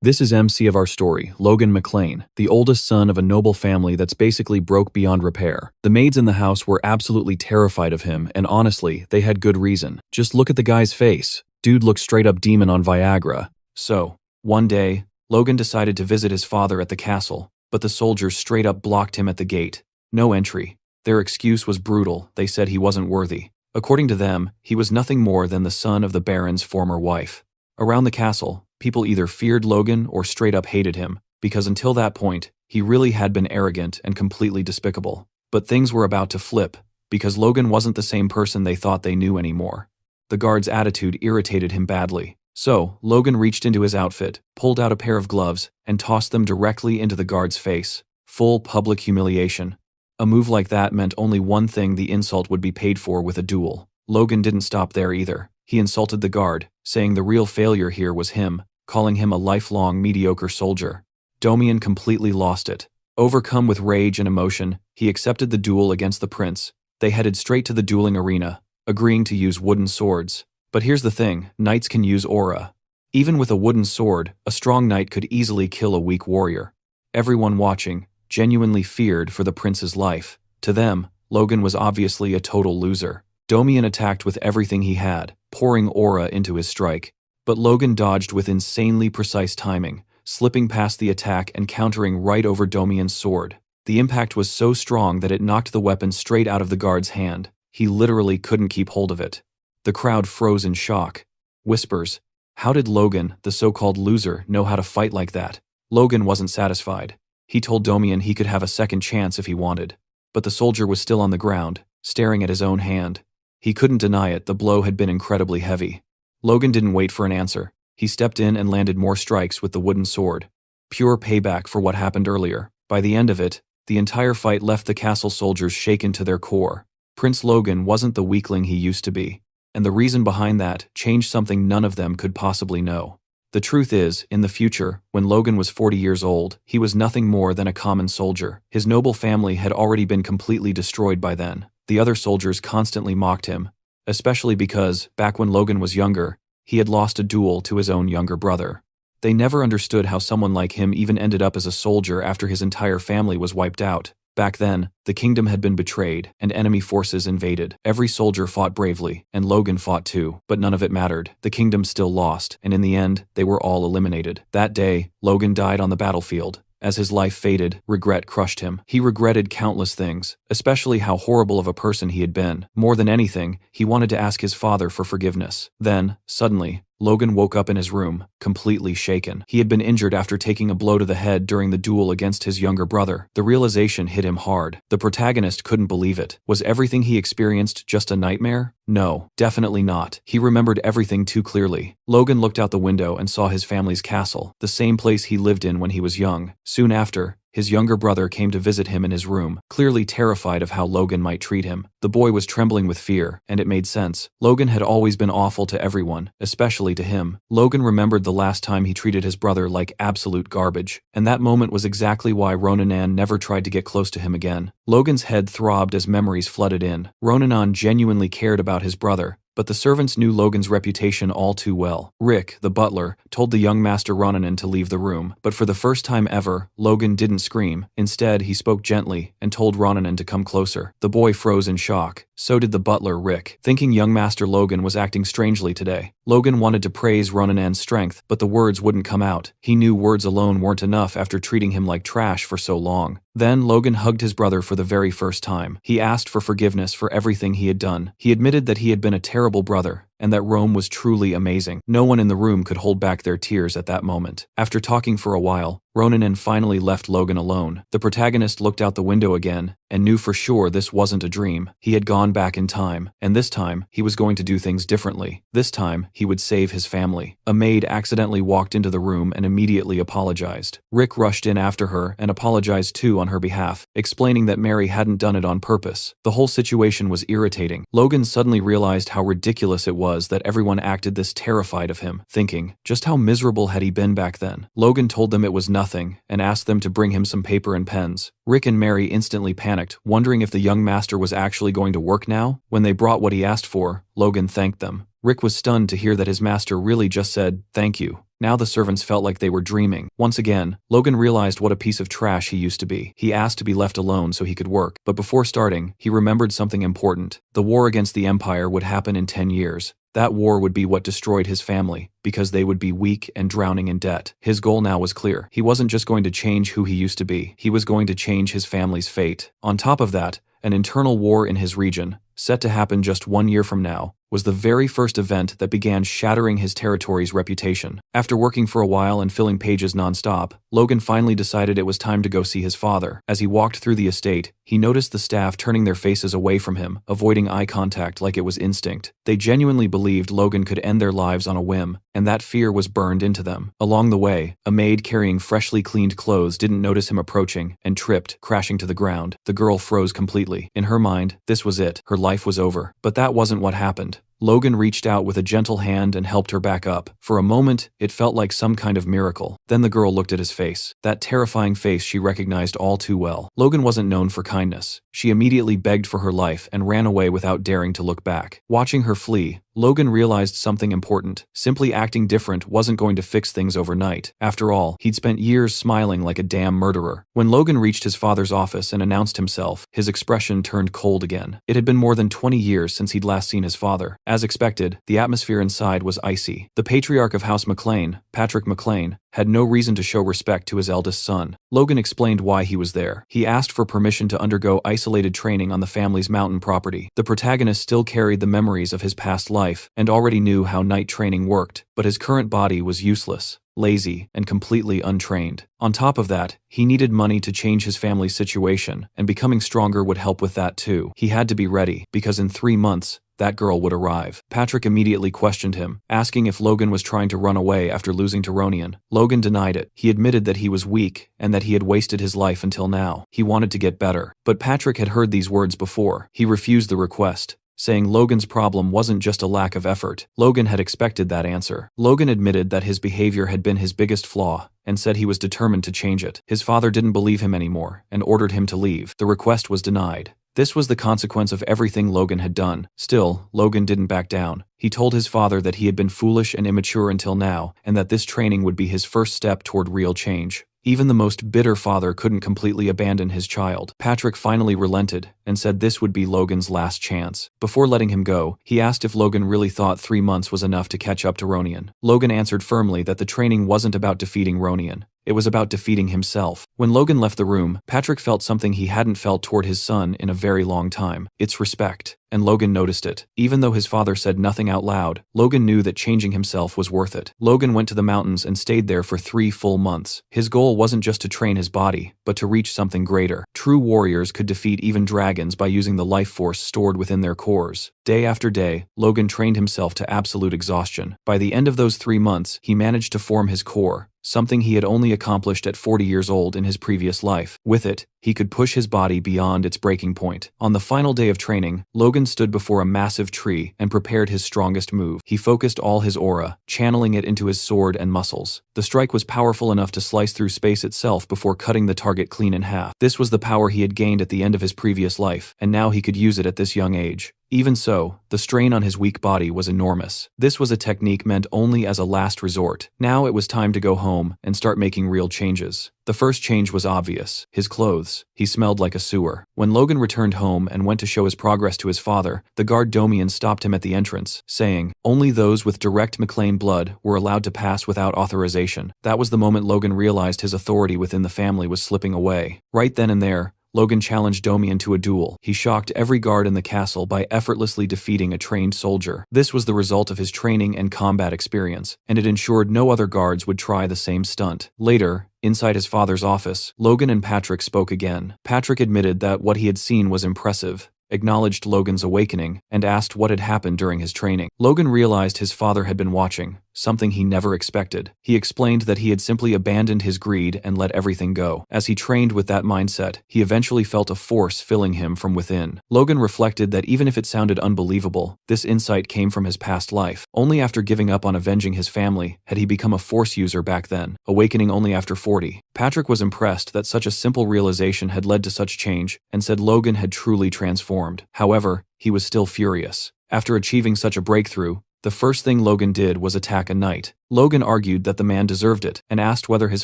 This is MC of our story, Logan McLean, the oldest son of a noble family that's basically broke beyond repair. The maids in the house were absolutely terrified of him, and honestly, they had good reason. Just look at the guy's face. Dude looked straight up demon on Viagra. So, one day, Logan decided to visit his father at the castle, but the soldiers straight up blocked him at the gate. No entry. Their excuse was brutal. They said he wasn't worthy. According to them, he was nothing more than the son of the Baron's former wife. Around the castle, people either feared Logan or straight up hated him, because until that point, he really had been arrogant and completely despicable. But things were about to flip, because Logan wasn't the same person they thought they knew anymore. The guard's attitude irritated him badly. So, Logan reached into his outfit, pulled out a pair of gloves, and tossed them directly into the guard's face. Full public humiliation. A move like that meant only one thing: the insult would be paid for with a duel. Logan didn't stop there either. He insulted the guard, saying the real failure here was him, calling him a lifelong mediocre soldier. Domian completely lost it. Overcome with rage and emotion, he accepted the duel against the prince. They headed straight to the dueling arena, agreeing to use wooden swords. But here's the thing, knights can use aura. Even with a wooden sword, a strong knight could easily kill a weak warrior. Everyone watching genuinely feared for the prince's life. To them, Logan was obviously a total loser. Domian attacked with everything he had, pouring aura into his strike. But Logan dodged with insanely precise timing, slipping past the attack and countering right over Domian's sword. The impact was so strong that it knocked the weapon straight out of the guard's hand. He literally couldn't keep hold of it. The crowd froze in shock. Whispers. How did Logan, the so-called loser, know how to fight like that? Logan wasn't satisfied. He told Domian he could have a second chance if he wanted. But the soldier was still on the ground, staring at his own hand. He couldn't deny it, the blow had been incredibly heavy. Logan didn't wait for an answer. He stepped in and landed more strikes with the wooden sword. Pure payback for what happened earlier. By the end of it, the entire fight left the castle soldiers shaken to their core. Prince Logan wasn't the weakling he used to be. And the reason behind that changed something none of them could possibly know. The truth is, in the future, when Logan was 40 years old, he was nothing more than a common soldier. His noble family had already been completely destroyed by then. The other soldiers constantly mocked him, especially because, back when Logan was younger, he had lost a duel to his own younger brother. They never understood how someone like him even ended up as a soldier after his entire family was wiped out. Back then, the kingdom had been betrayed, and enemy forces invaded. Every soldier fought bravely, and Logan fought too, but none of it mattered. The kingdom still lost, and in the end, they were all eliminated. That day, Logan died on the battlefield. As his life faded, regret crushed him. He regretted countless things, especially how horrible of a person he had been. More than anything, he wanted to ask his father for forgiveness. Then, suddenly, Logan woke up in his room, completely shaken. He had been injured after taking a blow to the head during the duel against his younger brother. The realization hit him hard. The protagonist couldn't believe it. Was everything he experienced just a nightmare? No, definitely not. He remembered everything too clearly. Logan looked out the window and saw his family's castle, the same place he lived in when he was young. Soon after, his younger brother came to visit him in his room, clearly terrified of how Logan might treat him. The boy was trembling with fear, and it made sense. Logan had always been awful to everyone, especially to him. Logan remembered the last time he treated his brother like absolute garbage, and that moment was exactly why Ronanan never tried to get close to him again. Logan's head throbbed as memories flooded in. Ronanan genuinely cared about his brother, but the servants knew Logan's reputation all too well. Rick, the butler, told the young Master Ronanan to leave the room, but for the first time ever, Logan didn't scream. Instead, he spoke gently and told Ronanan to come closer. The boy froze in shock. So did the butler, Rick, thinking young Master Logan was acting strangely today. Logan wanted to praise Ronanan's strength, but the words wouldn't come out. He knew words alone weren't enough after treating him like trash for so long. Then Logan hugged his brother for the very first time. He asked for forgiveness for everything he had done. He admitted that he had been a terrible brother, and that Rome was truly amazing. No one in the room could hold back their tears at that moment. After talking for a while, Ronanan finally left Logan alone. The protagonist looked out the window again, and knew for sure this wasn't a dream. He had gone back in time, and this time, he was going to do things differently. This time, he would save his family. A maid accidentally walked into the room and immediately apologized. Rick rushed in after her and apologized too on her behalf, explaining that Mary hadn't done it on purpose. The whole situation was irritating. Logan suddenly realized how ridiculous it was that everyone acted this terrified of him, thinking, just how miserable had he been back then? Logan told them it was nothing, and asked them to bring him some paper and pens. Rick and Mary instantly panicked, wondering if the young master was actually going to work now. When they brought what he asked for, Logan thanked them. Rick was stunned to hear that his master really just said, "Thank you." Now the servants felt like they were dreaming. Once again, Logan realized what a piece of trash he used to be. He asked to be left alone so he could work, but before starting, he remembered something important. The war against the Empire would happen in 10 years. That war would be what destroyed his family, because they would be weak and drowning in debt. His goal now was clear. He wasn't just going to change who he used to be, he was going to change his family's fate. On top of that, an internal war in his region, set to happen just 1 year from now, was the very first event that began shattering his territory's reputation. After working for a while and filling pages non-stop, Logan finally decided it was time to go see his father. As he walked through the estate, he noticed the staff turning their faces away from him, avoiding eye contact like it was instinct. They genuinely believed Logan could end their lives on a whim, and that fear was burned into them. Along the way, a maid carrying freshly cleaned clothes didn't notice him approaching and tripped, crashing to the ground. The girl froze completely. In her mind, this was it. Her life was over. But that wasn't what happened. Logan reached out with a gentle hand and helped her back up. For a moment, it felt like some kind of miracle. Then the girl looked at his face. That terrifying face she recognized all too well. Logan wasn't known for kindness. She immediately begged for her life and ran away without daring to look back. Watching her flee, Logan realized something important. Simply acting different wasn't going to fix things overnight. After all, he'd spent years smiling like a damn murderer. When Logan reached his father's office and announced himself, his expression turned cold again. It had been more than 20 years since he'd last seen his father. As expected, the atmosphere inside was icy. The patriarch of House McLean, Patrick McLean, had no reason to show respect to his eldest son. Logan explained why he was there. He asked for permission to undergo isolated training on the family's mountain property. The protagonist still carried the memories of his past life and already knew how night training worked, but his current body was useless, lazy, and completely untrained. On top of that, he needed money to change his family's situation, and becoming stronger would help with that too. He had to be ready, because in 3 months, that girl would arrive. Patrick immediately questioned him, asking if Logan was trying to run away after losing to Ronian. Logan denied it. He admitted that he was weak and that he had wasted his life until now. He wanted to get better. But Patrick had heard these words before. He refused the request, saying Logan's problem wasn't just a lack of effort. Logan had expected that answer. Logan admitted that his behavior had been his biggest flaw and said he was determined to change it. His father didn't believe him anymore and ordered him to leave. The request was denied. This was the consequence of everything Logan had done. Still, Logan didn't back down. He told his father that he had been foolish and immature until now, and that this training would be his first step toward real change. Even the most bitter father couldn't completely abandon his child. Patrick finally relented and said this would be Logan's last chance. Before letting him go, he asked if Logan really thought 3 months was enough to catch up to Ronian. Logan answered firmly that the training wasn't about defeating Ronian. It was about defeating himself. When Logan left the room, Patrick felt something he hadn't felt toward his son in a very long time. It's respect. And Logan noticed it. Even though his father said nothing out loud, Logan knew that changing himself was worth it. Logan went to the mountains and stayed there for 3 full months. His goal wasn't just to train his body, but to reach something greater. True warriors could defeat even dragons by using the life force stored within their cores. Day after day, Logan trained himself to absolute exhaustion. By the end of those 3 months, he managed to form his core, something he had only accomplished at 40 years old in his previous life. With it, he could push his body beyond its breaking point. On the final day of training, Logan stood before a massive tree and prepared his strongest move. He focused all his aura, channeling it into his sword and muscles. The strike was powerful enough to slice through space itself before cutting the target clean in half. This was the power he had gained at the end of his previous life, and now he could use it at this young age. Even so, the strain on his weak body was enormous. This was a technique meant only as a last resort. Now it was time to go home and start making real changes. The first change was obvious: his clothes. He smelled like a sewer. When Logan returned home and went to show his progress to his father, the guard Domian stopped him at the entrance, saying only those with direct McLean blood were allowed to pass without authorization. That was the moment Logan realized his authority within the family was slipping away. Right then and there, Logan challenged Domian to a duel. He shocked every guard in the castle by effortlessly defeating a trained soldier. This was the result of his training and combat experience, and it ensured no other guards would try the same stunt. Later, inside his father's office, Logan and Patrick spoke again. Patrick admitted that what he had seen was impressive, acknowledged Logan's awakening, and asked what had happened during his training. Logan realized his father had been watching, something he never expected. He explained that he had simply abandoned his greed and let everything go. As he trained with that mindset, he eventually felt a force filling him from within. Logan reflected that even if it sounded unbelievable, this insight came from his past life. Only after giving up on avenging his family had he become a force user back then, awakening only after 40. Patrick was impressed that such a simple realization had led to such change and said Logan had truly transformed. However, he was still furious. After achieving such a breakthrough, the first thing Logan did was attack a knight. Logan argued that the man deserved it and asked whether his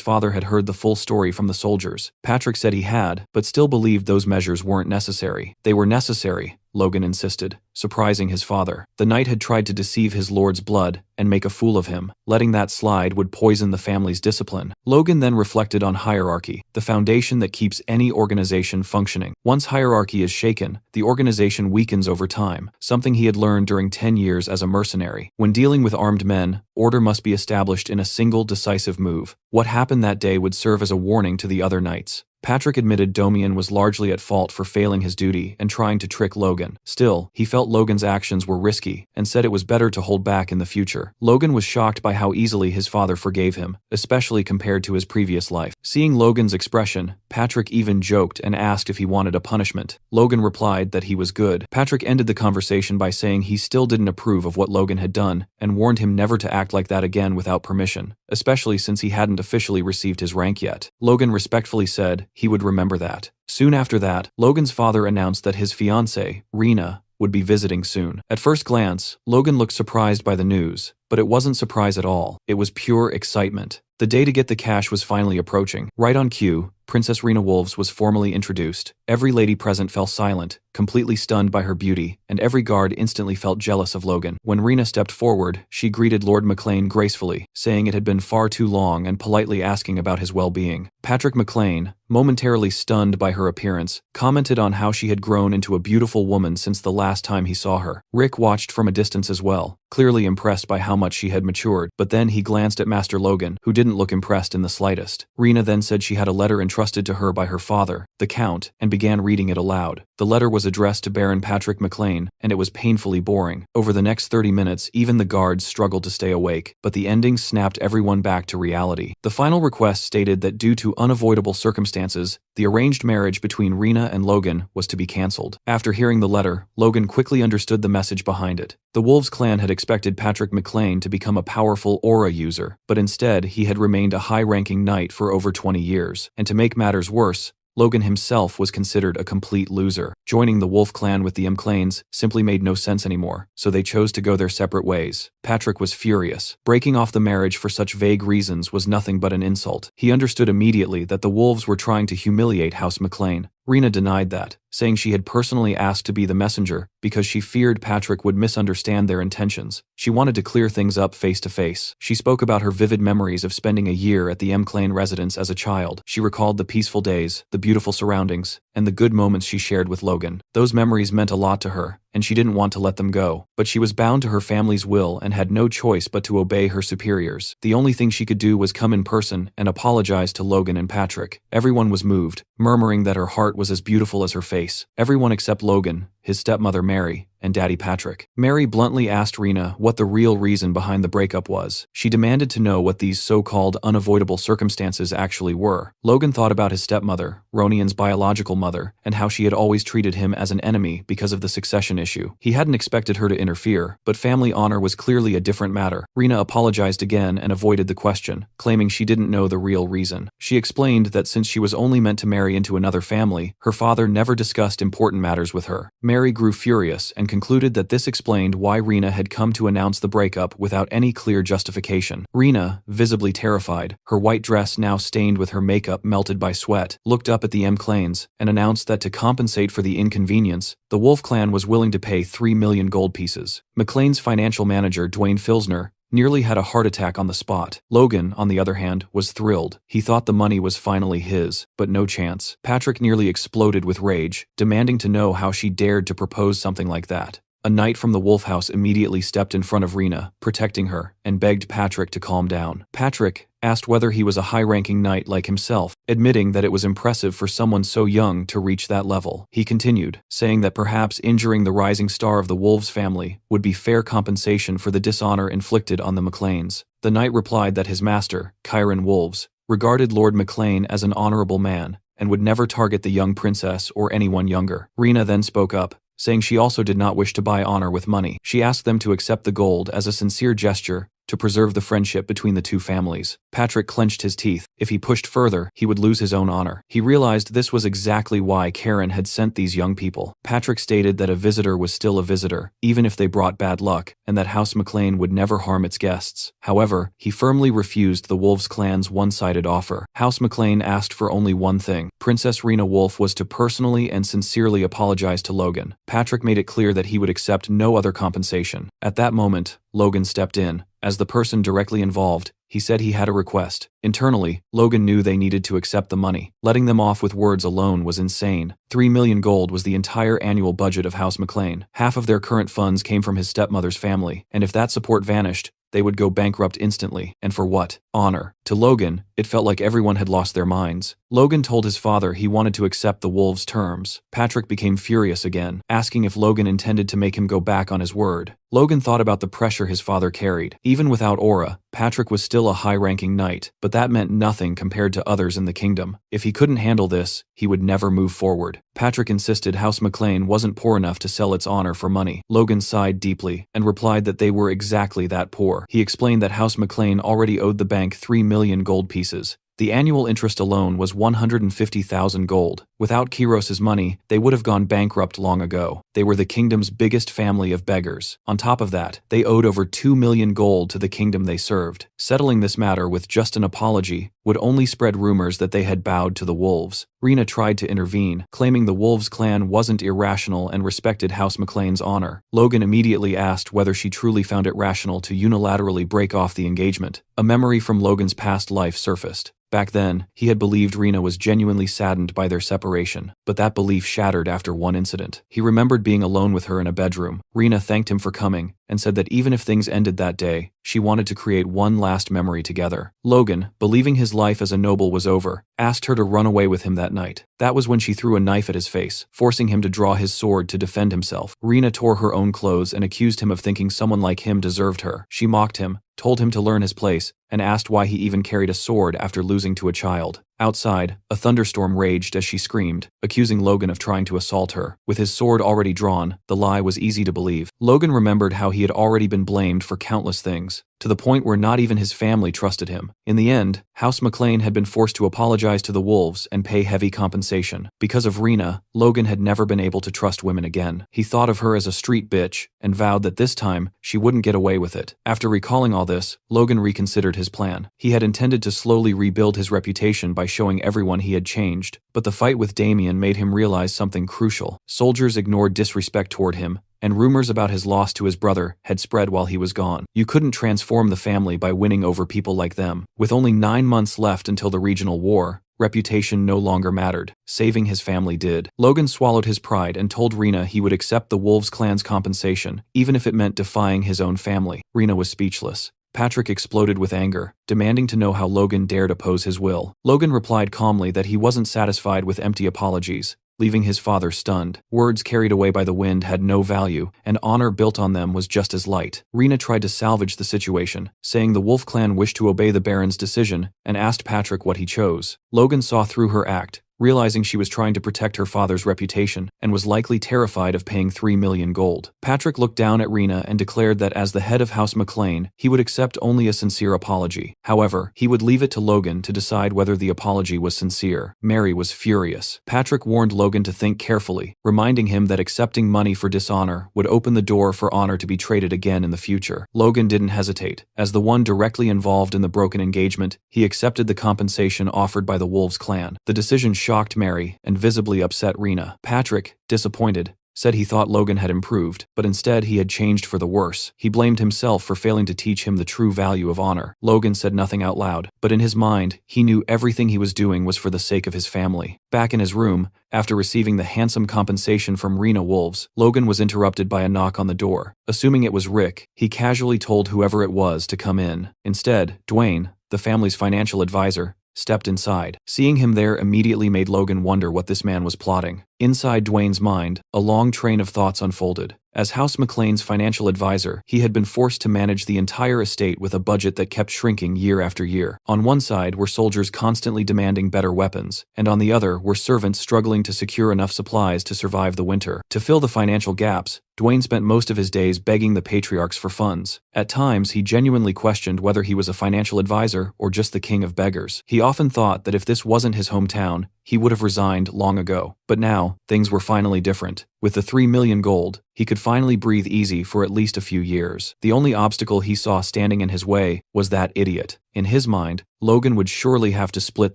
father had heard the full story from the soldiers. Patrick said he had, but still believed those measures weren't necessary. They were necessary, Logan insisted, surprising his father. The knight had tried to deceive his lord's blood and make a fool of him. Letting that slide would poison the family's discipline. Logan then reflected on hierarchy, the foundation that keeps any organization functioning. Once hierarchy is shaken, the organization weakens over time, something he had learned during 10 years as a mercenary. When dealing with armed men, order must be established in a single decisive move. What happened that day would serve as a warning to the other knights. Patrick admitted Domian was largely at fault for failing his duty and trying to trick Logan. Still, he felt Logan's actions were risky and said it was better to hold back in the future. Logan was shocked by how easily his father forgave him, especially compared to his previous life. Seeing Logan's expression, Patrick even joked and asked if he wanted a punishment. Logan replied that he was good. Patrick ended the conversation by saying he still didn't approve of what Logan had done and warned him never to act like that again without permission, especially since he hadn't officially received his rank yet. Logan respectfully said he would remember that. Soon after that, Logan's father announced that his fiancée, Rena, would be visiting soon. At first glance, Logan looked surprised by the news, but it wasn't surprise at all. It was pure excitement. The day to get the cash was finally approaching. Right on cue, Princess Rena Wolves was formally introduced. Every lady present fell silent, completely stunned by her beauty, and every guard instantly felt jealous of Logan. When Rena stepped forward, she greeted Lord McLean gracefully, saying it had been far too long and politely asking about his well-being. Patrick McLean, momentarily stunned by her appearance, commented on how she had grown into a beautiful woman since the last time he saw her. Rick watched from a distance as well, clearly impressed by how much she had matured, but then he glanced at Master Logan, who didn't look impressed in the slightest. Rena then said she had a letter entrusted to her by her father, the Count, and began reading it aloud. The letter was addressed to Baron Patrick McLean, and it was painfully boring. Over the next 30 minutes, even the guards struggled to stay awake, but the ending snapped everyone back to reality. The final request stated that due to unavoidable circumstances, the arranged marriage between Rena and Logan was to be cancelled. After hearing the letter, Logan quickly understood the message behind it. The Wolves clan had expected Patrick McLean to become a powerful aura user, but instead he had remained a high-ranking knight for over 20 years. And to make matters worse, Logan himself was considered a complete loser. Joining the Wolf clan with the McLeans simply made no sense anymore, so they chose to go their separate ways. Patrick was furious. Breaking off the marriage for such vague reasons was nothing but an insult. He understood immediately that the Wolves were trying to humiliate House McLean. Rena denied that, saying she had personally asked to be the messenger because she feared Patrick would misunderstand their intentions. She wanted to clear things up face to face. She spoke about her vivid memories of spending a year at the McLean residence as a child. She recalled the peaceful days, the beautiful surroundings, and the good moments she shared with Logan. Those memories meant a lot to her, and she didn't want to let them go. But she was bound to her family's will and had no choice but to obey her superiors. The only thing she could do was come in person and apologize to Logan and Patrick. Everyone was moved, murmuring that her heart was as beautiful as her face. Everyone except Logan, his stepmother Mary, and Daddy Patrick. Mary bluntly asked Rena what the real reason behind the breakup was. She demanded to know what these so-called unavoidable circumstances actually were. Logan thought about his stepmother, Ronian's biological mother, and how she had always treated him as an enemy because of the succession issue. He hadn't expected her to interfere, but family honor was clearly a different matter. Rena apologized again and avoided the question, claiming she didn't know the real reason. She explained that since she was only meant to marry into another family, her father never discussed important matters with her. Mary grew furious and concluded that this explained why Rena had come to announce the breakup without any clear justification. Rena, visibly terrified, her white dress now stained with her makeup melted by sweat, looked up at the McLeans and announced that to compensate for the inconvenience, the Wolf clan was willing to pay 3 million gold pieces. McLean's financial manager, Dwayne Filsner, nearly had a heart attack on the spot. Logan, on the other hand, was thrilled. He thought the money was finally his, but no chance. Patrick nearly exploded with rage, demanding to know how she dared to propose something like that. A knight from the Wolf House immediately stepped in front of Rena, protecting her, and begged Patrick to calm down. Patrick asked whether he was a high-ranking knight like himself, admitting that it was impressive for someone so young to reach that level. He continued, saying that perhaps injuring the rising star of the Wolves family would be fair compensation for the dishonor inflicted on the McLeans. The knight replied that his master, Chiron Wolves, regarded Lord McLean as an honorable man and would never target the young princess or anyone younger. Rena then spoke up, saying she also did not wish to buy honor with money. She asked them to accept the gold as a sincere gesture to preserve the friendship between the two families. Patrick clenched his teeth, If he pushed further, he would lose his own honor. He realized this was exactly why Karen had sent these young people. Patrick stated that a visitor was still a visitor, even if they brought bad luck, and that House McClane would never harm its guests. However, he firmly refused the Wolves clan's one-sided offer. House McClane asked for only one thing. Princess Rena Wolf was to personally and sincerely apologize to Logan. Patrick made it clear that he would accept no other compensation. At that moment, Logan stepped in. As the person directly involved, he said he had a request. Internally, Logan knew they needed to accept the money. Letting them off with words alone was insane. 3 million gold was the entire annual budget of House McClane. Half of their current funds came from his stepmother's family, and if that support vanished, they would go bankrupt instantly. And for what? Honor. To Logan, it felt like everyone had lost their minds. Logan told his father he wanted to accept the Wolves' terms. Patrick became furious again, asking if Logan intended to make him go back on his word. Logan thought about the pressure his father carried. Even without aura, Patrick was still a high-ranking knight, but that meant nothing compared to others in the kingdom. If he couldn't handle this, he would never move forward. Patrick insisted House McClane wasn't poor enough to sell its honor for money. Logan sighed deeply and replied that they were exactly that poor. He explained that House McClane already owed the bank 3 million gold pieces. The annual interest alone was 150,000 gold. Without Kiros's money, they would have gone bankrupt long ago. They were the kingdom's biggest family of beggars. On top of that, they owed over 2 million gold to the kingdom they served. Settling this matter with just an apology would only spread rumors that they had bowed to the Wolves. Rena tried to intervene, claiming the Wolves clan wasn't irrational and respected House McClane's honor. Logan immediately asked whether she truly found it rational to unilaterally break off the engagement. A memory from Logan's past life surfaced. Back then, he had believed Rena was genuinely saddened by their separation, but that belief shattered after one incident. He remembered being alone with her in a bedroom. Rena thanked him for coming and said that even if things ended that day, she wanted to create one last memory together. Logan, believing his life as a noble was over, asked her to run away with him that night. That was when she threw a knife at his face, forcing him to draw his sword to defend himself. Rena tore her own clothes and accused him of thinking someone like him deserved her. She mocked him, told him to learn his place, and asked why he even carried a sword after losing to a child. Outside, a thunderstorm raged as she screamed, accusing Logan of trying to assault her. With his sword already drawn, the lie was easy to believe. Logan remembered how he had already been blamed for countless things, to the point where not even his family trusted him. In the end, House McClane had been forced to apologize to the Wolves and pay heavy compensation. Because of Rena, Logan had never been able to trust women again. He thought of her as a street bitch and vowed that this time she wouldn't get away with it. After recalling all this, Logan reconsidered his plan. He had intended to slowly rebuild his reputation by showing everyone he had changed, but the fight with Damien made him realize something crucial. Soldiers ignored disrespect toward him, and rumors about his loss to his brother had spread while he was gone. You couldn't transform the family by winning over people like them. With only 9 months left until the regional war, reputation no longer mattered. Saving his family did. Logan swallowed his pride and told Rena he would accept the Wolves clan's compensation, even if it meant defying his own family. Rena was speechless. Patrick exploded with anger, demanding to know how Logan dared oppose his will. Logan replied calmly that he wasn't satisfied with empty apologies, leaving his father stunned. Words carried away by the wind had no value, and honor built on them was just as light. Rena tried to salvage the situation, saying the Wolf clan wished to obey the Baron's decision, and asked Patrick what he chose. Logan saw through her act, realizing she was trying to protect her father's reputation and was likely terrified of paying 3 million gold. Patrick looked down at Rena and declared that as the head of House McClane, he would accept only a sincere apology. However, he would leave it to Logan to decide whether the apology was sincere. Mary was furious. Patrick warned Logan to think carefully, reminding him that accepting money for dishonor would open the door for honor to be traded again in the future. Logan didn't hesitate. As the one directly involved in the broken engagement, he accepted the compensation offered by the Wolves clan. The decision shocked Mary and visibly upset Rena. Patrick, disappointed, said he thought Logan had improved, but instead he had changed for the worse. He blamed himself for failing to teach him the true value of honor. Logan said nothing out loud, but in his mind, he knew everything he was doing was for the sake of his family. Back in his room, after receiving the handsome compensation from Rena Wolves, Logan was interrupted by a knock on the door. Assuming it was Rick, he casually told whoever it was to come in. Instead, Dwayne, the family's financial advisor, stepped inside. Seeing him there immediately made Logan wonder what this man was plotting. Inside Dwayne's mind, a long train of thoughts unfolded. As House McClane's financial advisor, he had been forced to manage the entire estate with a budget that kept shrinking year after year. On one side were soldiers constantly demanding better weapons, and on the other were servants struggling to secure enough supplies to survive the winter. To fill the financial gaps, Dwayne spent most of his days begging the patriarchs for funds. At times, he genuinely questioned whether he was a financial advisor or just the king of beggars. He often thought that if this wasn't his hometown, he would have resigned long ago. But now, things were finally different. With the 3 million gold, he could finally breathe easy for at least a few years. The only obstacle he saw standing in his way was that idiot. In his mind, Logan would surely have to split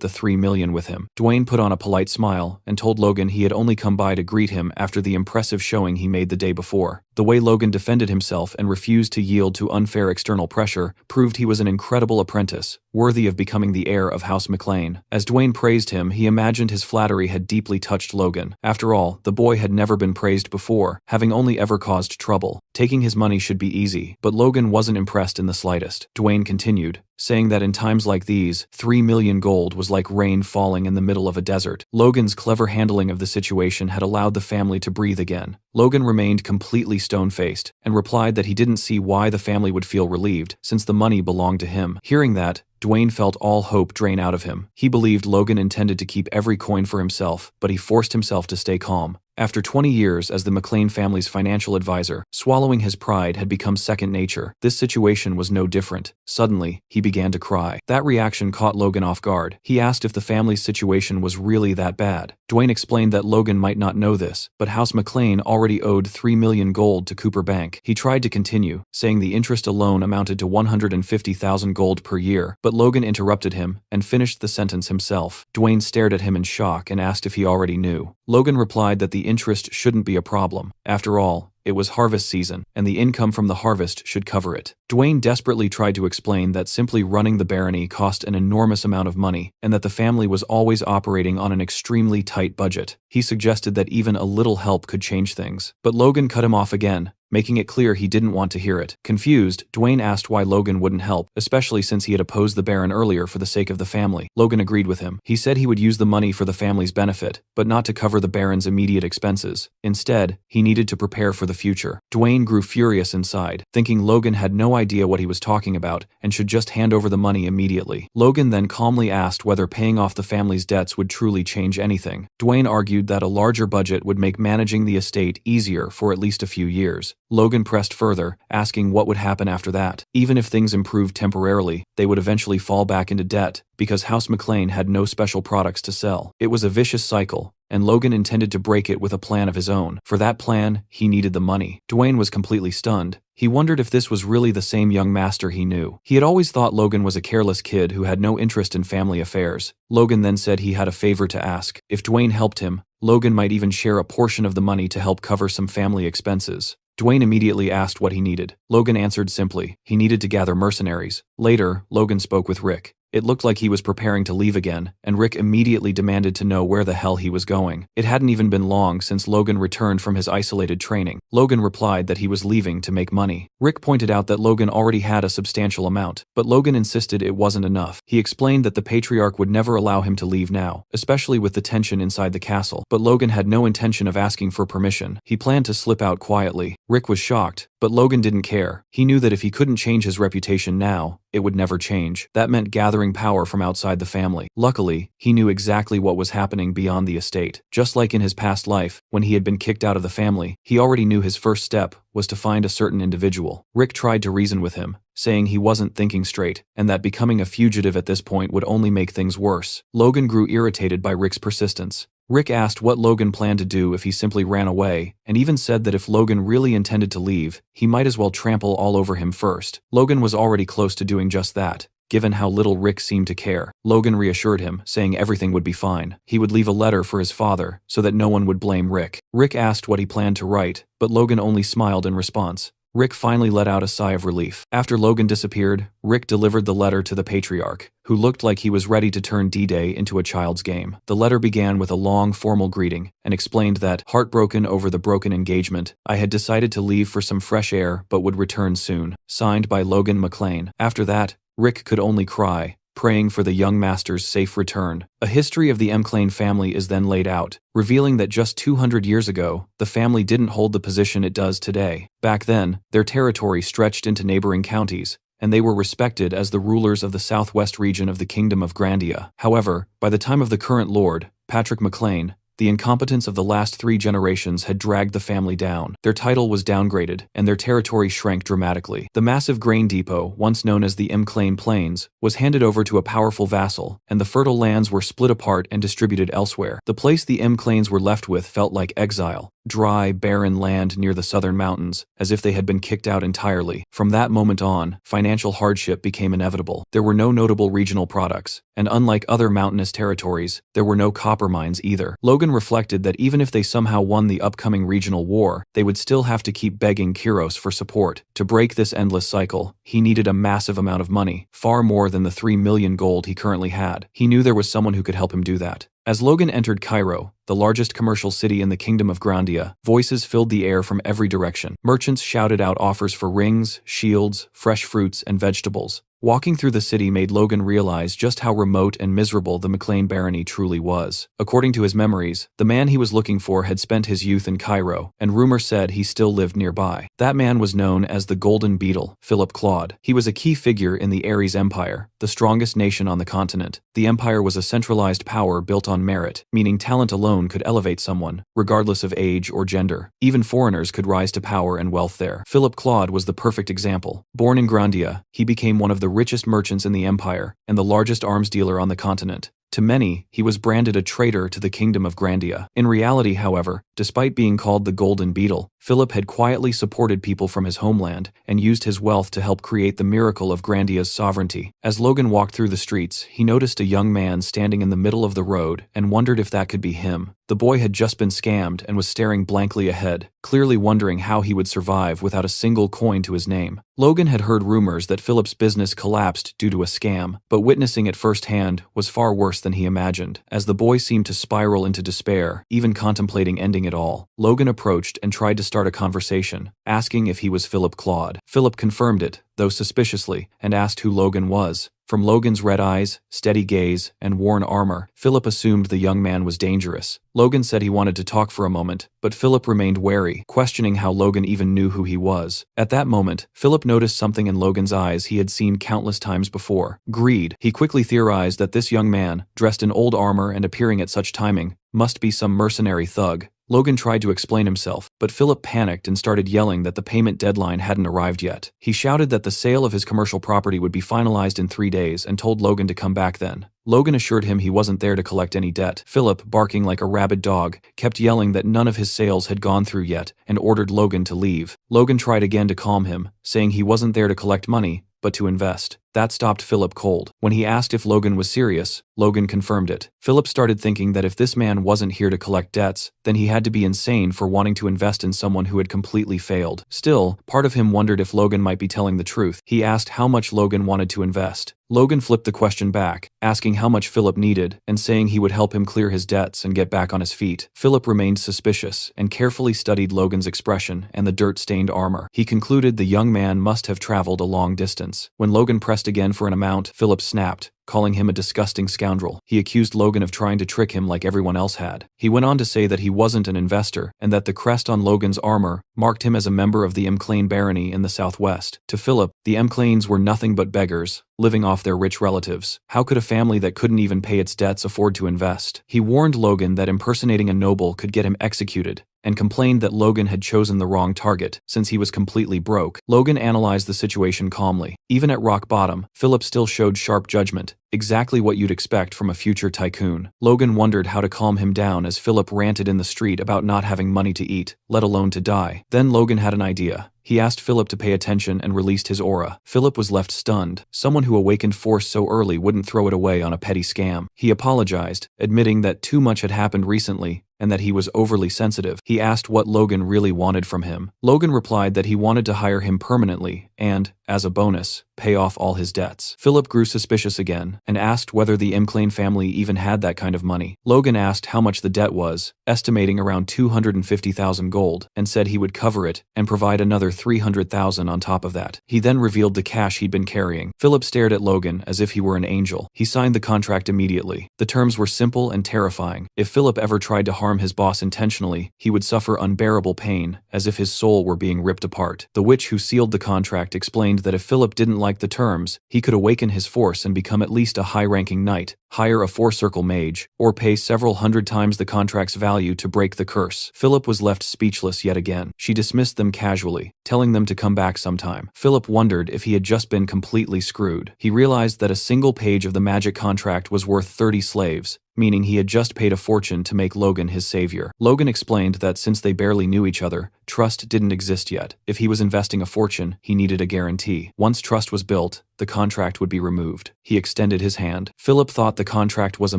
the 3 million with him. Dwayne put on a polite smile and told Logan he had only come by to greet him after the impressive showing he made the day before. The way Logan defended himself and refused to yield to unfair external pressure proved he was an incredible apprentice, worthy of becoming the heir of House McClane. As Dwayne praised him, he imagined his flattery had deeply touched Logan. After all, the boy had never been praised before, having only ever caused trouble. Taking his money should be easy, but Logan wasn't impressed in the slightest. Dwayne continued, saying that in times like these, 3 million gold was like rain falling in the middle of a desert. Logan's clever handling of the situation had allowed the family to breathe again. Logan remained completely stone-faced and replied that he didn't see why the family would feel relieved, since the money belonged to him. Hearing that, Dwayne felt all hope drain out of him. He believed Logan intended to keep every coin for himself, but he forced himself to stay calm. After 20 years as the McClane family's financial advisor, swallowing his pride had become second nature. This situation was no different. Suddenly, he began to cry. That reaction caught Logan off guard. He asked if the family's situation was really that bad. Dwayne explained that Logan might not know this, but House McClane already owed 3 million gold to Cooper Bank. He tried to continue, saying the interest alone amounted to 150,000 gold per year, but Logan interrupted him and finished the sentence himself. Dwayne stared at him in shock and asked if he already knew. Logan replied that the interest shouldn't be a problem. After all, it was harvest season, and the income from the harvest should cover it. Dwayne desperately tried to explain that simply running the barony cost an enormous amount of money, and that the family was always operating on an extremely tight budget. He suggested that even a little help could change things. But Logan cut him off again, making it clear he didn't want to hear it. Confused, Dwayne asked why Logan wouldn't help, especially since he had opposed the Baron earlier for the sake of the family. Logan agreed with him. He said he would use the money for the family's benefit, but not to cover the Baron's immediate expenses. Instead, he needed to prepare for the future. Dwayne grew furious inside, thinking Logan had no idea what he was talking about and should just hand over the money immediately. Logan then calmly asked whether paying off the family's debts would truly change anything. Dwayne argued that a larger budget would make managing the estate easier for at least a few years. Logan pressed further, asking what would happen after that. Even if things improved temporarily, they would eventually fall back into debt, because House McClane had no special products to sell. It was a vicious cycle, and Logan intended to break it with a plan of his own. For that plan, he needed the money. Dwayne was completely stunned. He wondered if this was really the same young master he knew. He had always thought Logan was a careless kid who had no interest in family affairs. Logan then said he had a favor to ask. If Dwayne helped him, Logan might even share a portion of the money to help cover some family expenses. Dwayne immediately asked what he needed. Logan answered simply, he needed to gather mercenaries. Later, Logan spoke with Rick. It looked like he was preparing to leave again, and Rick immediately demanded to know where the hell he was going. It hadn't even been long since Logan returned from his isolated training. Logan replied that he was leaving to make money. Rick pointed out that Logan already had a substantial amount, but Logan insisted it wasn't enough. He explained that the Patriarch would never allow him to leave now, especially with the tension inside the castle. But Logan had no intention of asking for permission. He planned to slip out quietly. Rick was shocked, but Logan didn't care. He knew that if he couldn't change his reputation now, it would never change. That meant gathering power from outside the family. Luckily, he knew exactly what was happening beyond the estate. Just like in his past life, when he had been kicked out of the family, he already knew his first step was to find a certain individual. Rick tried to reason with him, saying he wasn't thinking straight, and that becoming a fugitive at this point would only make things worse. Logan grew irritated by Rick's persistence. Rick asked what Logan planned to do if he simply ran away, and even said that if Logan really intended to leave, he might as well trample all over him first. Logan was already close to doing just that, given how little Rick seemed to care. Logan reassured him, saying everything would be fine. He would leave a letter for his father, so that no one would blame Rick. Rick asked what he planned to write, but Logan only smiled in response. Rick finally let out a sigh of relief. After Logan disappeared, Rick delivered the letter to the Patriarch, who looked like he was ready to turn D-Day into a child's game. The letter began with a long, formal greeting, and explained that, heartbroken over the broken engagement, I had decided to leave for some fresh air but would return soon. Signed by Logan McClane. After that, Rick could only cry, praying for the young master's safe return. A history of the McLean family is then laid out, revealing that just 200 years ago, the family didn't hold the position it does today. Back then, their territory stretched into neighboring counties, and they were respected as the rulers of the southwest region of the Kingdom of Grandia. However, by the time of the current lord, Patrick McLean, the incompetence of the last 3 generations had dragged the family down. Their title was downgraded, and their territory shrank dramatically. The massive grain depot, once known as the McLean Plains, was handed over to a powerful vassal, and the fertile lands were split apart and distributed elsewhere. The place the McLeans were left with felt like exile. Dry, barren land near the southern mountains, as if they had been kicked out entirely. From that moment on, financial hardship became inevitable. There were no notable regional products, and unlike other mountainous territories, there were no copper mines either. Logan reflected that even if they somehow won the upcoming regional war, they would still have to keep begging Kyros for support. To break this endless cycle, he needed a massive amount of money, far more than the 3 million gold he currently had. He knew there was someone who could help him do that. As Logan entered Cairo, the largest commercial city in the Kingdom of Grandia, voices filled the air from every direction. Merchants shouted out offers for rings, shields, fresh fruits, and vegetables. Walking through the city made Logan realize just how remote and miserable the McLean barony truly was. According to his memories, the man he was looking for had spent his youth in Cairo, and rumor said he still lived nearby. That man was known as the Golden Beetle, Philip Claude. He was a key figure in the Ares Empire, the strongest nation on the continent. The empire was a centralized power built on merit, meaning talent alone could elevate someone, regardless of age or gender. Even foreigners could rise to power and wealth there. Philip Claude was the perfect example. Born in Grandia, he became one of the richest merchants in the empire and the largest arms dealer on the continent. To many, he was branded a traitor to the Kingdom of Grandia. In reality, however, despite being called the Golden Beetle, Philip had quietly supported people from his homeland and used his wealth to help create the miracle of Grandia's sovereignty. As Logan walked through the streets, he noticed a young man standing in the middle of the road and wondered if that could be him. The boy had just been scammed and was staring blankly ahead, clearly wondering how he would survive without a single coin to his name. Logan had heard rumors that Philip's business collapsed due to a scam, but witnessing it firsthand was far worse than he imagined. As the boy seemed to spiral into despair, even contemplating ending it all, Logan approached and tried to start a conversation, asking if he was Philip Claude. Philip confirmed it, though suspiciously, and asked who Logan was. From Logan's red eyes, steady gaze, and worn armor, Philip assumed the young man was dangerous. Logan said he wanted to talk for a moment, but Philip remained wary, questioning how Logan even knew who he was. At that moment, Philip noticed something in Logan's eyes he had seen countless times before: greed. He quickly theorized that this young man, dressed in old armor and appearing at such timing, must be some mercenary thug. Logan tried to explain himself, but Philip panicked and started yelling that the payment deadline hadn't arrived yet. He shouted that the sale of his commercial property would be finalized in 3 days and told Logan to come back then. Logan assured him he wasn't there to collect any debt. Philip, barking like a rabid dog, kept yelling that none of his sales had gone through yet and ordered Logan to leave. Logan tried again to calm him, saying he wasn't there to collect money, but to invest. That stopped Philip cold. When he asked if Logan was serious, Logan confirmed it. Philip started thinking that if this man wasn't here to collect debts, then he had to be insane for wanting to invest in someone who had completely failed. Still, part of him wondered if Logan might be telling the truth. He asked how much Logan wanted to invest. Logan flipped the question back, asking how much Philip needed and saying he would help him clear his debts and get back on his feet. Philip remained suspicious and carefully studied Logan's expression and the dirt-stained armor. He concluded the young man must have traveled a long distance. When Logan pressed again for an amount, Philip snapped, calling him a disgusting scoundrel. He accused Logan of trying to trick him like everyone else had. He went on to say that he wasn't an investor and that the crest on Logan's armor marked him as a member of the McLean barony in the southwest. To Philip, the McLeans were nothing but beggars, living off their rich relatives. How could a family that couldn't even pay its debts afford to invest? He warned Logan that impersonating a noble could get him executed, and complained that Logan had chosen the wrong target, since he was completely broke. Logan analyzed the situation calmly. Even at rock bottom, Philip still showed sharp judgment, exactly what you'd expect from a future tycoon. Logan wondered how to calm him down as Philip ranted in the street about not having money to eat, let alone to die. Then Logan had an idea. He asked Philip to pay attention and released his aura. Philip was left stunned. Someone who awakened force so early wouldn't throw it away on a petty scam. He apologized, admitting that too much had happened recently and that he was overly sensitive. He asked what Logan really wanted from him. Logan replied that he wanted to hire him permanently and, as a bonus, pay off all his debts. Philip grew suspicious again, and asked whether the McLean family even had that kind of money. Logan asked how much the debt was, estimating around 250,000 gold, and said he would cover it and provide another 300,000 on top of that. He then revealed the cash he'd been carrying. Philip stared at Logan as if he were an angel. He signed the contract immediately. The terms were simple and terrifying. If Philip ever tried to harm his boss intentionally, he would suffer unbearable pain, as if his soul were being ripped apart. The witch who sealed the contract explained that if Philip didn't like the terms, he could awaken his force and become at least a high-ranking knight, hire a four-circle mage, or pay several hundred times the contract's value to break the curse. Philip was left speechless yet again. She dismissed them casually, telling them to come back sometime. Philip wondered if he had just been completely screwed. He realized that a single page of the magic contract was worth 30 slaves, meaning he had just paid a fortune to make Logan his savior. Logan explained that since they barely knew each other, trust didn't exist yet. If he was investing a fortune, he needed a guarantee. Once trust was built, the contract would be removed. He extended his hand. Philip thought the contract was a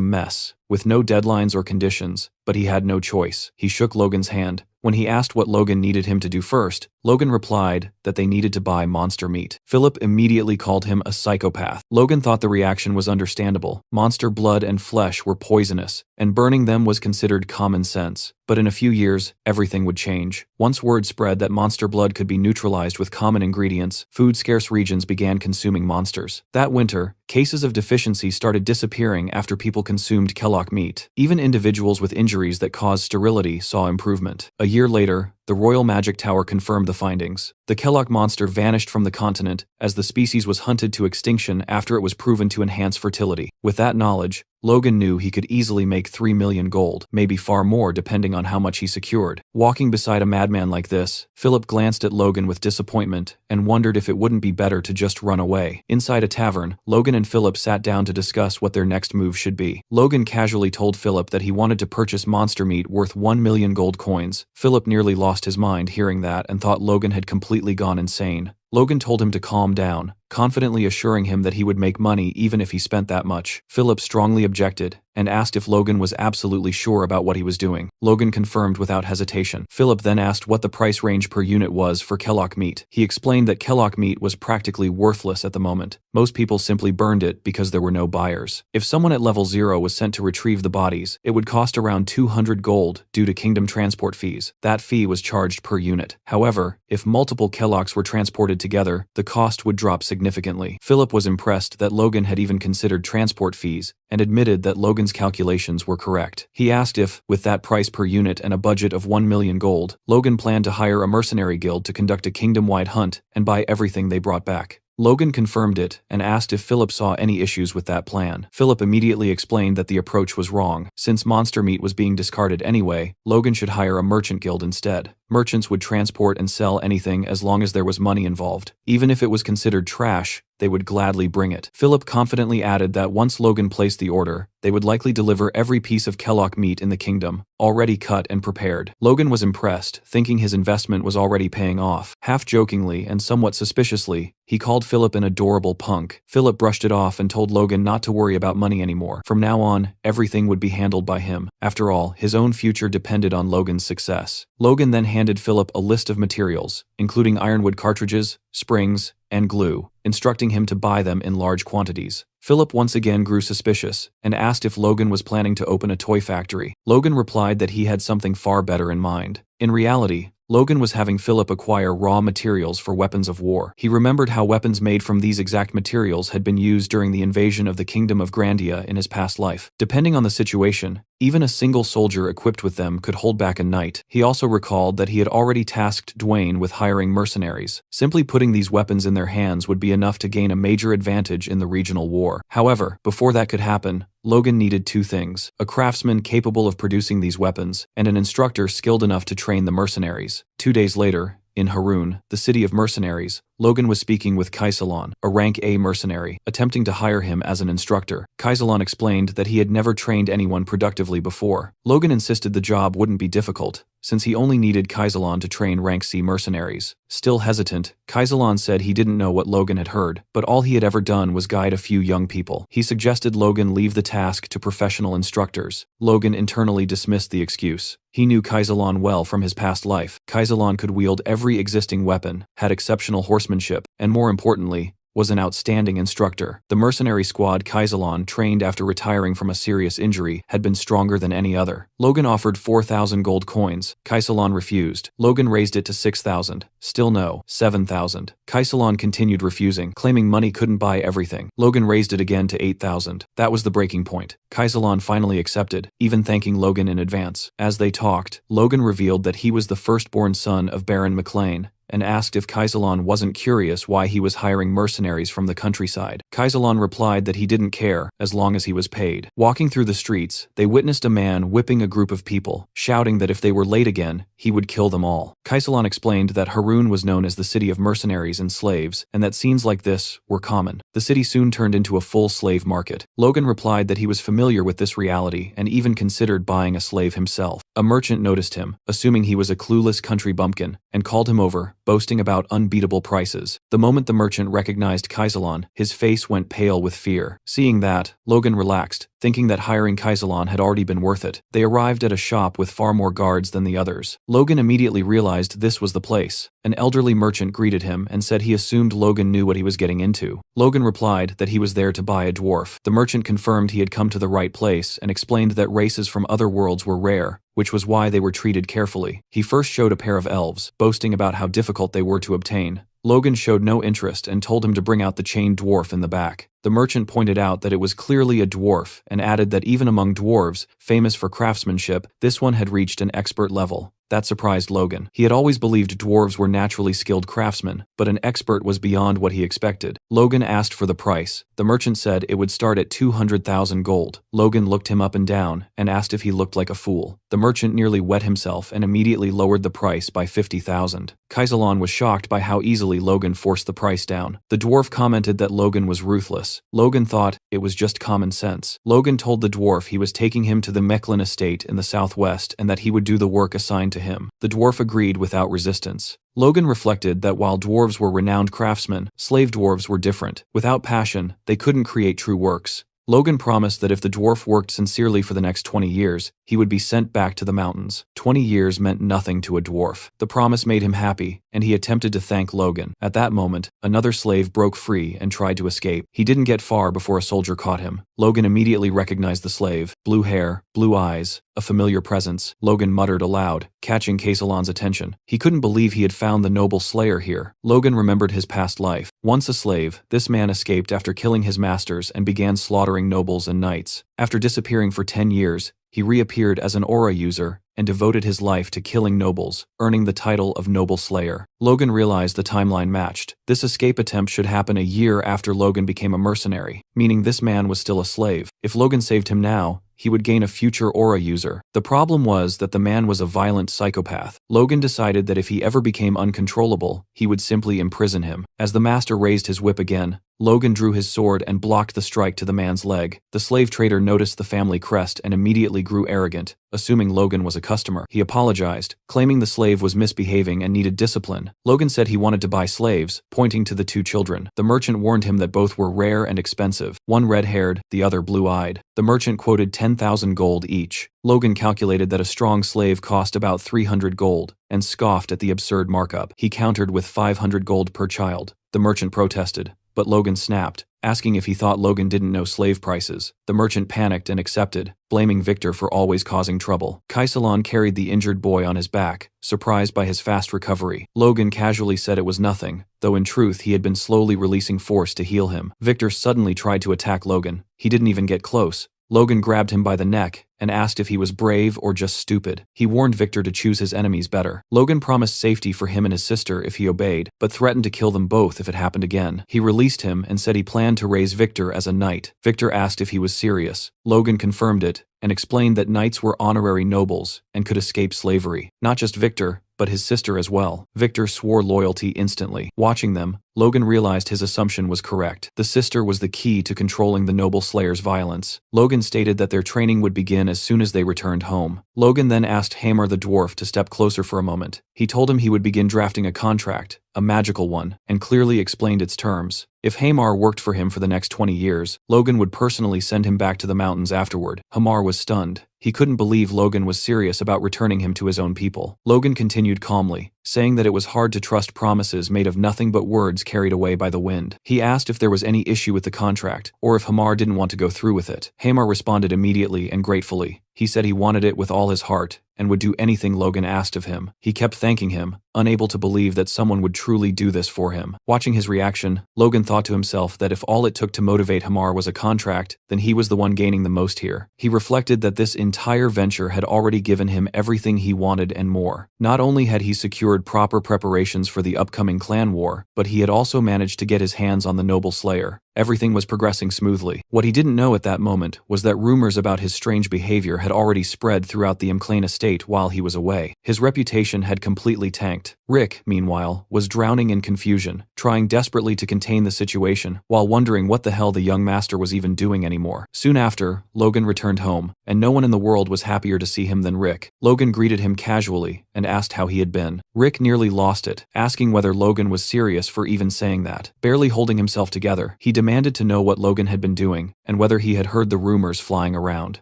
mess, with no deadlines or conditions, but he had no choice. He shook Logan's hand. When he asked what Logan needed him to do first, Logan replied that they needed to buy monster meat. Philip immediately called him a psychopath. Logan thought the reaction was understandable. Monster blood and flesh were poisonous, and burning them was considered common sense. But in a few years, everything would change. Once word spread that monster blood could be neutralized with common ingredients, food-scarce regions began consuming monsters. That winter, cases of deficiency started disappearing after people consumed Kellogg meat. Even individuals with injuries that caused sterility saw improvement. A year later, the Royal Magic Tower confirmed the findings. The Kellogg monster vanished from the continent as the species was hunted to extinction after it was proven to enhance fertility. With that knowledge, Logan knew he could easily make 3 million gold, maybe far more depending on how much he secured. Walking beside a madman like this, Philip glanced at Logan with disappointment and wondered if it wouldn't be better to just run away. Inside a tavern, Logan and Philip sat down to discuss what their next move should be. Logan casually told Philip that he wanted to purchase monster meat worth 1 million gold coins. Philip nearly lost his mind hearing that and thought Logan had completely gone insane. Logan told him to calm down, confidently assuring him that he would make money even if he spent that much. Philip strongly objected and asked if Logan was absolutely sure about what he was doing. Logan confirmed without hesitation. Philip then asked what the price range per unit was for Kellogg meat. He explained that Kellogg meat was practically worthless at the moment. Most people simply burned it because there were no buyers. If someone at level 0 was sent to retrieve the bodies, it would cost around 200 gold due to kingdom transport fees. That fee was charged per unit. However, if multiple Kellogg's were transported together, the cost would drop significantly. Philip was impressed that Logan had even considered transport fees and admitted that Logan's calculations were correct. He asked if, with that price per unit and a budget of 1 million gold, Logan planned to hire a mercenary guild to conduct a kingdom-wide hunt and buy everything they brought back. Logan confirmed it and asked if Philip saw any issues with that plan. Philip immediately explained that the approach was wrong. Since monster meat was being discarded anyway, Logan should hire a merchant guild instead. Merchants would transport and sell anything as long as there was money involved. Even if it was considered trash, they would gladly bring it. Philip confidently added that once Logan placed the order, they would likely deliver every piece of Kellogg meat in the kingdom, already cut and prepared. Logan was impressed, thinking his investment was already paying off. Half-jokingly and somewhat suspiciously, he called Philip an adorable punk. Philip brushed it off and told Logan not to worry about money anymore. From now on, everything would be handled by him. After all, his own future depended on Logan's success. Logan then handed Philip a list of materials, including ironwood cartridges, springs, and glue, instructing him to buy them in large quantities. Philip once again grew suspicious and asked if Logan was planning to open a toy factory. Logan replied that he had something far better in mind. In reality, Logan was having Philip acquire raw materials for weapons of war. He remembered how weapons made from these exact materials had been used during the invasion of the Kingdom of Grandia in his past life. Depending on the situation, even a single soldier equipped with them could hold back a knight. He also recalled that he had already tasked Dwayne with hiring mercenaries. Simply putting these weapons in their hands would be enough to gain a major advantage in the regional war. However, before that could happen, Logan needed two things: a craftsman capable of producing these weapons, and an instructor skilled enough to train the mercenaries. 2 days later, in Harun, the city of mercenaries, Logan was speaking with Kaisalon, a rank A mercenary, attempting to hire him as an instructor. Kaisalon explained that he had never trained anyone productively before. Logan insisted the job wouldn't be difficult, since he only needed Kaisalon to train rank C mercenaries. Still hesitant, Kaisalon said he didn't know what Logan had heard, but all he had ever done was guide a few young people. He suggested Logan leave the task to professional instructors. Logan internally dismissed the excuse. He knew Kaisalon well from his past life. Kaisalon could wield every existing weapon, had exceptional horsemanship, and more importantly, was an outstanding instructor. The mercenary squad Kaisalon trained after retiring from a serious injury had been stronger than any other. Logan offered 4,000 gold coins. Kaisalon refused. Logan raised it to 6,000. Still no. 7,000. Kaisalon continued refusing, claiming money couldn't buy everything. Logan raised it again to 8,000. That was the breaking point. Kaisalon finally accepted, even thanking Logan in advance. As they talked, Logan revealed that he was the firstborn son of Baron McLean, and asked if Kaisalon wasn't curious why he was hiring mercenaries from the countryside. Kaisalon replied that he didn't care, as long as he was paid. Walking through the streets, they witnessed a man whipping a group of people, shouting that if they were late again, he would kill them all. Kaisalon explained that Harun was known as the city of mercenaries and slaves, and that scenes like this were common. The city soon turned into a full slave market. Logan replied that he was familiar with this reality and even considered buying a slave himself. A merchant noticed him, assuming he was a clueless country bumpkin, and called him over, boasting about unbeatable prices. The moment the merchant recognized Kaisalon, his face went pale with fear. Seeing that, Logan relaxed, thinking that hiring Kaisalon had already been worth it. They arrived at a shop with far more guards than the others. Logan immediately realized this was the place. An elderly merchant greeted him and said he assumed Logan knew what he was getting into. Logan replied that he was there to buy a dwarf. The merchant confirmed he had come to the right place and explained that races from other worlds were rare, which was why they were treated carefully. He first showed a pair of elves, boasting about how difficult they were to obtain. Logan showed no interest and told him to bring out the chained dwarf in the back. The merchant pointed out that it was clearly a dwarf and added that even among dwarves, famous for craftsmanship, this one had reached an expert level. That surprised Logan. He had always believed dwarves were naturally skilled craftsmen, but an expert was beyond what he expected. Logan asked for the price. The merchant said it would start at 200,000 gold. Logan looked him up and down and asked if he looked like a fool. The merchant nearly wet himself and immediately lowered the price by 50,000. Kaisalon was shocked by how easily Logan forced the price down. The dwarf commented that Logan was ruthless. Logan thought it was just common sense. Logan told the dwarf he was taking him to the Mechlin estate in the southwest and that he would do the work assigned to him. The dwarf agreed without resistance. Logan reflected that while dwarves were renowned craftsmen, slave dwarves were different. Without passion, they couldn't create true works. Logan promised that if the dwarf worked sincerely for the next 20 years, he would be sent back to the mountains. 20 years meant nothing to a dwarf. The promise made him happy, and he attempted to thank Logan. At that moment, another slave broke free and tried to escape. He didn't get far before a soldier caught him. Logan immediately recognized the slave. Blue hair, blue eyes, a familiar presence. Logan muttered aloud, catching Kaisalon's attention. He couldn't believe he had found the noble slayer here. Logan remembered his past life. Once a slave, this man escaped after killing his masters and began slaughtering nobles and knights. After disappearing for 10 years, he reappeared as an aura user and devoted his life to killing nobles, earning the title of Noble Slayer. Logan realized the timeline matched. This escape attempt should happen a year after Logan became a mercenary, meaning this man was still a slave. If Logan saved him now, he would gain a future aura user. The problem was that the man was a violent psychopath. Logan decided that if he ever became uncontrollable, he would simply imprison him. As the master raised his whip again, Logan drew his sword and blocked the strike to the man's leg. The slave trader noticed the family crest and immediately grew arrogant. Assuming Logan was a customer, he apologized, claiming the slave was misbehaving and needed discipline. Logan said he wanted to buy slaves, pointing to the two children. The merchant warned him that both were rare and expensive, one red-haired, the other blue-eyed. The merchant quoted 10,000 gold each. Logan calculated that a strong slave cost about 300 gold, and scoffed at the absurd markup. He countered with 500 gold per child. The merchant protested, but Logan snapped, asking if he thought Logan didn't know slave prices. The merchant panicked and accepted, blaming Victor for always causing trouble. Kaisalon carried the injured boy on his back, surprised by his fast recovery. Logan casually said it was nothing, though in truth he had been slowly releasing force to heal him. Victor suddenly tried to attack Logan. He didn't even get close. Logan grabbed him by the neck and asked if he was brave or just stupid. He warned Victor to choose his enemies better. Logan promised safety for him and his sister if he obeyed, but threatened to kill them both if it happened again. He released him and said he planned to raise Victor as a knight. Victor asked if he was serious. Logan confirmed it and explained that knights were honorary nobles and could escape slavery. Not just Victor, but his sister as well. Victor swore loyalty instantly. Watching them, Logan realized his assumption was correct. The sister was the key to controlling the Noble Slayer's violence. Logan stated that their training would begin as soon as they returned home. Logan then asked Hammer the dwarf to step closer for a moment. He told him he would begin drafting a contract, a magical one, and clearly explained its terms. If Hamar worked for him for the next 20 years, Logan would personally send him back to the mountains afterward. Hamar was stunned. He couldn't believe Logan was serious about returning him to his own people. Logan continued calmly, saying that it was hard to trust promises made of nothing but words carried away by the wind. He asked if there was any issue with the contract, or if Hamar didn't want to go through with it. Hamar responded immediately and gratefully. He said he wanted it with all his heart, and would do anything Logan asked of him. He kept thanking him, unable to believe that someone would truly do this for him. Watching his reaction, Logan thought to himself that if all it took to motivate Hamar was a contract, then he was the one gaining the most here. He reflected that this entire venture had already given him everything he wanted and more. Not only had he secured proper preparations for the upcoming clan war, but he had also managed to get his hands on the noble slayer. Everything was progressing smoothly. What he didn't know at that moment was that rumors about his strange behavior had already spread throughout the McClane estate while he was away. His reputation had completely tanked. Rick, meanwhile, was drowning in confusion, trying desperately to contain the situation, while wondering what the hell the young master was even doing anymore. Soon after, Logan returned home, and no one in the world was happier to see him than Rick. Logan greeted him casually and asked how he had been. Rick nearly lost it, asking whether Logan was serious for even saying that. Barely holding himself together, he demanded to know what Logan had been doing, and whether he had heard the rumors flying around.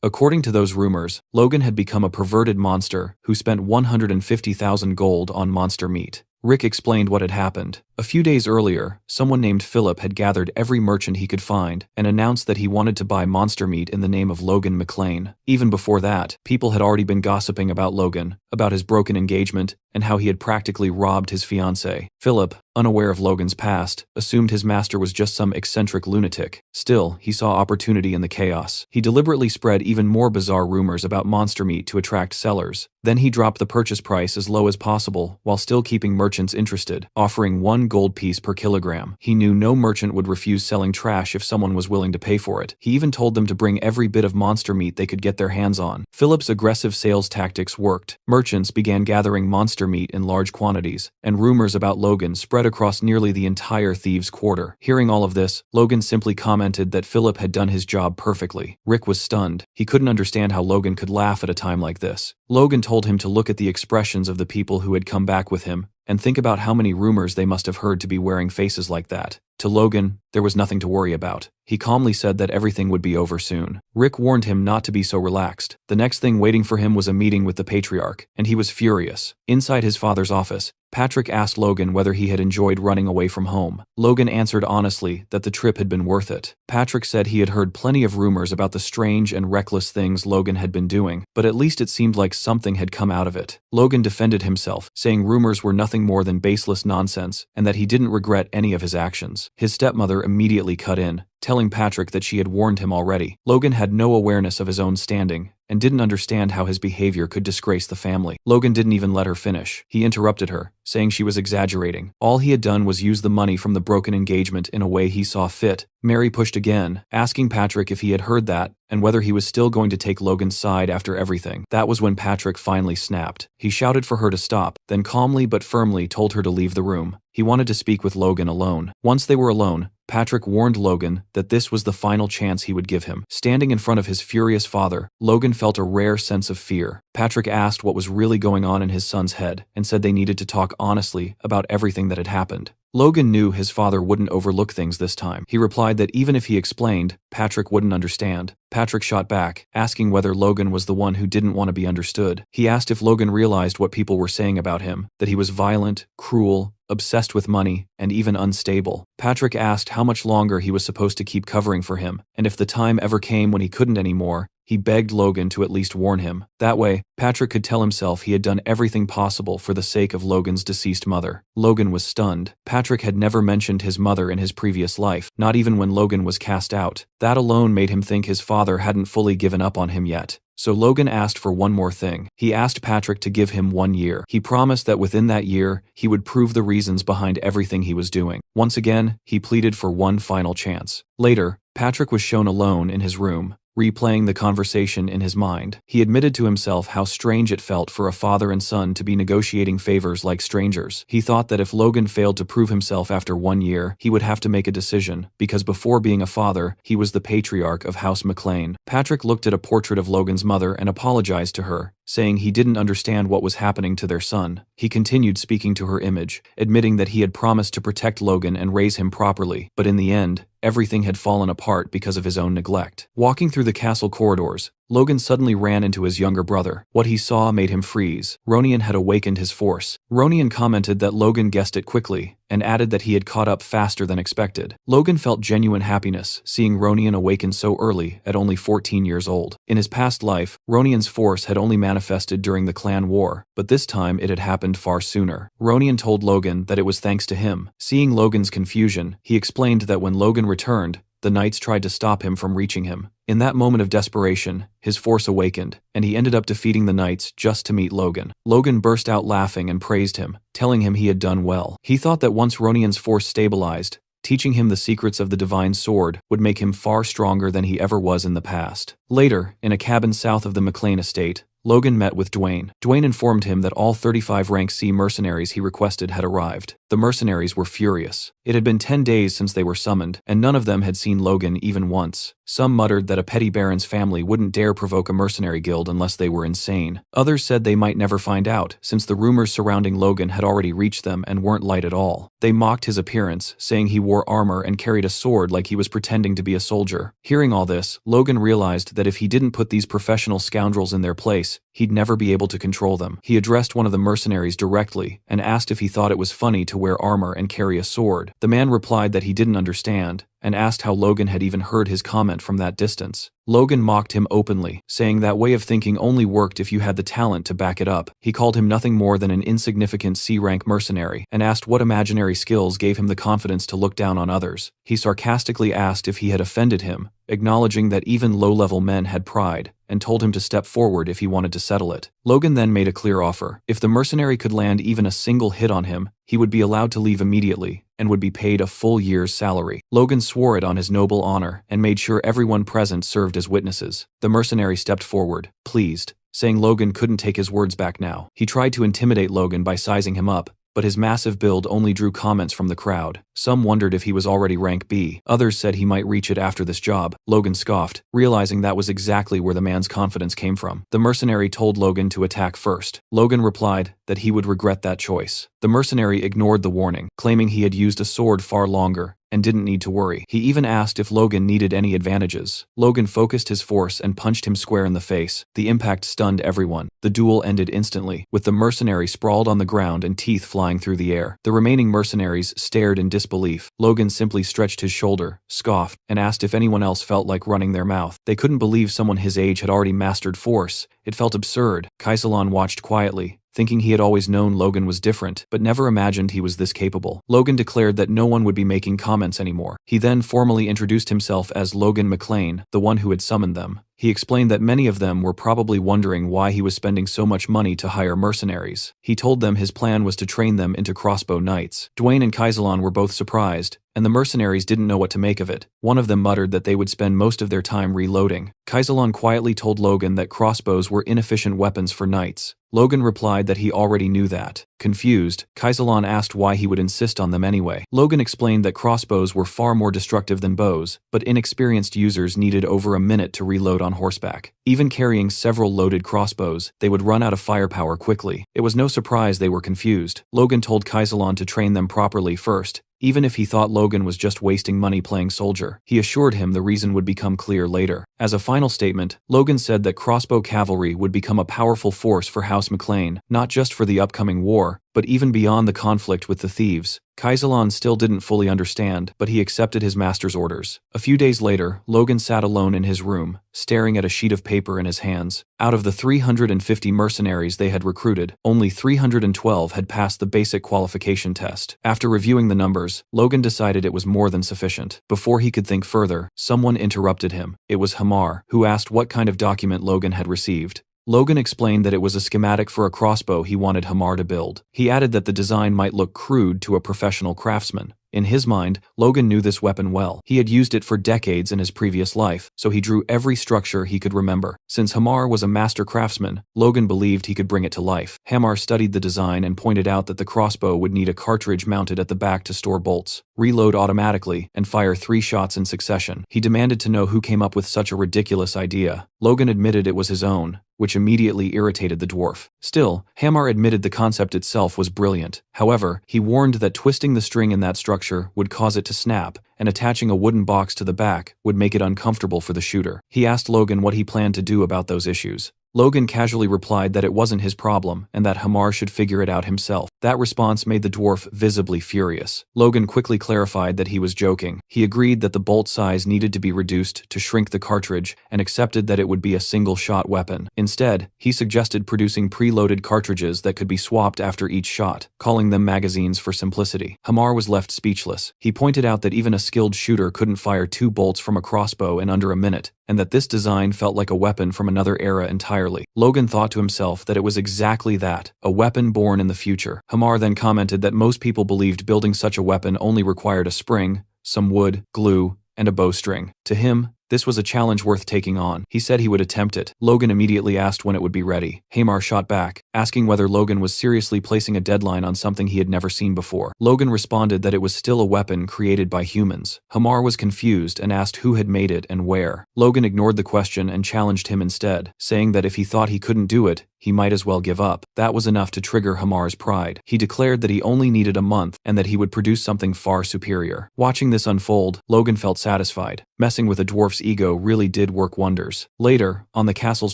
According to those rumors, Logan had become a perverted monster who spent 150,000 gold on monster meat. Rick explained what had happened. A few days earlier, someone named Philip had gathered every merchant he could find and announced that he wanted to buy monster meat in the name of Logan McClane. Even before that, people had already been gossiping about Logan, about his broken engagement, and how he had practically robbed his fiancée. Philip, unaware of Logan's past, assumed his master was just some eccentric lunatic. Still, he saw opportunity in the chaos. He deliberately spread even more bizarre rumors about monster meat to attract sellers. Then he dropped the purchase price as low as possible while still keeping merchants interested, offering 1 gold piece per kilogram. He knew no merchant would refuse selling trash if someone was willing to pay for it. He even told them to bring every bit of monster meat they could get their hands on. Philip's aggressive sales tactics worked. Merchants began gathering monster meat in large quantities, and rumors about Logan spread across nearly the entire Thieves' Quarter. Hearing all of this, Logan simply commented that Philip had done his job perfectly. Rick was stunned. He couldn't understand how Logan could laugh at a time like this. Logan told him to look at the expressions of the people who had come back with him, and think about how many rumors they must have heard to be wearing faces like that. To Logan, there was nothing to worry about. He calmly said that everything would be over soon. Rick warned him not to be so relaxed. The next thing waiting for him was a meeting with the patriarch, and he was furious. Inside his father's office, Patrick asked Logan whether he had enjoyed running away from home. Logan answered honestly that the trip had been worth it. Patrick said he had heard plenty of rumors about the strange and reckless things Logan had been doing, but at least it seemed like something had come out of it. Logan defended himself, saying rumors were nothing more than baseless nonsense, and that he didn't regret any of his actions. His stepmother immediately cut in, telling Patrick that she had warned him already. Logan had no awareness of his own standing, and didn't understand how his behavior could disgrace the family. Logan didn't even let her finish. He interrupted her, saying she was exaggerating. All he had done was use the money from the broken engagement in a way he saw fit. Mary pushed again, asking Patrick if he had heard that, and whether he was still going to take Logan's side after everything. That was when Patrick finally snapped. He shouted for her to stop, then calmly but firmly told her to leave the room. He wanted to speak with Logan alone. Once they were alone, Patrick warned Logan that this was the final chance he would give him. Standing in front of his furious father, Logan felt a rare sense of fear. Patrick asked what was really going on in his son's head, and said they needed to talk honestly about everything that had happened. Logan knew his father wouldn't overlook things this time. He replied that even if he explained, Patrick wouldn't understand. Patrick shot back, asking whether Logan was the one who didn't want to be understood. He asked if Logan realized what people were saying about him, that he was violent, cruel, obsessed with money, and even unstable. Patrick asked how much longer he was supposed to keep covering for him, and if the time ever came when he couldn't anymore, he begged Logan to at least warn him. That way, Patrick could tell himself he had done everything possible for the sake of Logan's deceased mother. Logan was stunned. Patrick had never mentioned his mother in his previous life, not even when Logan was cast out. That alone made him think his father hadn't fully given up on him yet. So Logan asked for one more thing. He asked Patrick to give him 1 year. He promised that within that year, he would prove the reasons behind everything he was doing. Once again, he pleaded for one final chance. Later, Patrick was shown alone in his room, replaying the conversation in his mind. He admitted to himself how strange it felt for a father and son to be negotiating favors like strangers. He thought that if Logan failed to prove himself after 1 year, he would have to make a decision, because before being a father, he was the patriarch of House McClane. Patrick looked at a portrait of Logan's mother and apologized to her, saying he didn't understand what was happening to their son. He continued speaking to her image, admitting that he had promised to protect Logan and raise him properly, but in the end, everything had fallen apart because of his own neglect. Walking through the castle corridors, Logan suddenly ran into his younger brother. What he saw made him freeze. Ronion had awakened his force. Ronion commented that Logan guessed it quickly, and added that he had caught up faster than expected. Logan felt genuine happiness seeing Ronion awaken so early at only 14 years old. In his past life, Ronion's force had only manifested during the clan war, but this time it had happened far sooner. Ronion told Logan that it was thanks to him. Seeing Logan's confusion, he explained that when Logan returned, the knights tried to stop him from reaching him. In that moment of desperation, his force awakened, and he ended up defeating the knights just to meet Logan. Logan burst out laughing and praised him, telling him he had done well. He thought that once Ronion's force stabilized, teaching him the secrets of the divine sword would make him far stronger than he ever was in the past. Later, in a cabin south of the McLean estate, Logan met with Dwayne. Dwayne informed him that all 35 rank C mercenaries he requested had arrived. The mercenaries were furious. It had been 10 days since they were summoned, and none of them had seen Logan even once. Some muttered that a petty baron's family wouldn't dare provoke a mercenary guild unless they were insane. Others said they might never find out, since the rumors surrounding Logan had already reached them and weren't light at all. They mocked his appearance, saying he wore armor and carried a sword like he was pretending to be a soldier. Hearing all this, Logan realized that if he didn't put these professional scoundrels in their place, he'd never be able to control them. He addressed one of the mercenaries directly and asked if he thought it was funny to wear armor and carry a sword. The man replied that he didn't understand, and asked how Logan had even heard his comment from that distance. Logan mocked him openly, saying that way of thinking only worked if you had the talent to back it up. He called him nothing more than an insignificant C-rank mercenary, and asked what imaginary skills gave him the confidence to look down on others. He sarcastically asked if he had offended him, acknowledging that even low-level men had pride, and told him to step forward if he wanted to settle it. Logan then made a clear offer. If the mercenary could land even a single hit on him, he would be allowed to leave immediately, and would be paid a full year's salary. Logan swore it on his noble honor, and made sure everyone present served as witnesses. The mercenary stepped forward, pleased, saying Logan couldn't take his words back now. He tried to intimidate Logan by sizing him up, but his massive build only drew comments from the crowd. Some wondered if he was already rank B. Others said he might reach it after this job. Logan scoffed, realizing that was exactly where the man's confidence came from. The mercenary told Logan to attack first. Logan replied that he would regret that choice. The mercenary ignored the warning, claiming he had used a sword far longer and didn't need to worry. He even asked if Logan needed any advantages. Logan focused his force and punched him square in the face. The impact stunned everyone. The duel ended instantly, with the mercenary sprawled on the ground and teeth flying through the air. The remaining mercenaries stared in disbelief. Logan simply stretched his shoulder, scoffed, and asked if anyone else felt like running their mouth. They couldn't believe someone his age had already mastered force. It felt absurd. Kaisalon watched quietly, thinking he had always known Logan was different, but never imagined he was this capable. Logan declared that no one would be making comments anymore. He then formally introduced himself as Logan McLean, the one who had summoned them. He explained that many of them were probably wondering why he was spending so much money to hire mercenaries. He told them his plan was to train them into crossbow knights. Dwayne and Kaisalon were both surprised, and the mercenaries didn't know what to make of it. One of them muttered that they would spend most of their time reloading. Kaisalon quietly told Logan that crossbows were inefficient weapons for knights. Logan replied that he already knew that. Confused, Kaisalon asked why he would insist on them anyway. Logan explained that crossbows were far more destructive than bows, but inexperienced users needed over a minute to reload on horseback. Even carrying several loaded crossbows, they would run out of firepower quickly. It was no surprise they were confused. Logan told Kaisalon to train them properly first, even if he thought Logan was just wasting money playing soldier. He assured him the reason would become clear later. As a final statement, Logan said that crossbow cavalry would become a powerful force for House McLean, not just for the upcoming war, but even beyond the conflict with the thieves. Kaisalon still didn't fully understand, but he accepted his master's orders. A few days later, Logan sat alone in his room, staring at a sheet of paper in his hands. Out of the 350 mercenaries they had recruited, only 312 had passed the basic qualification test. After reviewing the numbers, Logan decided it was more than sufficient. Before he could think further, someone interrupted him. It was Hamar, who asked what kind of document Logan had received. Logan explained that it was a schematic for a crossbow he wanted Hamar to build. He added that the design might look crude to a professional craftsman, In his mind, Logan knew this weapon well. He had used it for decades in his previous life, so he drew every structure he could remember. Since Hamar was a master craftsman, Logan believed he could bring it to life. Hamar studied the design and pointed out that the crossbow would need a cartridge mounted at the back to store bolts, reload automatically, and fire 3 shots in succession. He demanded to know who came up with such a ridiculous idea. Logan admitted it was his own, which immediately irritated the dwarf. Still, Hamar admitted the concept itself was brilliant. However, he warned that twisting the string in that structure would cause it to snap, and attaching a wooden box to the back would make it uncomfortable for the shooter. He asked Logan what he planned to do about those issues. Logan casually replied that it wasn't his problem and that Hamar should figure it out himself. That response made the dwarf visibly furious. Logan quickly clarified that he was joking. He agreed that the bolt size needed to be reduced to shrink the cartridge and accepted that it would be a single-shot weapon. Instead, he suggested producing preloaded cartridges that could be swapped after each shot, calling them magazines for simplicity. Hamar was left speechless. He pointed out that even a skilled shooter couldn't fire 2 bolts from a crossbow in under a minute, and that this design felt like a weapon from another era entirely. Logan thought to himself that it was exactly that, a weapon born in the future. Hamar then commented that most people believed building such a weapon only required a spring, some wood, glue, and a bowstring. To him, this was a challenge worth taking on. He said he would attempt it. Logan immediately asked when it would be ready. Hamar shot back, asking whether Logan was seriously placing a deadline on something he had never seen before. Logan responded that it was still a weapon created by humans. Hamar was confused and asked who had made it and where. Logan ignored the question and challenged him instead, saying that if he thought he couldn't do it, he might as well give up. That was enough to trigger Hamar's pride. He declared that he only needed a month and that he would produce something far superior. Watching this unfold, Logan felt satisfied. Messing with a dwarf's ego really did work wonders. Later, on the castle's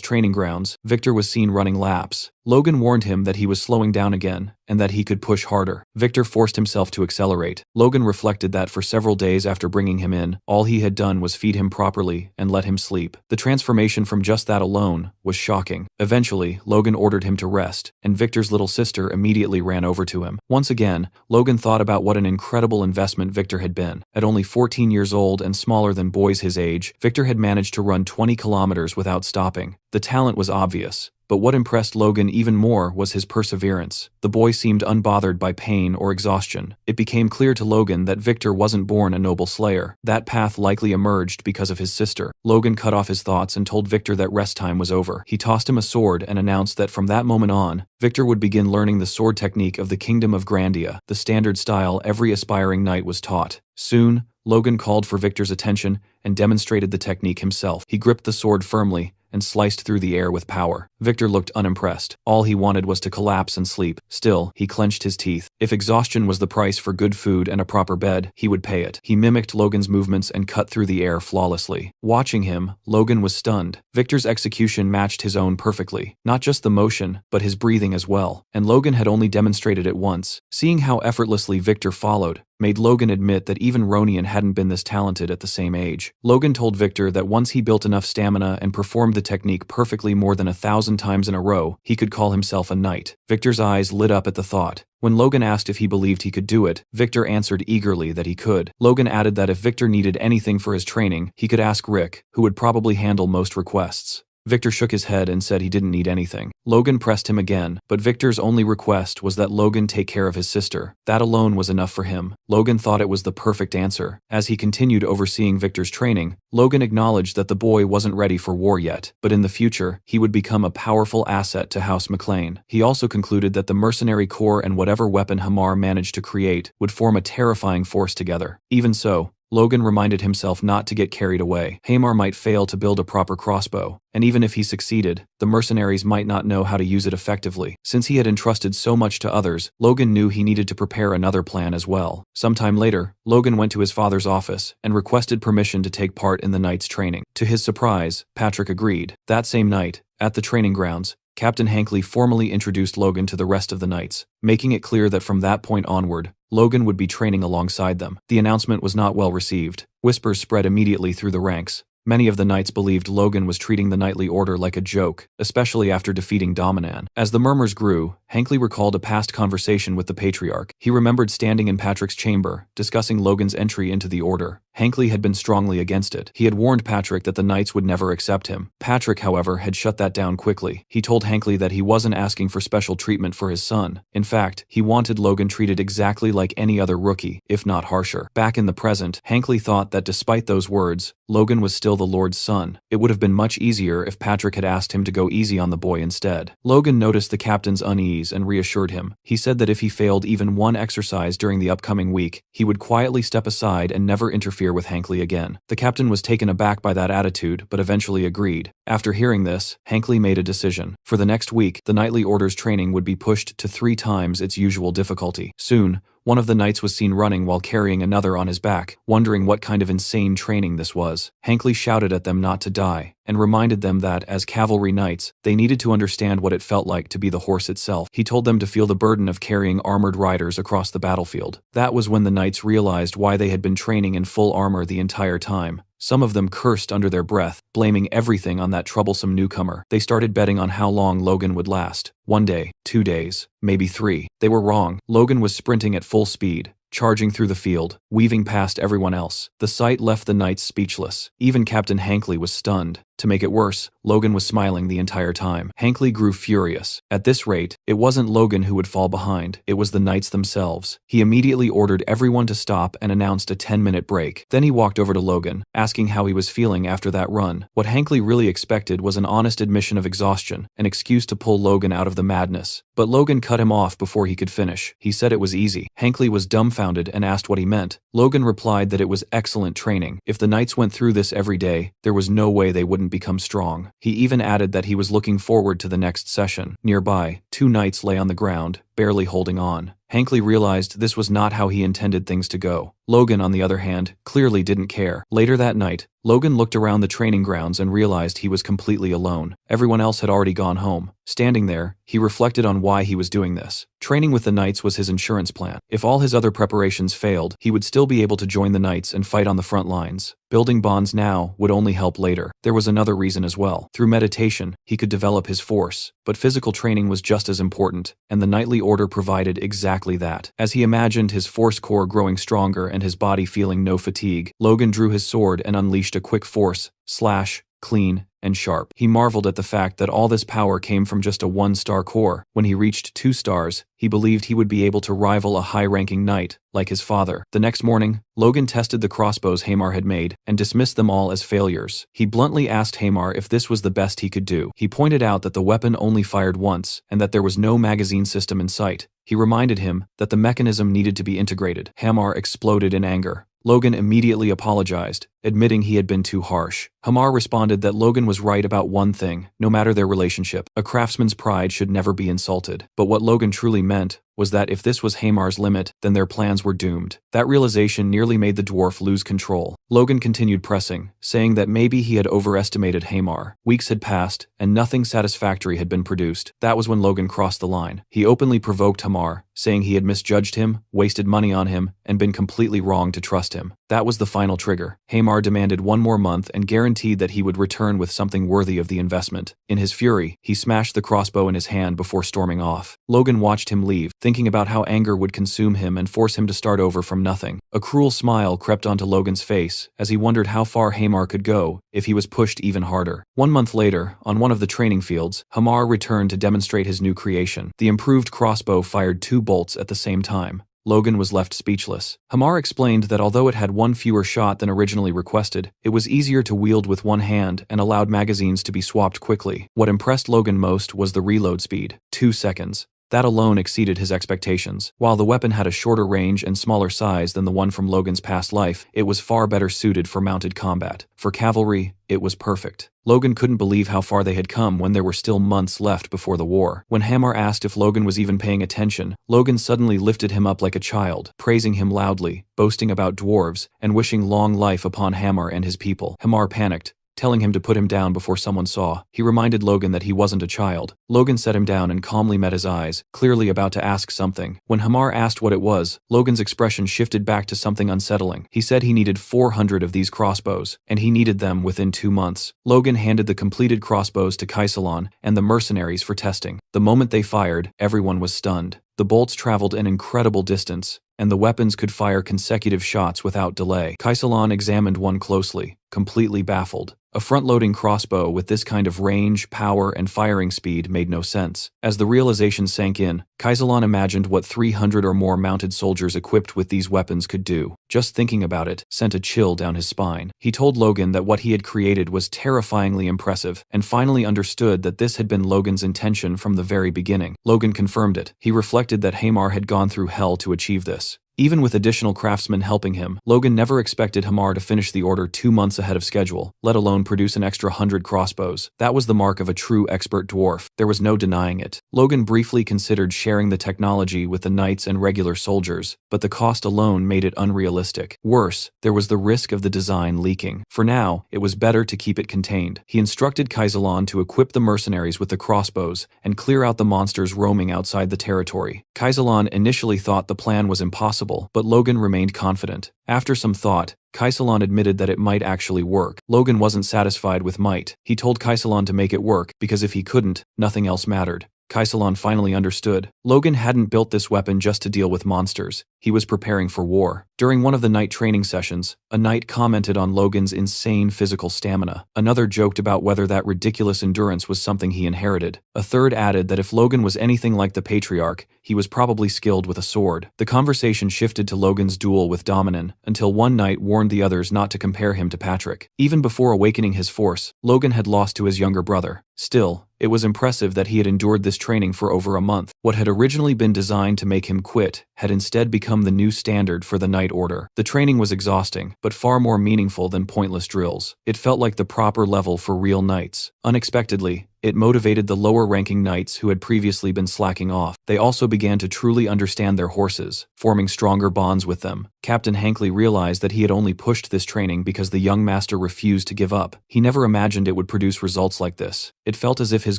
training grounds, Victor was seen running laps. Logan warned him that he was slowing down again and that he could push harder. Victor forced himself to accelerate. Logan reflected that for several days after bringing him in, all he had done was feed him properly and let him sleep. The transformation from just that alone was shocking. Eventually, Logan ordered him to rest, and Victor's little sister immediately ran over to him. Once again, Logan thought about what an incredible investment Victor had been. At only 14 years old and smaller than boys his age, Victor had managed to run 20 kilometers without stopping. The talent was obvious, but what impressed Logan even more was his perseverance. The boy seemed unbothered by pain or exhaustion. It became clear to Logan that Victor wasn't born a noble slayer. That path likely emerged because of his sister. Logan cut off his thoughts and told Victor that rest time was over. He tossed him a sword and announced that from that moment on, Victor would begin learning the sword technique of the Kingdom of Grandia, the standard style every aspiring knight was taught. Soon, Logan called for Victor's attention and demonstrated the technique himself. He gripped the sword firmly and sliced through the air with power. Victor looked unimpressed. All he wanted was to collapse and sleep. Still, he clenched his teeth. If exhaustion was the price for good food and a proper bed, he would pay it. He mimicked Logan's movements and cut through the air flawlessly. Watching him, Logan was stunned. Victor's execution matched his own perfectly. Not just the motion, but his breathing as well. And Logan had only demonstrated it once. Seeing how effortlessly Victor followed made Logan admit that even Ronian hadn't been this talented at the same age. Logan told Victor that once he built enough stamina and performed the technique perfectly more than 1,000 times in a row, he could call himself a knight. Victor's eyes lit up at the thought. When Logan asked if he believed he could do it, Victor answered eagerly that he could. Logan added that if Victor needed anything for his training, he could ask Rick, who would probably handle most requests. Victor shook his head and said he didn't need anything. Logan pressed him again, but Victor's only request was that Logan take care of his sister. That alone was enough for him. Logan thought it was the perfect answer. As he continued overseeing Victor's training, Logan acknowledged that the boy wasn't ready for war yet, but in the future, he would become a powerful asset to House McClane. He also concluded that the mercenary corps and whatever weapon Hamar managed to create would form a terrifying force together. Even so, Logan reminded himself not to get carried away. Hamar might fail to build a proper crossbow, and even if he succeeded, the mercenaries might not know how to use it effectively. Since he had entrusted so much to others, Logan knew he needed to prepare another plan as well. Sometime later, Logan went to his father's office and requested permission to take part in the knight's training. To his surprise, Patrick agreed. That same night, at the training grounds, Captain Hankley formally introduced Logan to the rest of the knights, making it clear that from that point onward, Logan would be training alongside them. The announcement was not well received. Whispers spread immediately through the ranks. Many of the knights believed Logan was treating the knightly order like a joke, especially after defeating Dominan. As the murmurs grew, Hankley recalled a past conversation with the Patriarch. He remembered standing in Patrick's chamber, discussing Logan's entry into the order. Hankley had been strongly against it. He had warned Patrick that the knights would never accept him. Patrick, however, had shut that down quickly. He told Hankley that he wasn't asking for special treatment for his son. In fact, he wanted Logan treated exactly like any other rookie, if not harsher. Back in the present, Hankley thought that despite those words, Logan was still the Lord's son. It would have been much easier if Patrick had asked him to go easy on the boy instead. Logan noticed the captain's unease and reassured him. He said that if he failed even one exercise during the upcoming week, he would quietly step aside and never interfere with Hankley again. The captain was taken aback by that attitude, but eventually agreed. After hearing this, Hankley made a decision. For the next week, the knightly order's training would be pushed to 3 times its usual difficulty. Soon, one of the knights was seen running while carrying another on his back, wondering what kind of insane training this was. Hankley shouted at them not to die, and reminded them that, as cavalry knights, they needed to understand what it felt like to be the horse itself. He told them to feel the burden of carrying armored riders across the battlefield. That was when the knights realized why they had been training in full armor the entire time. Some of them cursed under their breath, blaming everything on that troublesome newcomer. They started betting on how long Logan would last. 1 day, 2 days, maybe 3. They were wrong. Logan was sprinting at full speed, charging through the field, weaving past everyone else. The sight left the knights speechless. Even Captain Hankley was stunned. To make it worse, Logan was smiling the entire time. Hankley grew furious. At this rate, it wasn't Logan who would fall behind, it was the knights themselves. He immediately ordered everyone to stop and announced a 10-minute break. Then he walked over to Logan, asking how he was feeling after that run. What Hankley really expected was an honest admission of exhaustion, an excuse to pull Logan out of the madness. But Logan cut him off before he could finish. He said it was easy. Hankley was dumbfounded and asked what he meant. Logan replied that it was excellent training. If the knights went through this every day, there was no way they wouldn't become strong. He even added that he was looking forward to the next session. Nearby, 2 knights lay on the ground, barely holding on. Hankley realized this was not how he intended things to go. Logan, on the other hand, clearly didn't care. Later that night, Logan looked around the training grounds and realized he was completely alone. Everyone else had already gone home. Standing there, he reflected on why he was doing this. Training with the knights was his insurance plan. If all his other preparations failed, he would still be able to join the knights and fight on the front lines. Building bonds now would only help later. There was another reason as well. Through meditation, he could develop his force, but physical training was just as important, and the knightly order provided exactly that. As he imagined his force core growing stronger and his body feeling no fatigue, Logan drew his sword and unleashed a quick force, slash, clean, and sharp. He marveled at the fact that all this power came from just a 1-star core. When he reached 2 stars, he believed he would be able to rival a high-ranking knight, like his father. The next morning, Logan tested the crossbows Hamar had made and dismissed them all as failures. He bluntly asked Hamar if this was the best he could do. He pointed out that the weapon only fired once and that there was no magazine system in sight. He reminded him that the mechanism needed to be integrated. Hamar exploded in anger. Logan immediately apologized, admitting he had been too harsh. Hamar responded that Logan was right about one thing: no matter their relationship, a craftsman's pride should never be insulted. But what Logan truly meant was that if this was Hamar's limit, then their plans were doomed. That realization nearly made the dwarf lose control. Logan continued pressing, saying that maybe he had overestimated Hamar. Weeks had passed, and nothing satisfactory had been produced. That was when Logan crossed the line. He openly provoked Hamar, saying he had misjudged him, wasted money on him, and been completely wrong to trust him. That was the final trigger. Hamar demanded 1 more month and guaranteed that he would return with something worthy of the investment. In his fury, he smashed the crossbow in his hand before storming off. Logan watched him leave, thinking about how anger would consume him and force him to start over from nothing. A cruel smile crept onto Logan's face as he wondered how far Hamar could go if he was pushed even harder. 1 month later, on one of the training fields, Hamar returned to demonstrate his new creation. The improved crossbow fired 2 bolts at the same time. Logan was left speechless. Hamar explained that although it had 1 fewer shot than originally requested, it was easier to wield with 1 hand and allowed magazines to be swapped quickly. What impressed Logan most was the reload speed, 2 seconds. That alone exceeded his expectations. While the weapon had a shorter range and smaller size than the one from Logan's past life, it was far better suited for mounted combat. For cavalry, it was perfect. Logan couldn't believe how far they had come when there were still months left before the war. When Hamar asked if Logan was even paying attention, Logan suddenly lifted him up like a child, praising him loudly, boasting about dwarves, and wishing long life upon Hamar and his people. Hamar panicked, telling him to put him down before someone saw. He reminded Logan that he wasn't a child. Logan set him down and calmly met his eyes, clearly about to ask something. When Hamar asked what it was, Logan's expression shifted back to something unsettling. He said he needed 400 of these crossbows, and he needed them within 2 months. Logan handed the completed crossbows to Kaisalon and the mercenaries for testing. The moment they fired, everyone was stunned. The bolts traveled an incredible distance, and the weapons could fire consecutive shots without delay. Kaisalon examined one closely, completely baffled. A front-loading crossbow with this kind of range, power, and firing speed made no sense. As the realization sank in, Kaisalon imagined what 300 or more mounted soldiers equipped with these weapons could do. Just thinking about it sent a chill down his spine. He told Logan that what he had created was terrifyingly impressive, and finally understood that this had been Logan's intention from the very beginning. Logan confirmed it. He reflected that Hamar had gone through hell to achieve this. Even with additional craftsmen helping him, Logan never expected Hamar to finish the order 2 months ahead of schedule, let alone produce an extra 100 crossbows. That was the mark of a true expert dwarf. There was no denying it. Logan briefly considered sharing the technology with the knights and regular soldiers, but the cost alone made it unrealistic. Worse, there was the risk of the design leaking. For now, it was better to keep it contained. He instructed Kaisalon to equip the mercenaries with the crossbows and clear out the monsters roaming outside the territory. Kaisalon initially thought the plan was impossible, but Logan remained confident. After some thought, Kaisalon admitted that it might actually work. Logan wasn't satisfied with might. He told Kaisalon to make it work, because if he couldn't, nothing else mattered. Kaisalon finally understood. Logan hadn't built this weapon just to deal with monsters. He was preparing for war. During one of the knight training sessions, a knight commented on Logan's insane physical stamina. Another joked about whether that ridiculous endurance was something he inherited. A third added that if Logan was anything like the Patriarch, he was probably skilled with a sword. The conversation shifted to Logan's duel with Dominan, until one knight warned the others not to compare him to Patrick. Even before awakening his force, Logan had lost to his younger brother. Still, it was impressive that he had endured this training for over a month. What had originally been designed to make him quit had instead become the new standard for the Knight Order. The training was exhausting, but far more meaningful than pointless drills. It felt like the proper level for real knights. Unexpectedly, it motivated the lower-ranking knights who had previously been slacking off. They also began to truly understand their horses, forming stronger bonds with them. Captain Hankley realized that he had only pushed this training because the young master refused to give up. He never imagined it would produce results like this. It felt as if his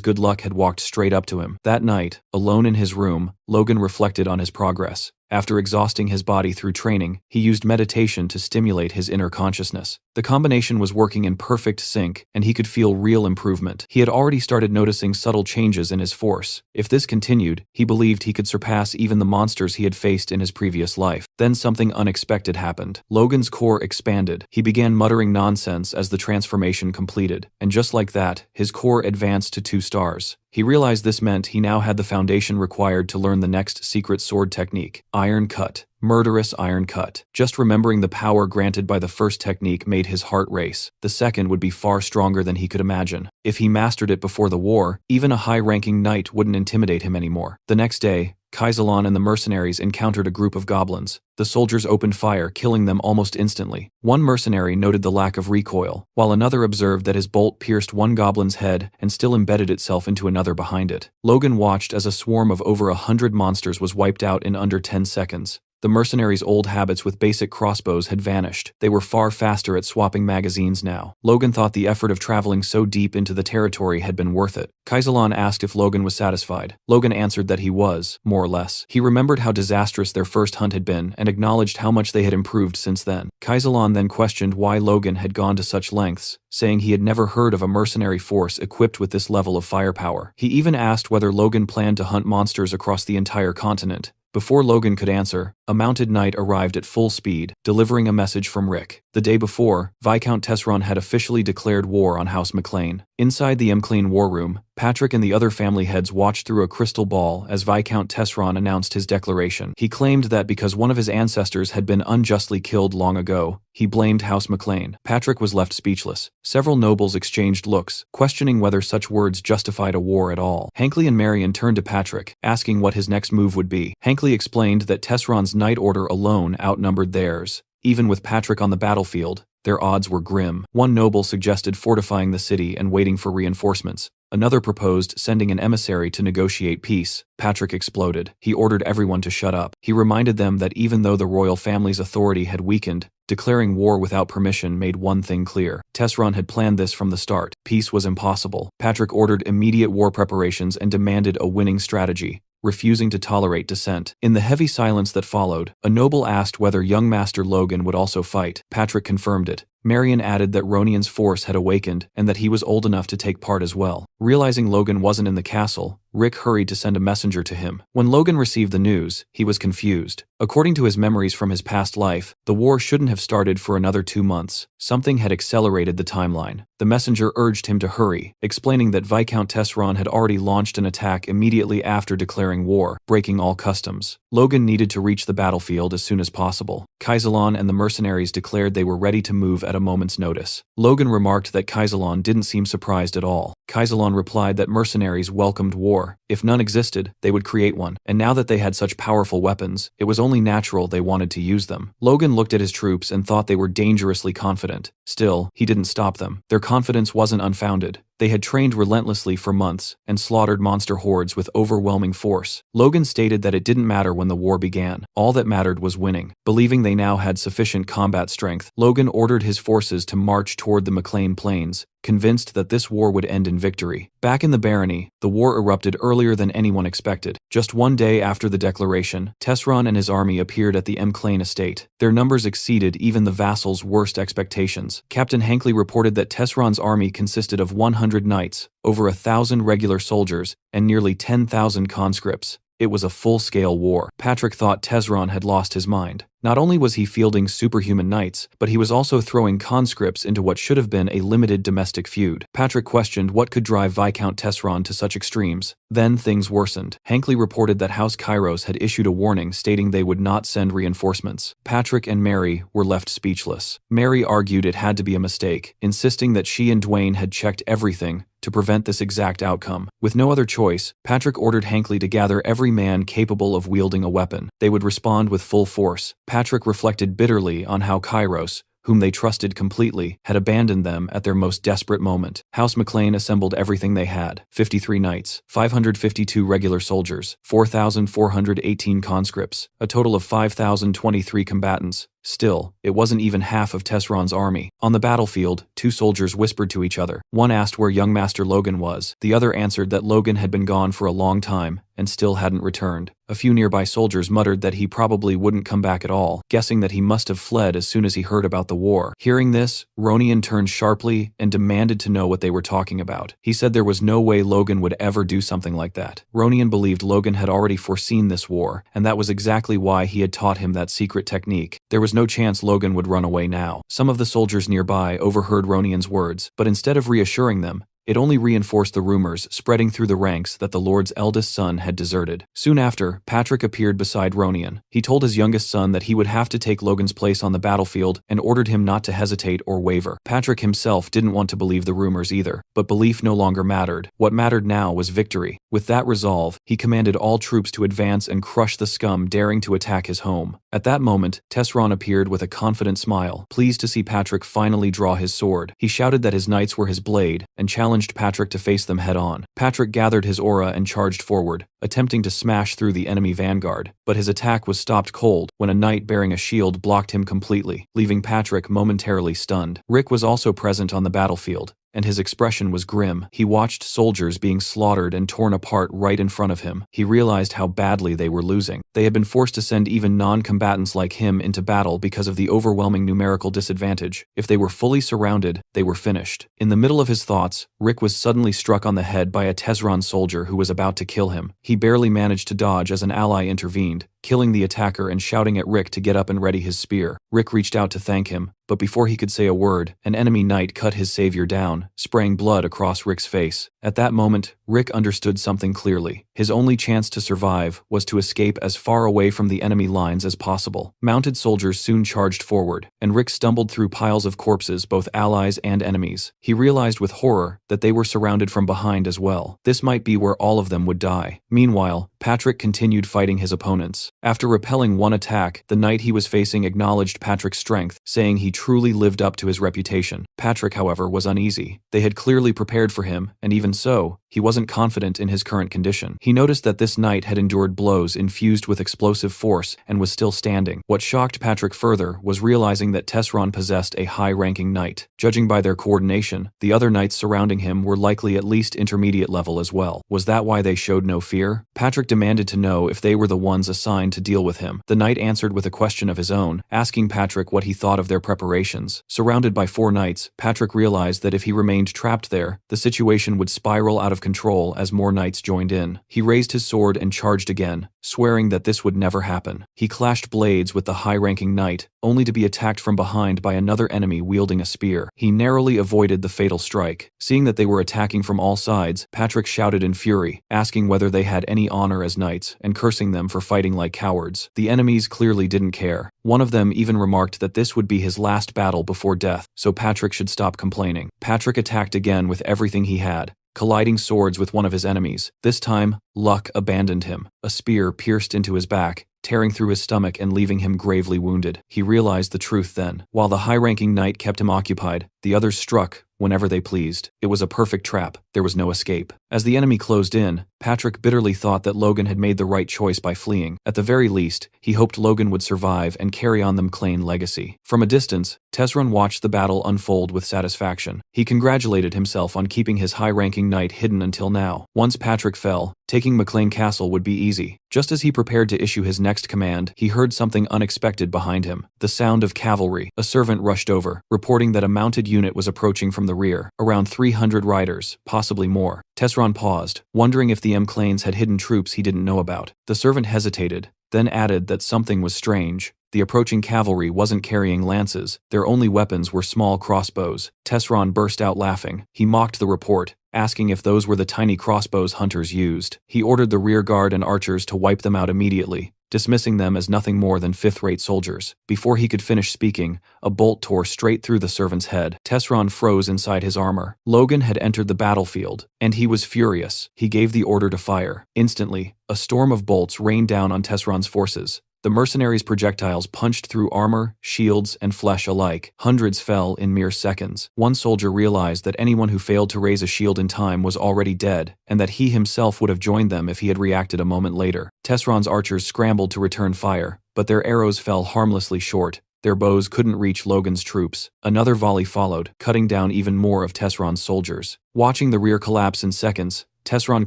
good luck had walked straight up to him. That night, alone in his room, Logan reflected on his progress. After exhausting his body through training, he used meditation to stimulate his inner consciousness. The combination was working in perfect sync, and he could feel real improvement. He had already started noticing subtle changes in his force. If this continued, he believed he could surpass even the monsters he had faced in his previous life. Then something unexpected happened. Logan's core expanded. He began muttering nonsense as the transformation completed, and just like that, his core advanced to 2 stars. He realized this meant he now had the foundation required to learn the next secret sword technique, Iron Cut. Murderous Iron Cut. Just remembering the power granted by the first technique made his heart race. The second would be far stronger than he could imagine. If he mastered it before the war, even a high-ranking knight wouldn't intimidate him anymore. The next day, Kaisalon and the mercenaries encountered a group of goblins. The soldiers opened fire, killing them almost instantly. One mercenary noted the lack of recoil, while another observed that his bolt pierced one goblin's head and still embedded itself into another behind it. Logan watched as a swarm of over 100 monsters was wiped out in under 10 seconds. The mercenaries' old habits with basic crossbows had vanished. They were far faster at swapping magazines now. Logan thought the effort of traveling so deep into the territory had been worth it. Kaisalon asked if Logan was satisfied. Logan answered that he was, more or less. He remembered how disastrous their first hunt had been and acknowledged how much they had improved since then. Kaisalon then questioned why Logan had gone to such lengths, saying he had never heard of a mercenary force equipped with this level of firepower. He even asked whether Logan planned to hunt monsters across the entire continent. Before Logan could answer, a mounted knight arrived at full speed, delivering a message from Rick. The day before, Viscount Tesron had officially declared war on House McLean. Inside the McLean war room, Patrick and the other family heads watched through a crystal ball as Viscount Tesron announced his declaration. He claimed that because one of his ancestors had been unjustly killed long ago, he blamed House McLean. Patrick was left speechless. Several nobles exchanged looks, questioning whether such words justified a war at all. Hankley and Marion turned to Patrick, asking what his next move would be. Hankley explained that Tesron's Knight Order alone outnumbered theirs. Even with Patrick on the battlefield, their odds were grim. One noble suggested fortifying the city and waiting for reinforcements. Another proposed sending an emissary to negotiate peace. Patrick exploded. He ordered everyone to shut up. He reminded them that even though the royal family's authority had weakened, Declaring war without permission made one thing clear. Tesron had planned this from the start. Peace was impossible. Patrick ordered immediate war preparations and demanded a winning strategy, refusing to tolerate dissent. In the heavy silence that followed, a noble asked whether young Master Logan would also fight. Patrick confirmed it. Marion added that Ronian's force had awakened and that he was old enough to take part as well. Realizing Logan wasn't in the castle, Rick hurried to send a messenger to him. When Logan received the news, he was confused. According to his memories from his past life, the war shouldn't have started for another 2 months. Something had accelerated the timeline. The messenger urged him to hurry, explaining that Viscount Tesron had already launched an attack immediately after declaring war, breaking all customs. Logan needed to reach the battlefield as soon as possible. Kaisalon and the mercenaries declared they were ready to move at a moment's notice. Logan remarked that Kaisalon didn't seem surprised at all. Kaisalon replied that mercenaries welcomed war. If none existed, they would create one, and now that they had such powerful weapons, it was only natural they wanted to use them. Logan looked at his troops and thought they were dangerously confident. Still, he didn't stop them. Their confidence wasn't unfounded. They had trained relentlessly for months and slaughtered monster hordes with overwhelming force. Logan stated that it didn't matter when the war began. All that mattered was winning. Believing they now had sufficient combat strength, Logan ordered his forces to march toward the McLean Plains, convinced that this war would end in victory. Back in the barony, the war erupted earlier than anyone expected. Just 1 day after the declaration, Tesron and his army appeared at the McLean estate. Their numbers exceeded even the vassals' worst expectations. Captain Hankley reported that Tesron's army consisted of 100 knights, over 1,000 regular soldiers, and nearly 10,000 conscripts. It was a full-scale war. Patrick thought Tesron had lost his mind. Not only was he fielding superhuman knights, but he was also throwing conscripts into what should have been a limited domestic feud. Patrick questioned what could drive Viscount Tesron to such extremes. Then things worsened. Hankley reported that House Kairos had issued a warning stating they would not send reinforcements. Patrick and Mary were left speechless. Mary argued it had to be a mistake, insisting that she and Dwayne had checked everything to prevent this exact outcome. With no other choice, Patrick ordered Hankley to gather every man capable of wielding a weapon. They would respond with full force. Patrick reflected bitterly on how Kairos, whom they trusted completely, had abandoned them at their most desperate moment. House McLean assembled everything they had: 53 knights, 552 regular soldiers, 4,418 conscripts, a total of 5,023 combatants. Still, it wasn't even half of Tesron's army. On the battlefield, 2 soldiers whispered to each other. One asked where young Master Logan was. The other answered that Logan had been gone for a long time and still hadn't returned. A few nearby soldiers muttered that he probably wouldn't come back at all, guessing that he must have fled as soon as he heard about the war. Hearing this, Ronian turned sharply and demanded to know what they were talking about. He said there was no way Logan would ever do something like that. Ronian believed Logan had already foreseen this war, and that was exactly why he had taught him that secret technique. There was no chance Logan would run away now. Some of the soldiers nearby overheard Ronian's words, but instead of reassuring them, it only reinforced the rumors spreading through the ranks that the Lord's eldest son had deserted. Soon after, Patrick appeared beside Ronian. He told his youngest son that he would have to take Logan's place on the battlefield and ordered him not to hesitate or waver. Patrick himself didn't want to believe the rumors either, but belief no longer mattered. What mattered now was victory. With that resolve, he commanded all troops to advance and crush the scum daring to attack his home. At that moment, Tesron appeared with a confident smile, pleased to see Patrick finally draw his sword. He shouted that his knights were his blade and challenged Patrick to face them head-on. Patrick gathered his aura and charged forward, attempting to smash through the enemy vanguard, but his attack was stopped cold when a knight bearing a shield blocked him completely, leaving Patrick momentarily stunned. Rick was also present on the battlefield, and his expression was grim. He watched soldiers being slaughtered and torn apart right in front of him. He realized how badly they were losing. They had been forced to send even non-combatants like him into battle because of the overwhelming numerical disadvantage. If they were fully surrounded, they were finished. In the middle of his thoughts, Rick was suddenly struck on the head by a Tesron soldier who was about to kill him. He barely managed to dodge as an ally intervened, killing the attacker and shouting at Rick to get up and ready his spear. Rick reached out to thank him, but before he could say a word, an enemy knight cut his savior down, spraying blood across Rick's face. At that moment, Rick understood something clearly. His only chance to survive was to escape as far away from the enemy lines as possible. Mounted soldiers soon charged forward, and Rick stumbled through piles of corpses, both allies and enemies. He realized with horror that they were surrounded from behind as well. This might be where all of them would die. Meanwhile, Patrick continued fighting his opponents. After repelling one attack, the knight he was facing acknowledged Patrick's strength, saying he truly lived up to his reputation. Patrick, however, was uneasy. They had clearly prepared for him, and even so, he wasn't confident in his current condition. He noticed that this knight had endured blows infused with explosive force and was still standing. What shocked Patrick further was realizing that Tesron possessed a high-ranking knight. Judging by their coordination, the other knights surrounding him were likely at least intermediate level as well. Was that why they showed no fear? Patrick demanded to know if they were the ones assigned to deal with him. The knight answered with a question of his own, asking Patrick what he thought of their preparations. Surrounded by 4 knights, Patrick realized that if he remained trapped there, the situation would spiral out of control as more knights joined in. He raised his sword and charged again, swearing that this would never happen. He clashed blades with the high-ranking knight, only to be attacked from behind by another enemy wielding a spear. He narrowly avoided the fatal strike. Seeing that they were attacking from all sides, Patrick shouted in fury, asking whether they had any honor as knights, and cursing them for fighting like cowards. The enemies clearly didn't care. One of them even remarked that this would be his last battle before death, so Patrick should stop complaining. Patrick attacked again with everything he had, colliding swords with one of his enemies. This time, luck abandoned him. A spear pierced into his back, tearing through his stomach and leaving him gravely wounded. He realized the truth then. While the high-ranking knight kept him occupied, the others struck whenever they pleased. It was a perfect trap. There was no escape. As the enemy closed in, Patrick bitterly thought that Logan had made the right choice by fleeing. At the very least, he hoped Logan would survive and carry on the McLean legacy. From a distance, Tesron watched the battle unfold with satisfaction. He congratulated himself on keeping his high-ranking knight hidden until now. Once Patrick fell, taking McLean Castle would be easy. Just as he prepared to issue his next command, he heard something unexpected behind him. The sound of cavalry. A servant rushed over, reporting that a mounted unit was approaching from the rear. Around 300 riders, possibly more. Tesron paused, wondering if the McLeans had hidden troops he didn't know about. The servant hesitated, then added that something was strange. The approaching cavalry wasn't carrying lances. Their only weapons were small crossbows. Tesron burst out laughing. He mocked the report, asking if those were the tiny crossbows hunters used. He ordered the rear guard and archers to wipe them out immediately, dismissing them as nothing more than fifth-rate soldiers. Before he could finish speaking, a bolt tore straight through the servant's head. Tesron froze inside his armor. Logan had entered the battlefield, and he was furious. He gave the order to fire. Instantly, a storm of bolts rained down on Tesron's forces. The mercenaries' projectiles punched through armor, shields, and flesh alike. Hundreds fell in mere seconds. One soldier realized that anyone who failed to raise a shield in time was already dead, and that he himself would have joined them if he had reacted a moment later. Tesron's archers scrambled to return fire, but their arrows fell harmlessly short. Their bows couldn't reach Logan's troops. Another volley followed, cutting down even more of Tesron's soldiers. Watching the rear collapse in seconds, Tesron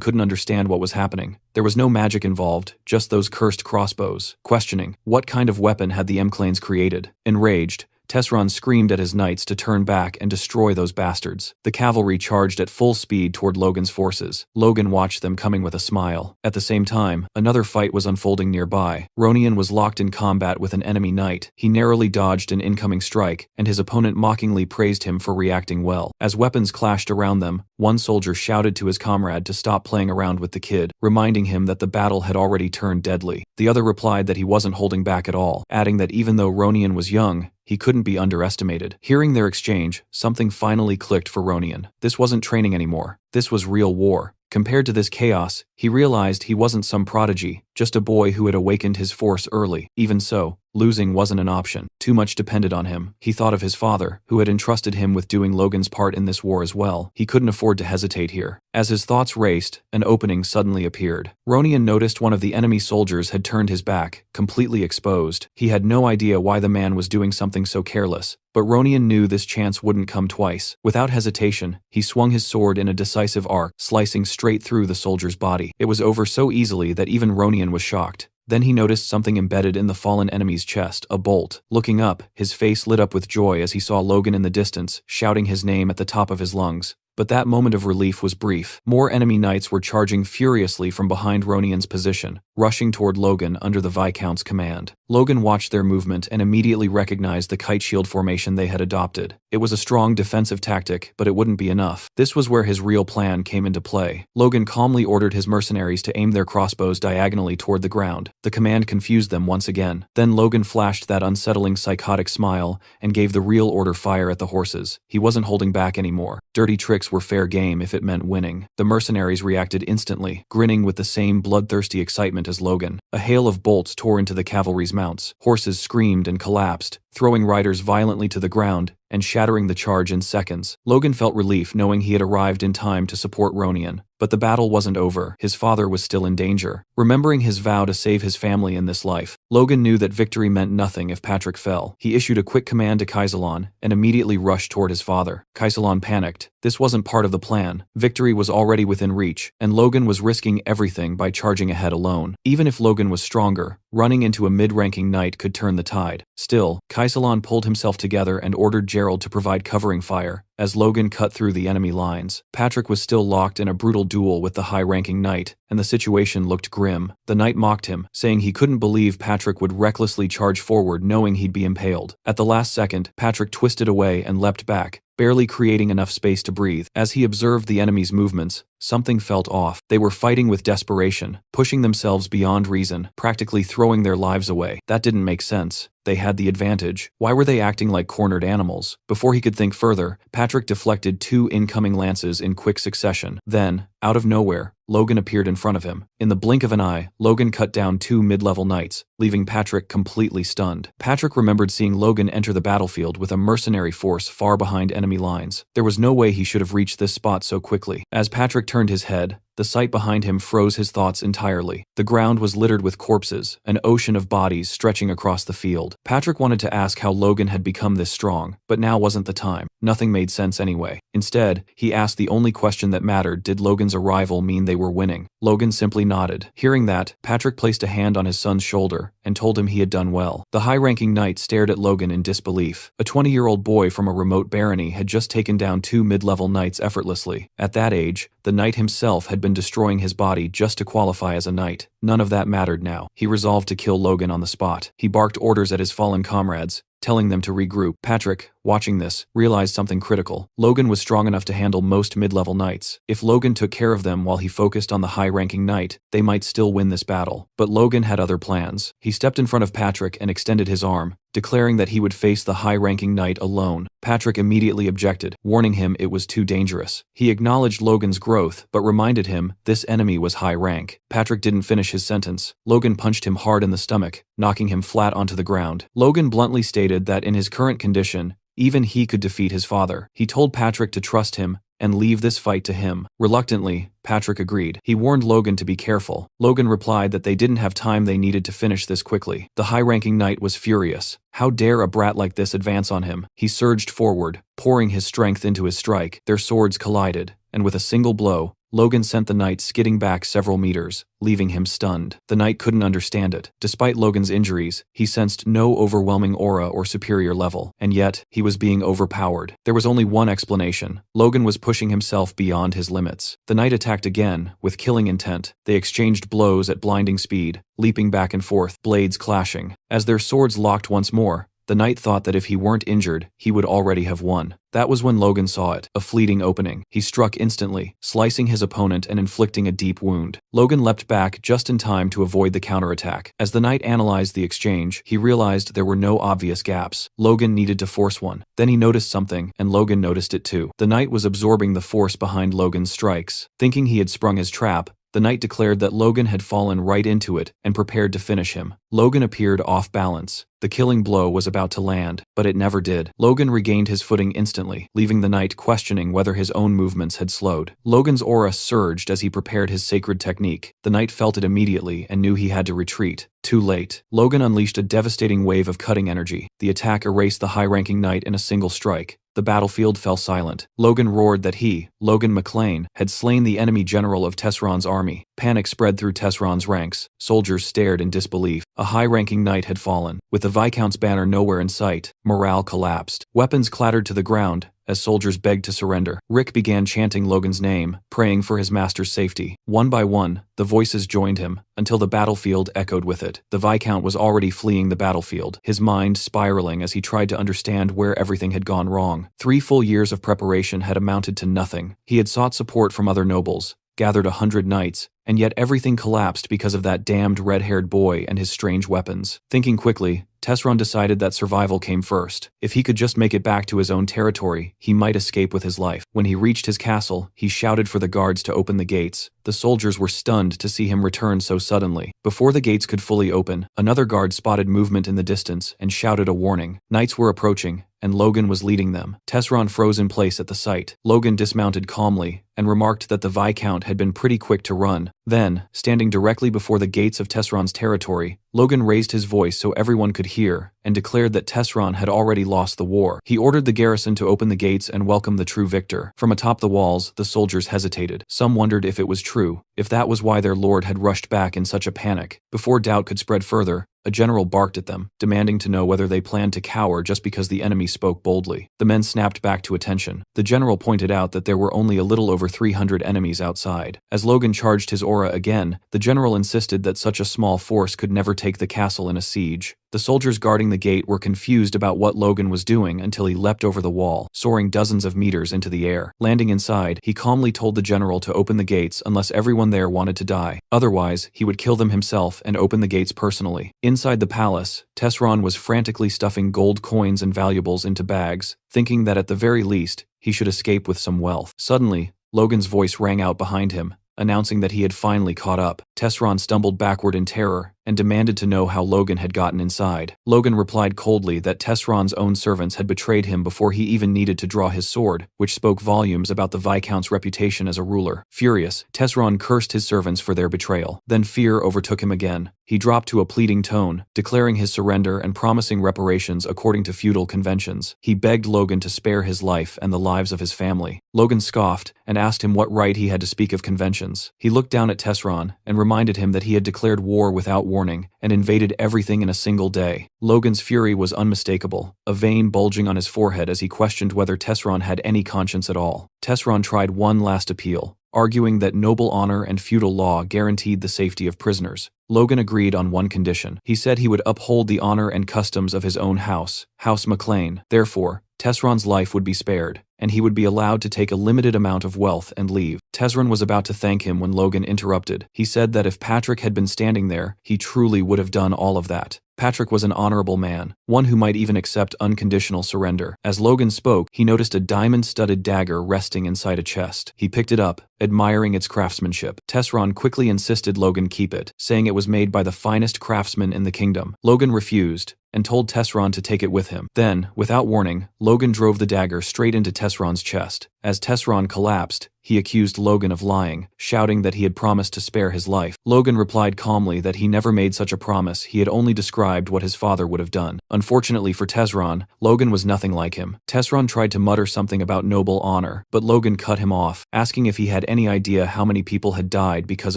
couldn't understand what was happening. There was no magic involved, just those cursed crossbows. Questioning, what kind of weapon had the McLeans created? Enraged, Tesron screamed at his knights to turn back and destroy those bastards. The cavalry charged at full speed toward Logan's forces. Logan watched them coming with a smile. At the same time, another fight was unfolding nearby. Ronian was locked in combat with an enemy knight. He narrowly dodged an incoming strike, and his opponent mockingly praised him for reacting well. As weapons clashed around them, one soldier shouted to his comrade to stop playing around with the kid, reminding him that the battle had already turned deadly. The other replied that he wasn't holding back at all, adding that even though Ronian was young, he couldn't be underestimated. Hearing their exchange, something finally clicked for Ronian. This wasn't training anymore. This was real war. Compared to this chaos, he realized he wasn't some prodigy, just a boy who had awakened his force early. Even so, losing wasn't an option. Too much depended on him. He thought of his father, who had entrusted him with doing Logan's part in this war as well. He couldn't afford to hesitate here. As his thoughts raced, an opening suddenly appeared. Ronian noticed one of the enemy soldiers had turned his back, completely exposed. He had no idea why the man was doing something so careless, but Ronian knew this chance wouldn't come twice. Without hesitation, he swung his sword in a decisive arc, slicing straight through the soldier's body. It was over so easily that even Ronian was shocked. Then he noticed something embedded in the fallen enemy's chest, a bolt. Looking up, his face lit up with joy as he saw Logan in the distance, shouting his name at the top of his lungs. But that moment of relief was brief. More enemy knights were charging furiously from behind Ronian's position, rushing toward Logan under the Viscount's command. Logan watched their movement and immediately recognized the kite shield formation they had adopted. It was a strong defensive tactic, but it wouldn't be enough. This was where his real plan came into play. Logan calmly ordered his mercenaries to aim their crossbows diagonally toward the ground. The command confused them once again. Then Logan flashed that unsettling psychotic smile and gave the real order: fire at the horses. He wasn't holding back anymore. Dirty tricks were fair game if it meant winning. The mercenaries reacted instantly, grinning with the same bloodthirsty excitement as Logan. A hail of bolts tore into the cavalry's mounts. Horses screamed and collapsed, throwing riders violently to the ground and shattering the charge in seconds. Logan felt relief knowing he had arrived in time to support Ronian. But the battle wasn't over. His father was still in danger. Remembering his vow to save his family in this life, Logan knew that victory meant nothing if Patrick fell. He issued a quick command to Kaisalon and immediately rushed toward his father. Kaisalon panicked. This wasn't part of the plan. Victory was already within reach, and Logan was risking everything by charging ahead alone. Even if Logan was stronger, running into a mid-ranking knight could turn the tide. Still, Kaisalon pulled himself together and ordered Gerald to provide covering fire as Logan cut through the enemy lines. Patrick was still locked in a brutal duel with the high-ranking knight, and the situation looked grim. The knight mocked him, saying he couldn't believe Patrick would recklessly charge forward knowing he'd be impaled. At the last second, Patrick twisted away and leapt back, barely creating enough space to breathe. As he observed the enemy's movements, something felt off. They were fighting with desperation, pushing themselves beyond reason, practically throwing their lives away. That didn't make sense. They had the advantage. Why were they acting like cornered animals? Before he could think further, Patrick deflected 2 incoming lances in quick succession. Then, out of nowhere, Logan appeared in front of him. In the blink of an eye, Logan cut down 2 mid-level knights, leaving Patrick completely stunned. Patrick remembered seeing Logan enter the battlefield with a mercenary force far behind enemy lines. There was no way he should have reached this spot so quickly. As Patrick turned his head, the sight behind him froze his thoughts entirely. The ground was littered with corpses, an ocean of bodies stretching across the field. Patrick wanted to ask how Logan had become this strong, but now wasn't the time. Nothing made sense anyway. Instead, he asked the only question that mattered: did Logan's arrival mean they were winning? Logan simply nodded. Hearing that, Patrick placed a hand on his son's shoulder and told him he had done well. The high-ranking knight stared at Logan in disbelief. A 20-year-old boy from a remote barony had just taken down 2 mid-level knights effortlessly. At that age, the knight himself had been destroying his body just to qualify as a knight. None of that mattered now. He resolved to kill Logan on the spot. He barked orders at his fallen comrades, telling them to regroup. Patrick, watching this, realized something critical. Logan was strong enough to handle most mid-level knights. If Logan took care of them while he focused on the high-ranking knight, they might still win this battle. But Logan had other plans. He stepped in front of Patrick and extended his arm, declaring that he would face the high-ranking knight alone. Patrick immediately objected, warning him it was too dangerous. He acknowledged Logan's growth, but reminded him this enemy was high rank. Patrick didn't finish his sentence. Logan punched him hard in the stomach, knocking him flat onto the ground. Logan bluntly stated that in his current condition, even he could defeat his father. He told Patrick to trust him and leave this fight to him. Reluctantly, Patrick agreed. He warned Logan to be careful. Logan replied that they didn't have time, they needed to finish this quickly. The high-ranking knight was furious. How dare a brat like this advance on him? He surged forward, pouring his strength into his strike. Their swords collided, and with a single blow, Logan sent the knight skidding back several meters, leaving him stunned. The knight couldn't understand it. Despite Logan's injuries, he sensed no overwhelming aura or superior level, and yet, he was being overpowered. There was only one explanation. Logan was pushing himself beyond his limits. The knight attacked again, with killing intent. They exchanged blows at blinding speed, leaping back and forth, blades clashing. As their swords locked once more, the knight thought that if he weren't injured, he would already have won. That was when Logan saw it, a fleeting opening. He struck instantly, slicing his opponent and inflicting a deep wound. Logan leapt back just in time to avoid the counterattack. As the knight analyzed the exchange, he realized there were no obvious gaps. Logan needed to force one. Then he noticed something, and Logan noticed it too. The knight was absorbing the force behind Logan's strikes. Thinking he had sprung his trap, the knight declared that Logan had fallen right into it and prepared to finish him. Logan appeared off balance. The killing blow was about to land, but it never did. Logan regained his footing instantly, leaving the knight questioning whether his own movements had slowed. Logan's aura surged as he prepared his sacred technique. The knight felt it immediately and knew he had to retreat. Too late. Logan unleashed a devastating wave of cutting energy. The attack erased the high-ranking knight in a single strike. The battlefield fell silent. Logan roared that he, Logan McLean, had slain the enemy general of Tesseron's army. Panic spread through Tesseron's ranks. Soldiers stared in disbelief. A high-ranking knight had fallen. With the Viscount's banner nowhere in sight, morale collapsed. Weapons clattered to the ground as soldiers begged to surrender. Rick began chanting Logan's name, praying for his master's safety. One by one, the voices joined him, until the battlefield echoed with it. The Viscount was already fleeing the battlefield, his mind spiraling as he tried to understand where everything had gone wrong. 3 full years of preparation had amounted to nothing. He had sought support from other nobles, gathered 100 knights, and yet everything collapsed because of that damned red-haired boy and his strange weapons. Thinking quickly, Tesseron decided that survival came first. If he could just make it back to his own territory, he might escape with his life. When he reached his castle, he shouted for the guards to open the gates. The soldiers were stunned to see him return so suddenly. Before the gates could fully open, another guard spotted movement in the distance and shouted a warning. Knights were approaching, and Logan was leading them. Tesron froze in place at the sight. Logan dismounted calmly and remarked that the Viscount had been pretty quick to run. Then, standing directly before the gates of Tesron's territory, Logan raised his voice so everyone could hear and declared that Tesron had already lost the war. He ordered the garrison to open the gates and welcome the true victor. From atop the walls, the soldiers hesitated. Some wondered if it was true, if that was why their lord had rushed back in such a panic. Before doubt could spread further, a general barked at them, demanding to know whether they planned to cower just because the enemy spoke boldly. The men snapped back to attention. The general pointed out that there were only a little over 300 enemies outside. As Logan charged his aura again, the general insisted that such a small force could never take the castle in a siege. The soldiers guarding the gate were confused about what Logan was doing until he leapt over the wall, soaring dozens of meters into the air. Landing inside, he calmly told the general to open the gates unless everyone there wanted to die. Otherwise, he would kill them himself and open the gates personally. Inside the palace, Tesron was frantically stuffing gold coins and valuables into bags, thinking that at the very least, he should escape with some wealth. Suddenly, Logan's voice rang out behind him, announcing that he had finally caught up. Tesron stumbled backward in terror and demanded to know how Logan had gotten inside. Logan replied coldly that Tesron's own servants had betrayed him before he even needed to draw his sword, which spoke volumes about the Viscount's reputation as a ruler. Furious, Tesron cursed his servants for their betrayal. Then fear overtook him again. He dropped to a pleading tone, declaring his surrender and promising reparations according to feudal conventions. He begged Logan to spare his life and the lives of his family. Logan scoffed and asked him what right he had to speak of conventions. He looked down at Tesron and reminded him that he had declared war without warning and invaded everything in a single day. Logan's fury was unmistakable, a vein bulging on his forehead as he questioned whether Tesron had any conscience at all. Tesron tried one last appeal, arguing that noble honor and feudal law guaranteed the safety of prisoners. Logan agreed on one condition. He said he would uphold the honor and customs of his own house, House McClain. Therefore, Tesron's life would be spared, and he would be allowed to take a limited amount of wealth and leave. Tesron was about to thank him when Logan interrupted. He said that if Patrick had been standing there, he truly would have done all of that. Patrick was an honorable man, one who might even accept unconditional surrender. As Logan spoke, he noticed a diamond-studded dagger resting inside a chest. He picked it up, admiring its craftsmanship. Tesron quickly insisted Logan keep it, saying it was made by the finest craftsman in the kingdom. Logan refused and told Tesron to take it with him. Then, without warning, Logan drove the dagger straight into Tesron's chest. As Tesron collapsed, he accused Logan of lying, shouting that he had promised to spare his life. Logan replied calmly that he never made such a promise, he had only described what his father would have done. Unfortunately for Tesron, Logan was nothing like him. Tesron tried to mutter something about noble honor, but Logan cut him off, asking if he had any idea how many people had died because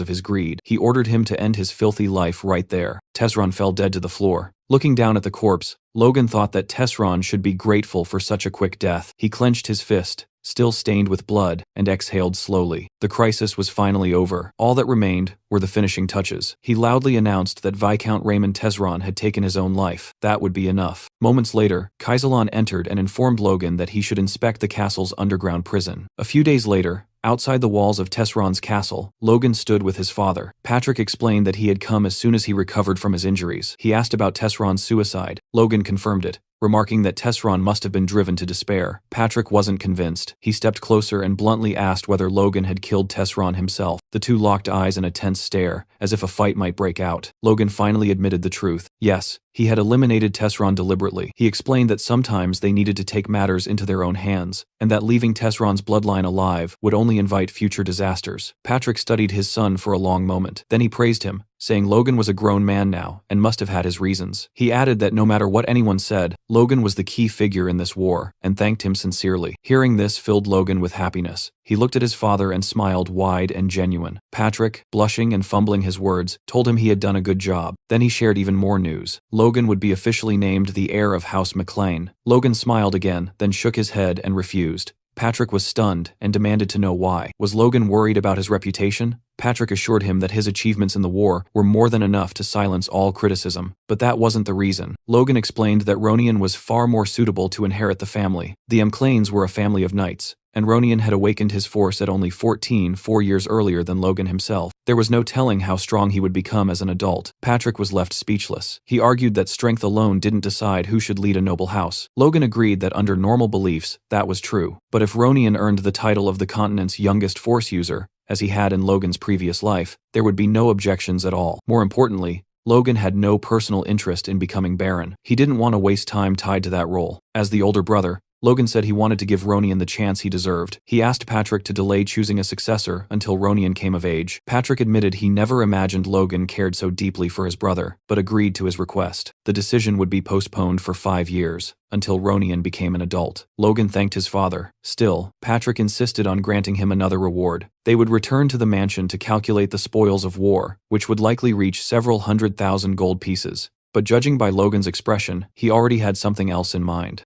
of his greed. He ordered him to end his filthy life right there. Tesron fell dead to the floor. Looking down at the corpse, Logan thought that Tesron should be grateful for such a quick death. He clenched his fist, still stained with blood, and exhaled slowly. The crisis was finally over. All that remained were the finishing touches. He loudly announced that Viscount Raymond Tesron had taken his own life. That would be enough. Moments later, Kaiselan entered and informed Logan that he should inspect the castle's underground prison. A few days later, outside the walls of Tesron's castle, Logan stood with his father. Patrick explained that he had come as soon as he recovered from his injuries. He asked about Tesron's suicide. Logan confirmed it, remarking that Tesron must have been driven to despair. Patrick wasn't convinced. He stepped closer and bluntly asked whether Logan had killed Tesron himself. The two locked eyes in a tense stare, as if a fight might break out. Logan finally admitted the truth. Yes, he had eliminated Tesron deliberately. He explained that sometimes they needed to take matters into their own hands, and that leaving Tesron's bloodline alive would only invite future disasters. Patrick studied his son for a long moment. Then he praised him, saying Logan was a grown man now and must have had his reasons. He added that no matter what anyone said, Logan was the key figure in this war, and thanked him sincerely. Hearing this filled Logan with happiness. He looked at his father and smiled wide and genuine. Patrick, blushing and fumbling his words, told him he had done a good job. Then he shared even more news. Logan would be officially named the heir of House McClain. Logan smiled again, then shook his head and refused. Patrick was stunned and demanded to know why. Was Logan worried about his reputation? Patrick assured him that his achievements in the war were more than enough to silence all criticism. But that wasn't the reason. Logan explained that Ronian was far more suitable to inherit the family. The McClains were a family of knights, and Ronian had awakened his force at only 14, 4 years earlier than Logan himself. There was no telling how strong he would become as an adult. Patrick was left speechless. He argued that strength alone didn't decide who should lead a noble house. Logan agreed that under normal beliefs, that was true. But if Ronian earned the title of the continent's youngest force user, as he had in Logan's previous life, there would be no objections at all. More importantly, Logan had no personal interest in becoming Baron. He didn't want to waste time tied to that role. As the older brother, Logan said he wanted to give Ronion the chance he deserved. He asked Patrick to delay choosing a successor until Ronion came of age. Patrick admitted he never imagined Logan cared so deeply for his brother, but agreed to his request. The decision would be postponed for 5 years, until Ronion became an adult. Logan thanked his father. Still, Patrick insisted on granting him another reward. They would return to the mansion to calculate the spoils of war, which would likely reach several 100,000 gold pieces. But judging by Logan's expression, he already had something else in mind.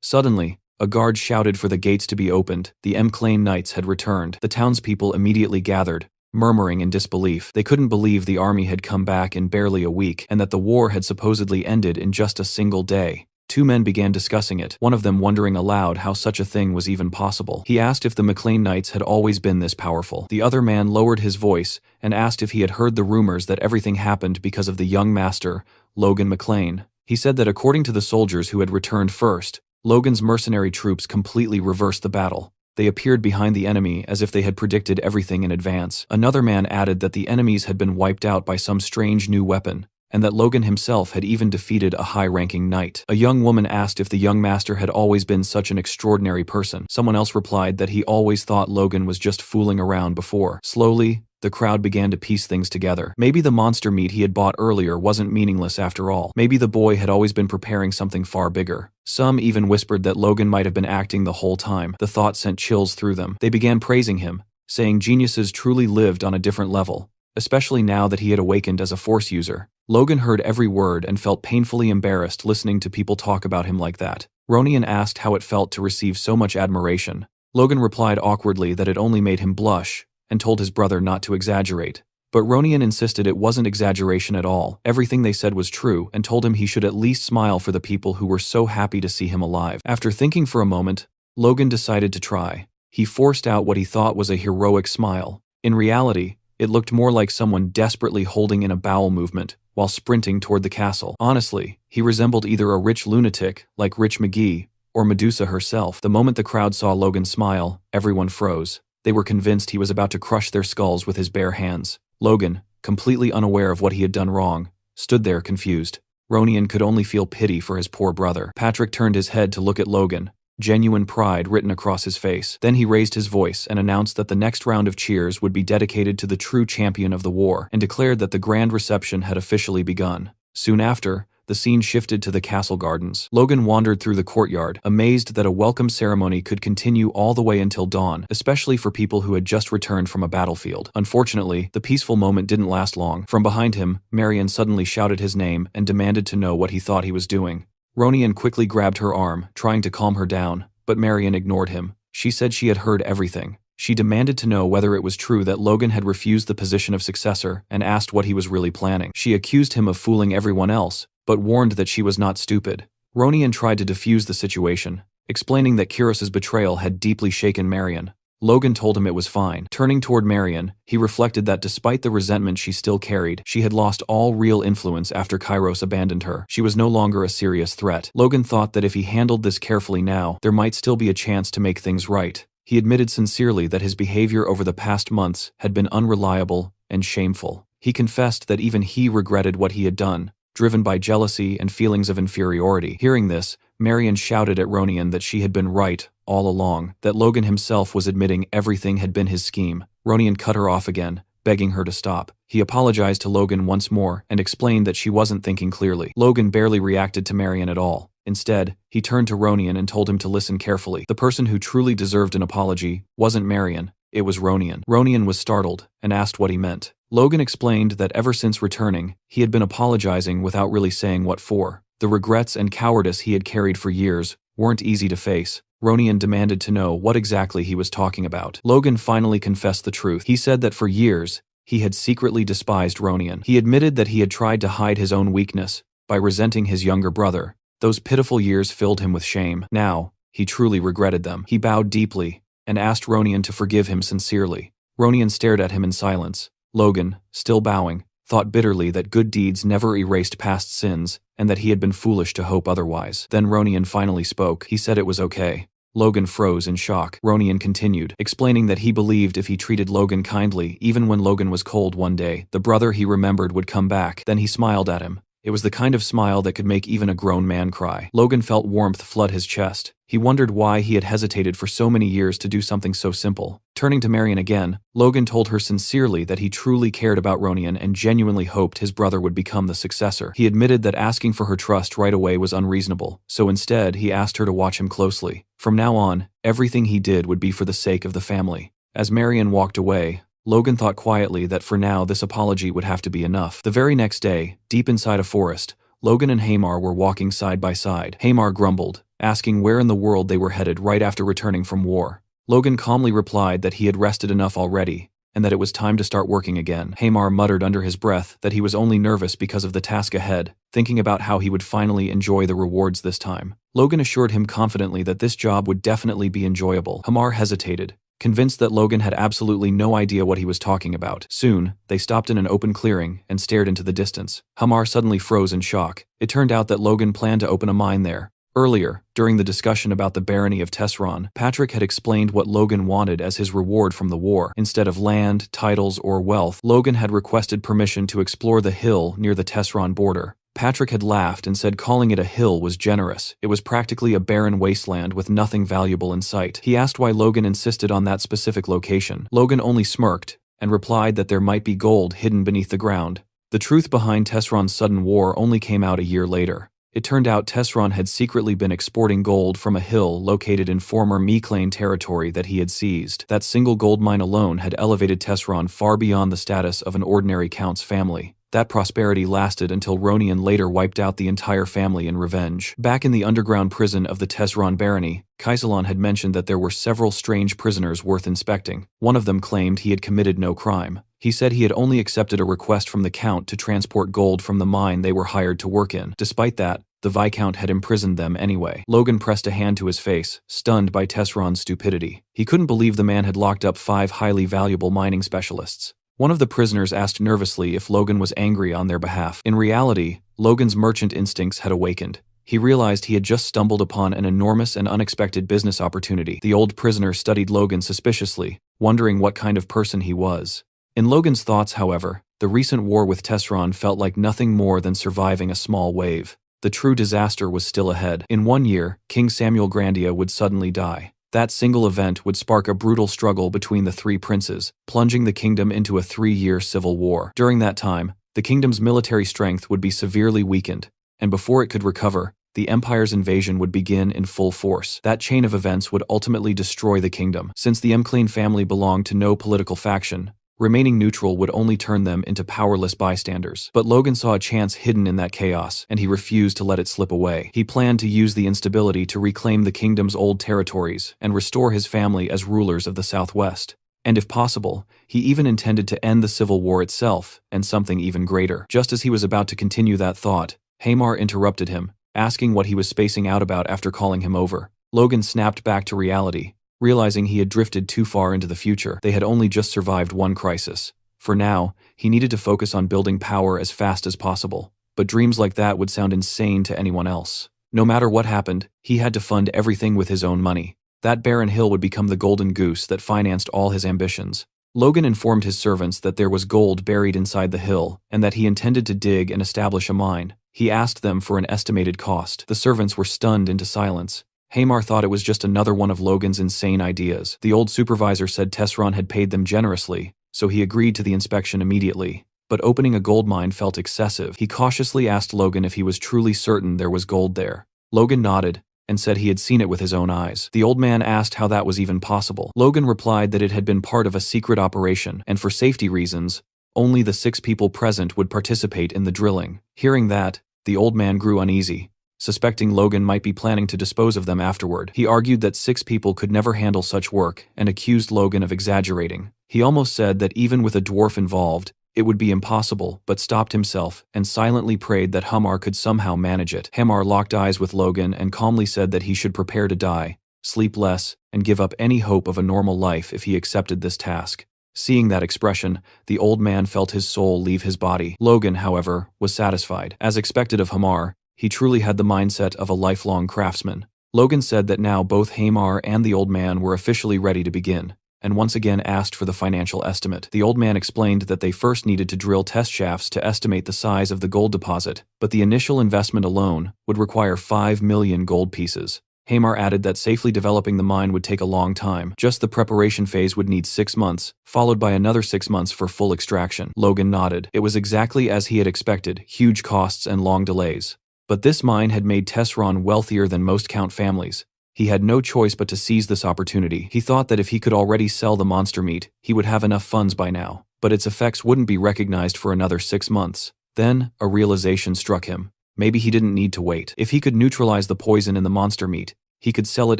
Suddenly, a guard shouted for the gates to be opened. The M'Clane Knights had returned. The townspeople immediately gathered, murmuring in disbelief. They couldn't believe the army had come back in barely a week, and that the war had supposedly ended in just a single day. Two men began discussing it, one of them wondering aloud how such a thing was even possible. He asked if the M'Clane Knights had always been this powerful. The other man lowered his voice and asked if he had heard the rumors that everything happened because of the young master, Logan McLean. He said that according to the soldiers who had returned first, Logan's mercenary troops completely reversed the battle. They appeared behind the enemy as if they had predicted everything in advance. Another man added that the enemies had been wiped out by some strange new weapon, and that Logan himself had even defeated a high-ranking knight. A young woman asked if the young master had always been such an extraordinary person. Someone else replied that he always thought Logan was just fooling around before. Slowly, the crowd began to piece things together. Maybe the monster meat he had bought earlier wasn't meaningless after all. Maybe the boy had always been preparing something far bigger. Some even whispered that Logan might have been acting the whole time. The thought sent chills through them. They began praising him, saying geniuses truly lived on a different level, especially now that he had awakened as a Force user. Logan heard every word and felt painfully embarrassed listening to people talk about him like that. Ronion asked how it felt to receive so much admiration. Logan replied awkwardly that it only made him blush, and told his brother not to exaggerate. But Ronion insisted it wasn't exaggeration at all. Everything they said was true, and told him he should at least smile for the people who were so happy to see him alive. After thinking for a moment, Logan decided to try. He forced out what he thought was a heroic smile. In reality, it looked more like someone desperately holding in a bowel movement while sprinting toward the castle. Honestly, he resembled either a rich lunatic, like Rich McGee, or Medusa herself. The moment the crowd saw Logan smile, everyone froze. They were convinced he was about to crush their skulls with his bare hands. Logan, completely unaware of what he had done wrong, stood there confused. Ronion could only feel pity for his poor brother. Patrick turned his head to look at Logan, genuine pride written across his face. Then he raised his voice and announced that the next round of cheers would be dedicated to the true champion of the war, and declared that the grand reception had officially begun. Soon after, the scene shifted to the castle gardens. Logan wandered through the courtyard, amazed that a welcome ceremony could continue all the way until dawn, especially for people who had just returned from a battlefield. Unfortunately, the peaceful moment didn't last long. From behind him, Marion suddenly shouted his name and demanded to know what he thought he was doing. Ronion quickly grabbed her arm, trying to calm her down, but Marion ignored him. She said she had heard everything. She demanded to know whether it was true that Logan had refused the position of successor and asked what he was really planning. She accused him of fooling everyone else, but warned that she was not stupid. Ronion tried to defuse the situation, explaining that Kyros's betrayal had deeply shaken Marion. Logan told him it was fine. Turning toward Marion, he reflected that despite the resentment she still carried, she had lost all real influence after Kyros abandoned her. She was no longer a serious threat. Logan thought that if he handled this carefully now, there might still be a chance to make things right. He admitted sincerely that his behavior over the past months had been unreliable and shameful. He confessed that even he regretted what he had done, driven by jealousy and feelings of inferiority. Hearing this, Marion shouted at Ronion that she had been right all along, that Logan himself was admitting everything had been his scheme. Ronion cut her off again, begging her to stop. He apologized to Logan once more and explained that she wasn't thinking clearly. Logan barely reacted to Marion at all. Instead, he turned to Ronion and told him to listen carefully. The person who truly deserved an apology wasn't Marion, it was Ronion. Ronion was startled and asked what he meant. Logan explained that ever since returning, he had been apologizing without really saying what for. The regrets and cowardice he had carried for years weren't easy to face. Ronion demanded to know what exactly he was talking about. Logan finally confessed the truth. He said that for years, he had secretly despised Ronion. He admitted that he had tried to hide his own weakness by resenting his younger brother. Those pitiful years filled him with shame. Now, he truly regretted them. He bowed deeply and asked Ronion to forgive him sincerely. Ronion stared at him in silence. Logan, still bowing, thought bitterly that good deeds never erased past sins, and that he had been foolish to hope otherwise. Then Ronion finally spoke. He said it was okay. Logan froze in shock. Ronian continued, explaining that he believed if he treated Logan kindly, even when Logan was cold one day, the brother he remembered would come back. Then he smiled at him. It was the kind of smile that could make even a grown man cry. Logan felt warmth flood his chest. He wondered why he had hesitated for so many years to do something so simple. Turning to Marion again, Logan told her sincerely that he truly cared about Ronian and genuinely hoped his brother would become the successor. He admitted that asking for her trust right away was unreasonable, so instead he asked her to watch him closely. From now on, everything he did would be for the sake of the family. As Marion walked away, Logan thought quietly that for now this apology would have to be enough. The very next day, deep inside a forest, Logan and Hamar were walking side by side. Hamar grumbled, asking where in the world they were headed right after returning from war. Logan calmly replied that he had rested enough already, and that it was time to start working again. Hamar muttered under his breath that he was only nervous because of the task ahead, thinking about how he would finally enjoy the rewards this time. Logan assured him confidently that this job would definitely be enjoyable. Hamar hesitated, convinced that Logan had absolutely no idea what he was talking about. Soon, they stopped in an open clearing and stared into the distance. Hamar suddenly froze in shock. It turned out that Logan planned to open a mine there. Earlier, during the discussion about the barony of Tesron, Patrick had explained what Logan wanted as his reward from the war. Instead of land, titles, or wealth, Logan had requested permission to explore the hill near the Tesron border. Patrick had laughed and said calling it a hill was generous. It was practically a barren wasteland with nothing valuable in sight. He asked why Logan insisted on that specific location. Logan only smirked and replied that there might be gold hidden beneath the ground. The truth behind Tesron's sudden war only came out a year later. It turned out Tesron had secretly been exporting gold from a hill located in former Meclane territory that he had seized. That single gold mine alone had elevated Tesron far beyond the status of an ordinary count's family. That prosperity lasted until Ronian later wiped out the entire family in revenge. Back in the underground prison of the Tesron barony, Kaisalon had mentioned that there were several strange prisoners worth inspecting. One of them claimed he had committed no crime. He said he had only accepted a request from the Count to transport gold from the mine they were hired to work in. Despite that, the Viscount had imprisoned them anyway. Logan pressed a hand to his face, stunned by Tesron's stupidity. He couldn't believe the man had locked up 5 highly valuable mining specialists. One of the prisoners asked nervously if Logan was angry on their behalf. In reality, Logan's merchant instincts had awakened. He realized he had just stumbled upon an enormous and unexpected business opportunity. The old prisoner studied Logan suspiciously, wondering what kind of person he was. In Logan's thoughts, however, the recent war with Tesron felt like nothing more than surviving a small wave. The true disaster was still ahead. In 1 year, King Samuel Grandia would suddenly die. That single event would spark a brutal struggle between the 3 princes, plunging the kingdom into a 3-year civil war. During that time, the kingdom's military strength would be severely weakened, and before it could recover, the Empire's invasion would begin in full force. That chain of events would ultimately destroy the kingdom. Since the Meclane family belonged to no political faction, remaining neutral would only turn them into powerless bystanders. But Logan saw a chance hidden in that chaos, and he refused to let it slip away. He planned to use the instability to reclaim the kingdom's old territories and restore his family as rulers of the Southwest. And if possible, he even intended to end the civil war itself, and something even greater. Just as he was about to continue that thought, Hamar interrupted him, asking what he was spacing out about after calling him over. Logan snapped back to reality, realizing he had drifted too far into the future. They had only just survived one crisis. For now, he needed to focus on building power as fast as possible. But dreams like that would sound insane to anyone else. No matter what happened, he had to fund everything with his own money. That barren hill would become the golden goose that financed all his ambitions. Logan informed his servants that there was gold buried inside the hill, and that he intended to dig and establish a mine. He asked them for an estimated cost. The servants were stunned into silence. Hamar thought it was just another one of Logan's insane ideas. The old supervisor said Tesron had paid them generously, so he agreed to the inspection immediately. But opening a gold mine felt excessive. He cautiously asked Logan if he was truly certain there was gold there. Logan nodded and said he had seen it with his own eyes. The old man asked how that was even possible. Logan replied that it had been part of a secret operation, and for safety reasons, only the 6 people present would participate in the drilling. Hearing that, the old man grew uneasy, suspecting Logan might be planning to dispose of them afterward. He argued that 6 people could never handle such work and accused Logan of exaggerating. He almost said that even with a dwarf involved, it would be impossible, but stopped himself and silently prayed that Hamar could somehow manage it. Hamar locked eyes with Logan and calmly said that he should prepare to die, sleep less, and give up any hope of a normal life if he accepted this task. Seeing that expression, the old man felt his soul leave his body. Logan, however, was satisfied. As expected of Hamar, he truly had the mindset of a lifelong craftsman. Logan said that now both Hamar and the old man were officially ready to begin, and once again asked for the financial estimate. The old man explained that they first needed to drill test shafts to estimate the size of the gold deposit, but the initial investment alone would require 5 million gold pieces. Hamar added that safely developing the mine would take a long time. Just the preparation phase would need 6 months, followed by another 6 months for full extraction. Logan nodded. It was exactly as he had expected, huge costs and long delays. But this mine had made Tesron wealthier than most Count families. He had no choice but to seize this opportunity. He thought that if he could already sell the monster meat, he would have enough funds by now. But its effects wouldn't be recognized for another 6 months. Then, a realization struck him. Maybe he didn't need to wait. If he could neutralize the poison in the monster meat, he could sell it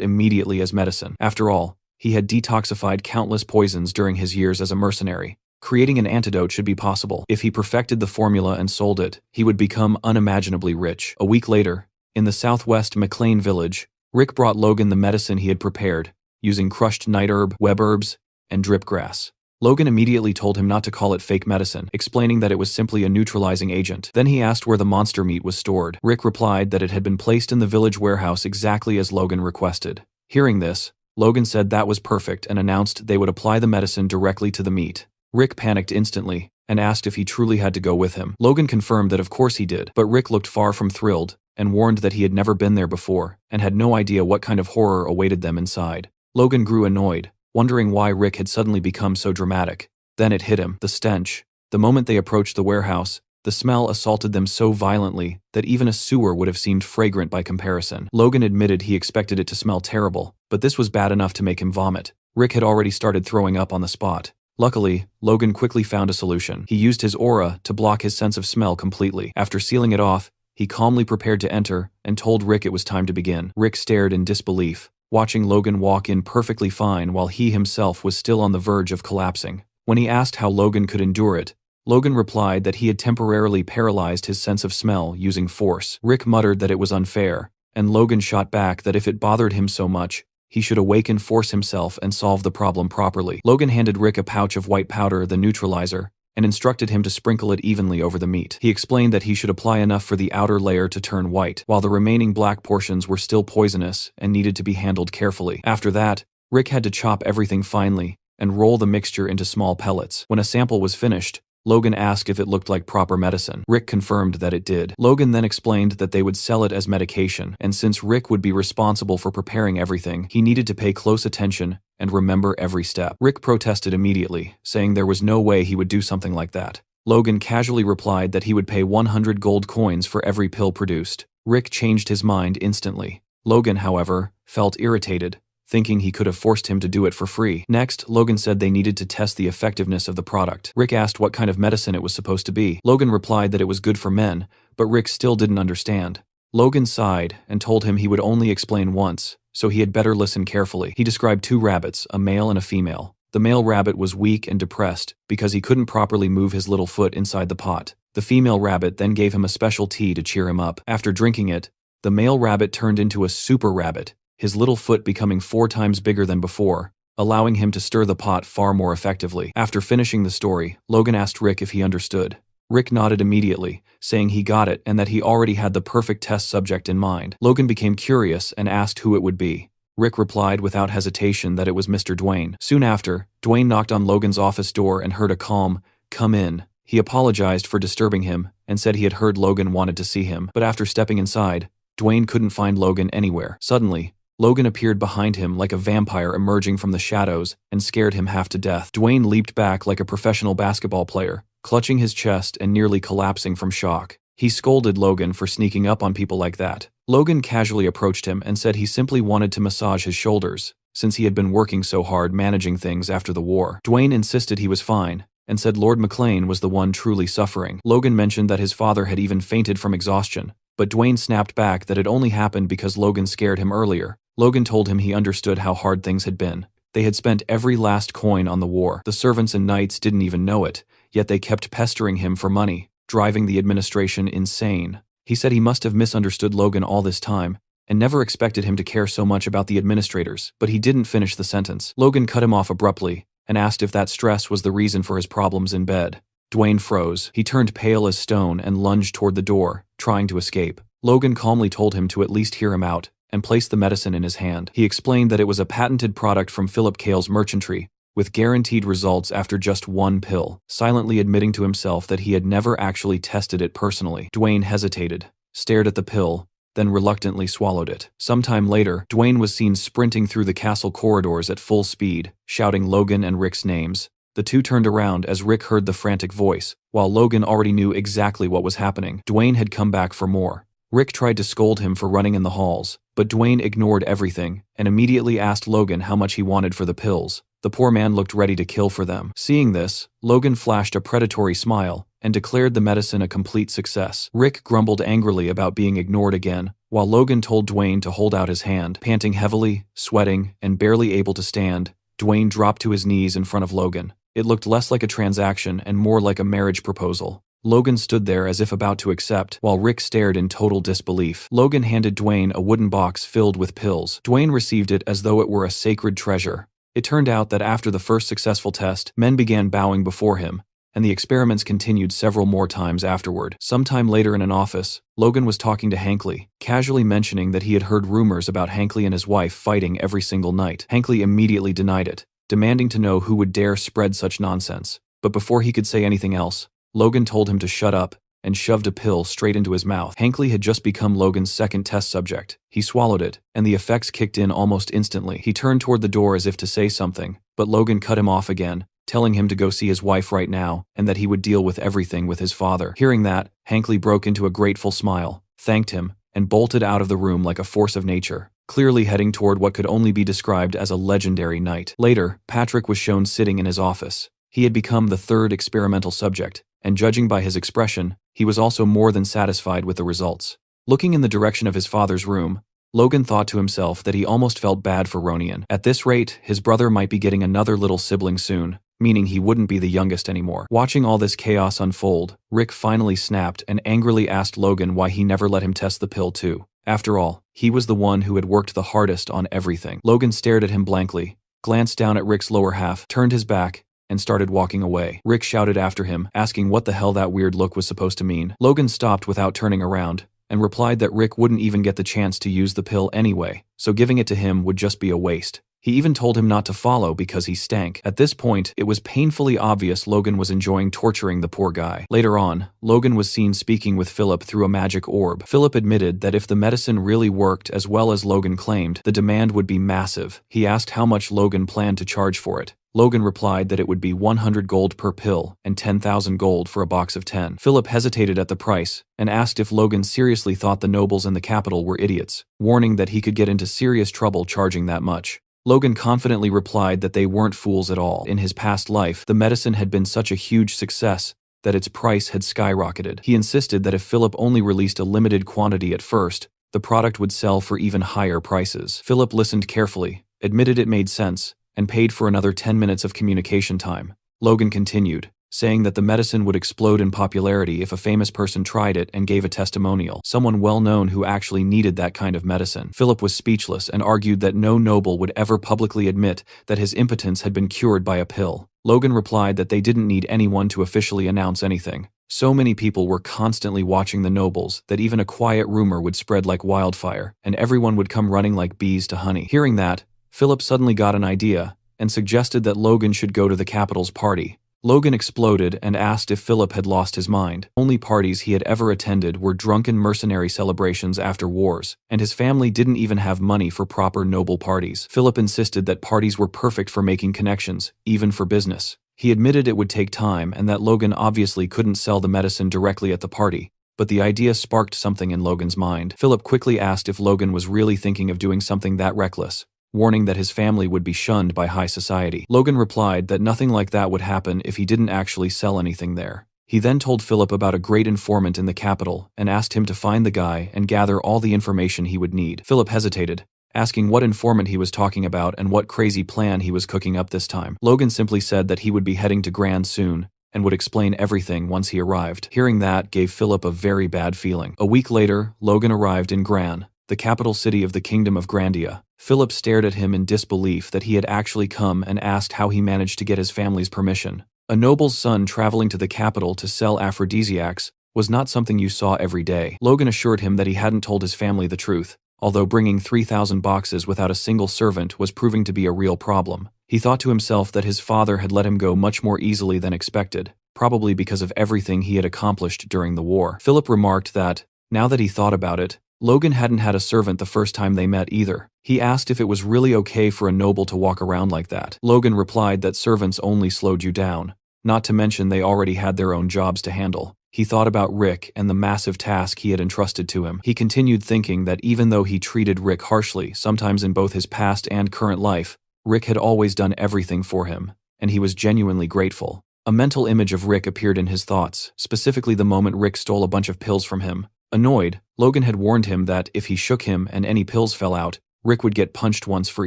immediately as medicine. After all, he had detoxified countless poisons during his years as a mercenary. Creating an antidote should be possible. If he perfected the formula and sold it, he would become unimaginably rich. A week later, in the southwest McLean village, Rick brought Logan the medicine he had prepared, using crushed night herb, web herbs, and drip grass. Logan immediately told him not to call it fake medicine, explaining that it was simply a neutralizing agent. Then he asked where the monster meat was stored. Rick replied that it had been placed in the village warehouse exactly as Logan requested. Hearing this, Logan said that was perfect and announced they would apply the medicine directly to the meat. Rick panicked instantly and asked if he truly had to go with him. Logan confirmed that of course he did, but Rick looked far from thrilled and warned that he had never been there before and had no idea what kind of horror awaited them inside. Logan grew annoyed, wondering why Rick had suddenly become so dramatic. Then it hit him, the stench. The moment they approached the warehouse, the smell assaulted them so violently that even a sewer would have seemed fragrant by comparison. Logan admitted he expected it to smell terrible, but this was bad enough to make him vomit. Rick had already started throwing up on the spot. Luckily, Logan quickly found a solution. He used his aura to block his sense of smell completely. After sealing it off, he calmly prepared to enter and told Rick it was time to begin. Rick stared in disbelief, watching Logan walk in perfectly fine while he himself was still on the verge of collapsing. When he asked how Logan could endure it, Logan replied that he had temporarily paralyzed his sense of smell using force. Rick muttered that it was unfair, and Logan shot back that if it bothered him so much, he should awaken force himself and solve the problem properly. Logan handed Rick a pouch of white powder, the neutralizer, and instructed him to sprinkle it evenly over the meat. He explained that he should apply enough for the outer layer to turn white, while the remaining black portions were still poisonous and needed to be handled carefully. After that, Rick had to chop everything finely and roll the mixture into small pellets. When a sample was finished, Logan asked if it looked like proper medicine. Rick confirmed that it did. Logan then explained that they would sell it as medication, and since Rick would be responsible for preparing everything, he needed to pay close attention and remember every step. Rick protested immediately, saying there was no way he would do something like that. Logan casually replied that he would pay 100 gold coins for every pill produced. Rick changed his mind instantly. Logan, however, felt irritated, thinking he could have forced him to do it for free. Next, Logan said they needed to test the effectiveness of the product. Rick asked what kind of medicine it was supposed to be. Logan replied that it was good for men, but Rick still didn't understand. Logan sighed and told him he would only explain once, so he had better listen carefully. He described 2 rabbits, a male and a female. The male rabbit was weak and depressed because he couldn't properly move his little foot inside the pot. The female rabbit then gave him a special tea to cheer him up. After drinking it, the male rabbit turned into a super rabbit, his little foot becoming 4 times bigger than before, allowing him to stir the pot far more effectively. After finishing the story, Logan asked Rick if he understood. Rick nodded immediately, saying he got it and that he already had the perfect test subject in mind. Logan became curious and asked who it would be. Rick replied without hesitation that it was Mr. Dwayne. Soon after, Dwayne knocked on Logan's office door and heard a calm, "Come in." He apologized for disturbing him and said he had heard Logan wanted to see him, but after stepping inside, Dwayne couldn't find Logan anywhere. Suddenly, Logan appeared behind him like a vampire emerging from the shadows and scared him half to death. Dwayne leaped back like a professional basketball player, clutching his chest and nearly collapsing from shock. He scolded Logan for sneaking up on people like that. Logan casually approached him and said he simply wanted to massage his shoulders, since he had been working so hard managing things after the war. Dwayne insisted he was fine, and said Lord McLean was the one truly suffering. Logan mentioned that his father had even fainted from exhaustion, but Dwayne snapped back that it only happened because Logan scared him earlier. Logan told him he understood how hard things had been. They had spent every last coin on the war. The servants and knights didn't even know it, yet they kept pestering him for money, driving the administration insane. He said he must have misunderstood Logan all this time, and never expected him to care so much about the administrators, but he didn't finish the sentence. Logan cut him off abruptly, and asked if that stress was the reason for his problems in bed. Dwayne froze. He turned pale as stone and lunged toward the door, trying to escape. Logan calmly told him to at least hear him out, and placed the medicine in his hand. He explained that it was a patented product from Philip Cale's merchantry, with guaranteed results after just one pill, silently admitting to himself that he had never actually tested it personally. Dwayne hesitated, stared at the pill, then reluctantly swallowed it. Sometime later, Dwayne was seen sprinting through the castle corridors at full speed, shouting Logan and Rick's names. The two turned around as Rick heard the frantic voice. While Logan already knew exactly what was happening, Dwayne had come back for more. Rick tried to scold him for running in the halls, but Dwayne ignored everything and immediately asked Logan how much he wanted for the pills. The poor man looked ready to kill for them. Seeing this, Logan flashed a predatory smile and declared the medicine a complete success. Rick grumbled angrily about being ignored again, while Logan told Dwayne to hold out his hand. Panting heavily, sweating, and barely able to stand, Dwayne dropped to his knees in front of Logan. It looked less like a transaction and more like a marriage proposal. Logan stood there as if about to accept, while Rick stared in total disbelief. Logan handed Dwayne a wooden box filled with pills. Dwayne received it as though it were a sacred treasure. It turned out that after the first successful test, men began bowing before him, and the experiments continued several more times afterward. Sometime later in an office, Logan was talking to Hankley, casually mentioning that he had heard rumors about Hankley and his wife fighting every single night. Hankley immediately denied it, demanding to know who would dare spread such nonsense. But before he could say anything else, Logan told him to shut up and shoved a pill straight into his mouth. Hankley had just become Logan's second test subject. He swallowed it, and the effects kicked in almost instantly. He turned toward the door as if to say something, but Logan cut him off again, telling him to go see his wife right now and that he would deal with everything with his father. Hearing that, Hankley broke into a grateful smile, thanked him, and bolted out of the room like a force of nature, clearly heading toward what could only be described as a legendary night. Later, Patrick was shown sitting in his office. He had become the third experimental subject, and judging by his expression, he was also more than satisfied with the results. Looking in the direction of his father's room, Logan thought to himself that he almost felt bad for Ronian. At this rate, his brother might be getting another little sibling soon, meaning he wouldn't be the youngest anymore. Watching all this chaos unfold, Rick finally snapped and angrily asked Logan why he never let him test the pill too. After all, he was the one who had worked the hardest on everything. Logan stared at him blankly, glanced down at Rick's lower half, turned his back, and started walking away. Rick shouted after him, asking what the hell that weird look was supposed to mean. Logan stopped without turning around, and replied that Rick wouldn't even get the chance to use the pill anyway, so giving it to him would just be a waste. He even told him not to follow because he stank. At this point, it was painfully obvious Logan was enjoying torturing the poor guy. Later on, Logan was seen speaking with Philip through a magic orb. Philip admitted that if the medicine really worked as well as Logan claimed, the demand would be massive. He asked how much Logan planned to charge for it. Logan replied that it would be 100 gold per pill and 10,000 gold for a box of 10. Philip hesitated at the price and asked if Logan seriously thought the nobles in the capital were idiots, warning that he could get into serious trouble charging that much. Logan confidently replied that they weren't fools at all. In his past life, the medicine had been such a huge success that its price had skyrocketed. He insisted that if Philip only released a limited quantity at first, the product would sell for even higher prices. Philip listened carefully, admitted it made sense, and paid for another 10 minutes of communication time. Logan continued, saying that the medicine would explode in popularity if a famous person tried it and gave a testimonial, someone well-known who actually needed that kind of medicine. Philip was speechless and argued that no noble would ever publicly admit that his impotence had been cured by a pill. Logan replied that they didn't need anyone to officially announce anything. So many people were constantly watching the nobles that even a quiet rumor would spread like wildfire, and everyone would come running like bees to honey. Hearing that, Philip suddenly got an idea and suggested that Logan should go to the capital's party. Logan exploded and asked if Philip had lost his mind. Only parties he had ever attended were drunken mercenary celebrations after wars, and his family didn't even have money for proper noble parties. Philip insisted that parties were perfect for making connections, even for business. He admitted it would take time and that Logan obviously couldn't sell the medicine directly at the party, but the idea sparked something in Logan's mind. Philip quickly asked if Logan was really thinking of doing something that reckless, warning that his family would be shunned by high society. Logan replied that nothing like that would happen if he didn't actually sell anything there. He then told Philip about a great informant in the capital and asked him to find the guy and gather all the information he would need. Philip hesitated, asking what informant he was talking about and what crazy plan he was cooking up this time. Logan simply said that he would be heading to Gran soon and would explain everything once he arrived. Hearing that gave Philip a very bad feeling. A week later, Logan arrived in Gran, the capital city of the Kingdom of Grandia. Philip stared at him in disbelief that he had actually come and asked how he managed to get his family's permission. A noble's son traveling to the capital to sell aphrodisiacs was not something you saw every day. Logan assured him that he hadn't told his family the truth, although bringing 3,000 boxes without a single servant was proving to be a real problem. He thought to himself that his father had let him go much more easily than expected, probably because of everything he had accomplished during the war. Philip remarked that, now that he thought about it, Logan hadn't had a servant the first time they met either. He asked if it was really okay for a noble to walk around like that. Logan replied that servants only slowed you down, not to mention they already had their own jobs to handle. He thought about Rick and the massive task he had entrusted to him. He continued thinking that even though he treated Rick harshly, sometimes in both his past and current life, Rick had always done everything for him, and he was genuinely grateful. A mental image of Rick appeared in his thoughts, specifically the moment Rick stole a bunch of pills from him. Annoyed, Logan had warned him that if he shook him and any pills fell out, Rick would get punched once for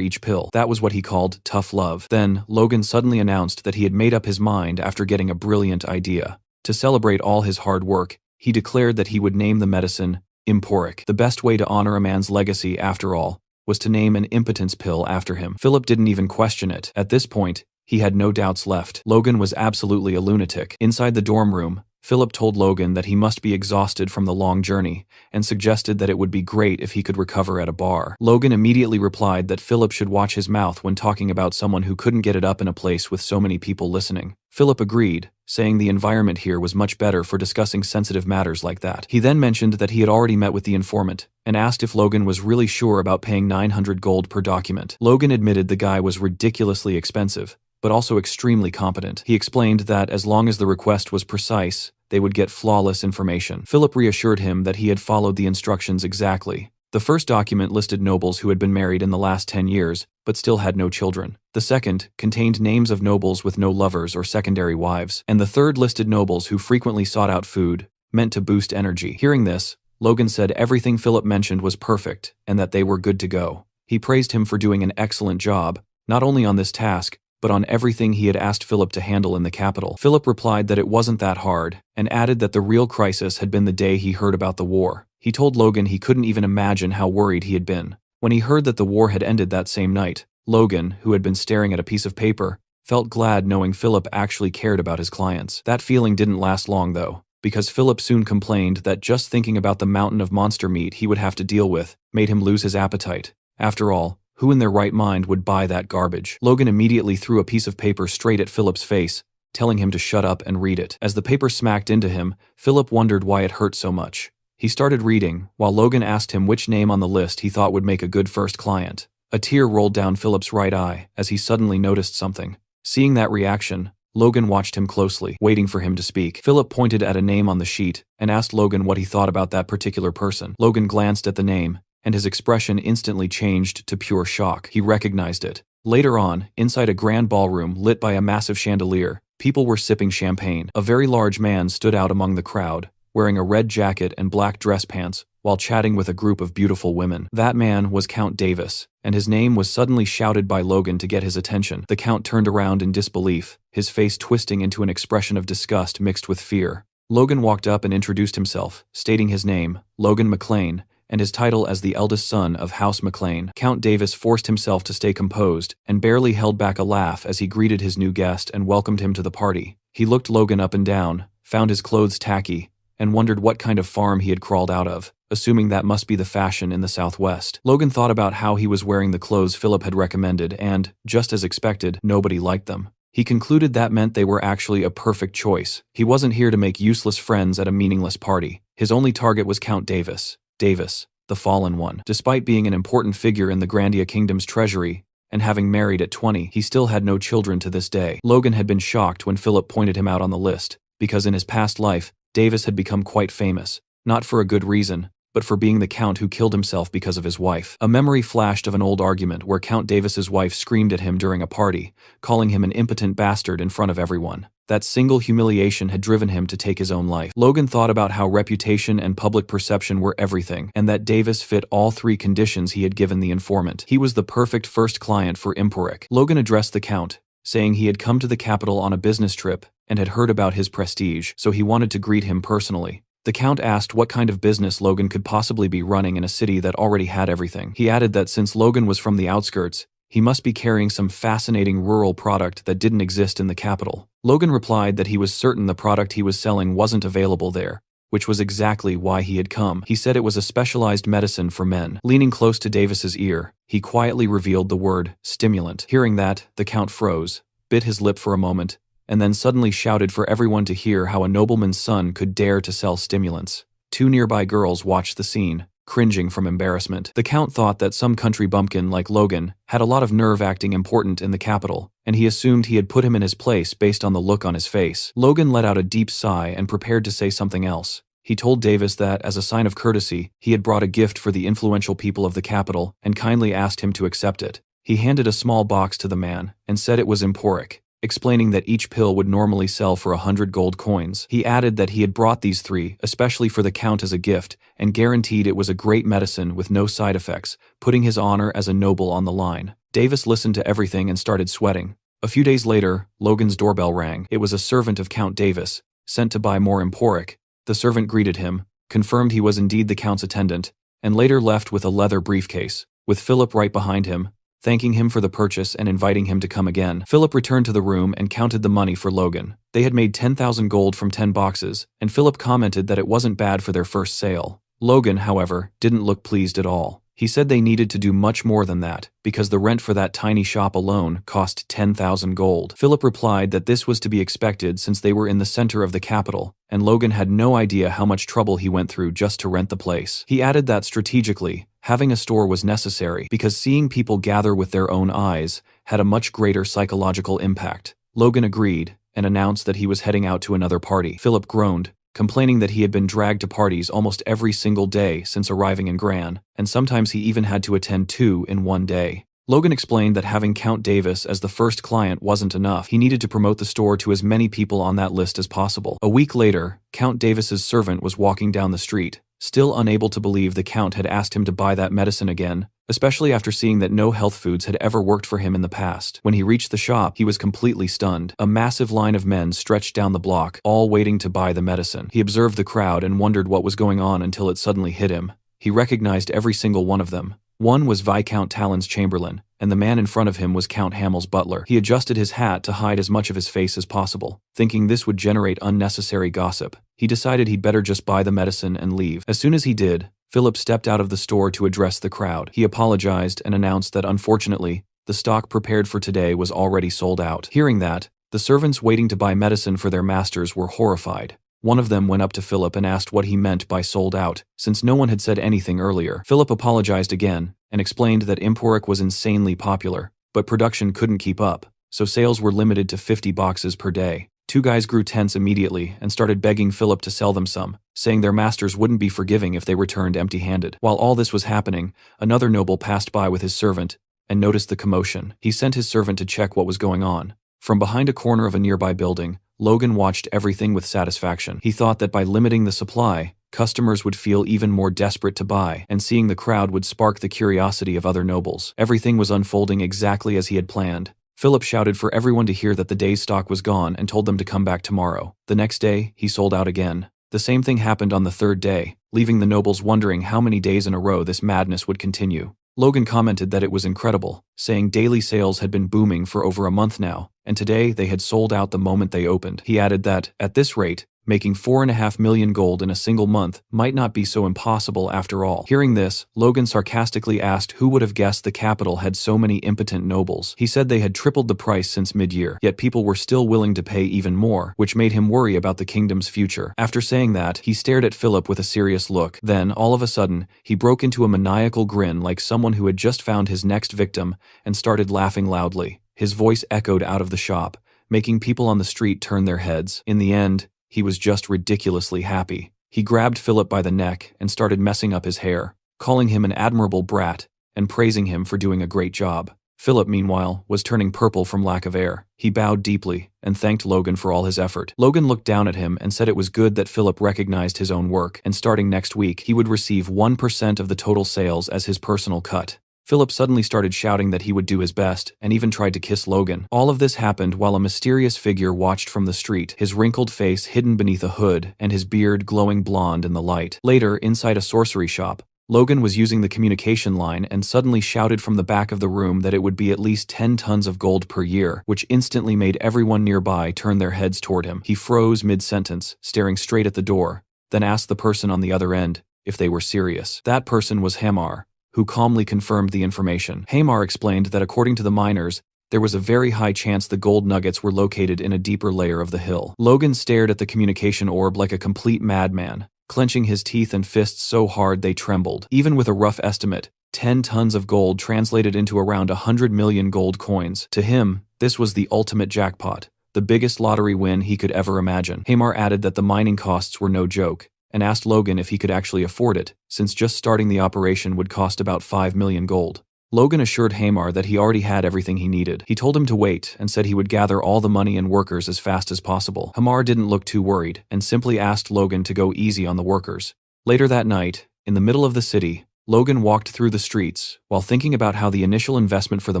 each pill. That was what he called tough love. Then, Logan suddenly announced that he had made up his mind after getting a brilliant idea. To celebrate all his hard work, he declared that he would name the medicine Emporic. The best way to honor a man's legacy, after all, was to name an impotence pill after him. Philip didn't even question it. At this point, he had no doubts left. Logan was absolutely a lunatic. Inside the dorm room, Philip told Logan that he must be exhausted from the long journey and suggested that it would be great if he could recover at a bar. Logan immediately replied that Philip should watch his mouth when talking about someone who couldn't get it up in a place with so many people listening. Philip agreed, saying the environment here was much better for discussing sensitive matters like that. He then mentioned that he had already met with the informant and asked if Logan was really sure about paying 900 gold per document. Logan admitted the guy was ridiculously expensive, but also extremely competent. He explained that as long as the request was precise, they would get flawless information. Philip reassured him that he had followed the instructions exactly. The first document listed nobles who had been married in the last 10 years, but still had no children. The second contained names of nobles with no lovers or secondary wives. And the third listed nobles who frequently sought out food, meant to boost energy. Hearing this, Logan said everything Philip mentioned was perfect and that they were good to go. He praised him for doing an excellent job, not only on this task, but on everything he had asked Philip to handle in the capital. Philip replied that it wasn't that hard, and added that the real crisis had been the day he heard about the war. He told Logan he couldn't even imagine how worried he had been. When he heard that the war had ended that same night, Logan, who had been staring at a piece of paper, felt glad knowing Philip actually cared about his clients. That feeling didn't last long though, because Philip soon complained that just thinking about the mountain of monster meat he would have to deal with made him lose his appetite. After all, who in their right mind would buy that garbage? Logan immediately threw a piece of paper straight at Philip's face, telling him to shut up and read it. As the paper smacked into him, Philip wondered why it hurt so much. He started reading, while Logan asked him which name on the list he thought would make a good first client. A tear rolled down Philip's right eye as he suddenly noticed something. Seeing that reaction, Logan watched him closely, waiting for him to speak. Philip pointed at a name on the sheet and asked Logan what he thought about that particular person. Logan glanced at the name, and his expression instantly changed to pure shock. He recognized it. Later on, inside a grand ballroom lit by a massive chandelier, people were sipping champagne. A very large man stood out among the crowd, wearing a red jacket and black dress pants, while chatting with a group of beautiful women. That man was Count Davis, and his name was suddenly shouted by Logan to get his attention. The Count turned around in disbelief, his face twisting into an expression of disgust mixed with fear. Logan walked up and introduced himself, stating his name, Logan McLean, and his title as the eldest son of House McLean. Count Davis forced himself to stay composed and barely held back a laugh as he greeted his new guest and welcomed him to the party. He looked Logan up and down, found his clothes tacky, and wondered what kind of farm he had crawled out of, assuming that must be the fashion in the Southwest. Logan thought about how he was wearing the clothes Philip had recommended and, just as expected, nobody liked them. He concluded that meant they were actually a perfect choice. He wasn't here to make useless friends at a meaningless party. His only target was Count Davis. Davis, the fallen one. Despite being an important figure in the Grandia Kingdom's treasury, and having married at 20, he still had no children to this day. Logan had been shocked when Philip pointed him out on the list, because in his past life, Davis had become quite famous, not for a good reason, but for being the Count who killed himself because of his wife. A memory flashed of an old argument where Count Davis's wife screamed at him during a party, calling him an impotent bastard in front of everyone. That single humiliation had driven him to take his own life. Logan thought about how reputation and public perception were everything, and that Davis fit all three conditions he had given the informant. He was the perfect first client for Emporic. Logan addressed the Count, saying he had come to the capital on a business trip and had heard about his prestige, so he wanted to greet him personally. The Count asked what kind of business Logan could possibly be running in a city that already had everything. He added that since Logan was from the outskirts, he must be carrying some fascinating rural product that didn't exist in the capital. Logan replied that he was certain the product he was selling wasn't available there, which was exactly why he had come. He said it was a specialized medicine for men. Leaning close to Davis's ear, he quietly revealed the word stimulant. Hearing that, the Count froze, bit his lip for a moment, and then suddenly shouted for everyone to hear how a nobleman's son could dare to sell stimulants. Two nearby girls watched the scene, cringing from embarrassment. The Count thought that some country bumpkin like Logan had a lot of nerve acting important in the capital, and he assumed he had put him in his place based on the look on his face. Logan let out a deep sigh and prepared to say something else. He told Davis that, as a sign of courtesy, he had brought a gift for the influential people of the capital and kindly asked him to accept it. He handed a small box to the man and said it was Emporic, explaining that each pill would normally sell for 100 gold coins. He added that he had brought these 3, especially for the Count as a gift, and guaranteed it was a great medicine with no side effects, putting his honor as a noble on the line. Davis listened to everything and started sweating. A few days later, Logan's doorbell rang. It was a servant of Count Davis, sent to buy more Emporic. The servant greeted him, confirmed he was indeed the Count's attendant, and later left with a leather briefcase, with Philip right behind him, thanking him for the purchase and inviting him to come again. Philip returned to the room and counted the money for Logan. They had made 10,000 gold from 10 boxes, and Philip commented that it wasn't bad for their first sale. Logan, however, didn't look pleased at all. He said they needed to do much more than that, because the rent for that tiny shop alone cost 10,000 gold. Philip replied that this was to be expected since they were in the center of the capital, and Logan had no idea how much trouble he went through just to rent the place. He added that strategically, having a store was necessary because seeing people gather with their own eyes had a much greater psychological impact. Logan agreed and announced that he was heading out to another party. Philip groaned, complaining that he had been dragged to parties almost every single day since arriving in Gran, and sometimes he even had to attend 2 in one day. Logan explained that having Count Davis as the first client wasn't enough. He needed to promote the store to as many people on that list as possible. A week later, Count Davis's servant was walking down the street, still unable to believe the Count had asked him to buy that medicine again, especially after seeing that no health foods had ever worked for him in the past. When he reached the shop, he was completely stunned. A massive line of men stretched down the block, all waiting to buy the medicine. He observed the crowd and wondered what was going on until it suddenly hit him. He recognized every single one of them. One was Viscount Talon's chamberlain, and the man in front of him was Count Hamel's butler. He adjusted his hat to hide as much of his face as possible, thinking this would generate unnecessary gossip. He decided he'd better just buy the medicine and leave. As soon as he did, Philip stepped out of the store to address the crowd. He apologized and announced that unfortunately, the stock prepared for today was already sold out. Hearing that, the servants waiting to buy medicine for their masters were horrified. One of them went up to Philip and asked what he meant by sold out, since no one had said anything earlier. Philip apologized again and explained that Emporic was insanely popular, but production couldn't keep up, so sales were limited to 50 boxes per day. Two guys grew tense immediately and started begging Philip to sell them some, saying their masters wouldn't be forgiving if they returned empty-handed. While all this was happening, another noble passed by with his servant and noticed the commotion. He sent his servant to check what was going on. From behind a corner of a nearby building, Logan watched everything with satisfaction. He thought that by limiting the supply, customers would feel even more desperate to buy, and seeing the crowd would spark the curiosity of other nobles. Everything was unfolding exactly as he had planned. Philip shouted for everyone to hear that the day's stock was gone and told them to come back tomorrow. The next day, he sold out again. The same thing happened on the third day, leaving the nobles wondering how many days in a row this madness would continue. Logan commented that it was incredible, saying daily sales had been booming for over a month now, and today they had sold out the moment they opened. He added that, at this rate, making 4.5 million gold in a single month might not be so impossible after all. Hearing this, Logan sarcastically asked who would have guessed the capital had so many impotent nobles. He said they had tripled the price since mid-year, yet people were still willing to pay even more, which made him worry about the kingdom's future. After saying that, he stared at Philip with a serious look. Then, all of a sudden, he broke into a maniacal grin like someone who had just found his next victim and started laughing loudly. His voice echoed out of the shop, making people on the street turn their heads. In the end, he was just ridiculously happy. He grabbed Philip by the neck and started messing up his hair, calling him an admirable brat and praising him for doing a great job. Philip, meanwhile, was turning purple from lack of air. He bowed deeply and thanked Logan for all his effort. Logan looked down at him and said it was good that Philip recognized his own work, and starting next week, he would receive 1% of the total sales as his personal cut. Philip suddenly started shouting that he would do his best, and even tried to kiss Logan. All of this happened while a mysterious figure watched from the street, his wrinkled face hidden beneath a hood and his beard glowing blonde in the light. Later, inside a sorcery shop, Logan was using the communication line and suddenly shouted from the back of the room that it would be at least 10 tons of gold per year, which instantly made everyone nearby turn their heads toward him. He froze mid-sentence, staring straight at the door, then asked the person on the other end if they were serious. That person was Hamar, who calmly confirmed the information. Hamar explained that according to the miners, there was a very high chance the gold nuggets were located in a deeper layer of the hill. Logan stared at the communication orb like a complete madman, clenching his teeth and fists so hard they trembled. Even with a rough estimate, 10 tons of gold translated into around 100 million gold coins. To him, this was the ultimate jackpot, the biggest lottery win he could ever imagine. Hamar added that the mining costs were no joke, and asked Logan if he could actually afford it, since just starting the operation would cost about 5 million gold. Logan assured Hamar that he already had everything he needed. He told him to wait and said he would gather all the money and workers as fast as possible. Hamar didn't look too worried and simply asked Logan to go easy on the workers. Later that night, in the middle of the city, Logan walked through the streets while thinking about how the initial investment for the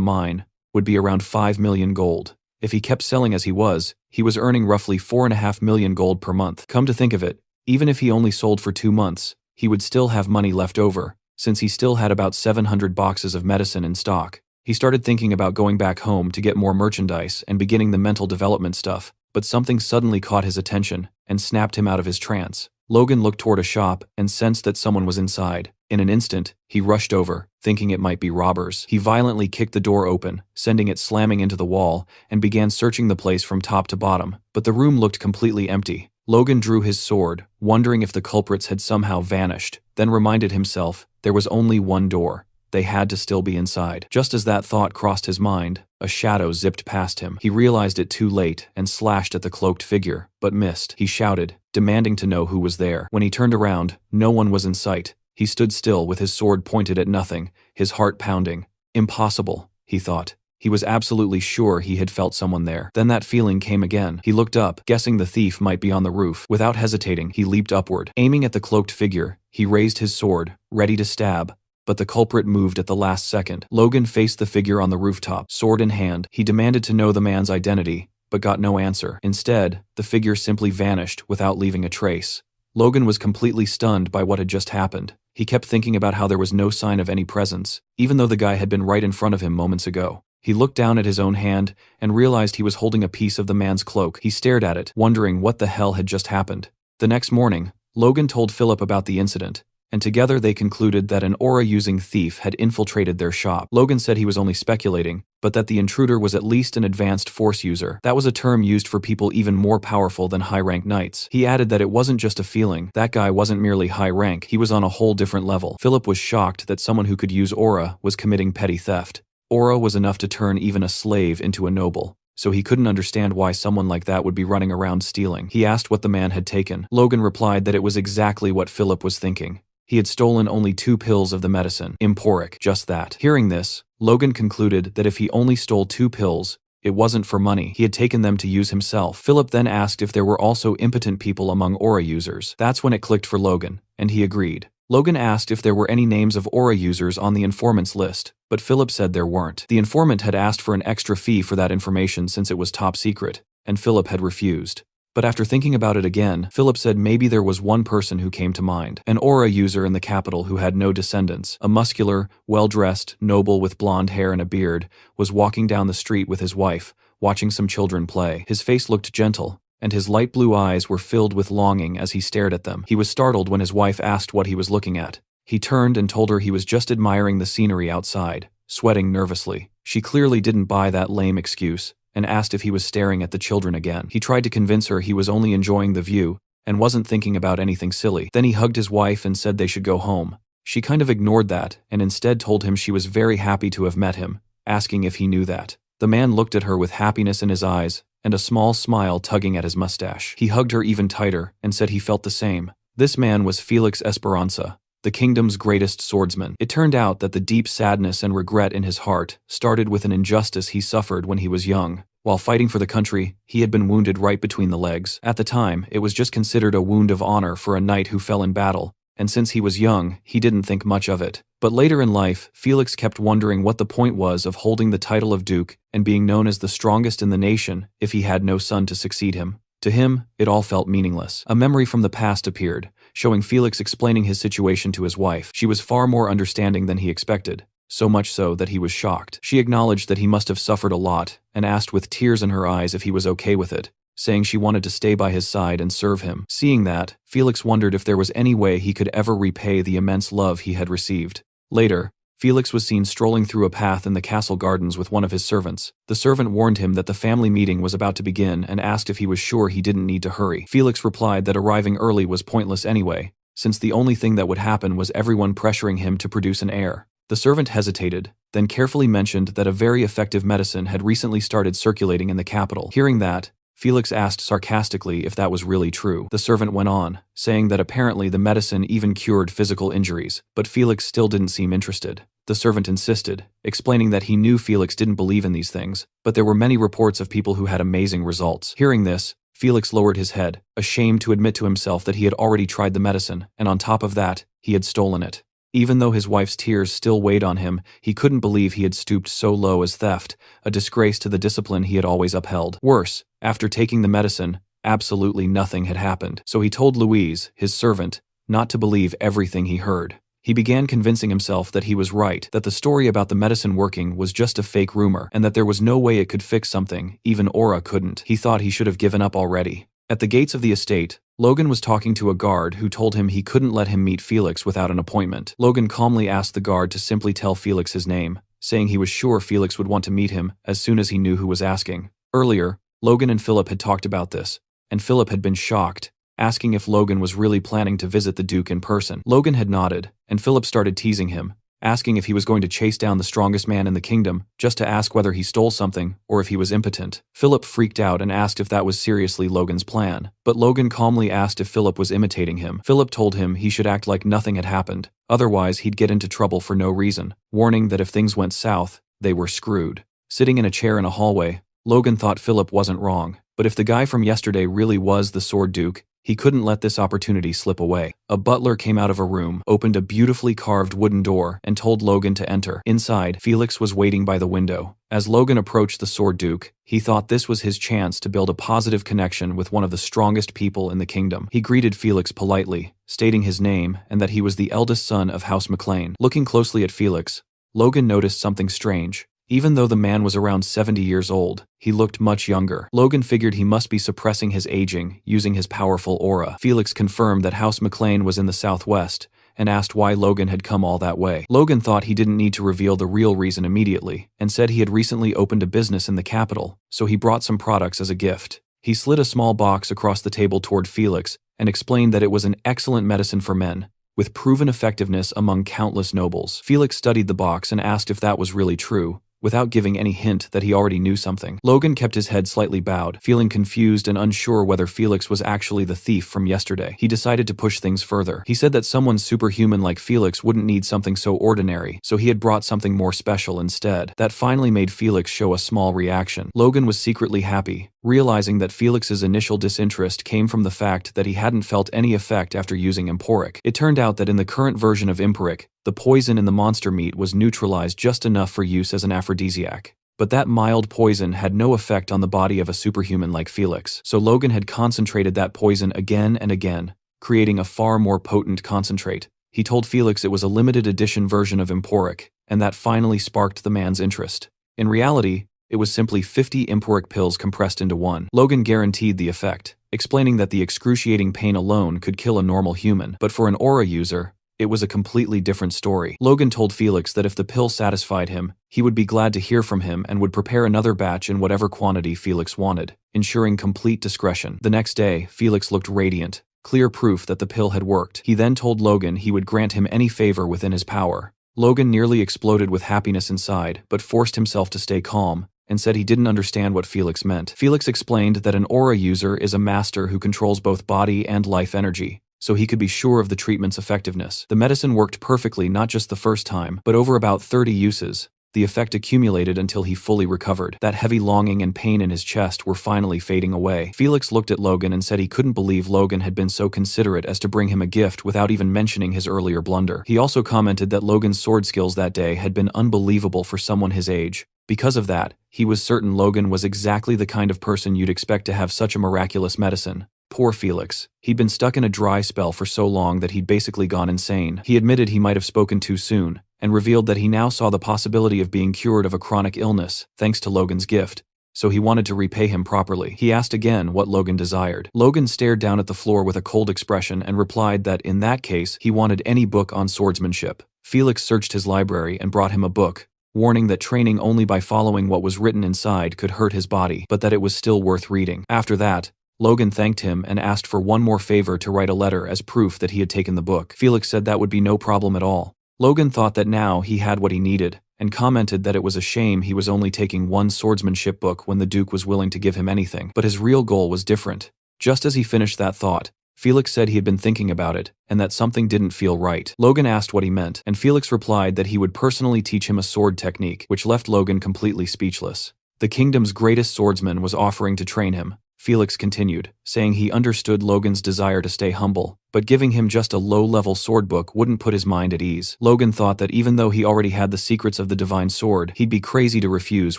mine would be around 5 million gold. If he kept selling as he was earning roughly 4.5 million gold per month. Come to think of it, even if he only sold for 2 months, he would still have money left over, since he still had about 700 boxes of medicine in stock. He started thinking about going back home to get more merchandise and beginning the mental development stuff, but something suddenly caught his attention and snapped him out of his trance. Logan looked toward a shop and sensed that someone was inside. In an instant, he rushed over, thinking it might be robbers. He violently kicked the door open, sending it slamming into the wall, and began searching the place from top to bottom, but the room looked completely empty. Logan drew his sword, wondering if the culprits had somehow vanished, then reminded himself there was only one door. They had to still be inside. Just as that thought crossed his mind, a shadow zipped past him. He realized it too late and slashed at the cloaked figure, but missed. He shouted, demanding to know who was there. When he turned around, no one was in sight. He stood still with his sword pointed at nothing, his heart pounding. Impossible, he thought. He was absolutely sure he had felt someone there. Then that feeling came again. He looked up, guessing the thief might be on the roof. Without hesitating, he leaped upward. Aiming at the cloaked figure, he raised his sword, ready to stab. But the culprit moved at the last second. Logan faced the figure on the rooftop, sword in hand. He demanded to know the man's identity, but got no answer. Instead, the figure simply vanished without leaving a trace. Logan was completely stunned by what had just happened. He kept thinking about how there was no sign of any presence, even though the guy had been right in front of him moments ago. He looked down at his own hand and realized he was holding a piece of the man's cloak. He stared at it, wondering what the hell had just happened. The next morning, Logan told Philip about the incident, and together they concluded that an aura-using thief had infiltrated their shop. Logan said he was only speculating, but that the intruder was at least an advanced force user. That was a term used for people even more powerful than high-rank knights. He added that it wasn't just a feeling. That guy wasn't merely high rank, he was on a whole different level. Philip was shocked that someone who could use aura was committing petty theft. Aura was enough to turn even a slave into a noble, so he couldn't understand why someone like that would be running around stealing. He asked what the man had taken. Logan replied that it was exactly what Philip was thinking. He had stolen only 2 pills of the medicine, Emporic, just that. Hearing this, Logan concluded that if he only stole 2 pills, it wasn't for money. He had taken them to use himself. Philip then asked if there were also impotent people among aura users. That's when it clicked for Logan, and he agreed. Logan asked if there were any names of aura users on the informant's list, but Philip said there weren't. The informant had asked for an extra fee for that information since it was top secret, and Philip had refused. But after thinking about it again, Philip said maybe there was one person who came to mind. An aura user in the capital who had no descendants, a muscular, well-dressed noble with blonde hair and a beard, was walking down the street with his wife, watching some children play. His face looked gentle, and his light blue eyes were filled with longing as he stared at them. He was startled when his wife asked what he was looking at. He turned and told her he was just admiring the scenery outside, sweating nervously. She clearly didn't buy that lame excuse, and asked if he was staring at the children again. He tried to convince her he was only enjoying the view and wasn't thinking about anything silly. Then he hugged his wife and said they should go home. She kind of ignored that and instead told him she was very happy to have met him, asking if he knew that. The man looked at her with happiness in his eyes and a small smile tugging at his mustache. He hugged her even tighter and said he felt the same. This man was Felix Esperanza, the kingdom's greatest swordsman. It turned out that the deep sadness and regret in his heart started with an injustice he suffered when he was young. While fighting for the country, he had been wounded right between the legs. At the time, it was just considered a wound of honor for a knight who fell in battle, and since he was young, he didn't think much of it. But later in life, Felix kept wondering what the point was of holding the title of duke and being known as the strongest in the nation if he had no son to succeed him. To him, it all felt meaningless. A memory from the past appeared, showing Felix explaining his situation to his wife. She was far more understanding than he expected, so much so that he was shocked. She acknowledged that he must have suffered a lot and asked with tears in her eyes if he was okay with it. saying she wanted to stay by his side and serve him. Seeing that, Felix wondered if there was any way he could ever repay the immense love he had received. Later, Felix was seen strolling through a path in the castle gardens with one of his servants. The servant warned him that the family meeting was about to begin and asked if he was sure he didn't need to hurry. Felix replied that arriving early was pointless anyway, since the only thing that would happen was everyone pressuring him to produce an heir. The servant hesitated, then carefully mentioned that a very effective medicine had recently started circulating in the capital. Hearing that, Felix asked sarcastically if that was really true. The servant went on, saying that apparently the medicine even cured physical injuries, but Felix still didn't seem interested. The servant insisted, explaining that he knew Felix didn't believe in these things, but there were many reports of people who had amazing results. Hearing this, Felix lowered his head, ashamed to admit to himself that he had already tried the medicine, and on top of that, he had stolen it. Even though his wife's tears still weighed on him, he couldn't believe he had stooped so low as theft, a disgrace to the discipline he had always upheld. Worse, after taking the medicine, absolutely nothing had happened. So he told Louise, his servant, not to believe everything he heard. He began convincing himself that he was right, that the story about the medicine working was just a fake rumor, and that there was no way it could fix something, even Aura couldn't. He thought he should have given up already. At the gates of the estate, Logan was talking to a guard who told him he couldn't let him meet Felix without an appointment. Logan calmly asked the guard to simply tell Felix his name, saying he was sure Felix would want to meet him as soon as he knew who was asking. Earlier, Logan and Philip had talked about this, and Philip had been shocked, asking if Logan was really planning to visit the Duke in person. Logan had nodded, and Philip started teasing him, asking if he was going to chase down the strongest man in the kingdom, just to ask whether he stole something or if he was impotent. Philip freaked out and asked if that was seriously Logan's plan, but Logan calmly asked if Philip was imitating him. Philip told him he should act like nothing had happened, otherwise he'd get into trouble for no reason, warning that if things went south, they were screwed. Sitting in a chair in a hallway, Logan thought Philip wasn't wrong, but if the guy from yesterday really was the Sword Duke, he couldn't let this opportunity slip away. A butler came out of a room, opened a beautifully carved wooden door, and told Logan to enter. Inside, Felix was waiting by the window. As Logan approached the Sword Duke, he thought this was his chance to build a positive connection with one of the strongest people in the kingdom. He greeted Felix politely, stating his name and that he was the eldest son of House McLean. Looking closely at Felix, Logan noticed something strange. Even though the man was around 70 years old, he looked much younger. Logan figured he must be suppressing his aging, using his powerful aura. Felix confirmed that House McLean was in the southwest, and asked why Logan had come all that way. Logan thought he didn't need to reveal the real reason immediately, and said he had recently opened a business in the capital, so he brought some products as a gift. He slid a small box across the table toward Felix, and explained that it was an excellent medicine for men, with proven effectiveness among countless nobles. Felix studied the box and asked if that was really true, without giving any hint that he already knew something. Logan kept his head slightly bowed, feeling confused and unsure whether Felix was actually the thief from yesterday. He decided to push things further. He said that someone superhuman like Felix wouldn't need something so ordinary, so he had brought something more special instead. That finally made Felix show a small reaction. Logan was secretly happy, realizing that Felix's initial disinterest came from the fact that he hadn't felt any effect after using Emporic. It turned out that in the current version of Emporic, the poison in the monster meat was neutralized just enough for use as an aphrodisiac. But that mild poison had no effect on the body of a superhuman like Felix, so Logan had concentrated that poison again and again, creating a far more potent concentrate. He told Felix it was a limited edition version of Emporic, and that finally sparked the man's interest. In reality, it was simply 50 Emporic pills compressed into one. Logan guaranteed the effect, explaining that the excruciating pain alone could kill a normal human, but for an aura user, it was a completely different story. Logan told Felix that if the pill satisfied him, he would be glad to hear from him and would prepare another batch in whatever quantity Felix wanted, ensuring complete discretion. The next day, Felix looked radiant, clear proof that the pill had worked. He then told Logan he would grant him any favor within his power. Logan nearly exploded with happiness inside, but forced himself to stay calm, and said he didn't understand what Felix meant. Felix explained that an aura user is a master who controls both body and life energy, so he could be sure of the treatment's effectiveness. The medicine worked perfectly not just the first time, but over about 30 uses. The effect accumulated until he fully recovered. That heavy longing and pain in his chest were finally fading away. Felix looked at Logan and said he couldn't believe Logan had been so considerate as to bring him a gift without even mentioning his earlier blunder. He also commented that Logan's sword skills that day had been unbelievable for someone his age. Because of that, he was certain Logan was exactly the kind of person you'd expect to have such a miraculous medicine. Poor Felix. He'd been stuck in a dry spell for so long that he'd basically gone insane. He admitted he might have spoken too soon, and revealed that he now saw the possibility of being cured of a chronic illness, thanks to Logan's gift, so he wanted to repay him properly. He asked again what Logan desired. Logan stared down at the floor with a cold expression and replied that in that case he wanted any book on swordsmanship. Felix searched his library and brought him a book, warning that training only by following what was written inside could hurt his body, but that it was still worth reading. After that, Logan thanked him and asked for one more favor to write a letter as proof that he had taken the book. Felix said that would be no problem at all. Logan thought that now he had what he needed, and commented that it was a shame he was only taking one swordsmanship book when the Duke was willing to give him anything. But his real goal was different. Just as he finished that thought, Felix said he had been thinking about it, and that something didn't feel right. Logan asked what he meant, and Felix replied that he would personally teach him a sword technique, which left Logan completely speechless. The kingdom's greatest swordsman was offering to train him. Felix continued, saying he understood Logan's desire to stay humble, but giving him just a low-level sword book wouldn't put his mind at ease. Logan thought that even though he already had the secrets of the divine sword, he'd be crazy to refuse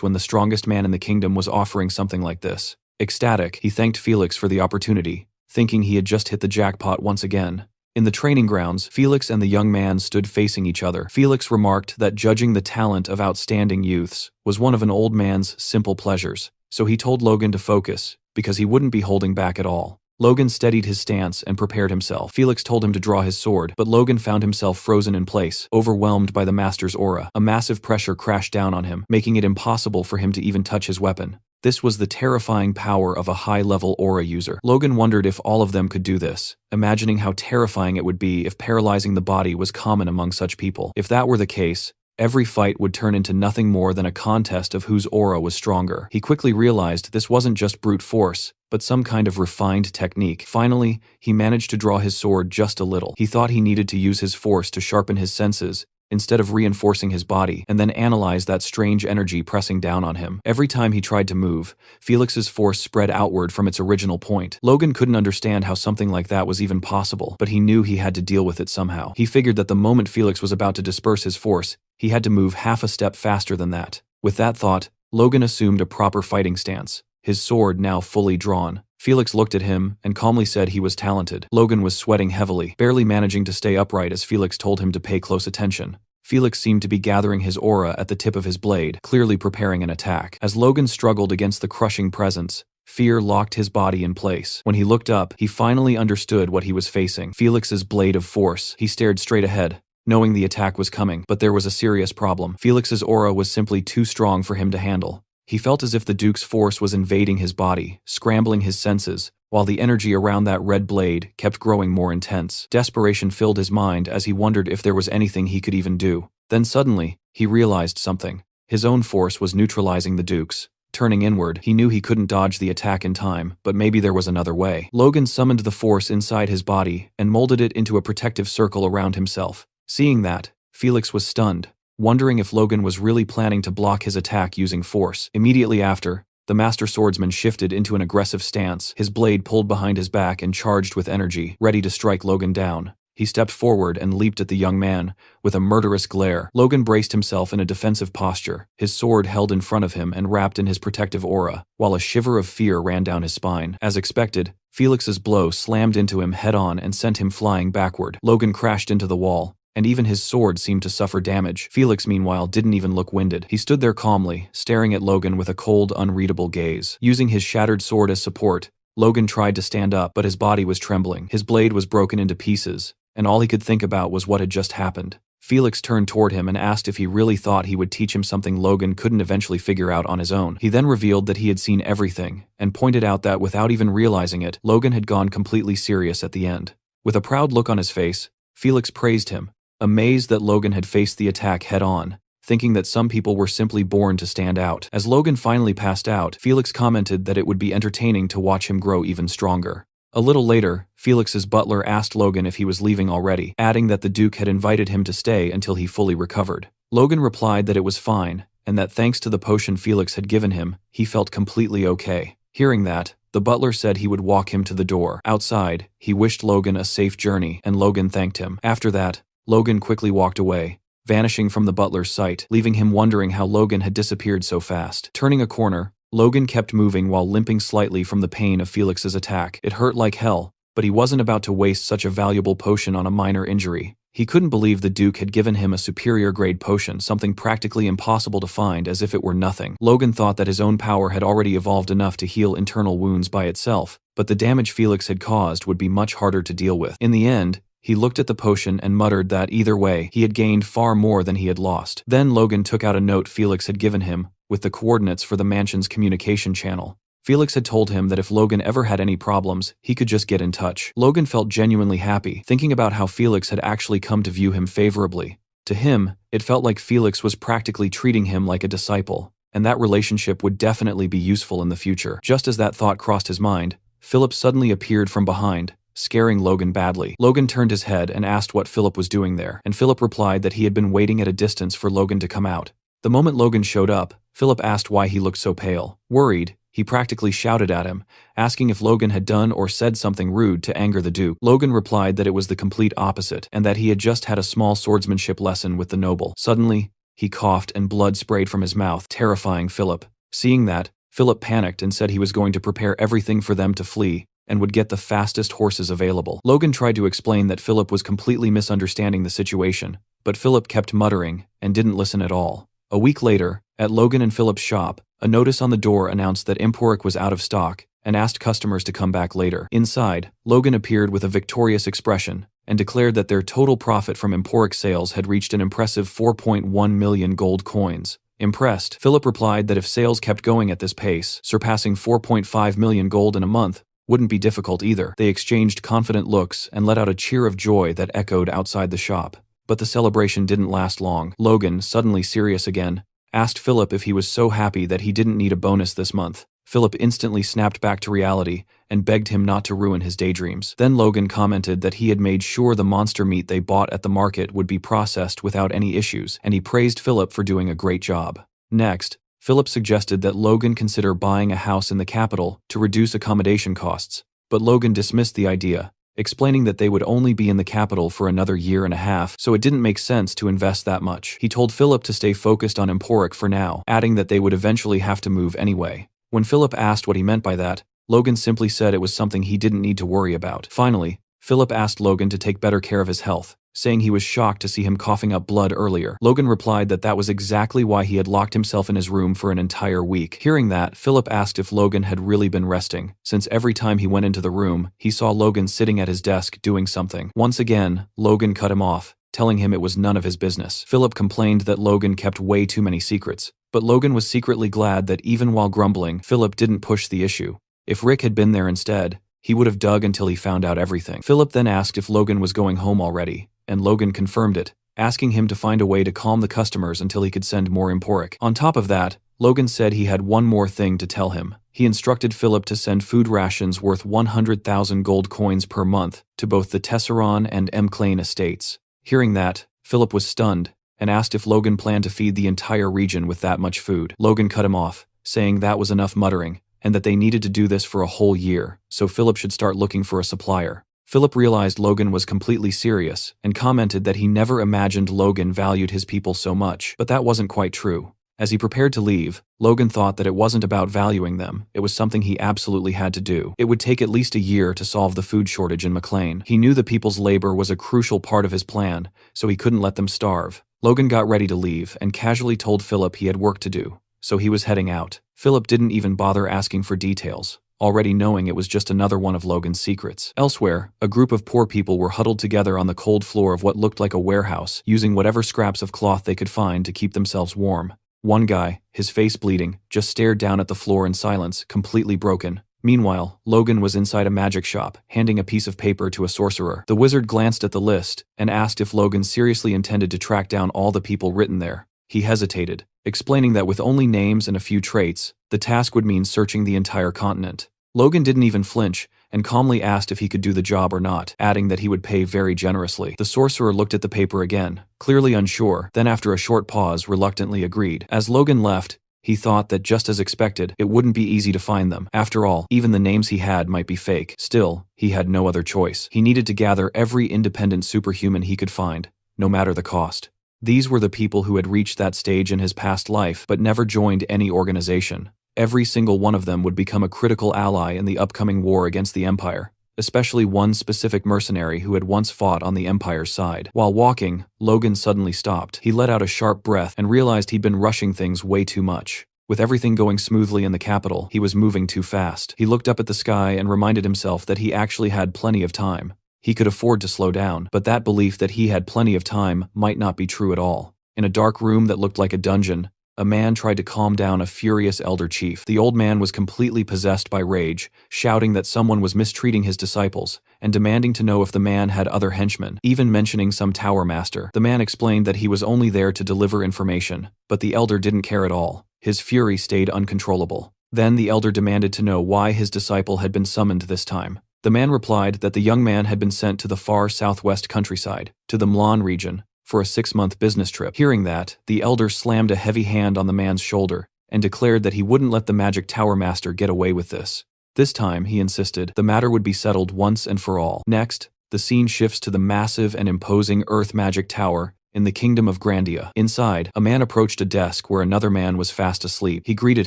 when the strongest man in the kingdom was offering something like this. Ecstatic, he thanked Felix for the opportunity, thinking he had just hit the jackpot once again. In the training grounds, Felix and the young man stood facing each other. Felix remarked that judging the talent of outstanding youths was one of an old man's simple pleasures, so he told Logan to focus, because he wouldn't be holding back at all. Logan steadied his stance and prepared himself. Felix told him to draw his sword, but Logan found himself frozen in place, overwhelmed by the master's aura. A massive pressure crashed down on him, making it impossible for him to even touch his weapon. This was the terrifying power of a high-level aura user. Logan wondered if all of them could do this, imagining how terrifying it would be if paralyzing the body was common among such people. If that were the case, every fight would turn into nothing more than a contest of whose aura was stronger. He quickly realized this wasn't just brute force, but some kind of refined technique. Finally, he managed to draw his sword just a little. He thought he needed to use his force to sharpen his senses, instead of reinforcing his body, and then analyze that strange energy pressing down on him. Every time he tried to move, Felix's force spread outward from its original point. Logan couldn't understand how something like that was even possible, but he knew he had to deal with it somehow. He figured that the moment Felix was about to disperse his force, he had to move half a step faster than that. With that thought, Logan assumed a proper fighting stance, his sword now fully drawn. Felix looked at him and calmly said he was talented. Logan was sweating heavily, barely managing to stay upright as Felix told him to pay close attention. Felix seemed to be gathering his aura at the tip of his blade, clearly preparing an attack. As Logan struggled against the crushing presence, fear locked his body in place. When he looked up, he finally understood what he was facing. Felix's blade of force. He stared straight ahead, knowing the attack was coming, but there was a serious problem. Felix's aura was simply too strong for him to handle. He felt as if the Duke's force was invading his body, scrambling his senses, while the energy around that red blade kept growing more intense. Desperation filled his mind as he wondered if there was anything he could even do. Then suddenly, he realized something. His own force was neutralizing the Duke's. Turning inward, he knew he couldn't dodge the attack in time, but maybe there was another way. Logan summoned the force inside his body and molded it into a protective circle around himself. Seeing that, Felix was stunned, wondering if Logan was really planning to block his attack using force. Immediately after, the master swordsman shifted into an aggressive stance, his blade pulled behind his back and charged with energy, ready to strike Logan down. He stepped forward and leaped at the young man, with a murderous glare. Logan braced himself in a defensive posture, his sword held in front of him and wrapped in his protective aura, while a shiver of fear ran down his spine. As expected, Felix's blow slammed into him head-on and sent him flying backward. Logan crashed into the wall, and even his sword seemed to suffer damage. Felix, meanwhile, didn't even look winded. He stood there calmly, staring at Logan with a cold, unreadable gaze. Using his shattered sword as support, Logan tried to stand up, but his body was trembling. His blade was broken into pieces, and all he could think about was what had just happened. Felix turned toward him and asked if he really thought he would teach him something Logan couldn't eventually figure out on his own. He then revealed that he had seen everything, and pointed out that without even realizing it, Logan had gone completely serious at the end. With a proud look on his face, Felix praised him, amazed that Logan had faced the attack head-on, thinking that some people were simply born to stand out. As Logan finally passed out, Felix commented that it would be entertaining to watch him grow even stronger. A little later, Felix's butler asked Logan if he was leaving already, adding that the Duke had invited him to stay until he fully recovered. Logan replied that it was fine, and that thanks to the potion Felix had given him, he felt completely okay. Hearing that, the butler said he would walk him to the door. Outside, he wished Logan a safe journey, and Logan thanked him. After that, Logan quickly walked away, vanishing from the butler's sight, leaving him wondering how Logan had disappeared so fast. Turning a corner, Logan kept moving while limping slightly from the pain of Felix's attack. It hurt like hell, but he wasn't about to waste such a valuable potion on a minor injury. He couldn't believe the Duke had given him a superior-grade potion, something practically impossible to find, as if it were nothing. Logan thought that his own power had already evolved enough to heal internal wounds by itself, but the damage Felix had caused would be much harder to deal with. In the end, he looked at the potion and muttered that either way, he had gained far more than he had lost. Then Logan took out a note Felix had given him, with the coordinates for the mansion's communication channel. Felix had told him that if Logan ever had any problems, he could just get in touch. Logan felt genuinely happy, thinking about how Felix had actually come to view him favorably. To him, it felt like Felix was practically treating him like a disciple, and that relationship would definitely be useful in the future. Just as that thought crossed his mind, Philip suddenly appeared from behind, scaring Logan badly. Logan turned his head and asked what Philip was doing there, and Philip replied that he had been waiting at a distance for Logan to come out. The moment Logan showed up, Philip asked why he looked so pale. Worried, he practically shouted at him, asking if Logan had done or said something rude to anger the Duke. Logan replied that it was the complete opposite, and that he had just had a small swordsmanship lesson with the noble. Suddenly, he coughed and blood sprayed from his mouth, terrifying Philip. Seeing that, Philip panicked and said he was going to prepare everything for them to flee, and would get the fastest horses available. Logan tried to explain that Philip was completely misunderstanding the situation, but Philip kept muttering and didn't listen at all. A week later, at Logan and Philip's shop, a notice on the door announced that Emporic was out of stock and asked customers to come back later. Inside, Logan appeared with a victorious expression and declared that their total profit from Emporic sales had reached an impressive 4.1 million gold coins. Impressed, Philip replied that if sales kept going at this pace, surpassing 4.5 million gold in a month wouldn't be difficult either. They exchanged confident looks and let out a cheer of joy that echoed outside the shop. But the celebration didn't last long. Logan, suddenly serious again, asked Philip if he was so happy that he didn't need a bonus this month. Philip instantly snapped back to reality and begged him not to ruin his daydreams. Then Logan commented that he had made sure the monster meat they bought at the market would be processed without any issues, and he praised Philip for doing a great job. Next, Philip suggested that Logan consider buying a house in the capital to reduce accommodation costs, but Logan dismissed the idea, explaining that they would only be in the capital for another year and a half, so it didn't make sense to invest that much. He told Philip to stay focused on Emporic for now, adding that they would eventually have to move anyway. When Philip asked what he meant by that, Logan simply said it was something he didn't need to worry about. Finally, Philip asked Logan to take better care of his health, saying he was shocked to see him coughing up blood earlier. Logan replied that that was exactly why he had locked himself in his room for an entire week. Hearing that, Philip asked if Logan had really been resting, since every time he went into the room, he saw Logan sitting at his desk doing something. Once again, Logan cut him off, telling him it was none of his business. Philip complained that Logan kept way too many secrets, but Logan was secretly glad that even while grumbling, Philip didn't push the issue. If Rick had been there instead, he would have dug until he found out everything. Philip then asked if Logan was going home already, and Logan confirmed it, asking him to find a way to calm the customers until he could send more Emporic. On top of that, Logan said he had one more thing to tell him. He instructed Philip to send food rations worth 100,000 gold coins per month to both the Tesseron and M'Clane estates. Hearing that, Philip was stunned and asked if Logan planned to feed the entire region with that much food. Logan cut him off, saying that was enough muttering, and that they needed to do this for a whole year, so Philip should start looking for a supplier. Philip realized Logan was completely serious and commented that he never imagined Logan valued his people so much, but that wasn't quite true. As he prepared to leave, Logan thought that it wasn't about valuing them, it was something he absolutely had to do. It would take at least a year to solve the food shortage in M'Clane. He knew the people's labor was a crucial part of his plan, so he couldn't let them starve. Logan got ready to leave and casually told Philip he had work to do, so he was heading out. Philip didn't even bother asking for details, already knowing it was just another one of Logan's secrets. Elsewhere, a group of poor people were huddled together on the cold floor of what looked like a warehouse, using whatever scraps of cloth they could find to keep themselves warm. One guy, his face bleeding, just stared down at the floor in silence, completely broken. Meanwhile, Logan was inside a magic shop, handing a piece of paper to a sorcerer. The wizard glanced at the list and asked if Logan seriously intended to track down all the people written there. He hesitated, explaining that with only names and a few traits, the task would mean searching the entire continent. Logan didn't even flinch, and calmly asked if he could do the job or not, adding that he would pay very generously. The sorcerer looked at the paper again, clearly unsure, then after a short pause reluctantly agreed. As Logan left, he thought that just as expected, it wouldn't be easy to find them. After all, even the names he had might be fake. Still, he had no other choice. He needed to gather every independent superhuman he could find, no matter the cost. These were the people who had reached that stage in his past life but never joined any organization. Every single one of them would become a critical ally in the upcoming war against the Empire. especially one specific mercenary who had once fought on the Empire's side. While walking, Logan suddenly stopped. He let out a sharp breath and realized he'd been rushing things way too much. With everything going smoothly in the capital, he was moving too fast. He looked up at the sky and reminded himself that he actually had plenty of time. He could afford to slow down, but that belief that he had plenty of time might not be true at all. In a dark room that looked like a dungeon, a man tried to calm down a furious elder chief. The old man was completely possessed by rage, shouting that someone was mistreating his disciples, and demanding to know if the man had other henchmen, even mentioning some tower master. The man explained that he was only there to deliver information, but the elder didn't care at all. His fury stayed uncontrollable. Then the elder demanded to know why his disciple had been summoned this time. The man replied that the young man had been sent to the far southwest countryside, to the Mlan region, for a 6-month business trip. Hearing that, the elder slammed a heavy hand on the man's shoulder and declared that he wouldn't let the magic tower master get away with this. This time, he insisted, the matter would be settled once and for all. Next, the scene shifts to the massive and imposing Earth Magic Tower in the Kingdom of Grandia. Inside, a man approached a desk where another man was fast asleep. He greeted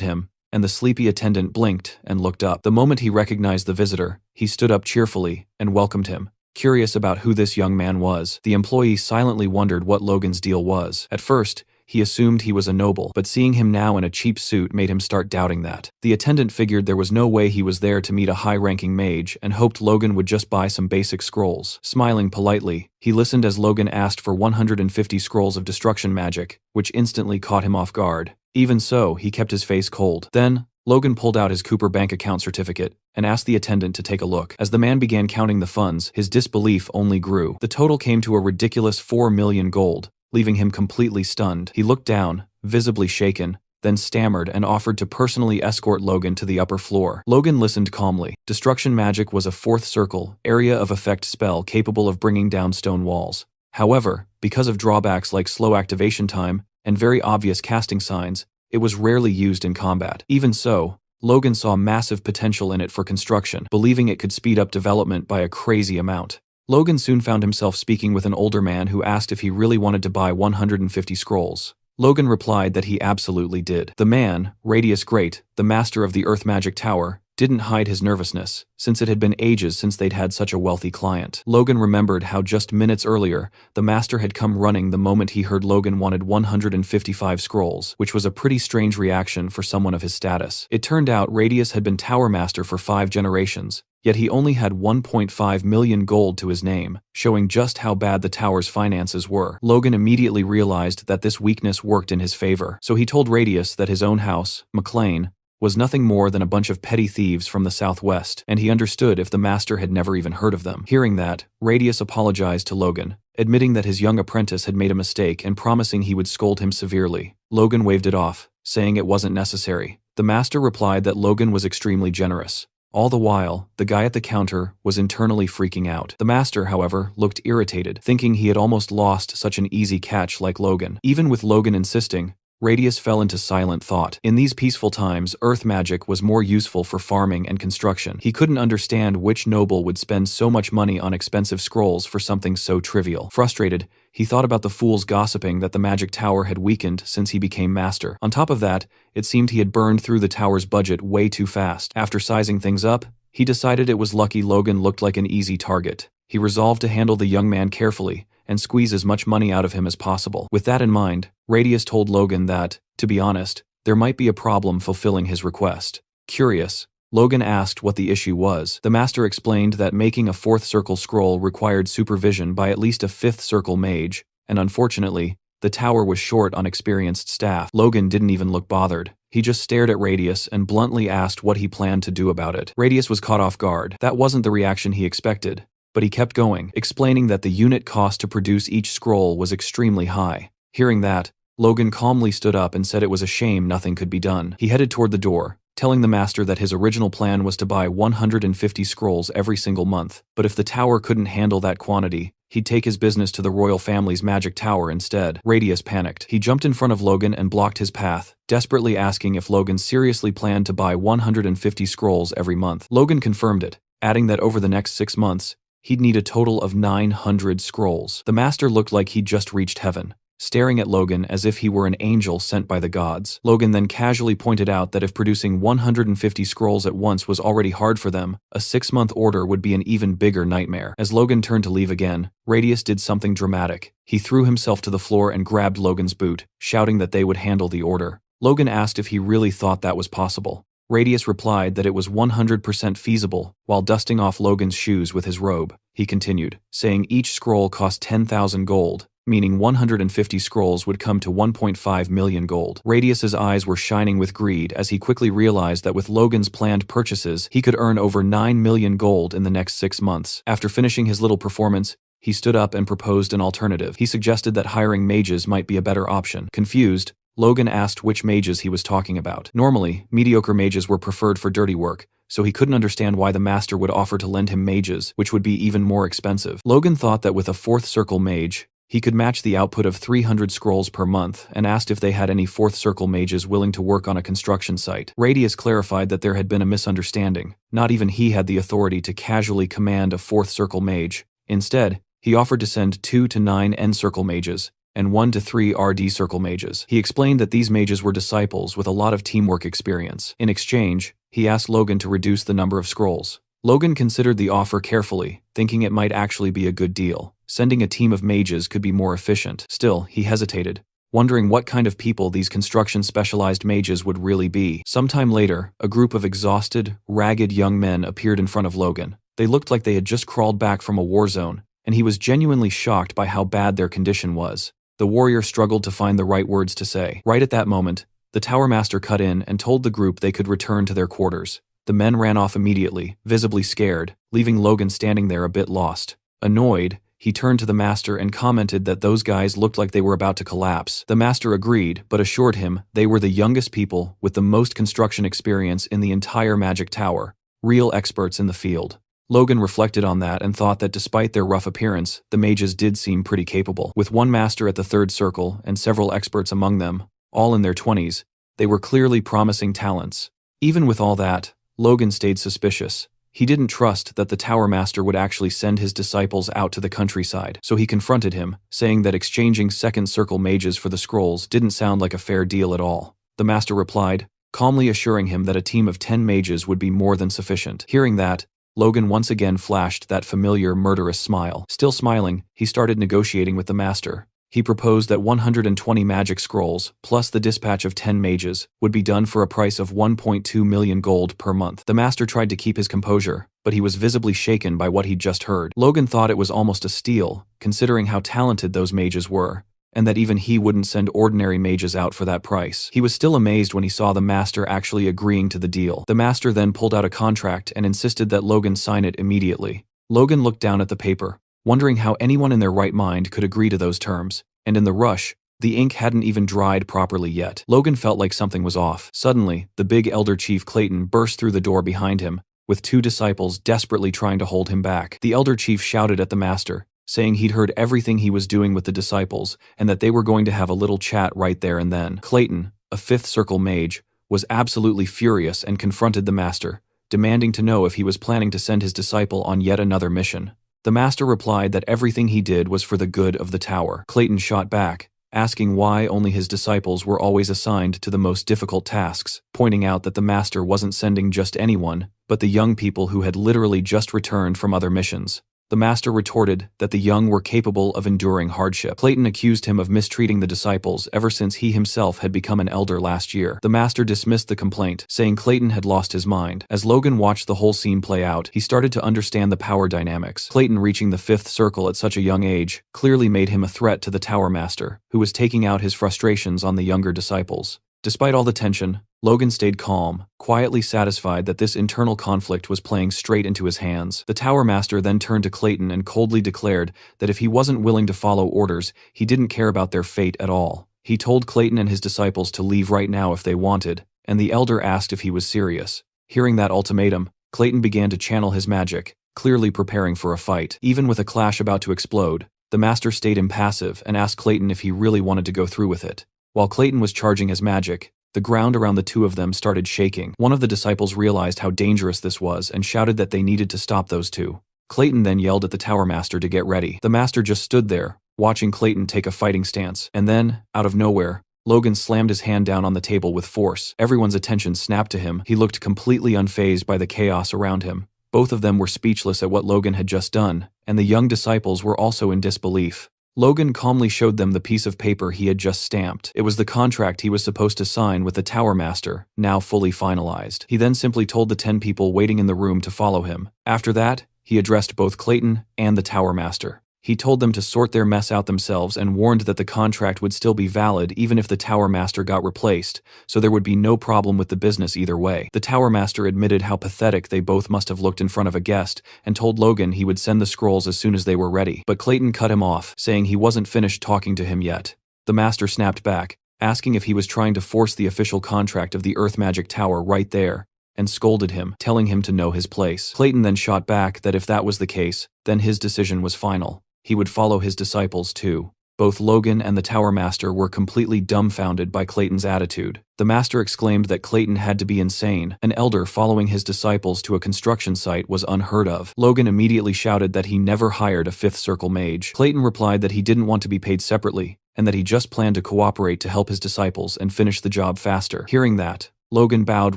him, and the sleepy attendant blinked and looked up. The moment he recognized the visitor, he stood up cheerfully and welcomed him. Curious about who this young man was, the employee silently wondered what Logan's deal was. At first, he assumed he was a noble, but seeing him now in a cheap suit made him start doubting that. The attendant figured there was no way he was there to meet a high-ranking mage and hoped Logan would just buy some basic scrolls. Smiling politely, he listened as Logan asked for 150 scrolls of destruction magic, which instantly caught him off guard. Even so, he kept his face cold. Then, Logan pulled out his Cooper bank account certificate and asked the attendant to take a look. As the man began counting the funds, his disbelief only grew. The total came to a ridiculous 4 million gold, leaving him completely stunned. He looked down, visibly shaken, then stammered and offered to personally escort Logan to the upper floor. Logan listened calmly. Destruction magic was a 4th circle, area of effect spell capable of bringing down stone walls. However, because of drawbacks like slow activation time and very obvious casting signs, it was rarely used in combat. Even so, Logan saw massive potential in it for construction, believing it could speed up development by a crazy amount. Logan soon found himself speaking with an older man who asked if he really wanted to buy 150 scrolls. Logan replied that he absolutely did. The man, Radius Great, the master of the Earth Magic Tower, didn't hide his nervousness, since it had been ages since they'd had such a wealthy client. Logan remembered how just minutes earlier, the master had come running the moment he heard Logan wanted 155 scrolls, which was a pretty strange reaction for someone of his status. It turned out Radius had been Tower Master for 5 generations, yet he only had 1.5 million gold to his name, showing just how bad the tower's finances were. Logan immediately realized that this weakness worked in his favor, so he told Radius that his own house, McLean, was nothing more than a bunch of petty thieves from the southwest, and he understood if the master had never even heard of them. Hearing that, Radius apologized to Logan, admitting that his young apprentice had made a mistake and promising he would scold him severely. Logan waved it off, saying it wasn't necessary. The master replied that Logan was extremely generous. All the while, the guy at the counter was internally freaking out. The master, however, looked irritated, thinking he had almost lost such an easy catch like Logan. Even with Logan insisting, Radius fell into silent thought. In these peaceful times, earth magic was more useful for farming and construction. He couldn't understand which noble would spend so much money on expensive scrolls for something so trivial. Frustrated, he thought about the fools gossiping that the magic tower had weakened since he became master. On top of that, it seemed he had burned through the tower's budget way too fast. After sizing things up, he decided it was lucky Logan looked like an easy target. He resolved to handle the young man carefully and squeeze as much money out of him as possible. With that in mind, Radius told Logan that, to be honest, there might be a problem fulfilling his request. Curious, Logan asked what the issue was. The master explained that making a 4th circle scroll required supervision by at least a 5th circle mage, and unfortunately, the tower was short on experienced staff. Logan didn't even look bothered. He just stared at Radius and bluntly asked what he planned to do about it. Radius was caught off guard. That wasn't the reaction he expected. But he kept going, explaining that the unit cost to produce each scroll was extremely high. Hearing that, Logan calmly stood up and said it was a shame nothing could be done. He headed toward the door, telling the master that his original plan was to buy 150 scrolls every single month, but if the tower couldn't handle that quantity, he'd take his business to the royal family's magic tower instead. Radius panicked. He jumped in front of Logan and blocked his path, desperately asking if Logan seriously planned to buy 150 scrolls every month. Logan confirmed it, adding that over the next 6 months, he'd need a total of 900 scrolls. The master looked like he'd just reached heaven. staring at Logan as if he were an angel sent by the gods. Logan then casually pointed out that if producing 150 scrolls at once was already hard for them, a 6-month order would be an even bigger nightmare. As Logan turned to leave again, Radius did something dramatic. He threw himself to the floor and grabbed Logan's boot, shouting that they would handle the order. Logan asked if he really thought that was possible. Radius replied that it was 100% feasible. While dusting off Logan's shoes with his robe, he continued, saying each scroll cost 10,000 gold, meaning 150 scrolls would come to 1.5 million gold. Radius's eyes were shining with greed as he quickly realized that with Logan's planned purchases, he could earn over 9 million gold in the next 6 months. After finishing his little performance, he stood up and proposed an alternative. He suggested that hiring mages might be a better option. Confused, Logan asked which mages he was talking about. Normally, mediocre mages were preferred for dirty work, so he couldn't understand why the master would offer to lend him mages, which would be even more expensive. Logan thought that with a 4th circle mage, he could match the output of 300 scrolls per month and asked if they had any 4th circle mages willing to work on a construction site. Radius clarified that there had been a misunderstanding. Not even he had the authority to casually command a 4th circle mage. Instead, he offered to send 2 to 9 N circle mages and 1 to 3 RD circle mages. He explained that these mages were disciples with a lot of teamwork experience. In exchange, he asked Logan to reduce the number of scrolls. Logan considered the offer carefully, thinking it might actually be a good deal. Sending a team of mages could be more efficient. Still, he hesitated, wondering what kind of people these construction-specialized mages would really be. Sometime later, a group of exhausted, ragged young men appeared in front of Logan. They looked like they had just crawled back from a war zone, and he was genuinely shocked by how bad their condition was. The warrior struggled to find the right words to say. Right at that moment, the Tower Master cut in and told the group they could return to their quarters. The men ran off immediately, visibly scared, leaving Logan standing there a bit lost. Annoyed, he turned to the Master and commented that those guys looked like they were about to collapse. The Master agreed, but assured him they were the youngest people with the most construction experience in the entire Magic Tower, real experts in the field. Logan reflected on that and thought that despite their rough appearance, the mages did seem pretty capable. With one master at the 3rd circle and several experts among them, all in their 20s, they were clearly promising talents. Even with all that, Logan stayed suspicious. He didn't trust that the Tower Master would actually send his disciples out to the countryside, so he confronted him, saying that exchanging 2nd circle mages for the scrolls didn't sound like a fair deal at all. The Master replied, calmly assuring him that a team of 10 mages would be more than sufficient. Hearing that, Logan once again flashed that familiar murderous smile. Still smiling, he started negotiating with the Master. He proposed that 120 magic scrolls, plus the dispatch of 10 mages, would be done for a price of 1.2 million gold per month. The Master tried to keep his composure, but he was visibly shaken by what he'd just heard. Logan thought it was almost a steal, considering how talented those mages were, and that even he wouldn't send ordinary mages out for that price. He was still amazed when he saw the Master actually agreeing to the deal. The Master then pulled out a contract and insisted that Logan sign it immediately. Logan looked down at the paper, wondering how anyone in their right mind could agree to those terms, and in the rush, the ink hadn't even dried properly yet. Logan felt like something was off. Suddenly, the big Elder Chief Clayton burst through the door behind him, with 2 disciples desperately trying to hold him back. The Elder Chief shouted at the Master, saying he'd heard everything he was doing with the disciples and that they were going to have a little chat right there and then. Clayton, a 5th circle mage, was absolutely furious and confronted the Master, demanding to know if he was planning to send his disciple on yet another mission. The Master replied that everything he did was for the good of the tower. Clayton shot back, asking why only his disciples were always assigned to the most difficult tasks, pointing out that the Master wasn't sending just anyone, but the young people who had literally just returned from other missions. The Master retorted that the young were capable of enduring hardship. Clayton accused him of mistreating the disciples ever since he himself had become an elder last year. The Master dismissed the complaint, saying Clayton had lost his mind. As Logan watched the whole scene play out, he started to understand the power dynamics. Clayton reaching the 5th circle at such a young age clearly made him a threat to the Tower Master, who was taking out his frustrations on the younger disciples. Despite all the tension, Logan stayed calm, quietly satisfied that this internal conflict was playing straight into his hands. The Tower Master then turned to Clayton and coldly declared that if he wasn't willing to follow orders, he didn't care about their fate at all. He told Clayton and his disciples to leave right now if they wanted, and the elder asked if he was serious. Hearing that ultimatum, Clayton began to channel his magic, clearly preparing for a fight. Even with a clash about to explode, the Master stayed impassive and asked Clayton if he really wanted to go through with it. While Clayton was charging his magic, the ground around the two of them started shaking. One of the disciples realized how dangerous this was and shouted that they needed to stop those two. Clayton then yelled at the Tower Master to get ready. The Master just stood there, watching Clayton take a fighting stance. And then, out of nowhere, Logan slammed his hand down on the table with force. Everyone's attention snapped to him. He looked completely unfazed by the chaos around him. Both of them were speechless at what Logan had just done, and the young disciples were also in disbelief. Logan calmly showed them the piece of paper he had just stamped. It was the contract he was supposed to sign with the Tower Master, now fully finalized. He then simply told the 10 people waiting in the room to follow him. After that, he addressed both Clayton and the Tower Master. He told them to sort their mess out themselves and warned that the contract would still be valid even if the Tower Master got replaced, so there would be no problem with the business either way. The Tower Master admitted how pathetic they both must have looked in front of a guest and told Logan he would send the scrolls as soon as they were ready. But Clayton cut him off, saying he wasn't finished talking to him yet. The Master snapped back, asking if he was trying to force the official contract of the Earth Magic Tower right there, and scolded him, telling him to know his place. Clayton then shot back that if that was the case, then his decision was final. He would follow his disciples too. Both Logan and the Tower Master were completely dumbfounded by Clayton's attitude. The Master exclaimed that Clayton had to be insane. An elder following his disciples to a construction site was unheard of. Logan immediately shouted that he never hired a Fifth Circle mage. Clayton replied that he didn't want to be paid separately, and that he just planned to cooperate to help his disciples and finish the job faster. Hearing that, Logan bowed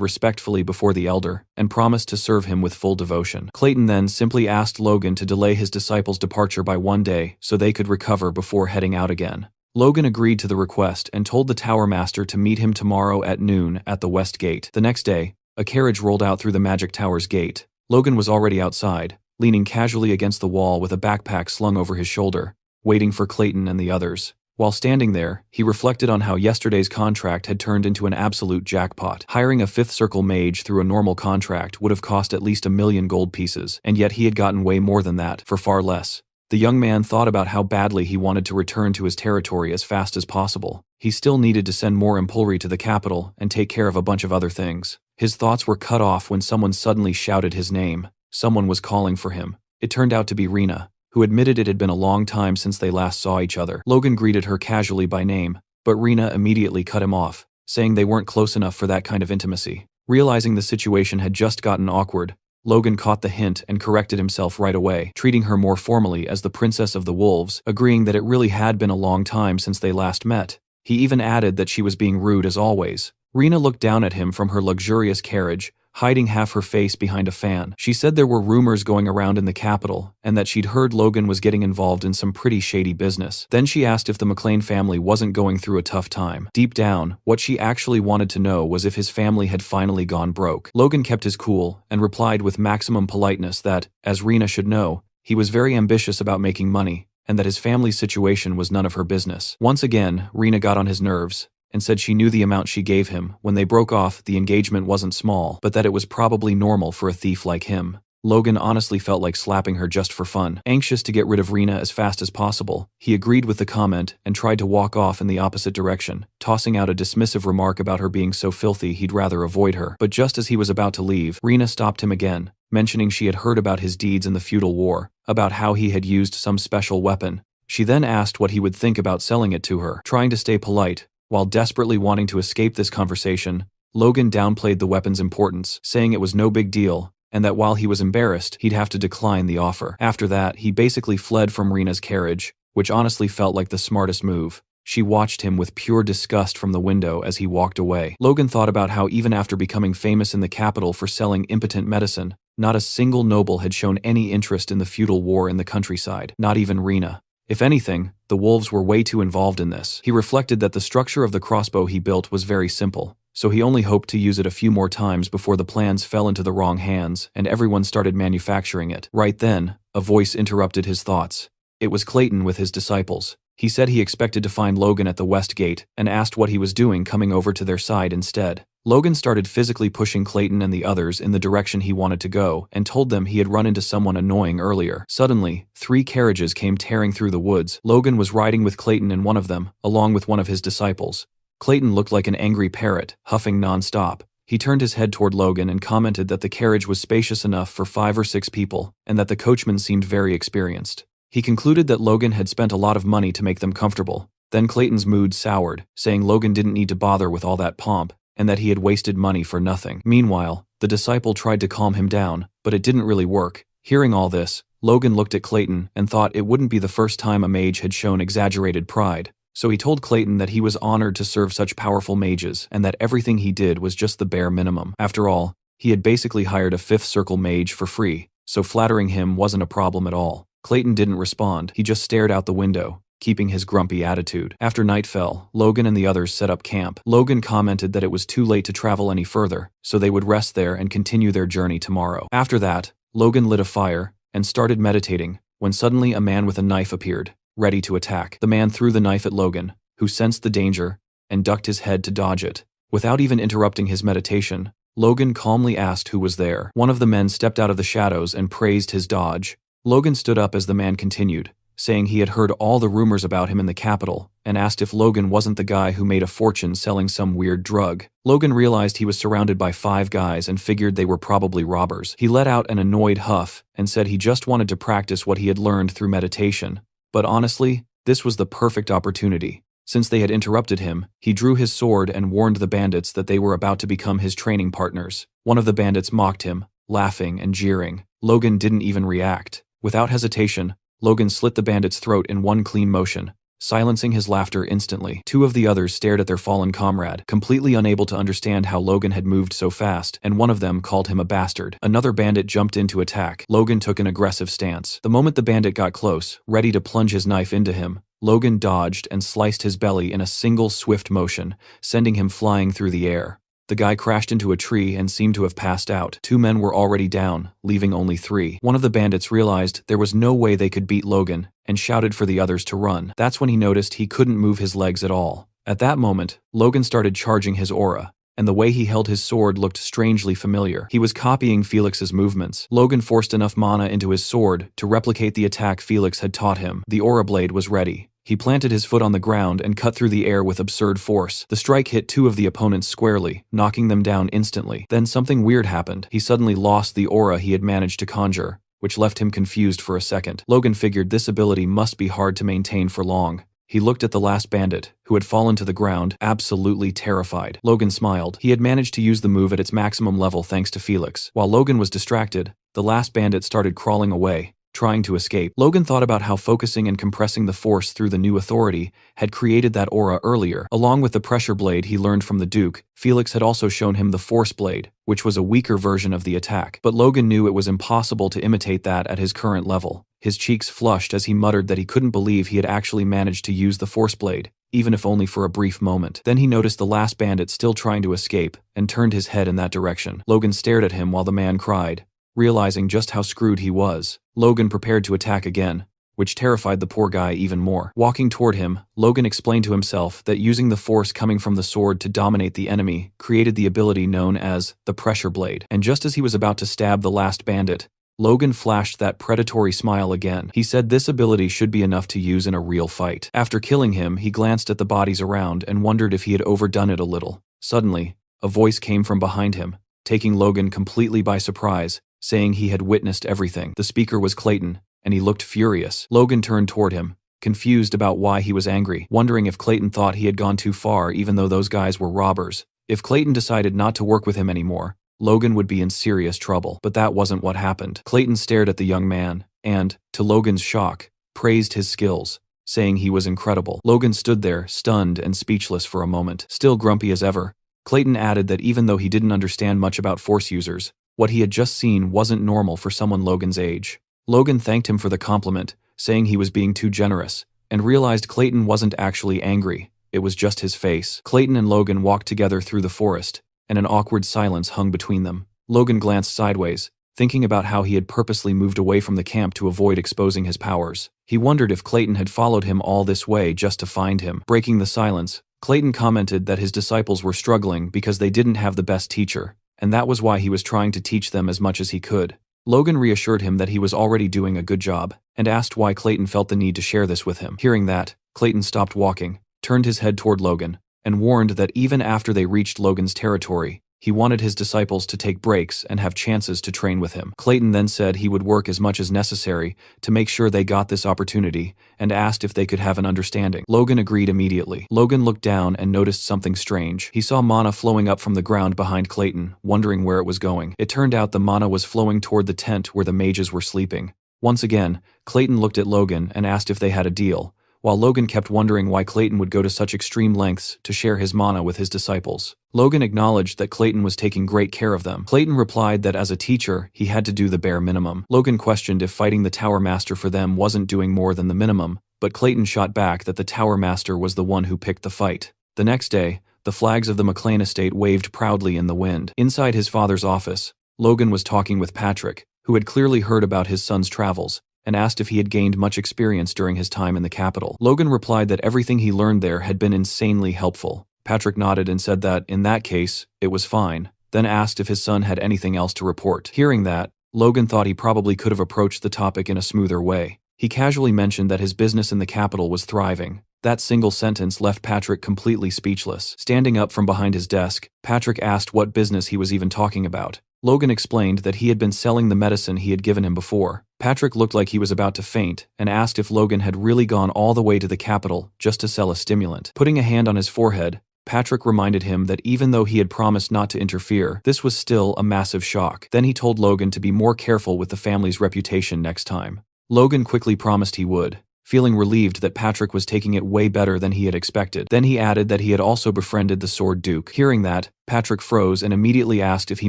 respectfully before the elder and promised to serve him with full devotion. Clayton then simply asked Logan to delay his disciples' departure by 1 day so they could recover before heading out again. Logan agreed to the request and told the Tower Master to meet him tomorrow at noon at the West Gate. The next day, a carriage rolled out through the Magic Tower's gate. Logan was already outside, leaning casually against the wall with a backpack slung over his shoulder, waiting for Clayton and the others. While standing there, he reflected on how yesterday's contract had turned into an absolute jackpot. Hiring a Fifth Circle mage through a normal contract would have cost at least 1 million gold pieces, and yet he had gotten way more than that, for far less. The young man thought about how badly he wanted to return to his territory as fast as possible. He still needed to send more Empulri to the capital and take care of a bunch of other things. His thoughts were cut off when someone suddenly shouted his name. Someone was calling for him. It turned out to be Rena, who admitted it had been a long time since they last saw each other. Logan greeted her casually by name, but Rena immediately cut him off, saying they weren't close enough for that kind of intimacy. Realizing the situation had just gotten awkward, Logan caught the hint and corrected himself right away, treating her more formally as the Princess of the Wolves, agreeing that it really had been a long time since they last met. He even added that she was being rude as always. Rena looked down at him from her luxurious carriage, hiding half her face behind a fan. She said there were rumors going around in the capital, and that she'd heard Logan was getting involved in some pretty shady business. Then she asked if the McLean family wasn't going through a tough time. Deep down, what she actually wanted to know was if his family had finally gone broke. Logan kept his cool, and replied with maximum politeness that, as Rena should know, he was very ambitious about making money, and that his family's situation was none of her business. Once again, Rena got on his nerves, and said she knew the amount she gave him. When they broke off, the engagement wasn't small, but that it was probably normal for a thief like him. Logan honestly felt like slapping her just for fun. Anxious to get rid of Rena as fast as possible, he agreed with the comment and tried to walk off in the opposite direction, tossing out a dismissive remark about her being so filthy he'd rather avoid her. But just as he was about to leave, Rena stopped him again, mentioning she had heard about his deeds in the feudal war, about how he had used some special weapon. She then asked what he would think about selling it to her. Trying to stay polite, while desperately wanting to escape this conversation, Logan downplayed the weapon's importance, saying it was no big deal, and that while he was embarrassed, he'd have to decline the offer. After that, he basically fled from Rena's carriage, which honestly felt like the smartest move. She watched him with pure disgust from the window as he walked away. Logan thought about how even after becoming famous in the capital for selling impotent medicine, not a single noble had shown any interest in the feudal war in the countryside, not even Rena. If anything, the wolves were way too involved in this. He reflected that the structure of the crossbow he built was very simple, so he only hoped to use it a few more times before the plans fell into the wrong hands and everyone started manufacturing it. Right then, a voice interrupted his thoughts. It was Clayton with his disciples. He said he expected to find Logan at the West Gate and asked what he was doing coming over to their side instead. Logan started physically pushing Clayton and the others in the direction he wanted to go and told them he had run into someone annoying earlier. Suddenly, 3 carriages came tearing through the woods. Logan was riding with Clayton in one of them, along with one of his disciples. Clayton looked like an angry parrot, huffing non-stop. He turned his head toward Logan and commented that the carriage was spacious enough for 5 or 6 people, and that the coachman seemed very experienced. He concluded that Logan had spent a lot of money to make them comfortable. Then Clayton's mood soured, saying Logan didn't need to bother with all that pomp, and that he had wasted money for nothing. Meanwhile, the disciple tried to calm him down, but it didn't really work. Hearing all this, Logan looked at Clayton and thought it wouldn't be the first time a mage had shown exaggerated pride, so he told Clayton that he was honored to serve such powerful mages and that everything he did was just the bare minimum. After all, he had basically hired a fifth circle mage for free, so flattering him wasn't a problem at all. Clayton didn't respond, he just stared out the window, keeping his grumpy attitude. After night fell, Logan and the others set up camp. Logan commented that it was too late to travel any further, so they would rest there and continue their journey tomorrow. After that, Logan lit a fire and started meditating, when suddenly a man with a knife appeared, ready to attack. The man threw the knife at Logan, who sensed the danger and ducked his head to dodge it. Without even interrupting his meditation, Logan calmly asked who was there. One of the men stepped out of the shadows and praised his dodge. Logan stood up as the man continued, saying he had heard all the rumors about him in the capital, and asked if Logan wasn't the guy who made a fortune selling some weird drug. Logan realized he was surrounded by 5 guys and figured they were probably robbers. He let out an annoyed huff and said he just wanted to practice what he had learned through meditation. But honestly, this was the perfect opportunity. Since they had interrupted him, he drew his sword and warned the bandits that they were about to become his training partners. One of the bandits mocked him, laughing and jeering. Logan didn't even react. Without hesitation, Logan slit the bandit's throat in one clean motion, silencing his laughter instantly. 2 of the others stared at their fallen comrade, completely unable to understand how Logan had moved so fast, and one of them called him a bastard. Another bandit jumped in to attack. Logan took an aggressive stance. The moment the bandit got close, ready to plunge his knife into him, Logan dodged and sliced his belly in a single swift motion, sending him flying through the air. The guy crashed into a tree and seemed to have passed out. 2 men were already down, leaving only 3. One of the bandits realized there was no way they could beat Logan and shouted for the others to run. That's when he noticed he couldn't move his legs at all. At that moment, Logan started charging his aura, and the way he held his sword looked strangely familiar. He was copying Felix's movements. Logan forced enough mana into his sword to replicate the attack Felix had taught him. The aura blade was ready. He planted his foot on the ground and cut through the air with absurd force. The strike hit 2 of the opponents squarely, knocking them down instantly. Then something weird happened. He suddenly lost the aura he had managed to conjure, which left him confused for a second. Logan figured this ability must be hard to maintain for long. He looked at the last bandit, who had fallen to the ground, absolutely terrified. Logan smiled. He had managed to use the move at its maximum level thanks to Felix. While Logan was distracted, the last bandit started crawling away, trying to escape. Logan thought about how focusing and compressing the force through the new authority had created that aura earlier. Along with the pressure blade he learned from the Duke, Felix had also shown him the force blade, which was a weaker version of the attack. But Logan knew it was impossible to imitate that at his current level. His cheeks flushed as he muttered that he couldn't believe he had actually managed to use the force blade, even if only for a brief moment. Then he noticed the last bandit still trying to escape, and turned his head in that direction. Logan stared at him while the man cried. Realizing just how screwed he was, Logan prepared to attack again, which terrified the poor guy even more. Walking toward him, Logan explained to himself that using the force coming from the sword to dominate the enemy created the ability known as the pressure blade. And just as he was about to stab the last bandit, Logan flashed that predatory smile again. He said this ability should be enough to use in a real fight. After killing him, he glanced at the bodies around and wondered if he had overdone it a little. Suddenly, a voice came from behind him, taking Logan completely by surprise, saying he had witnessed everything. The speaker was Clayton, and he looked furious. Logan turned toward him, confused about why he was angry, wondering if Clayton thought he had gone too far even though those guys were robbers. If Clayton decided not to work with him anymore, Logan would be in serious trouble. But that wasn't what happened. Clayton stared at the young man, and, to Logan's shock, praised his skills, saying he was incredible. Logan stood there, stunned and speechless for a moment. Still grumpy as ever, Clayton added that even though he didn't understand much about force users, what he had just seen wasn't normal for someone Logan's age. Logan thanked him for the compliment, saying he was being too generous, and realized Clayton wasn't actually angry, it was just his face. Clayton and Logan walked together through the forest, and an awkward silence hung between them. Logan glanced sideways, thinking about how he had purposely moved away from the camp to avoid exposing his powers. He wondered if Clayton had followed him all this way just to find him. Breaking the silence, Clayton commented that his disciples were struggling because they didn't have the best teacher, and that was why he was trying to teach them as much as he could. Logan reassured him that he was already doing a good job, and asked why Clayton felt the need to share this with him. Hearing that, Clayton stopped walking, turned his head toward Logan, and warned that even after they reached Logan's territory, he wanted his disciples to take breaks and have chances to train with him. Clayton then said he would work as much as necessary to make sure they got this opportunity, and asked if they could have an understanding. Logan agreed immediately. Logan looked down and noticed something strange. He saw mana flowing up from the ground behind Clayton, wondering where it was going. It turned out the mana was flowing toward the tent where the mages were sleeping. Once again, Clayton looked at Logan and asked if they had a deal, while Logan kept wondering why Clayton would go to such extreme lengths to share his mana with his disciples. Logan acknowledged that Clayton was taking great care of them. Clayton replied that as a teacher, he had to do the bare minimum. Logan questioned if fighting the Tower Master for them wasn't doing more than the minimum, but Clayton shot back that the Tower Master was the one who picked the fight. The next day, the flags of the McClane estate waved proudly in the wind. Inside his father's office, Logan was talking with Patrick, who had clearly heard about his son's travels, and asked if he had gained much experience during his time in the capital. Logan replied that everything he learned there had been insanely helpful. Patrick nodded and said that, in that case, it was fine, then asked if his son had anything else to report. Hearing that, Logan thought he probably could have approached the topic in a smoother way. He casually mentioned that his business in the capital was thriving. That single sentence left Patrick completely speechless. Standing up from behind his desk, Patrick asked what business he was even talking about. Logan explained that he had been selling the medicine he had given him before. Patrick looked like he was about to faint and asked if Logan had really gone all the way to the capital just to sell a stimulant. Putting a hand on his forehead, Patrick reminded him that even though he had promised not to interfere, this was still a massive shock. Then he told Logan to be more careful with the family's reputation next time. Logan quickly promised he would, feeling relieved that Patrick was taking it way better than he had expected. Then he added that he had also befriended the Sword Duke. Hearing that, Patrick froze and immediately asked if he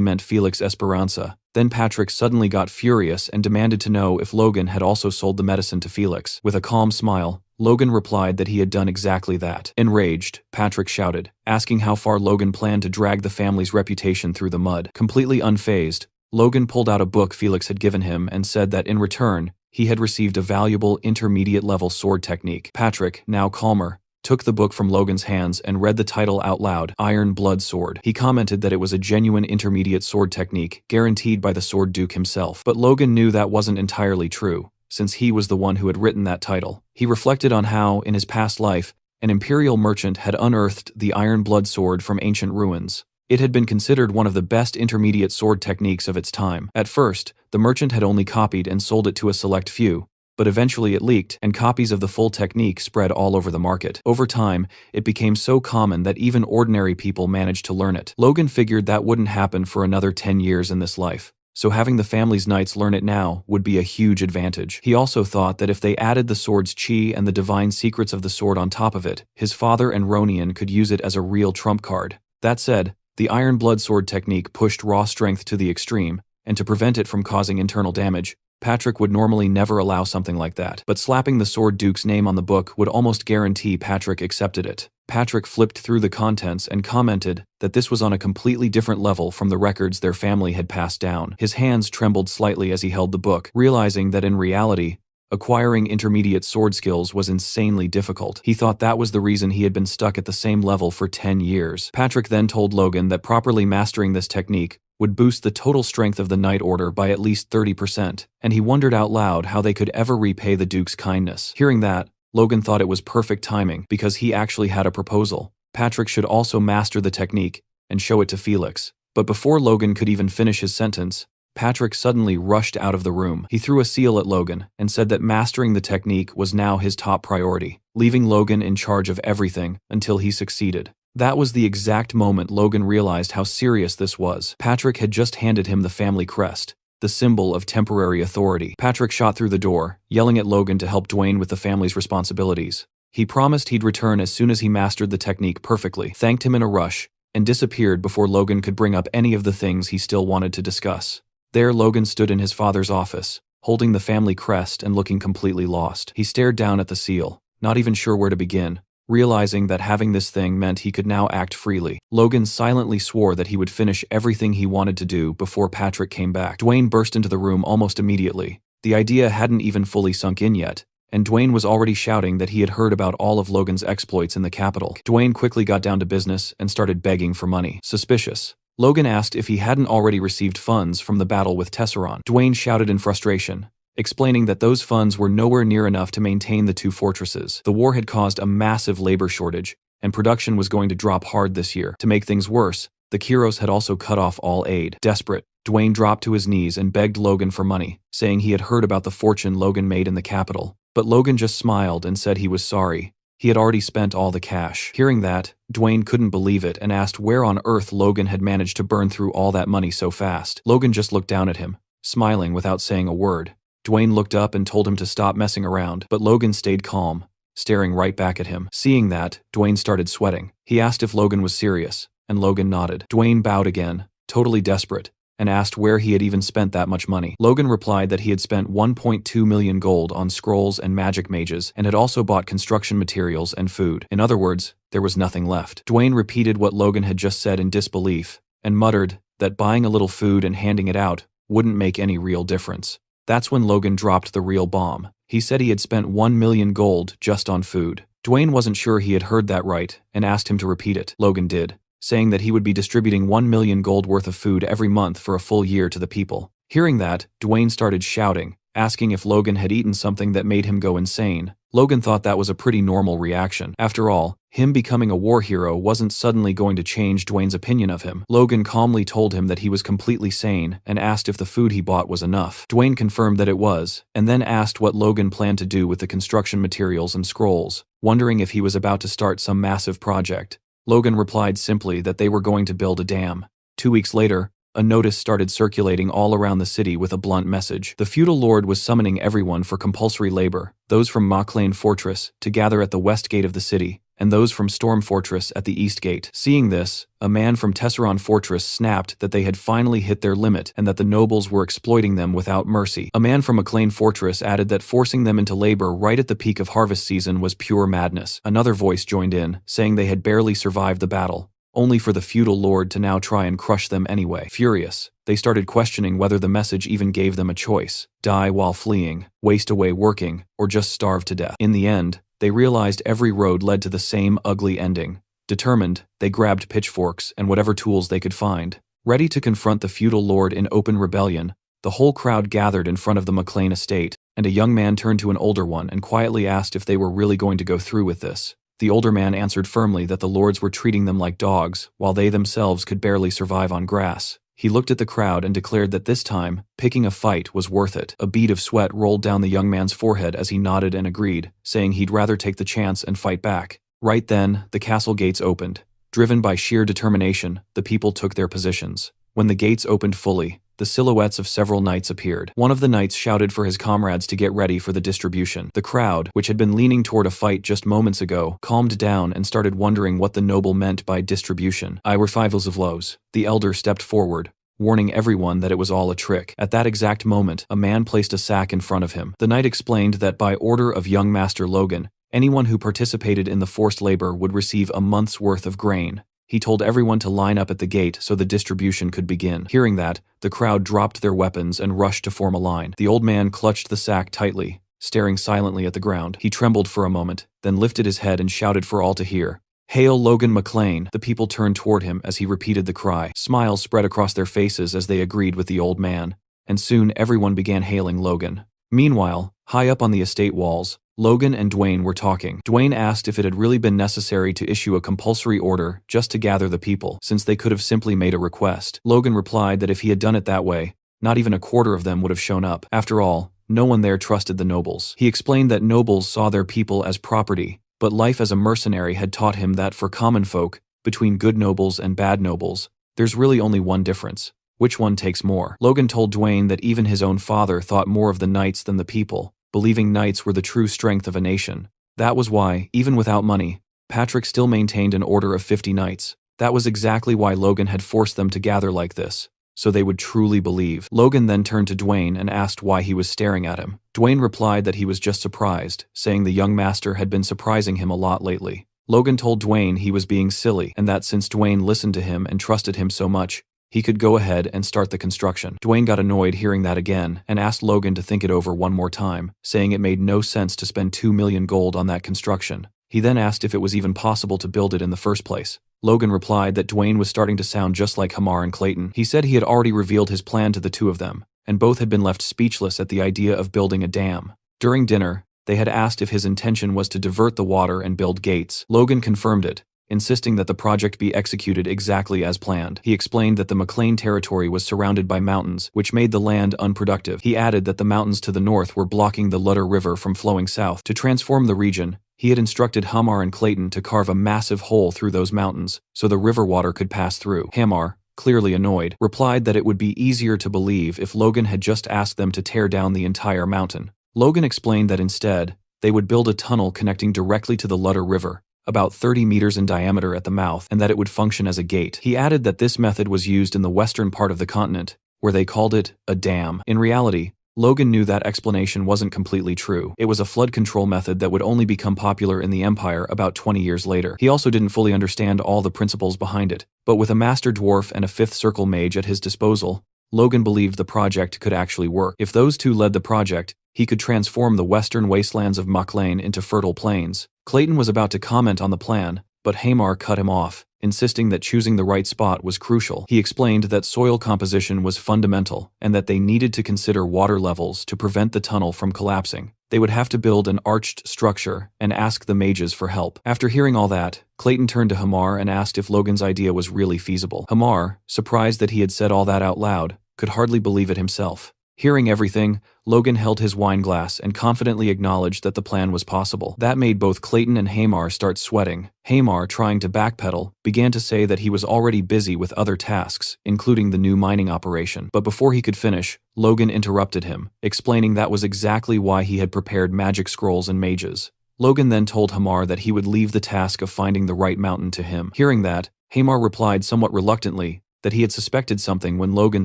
meant Felix Esperanza. Then Patrick suddenly got furious and demanded to know if Logan had also sold the medicine to Felix. With a calm smile, Logan replied that he had done exactly that. Enraged, Patrick shouted, asking how far Logan planned to drag the family's reputation through the mud. Completely unfazed, Logan pulled out a book Felix had given him and said that in return, he had received a valuable intermediate-level sword technique. Patrick, now calmer, took the book from Logan's hands and read the title out loud, Iron Blood Sword. He commented that it was a genuine intermediate sword technique, guaranteed by the Sword Duke himself. But Logan knew that wasn't entirely true, since he was the one who had written that title. He reflected on how, in his past life, an imperial merchant had unearthed the Iron Blood Sword from ancient ruins. It had been considered one of the best intermediate sword techniques of its time. At first, the merchant had only copied and sold it to a select few, but eventually it leaked, and copies of the full technique spread all over the market. Over time, it became so common that even ordinary people managed to learn it. Logan figured that wouldn't happen for another 10 years in this life, so having the family's knights learn it now would be a huge advantage. He also thought that if they added the sword's chi and the divine secrets of the sword on top of it, his father and Ronian could use it as a real trump card. That said, the Iron Blood Sword technique pushed raw strength to the extreme, and to prevent it from causing internal damage, Patrick would normally never allow something like that. But slapping the Sword Duke's name on the book would almost guarantee Patrick accepted it. Patrick flipped through the contents and commented that this was on a completely different level from the records their family had passed down. His hands trembled slightly as he held the book, realizing that in reality, acquiring intermediate sword skills was insanely difficult. He thought that was the reason he had been stuck at the same level for 10 years. Patrick then told Logan that properly mastering this technique would boost the total strength of the Knight Order by at least 30%, and he wondered out loud how they could ever repay the Duke's kindness. Hearing that, Logan thought it was perfect timing because he actually had a proposal. Patrick should also master the technique and show it to Felix. But before Logan could even finish his sentence, Patrick suddenly rushed out of the room. He threw a seal at Logan and said that mastering the technique was now his top priority, leaving Logan in charge of everything until he succeeded. That was the exact moment Logan realized how serious this was. Patrick had just handed him the family crest, the symbol of temporary authority. Patrick shot through the door, yelling at Logan to help Dwayne with the family's responsibilities. He promised he'd return as soon as he mastered the technique perfectly, thanked him in a rush, and disappeared before Logan could bring up any of the things he still wanted to discuss. There, Logan stood in his father's office, holding the family crest and looking completely lost. He stared down at the seal, not even sure where to begin, realizing that having this thing meant he could now act freely. Logan silently swore that he would finish everything he wanted to do before Patrick came back. Dwayne burst into the room almost immediately. The idea hadn't even fully sunk in yet, and Dwayne was already shouting that he had heard about all of Logan's exploits in the capital. Dwayne quickly got down to business and started begging for money. Suspicious, Logan asked if he hadn't already received funds from the battle with Tesseron. Dwayne shouted in frustration, explaining that those funds were nowhere near enough to maintain the two fortresses. The war had caused a massive labor shortage, and production was going to drop hard this year. To make things worse, the Kiros had also cut off all aid. Desperate, Dwayne dropped to his knees and begged Logan for money, saying he had heard about the fortune Logan made in the capital. But Logan just smiled and said he was sorry. He had already spent all the cash. Hearing that, Dwayne couldn't believe it and asked where on earth Logan had managed to burn through all that money so fast. Logan just looked down at him, smiling without saying a word. Dwayne looked up and told him to stop messing around, but Logan stayed calm, staring right back at him. Seeing that, Dwayne started sweating. He asked if Logan was serious, and Logan nodded. Dwayne bowed again, totally desperate, and asked where he had even spent that much money. Logan replied that he had spent 1.2 million gold on scrolls and magic mages and had also bought construction materials and food. In other words, there was nothing left. Dwayne repeated what Logan had just said in disbelief, and muttered that buying a little food and handing it out wouldn't make any real difference. That's when Logan dropped the real bomb. He said he had spent 1 million gold just on food. Dwayne wasn't sure he had heard that right and asked him to repeat it. Logan did, saying that he would be distributing 1 million gold worth of food every month for a full year to the people. Hearing that, Dwayne started shouting, asking if Logan had eaten something that made him go insane. Logan thought that was a pretty normal reaction. After all, him becoming a war hero wasn't suddenly going to change Dwayne's opinion of him. Logan calmly told him that he was completely sane and asked if the food he bought was enough. Dwayne confirmed that it was, and then asked what Logan planned to do with the construction materials and scrolls, wondering if he was about to start some massive project. Logan replied simply that they were going to build a dam. 2 weeks later, a notice started circulating all around the city with a blunt message. The feudal lord was summoning everyone for compulsory labor, those from Maclean Fortress to gather at the west gate of the city, and those from Storm Fortress at the east gate. Seeing this, a man from Tesseron Fortress snapped that they had finally hit their limit and that the nobles were exploiting them without mercy. A man from Maclean Fortress added that forcing them into labor right at the peak of harvest season was pure madness. Another voice joined in, saying they had barely survived the battle, only for the feudal lord to now try and crush them anyway. Furious, they started questioning whether the message even gave them a choice: die while fleeing, waste away working, or just starve to death. In the end, they realized every road led to the same ugly ending. Determined, they grabbed pitchforks and whatever tools they could find. Ready to confront the feudal lord in open rebellion, the whole crowd gathered in front of the Maclean estate, and a young man turned to an older one and quietly asked if they were really going to go through with this. The older man answered firmly that the lords were treating them like dogs, while they themselves could barely survive on grass. He looked at the crowd and declared that this time, picking a fight was worth it. A bead of sweat rolled down the young man's forehead as he nodded and agreed, saying he'd rather take the chance and fight back. Right then, the castle gates opened. Driven by sheer determination, the people took their positions. When the gates opened fully, the silhouettes of several knights appeared. One of the knights shouted for his comrades to get ready for the distribution. The crowd, which had been leaning toward a fight just moments ago, calmed down and started wondering what the noble meant by distribution. "I were fivels of lows." The elder stepped forward, warning everyone that it was all a trick. At that exact moment, a man placed a sack in front of him. The knight explained that by order of young Master Logan, anyone who participated in the forced labor would receive a month's worth of grain. He told everyone to line up at the gate so the distribution could begin. Hearing that, the crowd dropped their weapons and rushed to form a line. The old man clutched the sack tightly, staring silently at the ground. He trembled for a moment, then lifted his head and shouted for all to hear, "Hail Logan Maclean!" The people turned toward him as he repeated the cry. Smiles spread across their faces as they agreed with the old man, and soon everyone began hailing Logan. Meanwhile, high up on the estate walls, Logan and Dwayne were talking. Dwayne asked if it had really been necessary to issue a compulsory order just to gather the people, since they could have simply made a request. Logan replied that if he had done it that way, not even a quarter of them would have shown up. After all, no one there trusted the nobles. He explained that nobles saw their people as property, but life as a mercenary had taught him that for common folk, between good nobles and bad nobles, there's really only one difference: which one takes more. Logan told Dwayne that even his own father thought more of the knights than the people, believing knights were the true strength of a nation. That was why, even without money, Patrick still maintained an order of 50 knights. That was exactly why Logan had forced them to gather like this, so they would truly believe. Logan then turned to Dwayne and asked why he was staring at him. Dwayne replied that he was just surprised, saying the young master had been surprising him a lot lately. Logan told Dwayne he was being silly, and that since Dwayne listened to him and trusted him so much, he could go ahead and start the construction. Dwayne got annoyed hearing that again and asked Logan to think it over one more time, saying it made no sense to spend 2 million gold on that construction. He then asked if it was even possible to build it in the first place. Logan replied that Dwayne was starting to sound just like Hamar and Clayton. He said he had already revealed his plan to the two of them, and both had been left speechless at the idea of building a dam. During dinner, they had asked if his intention was to divert the water and build gates. Logan confirmed it, insisting that the project be executed exactly as planned. He explained that the Maclean territory was surrounded by mountains, which made the land unproductive. He added that the mountains to the north were blocking the Ludder River from flowing south. To transform the region, he had instructed Hamar and Clayton to carve a massive hole through those mountains so the river water could pass through. Hamar, clearly annoyed, replied that it would be easier to believe if Logan had just asked them to tear down the entire mountain. Logan explained that instead, they would build a tunnel connecting directly to the Ludder River, about 30 meters in diameter at the mouth, and that it would function as a gate. He added that this method was used in the western part of the continent, where they called it a dam. In reality, Logan knew that explanation wasn't completely true. It was a flood control method that would only become popular in the Empire about 20 years later. He also didn't fully understand all the principles behind it, but with a master dwarf and a fifth circle mage at his disposal, Logan believed the project could actually work. If those two led the project, he could transform the western wastelands of Maclean into fertile plains. Clayton was about to comment on the plan, but Hamar cut him off, insisting that choosing the right spot was crucial. He explained that soil composition was fundamental and that they needed to consider water levels to prevent the tunnel from collapsing. They would have to build an arched structure and ask the mages for help. After hearing all that, Clayton turned to Hamar and asked if Logan's idea was really feasible. Hamar, surprised that he had said all that out loud, could hardly believe it himself. Hearing everything, Logan held his wine glass and confidently acknowledged that the plan was possible. That made both Clayton and Hamar start sweating. Hamar, trying to backpedal, began to say that he was already busy with other tasks, including the new mining operation. But before he could finish, Logan interrupted him, explaining that was exactly why he had prepared magic scrolls and mages. Logan then told Hamar that he would leave the task of finding the right mountain to him. Hearing that, Hamar replied somewhat reluctantly that he had suspected something when Logan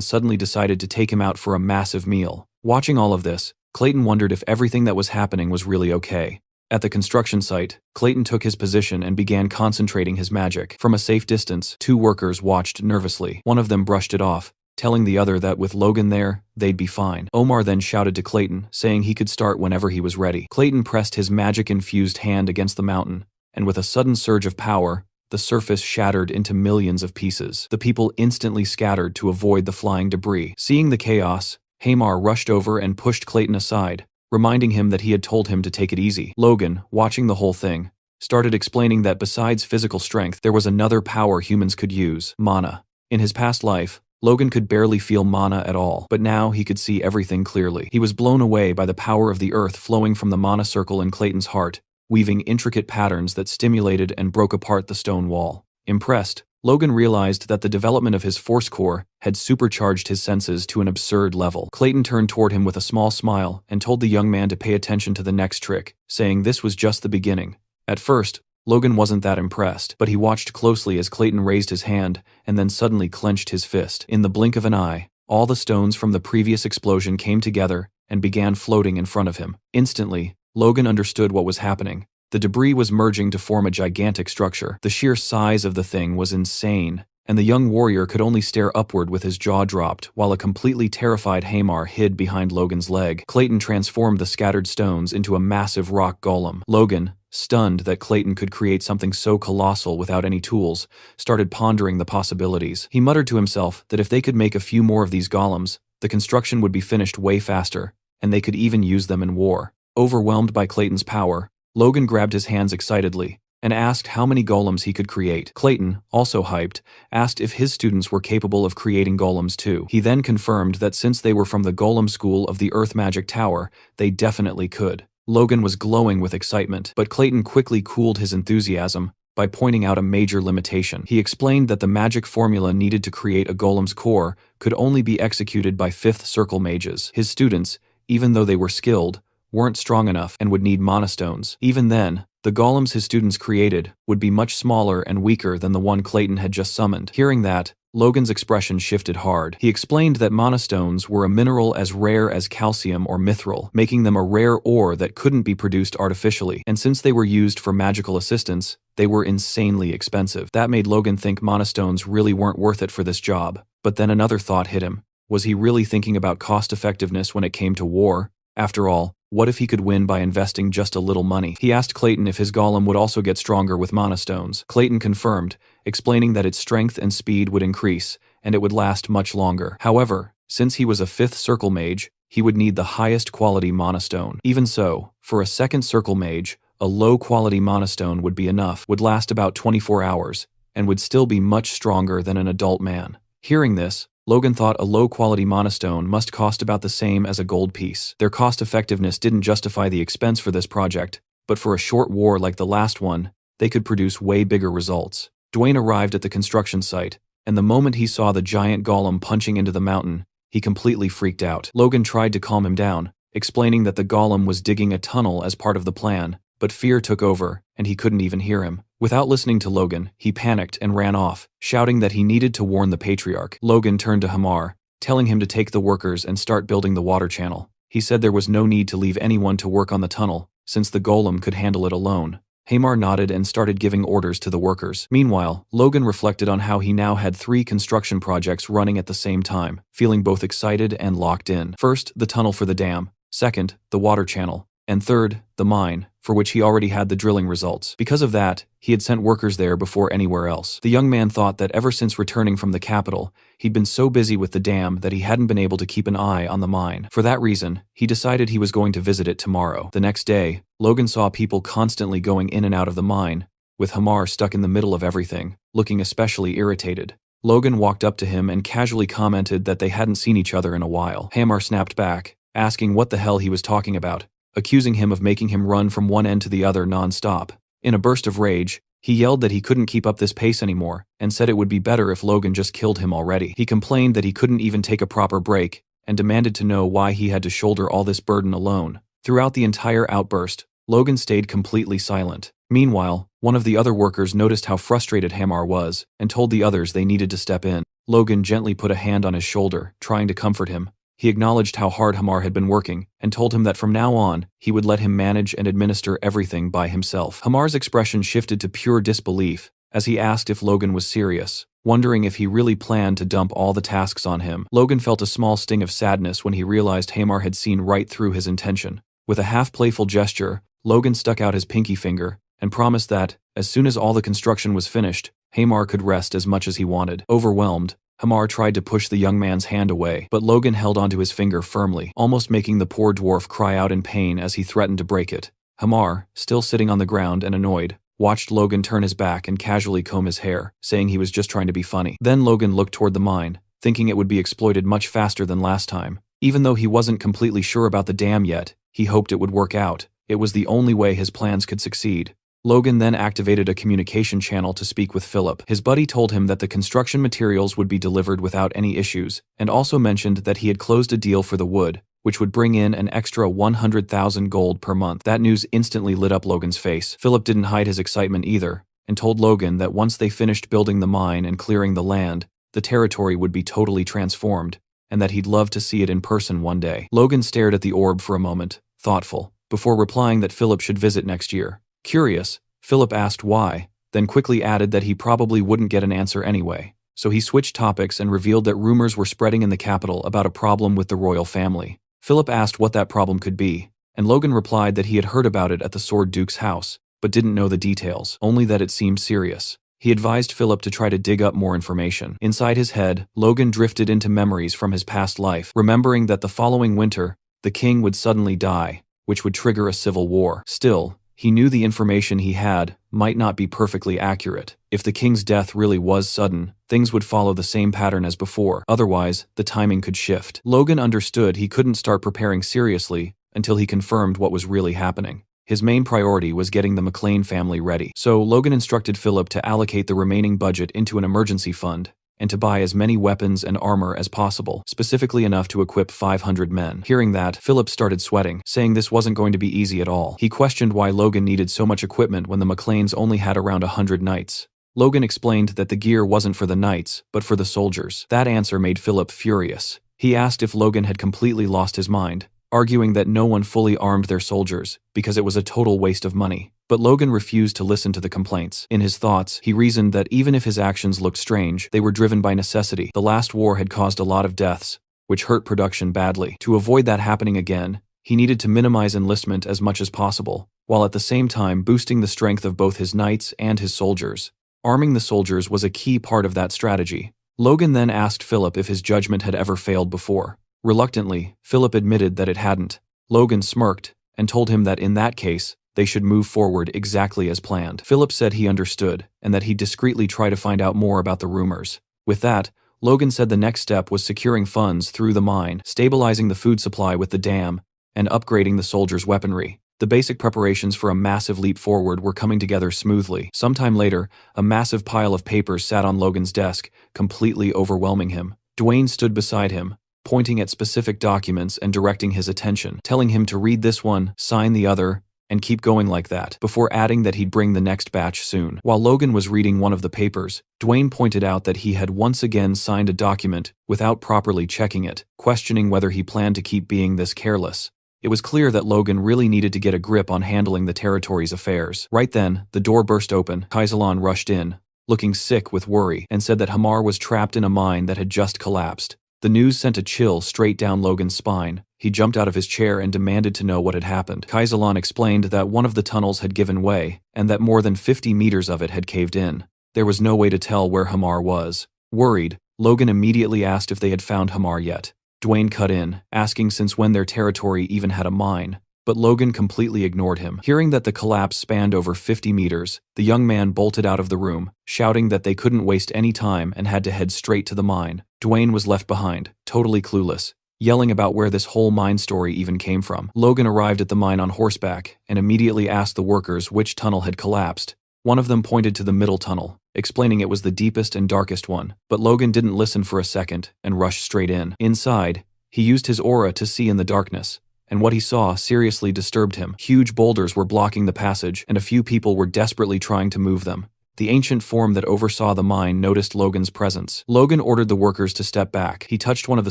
suddenly decided to take him out for a massive meal. Watching all of this, Clayton wondered if everything that was happening was really okay. At the construction site, Clayton took his position and began concentrating his magic. From a safe distance, two workers watched nervously. One of them brushed it off, telling the other that with Logan there, they'd be fine. Omar then shouted to Clayton, saying he could start whenever he was ready. Clayton pressed his magic-infused hand against the mountain, and with a sudden surge of power, the surface shattered into millions of pieces. The people instantly scattered to avoid the flying debris. Seeing the chaos, Hamar rushed over and pushed Clayton aside, reminding him that he had told him to take it easy. Logan, watching the whole thing, started explaining that besides physical strength, there was another power humans could use: mana. In his past life, Logan could barely feel mana at all, but now he could see everything clearly. He was blown away by the power of the earth flowing from the mana circle in Clayton's heart, weaving intricate patterns that stimulated and broke apart the stone wall. Impressed, Logan realized that the development of his force core had supercharged his senses to an absurd level. Clayton turned toward him with a small smile and told the young man to pay attention to the next trick, saying this was just the beginning. At first, Logan wasn't that impressed, but he watched closely as Clayton raised his hand and then suddenly clenched his fist. In the blink of an eye, all the stones from the previous explosion came together and began floating in front of him. Instantly, Logan understood what was happening. The debris was merging to form a gigantic structure. The sheer size of the thing was insane, and the young warrior could only stare upward with his jaw dropped, while a completely terrified Hamar hid behind Logan's leg. Clayton transformed the scattered stones into a massive rock golem. Logan, stunned that Clayton could create something so colossal without any tools, started pondering the possibilities. He muttered to himself that if they could make a few more of these golems, the construction would be finished way faster, and they could even use them in war. Overwhelmed by Clayton's power, Logan grabbed his hands excitedly and asked how many golems he could create. Clayton, also hyped, asked if his students were capable of creating golems too. He then confirmed that since they were from the golem school of the Earth Magic Tower, they definitely could. Logan was glowing with excitement, but Clayton quickly cooled his enthusiasm by pointing out a major limitation. He explained that the magic formula needed to create a golem's core could only be executed by fifth circle mages. His students, even though they were skilled, weren't strong enough and would need mana stones. Even then, the golems his students created would be much smaller and weaker than the one Clayton had just summoned. Hearing that, Logan's expression shifted hard. He explained that mana stones were a mineral as rare as calcium or mithril, making them a rare ore that couldn't be produced artificially, and since they were used for magical assistance, they were insanely expensive. That made Logan think mana stones really weren't worth it for this job. But then another thought hit him. Was he really thinking about cost-effectiveness when it came to war? After all, what if he could win by investing just a little money? He asked Clayton if his golem would also get stronger with mana stones. Clayton confirmed, explaining that its strength and speed would increase, and it would last much longer. However, since he was a fifth circle mage, he would need the highest quality mana stone. Even so, for a second circle mage, a low-quality mana stone would be enough, would last about 24 hours, and would still be much stronger than an adult man. Hearing this, Logan thought a low-quality mana stone must cost about the same as a gold piece. Their cost-effectiveness didn't justify the expense for this project, but for a short war like the last one, they could produce way bigger results. Dwayne arrived at the construction site and the moment he saw the giant golem punching into the mountain, he completely freaked out. Logan tried to calm him down, explaining that the golem was digging a tunnel as part of the plan, but fear took over, and he couldn't even hear him. Without listening to Logan, he panicked and ran off, shouting that he needed to warn the patriarch. Logan turned to Hamar, telling him to take the workers and start building the water channel. He said there was no need to leave anyone to work on the tunnel, since the golem could handle it alone. Hamar nodded and started giving orders to the workers. Meanwhile, Logan reflected on how he now had 3 construction projects running at the same time, feeling both excited and locked in. First, the tunnel for the dam. Second, the water channel. And third, the mine, for which he already had the drilling results. Because of that, he had sent workers there before anywhere else. The young man thought that ever since returning from the capital, he'd been so busy with the dam that he hadn't been able to keep an eye on the mine. For that reason, he decided he was going to visit it tomorrow. The next day, Logan saw people constantly going in and out of the mine, with Hamar stuck in the middle of everything, looking especially irritated. Logan walked up to him and casually commented that they hadn't seen each other in a while. Hamar snapped back, asking what the hell he was talking about, accusing him of making him run from one end to the other non-stop. In a burst of rage, he yelled that he couldn't keep up this pace anymore, and said it would be better if Logan just killed him already. He complained that he couldn't even take a proper break, and demanded to know why he had to shoulder all this burden alone. Throughout the entire outburst, Logan stayed completely silent. Meanwhile, one of the other workers noticed how frustrated Hamar was, and told the others they needed to step in. Logan gently put a hand on his shoulder, trying to comfort him. He acknowledged how hard Hamar had been working, and told him that from now on, he would let him manage and administer everything by himself. Hamar's expression shifted to pure disbelief, as he asked if Logan was serious, wondering if he really planned to dump all the tasks on him. Logan felt a small sting of sadness when he realized Hamar had seen right through his intention. With a half-playful gesture, Logan stuck out his pinky finger, and promised that, as soon as all the construction was finished, Hamar could rest as much as he wanted. Overwhelmed, Hamar tried to push the young man's hand away, but Logan held onto his finger firmly, almost making the poor dwarf cry out in pain as he threatened to break it. Hamar, still sitting on the ground and annoyed, watched Logan turn his back and casually comb his hair, saying he was just trying to be funny. Then Logan looked toward the mine, thinking it would be exploited much faster than last time. Even though he wasn't completely sure about the dam yet, he hoped it would work out. It was the only way his plans could succeed. Logan then activated a communication channel to speak with Philip. His buddy told him that the construction materials would be delivered without any issues, and also mentioned that he had closed a deal for the wood, which would bring in an extra 100,000 gold per month. That news instantly lit up Logan's face. Philip didn't hide his excitement either, and told Logan that once they finished building the mine and clearing the land, the territory would be totally transformed, and that he'd love to see it in person one day. Logan stared at the orb for a moment, thoughtful, before replying that Philip should visit next year. Curious, Philip asked why, then quickly added that he probably wouldn't get an answer anyway. So he switched topics and revealed that rumors were spreading in the capital about a problem with the royal family. Philip asked what that problem could be, and Logan replied that he had heard about it at the Sword Duke's house, but didn't know the details, only that it seemed serious. He advised Philip to try to dig up more information. Inside his head, Logan drifted into memories from his past life, remembering that the following winter, the king would suddenly die, which would trigger a civil war. Still, he knew the information he had might not be perfectly accurate. If the king's death really was sudden, things would follow the same pattern as before. Otherwise, the timing could shift. Logan understood he couldn't start preparing seriously until he confirmed what was really happening. His main priority was getting the McLean family ready. So Logan instructed Philip to allocate the remaining budget into an emergency fund, and to buy as many weapons and armor as possible, specifically enough to equip 500 men. Hearing that, Philip started sweating, saying this wasn't going to be easy at all. He questioned why Logan needed so much equipment when the McLeans only had around 100 knights. Logan explained that the gear wasn't for the knights, but for the soldiers. That answer made Philip furious. He asked if Logan had completely lost his mind, arguing that no one fully armed their soldiers, because it was a total waste of money. But Logan refused to listen to the complaints. In his thoughts, he reasoned that even if his actions looked strange, they were driven by necessity. The last war had caused a lot of deaths, which hurt production badly. To avoid that happening again, he needed to minimize enlistment as much as possible, while at the same time boosting the strength of both his knights and his soldiers. Arming the soldiers was a key part of that strategy. Logan then asked Philip if his judgment had ever failed before. Reluctantly, Philip admitted that it hadn't. Logan smirked, and told him that in that case, they should move forward exactly as planned. Philip said he understood, and that he'd discreetly try to find out more about the rumors. With that, Logan said the next step was securing funds through the mine, stabilizing the food supply with the dam, and upgrading the soldiers' weaponry. The basic preparations for a massive leap forward were coming together smoothly. Sometime later, a massive pile of papers sat on Logan's desk, completely overwhelming him. Dwayne stood beside him, pointing at specific documents and directing his attention, telling him to read this one, sign the other, and keep going like that, before adding that he'd bring the next batch soon. While Logan was reading one of the papers, Dwayne pointed out that he had once again signed a document without properly checking it, questioning whether he planned to keep being this careless. It was clear that Logan really needed to get a grip on handling the territory's affairs. Right then, the door burst open. Kaisalan rushed in, looking sick with worry, and said that Hamar was trapped in a mine that had just collapsed. The news sent a chill straight down Logan's spine. He jumped out of his chair and demanded to know what had happened. Kaisalan explained that one of the tunnels had given way, and that more than 50 meters of it had caved in. There was no way to tell where Hamar was. Worried, Logan immediately asked if they had found Hamar yet. Dwayne cut in, asking since when their territory even had a mine, but Logan completely ignored him. Hearing that the collapse spanned over 50 meters, the young man bolted out of the room, shouting that they couldn't waste any time and had to head straight to the mine. Dwayne was left behind, totally clueless, yelling about where this whole mine story even came from. Logan arrived at the mine on horseback and immediately asked the workers which tunnel had collapsed. One of them pointed to the middle tunnel, explaining it was the deepest and darkest one, but Logan didn't listen for a second and rushed straight in. Inside, he used his aura to see in the darkness, and what he saw seriously disturbed him. Huge boulders were blocking the passage, and a few people were desperately trying to move them. The ancient form that oversaw the mine noticed Logan's presence. Logan ordered the workers to step back. He touched one of the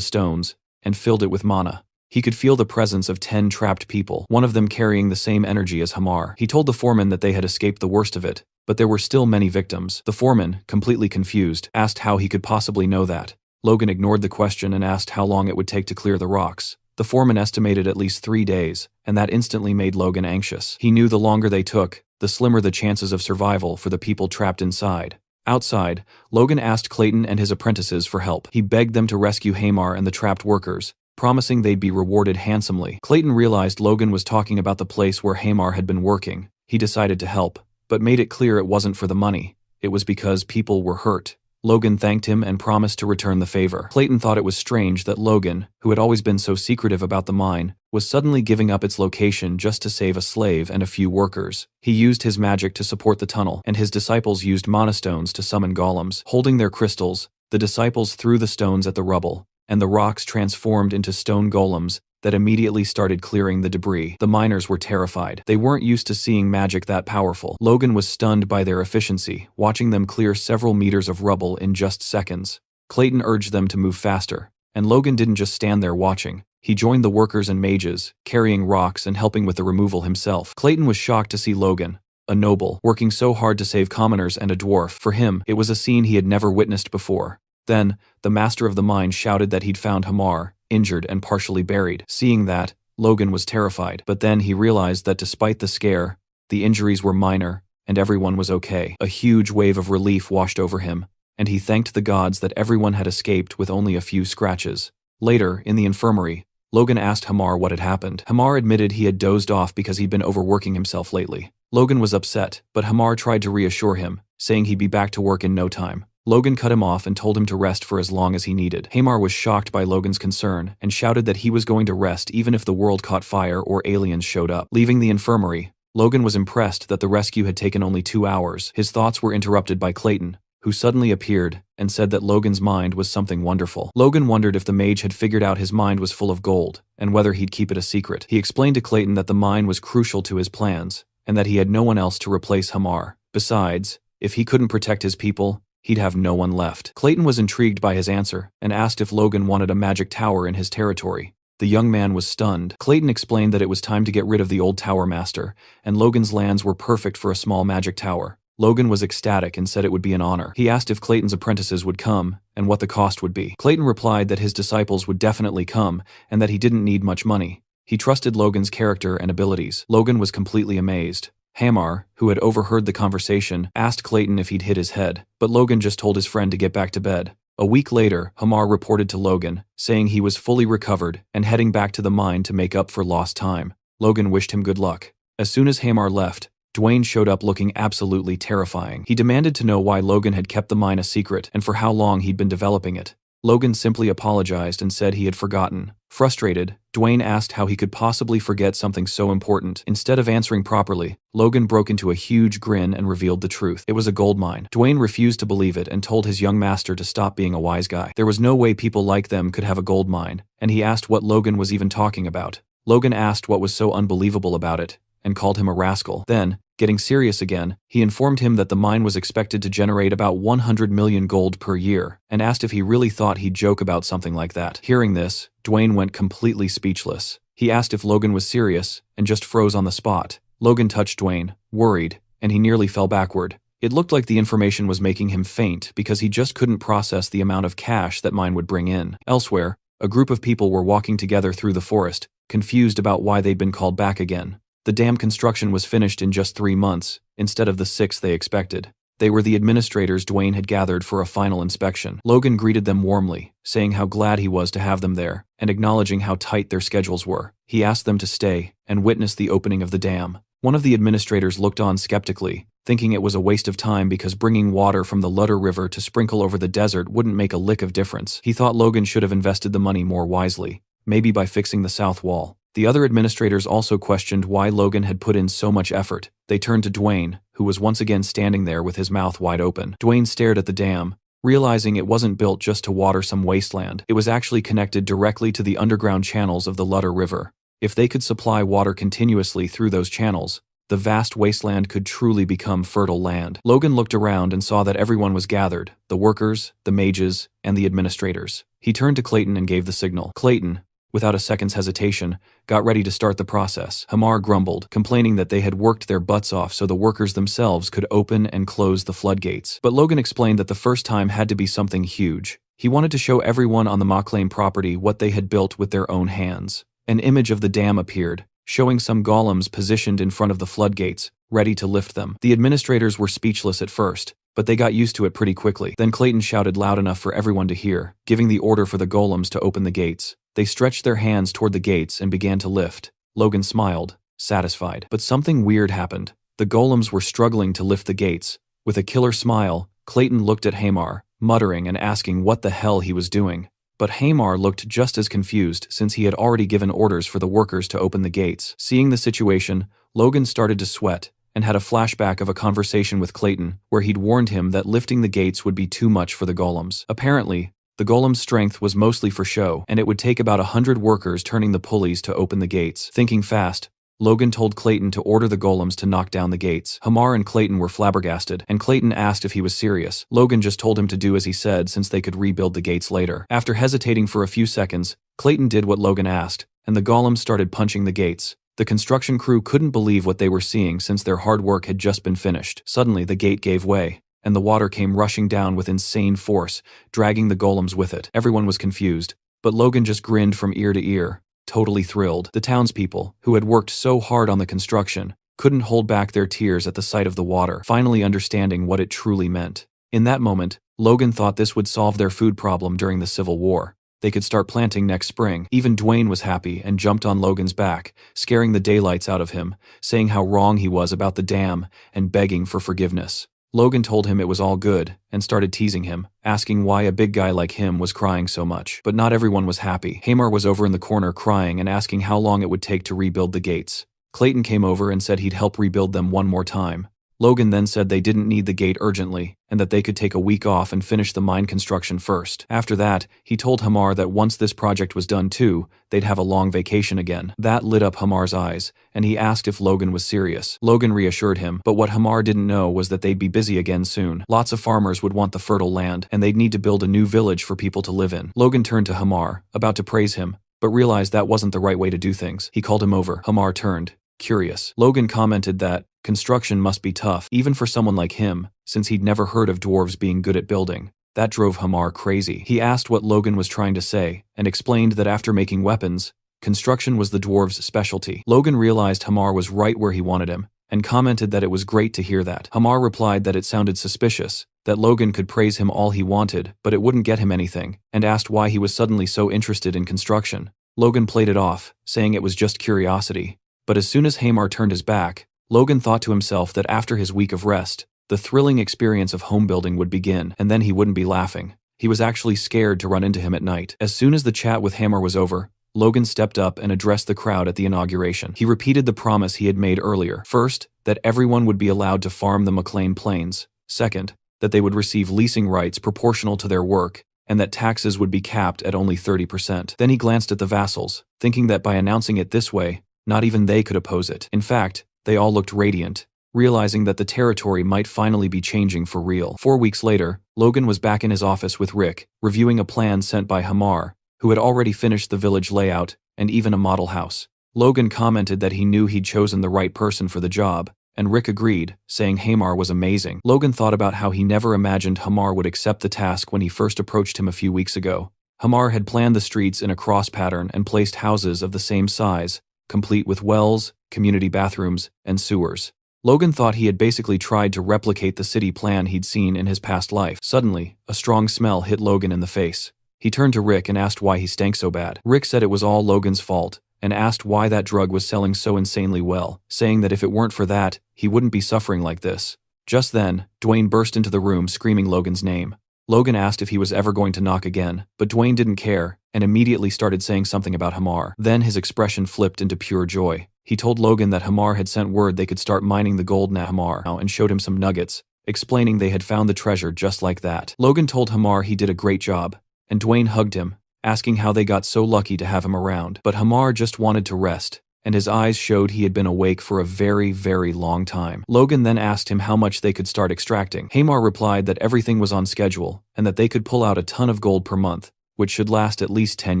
stones and filled it with mana. He could feel the presence of 10 trapped people, one of them carrying the same energy as Hamar. He told the foreman that they had escaped the worst of it, but there were still many victims. The foreman, completely confused, asked how he could possibly know that. Logan ignored the question and asked how long it would take to clear the rocks. The foreman estimated at least 3 days, and that instantly made Logan anxious. He knew the longer they took, the slimmer the chances of survival for the people trapped inside. Outside, Logan asked Clayton and his apprentices for help. He begged them to rescue Hamar and the trapped workers, promising they'd be rewarded handsomely. Clayton realized Logan was talking about the place where Hamar had been working. He decided to help, but made it clear it wasn't for the money. It was because people were hurt. Logan thanked him and promised to return the favor. Clayton thought it was strange that Logan, who had always been so secretive about the mine, was suddenly giving up its location just to save a slave and a few workers. He used his magic to support the tunnel, and his disciples used mana stones to summon golems. Holding their crystals, the disciples threw the stones at the rubble, and the rocks transformed into stone golems that immediately started clearing the debris. The miners were terrified. They weren't used to seeing magic that powerful. Logan was stunned by their efficiency, watching them clear several meters of rubble in just seconds. Clayton urged them to move faster, and Logan didn't just stand there watching. He joined the workers and mages, carrying rocks and helping with the removal himself. Clayton was shocked to see Logan, a noble, working so hard to save commoners and a dwarf. For him, it was a scene he had never witnessed before. Then, the master of the mine shouted that he'd found Hamar, injured and partially buried. Seeing that, Logan was terrified, but then he realized that despite the scare, the injuries were minor, and everyone was okay. A huge wave of relief washed over him, and he thanked the gods that everyone had escaped with only a few scratches. Later, in the infirmary, Logan asked Hamar what had happened. Hamar admitted he had dozed off because he'd been overworking himself lately. Logan was upset, but Hamar tried to reassure him, saying he'd be back to work in no time. Logan cut him off and told him to rest for as long as he needed. Hamar was shocked by Logan's concern and shouted that he was going to rest even if the world caught fire or aliens showed up. Leaving the infirmary, Logan was impressed that the rescue had taken only 2 hours. His thoughts were interrupted by Clayton, who suddenly appeared and said that Logan's mind was something wonderful. Logan wondered if the mage had figured out his mind was full of gold and whether he'd keep it a secret. He explained to Clayton that the mine was crucial to his plans and that he had no one else to replace Hamar. Besides, if he couldn't protect his people, he'd have no one left. Clayton was intrigued by his answer and asked if Logan wanted a magic tower in his territory. The young man was stunned. Clayton explained that it was time to get rid of the old tower master, and Logan's lands were perfect for a small magic tower. Logan was ecstatic and said it would be an honor. He asked if Clayton's apprentices would come and what the cost would be. Clayton replied that his disciples would definitely come and that he didn't need much money. He trusted Logan's character and abilities. Logan was completely amazed. Hamar, who had overheard the conversation, asked Clayton if he'd hit his head, but Logan just told his friend to get back to bed. A week later, Hamar reported to Logan, saying he was fully recovered and heading back to the mine to make up for lost time. Logan wished him good luck. As soon as Hamar left, Dwayne showed up looking absolutely terrifying. He demanded to know why Logan had kept the mine a secret and for how long he'd been developing it. Logan simply apologized and said he had forgotten. Frustrated, Dwayne asked how he could possibly forget something so important. Instead of answering properly, Logan broke into a huge grin and revealed the truth. It was a gold mine. Dwayne refused to believe it and told his young master to stop being a wise guy. There was no way people like them could have a gold mine, and he asked what Logan was even talking about. Logan asked what was so unbelievable about it, and called him a rascal. Then, getting serious again, he informed him that the mine was expected to generate about 100 million gold per year, and asked if he really thought he'd joke about something like that. Hearing this, Dwayne went completely speechless. He asked if Logan was serious, and just froze on the spot. Logan touched Dwayne, worried, and he nearly fell backward. It looked like the information was making him faint because he just couldn't process the amount of cash that mine would bring in. Elsewhere, a group of people were walking together through the forest, confused about why they'd been called back again. The dam construction was finished in just 3 months, instead of the 6 they expected. They were the administrators Dwayne had gathered for a final inspection. Logan greeted them warmly, saying how glad he was to have them there, and acknowledging how tight their schedules were. He asked them to stay and witness the opening of the dam. One of the administrators looked on skeptically, thinking it was a waste of time because bringing water from the Ludder River to sprinkle over the desert wouldn't make a lick of difference. He thought Logan should have invested the money more wisely, maybe by fixing the south wall. The other administrators also questioned why Logan had put in so much effort. They turned to Dwayne, who was once again standing there with his mouth wide open. Dwayne stared at the dam, realizing it wasn't built just to water some wasteland. It was actually connected directly to the underground channels of the Ludder River. If they could supply water continuously through those channels, the vast wasteland could truly become fertile land. Logan looked around and saw that everyone was gathered, the workers, the mages, and the administrators. He turned to Clayton and gave the signal. Clayton, without a second's hesitation, got ready to start the process. Hamar grumbled, complaining that they had worked their butts off so the workers themselves could open and close the floodgates. But Logan explained that the first time had to be something huge. He wanted to show everyone on the Mauclaim property what they had built with their own hands. An image of the dam appeared, showing some golems positioned in front of the floodgates, ready to lift them. The administrators were speechless at first, but they got used to it pretty quickly. Then Clayton shouted loud enough for everyone to hear, giving the order for the golems to open the gates. They stretched their hands toward the gates and began to lift. Logan smiled, satisfied. But something weird happened. The golems were struggling to lift the gates. With a killer smile, Clayton looked at Hamar, muttering and asking what the hell he was doing. But Hamar looked just as confused since he had already given orders for the workers to open the gates. Seeing the situation, Logan started to sweat and had a flashback of a conversation with Clayton where he'd warned him that lifting the gates would be too much for the golems. Apparently, the golem's strength was mostly for show, and it would take about 100 workers turning the pulleys to open the gates. Thinking fast, Logan told Clayton to order the golems to knock down the gates. Hamar and Clayton were flabbergasted, and Clayton asked if he was serious. Logan just told him to do as he said since they could rebuild the gates later. After hesitating for a few seconds, Clayton did what Logan asked, and the golems started punching the gates. The construction crew couldn't believe what they were seeing since their hard work had just been finished. Suddenly, the gate gave way, and the water came rushing down with insane force, dragging the golems with it. Everyone was confused, but Logan just grinned from ear to ear, totally thrilled. The townspeople, who had worked so hard on the construction, couldn't hold back their tears at the sight of the water, finally understanding what it truly meant. In that moment, Logan thought this would solve their food problem during the Civil War. They could start planting next spring. Even Dwayne was happy and jumped on Logan's back, scaring the daylights out of him, saying how wrong he was about the dam and begging for forgiveness. Logan told him it was all good and started teasing him, asking why a big guy like him was crying so much. But not everyone was happy. Hamar was over in the corner crying and asking how long it would take to rebuild the gates. Clayton came over and said he'd help rebuild them one more time. Logan then said they didn't need the gate urgently, and that they could take a week off and finish the mine construction first. After that, he told Hamar that once this project was done too, they'd have a long vacation again. That lit up Hamar's eyes, and he asked if Logan was serious. Logan reassured him, but what Hamar didn't know was that they'd be busy again soon. Lots of farmers would want the fertile land, and they'd need to build a new village for people to live in. Logan turned to Hamar, about to praise him, but realized that wasn't the right way to do things. He called him over. Hamar turned, curious. Logan commented that construction must be tough, even for someone like him, since he'd never heard of dwarves being good at building. That drove Hamar crazy. He asked what Logan was trying to say, and explained that after making weapons, construction was the dwarves' specialty. Logan realized Hamar was right where he wanted him, and commented that it was great to hear that. Hamar replied that it sounded suspicious, that Logan could praise him all he wanted, but it wouldn't get him anything, and asked why he was suddenly so interested in construction. Logan played it off, saying it was just curiosity. But as soon as Hamar turned his back, Logan thought to himself that after his week of rest, the thrilling experience of home building would begin, and then he wouldn't be laughing. He was actually scared to run into him at night. As soon as the chat with Hamar was over, Logan stepped up and addressed the crowd at the inauguration. He repeated the promise he had made earlier. First, that everyone would be allowed to farm the McLean Plains. Second, that they would receive leasing rights proportional to their work, and that taxes would be capped at only 30%. Then he glanced at the vassals, thinking that by announcing it this way, not even they could oppose it. In fact, they all looked radiant, realizing that the territory might finally be changing for real. 4 weeks later, Logan was back in his office with Rick, reviewing a plan sent by Hamar, who had already finished the village layout and even a model house. Logan commented that he knew he'd chosen the right person for the job, and Rick agreed, saying Hamar was amazing. Logan thought about how he never imagined Hamar would accept the task when he first approached him a few weeks ago. Hamar had planned the streets in a cross pattern and placed houses of the same size, complete with wells, community bathrooms, and sewers. Logan thought he had basically tried to replicate the city plan he'd seen in his past life. Suddenly, a strong smell hit Logan in the face. He turned to Rick and asked why he stank so bad. Rick said it was all Logan's fault, and asked why that drug was selling so insanely well, saying that if it weren't for that, he wouldn't be suffering like this. Just then, Dwayne burst into the room screaming Logan's name. Logan asked if he was ever going to knock again, but Dwayne didn't care, and immediately started saying something about Hamar. Then his expression flipped into pure joy. He told Logan that Hamar had sent word they could start mining the gold now Hamar and showed him some nuggets, explaining they had found the treasure just like that. Logan told Hamar he did a great job, and Dwayne hugged him, asking how they got so lucky to have him around. But Hamar just wanted to rest, and his eyes showed he had been awake for a very, very long time. Logan then asked him how much they could start extracting. Hamar replied that everything was on schedule, and that they could pull out a ton of gold per month, which should last at least 10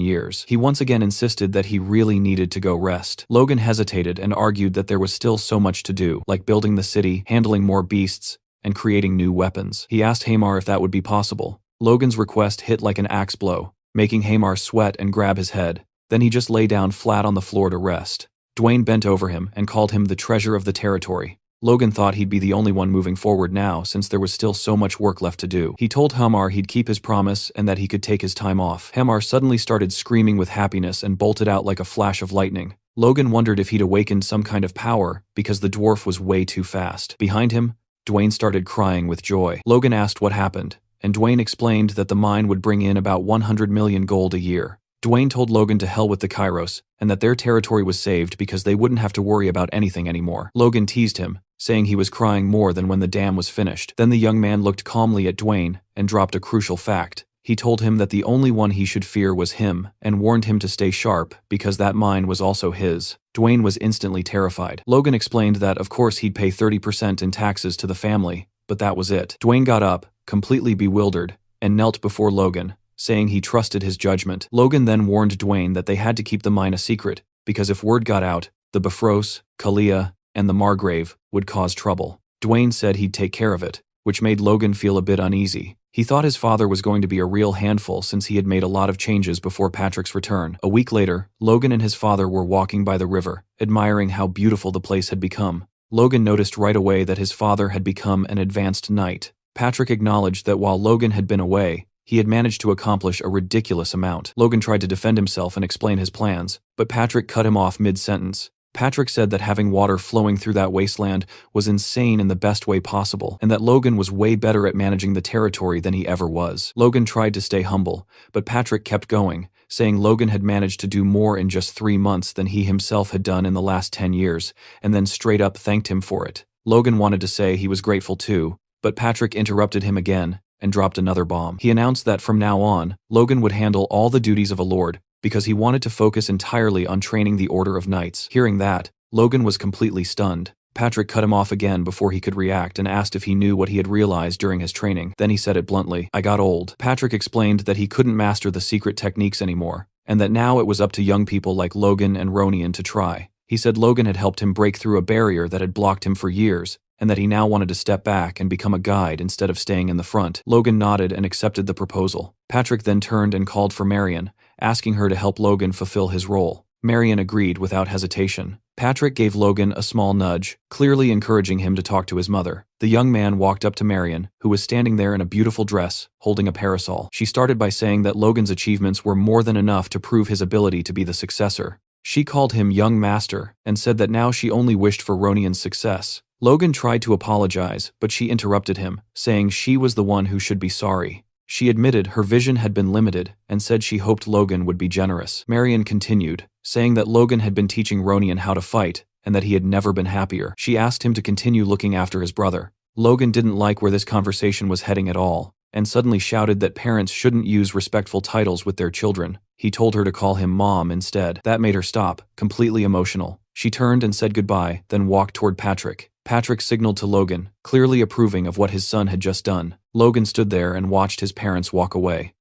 years. He once again insisted that he really needed to go rest. Logan hesitated and argued that there was still so much to do, like building the city, handling more beasts, and creating new weapons. He asked Hamar if that would be possible. Logan's request hit like an axe blow, making Hamar sweat and grab his head. Then he just lay down flat on the floor to rest. Dwayne bent over him and called him the treasure of the territory. Logan thought he'd be the only one moving forward now since there was still so much work left to do. He told Hamar he'd keep his promise and that he could take his time off. Hamar suddenly started screaming with happiness and bolted out like a flash of lightning. Logan wondered if he'd awakened some kind of power because the dwarf was way too fast. Behind him, Dwayne started crying with joy. Logan asked what happened, and Dwayne explained that the mine would bring in about 100 million gold a year. Dwayne told Logan to hell with the Kairos, and that their territory was saved because they wouldn't have to worry about anything anymore. Logan teased him, saying he was crying more than when the dam was finished. Then the young man looked calmly at Dwayne and dropped a crucial fact. He told him that the only one he should fear was him, and warned him to stay sharp because that mine was also his. Dwayne was instantly terrified. Logan explained that of course he'd pay 30% in taxes to the family, but that was it. Dwayne got up, completely bewildered, and knelt before Logan, saying he trusted his judgment. Logan then warned Dwayne that they had to keep the mine a secret, because if word got out, the Bifrost, Kalia, and the Margrave would cause trouble. Dwayne said he'd take care of it, which made Logan feel a bit uneasy. He thought his father was going to be a real handful since he had made a lot of changes before Patrick's return. A week later, Logan and his father were walking by the river, admiring how beautiful the place had become. Logan noticed right away that his father had become an advanced knight. Patrick acknowledged that while Logan had been away, he had managed to accomplish a ridiculous amount. Logan tried to defend himself and explain his plans, but Patrick cut him off mid-sentence. Patrick said that having water flowing through that wasteland was insane in the best way possible, and that Logan was way better at managing the territory than he ever was. Logan tried to stay humble, but Patrick kept going, saying Logan had managed to do more in just 3 months than he himself had done in the last 10 years, and then straight up thanked him for it. Logan wanted to say he was grateful too, but Patrick interrupted him again and dropped another bomb. He announced that from now on, Logan would handle all the duties of a lord, because he wanted to focus entirely on training the Order of Knights. Hearing that, Logan was completely stunned. Patrick cut him off again before he could react and asked if he knew what he had realized during his training. Then he said it bluntly, "I got old." Patrick explained that he couldn't master the secret techniques anymore, and that now it was up to young people like Logan and Ronian to try. He said Logan had helped him break through a barrier that had blocked him for years, and that he now wanted to step back and become a guide instead of staying in the front. Logan nodded and accepted the proposal. Patrick then turned and called for Marion, asking her to help Logan fulfill his role. Marion agreed without hesitation. Patrick gave Logan a small nudge, clearly encouraging him to talk to his mother. The young man walked up to Marion, who was standing there in a beautiful dress, holding a parasol. She started by saying that Logan's achievements were more than enough to prove his ability to be the successor. She called him young master, and said that now she only wished for Ronian's success. Logan tried to apologize, but she interrupted him, saying she was the one who should be sorry. She admitted her vision had been limited and said she hoped Logan would be generous. Marion continued, saying that Logan had been teaching Ronian how to fight and that he had never been happier. She asked him to continue looking after his brother. Logan didn't like where this conversation was heading at all, and suddenly shouted that parents shouldn't use respectful titles with their children. He told her to call him Mom instead. That made her stop, completely emotional. She turned and said goodbye, then walked toward Patrick. Patrick signaled to Logan, clearly approving of what his son had just done. Logan stood there and watched his parents walk away.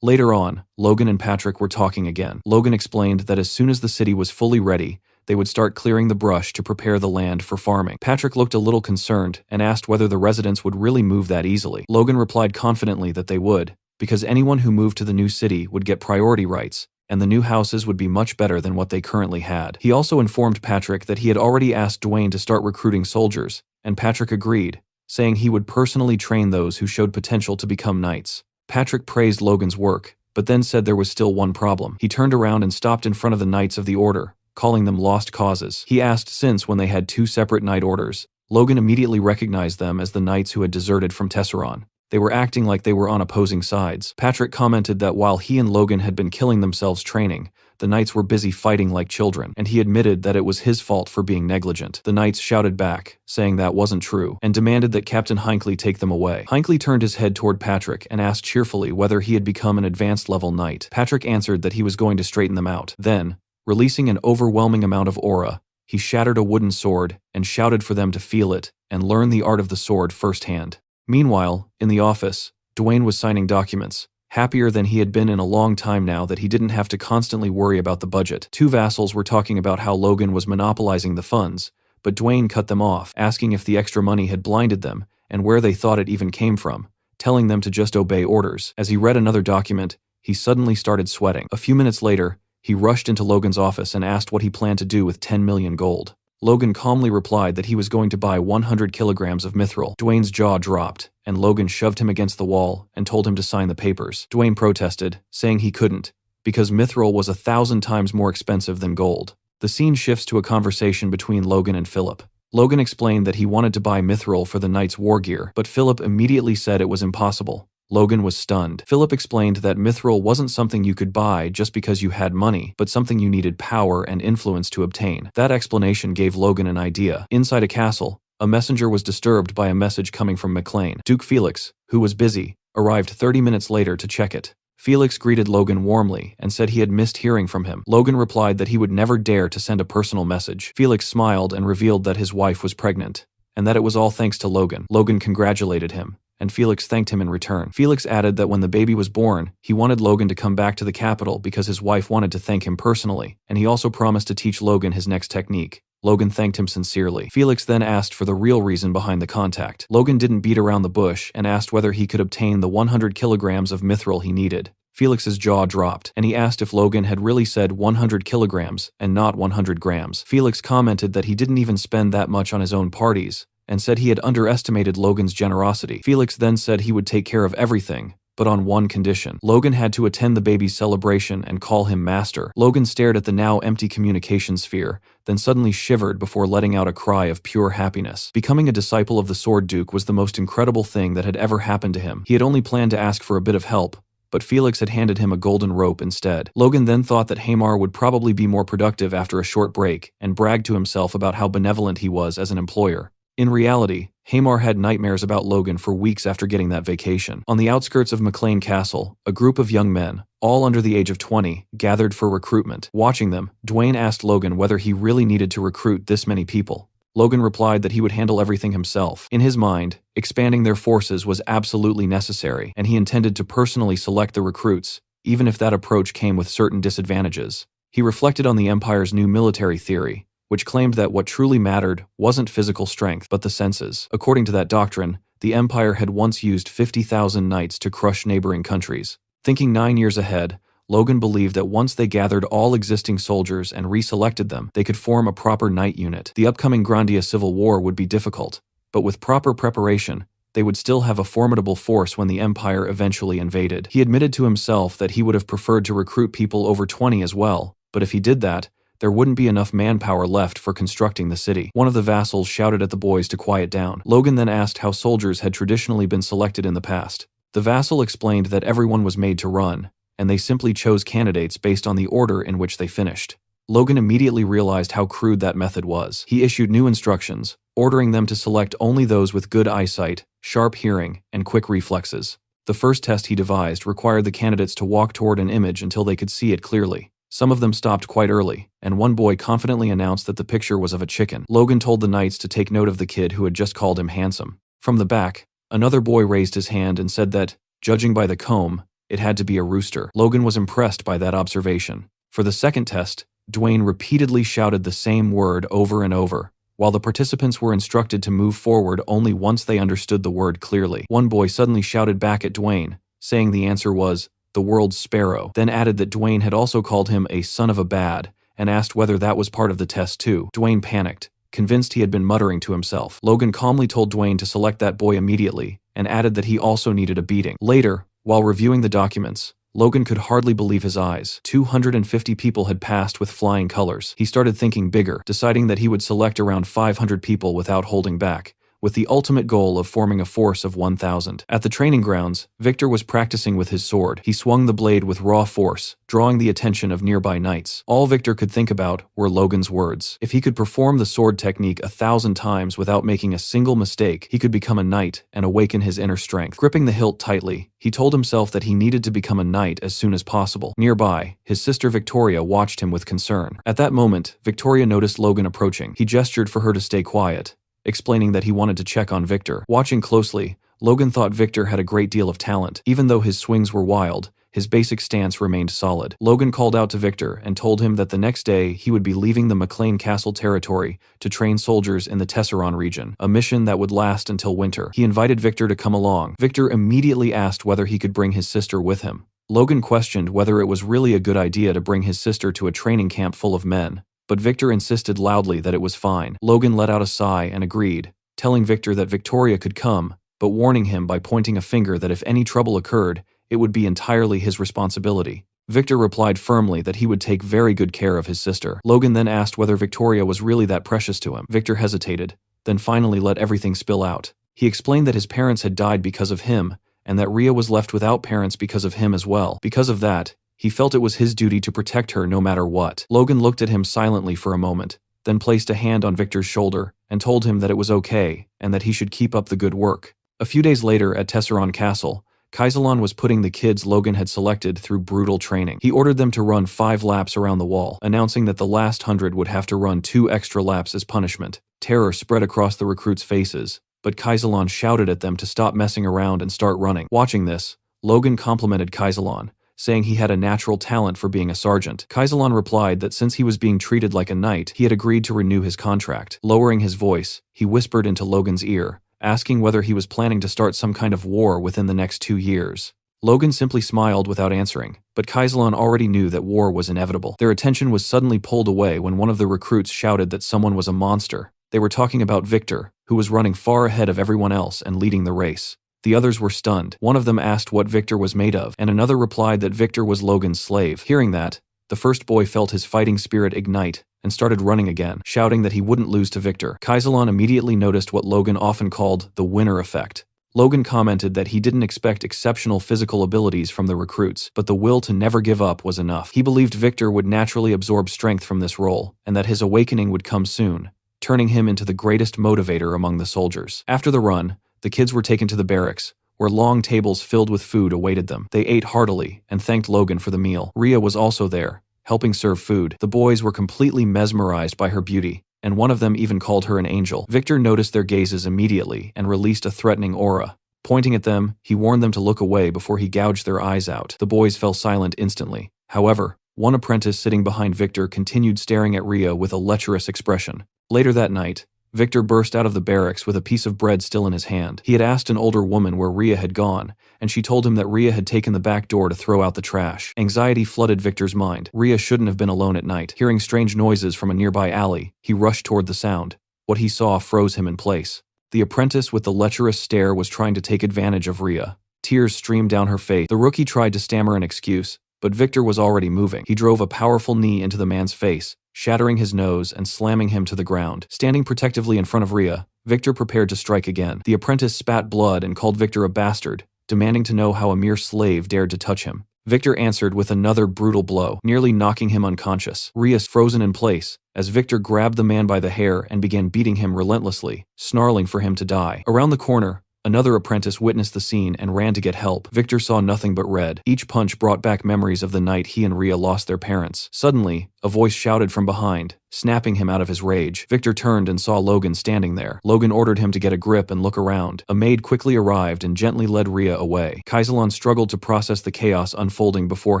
Later on, Logan and Patrick were talking again. Logan explained that as soon as the city was fully ready, they would start clearing the brush to prepare the land for farming. Patrick looked a little concerned and asked whether the residents would really move that easily. Logan replied confidently that they would, because anyone who moved to the new city would get priority rights, and the new houses would be much better than what they currently had. He also informed Patrick that he had already asked Dwayne to start recruiting soldiers, and Patrick agreed, saying he would personally train those who showed potential to become knights. Patrick praised Logan's work, but then said there was still one problem. He turned around and stopped in front of the Knights of the Order, calling them lost causes. He asked since when they had two separate knight orders. Logan immediately recognized them as the knights who had deserted from Tesseron. They were acting like they were on opposing sides. Patrick commented that while he and Logan had been killing themselves training, the knights were busy fighting like children, and he admitted that it was his fault for being negligent. The knights shouted back, saying that wasn't true, and demanded that Captain Hinckley take them away. Hinckley turned his head toward Patrick and asked cheerfully whether he had become an advanced level knight. Patrick answered that he was going to straighten them out. Then, releasing an overwhelming amount of aura, he shattered a wooden sword and shouted for them to feel it and learn the art of the sword firsthand. Meanwhile, in the office, Dwayne was signing documents, happier than he had been in a long time now that he didn't have to constantly worry about the budget. Two vassals were talking about how Logan was monopolizing the funds, but Dwayne cut them off, asking if the extra money had blinded them and where they thought it even came from, telling them to just obey orders. As he read another document, he suddenly started sweating. A few minutes later, he rushed into Logan's office and asked what he planned to do with 10 million gold. Logan calmly replied that he was going to buy 100 kilograms of mithril. Dwayne's jaw dropped, and Logan shoved him against the wall and told him to sign the papers. Dwayne protested, saying he couldn't, because mithril was 1,000 times more expensive than gold. The scene shifts to a conversation between Logan and Philip. Logan explained that he wanted to buy mithril for the knight's war gear, but Philip immediately said it was impossible. Logan was stunned. Philip explained that mithril wasn't something you could buy just because you had money, but something you needed power and influence to obtain. That explanation gave Logan an idea. Inside a castle, a messenger was disturbed by a message coming from McLean. Duke Felix, who was busy, arrived 30 minutes later to check it. Felix greeted Logan warmly and said he had missed hearing from him. Logan replied that he would never dare to send a personal message. Felix smiled and revealed that his wife was pregnant, and that it was all thanks to Logan. Logan congratulated him, and Felix thanked him in return. Felix added that when the baby was born, he wanted Logan to come back to the capital because his wife wanted to thank him personally, and he also promised to teach Logan his next technique. Logan thanked him sincerely. Felix then asked for the real reason behind the contact. Logan didn't beat around the bush and asked whether he could obtain the 100 kilograms of mithril he needed. Felix's jaw dropped, and he asked if Logan had really said 100 kilograms and not 100 grams. Felix commented that he didn't even spend that much on his own parties, and said he had underestimated Logan's generosity. Felix then said he would take care of everything, but on one condition. Logan had to attend the baby's celebration and call him master. Logan stared at the now empty communication sphere, then suddenly shivered before letting out a cry of pure happiness. Becoming a disciple of the Sword Duke was the most incredible thing that had ever happened to him. He had only planned to ask for a bit of help, but Felix had handed him a golden rope instead. Logan then thought that Hamar would probably be more productive after a short break, and bragged to himself about how benevolent he was as an employer. In reality, Hamar had nightmares about Logan for weeks after getting that vacation. On the outskirts of McLean Castle, a group of young men, all under the age of 20, gathered for recruitment. Watching them, Dwayne asked Logan whether he really needed to recruit this many people. Logan replied that he would handle everything himself. In his mind, expanding their forces was absolutely necessary, and he intended to personally select the recruits, even if that approach came with certain disadvantages. He reflected on the Empire's new military theory, which claimed that what truly mattered wasn't physical strength but the senses. According to that doctrine, the Empire had once used 50,000 knights to crush neighboring countries. Thinking 9 years ahead, Logan believed that once they gathered all existing soldiers and reselected them, they could form a proper knight unit. The upcoming Grandia civil war would be difficult, but with proper preparation, they would still have a formidable force when the Empire eventually invaded. He admitted to himself that he would have preferred to recruit people over 20 as well, but if he did that, there wouldn't be enough manpower left for constructing the city. One of the vassals shouted at the boys to quiet down. Logan then asked how soldiers had traditionally been selected in the past. The vassal explained that everyone was made to run, and they simply chose candidates based on the order in which they finished. Logan immediately realized how crude that method was. He issued new instructions, ordering them to select only those with good eyesight, sharp hearing, and quick reflexes. The first test he devised required the candidates to walk toward an image until they could see it clearly. Some of them stopped quite early, and one boy confidently announced that the picture was of a chicken. Logan told the knights to take note of the kid who had just called him handsome. From the back, another boy raised his hand and said that, judging by the comb, it had to be a rooster. Logan was impressed by that observation. For the second test, Dwayne repeatedly shouted the same word over and over, while the participants were instructed to move forward only once they understood the word clearly. One boy suddenly shouted back at Dwayne, saying the answer was, the world's sparrow, then added that Dwayne had also called him a son of a bad, and asked whether that was part of the test too. Dwayne panicked, convinced he had been muttering to himself. Logan calmly told Dwayne to select that boy immediately, and added that he also needed a beating. Later, while reviewing the documents, Logan could hardly believe his eyes. 250 people had passed with flying colors. He started thinking bigger, deciding that he would select around 500 people without holding back, with the ultimate goal of forming a force of 1,000. At the training grounds, Victor was practicing with his sword. He swung the blade with raw force, drawing the attention of nearby knights. All Victor could think about were Logan's words. If he could perform the sword technique 1,000 times without making a single mistake, he could become a knight and awaken his inner strength. Gripping the hilt tightly, he told himself that he needed to become a knight as soon as possible. Nearby, his sister Victoria watched him with concern. At that moment, Victoria noticed Logan approaching. He gestured for her to stay quiet, explaining that he wanted to check on Victor. Watching closely, Logan thought Victor had a great deal of talent. Even though his swings were wild, his basic stance remained solid. Logan called out to Victor and told him that the next day he would be leaving the McLean Castle territory to train soldiers in the Tesseron region, a mission that would last until winter. He invited Victor to come along. Victor immediately asked whether he could bring his sister with him. Logan questioned whether it was really a good idea to bring his sister to a training camp full of men, but Victor insisted loudly that it was fine. Logan let out a sigh and agreed, telling Victor that Victoria could come, but warning him by pointing a finger that if any trouble occurred, it would be entirely his responsibility. Victor replied firmly that he would take very good care of his sister. Logan then asked whether Victoria was really that precious to him. Victor hesitated, then finally let everything spill out. He explained that his parents had died because of him, and that Rhea was left without parents because of him as well. Because of that, he felt it was his duty to protect her no matter what. Logan looked at him silently for a moment, then placed a hand on Victor's shoulder and told him that it was okay and that he should keep up the good work. A few days later at Tesseron Castle, Kaisalon was putting the kids Logan had selected through brutal training. He ordered them to run 5 laps around the wall, announcing that the last 100 would have to run 2 extra laps as punishment. Terror spread across the recruits' faces, but Kaisalon shouted at them to stop messing around and start running. Watching this, Logan complimented Kaisalon, saying he had a natural talent for being a sergeant. Kaisalon replied that since he was being treated like a knight, he had agreed to renew his contract. Lowering his voice, he whispered into Logan's ear, asking whether he was planning to start some kind of war within the next 2 years. Logan simply smiled without answering, but Kaisalon already knew that war was inevitable. Their attention was suddenly pulled away when one of the recruits shouted that someone was a monster. They were talking about Victor, who was running far ahead of everyone else and leading the race. The others were stunned. One of them asked what Victor was made of, and another replied that Victor was Logan's slave. Hearing that, the first boy felt his fighting spirit ignite and started running again, shouting that he wouldn't lose to Victor. Kaisalon immediately noticed what Logan often called the winner effect. Logan commented that he didn't expect exceptional physical abilities from the recruits, but the will to never give up was enough. He believed Victor would naturally absorb strength from this role, and that his awakening would come soon, turning him into the greatest motivator among the soldiers. After the run, the kids were taken to the barracks, where long tables filled with food awaited them. They ate heartily and thanked Logan for the meal. Rhea was also there, helping serve food. The boys were completely mesmerized by her beauty, and one of them even called her an angel. Victor noticed their gazes immediately and released a threatening aura. Pointing at them, he warned them to look away before he gouged their eyes out. The boys fell silent instantly. However, one apprentice sitting behind Victor continued staring at Rhea with a lecherous expression. Later that night, Victor burst out of the barracks with a piece of bread still in his hand. He had asked an older woman where Rhea had gone, and she told him that Rhea had taken the back door to throw out the trash. Anxiety flooded Victor's mind. Rhea shouldn't have been alone at night. Hearing strange noises from a nearby alley, he rushed toward the sound. What he saw froze him in place. The apprentice with the lecherous stare was trying to take advantage of Rhea. Tears streamed down her face. The rookie tried to stammer an excuse, but Victor was already moving. He drove a powerful knee into the man's face, shattering his nose and slamming him to the ground. Standing protectively in front of Rhea, Victor prepared to strike again. The apprentice spat blood and called Victor a bastard, demanding to know how a mere slave dared to touch him. Victor answered with another brutal blow, nearly knocking him unconscious. Rhea frozen in place, as Victor grabbed the man by the hair and began beating him relentlessly, snarling for him to die. Around the corner, another apprentice witnessed the scene and ran to get help. Victor saw nothing but red. Each punch brought back memories of the night he and Rhea lost their parents. Suddenly, a voice shouted from behind, snapping him out of his rage. Victor turned and saw Logan standing there. Logan ordered him to get a grip and look around. A maid quickly arrived and gently led Rhea away. Kaisalon struggled to process the chaos unfolding before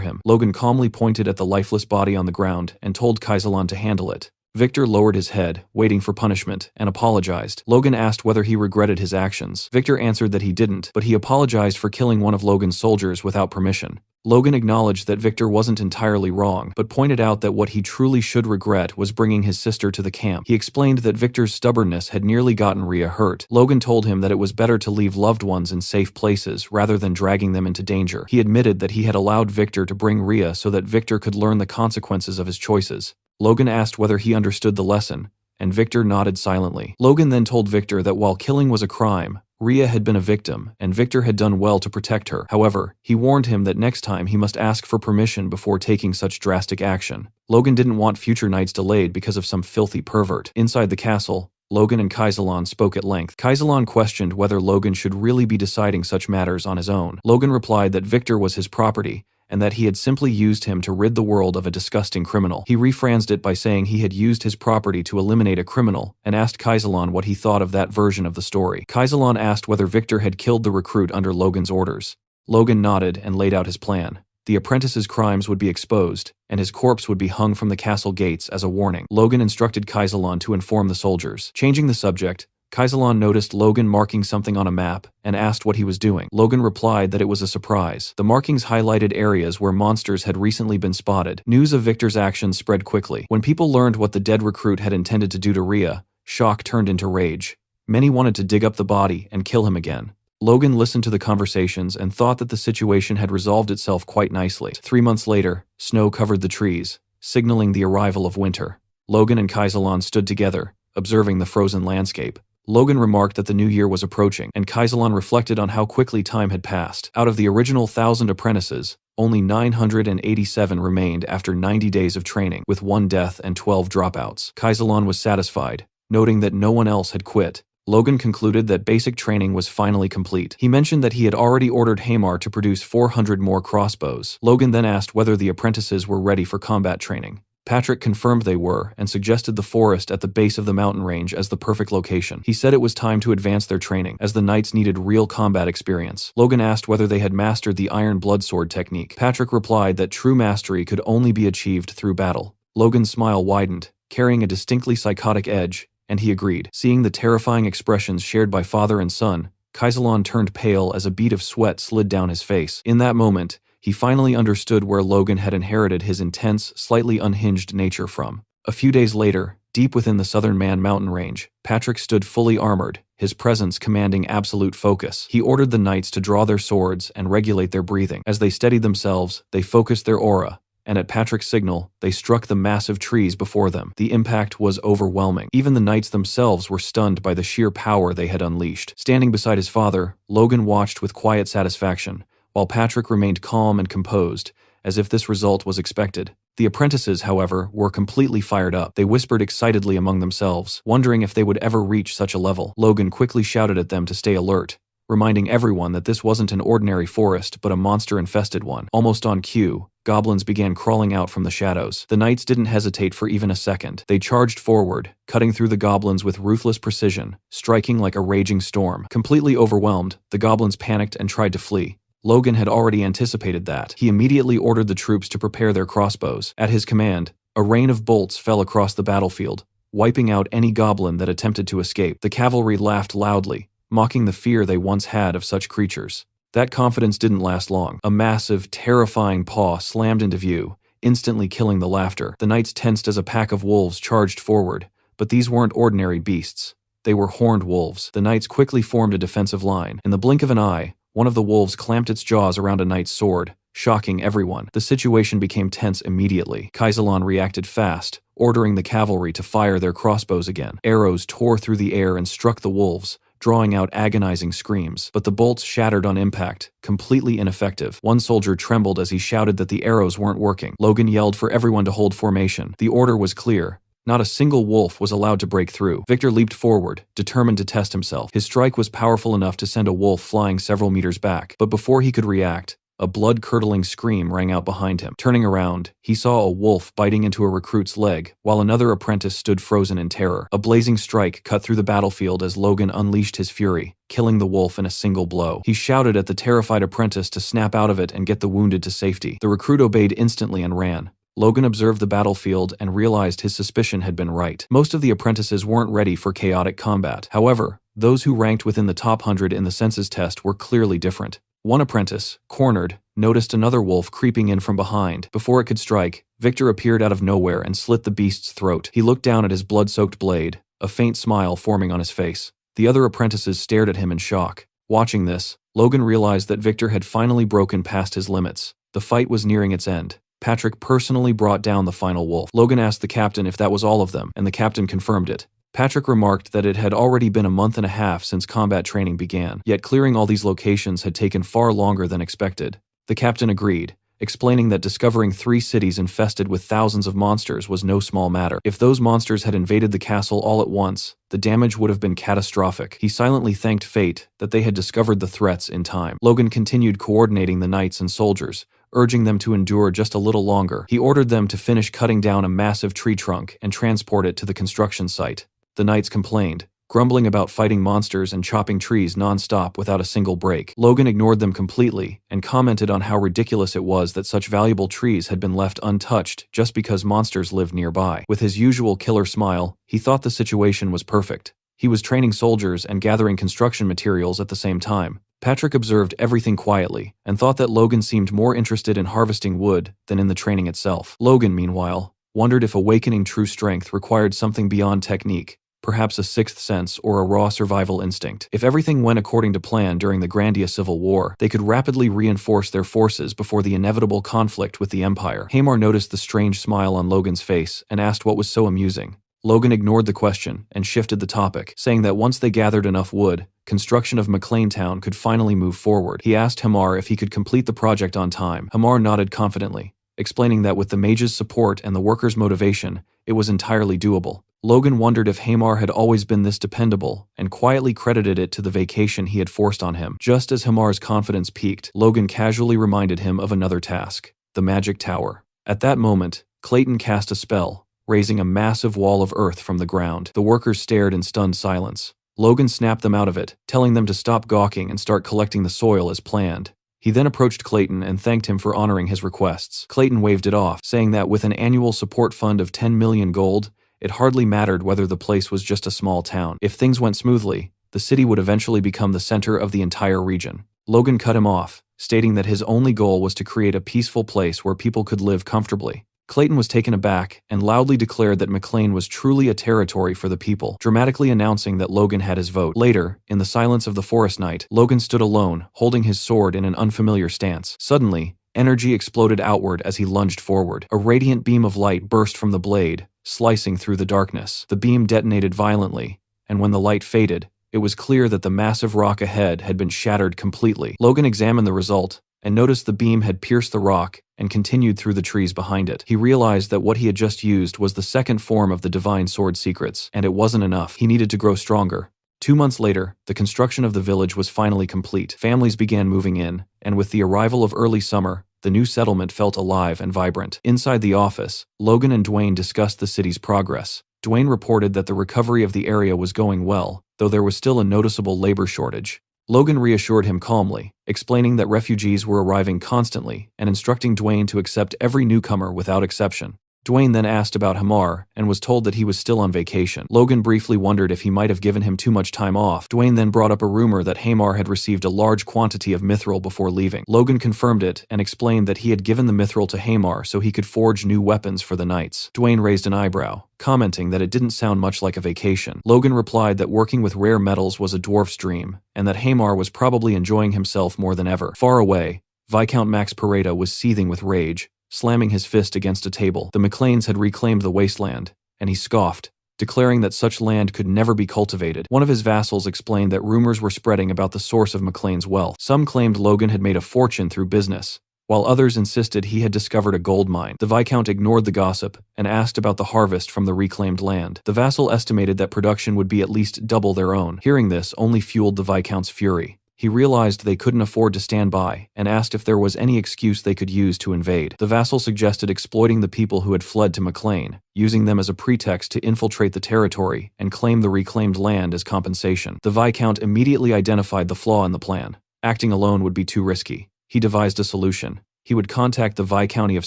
him. Logan calmly pointed at the lifeless body on the ground and told Kaisalon to handle it. Victor lowered his head, waiting for punishment, and apologized. Logan asked whether he regretted his actions. Victor answered that he didn't, but he apologized for killing one of Logan's soldiers without permission. Logan acknowledged that Victor wasn't entirely wrong, but pointed out that what he truly should regret was bringing his sister to the camp. He explained that Victor's stubbornness had nearly gotten Rhea hurt. Logan told him that it was better to leave loved ones in safe places rather than dragging them into danger. He admitted that he had allowed Victor to bring Rhea so that Victor could learn the consequences of his choices. Logan asked whether he understood the lesson, and Victor nodded silently. Logan then told Victor that while killing was a crime, Rhea had been a victim, and Victor had done well to protect her. However, he warned him that next time he must ask for permission before taking such drastic action. Logan didn't want future nights delayed because of some filthy pervert. Inside the castle, Logan and Kaisalon spoke at length. Kaisalon questioned whether Logan should really be deciding such matters on his own. Logan replied that Victor was his property, and that he had simply used him to rid the world of a disgusting criminal. He rephrased it by saying he had used his property to eliminate a criminal, and asked Kaisalon what he thought of that version of the story. Kaisalon asked whether Victor had killed the recruit under Logan's orders. Logan nodded and laid out his plan. The apprentice's crimes would be exposed, and his corpse would be hung from the castle gates as a warning. Logan instructed Kaisalon to inform the soldiers. Changing the subject, Kaisalon noticed Logan marking something on a map and asked what he was doing. Logan replied that it was a surprise. The markings highlighted areas where monsters had recently been spotted. News of Victor's actions spread quickly. When people learned what the dead recruit had intended to do to Rhea, shock turned into rage. Many wanted to dig up the body and kill him again. Logan listened to the conversations and thought that the situation had resolved itself quite nicely. 3 months later, snow covered the trees, signaling the arrival of winter. Logan and Kaisalon stood together, observing the frozen landscape. Logan remarked that the new year was approaching, and Kaisalon reflected on how quickly time had passed. Out of the original 1,000 apprentices, only 987 remained after 90 days of training, with 1 death and 12 dropouts. Kaisalon was satisfied, noting that no one else had quit. Logan concluded that basic training was finally complete. He mentioned that he had already ordered Hamar to produce 400 more crossbows. Logan then asked whether the apprentices were ready for combat training. Patrick confirmed they were and suggested the forest at the base of the mountain range as the perfect location. He said it was time to advance their training, as the knights needed real combat experience. Logan asked whether they had mastered the iron bloodsword technique. Patrick replied that true mastery could only be achieved through battle. Logan's smile widened, carrying a distinctly psychotic edge, and he agreed. Seeing the terrifying expressions shared by father and son, Kaisalon turned pale as a bead of sweat slid down his face. In that moment, he finally understood where Logan had inherited his intense, slightly unhinged nature from. A few days later, deep within the Southern Man mountain range, Patrick stood fully armored, his presence commanding absolute focus. He ordered the knights to draw their swords and regulate their breathing. As they steadied themselves, they focused their aura, and at Patrick's signal, they struck the massive trees before them. The impact was overwhelming. Even the knights themselves were stunned by the sheer power they had unleashed. Standing beside his father, Logan watched with quiet satisfaction, while Patrick remained calm and composed, as if this result was expected. The apprentices, however, were completely fired up. They whispered excitedly among themselves, wondering if they would ever reach such a level. Logan quickly shouted at them to stay alert, reminding everyone that this wasn't an ordinary forest but a monster-infested one. Almost on cue, goblins began crawling out from the shadows. The knights didn't hesitate for even a second. They charged forward, cutting through the goblins with ruthless precision, striking like a raging storm. Completely overwhelmed, the goblins panicked and tried to flee. Logan had already anticipated that. He immediately ordered the troops to prepare their crossbows. At his command, a rain of bolts fell across the battlefield, wiping out any goblin that attempted to escape. The cavalry laughed loudly, mocking the fear they once had of such creatures. That confidence didn't last long. A massive, terrifying paw slammed into view, instantly killing the laughter. The knights tensed as a pack of wolves charged forward, but these weren't ordinary beasts. They were horned wolves. The knights quickly formed a defensive line. In the blink of an eye, one of the wolves clamped its jaws around a knight's sword, shocking everyone. The situation became tense immediately. Kaisalon reacted fast, ordering the cavalry to fire their crossbows again. Arrows tore through the air and struck the wolves, drawing out agonizing screams. But the bolts shattered on impact, completely ineffective. One soldier trembled as he shouted that the arrows weren't working. Logan yelled for everyone to hold formation. The order was clear. Not a single wolf was allowed to break through. Victor leaped forward, determined to test himself. His strike was powerful enough to send a wolf flying several meters back. But before he could react, a blood-curdling scream rang out behind him. Turning around, he saw a wolf biting into a recruit's leg, while another apprentice stood frozen in terror. A blazing strike cut through the battlefield as Logan unleashed his fury, killing the wolf in a single blow. He shouted at the terrified apprentice to snap out of it and get the wounded to safety. The recruit obeyed instantly and ran. Logan observed the battlefield and realized his suspicion had been right. Most of the apprentices weren't ready for chaotic combat. However, those who ranked within the top 100 in the census test were clearly different. One apprentice, cornered, noticed another wolf creeping in from behind. Before it could strike, Victor appeared out of nowhere and slit the beast's throat. He looked down at his blood-soaked blade, a faint smile forming on his face. The other apprentices stared at him in shock. Watching this, Logan realized that Victor had finally broken past his limits. The fight was nearing its end. Patrick personally brought down the final wolf. Logan asked the captain if that was all of them, and the captain confirmed it. Patrick remarked that it had already been a month and a half since combat training began, yet clearing all these locations had taken far longer than expected. The captain agreed, explaining that discovering 3 cities infested with thousands of monsters was no small matter. If those monsters had invaded the castle all at once, the damage would have been catastrophic. He silently thanked fate that they had discovered the threats in time. Logan continued coordinating the knights and soldiers, urging them to endure just a little longer. He ordered them to finish cutting down a massive tree trunk and transport it to the construction site. The knights complained, grumbling about fighting monsters and chopping trees non-stop without a single break. Logan ignored them completely and commented on how ridiculous it was that such valuable trees had been left untouched just because monsters lived nearby. With his usual killer smile, he thought the situation was perfect. He was training soldiers and gathering construction materials at the same time. Patrick observed everything quietly and thought that Logan seemed more interested in harvesting wood than in the training itself. Logan, meanwhile, wondered if awakening true strength required something beyond technique, perhaps a sixth sense or a raw survival instinct. If everything went according to plan during the Grandia Civil War, they could rapidly reinforce their forces before the inevitable conflict with the Empire. Hamar noticed the strange smile on Logan's face and asked what was so amusing. Logan ignored the question and shifted the topic, saying that once they gathered enough wood, construction of McLeantown could finally move forward. He asked Hamar if he could complete the project on time. Hamar nodded confidently, explaining that with the mage's support and the workers' motivation, it was entirely doable. Logan wondered if Hamar had always been this dependable, and quietly credited it to the vacation he had forced on him. Just as Hamar's confidence peaked, Logan casually reminded him of another task, the magic tower. At that moment, Clayton cast a spell, raising a massive wall of earth from the ground. The workers stared in stunned silence. Logan snapped them out of it, telling them to stop gawking and start collecting the soil as planned. He then approached Clayton and thanked him for honoring his requests. Clayton waved it off, saying that with an annual support fund of 10 million gold, it hardly mattered whether the place was just a small town. If things went smoothly, the city would eventually become the center of the entire region. Logan cut him off, stating that his only goal was to create a peaceful place where people could live comfortably. Clayton was taken aback and loudly declared that McLean was truly a territory for the people, dramatically announcing that Logan had his vote. Later, in the silence of the forest night, Logan stood alone, holding his sword in an unfamiliar stance. Suddenly, energy exploded outward as he lunged forward. A radiant beam of light burst from the blade, slicing through the darkness. The beam detonated violently, and when the light faded, it was clear that the massive rock ahead had been shattered completely. Logan examined the result and noticed the beam had pierced the rock and continued through the trees behind it. He realized that what he had just used was the second form of the divine sword secrets, and it wasn't enough. He needed to grow stronger. 2 months later, the construction of the village was finally complete. Families began moving in, and with the arrival of early summer, the new settlement felt alive and vibrant. Inside the office, Logan and Dwayne discussed the city's progress. Dwayne reported that the recovery of the area was going well, though there was still a noticeable labor shortage. Logan reassured him calmly, explaining that refugees were arriving constantly and instructing Dwayne to accept every newcomer without exception. Dwayne then asked about Hamar and was told that he was still on vacation. Logan briefly wondered if he might have given him too much time off. Dwayne then brought up a rumor that Hamar had received a large quantity of mithril before leaving. Logan confirmed it and explained that he had given the mithril to Hamar so he could forge new weapons for the knights. Dwayne raised an eyebrow, commenting that it didn't sound much like a vacation. Logan replied that working with rare metals was a dwarf's dream, and that Hamar was probably enjoying himself more than ever. Far away, Viscount Max Pareda was seething with rage, slamming his fist against a table. The Macleans had reclaimed the wasteland, and he scoffed, declaring that such land could never be cultivated. One of his vassals explained that rumors were spreading about the source of Maclean's wealth. Some claimed Logan had made a fortune through business, while others insisted he had discovered a gold mine. The Viscount ignored the gossip and asked about the harvest from the reclaimed land. The vassal estimated that production would be at least double their own. Hearing this only fueled the Viscount's fury. He realized they couldn't afford to stand by and asked if there was any excuse they could use to invade. The vassal suggested exploiting the people who had fled to Maclean, using them as a pretext to infiltrate the territory and claim the reclaimed land as compensation. The Viscount immediately identified the flaw in the plan. Acting alone would be too risky. He devised a solution. He would contact the Viscounty of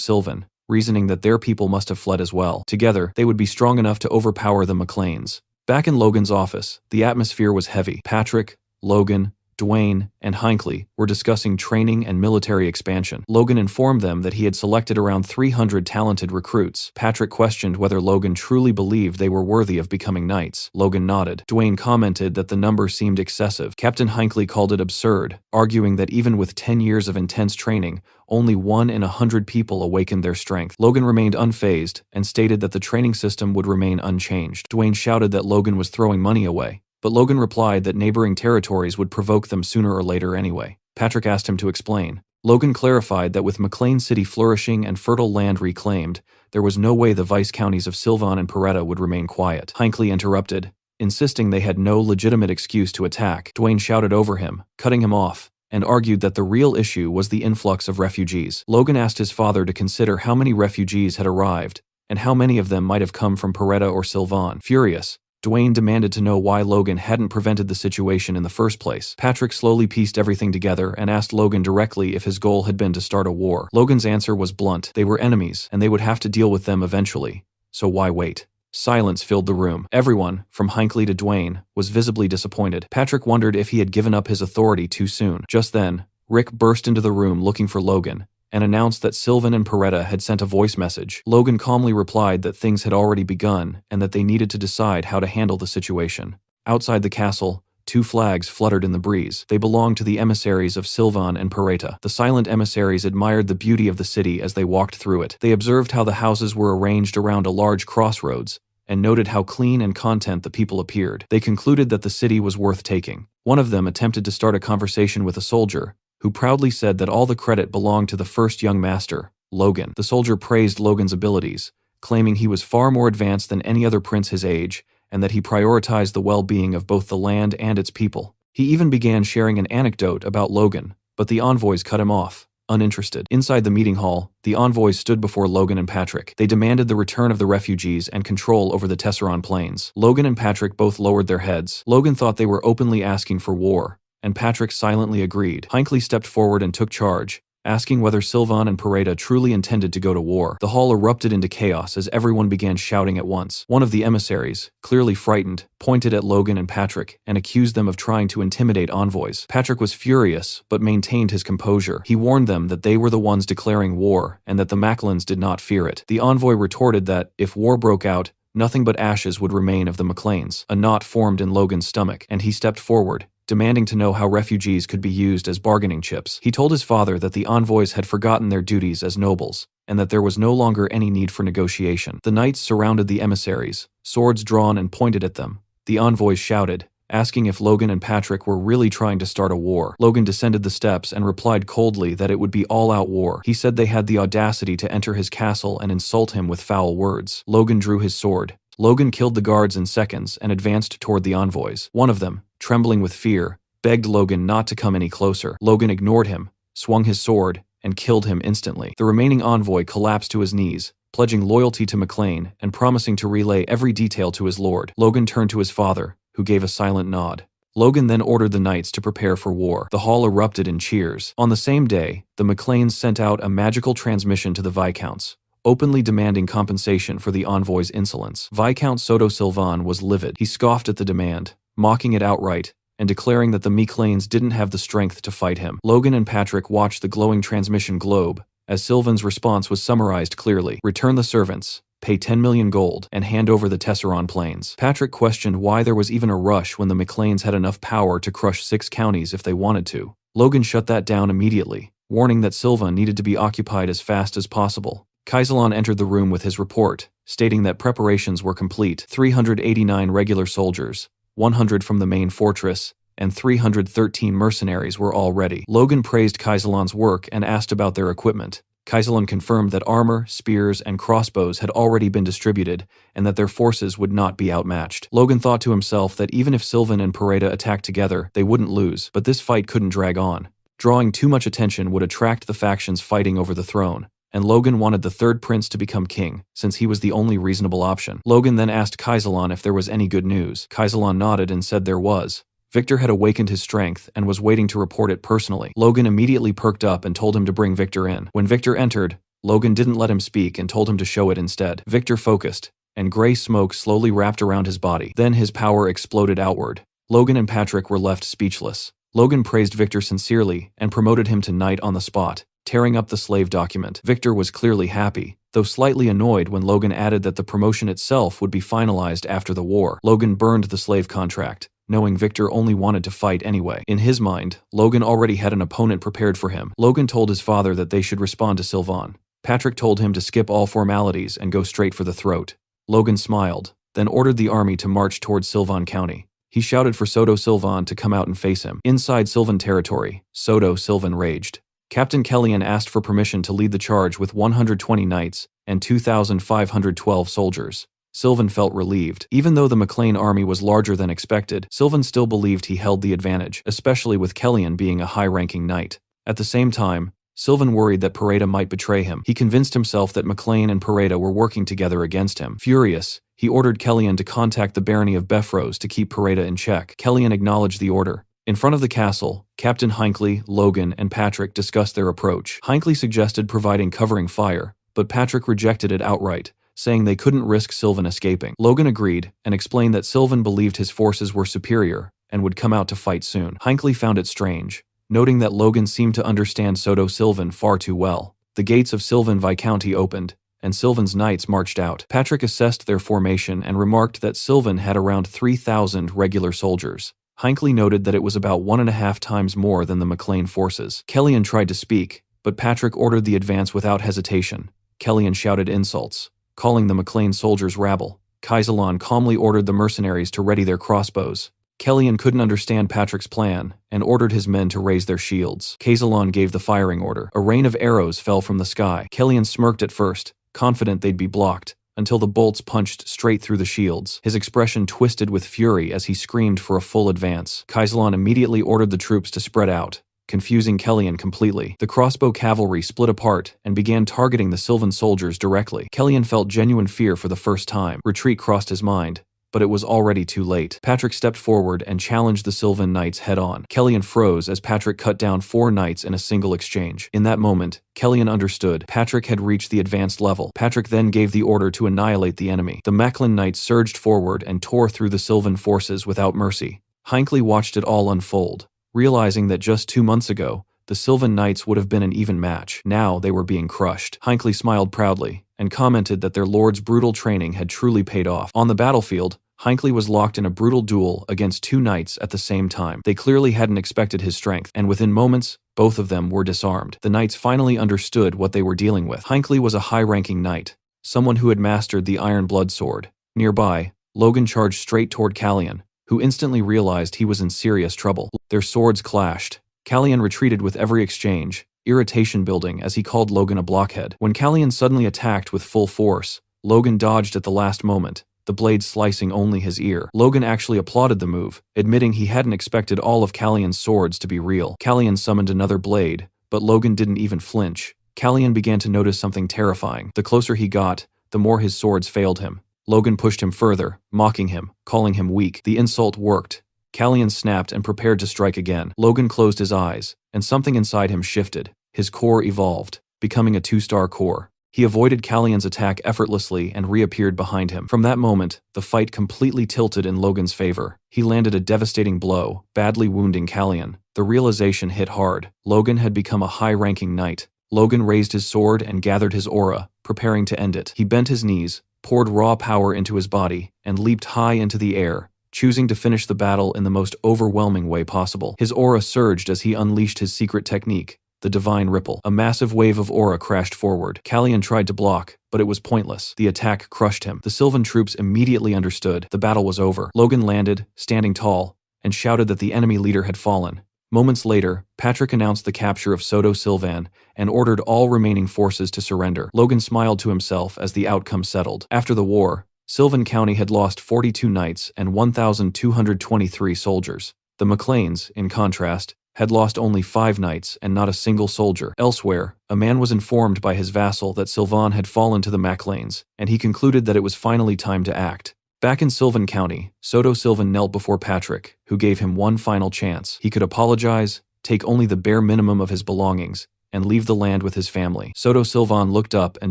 Sylvan, reasoning that their people must have fled as well. Together, they would be strong enough to overpower the Macleans. Back in Logan's office, the atmosphere was heavy. Patrick, Logan, Dwayne, and Hinckley were discussing training and military expansion. Logan informed them that he had selected around 300 talented recruits. Patrick questioned whether Logan truly believed they were worthy of becoming knights. Logan nodded. Dwayne commented that the number seemed excessive. Captain Hinckley called it absurd, arguing that even with 10 years of intense training, only 1 in 100 people awakened their strength. Logan remained unfazed and stated that the training system would remain unchanged. Dwayne shouted that Logan was throwing money away, but Logan replied that neighboring territories would provoke them sooner or later anyway. Patrick asked him to explain. Logan clarified that with Maclean City flourishing and fertile land reclaimed, there was no way the vice-counties of Sylvan and Paretta would remain quiet. Hinckley interrupted, insisting they had no legitimate excuse to attack. Dwayne shouted over him, cutting him off, and argued that the real issue was the influx of refugees. Logan asked his father to consider how many refugees had arrived, and how many of them might have come from Paretta or Sylvan. Furious, Dwayne demanded to know why Logan hadn't prevented the situation in the first place. Patrick slowly pieced everything together and asked Logan directly if his goal had been to start a war. Logan's answer was blunt. They were enemies, and they would have to deal with them eventually. So why wait? Silence filled the room. Everyone, from Hinckley to Dwayne, was visibly disappointed. Patrick wondered if he had given up his authority too soon. Just then, Rick burst into the room looking for Logan, and announced that Sylvan and Paretta had sent a voice message. Logan calmly replied that things had already begun and that they needed to decide how to handle the situation. Outside the castle, 2 flags fluttered in the breeze. They belonged to the emissaries of Sylvan and Paretta. The silent emissaries admired the beauty of the city as they walked through it. They observed how the houses were arranged around a large crossroads, and noted how clean and content the people appeared. They concluded that the city was worth taking. One of them attempted to start a conversation with a soldier, who proudly said that all the credit belonged to the first young master, Logan. The soldier praised Logan's abilities, claiming he was far more advanced than any other prince his age, and that he prioritized the well-being of both the land and its people. He even began sharing an anecdote about Logan, but the envoys cut him off, uninterested. Inside the meeting hall, the envoys stood before Logan and Patrick. They demanded the return of the refugees and control over the Tesseron Plains. Logan and Patrick both lowered their heads. Logan thought they were openly asking for war, and Patrick silently agreed. Hinckley stepped forward and took charge, asking whether Sylvan and Paretta truly intended to go to war. The hall erupted into chaos as everyone began shouting at once. One of the emissaries, clearly frightened, pointed at Logan and Patrick and accused them of trying to intimidate envoys. Patrick was furious, but maintained his composure. He warned them that they were the ones declaring war and that the Macleans did not fear it. The envoy retorted that, if war broke out, nothing but ashes would remain of the Macleans. A knot formed in Logan's stomach, and he stepped forward, demanding to know how refugees could be used as bargaining chips. He told his father that the envoys had forgotten their duties as nobles, and that there was no longer any need for negotiation. The knights surrounded the emissaries, swords drawn and pointed at them. The envoys shouted, asking if Logan and Patrick were really trying to start a war. Logan descended the steps and replied coldly that it would be all-out war. He said they had the audacity to enter his castle and insult him with foul words. Logan drew his sword. Logan killed the guards in seconds and advanced toward the envoys. One of them, trembling with fear, begged Logan not to come any closer. Logan ignored him, swung his sword, and killed him instantly. The remaining envoy collapsed to his knees, pledging loyalty to Maclean and promising to relay every detail to his lord. Logan turned to his father, who gave a silent nod. Logan then ordered the knights to prepare for war. The hall erupted in cheers. On the same day, the Macleans sent out a magical transmission to the Viscounts, openly demanding compensation for the envoy's insolence. Viscount Soto Sylvan was livid. He scoffed at the demand, mocking it outright, and declaring that the Macleans didn't have the strength to fight him. Logan and Patrick watched the glowing transmission globe, as Sylvan's response was summarized clearly. Return the servants, pay 10 million gold, and hand over the Tesseron Plains. Patrick questioned why there was even a rush when the Macleans had enough power to crush 6 counties if they wanted to. Logan shut that down immediately. warning that Sylvan needed to be occupied as fast as possible. Kaisalon entered the room with his report, stating that preparations were complete. 389 regular soldiers, 100 from the main fortress, and 313 mercenaries were all ready. Logan praised Kaisalon's work and asked about their equipment. Kaisalon confirmed that armor, spears, and crossbows had already been distributed, and that their forces would not be outmatched. Logan thought to himself that even if Sylvan and Pareda attacked together, they wouldn't lose, but this fight couldn't drag on. Drawing too much attention would attract the factions fighting over the throne, and Logan wanted the third prince to become king, since he was the only reasonable option. Logan then asked Kaisalon if there was any good news. Kaisalon nodded and said there was. Victor had awakened his strength and was waiting to report it personally. Logan immediately perked up and told him to bring Victor in. When Victor entered, Logan didn't let him speak and told him to show it instead. Victor focused, and gray smoke slowly wrapped around his body. Then his power exploded outward. Logan and Patrick were left speechless. Logan praised Victor sincerely and promoted him to knight on the spot, tearing up the slave document. Victor was clearly happy, though slightly annoyed when Logan added that the promotion itself would be finalized after the war. Logan burned the slave contract, knowing Victor only wanted to fight anyway. In his mind, Logan already had an opponent prepared for him. Logan told his father that they should respond to Sylvan. Patrick told him to skip all formalities and go straight for the throat. Logan smiled, then ordered the army to march towards Sylvan County. He shouted for Soto Sylvan to come out and face him. Inside Sylvan territory, Soto Sylvan raged. Captain Kellyan asked for permission to lead the charge with 120 knights and 2,512 soldiers. Sylvan felt relieved. Even though the McLean army was larger than expected, Sylvan still believed he held the advantage, especially with Kellyan being a high-ranking knight. At the same time, Sylvan worried that Pareda might betray him. He convinced himself that McLean and Pareda were working together against him. Furious, he ordered Kellyan to contact the barony of Beffrose to keep Pareda in check. Kellyan acknowledged the order. In front of the castle, Captain Hinckley, Logan, and Patrick discussed their approach. Hinckley suggested providing covering fire, but Patrick rejected it outright, saying they couldn't risk Sylvan escaping. Logan agreed and explained that Sylvan believed his forces were superior and would come out to fight soon. Hinckley found it strange, noting that Logan seemed to understand Soto Sylvan far too well. The gates of Sylvan Viscounty opened, and Sylvan's knights marched out. Patrick assessed their formation and remarked that Sylvan had around 3,000 regular soldiers. Hinckley noted that it was about 1.5 times more than the McLean forces. Kellyan tried to speak, but Patrick ordered the advance without hesitation. Kellyan shouted insults, calling the McLean soldiers rabble. Kaisalon calmly ordered the mercenaries to ready their crossbows. Kellyan couldn't understand Patrick's plan and ordered his men to raise their shields. Kaisalon gave the firing order. A rain of arrows fell from the sky. Kellyan smirked at first, confident they'd be blocked, until the bolts punched straight through the shields. His expression twisted with fury as he screamed for a full advance. Kaisalon immediately ordered the troops to spread out, confusing Kellyan completely. The crossbow cavalry split apart and began targeting the Sylvan soldiers directly. Kellyan felt genuine fear for the first time. Retreat crossed his mind, but it was already too late. Patrick stepped forward and challenged the Sylvan knights head-on. Kellyan froze as Patrick cut down 4 knights in a single exchange. In that moment, Kellyan understood Patrick had reached the advanced level. Patrick then gave the order to annihilate the enemy. The Macklin knights surged forward and tore through the Sylvan forces without mercy. Hinckley watched it all unfold, realizing that just 2 months ago, the Sylvan knights would have been an even match. Now they were being crushed. Hinckley smiled proudly and commented that their lord's brutal training had truly paid off. On the battlefield, Hinckley was locked in a brutal duel against 2 knights at the same time. They clearly hadn't expected his strength, and within moments, both of them were disarmed. The knights finally understood what they were dealing with. Hinckley was a high-ranking knight, someone who had mastered the Iron Blood Sword. Nearby, Logan charged straight toward Kellyan, who instantly realized he was in serious trouble. Their swords clashed. Kellyan retreated with every exchange, irritation building as he called Logan a blockhead. When Kellyan suddenly attacked with full force, Logan dodged at the last moment, the blade slicing only his ear. Logan actually applauded the move, admitting he hadn't expected all of Kellyan's swords to be real. Kellyan summoned another blade, but Logan didn't even flinch. Kellyan began to notice something terrifying. The closer he got, the more his swords failed him. Logan pushed him further, mocking him, calling him weak. The insult worked. Kellyan snapped and prepared to strike again. Logan closed his eyes, and something inside him shifted. His core evolved, becoming a 2-star core. He avoided Kellyan's attack effortlessly and reappeared behind him. From that moment, the fight completely tilted in Logan's favor. He landed a devastating blow, badly wounding Kellyan. The realization hit hard. Logan had become a high-ranking knight. Logan raised his sword and gathered his aura, preparing to end it. He bent his knees, poured raw power into his body, and leaped high into the air, choosing to finish the battle in the most overwhelming way possible. His aura surged as he unleashed his secret technique, the divine ripple. A massive wave of aura crashed forward. Callian tried to block, but it was pointless. The attack crushed him. The Sylvan troops immediately understood the battle was over. Logan landed, standing tall, and shouted that the enemy leader had fallen. Moments later, Patrick announced the capture of Soto Sylvan and ordered all remaining forces to surrender. Logan smiled to himself as the outcome settled. After the war, Sylvan County had lost 42 knights and 1,223 soldiers. The McLeans, in contrast, had lost only 5 knights and not a single soldier. Elsewhere, a man was informed by his vassal that Sylvan had fallen to the MacLanes, and he concluded that it was finally time to act. Back in Sylvan County, Soto Sylvan knelt before Patrick, who gave him one final chance. He could apologize, take only the bare minimum of his belongings, and leave the land with his family. Soto Sylvan looked up and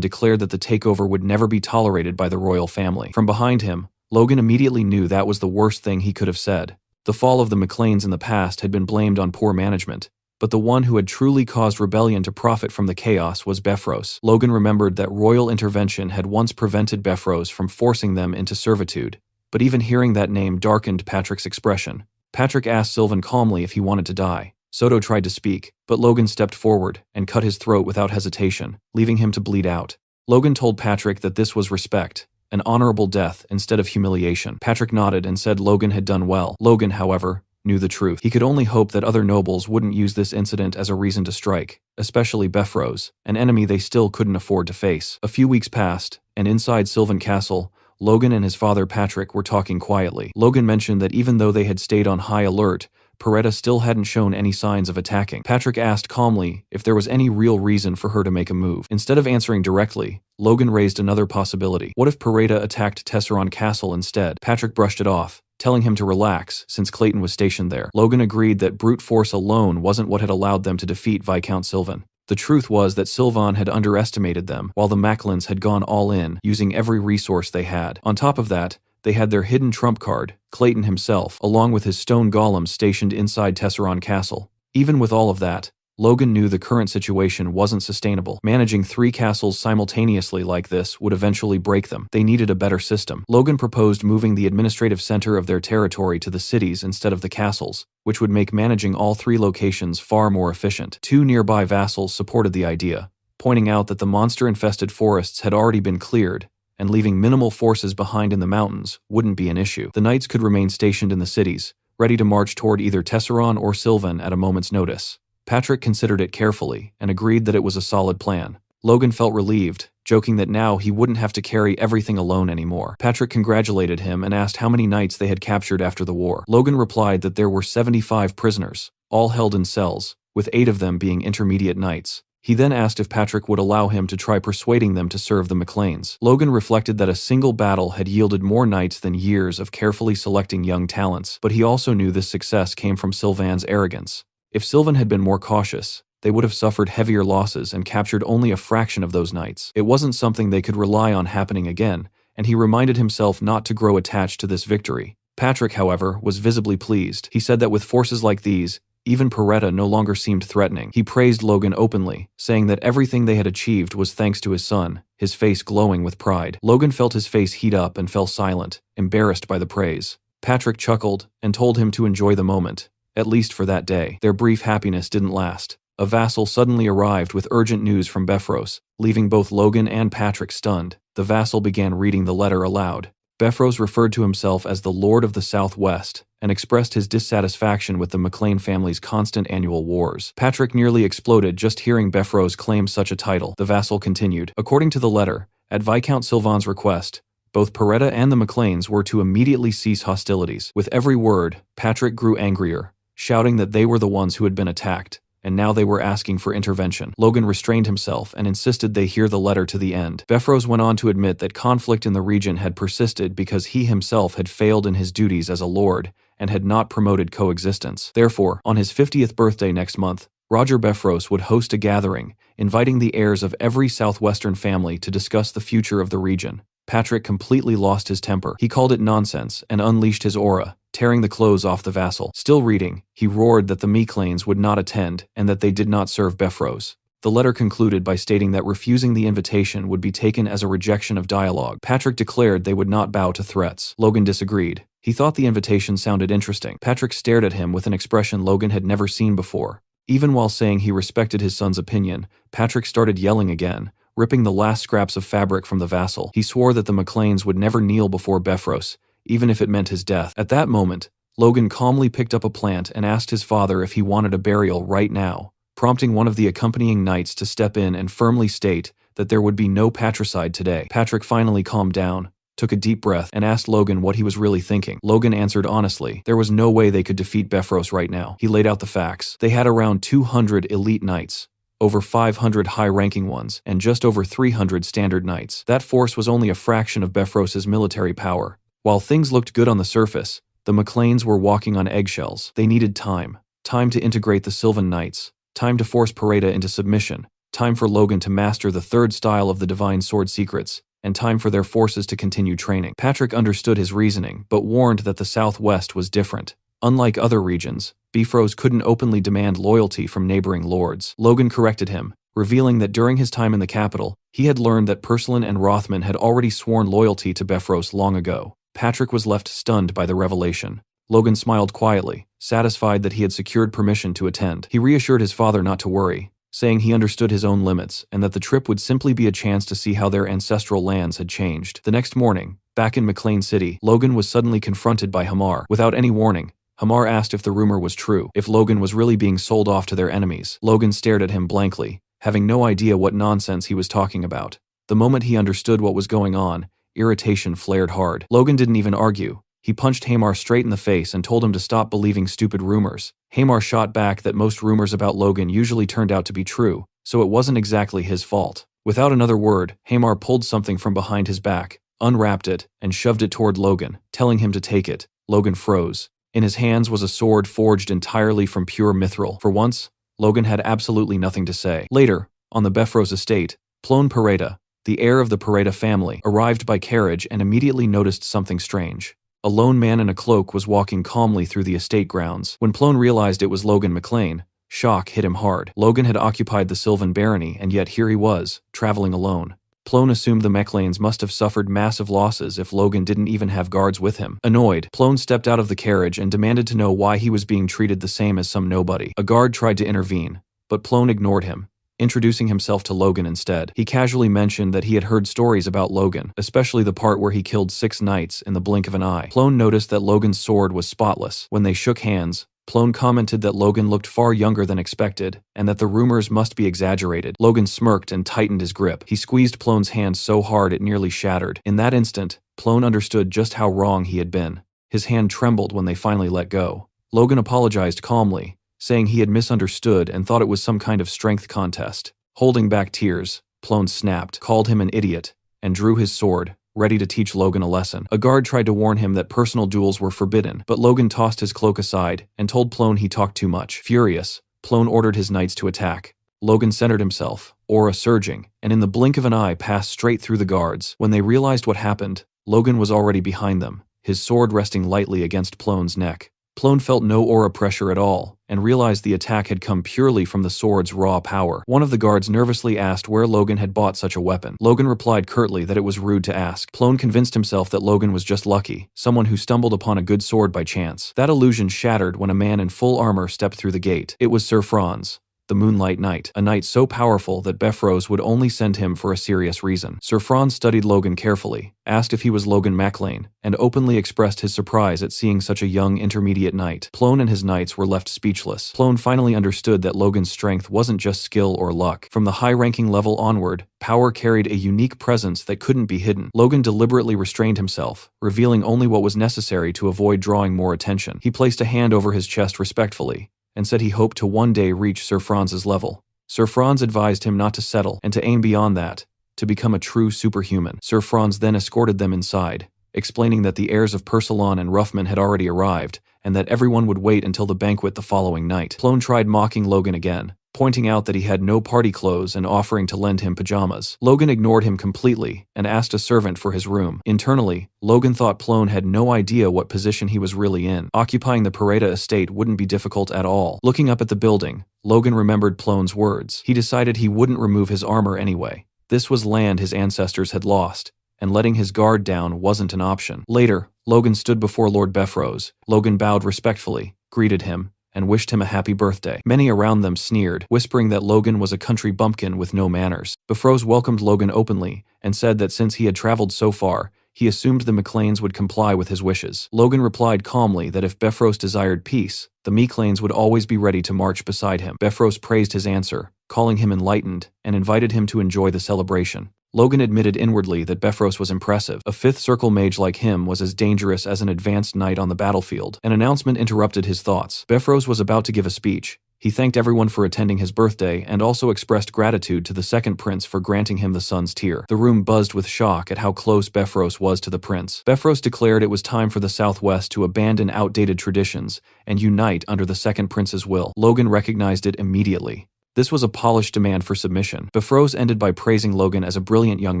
declared that the takeover would never be tolerated by the royal family. From behind him, Logan immediately knew that was the worst thing he could have said. The fall of the McLeans in the past had been blamed on poor management, but the one who had truly caused rebellion to profit from the chaos was Beffros. Logan remembered that royal intervention had once prevented Beffros from forcing them into servitude, but even hearing that name darkened Patrick's expression. Patrick asked Sylvan calmly if he wanted to die. Soto tried to speak, but Logan stepped forward and cut his throat without hesitation, leaving him to bleed out. Logan told Patrick that this was respect, an honorable death instead of humiliation. Patrick nodded and said Logan had done well. Logan, however, knew the truth. He could only hope that other nobles wouldn't use this incident as a reason to strike, especially Beffros, an enemy they still couldn't afford to face. A few weeks passed, and inside Sylvan Castle, Logan and his father Patrick were talking quietly. Logan mentioned that even though they had stayed on high alert, Peretta still hadn't shown any signs of attacking. Patrick asked calmly if there was any real reason for her to make a move. Instead of answering directly, Logan raised another possibility. What if Peretta attacked Tesseron Castle instead? Patrick brushed it off, telling him to relax since Clayton was stationed there. Logan agreed that brute force alone wasn't what had allowed them to defeat Viscount Sylvan. The truth was that Sylvan had underestimated them, while the Macklins had gone all in, using every resource they had. On top of that, they had their hidden trump card, Clayton himself, along with his stone golems stationed inside Tesseron Castle. Even with all of that, Logan knew the current situation wasn't sustainable. Managing 3 castles simultaneously like this would eventually break them. They needed a better system. Logan proposed moving the administrative center of their territory to the cities instead of the castles, which would make managing all 3 locations far more efficient. 2 nearby vassals supported the idea, pointing out that the monster-infested forests had already been cleared, and leaving minimal forces behind in the mountains wouldn't be an issue. The knights could remain stationed in the cities, ready to march toward either Tesseron or Sylvan at a moment's notice. Patrick considered it carefully and agreed that it was a solid plan. Logan felt relieved, joking that now he wouldn't have to carry everything alone anymore. Patrick congratulated him and asked how many knights they had captured after the war. Logan replied that there were 75 prisoners, all held in cells, with 8 of them being intermediate knights. He then asked if Patrick would allow him to try persuading them to serve the McLeans. Logan reflected that a single battle had yielded more knights than years of carefully selecting young talents, but he also knew this success came from Sylvan's arrogance. If Sylvan had been more cautious, they would have suffered heavier losses and captured only a fraction of those knights. It wasn't something they could rely on happening again, and he reminded himself not to grow attached to this victory. Patrick, however, was visibly pleased. He said that with forces like these, even Peretta no longer seemed threatening. He praised Logan openly, saying that everything they had achieved was thanks to his son, his face glowing with pride. Logan felt his face heat up and fell silent, embarrassed by the praise. Patrick chuckled and told him to enjoy the moment, at least for that day. Their brief happiness didn't last. A vassal suddenly arrived with urgent news from Beffros, leaving both Logan and Patrick stunned. The vassal began reading the letter aloud. Beffros referred to himself as the Lord of the Southwest and expressed his dissatisfaction with the McLean family's constant annual wars. Patrick nearly exploded just hearing Beffros claim such a title. The vassal continued. According to the letter, at Viscount Sylvan's request, both Peretta and the McLeans were to immediately cease hostilities. With every word, Patrick grew angrier, shouting that they were the ones who had been attacked, and now they were asking for intervention. Logan restrained himself and insisted they hear the letter to the end. Beffros went on to admit that conflict in the region had persisted because he himself had failed in his duties as a lord and had not promoted coexistence. Therefore, on his 50th birthday next month, Roger Beffros would host a gathering, inviting the heirs of every southwestern family to discuss the future of the region. Patrick completely lost his temper. He called it nonsense and unleashed his aura, tearing the clothes off the vassal. Still reading, he roared that the McLeans would not attend and that they did not serve Beffros. The letter concluded by stating that refusing the invitation would be taken as a rejection of dialogue. Patrick declared they would not bow to threats. Logan disagreed. He thought the invitation sounded interesting. Patrick stared at him with an expression Logan had never seen before. Even while saying he respected his son's opinion, Patrick started yelling again, ripping the last scraps of fabric from the vassal. He swore that the McLeans would never kneel before Beffros, even if it meant his death. At that moment, Logan calmly picked up a plant and asked his father if he wanted a burial right now, prompting one of the accompanying knights to step in and firmly state that there would be no patricide today. Patrick finally calmed down, took a deep breath, and asked Logan what he was really thinking. Logan answered honestly, there was no way they could defeat Beffros right now. He laid out the facts. They had around 200 elite knights, over 500 high-ranking ones, and just over 300 standard knights. That force was only a fraction of Beffros's military power. While things looked good on the surface, the McLeans were walking on eggshells. They needed time. Time to integrate the Sylvan Knights. Time to force Pareda into submission. Time for Logan to master the third style of the Divine Sword secrets. And time for their forces to continue training. Patrick understood his reasoning, but warned that the Southwest was different. Unlike other regions, Beffros couldn't openly demand loyalty from neighboring lords. Logan corrected him, revealing that during his time in the capital, he had learned that Pursulan and Rothman had already sworn loyalty to Beffros long ago. Patrick was left stunned by the revelation. Logan smiled quietly, satisfied that he had secured permission to attend. He reassured his father not to worry, saying he understood his own limits and that the trip would simply be a chance to see how their ancestral lands had changed. The next morning, back in McLean City, Logan was suddenly confronted by Hamar. Without any warning, Hamar asked if the rumor was true, if Logan was really being sold off to their enemies. Logan stared at him blankly, having no idea what nonsense he was talking about. The moment he understood what was going on, irritation flared hard. Logan didn't even argue. He punched Hamar straight in the face and told him to stop believing stupid rumors. Hamar shot back that most rumors about Logan usually turned out to be true, so it wasn't exactly his fault. Without another word, Hamar pulled something from behind his back, unwrapped it, and shoved it toward Logan, telling him to take it. Logan froze. In his hands was a sword forged entirely from pure mithril. For once, Logan had absolutely nothing to say. Later, on the Beffros estate, Plone Pareda, the heir of the Pareda family, arrived by carriage and immediately noticed something strange. A lone man in a cloak was walking calmly through the estate grounds. When Plone realized it was Logan McLean, shock hit him hard. Logan had occupied the Sylvan barony, and yet here he was, traveling alone. Plone assumed the McLeans must have suffered massive losses if Logan didn't even have guards with him. Annoyed, Plone stepped out of the carriage and demanded to know why he was being treated the same as some nobody. A guard tried to intervene, but Plone ignored him, introducing himself to Logan instead. He casually mentioned that he had heard stories about Logan, especially the part where he killed 6 knights in the blink of an eye. Plone noticed that Logan's sword was spotless. When they shook hands, Plone commented that Logan looked far younger than expected, and that the rumors must be exaggerated. Logan smirked and tightened his grip. He squeezed Plone's hand so hard it nearly shattered. In that instant, Plone understood just how wrong he had been. His hand trembled when they finally let go. Logan apologized calmly, saying he had misunderstood and thought it was some kind of strength contest. Holding back tears, Plone snapped, called him an idiot, and drew his sword, ready to teach Logan a lesson. A guard tried to warn him that personal duels were forbidden, but Logan tossed his cloak aside and told Plone he talked too much. Furious, Plone ordered his knights to attack. Logan centered himself, aura surging, and in the blink of an eye passed straight through the guards. When they realized what happened, Logan was already behind them, his sword resting lightly against Plone's neck. Plone felt no aura pressure at all, and realized the attack had come purely from the sword's raw power. One of the guards nervously asked where Logan had bought such a weapon. Logan replied curtly that it was rude to ask. Plone convinced himself that Logan was just lucky, someone who stumbled upon a good sword by chance. That illusion shattered when a man in full armor stepped through the gate. It was Sir Franz, the Moonlight Knight, a knight so powerful that Beffros would only send him for a serious reason. Sir Franz studied Logan carefully, asked if he was Logan McLean, and openly expressed his surprise at seeing such a young intermediate knight. Plone and his knights were left speechless. Plone finally understood that Logan's strength wasn't just skill or luck. From the high-ranking level onward, power carried a unique presence that couldn't be hidden. Logan deliberately restrained himself, revealing only what was necessary to avoid drawing more attention. He placed a hand over his chest respectfully, and said he hoped to one day reach Sir Franz's level. Sir Franz advised him not to settle and to aim beyond that, to become a true superhuman. Sir Franz then escorted them inside, explaining that the heirs of Pursulan and Ruffman had already arrived, and that everyone would wait until the banquet the following night. Plone tried mocking Logan again, pointing out that he had no party clothes and offering to lend him pajamas. Logan ignored him completely and asked a servant for his room. Internally, Logan thought Plone had no idea what position he was really in. Occupying the Pareda estate wouldn't be difficult at all. Looking up at the building, Logan remembered Plone's words. He decided he wouldn't remove his armor anyway. This was land his ancestors had lost, and letting his guard down wasn't an option. Later, Logan stood before Lord Beffros. Logan bowed respectfully, greeted him, and wished him a happy birthday. Many around them sneered, whispering that Logan was a country bumpkin with no manners. Befros welcomed Logan openly and said that since he had traveled so far, he assumed the McLeans would comply with his wishes. Logan replied calmly that if Befros desired peace, the McLeans would always be ready to march beside him. Befros praised his answer, calling him enlightened, and invited him to enjoy the celebration. Logan admitted inwardly that Befros was impressive. A fifth circle mage like him was as dangerous as an advanced knight on the battlefield. An announcement interrupted his thoughts. Befros was about to give a speech. He thanked everyone for attending his birthday and also expressed gratitude to the second prince for granting him the sun's tear. The room buzzed with shock at how close Befros was to the prince. Befros declared it was time for the Southwest to abandon outdated traditions and unite under the second prince's will. Logan recognized it immediately. This was a polished demand for submission. Befros ended by praising Logan as a brilliant young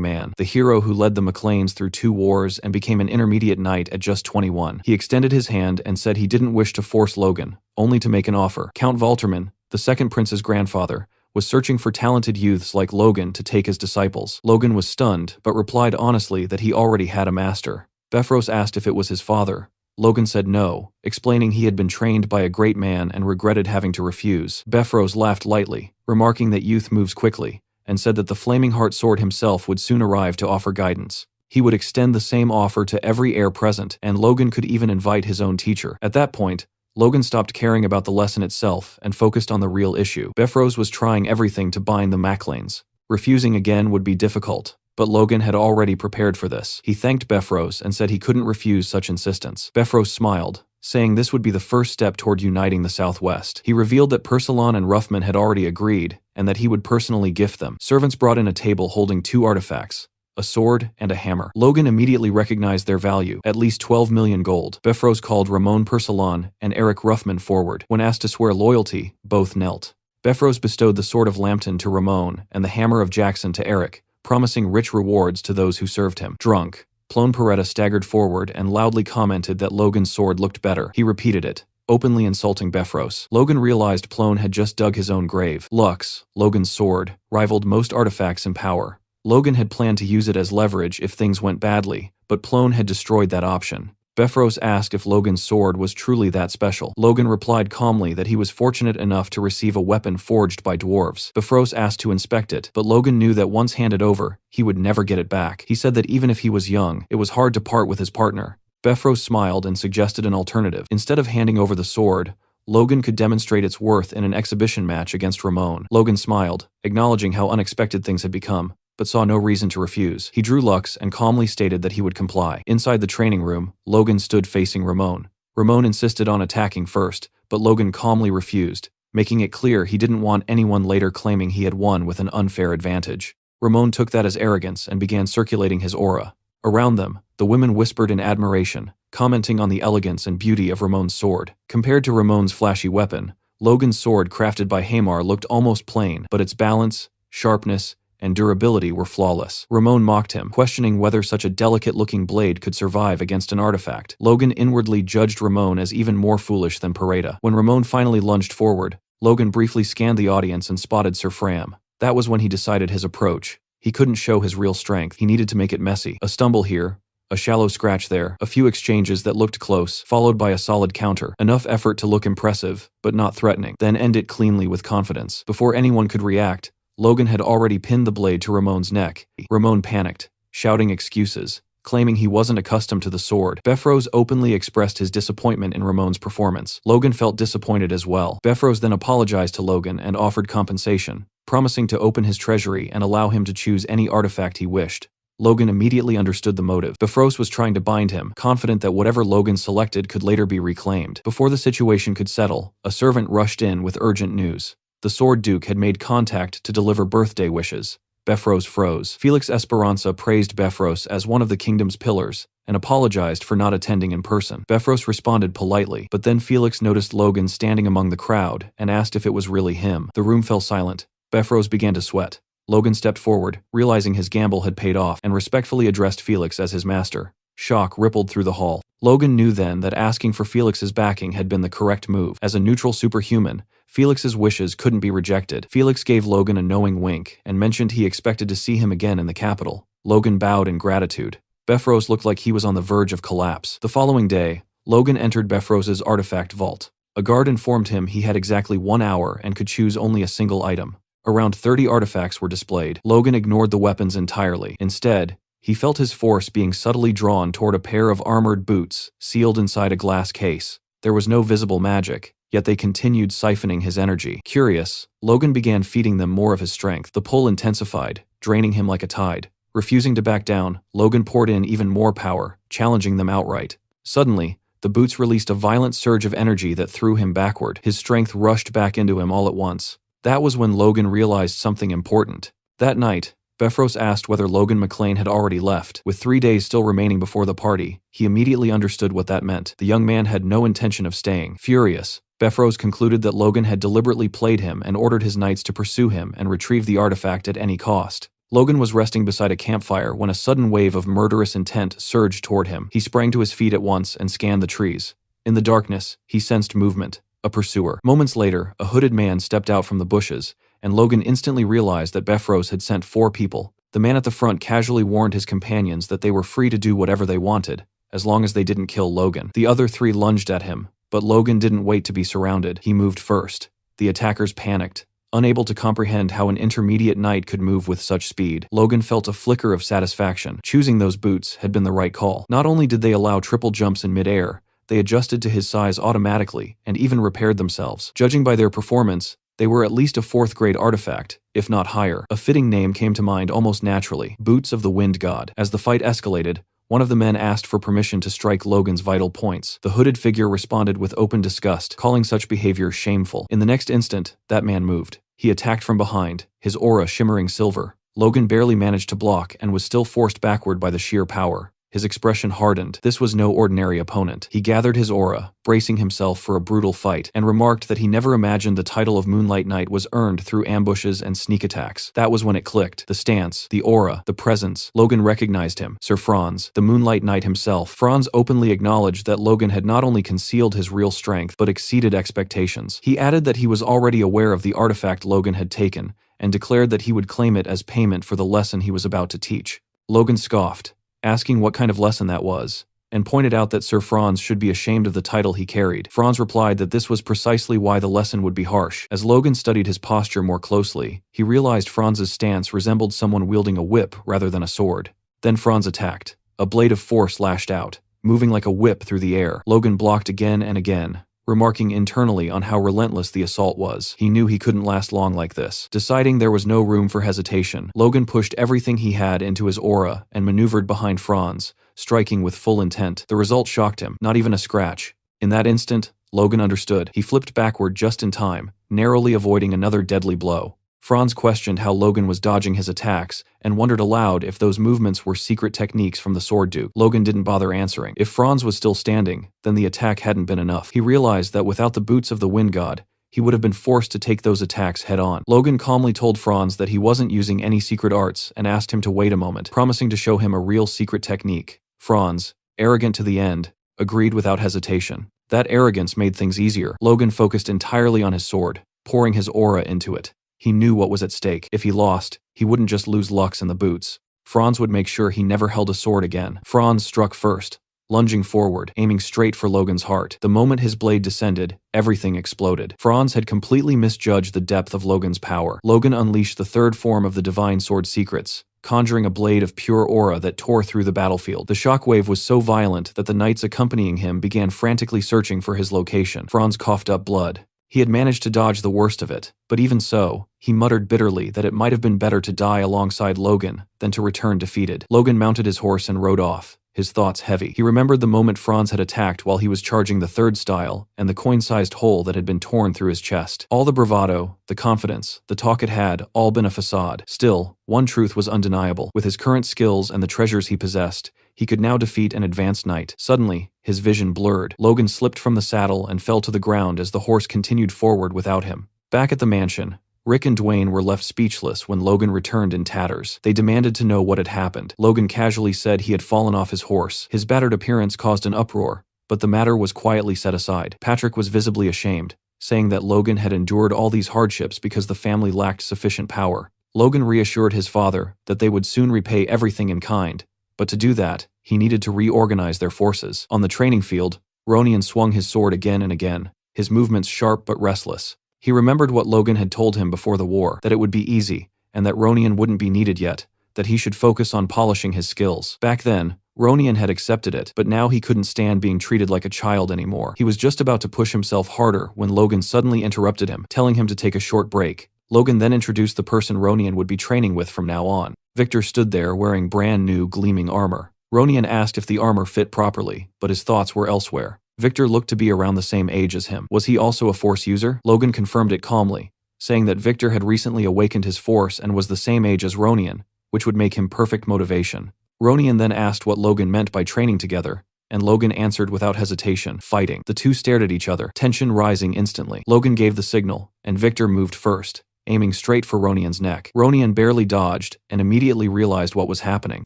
man, the hero who led the McLeans through 2 wars and became an intermediate knight at just 21. He extended his hand and said he didn't wish to force Logan, only to make an offer. Count Valterman, the second prince's grandfather, was searching for talented youths like Logan to take as disciples. Logan was stunned, but replied honestly that he already had a master. Befros asked if it was his father. Logan said no, explaining he had been trained by a great man and regretted having to refuse. Befros laughed lightly, remarking that youth moves quickly, and said that the Flaming Heart Sword himself would soon arrive to offer guidance. He would extend the same offer to every heir present, and Logan could even invite his own teacher. At that point, Logan stopped caring about the lesson itself and focused on the real issue. Befros was trying everything to bind the McLeans. Refusing again would be difficult, but Logan had already prepared for this. He thanked Befros and said he couldn't refuse such insistence. Befros smiled, saying this would be the first step toward uniting the Southwest. He revealed that Persilon and Ruffman had already agreed, and that he would personally gift them. Servants brought in a table holding 2 artifacts, a sword and a hammer. Logan immediately recognized their value, at least 12 million gold. Befros called Ramon Persilon and Eric Ruffman forward. When asked to swear loyalty, both knelt. Befros bestowed the sword of Lambton to Ramon and the hammer of Jackson to Eric, promising rich rewards to those who served him. Drunk, Plone Peretta staggered forward and loudly commented that Logan's sword looked better. He repeated it, openly insulting Befros. Logan realized Plone had just dug his own grave. Lux, Logan's sword, rivaled most artifacts in power. Logan had planned to use it as leverage if things went badly, but Plone had destroyed that option. Befros asked if Logan's sword was truly that special. Logan replied calmly that he was fortunate enough to receive a weapon forged by dwarves. Befros asked to inspect it, but Logan knew that once handed over, he would never get it back. He said that even if he was young, it was hard to part with his partner. Befros smiled and suggested an alternative. Instead of handing over the sword, Logan could demonstrate its worth in an exhibition match against Ramon. Logan smiled, acknowledging how unexpected things had become, but saw no reason to refuse. He drew Lux and calmly stated that he would comply. Inside the training room, Logan stood facing Ramon. Ramon insisted on attacking first, but Logan calmly refused, making it clear he didn't want anyone later claiming he had won with an unfair advantage. Ramon took that as arrogance and began circulating his aura. Around them, the women whispered in admiration, commenting on the elegance and beauty of Ramon's sword. Compared to Ramon's flashy weapon, Logan's sword crafted by Hamar looked almost plain, but its balance, sharpness, and durability were flawless. Ramon mocked him, questioning whether such a delicate-looking blade could survive against an artifact. Logan inwardly judged Ramon as even more foolish than Peretta. When Ramon finally lunged forward, Logan briefly scanned the audience and spotted Sir Fram. That was when he decided his approach. He couldn't show his real strength. He needed to make it messy. A stumble here, a shallow scratch there, a few exchanges that looked close, followed by a solid counter. Enough effort to look impressive, but not threatening. Then end it cleanly with confidence. Before anyone could react, Logan had already pinned the blade to Ramon's neck. Ramon panicked, shouting excuses, claiming he wasn't accustomed to the sword. Befros openly expressed his disappointment in Ramon's performance. Logan felt disappointed as well. Befros then apologized to Logan and offered compensation, promising to open his treasury and allow him to choose any artifact he wished. Logan immediately understood the motive. Befros was trying to bind him, confident that whatever Logan selected could later be reclaimed. Before the situation could settle, a servant rushed in with urgent news. The Sword Duke had made contact to deliver birthday wishes. Befros froze. Felix Esperanza praised Befros as one of the kingdom's pillars and apologized for not attending in person. Befros responded politely, but then Felix noticed Logan standing among the crowd and asked if it was really him. The room fell silent. Befros began to sweat. Logan stepped forward, realizing his gamble had paid off, and respectfully addressed Felix as his master. Shock rippled through the hall. Logan knew then that asking for Felix's backing had been the correct move. As a neutral superhuman, Felix's wishes couldn't be rejected. Felix gave Logan a knowing wink and mentioned he expected to see him again in the capital. Logan bowed in gratitude. Befros looked like he was on the verge of collapse. The following day, Logan entered Befros's artifact vault. A guard informed him he had exactly 1 hour and could choose only a single item. Around 30 artifacts were displayed. Logan ignored the weapons entirely. Instead, he felt his force being subtly drawn toward a pair of armored boots, sealed inside a glass case. There was no visible magic, yet they continued siphoning his energy. Curious, Logan began feeding them more of his strength. The pull intensified, draining him like a tide. Refusing to back down, Logan poured in even more power, challenging them outright. Suddenly, the boots released a violent surge of energy that threw him backward. His strength rushed back into him all at once. That was when Logan realized something important. That night, Befros asked whether Logan McClane had already left. With 3 days still remaining before the party, he immediately understood what that meant. The young man had no intention of staying. Furious, Befros concluded that Logan had deliberately played him and ordered his knights to pursue him and retrieve the artifact at any cost. Logan was resting beside a campfire when a sudden wave of murderous intent surged toward him. He sprang to his feet at once and scanned the trees. In the darkness, he sensed movement. A pursuer. Moments later, a hooded man stepped out from the bushes, and Logan instantly realized that Befros had sent 4 people. The man at the front casually warned his companions that they were free to do whatever they wanted, as long as they didn't kill Logan. The other 3 lunged at him, but Logan didn't wait to be surrounded. He moved first. The attackers panicked. Unable to comprehend how an intermediate knight could move with such speed, Logan felt a flicker of satisfaction. Choosing those boots had been the right call. Not only did they allow triple jumps in midair, they adjusted to his size automatically and even repaired themselves. Judging by their performance, they were at least a 4th-grade artifact, if not higher. A fitting name came to mind almost naturally: Boots of the Wind God. As the fight escalated, one of the men asked for permission to strike Logan's vital points. The hooded figure responded with open disgust, calling such behavior shameful. In the next instant, that man moved. He attacked from behind, his aura shimmering silver. Logan barely managed to block and was still forced backward by the sheer power. His expression hardened. This was no ordinary opponent. He gathered his aura, bracing himself for a brutal fight, and remarked that he never imagined the title of Moonlight Knight was earned through ambushes and sneak attacks. That was when it clicked. The stance, the aura, the presence. Logan recognized him. Sir Franz, the Moonlight Knight himself. Franz openly acknowledged that Logan had not only concealed his real strength, but exceeded expectations. He added that he was already aware of the artifact Logan had taken, and declared that he would claim it as payment for the lesson he was about to teach. Logan scoffed, asking what kind of lesson that was, and pointed out that Sir Franz should be ashamed of the title he carried. Franz replied that this was precisely why the lesson would be harsh. As Logan studied his posture more closely, he realized Franz's stance resembled someone wielding a whip rather than a sword. Then Franz attacked. A blade of force lashed out, moving like a whip through the air. Logan blocked again and again, remarking internally on how relentless the assault was. He knew he couldn't last long like this. Deciding there was no room for hesitation, Logan pushed everything he had into his aura and maneuvered behind Franz, striking with full intent. The result shocked him. Not even a scratch. In that instant, Logan understood. He flipped backward just in time, narrowly avoiding another deadly blow. Franz questioned how Logan was dodging his attacks, and wondered aloud if those movements were secret techniques from the Sword Duke. Logan didn't bother answering. If Franz was still standing, then the attack hadn't been enough. He realized that without the boots of the Wind God, he would have been forced to take those attacks head-on. Logan calmly told Franz that he wasn't using any secret arts and asked him to wait a moment, promising to show him a real secret technique. Franz, arrogant to the end, agreed without hesitation. That arrogance made things easier. Logan focused entirely on his sword, pouring his aura into it. He knew what was at stake. If he lost, he wouldn't just lose Lux and the boots. Franz would make sure he never held a sword again. Franz struck first, lunging forward, aiming straight for Logan's heart. The moment his blade descended, everything exploded. Franz had completely misjudged the depth of Logan's power. Logan unleashed the 3rd form of the Divine Sword secrets, conjuring a blade of pure aura that tore through the battlefield. The shockwave was so violent that the knights accompanying him began frantically searching for his location. Franz coughed up blood. He had managed to dodge the worst of it, but even so, he muttered bitterly that it might have been better to die alongside Logan than to return defeated. Logan mounted his horse and rode off, his thoughts heavy. He remembered the moment Franz had attacked while he was charging the 3rd style, and the coin-sized hole that had been torn through his chest. All the bravado, the confidence, the talk it had, all been a facade. Still, one truth was undeniable. With his current skills and the treasures he possessed, he could now defeat an advanced knight. Suddenly, his vision blurred. Logan slipped from the saddle and fell to the ground as the horse continued forward without him. Back at the mansion, Rick and Dwayne were left speechless when Logan returned in tatters. They demanded to know what had happened. Logan casually said he had fallen off his horse. His battered appearance caused an uproar, but the matter was quietly set aside. Patrick was visibly ashamed, saying that Logan had endured all these hardships because the family lacked sufficient power. Logan reassured his father that they would soon repay everything in kind, but to do that, he needed to reorganize their forces. On the training field, Ronian swung his sword again and again, his movements sharp but restless. He remembered what Logan had told him before the war, that it would be easy, and that Ronion wouldn't be needed yet, that he should focus on polishing his skills. Back then, Ronion had accepted it, but now he couldn't stand being treated like a child anymore. He was just about to push himself harder when Logan suddenly interrupted him, telling him to take a short break. Logan then introduced the person Ronion would be training with from now on. Victor stood there wearing brand new, gleaming armor. Ronion asked if the armor fit properly, but his thoughts were elsewhere. Victor looked to be around the same age as him. Was he also a Force user? Logan confirmed it calmly, saying that Victor had recently awakened his Force and was the same age as Ronion, which would make him perfect motivation. Ronion then asked what Logan meant by training together, and Logan answered without hesitation, fighting. The two stared at each other, tension rising instantly. Logan gave the signal, and Victor moved first, aiming straight for Ronion's neck. Ronion barely dodged and immediately realized what was happening.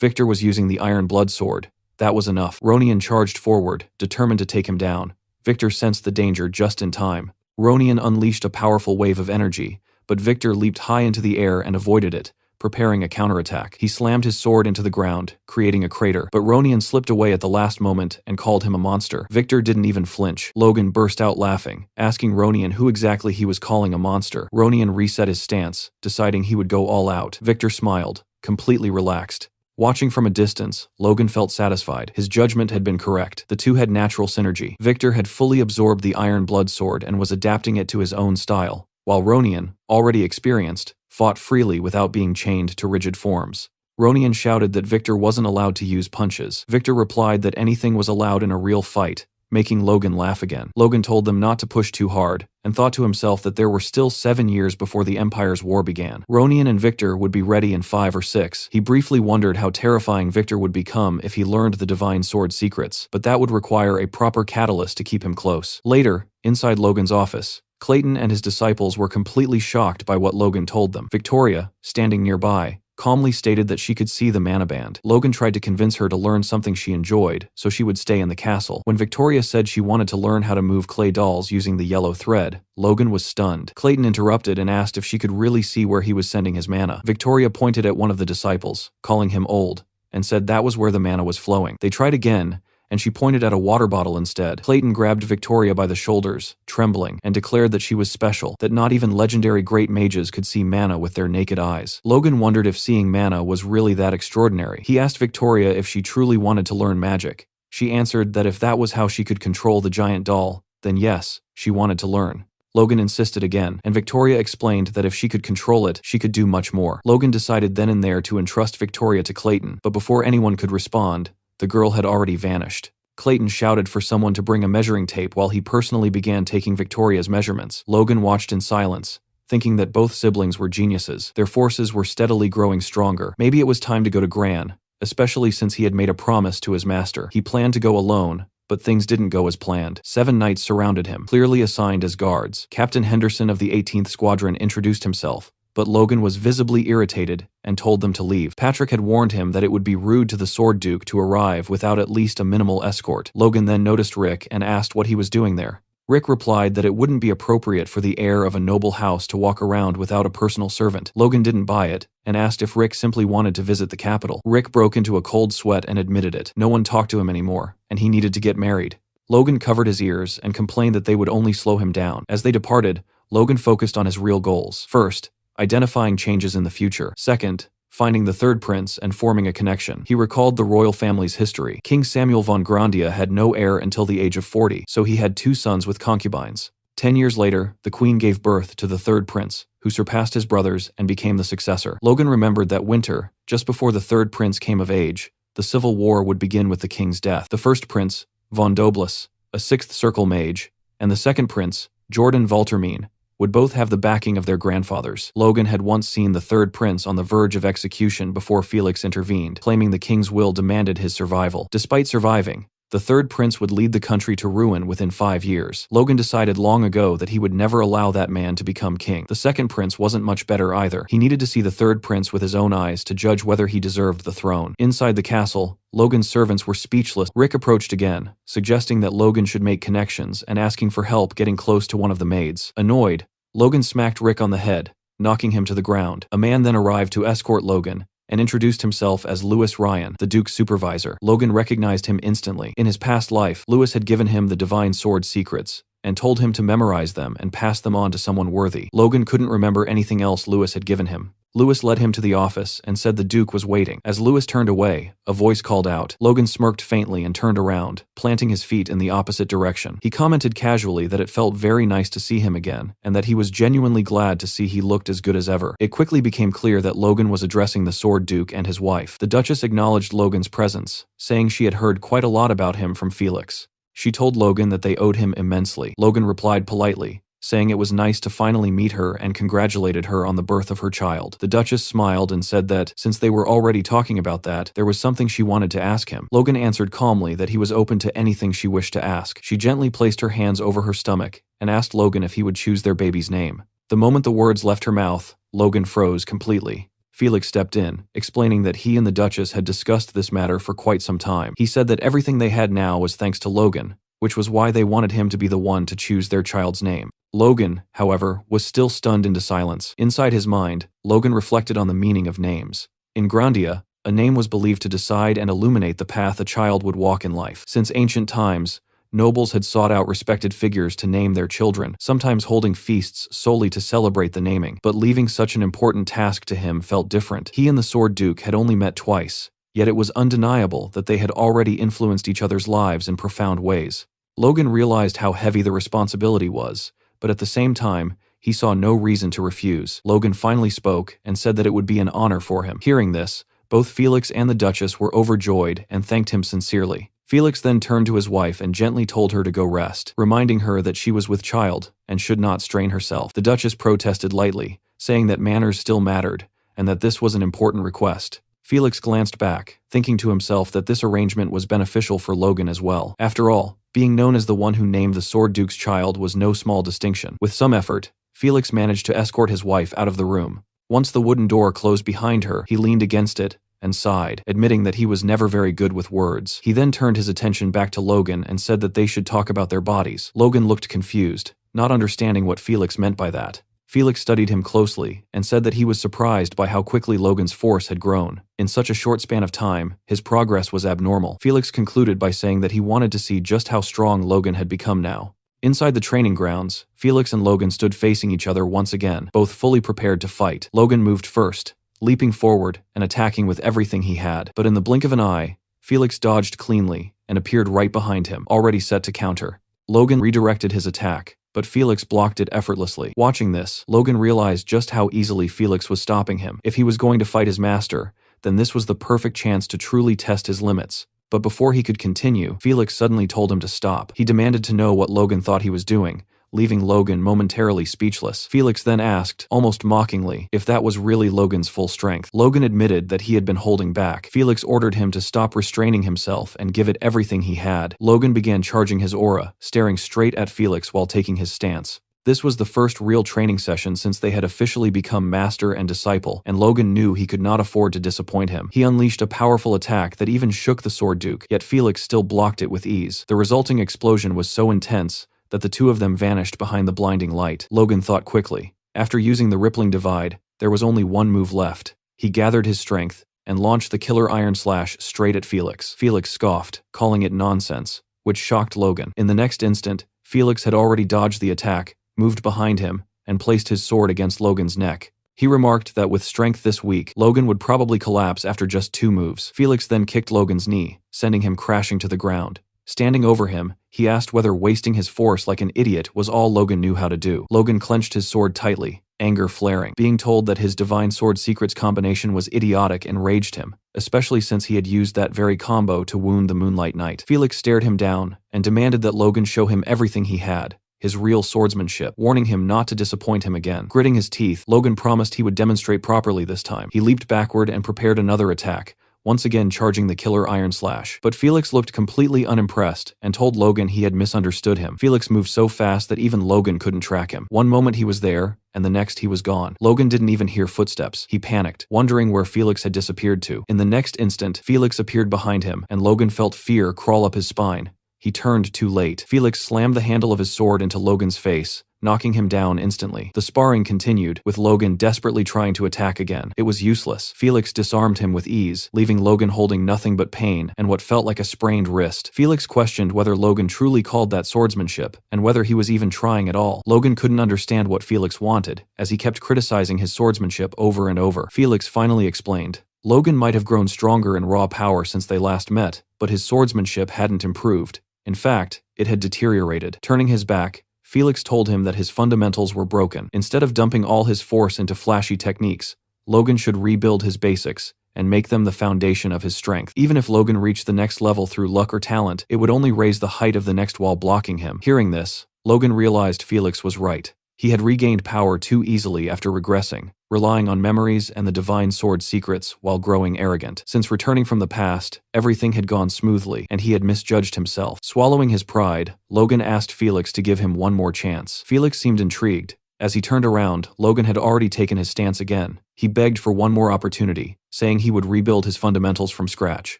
Victor was using the Iron Blood Sword. That was enough. Ronion charged forward, determined to take him down. Victor sensed the danger just in time. Ronion unleashed a powerful wave of energy, but Victor leaped high into the air and avoided it, preparing a counterattack. He slammed his sword into the ground, creating a crater, but Ronion slipped away at the last moment and called him a monster. Victor didn't even flinch. Logan burst out laughing, asking Ronion who exactly he was calling a monster. Ronion reset his stance, deciding he would go all out. Victor smiled, completely relaxed. Watching from a distance, Logan felt satisfied. His judgment had been correct. The two had natural synergy. Victor had fully absorbed the Iron Blood Sword and was adapting it to his own style, while Ronion, already experienced, fought freely without being chained to rigid forms. Ronion shouted that Victor wasn't allowed to use punches. Victor replied that anything was allowed in a real fight, making Logan laugh again. Logan told them not to push too hard, and thought to himself that there were still 7 years before the Empire's war began. Ronion and Victor would be ready in 5 or 6. He briefly wondered how terrifying Victor would become if he learned the Divine Sword secrets, but that would require a proper catalyst to keep him close. Later, inside Logan's office, Clayton and his disciples were completely shocked by what Logan told them. Victoria, standing nearby, calmly stated that she could see the mana band. Logan tried to convince her to learn something she enjoyed, so she would stay in the castle. When Victoria said she wanted to learn how to move clay dolls using the yellow thread, Logan was stunned. Clayton interrupted and asked if she could really see where he was sending his mana. Victoria pointed at one of the disciples, calling him old, and said that was where the mana was flowing. They tried again, and she pointed at a water bottle instead. Clayton grabbed Victoria by the shoulders, trembling, and declared that she was special, that not even legendary great mages could see mana with their naked eyes. Logan wondered if seeing mana was really that extraordinary. He asked Victoria if she truly wanted to learn magic. She answered that if that was how she could control the giant doll, then yes, she wanted to learn. Logan insisted again, and Victoria explained that if she could control it, she could do much more. Logan decided then and there to entrust Victoria to Clayton, but before anyone could respond, the girl had already vanished. Clayton shouted for someone to bring a measuring tape while he personally began taking Victoria's measurements. Logan watched in silence, thinking that both siblings were geniuses. Their forces were steadily growing stronger. Maybe it was time to go to Gran, especially since he had made a promise to his master. He planned to go alone, but things didn't go as planned. 7 knights surrounded him, clearly assigned as guards. Captain Henderson of the 18th Squadron introduced himself, but Logan was visibly irritated and told them to leave. Patrick had warned him that it would be rude to the Sword Duke to arrive without at least a minimal escort. Logan then noticed Rick and asked what he was doing there. Rick replied that it wouldn't be appropriate for the heir of a noble house to walk around without a personal servant. Logan didn't buy it, and asked if Rick simply wanted to visit the capital. Rick broke into a cold sweat and admitted it. No one talked to him anymore, and he needed to get married. Logan covered his ears and complained that they would only slow him down. As they departed, Logan focused on his real goals. First, identifying changes in the future. Second, finding the third prince and forming a connection. He recalled the royal family's history. King Samuel von Grandia had no heir until the age of 40, so he had 2 sons with concubines. 10 years later, the queen gave birth to the third prince, who surpassed his brothers and became the successor. Logan remembered that winter, just before the third prince came of age, the civil war would begin with the king's death. The first prince, von Doblus, a 6th Circle mage, and the second prince, Jordan Valtermine, would both have the backing of their grandfathers. Logan had once seen the third prince on the verge of execution before Felix intervened, claiming the king's will demanded his survival. Despite surviving, the third prince would lead the country to ruin within 5 years. Logan decided long ago that he would never allow that man to become king. The second prince wasn't much better either. He needed to see the third prince with his own eyes to judge whether he deserved the throne. Inside the castle, Logan's servants were speechless. Rick approached again, suggesting that Logan should make connections and asking for help getting close to one of the maids. Annoyed, Logan smacked Rick on the head, knocking him to the ground. A man then arrived to escort Logan and introduced himself as Lewis Ryan, the Duke's supervisor. Logan recognized him instantly. In his past life, Lewis had given him the Divine Sword secrets, and told him to memorize them and pass them on to someone worthy. Logan couldn't remember anything else Lewis had given him. Lewis led him to the office and said the Duke was waiting. As Lewis turned away, a voice called out. Logan smirked faintly and turned around, planting his feet in the opposite direction. He commented casually that it felt very nice to see him again, and that he was genuinely glad to see he looked as good as ever. It quickly became clear that Logan was addressing the Sword Duke and his wife. The Duchess acknowledged Logan's presence, saying she had heard quite a lot about him from Felix. She told Logan that they owed him immensely. Logan replied politely, saying it was nice to finally meet her and congratulated her on the birth of her child. The Duchess smiled and said that, since they were already talking about that, there was something she wanted to ask him. Logan answered calmly that he was open to anything she wished to ask. She gently placed her hands over her stomach and asked Logan if he would choose their baby's name. The moment the words left her mouth, Logan froze completely. Felix stepped in, explaining that he and the Duchess had discussed this matter for quite some time. He said that everything they had now was thanks to Logan, which was why they wanted him to be the one to choose their child's name. Logan, however, was still stunned into silence. Inside his mind, Logan reflected on the meaning of names. In Grandia, a name was believed to decide and illuminate the path a child would walk in life. Since ancient times, nobles had sought out respected figures to name their children, sometimes holding feasts solely to celebrate the naming. But leaving such an important task to him felt different. He and the Sword Duke had only met twice, yet it was undeniable that they had already influenced each other's lives in profound ways. Logan realized how heavy the responsibility was, but at the same time, he saw no reason to refuse. Logan finally spoke and said that it would be an honor for him. Hearing this, both Felix and the Duchess were overjoyed and thanked him sincerely. Felix then turned to his wife and gently told her to go rest, reminding her that she was with child and should not strain herself. The Duchess protested lightly, saying that manners still mattered and that this was an important request. Felix glanced back, thinking to himself that this arrangement was beneficial for Logan as well. After all, being known as the one who named the Sword Duke's child was no small distinction. With some effort, Felix managed to escort his wife out of the room. Once the wooden door closed behind her, he leaned against it and sighed, admitting that he was never very good with words. He then turned his attention back to Logan and said that they should talk about their bodies. Logan looked confused, not understanding what Felix meant by that. Felix studied him closely and said that he was surprised by how quickly Logan's force had grown. In such a short span of time, his progress was abnormal. Felix concluded by saying that he wanted to see just how strong Logan had become now. Inside the training grounds, Felix and Logan stood facing each other once again, both fully prepared to fight. Logan moved first, leaping forward and attacking with everything he had. But in the blink of an eye, Felix dodged cleanly and appeared right behind him, already set to counter. Logan redirected his attack, but Felix blocked it effortlessly. Watching this, Logan realized just how easily Felix was stopping him. If he was going to fight his master, then this was the perfect chance to truly test his limits. But before he could continue, Felix suddenly told him to stop. He demanded to know what Logan thought he was doing, leaving Logan momentarily speechless. Felix then asked, almost mockingly, if that was really Logan's full strength. Logan admitted that he had been holding back. Felix ordered him to stop restraining himself and give it everything he had. Logan began charging his aura, staring straight at Felix while taking his stance. This was the first real training session since they had officially become master and disciple, and Logan knew he could not afford to disappoint him. He unleashed a powerful attack that even shook the Sword Duke, yet Felix still blocked it with ease. The resulting explosion was so intense that the two of them vanished behind the blinding light. Logan thought quickly. After using the Rippling Divide, there was only one move left. He gathered his strength and launched the Killer Iron Slash straight at Felix. Felix scoffed, calling it nonsense, which shocked Logan. In the next instant, Felix had already dodged the attack, moved behind him, and placed his sword against Logan's neck. He remarked that with strength this weak, Logan would probably collapse after just 2 moves. Felix then kicked Logan's knee, sending him crashing to the ground. Standing over him, he asked whether wasting his force like an idiot was all Logan knew how to do. Logan clenched his sword tightly, anger flaring. Being told that his Divine Sword Secrets combination was idiotic enraged him, especially since he had used that very combo to wound the Moonlight Knight. Felix stared him down and demanded that Logan show him everything he had, his real swordsmanship, warning him not to disappoint him again. Gritting his teeth, Logan promised he would demonstrate properly this time. He leaped backward and prepared another attack, once again charging the Killer Iron Slash. But Felix looked completely unimpressed and told Logan he had misunderstood him. Felix moved so fast that even Logan couldn't track him. One moment he was there, and the next he was gone. Logan didn't even hear footsteps. He panicked, wondering where Felix had disappeared to. In the next instant, Felix appeared behind him, and Logan felt fear crawl up his spine. He turned too late. Felix slammed the handle of his sword into Logan's face, knocking him down instantly. The sparring continued, with Logan desperately trying to attack again. It was useless. Felix disarmed him with ease, leaving Logan holding nothing but pain and what felt like a sprained wrist. Felix questioned whether Logan truly called that swordsmanship, and whether he was even trying at all. Logan couldn't understand what Felix wanted, as he kept criticizing his swordsmanship over and over. Felix finally explained. Logan might have grown stronger in raw power since they last met, but his swordsmanship hadn't improved. In fact, it had deteriorated. Turning his back, Felix told him that his fundamentals were broken. Instead of dumping all his force into flashy techniques, Logan should rebuild his basics and make them the foundation of his strength. Even if Logan reached the next level through luck or talent, it would only raise the height of the next wall blocking him. Hearing this, Logan realized Felix was right. He had regained power too easily after regressing, relying on memories and the divine sword secrets while growing arrogant. Since returning from the past, everything had gone smoothly, and he had misjudged himself. Swallowing his pride, Logan asked Felix to give him one more chance. Felix seemed intrigued. As he turned around, Logan had already taken his stance again. He begged for one more opportunity, saying he would rebuild his fundamentals from scratch.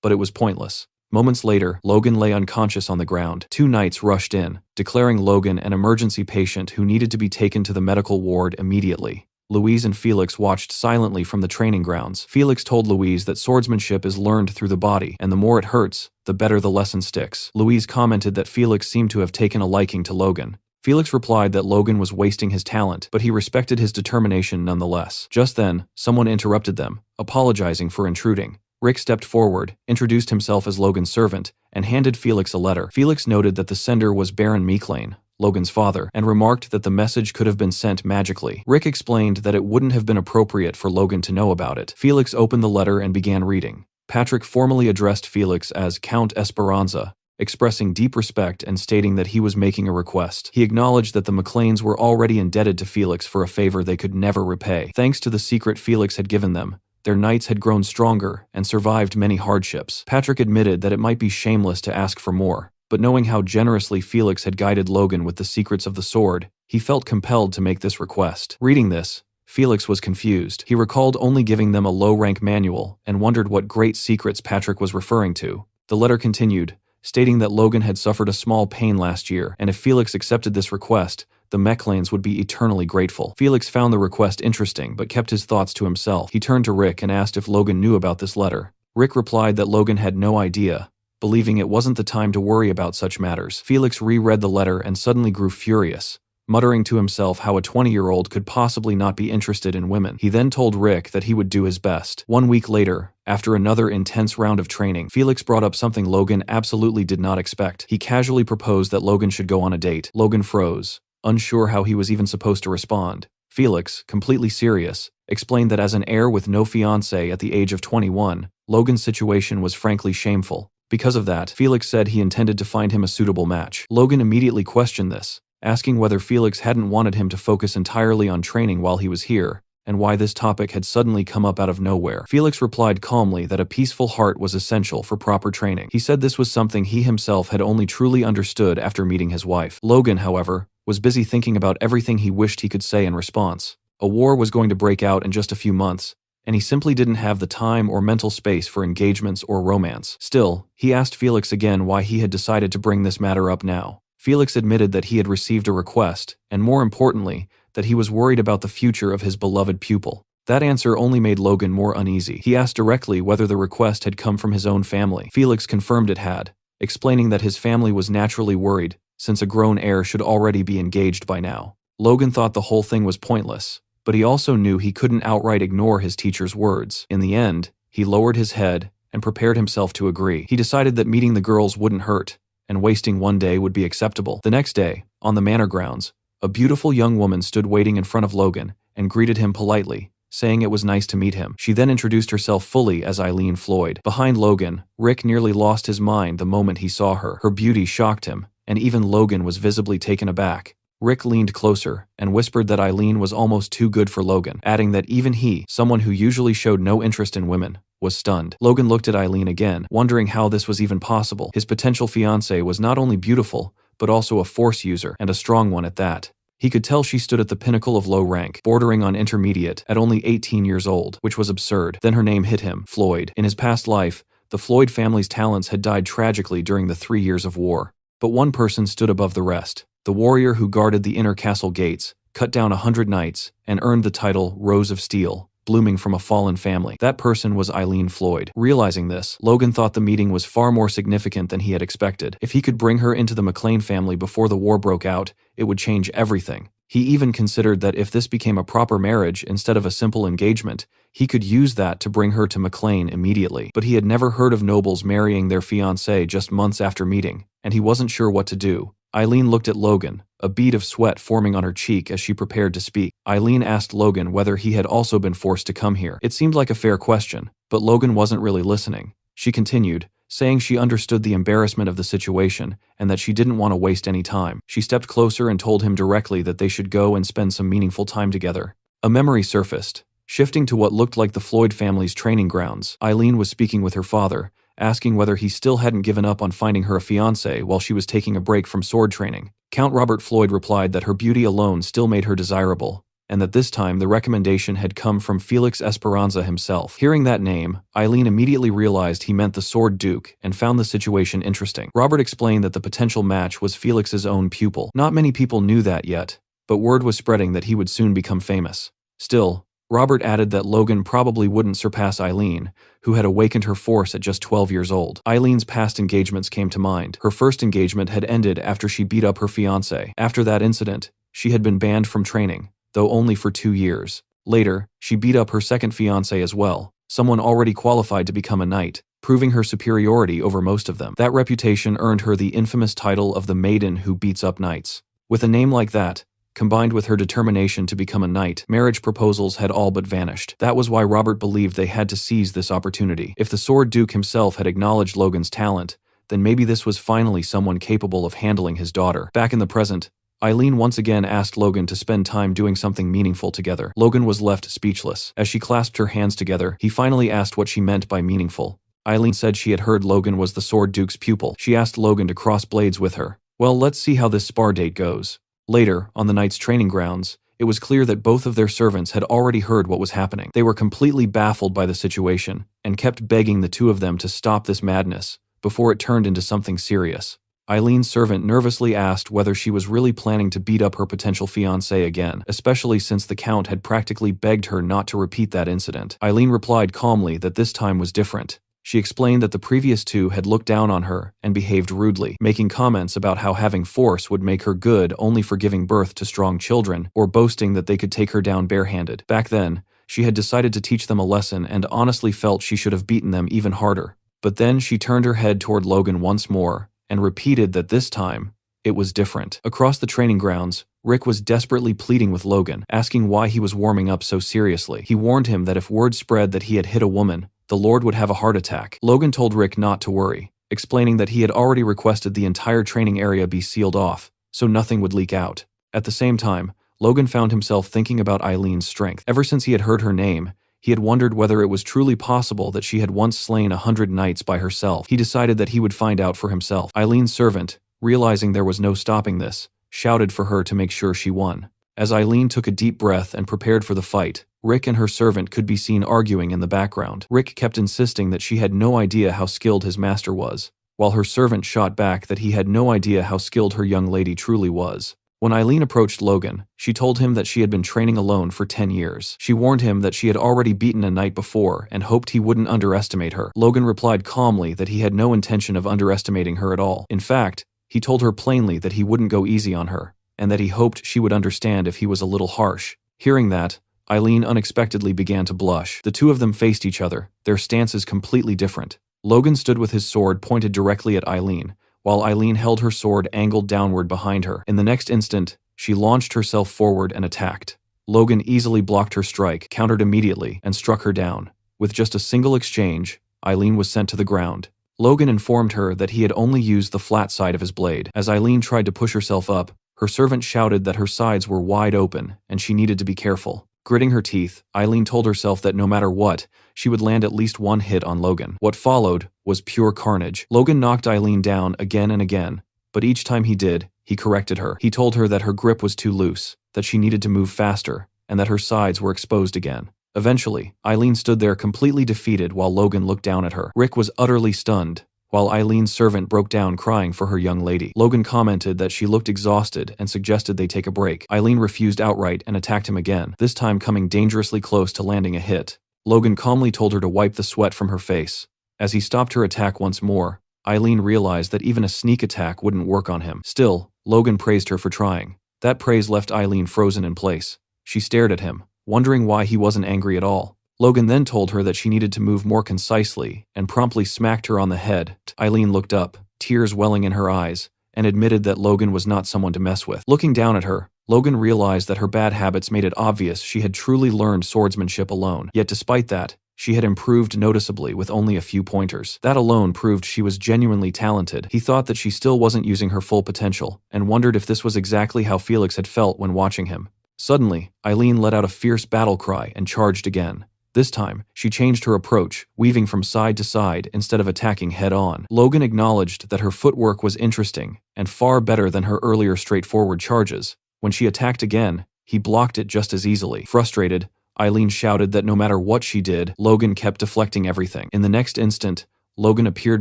But it was pointless. Moments later, Logan lay unconscious on the ground. 2 knights rushed in, declaring Logan an emergency patient who needed to be taken to the medical ward immediately. Louise and Felix watched silently from the training grounds. Felix told Louise that swordsmanship is learned through the body, and the more it hurts, the better the lesson sticks. Louise commented that Felix seemed to have taken a liking to Logan. Felix replied that Logan was wasting his talent, but he respected his determination nonetheless. Just then, someone interrupted them, apologizing for intruding. Rick stepped forward, introduced himself as Logan's servant, and handed Felix a letter. Felix noted that the sender was Baron Meeklane, Logan's father, and remarked that the message could have been sent magically. Rick explained that it wouldn't have been appropriate for Logan to know about it. Felix opened the letter and began reading. Patrick formally addressed Felix as Count Esperanza, expressing deep respect and stating that he was making a request. He acknowledged that the Meeklanes were already indebted to Felix for a favor they could never repay. Thanks to the secret Felix had given them, their knights had grown stronger and survived many hardships. Patrick admitted that it might be shameless to ask for more, but knowing how generously Felix had guided Logan with the secrets of the sword, he felt compelled to make this request. Reading this, Felix was confused. He recalled only giving them a low-rank manual and wondered what great secrets Patrick was referring to. The letter continued, stating that Logan had suffered a small pain last year, and if Felix accepted this request, the Meeklanes would be eternally grateful. Felix found the request interesting, but kept his thoughts to himself. He turned to Rick and asked if Logan knew about this letter. Rick replied that Logan had no idea, believing it wasn't the time to worry about such matters. Felix reread the letter and suddenly grew furious, muttering to himself how a 20-year-old could possibly not be interested in women. He then told Rick that he would do his best. 1 week later, after another intense round of training, Felix brought up something Logan absolutely did not expect. He casually proposed that Logan should go on a date. Logan froze, unsure how he was even supposed to respond. Felix, completely serious, explained that as an heir with no fiancé at the age of 21, Logan's situation was frankly shameful. Because of that, Felix said he intended to find him a suitable match. Logan immediately questioned this, asking whether Felix hadn't wanted him to focus entirely on training while he was here, and why this topic had suddenly come up out of nowhere. Felix replied calmly that a peaceful heart was essential for proper training. He said this was something he himself had only truly understood after meeting his wife. Logan, however, was busy thinking about everything he wished he could say in response. A war was going to break out in just a few months, and he simply didn't have the time or mental space for engagements or romance. Still, he asked Felix again why he had decided to bring this matter up now. Felix admitted that he had received a request, and more importantly, that he was worried about the future of his beloved pupil. That answer only made Logan more uneasy. He asked directly whether the request had come from his own family. Felix confirmed it had, explaining that his family was naturally worried, since a grown heir should already be engaged by now. Logan thought the whole thing was pointless, but he also knew he couldn't outright ignore his teacher's words. In the end, he lowered his head and prepared himself to agree. He decided that meeting the girls wouldn't hurt, and wasting one day would be acceptable. The next day, on the manor grounds, a beautiful young woman stood waiting in front of Logan and greeted him politely, saying it was nice to meet him. She then introduced herself fully as Eileen Floyd. Behind Logan, Rick nearly lost his mind the moment he saw her. Her beauty shocked him, and even Logan was visibly taken aback. Rick leaned closer and whispered that Eileen was almost too good for Logan, adding that even he, someone who usually showed no interest in women, was stunned. Logan looked at Eileen again, wondering how this was even possible. His potential fiancée was not only beautiful, but also a force user, and a strong one at that. He could tell she stood at the pinnacle of low rank, bordering on intermediate, at only 18 years old, which was absurd. Then her name hit him, Floyd. In his past life, the Floyd family's talents had died tragically during the 3 years of war. But one person stood above the rest. the warrior who guarded the inner castle gates, cut down 100 knights, and earned the title Rose of Steel, blooming from a fallen family. That person was Eileen Floyd. Realizing this, Logan thought the meeting was far more significant than he had expected. If he could bring her into the McLean family before the war broke out, it would change everything. He even considered that if this became a proper marriage instead of a simple engagement, he could use that to bring her to McLean immediately. But he had never heard of nobles marrying their fiancée just months after meeting, and he wasn't sure what to do. Eileen looked at Logan, a bead of sweat forming on her cheek as she prepared to speak. Eileen asked Logan whether he had also been forced to come here. It seemed like a fair question, but Logan wasn't really listening. She continued, saying she understood the embarrassment of the situation and that she didn't want to waste any time. She stepped closer and told him directly that they should go and spend some meaningful time together. A memory surfaced. Shifting to what looked like the Floyd family's training grounds, Eileen was speaking with her father, asking whether he still hadn't given up on finding her a fiancé while she was taking a break from sword training. Count Robert Floyd replied that her beauty alone still made her desirable, and that this time the recommendation had come from Felix Esperanza himself. Hearing that name, Eileen immediately realized he meant the Sword Duke and found the situation interesting. Robert explained that the potential match was Felix's own pupil. Not many people knew that yet, but word was spreading that he would soon become famous. Still, Robert added that Logan probably wouldn't surpass Eileen, who had awakened her force at just 12 years old. Eileen's past engagements came to mind. Her first engagement had ended after she beat up her fiancé. After that incident, she had been banned from training, though only for 2 years. Later, she beat up her second fiancé as well, someone already qualified to become a knight, proving her superiority over most of them. That reputation earned her the infamous title of the Maiden Who Beats Up Knights. With a name like that, combined with her determination to become a knight, marriage proposals had all but vanished. That was why Robert believed they had to seize this opportunity. If the Sword Duke himself had acknowledged Logan's talent, then maybe this was finally someone capable of handling his daughter. Back in the present, Eileen once again asked Logan to spend time doing something meaningful together. Logan was left speechless. As she clasped her hands together, he finally asked what she meant by meaningful. Eileen said she had heard Logan was the Sword Duke's pupil. She asked Logan to cross blades with her. Well, let's see how this spar date goes. Later, on the knight's training grounds, it was clear that both of their servants had already heard what was happening. They were completely baffled by the situation, and kept begging the two of them to stop this madness, before it turned into something serious. Eileen's servant nervously asked whether she was really planning to beat up her potential fiancé again, especially since the Count had practically begged her not to repeat that incident. Eileen replied calmly that this time was different. She explained that the previous two had looked down on her and behaved rudely, making comments about how having force would make her good only for giving birth to strong children, or boasting that they could take her down barehanded. Back then, she had decided to teach them a lesson and honestly felt she should have beaten them even harder. But then she turned her head toward Logan once more, and repeated that this time, it was different. Across the training grounds, Rick was desperately pleading with Logan, asking why he was warming up so seriously. He warned him that if word spread that he had hit a woman, the Lord would have a heart attack. Logan told Rick not to worry, explaining that he had already requested the entire training area be sealed off, so nothing would leak out. At the same time, Logan found himself thinking about Eileen's strength. Ever since he had heard her name, he had wondered whether it was truly possible that she had once slain 100 knights by herself. He decided that he would find out for himself. Eileen's servant, realizing there was no stopping this, shouted for her to make sure she won. As Eileen took a deep breath and prepared for the fight, Rick and her servant could be seen arguing in the background. Rick kept insisting that she had no idea how skilled his master was, while her servant shot back that he had no idea how skilled her young lady truly was. When Eileen approached Logan, she told him that she had been training alone for 10 years. She warned him that she had already beaten a knight before and hoped he wouldn't underestimate her. Logan replied calmly that he had no intention of underestimating her at all. In fact, he told her plainly that he wouldn't go easy on her, and that he hoped she would understand if he was a little harsh. Hearing that, Eileen unexpectedly began to blush. The two of them faced each other, their stances completely different. Logan stood with his sword pointed directly at Eileen, while Eileen held her sword angled downward behind her. In the next instant, she launched herself forward and attacked. Logan easily blocked her strike, countered immediately, and struck her down. With just a single exchange, Eileen was sent to the ground. Logan informed her that he had only used the flat side of his blade. As Eileen tried to push herself up, her servant shouted that her sides were wide open and she needed to be careful. Gritting her teeth, Eileen told herself that no matter what, she would land at least one hit on Logan. What followed was pure carnage. Logan knocked Eileen down again and again, but each time he did, he corrected her. He told her that her grip was too loose, that she needed to move faster, and that her sides were exposed again. Eventually, Eileen stood there completely defeated while Logan looked down at her. Rick was utterly stunned, while Eileen's servant broke down crying for her young lady. Logan commented that she looked exhausted and suggested they take a break. Eileen refused outright and attacked him again, this time coming dangerously close to landing a hit. Logan calmly told her to wipe the sweat from her face. As he stopped her attack once more, Eileen realized that even a sneak attack wouldn't work on him. Still, Logan praised her for trying. That praise left Eileen frozen in place. She stared at him, wondering why he wasn't angry at all. Logan then told her that she needed to move more concisely and promptly smacked her on the head. Eileen looked up, tears welling in her eyes, and admitted that Logan was not someone to mess with. Looking down at her, Logan realized that her bad habits made it obvious she had truly learned swordsmanship alone. Yet despite that, she had improved noticeably with only a few pointers. That alone proved she was genuinely talented. He thought that she still wasn't using her full potential, and wondered if this was exactly how Felix had felt when watching him. Suddenly, Eileen let out a fierce battle cry and charged again. This time, she changed her approach, weaving from side to side instead of attacking head-on. Logan acknowledged that her footwork was interesting and far better than her earlier straightforward charges. When she attacked again, he blocked it just as easily. Frustrated, Eileen shouted that no matter what she did, Logan kept deflecting everything. In the next instant, Logan appeared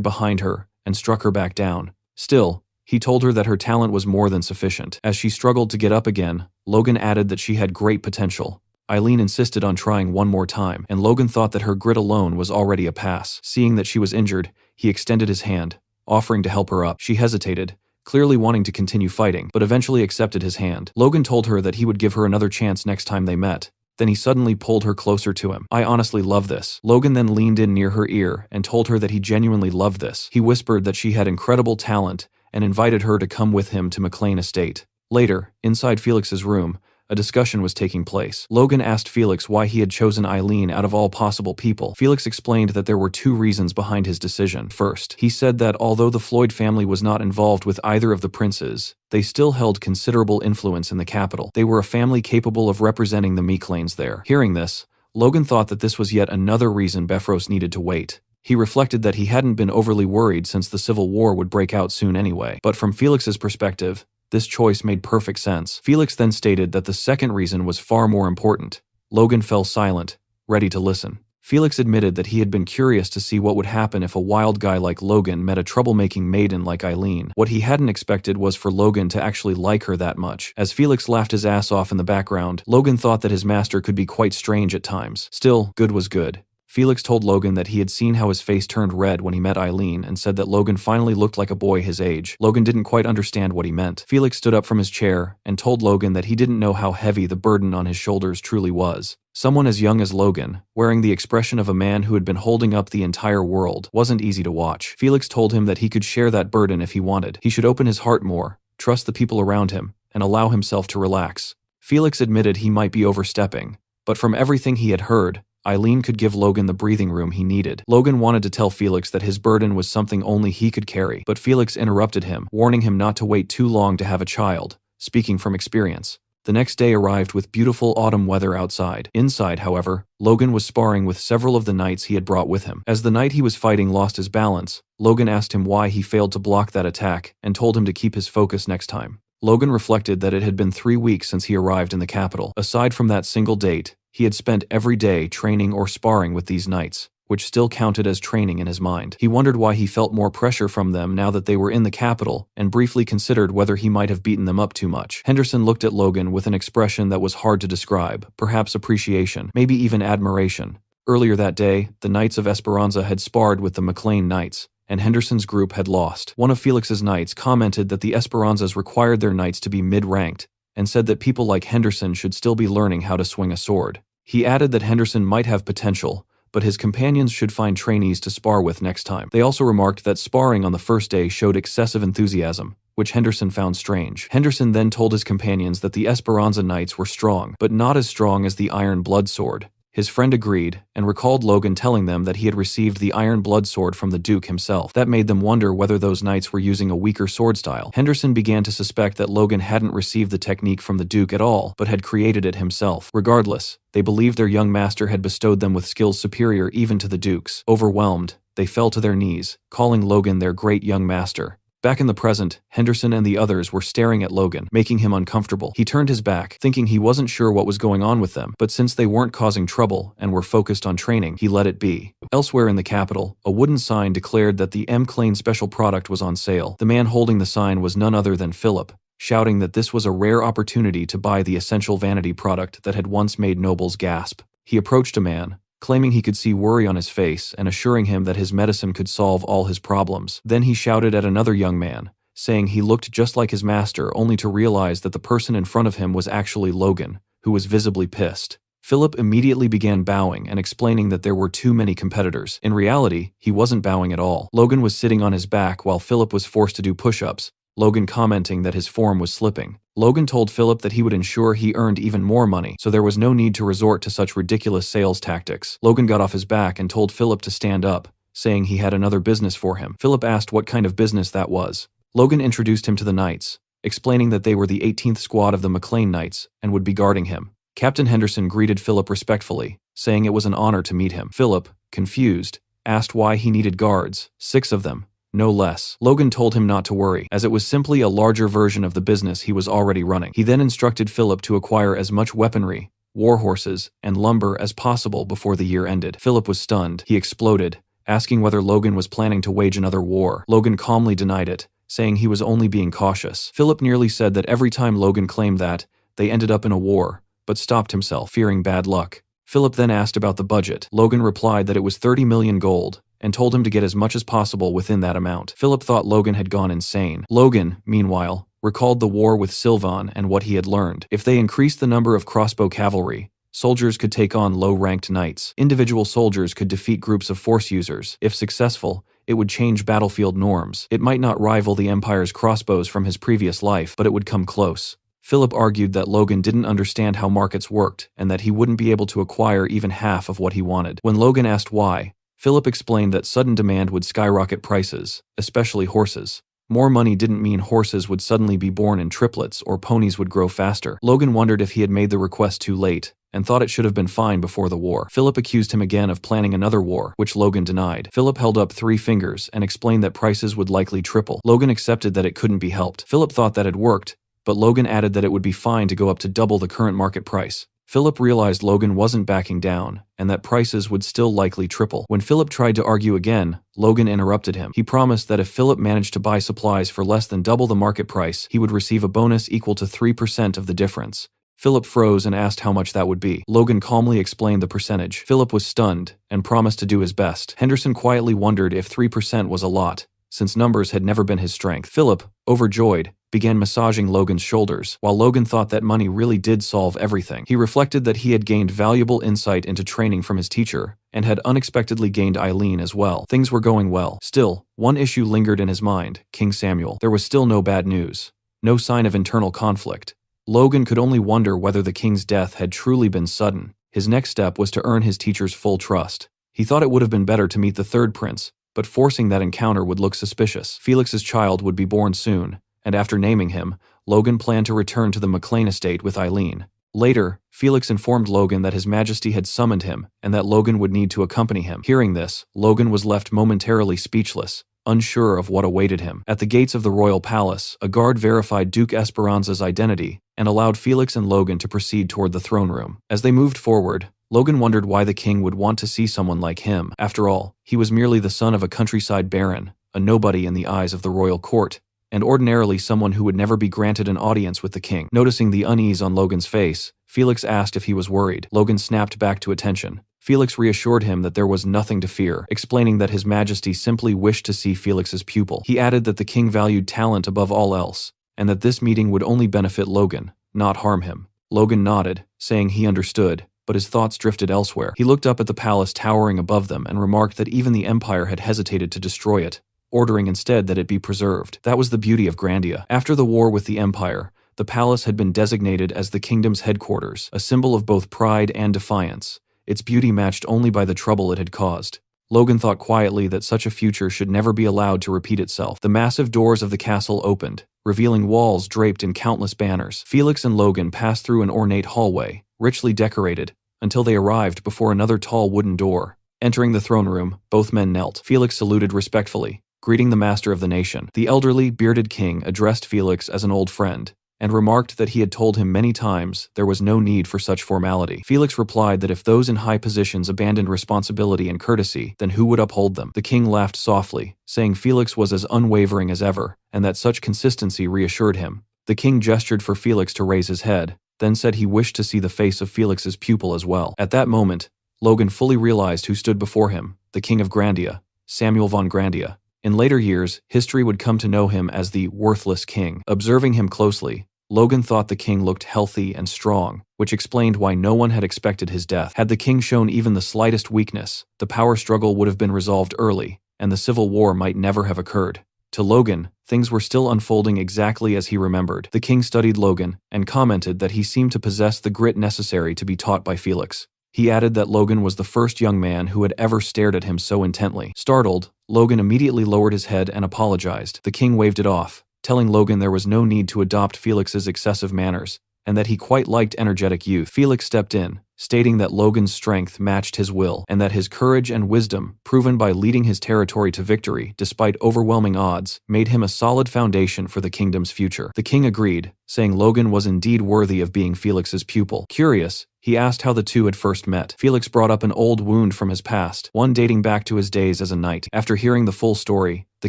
behind her and struck her back down. Still, he told her that her talent was more than sufficient. As she struggled to get up again, Logan added that she had great potential. Eileen insisted on trying one more time, and Logan thought that her grit alone was already a pass. Seeing that she was injured, he extended his hand, offering to help her up. She hesitated, clearly wanting to continue fighting, but eventually accepted his hand. Logan told her that he would give her another chance next time they met. Then he suddenly pulled her closer to him. "I honestly love this." Logan then leaned in near her ear and told her that he genuinely loved this. He whispered that she had incredible talent and invited her to come with him to McLean Estate. Later, inside Felix's room, a discussion was taking place. Logan asked Felix why he had chosen Eileen out of all possible people. Felix explained that there were two reasons behind his decision. First, he said that although the Floyd family was not involved with either of the princes, they still held considerable influence in the capital. They were a family capable of representing the McLeans there. Hearing this, Logan thought that this was yet another reason Befros needed to wait. He reflected that he hadn't been overly worried since the Civil War would break out soon anyway. But from Felix's perspective, this choice made perfect sense. Felix then stated that the second reason was far more important. Logan fell silent, ready to listen. Felix admitted that he had been curious to see what would happen if a wild guy like Logan met a troublemaking maiden like Eileen. What he hadn't expected was for Logan to actually like her that much. As Felix laughed his ass off in the background, Logan thought that his master could be quite strange at times. Still, good was good. Felix told Logan that he had seen how his face turned red when he met Eileen and said that Logan finally looked like a boy his age. Logan didn't quite understand what he meant. Felix stood up from his chair and told Logan that he didn't know how heavy the burden on his shoulders truly was. Someone as young as Logan, wearing the expression of a man who had been holding up the entire world, wasn't easy to watch. Felix told him that he could share that burden if he wanted. He should open his heart more, trust the people around him, and allow himself to relax. Felix admitted he might be overstepping, but from everything he had heard, Eileen could give Logan the breathing room he needed. Logan wanted to tell Felix that his burden was something only he could carry, but Felix interrupted him, warning him not to wait too long to have a child, speaking from experience. The next day arrived with beautiful autumn weather outside. Inside, however, Logan was sparring with several of the knights he had brought with him. As the knight he was fighting lost his balance, Logan asked him why he failed to block that attack and told him to keep his focus next time. Logan reflected that it had been 3 weeks since he arrived in the capital. Aside from that single date, he had spent every day training or sparring with these knights, which still counted as training in his mind. He wondered why he felt more pressure from them now that they were in the capital, and briefly considered whether he might have beaten them up too much. Henderson looked at Logan with an expression that was hard to describe, perhaps appreciation, maybe even admiration. Earlier that day, the Knights of Esperanza had sparred with the McLean Knights, and Henderson's group had lost. One of Felix's knights commented that the Esperanzas required their knights to be mid-ranked, and said that people like Henderson should still be learning how to swing a sword. He added that Henderson might have potential, but his companions should find trainees to spar with next time. They also remarked that sparring on the first day showed excessive enthusiasm, which Henderson found strange. Henderson then told his companions that the Esperanza Knights were strong, but not as strong as the Iron Blood Sword. His friend agreed, and recalled Logan telling them that he had received the Iron Blood Sword from the Duke himself. That made them wonder whether those knights were using a weaker sword style. Henderson began to suspect that Logan hadn't received the technique from the Duke at all, but had created it himself. Regardless, they believed their young master had bestowed them with skills superior even to the Duke's. Overwhelmed, they fell to their knees, calling Logan their great young master. Back in the present, Henderson and the others were staring at Logan, making him uncomfortable. He turned his back, thinking he wasn't sure what was going on with them, but since they weren't causing trouble and were focused on training, he let it be. Elsewhere in the capital, a wooden sign declared that the McLean special product was on sale. The man holding the sign was none other than Philip, shouting that this was a rare opportunity to buy the essential vanity product that had once made nobles gasp. He approached a man, claiming he could see worry on his face and assuring him that his medicine could solve all his problems. Then he shouted at another young man, saying he looked just like his master, only to realize that the person in front of him was actually Logan, who was visibly pissed. Philip immediately began bowing and explaining that there were too many competitors. In reality, he wasn't bowing at all. Logan was sitting on his back while Philip was forced to do push-ups, Logan commenting that his form was slipping. Logan told Philip that he would ensure he earned even more money, so there was no need to resort to such ridiculous sales tactics. Logan got off his back and told Philip to stand up, saying he had another business for him. Philip asked what kind of business that was. Logan introduced him to the Knights, explaining that they were the 18th squad of the McLean Knights and would be guarding him. Captain Henderson greeted Philip respectfully, saying it was an honor to meet him. Philip, confused, asked why he needed guards, 6 of them, no less. Logan told him not to worry, as it was simply a larger version of the business he was already running. He then instructed Philip to acquire as much weaponry, war horses, and lumber as possible before the year ended. Philip was stunned. He exploded, asking whether Logan was planning to wage another war. Logan calmly denied it, saying he was only being cautious. Philip nearly said that every time Logan claimed that, they ended up in a war, but stopped himself, fearing bad luck. Philip then asked about the budget. Logan replied that it was 30 million gold, and told him to get as much as possible within that amount. Philip thought Logan had gone insane. Logan, meanwhile, recalled the war with Sylvan and what he had learned. If they increased the number of crossbow cavalry, soldiers could take on low-ranked knights. Individual soldiers could defeat groups of force users. If successful, it would change battlefield norms. It might not rival the Empire's crossbows from his previous life, but it would come close. Philip argued that Logan didn't understand how markets worked and that he wouldn't be able to acquire even half of what he wanted. When Logan asked why, Philip explained that sudden demand would skyrocket prices, especially horses. More money didn't mean horses would suddenly be born in triplets or ponies would grow faster. Logan wondered if he had made the request too late, and thought it should have been fine before the war. Philip accused him again of planning another war, which Logan denied. Philip held up 3 fingers and explained that prices would likely triple. Logan accepted that it couldn't be helped. Philip thought that had worked, but Logan added that it would be fine to go up to double the current market price. Philip realized Logan wasn't backing down, and that prices would still likely triple. When Philip tried to argue again, Logan interrupted him. He promised that if Philip managed to buy supplies for less than double the market price, he would receive a bonus equal to 3% of the difference. Philip froze and asked how much that would be. Logan calmly explained the percentage. Philip was stunned, and promised to do his best. Henderson quietly wondered if 3% was a lot, since numbers had never been his strength. Philip, overjoyed, began massaging Logan's shoulders, while Logan thought that money really did solve everything. He reflected that he had gained valuable insight into training from his teacher, and had unexpectedly gained Eileen as well. Things were going well. Still, one issue lingered in his mind: King Samuel. There was still no bad news, no sign of internal conflict. Logan could only wonder whether the king's death had truly been sudden. His next step was to earn his teacher's full trust. He thought it would have been better to meet the third prince, but forcing that encounter would look suspicious. Felix's child would be born soon, and after naming him, Logan planned to return to the McLean estate with Eileen. Later, Felix informed Logan that His Majesty had summoned him and that Logan would need to accompany him. Hearing this, Logan was left momentarily speechless, unsure of what awaited him. At the gates of the royal palace, a guard verified Duke Esperanza's identity and allowed Felix and Logan to proceed toward the throne room. As they moved forward, Logan wondered why the king would want to see someone like him. After all, he was merely the son of a countryside baron, a nobody in the eyes of the royal court, and ordinarily someone who would never be granted an audience with the king. Noticing the unease on Logan's face, Felix asked if he was worried. Logan snapped back to attention. Felix reassured him that there was nothing to fear, explaining that His Majesty simply wished to see Felix's pupil. He added that the king valued talent above all else, and that this meeting would only benefit Logan, not harm him. Logan nodded, saying he understood, but his thoughts drifted elsewhere. He looked up at the palace towering above them and remarked that even the Empire had hesitated to destroy it, ordering instead that it be preserved. That was the beauty of Grandia. After the war with the Empire, the palace had been designated as the kingdom's headquarters, a symbol of both pride and defiance, its beauty matched only by the trouble it had caused. Logan thought quietly that such a future should never be allowed to repeat itself. The massive doors of the castle opened, revealing walls draped in countless banners. Felix and Logan passed through an ornate hallway, richly decorated, until they arrived before another tall wooden door. Entering the throne room, both men knelt. Felix saluted respectfully, greeting the master of the nation. The elderly, bearded king addressed Felix as an old friend, and remarked that he had told him many times there was no need for such formality. Felix replied that if those in high positions abandoned responsibility and courtesy, then who would uphold them? The king laughed softly, saying Felix was as unwavering as ever, and that such consistency reassured him. The king gestured for Felix to raise his head, then said he wished to see the face of Felix's pupil as well. At that moment, Logan fully realized who stood before him, the King of Grandia, Samuel von Grandia. In later years, history would come to know him as the worthless king. Observing him closely, Logan thought the king looked healthy and strong, which explained why no one had expected his death. Had the king shown even the slightest weakness, the power struggle would have been resolved early, and the civil war might never have occurred. To Logan, things were still unfolding exactly as he remembered. The king studied Logan and commented that he seemed to possess the grit necessary to be taught by Felix. He added that Logan was the first young man who had ever stared at him so intently. Startled, Logan immediately lowered his head and apologized. The king waved it off, telling Logan there was no need to adopt Felix's excessive manners, and that he quite liked energetic youth. Felix stepped in, stating that Logan's strength matched his will, and that his courage and wisdom, proven by leading his territory to victory despite overwhelming odds, made him a solid foundation for the kingdom's future. The king agreed, saying Logan was indeed worthy of being Felix's pupil. Curious, he asked how the two had first met. Felix brought up an old wound from his past, one dating back to his days as a knight. After hearing the full story, the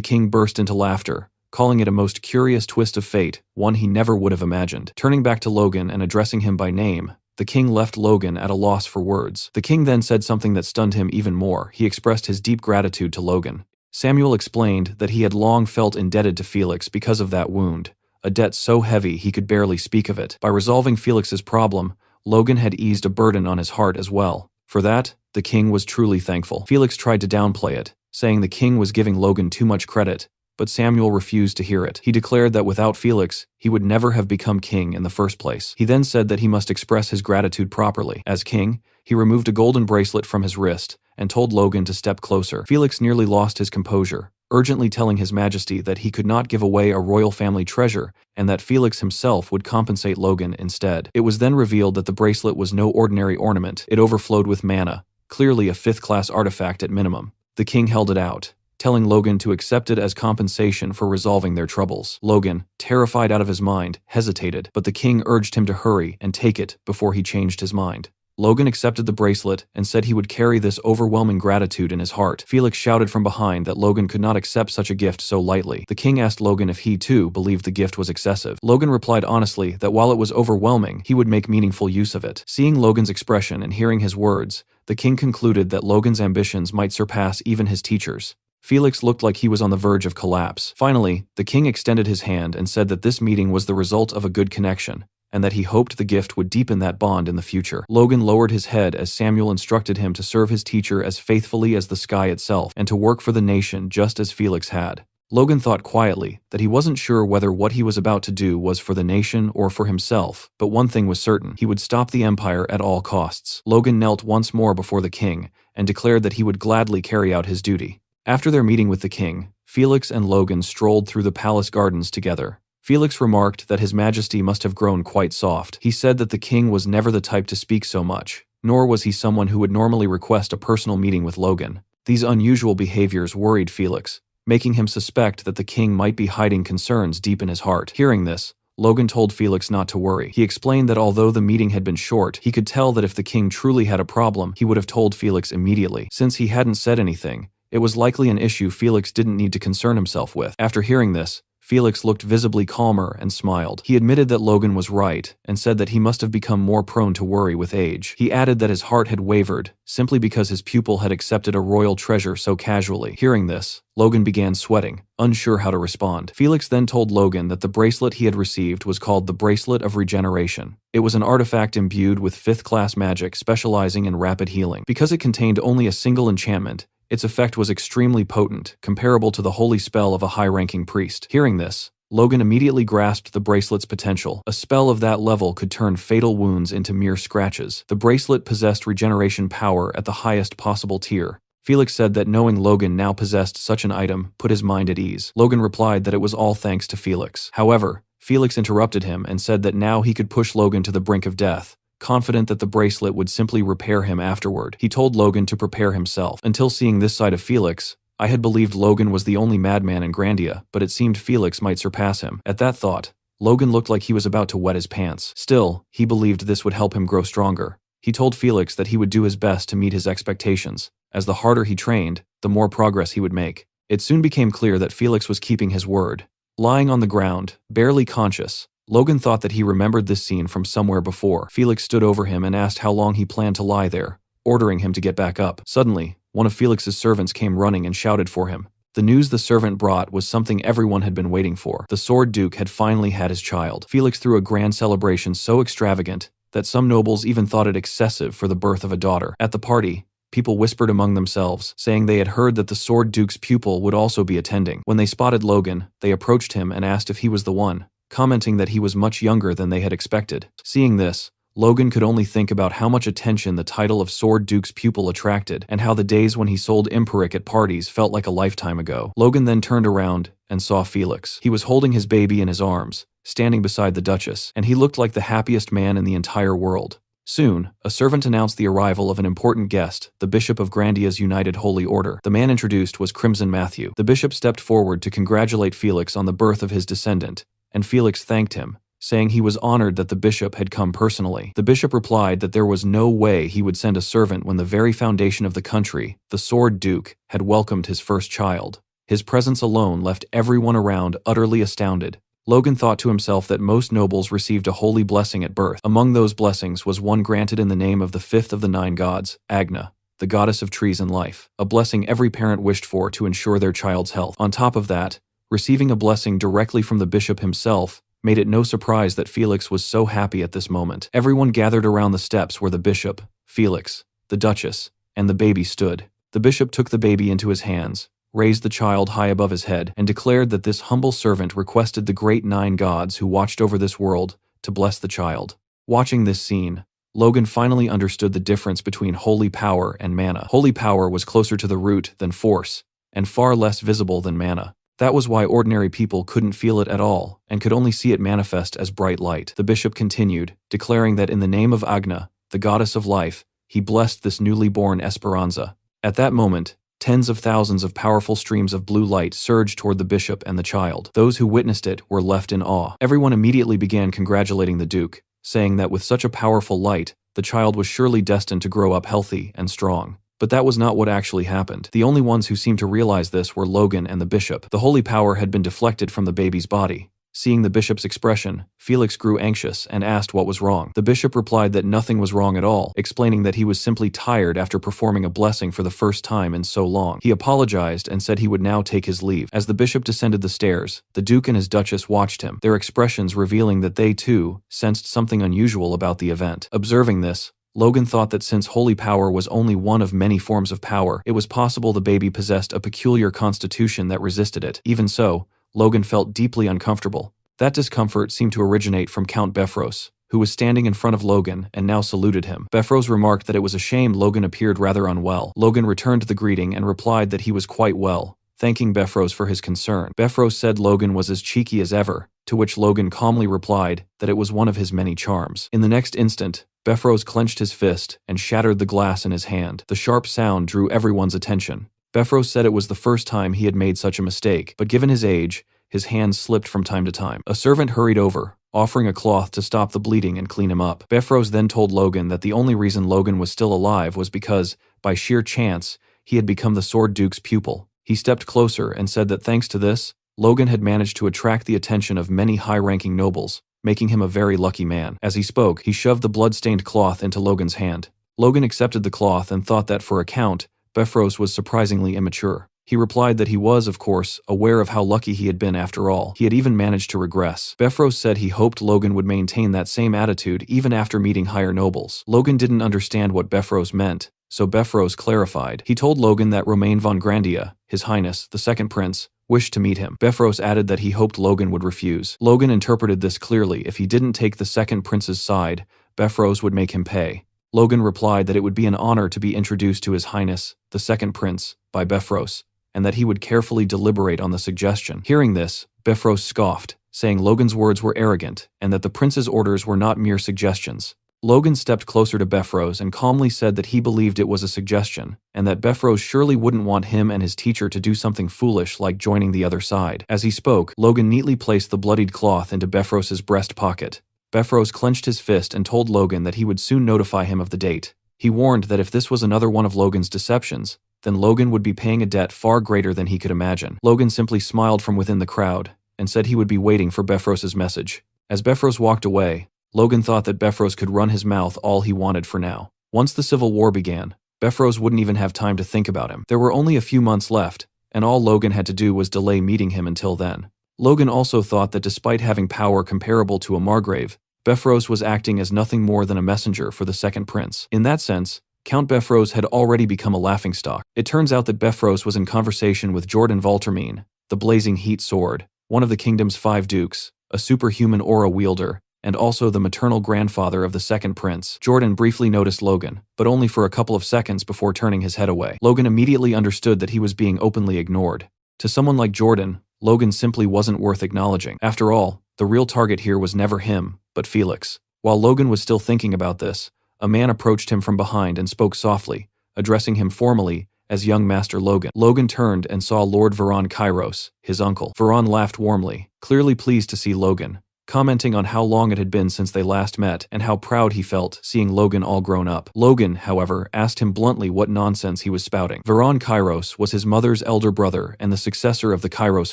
king burst into laughter, calling it a most curious twist of fate, one he never would have imagined. Turning back to Logan and addressing him by name, the king left Logan at a loss for words. The king then said something that stunned him even more. He expressed his deep gratitude to Logan. Samuel explained that he had long felt indebted to Felix because of that wound, a debt so heavy he could barely speak of it. By resolving Felix's problem, Logan had eased a burden on his heart as well. For that, the king was truly thankful. Felix tried to downplay it, saying the king was giving Logan too much credit, but Samuel refused to hear it. He declared that without Felix, he would never have become king in the first place. He then said that he must express his gratitude properly. As king, he removed a golden bracelet from his wrist and told Logan to step closer. Felix nearly lost his composure, urgently telling His Majesty that he could not give away a royal family treasure and that Felix himself would compensate Logan instead. It was then revealed that the bracelet was no ordinary ornament. It overflowed with mana, clearly a fifth-class artifact at minimum. The king held it out, telling Logan to accept it as compensation for resolving their troubles. Logan, terrified out of his mind, hesitated, but the king urged him to hurry and take it before he changed his mind. Logan accepted the bracelet and said he would carry this overwhelming gratitude in his heart. Felix shouted from behind that Logan could not accept such a gift so lightly. The king asked Logan if he too believed the gift was excessive. Logan replied honestly that while it was overwhelming, he would make meaningful use of it. Seeing Logan's expression and hearing his words, the king concluded that Logan's ambitions might surpass even his teachers. Felix looked like he was on the verge of collapse. Finally, the king extended his hand and said that this meeting was the result of a good connection, and that he hoped the gift would deepen that bond in the future. Logan lowered his head as Samuel instructed him to serve his teacher as faithfully as the sky itself, and to work for the nation just as Felix had. Logan thought quietly that he wasn't sure whether what he was about to do was for the nation or for himself, but one thing was certain: he would stop the empire at all costs. Logan knelt once more before the king and declared that he would gladly carry out his duty. After their meeting with the king, Felix and Logan strolled through the palace gardens together. Felix remarked that His Majesty must have grown quite soft. He said that the king was never the type to speak so much, nor was he someone who would normally request a personal meeting with Logan. These unusual behaviors worried Felix, making him suspect that the king might be hiding concerns deep in his heart. Hearing this, Logan told Felix not to worry. He explained that although the meeting had been short, he could tell that if the king truly had a problem, he would have told Felix immediately. Since he hadn't said anything, it was likely an issue Felix didn't need to concern himself with. After hearing this, Felix looked visibly calmer and smiled. He admitted that Logan was right and said that he must have become more prone to worry with age. He added that his heart had wavered simply because his pupil had accepted a royal treasure so casually. Hearing this, Logan began sweating, unsure how to respond. Felix then told Logan that the bracelet he had received was called the Bracelet of Regeneration. It was an artifact imbued with fifth-class magic specializing in rapid healing. Because it contained only a single enchantment, its effect was extremely potent, comparable to the holy spell of a high-ranking priest. Hearing this, Logan immediately grasped the bracelet's potential. A spell of that level could turn fatal wounds into mere scratches. The bracelet possessed regeneration power at the highest possible tier. Felix said that knowing Logan now possessed such an item put his mind at ease. Logan replied that it was all thanks to Felix. However, Felix interrupted him and said that now he could push Logan to the brink of death, confident that the bracelet would simply repair him afterward. He told Logan to prepare himself. Until seeing this side of Felix, I had believed Logan was the only madman in Grandia, but it seemed Felix might surpass him. At that thought, Logan looked like he was about to wet his pants. Still, he believed this would help him grow stronger. He told Felix that he would do his best to meet his expectations, as the harder he trained, the more progress he would make. It soon became clear that Felix was keeping his word. Lying on the ground, barely conscious, Logan thought that he remembered this scene from somewhere before. Felix stood over him and asked how long he planned to lie there, ordering him to get back up. Suddenly, one of Felix's servants came running and shouted for him. The news the servant brought was something everyone had been waiting for. The Sword Duke had finally had his child. Felix threw a grand celebration so extravagant that some nobles even thought it excessive for the birth of a daughter. At the party, people whispered among themselves, saying they had heard that the Sword Duke's pupil would also be attending. When they spotted Logan, they approached him and asked if he was the one, commenting that he was much younger than they had expected. Seeing this, Logan could only think about how much attention the title of Sword Duke's pupil attracted, and how the days when he sold Imperic at parties felt like a lifetime ago. Logan then turned around and saw Felix. He was holding his baby in his arms, standing beside the Duchess, and he looked like the happiest man in the entire world. Soon, a servant announced the arrival of an important guest, the Bishop of Grandia's United Holy Order. The man introduced was Crimson Matthew. The bishop stepped forward to congratulate Felix on the birth of his descendant, and Felix thanked him, saying he was honored that the bishop had come personally. The bishop replied that there was no way he would send a servant when the very foundation of the country, the Sword Duke, had welcomed his first child. His presence alone left everyone around utterly astounded. Logan thought to himself that most nobles received a holy blessing at birth. Among those blessings was one granted in the name of the fifth of the 9 gods, Agna, the goddess of trees and life, a blessing every parent wished for to ensure their child's health. On top of that, receiving a blessing directly from the bishop himself made it no surprise that Felix was so happy at this moment. Everyone gathered around the steps where the bishop, Felix, the Duchess, and the baby stood. The bishop took the baby into his hands, raised the child high above his head, and declared that this humble servant requested the great 9 gods who watched over this world to bless the child. Watching this scene, Logan finally understood the difference between holy power and mana. Holy power was closer to the root than force, and far less visible than mana. That was why ordinary people couldn't feel it at all, and could only see it manifest as bright light. The bishop continued, declaring that in the name of Agna, the goddess of life, he blessed this newly born Esperanza. At that moment, tens of thousands of powerful streams of blue light surged toward the bishop and the child. Those who witnessed it were left in awe. Everyone immediately began congratulating the Duke, saying that with such a powerful light, the child was surely destined to grow up healthy and strong. But that was not what actually happened. The only ones who seemed to realize this were Logan and the bishop. The holy power had been deflected from the baby's body. Seeing the bishop's expression, Felix grew anxious and asked what was wrong. The bishop replied that nothing was wrong at all, explaining that he was simply tired after performing a blessing for the first time in so long. He apologized and said he would now take his leave. As the bishop descended the stairs, the Duke and his Duchess watched him, their expressions revealing that they too sensed something unusual about the event. Observing this, Logan thought that since holy power was only one of many forms of power, it was possible the baby possessed a peculiar constitution that resisted it. Even so, Logan felt deeply uncomfortable. That discomfort seemed to originate from Count Befros, who was standing in front of Logan and now saluted him. Befros remarked that it was a shame Logan appeared rather unwell. Logan returned the greeting and replied that he was quite well, thanking Befros for his concern. Befros said Logan was as cheeky as ever, to which Logan calmly replied that it was one of his many charms. In the next instant, Befros clenched his fist and shattered the glass in his hand. The sharp sound drew everyone's attention. Befros said it was the first time he had made such a mistake, but given his age, his hands slipped from time to time. A servant hurried over, offering a cloth to stop the bleeding and clean him up. Befros then told Logan that the only reason Logan was still alive was because, by sheer chance, he had become the Sword Duke's pupil. He stepped closer and said that thanks to this, Logan had managed to attract the attention of many high-ranking nobles, making him a very lucky man. As he spoke, he shoved the blood-stained cloth into Logan's hand. Logan accepted the cloth and thought that for a count, Befros was surprisingly immature. He replied that he was, of course, aware of how lucky he had been after all. He had even managed to regress. Befros said he hoped Logan would maintain that same attitude even after meeting higher nobles. Logan didn't understand what Befros meant, so Befros clarified. He told Logan that Romain von Grandia, His Highness, the second prince, wished to meet him. Befros added that he hoped Logan would refuse. Logan interpreted this clearly. If he didn't take the second prince's side, Befros would make him pay. Logan replied that it would be an honor to be introduced to His Highness, the second prince, by Befros, and that he would carefully deliberate on the suggestion. Hearing this, Befros scoffed, saying Logan's words were arrogant and that the prince's orders were not mere suggestions. Logan stepped closer to Beffrose and calmly said that he believed it was a suggestion, and that Beffrose surely wouldn't want him and his teacher to do something foolish like joining the other side. As he spoke, Logan neatly placed the bloodied cloth into Beffrose's breast pocket. Beffrose clenched his fist and told Logan that he would soon notify him of the date. He warned that if this was another one of Logan's deceptions, then Logan would be paying a debt far greater than he could imagine. Logan simply smiled from within the crowd and said he would be waiting for Beffrose's message. As Beffrose walked away, Logan thought that Beffrose could run his mouth all he wanted for now. Once the Civil War began, Beffrose wouldn't even have time to think about him. There were only a few months left, and all Logan had to do was delay meeting him until then. Logan also thought that despite having power comparable to a Margrave, Beffrose was acting as nothing more than a messenger for the second prince. In that sense, Count Beffrose had already become a laughingstock. It turns out that Beffrose was in conversation with Jordan Valtermine, the Blazing Heat Sword, one of the kingdom's 5 dukes, a superhuman aura wielder, and also the maternal grandfather of the second prince. Jordan briefly noticed Logan, but only for a couple of seconds before turning his head away. Logan immediately understood that he was being openly ignored. To someone like Jordan, Logan simply wasn't worth acknowledging. After all, the real target here was never him, but Felix. While Logan was still thinking about this, a man approached him from behind and spoke softly, addressing him formally as young Master Logan. Logan turned and saw Lord Veron Kairos, his uncle. Veron laughed warmly, clearly pleased to see Logan, commenting on how long it had been since they last met and how proud he felt seeing Logan all grown up. Logan, however, asked him bluntly what nonsense he was spouting. Veron Kairos was his mother's elder brother and the successor of the Kairos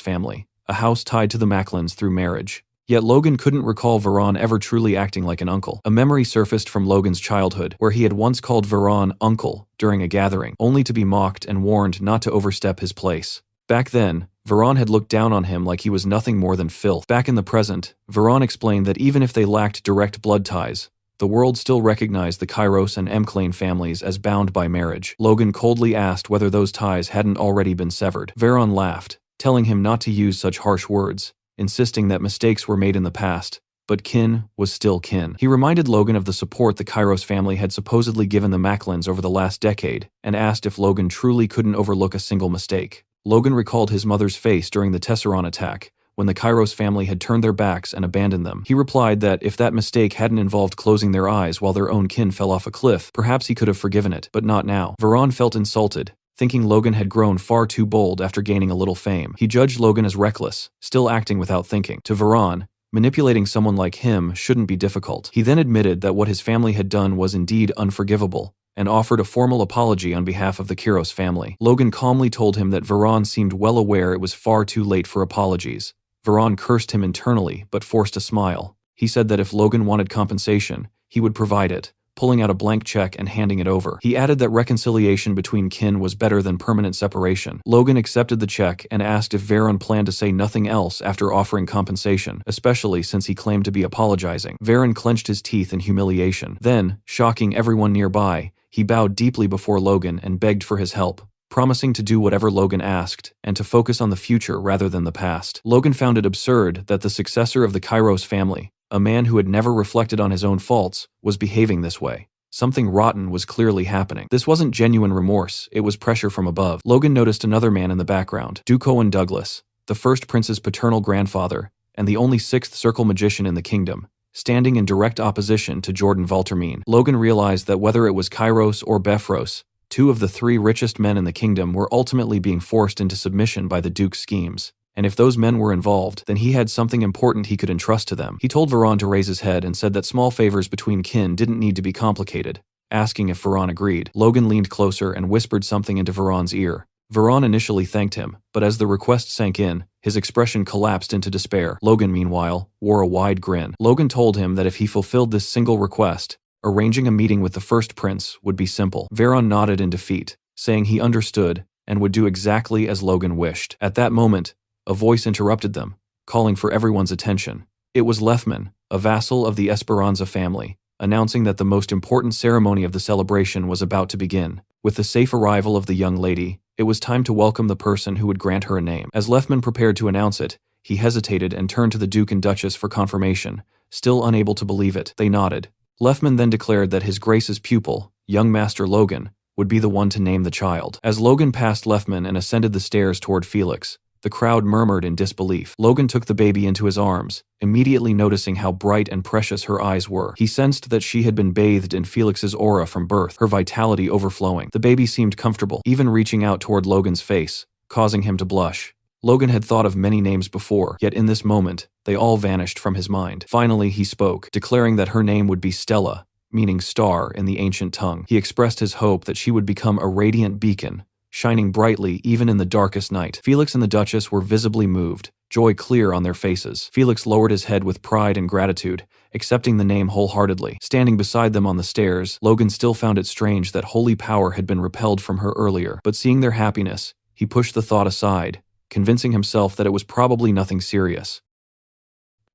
family, a house tied to the Macklins through marriage. Yet Logan couldn't recall Veron ever truly acting like an uncle. A memory surfaced from Logan's childhood, where he had once called Veron uncle during a gathering, only to be mocked and warned not to overstep his place. Back then, Veron had looked down on him like he was nothing more than filth. Back in the present, Veron explained that even if they lacked direct blood ties, the world still recognized the Kairos and M'Clane families as bound by marriage. Logan coldly asked whether those ties hadn't already been severed. Veron laughed, telling him not to use such harsh words, insisting that mistakes were made in the past, but kin was still kin. He reminded Logan of the support the Kairos family had supposedly given the Macklins over the last decade, and asked if Logan truly couldn't overlook a single mistake. Logan recalled his mother's face during the Tesseron attack, when the Kairos family had turned their backs and abandoned them. He replied that if that mistake hadn't involved closing their eyes while their own kin fell off a cliff, perhaps he could have forgiven it, but not now. Veron felt insulted, thinking Logan had grown far too bold after gaining a little fame. He judged Logan as reckless, still acting without thinking. To Veron, manipulating someone like him shouldn't be difficult. He then admitted that what his family had done was indeed unforgivable, and offered a formal apology on behalf of the Kairos family. Logan calmly told him that Veron seemed well aware it was far too late for apologies. Veron cursed him internally, but forced a smile. He said that if Logan wanted compensation, he would provide it, pulling out a blank check and handing it over. He added that reconciliation between kin was better than permanent separation. Logan accepted the check and asked if Veron planned to say nothing else after offering compensation, especially since he claimed to be apologizing. Veron clenched his teeth in humiliation. Then, shocking everyone nearby, he bowed deeply before Logan and begged for his help, promising to do whatever Logan asked and to focus on the future rather than the past. Logan found it absurd that the successor of the Kairos family, a man who had never reflected on his own faults, was behaving this way. Something rotten was clearly happening. This wasn't genuine remorse, it was pressure from above. Logan noticed another man in the background, Duke Owen Douglas, the first prince's paternal grandfather, and the only sixth circle magician in the kingdom, standing in direct opposition to Jordan Valtermine. Logan realized that whether it was Kairos or Beffrose, 2 of the 3 richest men in the kingdom were ultimately being forced into submission by the Duke's schemes. And if those men were involved, then he had something important he could entrust to them. He told Veron to raise his head and said that small favors between kin didn't need to be complicated, asking if Veron agreed. Logan leaned closer and whispered something into Veron's ear. Veron initially thanked him, but as the request sank in, his expression collapsed into despair. Logan, meanwhile, wore a wide grin. Logan told him that if he fulfilled this single request, arranging a meeting with the first prince would be simple. Veron nodded in defeat, saying he understood and would do exactly as Logan wished. At that moment, a voice interrupted them, calling for everyone's attention. It was Lefman, a vassal of the Esperanza family, announcing that the most important ceremony of the celebration was about to begin. With the safe arrival of the young lady, it was time to welcome the person who would grant her a name. As Lefman prepared to announce it, he hesitated and turned to the Duke and Duchess for confirmation, still unable to believe it. They nodded. Lefman then declared that His Grace's pupil, young Master Logan, would be the one to name the child. As Logan passed Lefman and ascended the stairs toward Felix, The crowd murmured in disbelief. Logan took the baby into his arms, immediately noticing how bright and precious her eyes were. He sensed that she had been bathed in Felix's aura from birth, her vitality overflowing. The baby seemed comfortable, even reaching out toward Logan's face, causing him to blush. Logan had thought of many names before, yet in this moment, they all vanished from his mind. Finally, he spoke, declaring that her name would be Stella, meaning star in the ancient tongue. He expressed his hope that she would become a radiant beacon, shining brightly even in the darkest night. Felix and the Duchess were visibly moved, joy clear on their faces. Felix lowered his head with pride and gratitude, accepting the name wholeheartedly. Standing beside them on the stairs, Logan still found it strange that holy power had been repelled from her earlier, but seeing their happiness, he pushed the thought aside, convincing himself that it was probably nothing serious.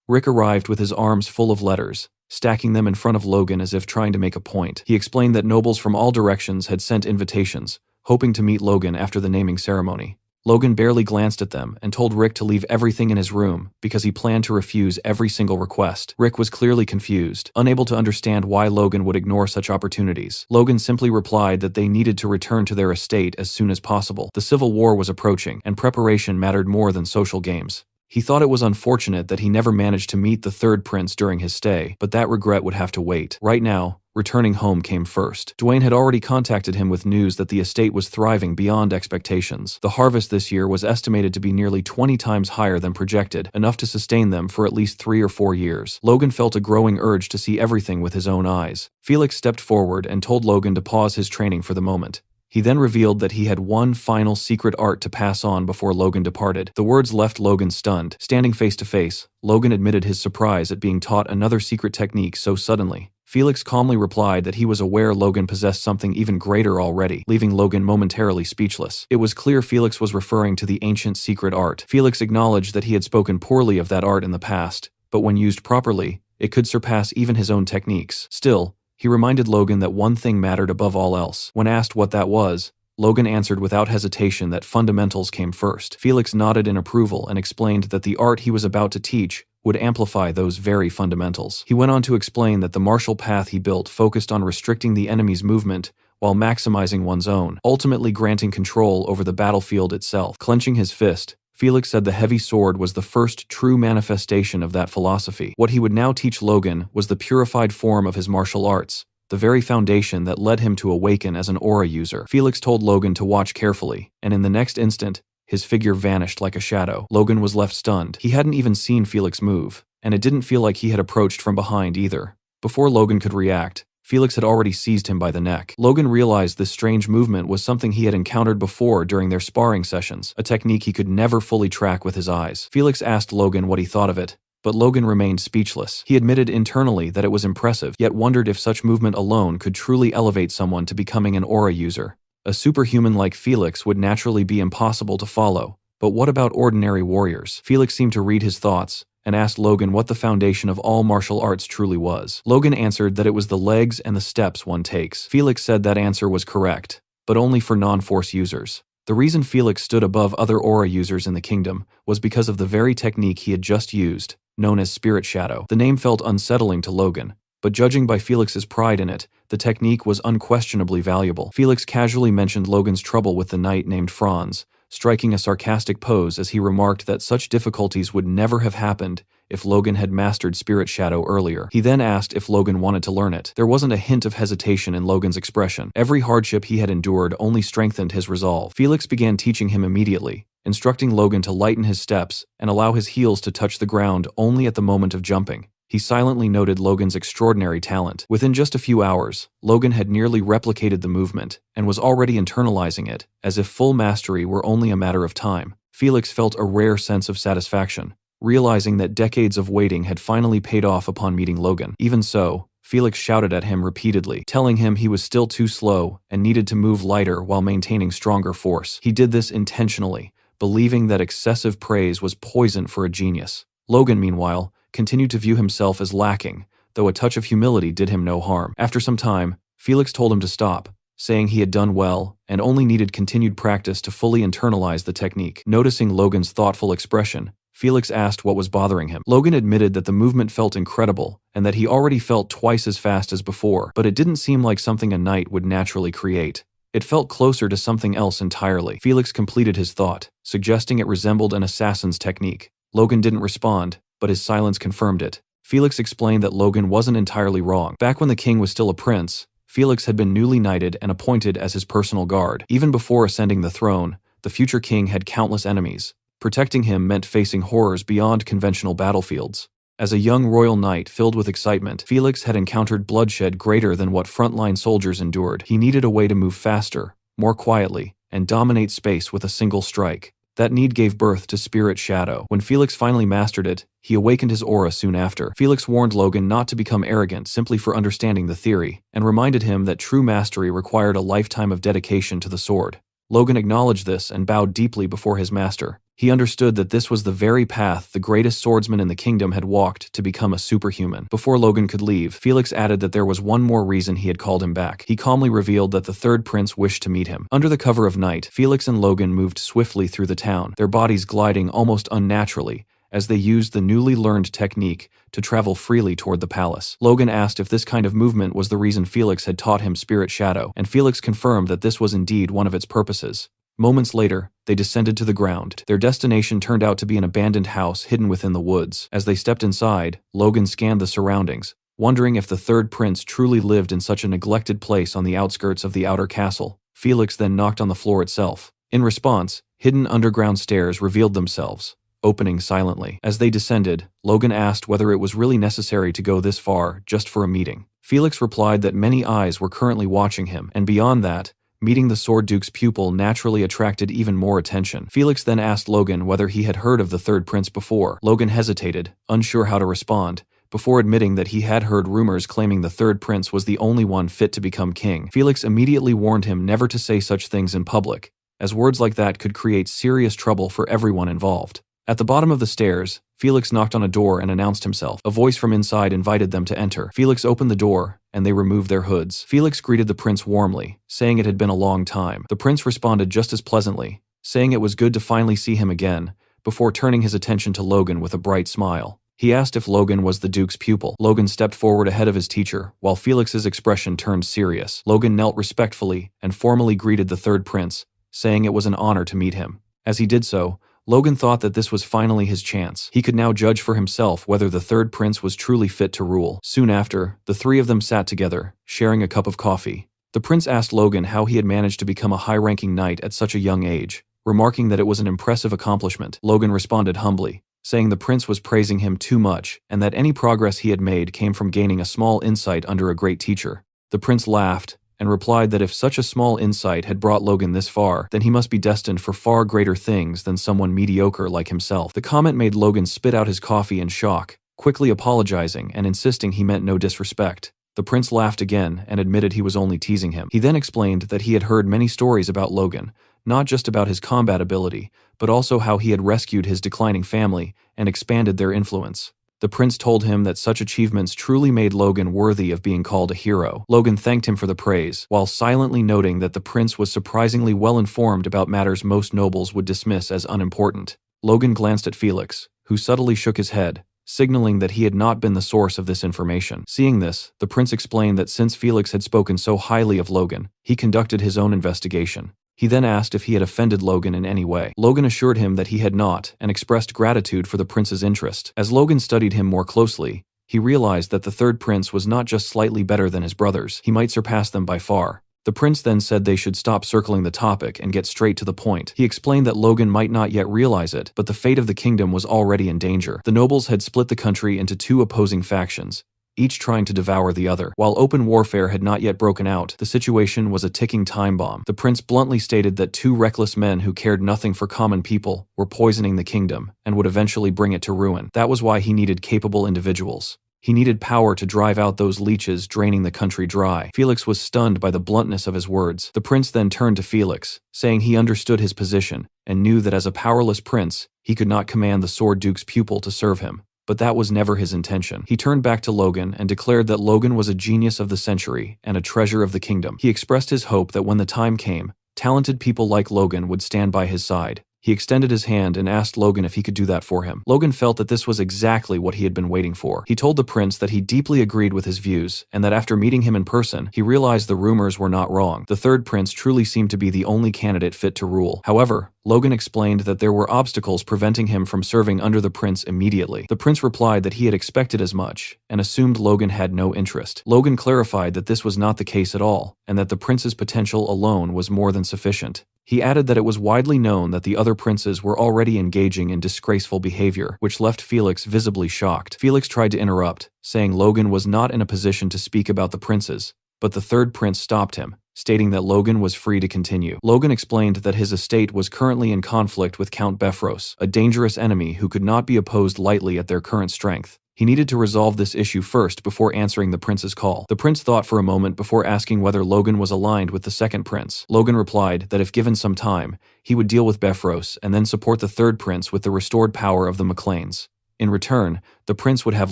Rick arrived with his arms full of letters, stacking them in front of Logan as if trying to make a point. He explained that nobles from all directions had sent invitations, hoping to meet Logan after the naming ceremony. Logan barely glanced at them and told Rick to leave everything in his room because he planned to refuse every single request. Rick was clearly confused, unable to understand why Logan would ignore such opportunities. Logan simply replied that they needed to return to their estate as soon as possible. The Civil War was approaching, and preparation mattered more than social games. He thought it was unfortunate that he never managed to meet the third prince during his stay, but that regret would have to wait. Right now, returning home came first. Dwayne had already contacted him with news that the estate was thriving beyond expectations. The harvest this year was estimated to be nearly 20 times higher than projected, enough to sustain them for at least 3 or 4 years. Logan felt a growing urge to see everything with his own eyes. Felix stepped forward and told Logan to pause his training for the moment. He then revealed that he had one final secret art to pass on before Logan departed. The words left Logan stunned. Standing face to face, Logan admitted his surprise at being taught another secret technique so suddenly. Felix calmly replied that he was aware Logan possessed something even greater already, leaving Logan momentarily speechless. It was clear Felix was referring to the ancient secret art. Felix acknowledged that he had spoken poorly of that art in the past, but when used properly, it could surpass even his own techniques. Still, he reminded Logan that one thing mattered above all else. When asked what that was, Logan answered without hesitation that fundamentals came first. Felix nodded in approval and explained that the art he was about to teach would amplify those very fundamentals. He went on to explain that the martial path he built focused on restricting the enemy's movement while maximizing one's own, ultimately granting control over the battlefield itself. Clenching his fist, Felix said the heavy sword was the first true manifestation of that philosophy. What he would now teach Logan was the purified form of his martial arts, the very foundation that led him to awaken as an aura user. Felix told Logan to watch carefully, and in the next instant, his figure vanished like a shadow. Logan was left stunned. He hadn't even seen Felix move, and it didn't feel like he had approached from behind either. Before Logan could react, Felix had already seized him by the neck. Logan realized this strange movement was something he had encountered before during their sparring sessions, a technique he could never fully track with his eyes. Felix asked Logan what he thought of it, but Logan remained speechless. He admitted internally that it was impressive, yet wondered if such movement alone could truly elevate someone to becoming an aura user. A superhuman like Felix would naturally be impossible to follow, but what about ordinary warriors? Felix seemed to read his thoughts, and asked Logan what the foundation of all martial arts truly was. Logan answered that it was the legs and the steps one takes. Felix said that answer was correct, but only for non-force users. The reason Felix stood above other aura users in the kingdom was because of the very technique he had just used, known as Spirit Shadow. The name felt unsettling to Logan, but judging by Felix's pride in it, the technique was unquestionably valuable. Felix casually mentioned Logan's trouble with the knight named Franz, striking a sarcastic pose as he remarked that such difficulties would never have happened if Logan had mastered Spirit Shadow earlier. He then asked if Logan wanted to learn it. There wasn't a hint of hesitation in Logan's expression. Every hardship he had endured only strengthened his resolve. Felix began teaching him immediately, instructing Logan to lighten his steps and allow his heels to touch the ground only at the moment of jumping. He silently noted Logan's extraordinary talent. Within just a few hours, Logan had nearly replicated the movement and was already internalizing it, as if full mastery were only a matter of time. Felix felt a rare sense of satisfaction, realizing that decades of waiting had finally paid off upon meeting Logan. Even so, Felix shouted at him repeatedly, telling him he was still too slow and needed to move lighter while maintaining stronger force. He did this intentionally, believing that excessive praise was poison for a genius. Logan, meanwhile, continued to view himself as lacking, though a touch of humility did him no harm. After some time, Felix told him to stop, saying he had done well and only needed continued practice to fully internalize the technique. Noticing Logan's thoughtful expression, Felix asked what was bothering him. Logan admitted that the movement felt incredible and that he already felt twice as fast as before, but it didn't seem like something a knight would naturally create. It felt closer to something else entirely. Felix completed his thought, suggesting it resembled an assassin's technique. Logan didn't respond, but his silence confirmed it. Felix explained that Logan wasn't entirely wrong. Back when the king was still a prince, Felix had been newly knighted and appointed as his personal guard. Even before ascending the throne, the future king had countless enemies. Protecting him meant facing horrors beyond conventional battlefields. As a young royal knight filled with excitement, Felix had encountered bloodshed greater than what frontline soldiers endured. He needed a way to move faster, more quietly, and dominate space with a single strike. That need gave birth to Spirit Shadow. When Felix finally mastered it, he awakened his aura soon after. Felix warned Logan not to become arrogant simply for understanding the theory, and reminded him that true mastery required a lifetime of dedication to the sword. Logan acknowledged this and bowed deeply before his master. He understood that this was the very path the greatest swordsman in the kingdom had walked to become a superhuman. Before Logan could leave, Felix added that there was one more reason he had called him back. He calmly revealed that the third prince wished to meet him. Under the cover of night, Felix and Logan moved swiftly through the town, their bodies gliding almost unnaturally, as they used the newly learned technique to travel freely toward the palace. Logan asked if this kind of movement was the reason Felix had taught him Spirit Shadow, and Felix confirmed that this was indeed one of its purposes. Moments later, they descended to the ground. Their destination turned out to be an abandoned house hidden within the woods. As they stepped inside, Logan scanned the surroundings, wondering if the third prince truly lived in such a neglected place on the outskirts of the outer castle. Felix then knocked on the floor itself. In response, hidden underground stairs revealed themselves, opening silently. As they descended, Logan asked whether it was really necessary to go this far just for a meeting. Felix replied that many eyes were currently watching him, and beyond that, meeting the Sword Duke's pupil naturally attracted even more attention. Felix then asked Logan whether he had heard of the third prince before. Logan hesitated, unsure how to respond, before admitting that he had heard rumors claiming the third prince was the only one fit to become king. Felix immediately warned him never to say such things in public, as words like that could create serious trouble for everyone involved. At the bottom of the stairs, Felix knocked on a door and announced himself. A voice from inside invited them to enter. Felix opened the door, and they removed their hoods. Felix greeted the prince warmly, saying it had been a long time. The prince responded just as pleasantly, saying it was good to finally see him again, before turning his attention to Logan with a bright smile. He asked if Logan was the Duke's pupil. Logan stepped forward ahead of his teacher, while Felix's expression turned serious. Logan knelt respectfully and formally greeted the third prince, saying it was an honor to meet him. As he did so, Logan thought that this was finally his chance. He could now judge for himself whether the third prince was truly fit to rule. Soon after, the three of them sat together, sharing a cup of coffee. The prince asked Logan how he had managed to become a high-ranking knight at such a young age, remarking that it was an impressive accomplishment. Logan responded humbly, saying the prince was praising him too much and that any progress he had made came from gaining a small insight under a great teacher. The prince laughed and replied that if such a small insight had brought Logan this far, then he must be destined for far greater things than someone mediocre like himself. The comment made Logan spit out his coffee in shock, quickly apologizing and insisting he meant no disrespect. The prince laughed again and admitted he was only teasing him. He then explained that he had heard many stories about Logan, not just about his combat ability, but also how he had rescued his declining family and expanded their influence. The prince told him that such achievements truly made Logan worthy of being called a hero. Logan thanked him for the praise, while silently noting that the prince was surprisingly well informed about matters most nobles would dismiss as unimportant. Logan glanced at Felix, who subtly shook his head, signaling that he had not been the source of this information. Seeing this, the prince explained that since Felix had spoken so highly of Logan, he conducted his own investigation. He then asked if he had offended Logan in any way. Logan assured him that he had not and expressed gratitude for the prince's interest. As Logan studied him more closely, he realized that the third prince was not just slightly better than his brothers, he might surpass them by far. The prince then said they should stop circling the topic and get straight to the point. He explained that Logan might not yet realize it, but the fate of the kingdom was already in danger. The nobles had split the country into two opposing factions, each trying to devour the other. While open warfare had not yet broken out, the situation was a ticking time bomb. The prince bluntly stated that two reckless men who cared nothing for common people were poisoning the kingdom and would eventually bring it to ruin. That was why he needed capable individuals. He needed power to drive out those leeches draining the country dry. Felix was stunned by the bluntness of his words. The prince then turned to Felix, saying he understood his position and knew that as a powerless prince, he could not command the Sword Duke's pupil to serve him. But that was never his intention. He turned back to Logan and declared that Logan was a genius of the century and a treasure of the kingdom. He expressed his hope that when the time came, talented people like Logan would stand by his side. He extended his hand and asked Logan if he could do that for him. Logan felt that this was exactly what he had been waiting for. He told the prince that he deeply agreed with his views, and that after meeting him in person, he realized the rumors were not wrong. The third prince truly seemed to be the only candidate fit to rule. However, Logan explained that there were obstacles preventing him from serving under the prince immediately. The prince replied that he had expected as much, and assumed Logan had no interest. Logan clarified that this was not the case at all, and that the prince's potential alone was more than sufficient. He added that it was widely known that the other princes were already engaging in disgraceful behavior, which left Felix visibly shocked. Felix tried to interrupt, saying Logan was not in a position to speak about the princes, but the third prince stopped him, stating that Logan was free to continue. Logan explained that his estate was currently in conflict with Count Befros, a dangerous enemy who could not be opposed lightly at their current strength. He needed to resolve this issue first before answering the prince's call. The prince thought for a moment before asking whether Logan was aligned with the second prince. Logan replied that if given some time, he would deal with Befros and then support the third prince with the restored power of the McLeans. In return, the prince would have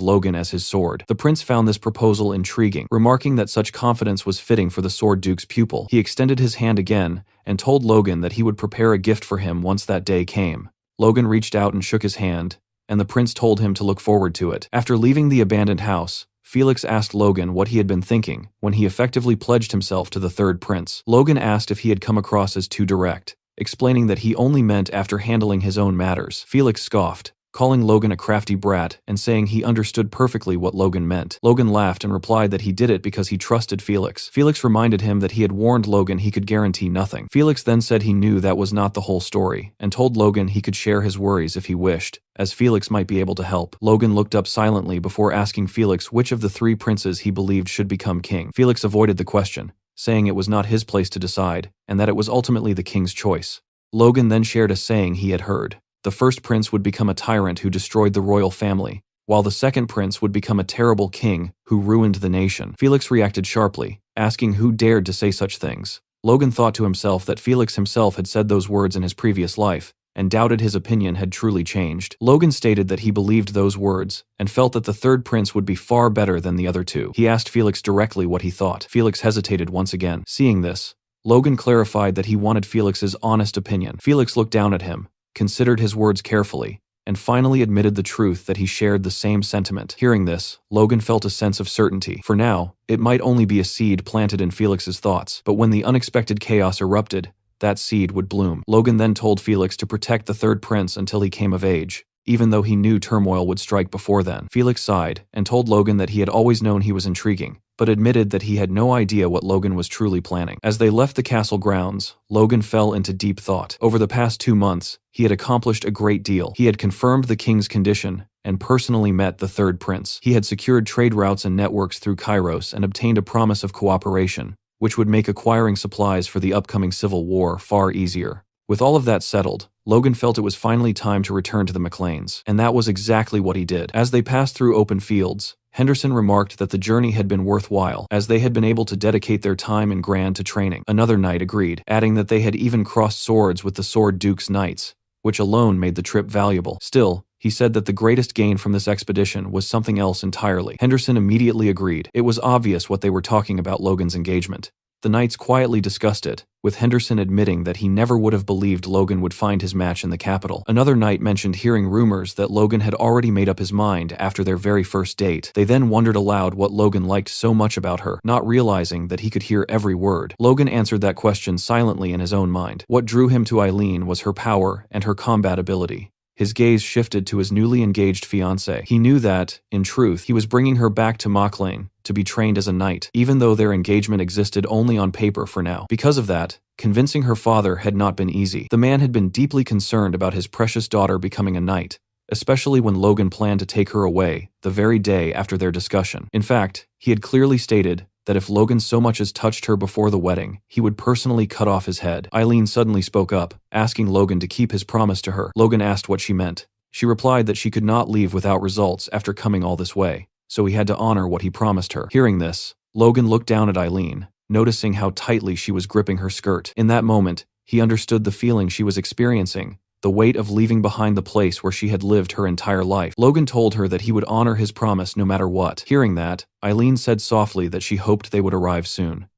Logan as his sword. The prince found this proposal intriguing, remarking that such confidence was fitting for the Sword Duke's pupil. He extended his hand again and told Logan that he would prepare a gift for him once that day came. Logan reached out and shook his hand, and the prince told him to look forward to it. After leaving the abandoned house, Felix asked Logan what he had been thinking when he effectively pledged himself to the third prince. Logan asked if he had come across as too direct, explaining that he only meant after handling his own matters. Felix scoffed, calling Logan a crafty brat and saying he understood perfectly what Logan meant. Logan laughed and replied that he did it because he trusted Felix. Felix reminded him that he had warned Logan he could guarantee nothing. Felix then said he knew that was not the whole story, and told Logan he could share his worries if he wished, as Felix might be able to help. Logan looked up silently before asking Felix which of the three princes he believed should become king. Felix avoided the question, saying it was not his place to decide, and that it was ultimately the king's choice. Logan then shared a saying he had heard. The first prince would become a tyrant who destroyed the royal family, while the second prince would become a terrible king who ruined the nation. Felix reacted sharply, asking who dared to say such things. Logan thought to himself that Felix himself had said those words in his previous life, and doubted his opinion had truly changed. Logan stated that he believed those words, and felt that the third prince would be far better than the other two. He asked Felix directly what he thought. Felix hesitated once again. Seeing this, Logan clarified that he wanted Felix's honest opinion. Felix looked down at him, considered his words carefully, and finally admitted the truth that he shared the same sentiment. Hearing this, Logan felt a sense of certainty. For now, it might only be a seed planted in Felix's thoughts, but when the unexpected chaos erupted, that seed would bloom. Logan then told Felix to protect the third prince until he came of age, even though he knew turmoil would strike before then. Felix sighed, and told Logan that he had always known he was intriguing, but admitted that he had no idea what Logan was truly planning. As they left the castle grounds, Logan fell into deep thought. Over the past 2 months, he had accomplished a great deal. He had confirmed the king's condition, and personally met the third prince. He had secured trade routes and networks through Kairos and obtained a promise of cooperation, which would make acquiring supplies for the upcoming civil war far easier. With all of that settled, Logan felt it was finally time to return to the McLeans, and that was exactly what he did. As they passed through open fields, Henderson remarked that the journey had been worthwhile, as they had been able to dedicate their time in Grand to training. Another knight agreed, adding that they had even crossed swords with the Sword Duke's knights, which alone made the trip valuable. Still, he said that the greatest gain from this expedition was something else entirely. Henderson immediately agreed. It was obvious what they were talking about Logan's engagement. The knights quietly discussed it, with Henderson admitting that he never would have believed Logan would find his match in the capital. Another knight mentioned hearing rumors that Logan had already made up his mind after their very first date. They then wondered aloud what Logan liked so much about her, not realizing that he could hear every word. Logan answered that question silently in his own mind. What drew him to Eileen was her power and her combat ability. His gaze shifted to his newly engaged fiancée. He knew that, in truth, he was bringing her back to Mauchline to be trained as a knight, even though their engagement existed only on paper for now. Because of that, convincing her father had not been easy. The man had been deeply concerned about his precious daughter becoming a knight, especially when Logan planned to take her away the very day after their discussion. In fact, he had clearly stated that if Logan so much as touched her before the wedding, he would personally cut off his head. Eileen suddenly spoke up, asking Logan to keep his promise to her. Logan asked what she meant. She replied that she could not leave without results after coming all this way, so he had to honor what he promised her. Hearing this, Logan looked down at Eileen, noticing how tightly she was gripping her skirt. In that moment, he understood the feeling she was experiencing, the weight of leaving behind the place where she had lived her entire life. Logan told her that he would honor his promise no matter what. Hearing that, Eileen said softly that she hoped they would arrive soon.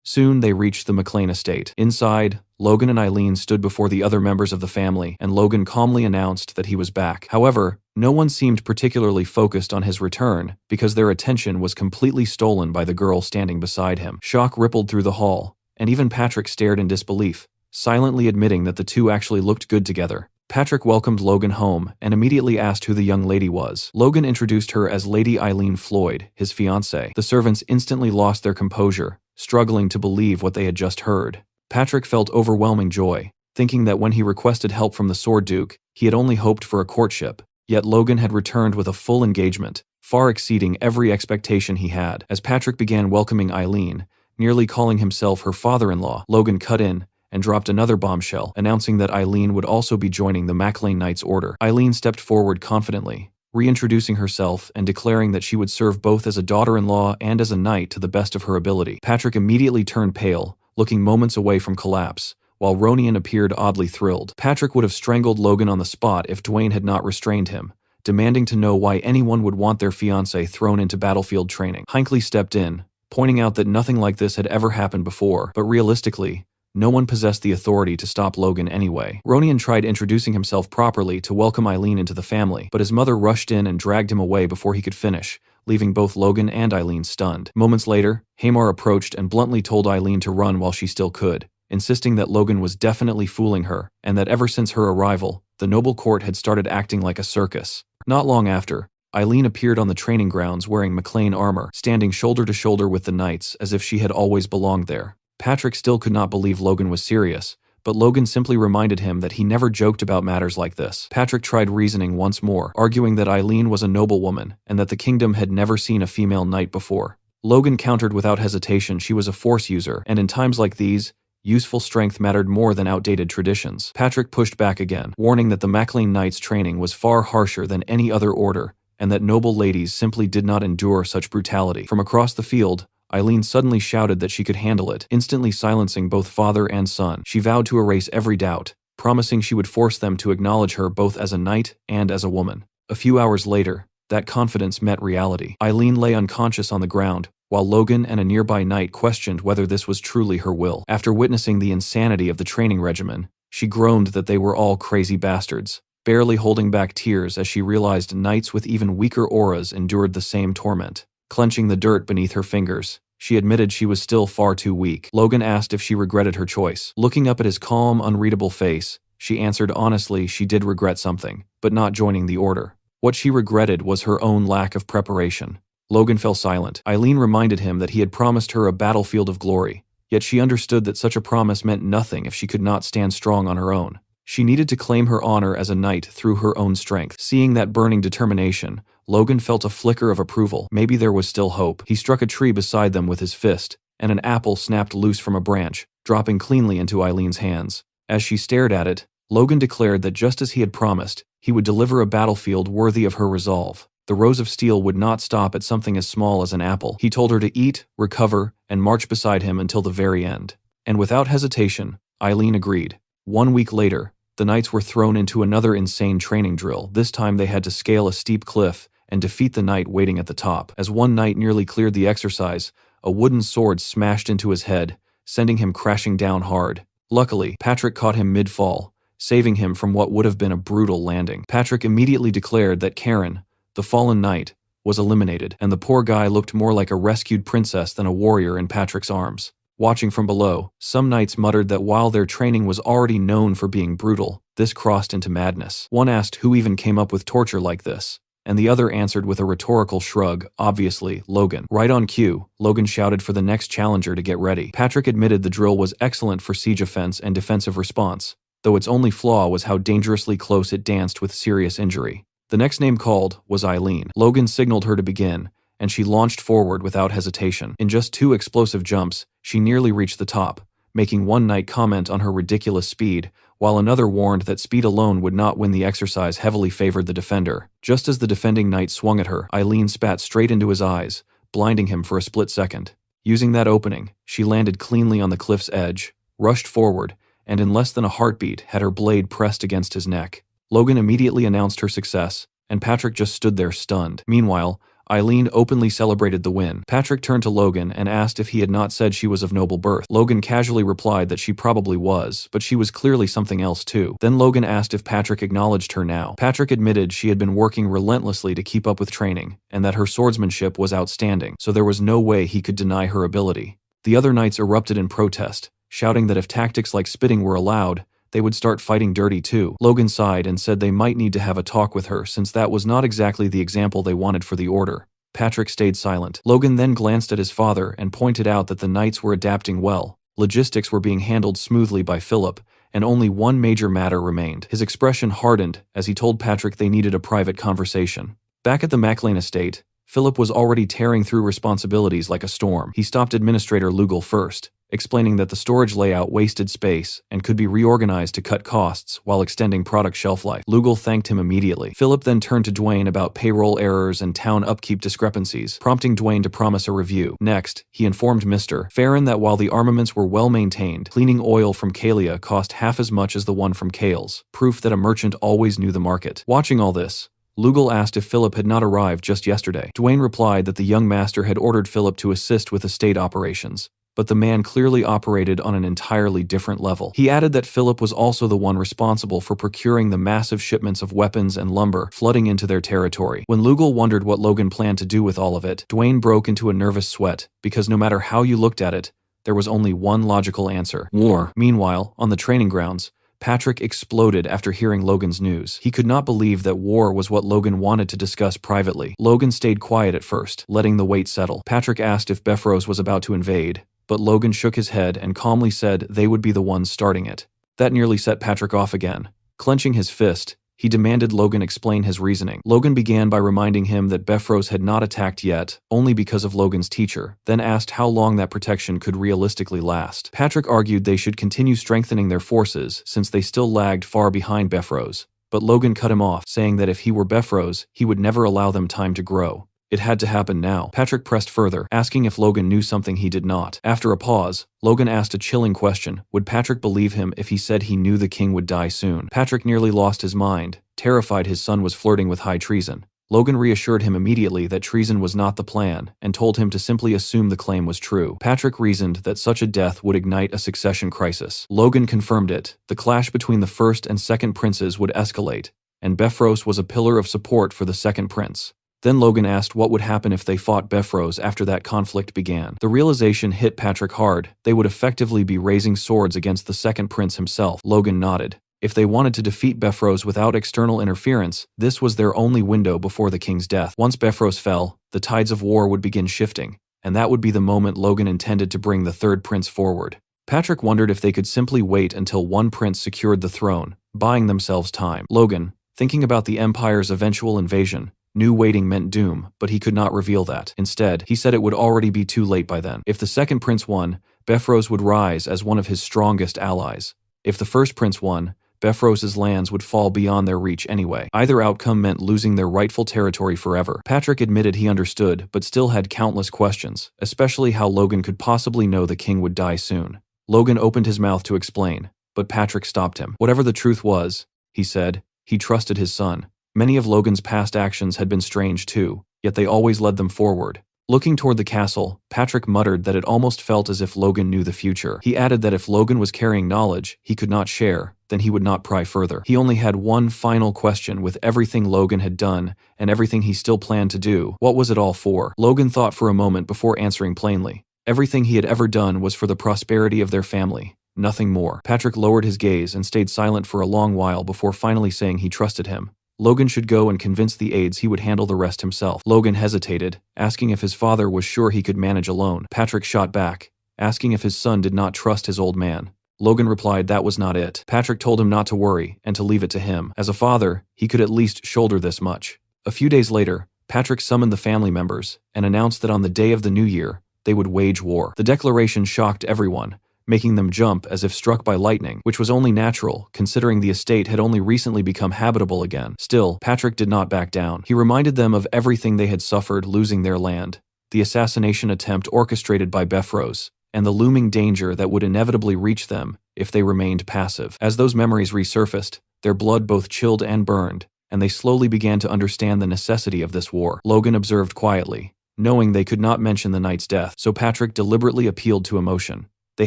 Soon they reached the McLean estate. Inside, Logan and Eileen stood before the other members of the family, and Logan calmly announced that he was back. However, no one seemed particularly focused on his return because their attention was completely stolen by the girl standing beside him. Shock rippled through the hall, and even Patrick stared in disbelief, silently admitting that the two actually looked good together. Patrick welcomed Logan home and immediately asked who the young lady was. Logan introduced her as Lady Eileen Floyd, his fiancée. The servants instantly lost their composure, struggling to believe what they had just heard. Patrick felt overwhelming joy, thinking that when he requested help from the Sword Duke, he had only hoped for a courtship. Yet Logan had returned with a full engagement, far exceeding every expectation he had. As Patrick began welcoming Eileen, nearly calling himself her father-in-law, Logan cut in and dropped another bombshell, announcing that Eileen would also be joining the Maclean Knights Order. Eileen stepped forward confidently, reintroducing herself and declaring that she would serve both as a daughter-in-law and as a knight to the best of her ability. Patrick immediately turned pale, looking moments away from collapse, while Ronian appeared oddly thrilled. Patrick would have strangled Logan on the spot if Dwayne had not restrained him, demanding to know why anyone would want their fiancé thrown into battlefield training. Hinckley stepped in, pointing out that nothing like this had ever happened before, but realistically, no one possessed the authority to stop Logan anyway. Ronian tried introducing himself properly to welcome Eileen into the family, but his mother rushed in and dragged him away before he could finish, leaving both Logan and Eileen stunned. Moments later, Hamar approached and bluntly told Eileen to run while she still could, insisting that Logan was definitely fooling her, and that ever since her arrival, the noble court had started acting like a circus. Not long after, Eileen appeared on the training grounds wearing Maclean armor, standing shoulder to shoulder with the knights as if she had always belonged there. Patrick still could not believe Logan was serious, but Logan simply reminded him that he never joked about matters like this. Patrick tried reasoning once more, arguing that Eileen was a noblewoman and that the kingdom had never seen a female knight before. Logan countered without hesitation she was a force user, and in times like these, useful strength mattered more than outdated traditions. Patrick pushed back again, warning that the Maclean Knights' training was far harsher than any other order, and that noble ladies simply did not endure such brutality. From across the field, Eileen suddenly shouted that she could handle it, instantly silencing both father and son. She vowed to erase every doubt, promising she would force them to acknowledge her both as a knight and as a woman. A few hours later, that confidence met reality. Eileen lay unconscious on the ground, while Logan and a nearby knight questioned whether this was truly her will. After witnessing the insanity of the training regimen, she groaned that they were all crazy bastards, barely holding back tears as she realized knights with even weaker auras endured the same torment. Clenching the dirt beneath her fingers, she admitted she was still far too weak. Logan asked if she regretted her choice. Looking up at his calm, unreadable face, she answered honestly she did regret something, but not joining the order. What she regretted was her own lack of preparation. Logan fell silent. Eileen reminded him that he had promised her a battlefield of glory, yet she understood that such a promise meant nothing if she could not stand strong on her own. She needed to claim her honor as a knight through her own strength. Seeing that burning determination, Logan felt a flicker of approval. Maybe there was still hope. He struck a tree beside them with his fist, and an apple snapped loose from a branch, dropping cleanly into Eileen's hands. As she stared at it, Logan declared that just as he had promised, he would deliver a battlefield worthy of her resolve. The Rose of Steel would not stop at something as small as an apple. He told her to eat, recover, and march beside him until the very end. And without hesitation, Eileen agreed. 1 week later, the knights were thrown into another insane training drill. This time they had to scale a steep cliff and defeat the knight waiting at the top. As one knight nearly cleared the exercise, a wooden sword smashed into his head, sending him crashing down hard. Luckily, Patrick caught him mid-fall, saving him from what would have been a brutal landing. Patrick immediately declared that Karen, the fallen knight, was eliminated, and the poor guy looked more like a rescued princess than a warrior in Patrick's arms. Watching from below, some knights muttered that while their training was already known for being brutal, this crossed into madness. One asked who even came up with torture like this, and the other answered with a rhetorical shrug, obviously, Logan. Right on cue, Logan shouted for the next challenger to get ready. Patrick admitted the drill was excellent for siege offense and defensive response, though its only flaw was how dangerously close it danced with serious injury. The next name called was Eileen. Logan signaled her to begin, and she launched forward without hesitation. In just 2 explosive jumps, she nearly reached the top, making one knight comment on her ridiculous speed, while another warned that speed alone would not win the exercise heavily favored the defender. Just as the defending knight swung at her, Eileen spat straight into his eyes, blinding him for a split second. Using that opening, she landed cleanly on the cliff's edge, rushed forward, and in less than a heartbeat had her blade pressed against his neck. Logan immediately announced her success, and Patrick just stood there stunned. Meanwhile, Eileen openly celebrated the win. Patrick turned to Logan and asked if he had not said she was of noble birth. Logan casually replied that she probably was, but she was clearly something else too. Then Logan asked if Patrick acknowledged her now. Patrick admitted she had been working relentlessly to keep up with training, and that her swordsmanship was outstanding, so there was no way he could deny her ability. The other knights erupted in protest, shouting that if tactics like spitting were allowed, they would start fighting dirty too. Logan sighed and said they might need to have a talk with her since that was not exactly the example they wanted for the order. Patrick stayed silent. Logan then glanced at his father and pointed out that the knights were adapting well. Logistics were being handled smoothly by Philip, and only one major matter remained. His expression hardened as he told Patrick they needed a private conversation. Back at the MacLean estate, Philip was already tearing through responsibilities like a storm. He stopped Administrator Lugal first, explaining that the storage layout wasted space and could be reorganized to cut costs while extending product shelf life. Lugal thanked him immediately. Philip then turned to Dwayne about payroll errors and town upkeep discrepancies, prompting Dwayne to promise a review. Next, he informed Mr. Farron that while the armaments were well maintained, cleaning oil from Kalia cost half as much as the one from Kales, proof that a merchant always knew the market. Watching all this, Lugal asked if Philip had not arrived just yesterday. Dwayne replied that the young master had ordered Philip to assist with estate operations, but the man clearly operated on an entirely different level. He added that Philip was also the one responsible for procuring the massive shipments of weapons and lumber flooding into their territory. When Lugal wondered what Logan planned to do with all of it, Dwayne broke into a nervous sweat, because no matter how you looked at it, there was only one logical answer: war. Meanwhile, on the training grounds, Patrick exploded after hearing Logan's news. He could not believe that war was what Logan wanted to discuss privately. Logan stayed quiet at first, letting the weight settle. Patrick asked if Beffrose was about to invade, but Logan shook his head and calmly said they would be the ones starting it. That nearly set Patrick off again. Clenching his fist, he demanded Logan explain his reasoning. Logan began by reminding him that Beffrose had not attacked yet, only because of Logan's teacher, then asked how long that protection could realistically last. Patrick argued they should continue strengthening their forces since they still lagged far behind Beffrose, but Logan cut him off, saying that if he were Beffrose, he would never allow them time to grow. It had to happen now. Patrick pressed further, asking if Logan knew something he did not. After a pause, Logan asked a chilling question. Would Patrick believe him if he said he knew the king would die soon? Patrick nearly lost his mind, terrified his son was flirting with high treason. Logan reassured him immediately that treason was not the plan, and told him to simply assume the claim was true. Patrick reasoned that such a death would ignite a succession crisis. Logan confirmed it. The clash between the first and second princes would escalate, and Beffrose was a pillar of support for the second prince. Then Logan asked what would happen if they fought Beffrose after that conflict began. The realization hit Patrick hard. They would effectively be raising swords against the second prince himself. Logan nodded. If they wanted to defeat Beffrose without external interference, this was their only window before the king's death. Once Beffrose fell, the tides of war would begin shifting, and that would be the moment Logan intended to bring the third prince forward. Patrick wondered if they could simply wait until one prince secured the throne, buying themselves time. Logan, thinking about the Empire's eventual invasion, knew waiting meant doom, but he could not reveal that. Instead, he said it would already be too late by then. If the second prince won, Beffrose would rise as one of his strongest allies. If the first prince won, Beffrose's lands would fall beyond their reach anyway. Either outcome meant losing their rightful territory forever. Patrick admitted he understood, but still had countless questions, especially how Logan could possibly know the king would die soon. Logan opened his mouth to explain, but Patrick stopped him. Whatever the truth was, he said, he trusted his son. Many of Logan's past actions had been strange too, yet they always led them forward. Looking toward the castle, Patrick muttered that it almost felt as if Logan knew the future. He added that if Logan was carrying knowledge he could not share, then he would not pry further. He only had one final question with everything Logan had done and everything he still planned to do. What was it all for? Logan thought for a moment before answering plainly. Everything he had ever done was for the prosperity of their family, nothing more. Patrick lowered his gaze and stayed silent for a long while before finally saying he trusted him. Logan should go and convince the aides he would handle the rest himself. Logan hesitated, asking if his father was sure he could manage alone. Patrick shot back, asking if his son did not trust his old man. Logan replied that was not it. Patrick told him not to worry and to leave it to him. As a father, he could at least shoulder this much. A few days later, Patrick summoned the family members and announced that on the day of the new year, they would wage war. The declaration shocked everyone, making them jump as if struck by lightning, which was only natural, considering the estate had only recently become habitable again. Still, Patrick did not back down. He reminded them of everything they had suffered losing their land, the assassination attempt orchestrated by Beffrose, and the looming danger that would inevitably reach them if they remained passive. As those memories resurfaced, their blood both chilled and burned, and they slowly began to understand the necessity of this war. Logan observed quietly, knowing they could not mention the knight's death, so Patrick deliberately appealed to emotion. They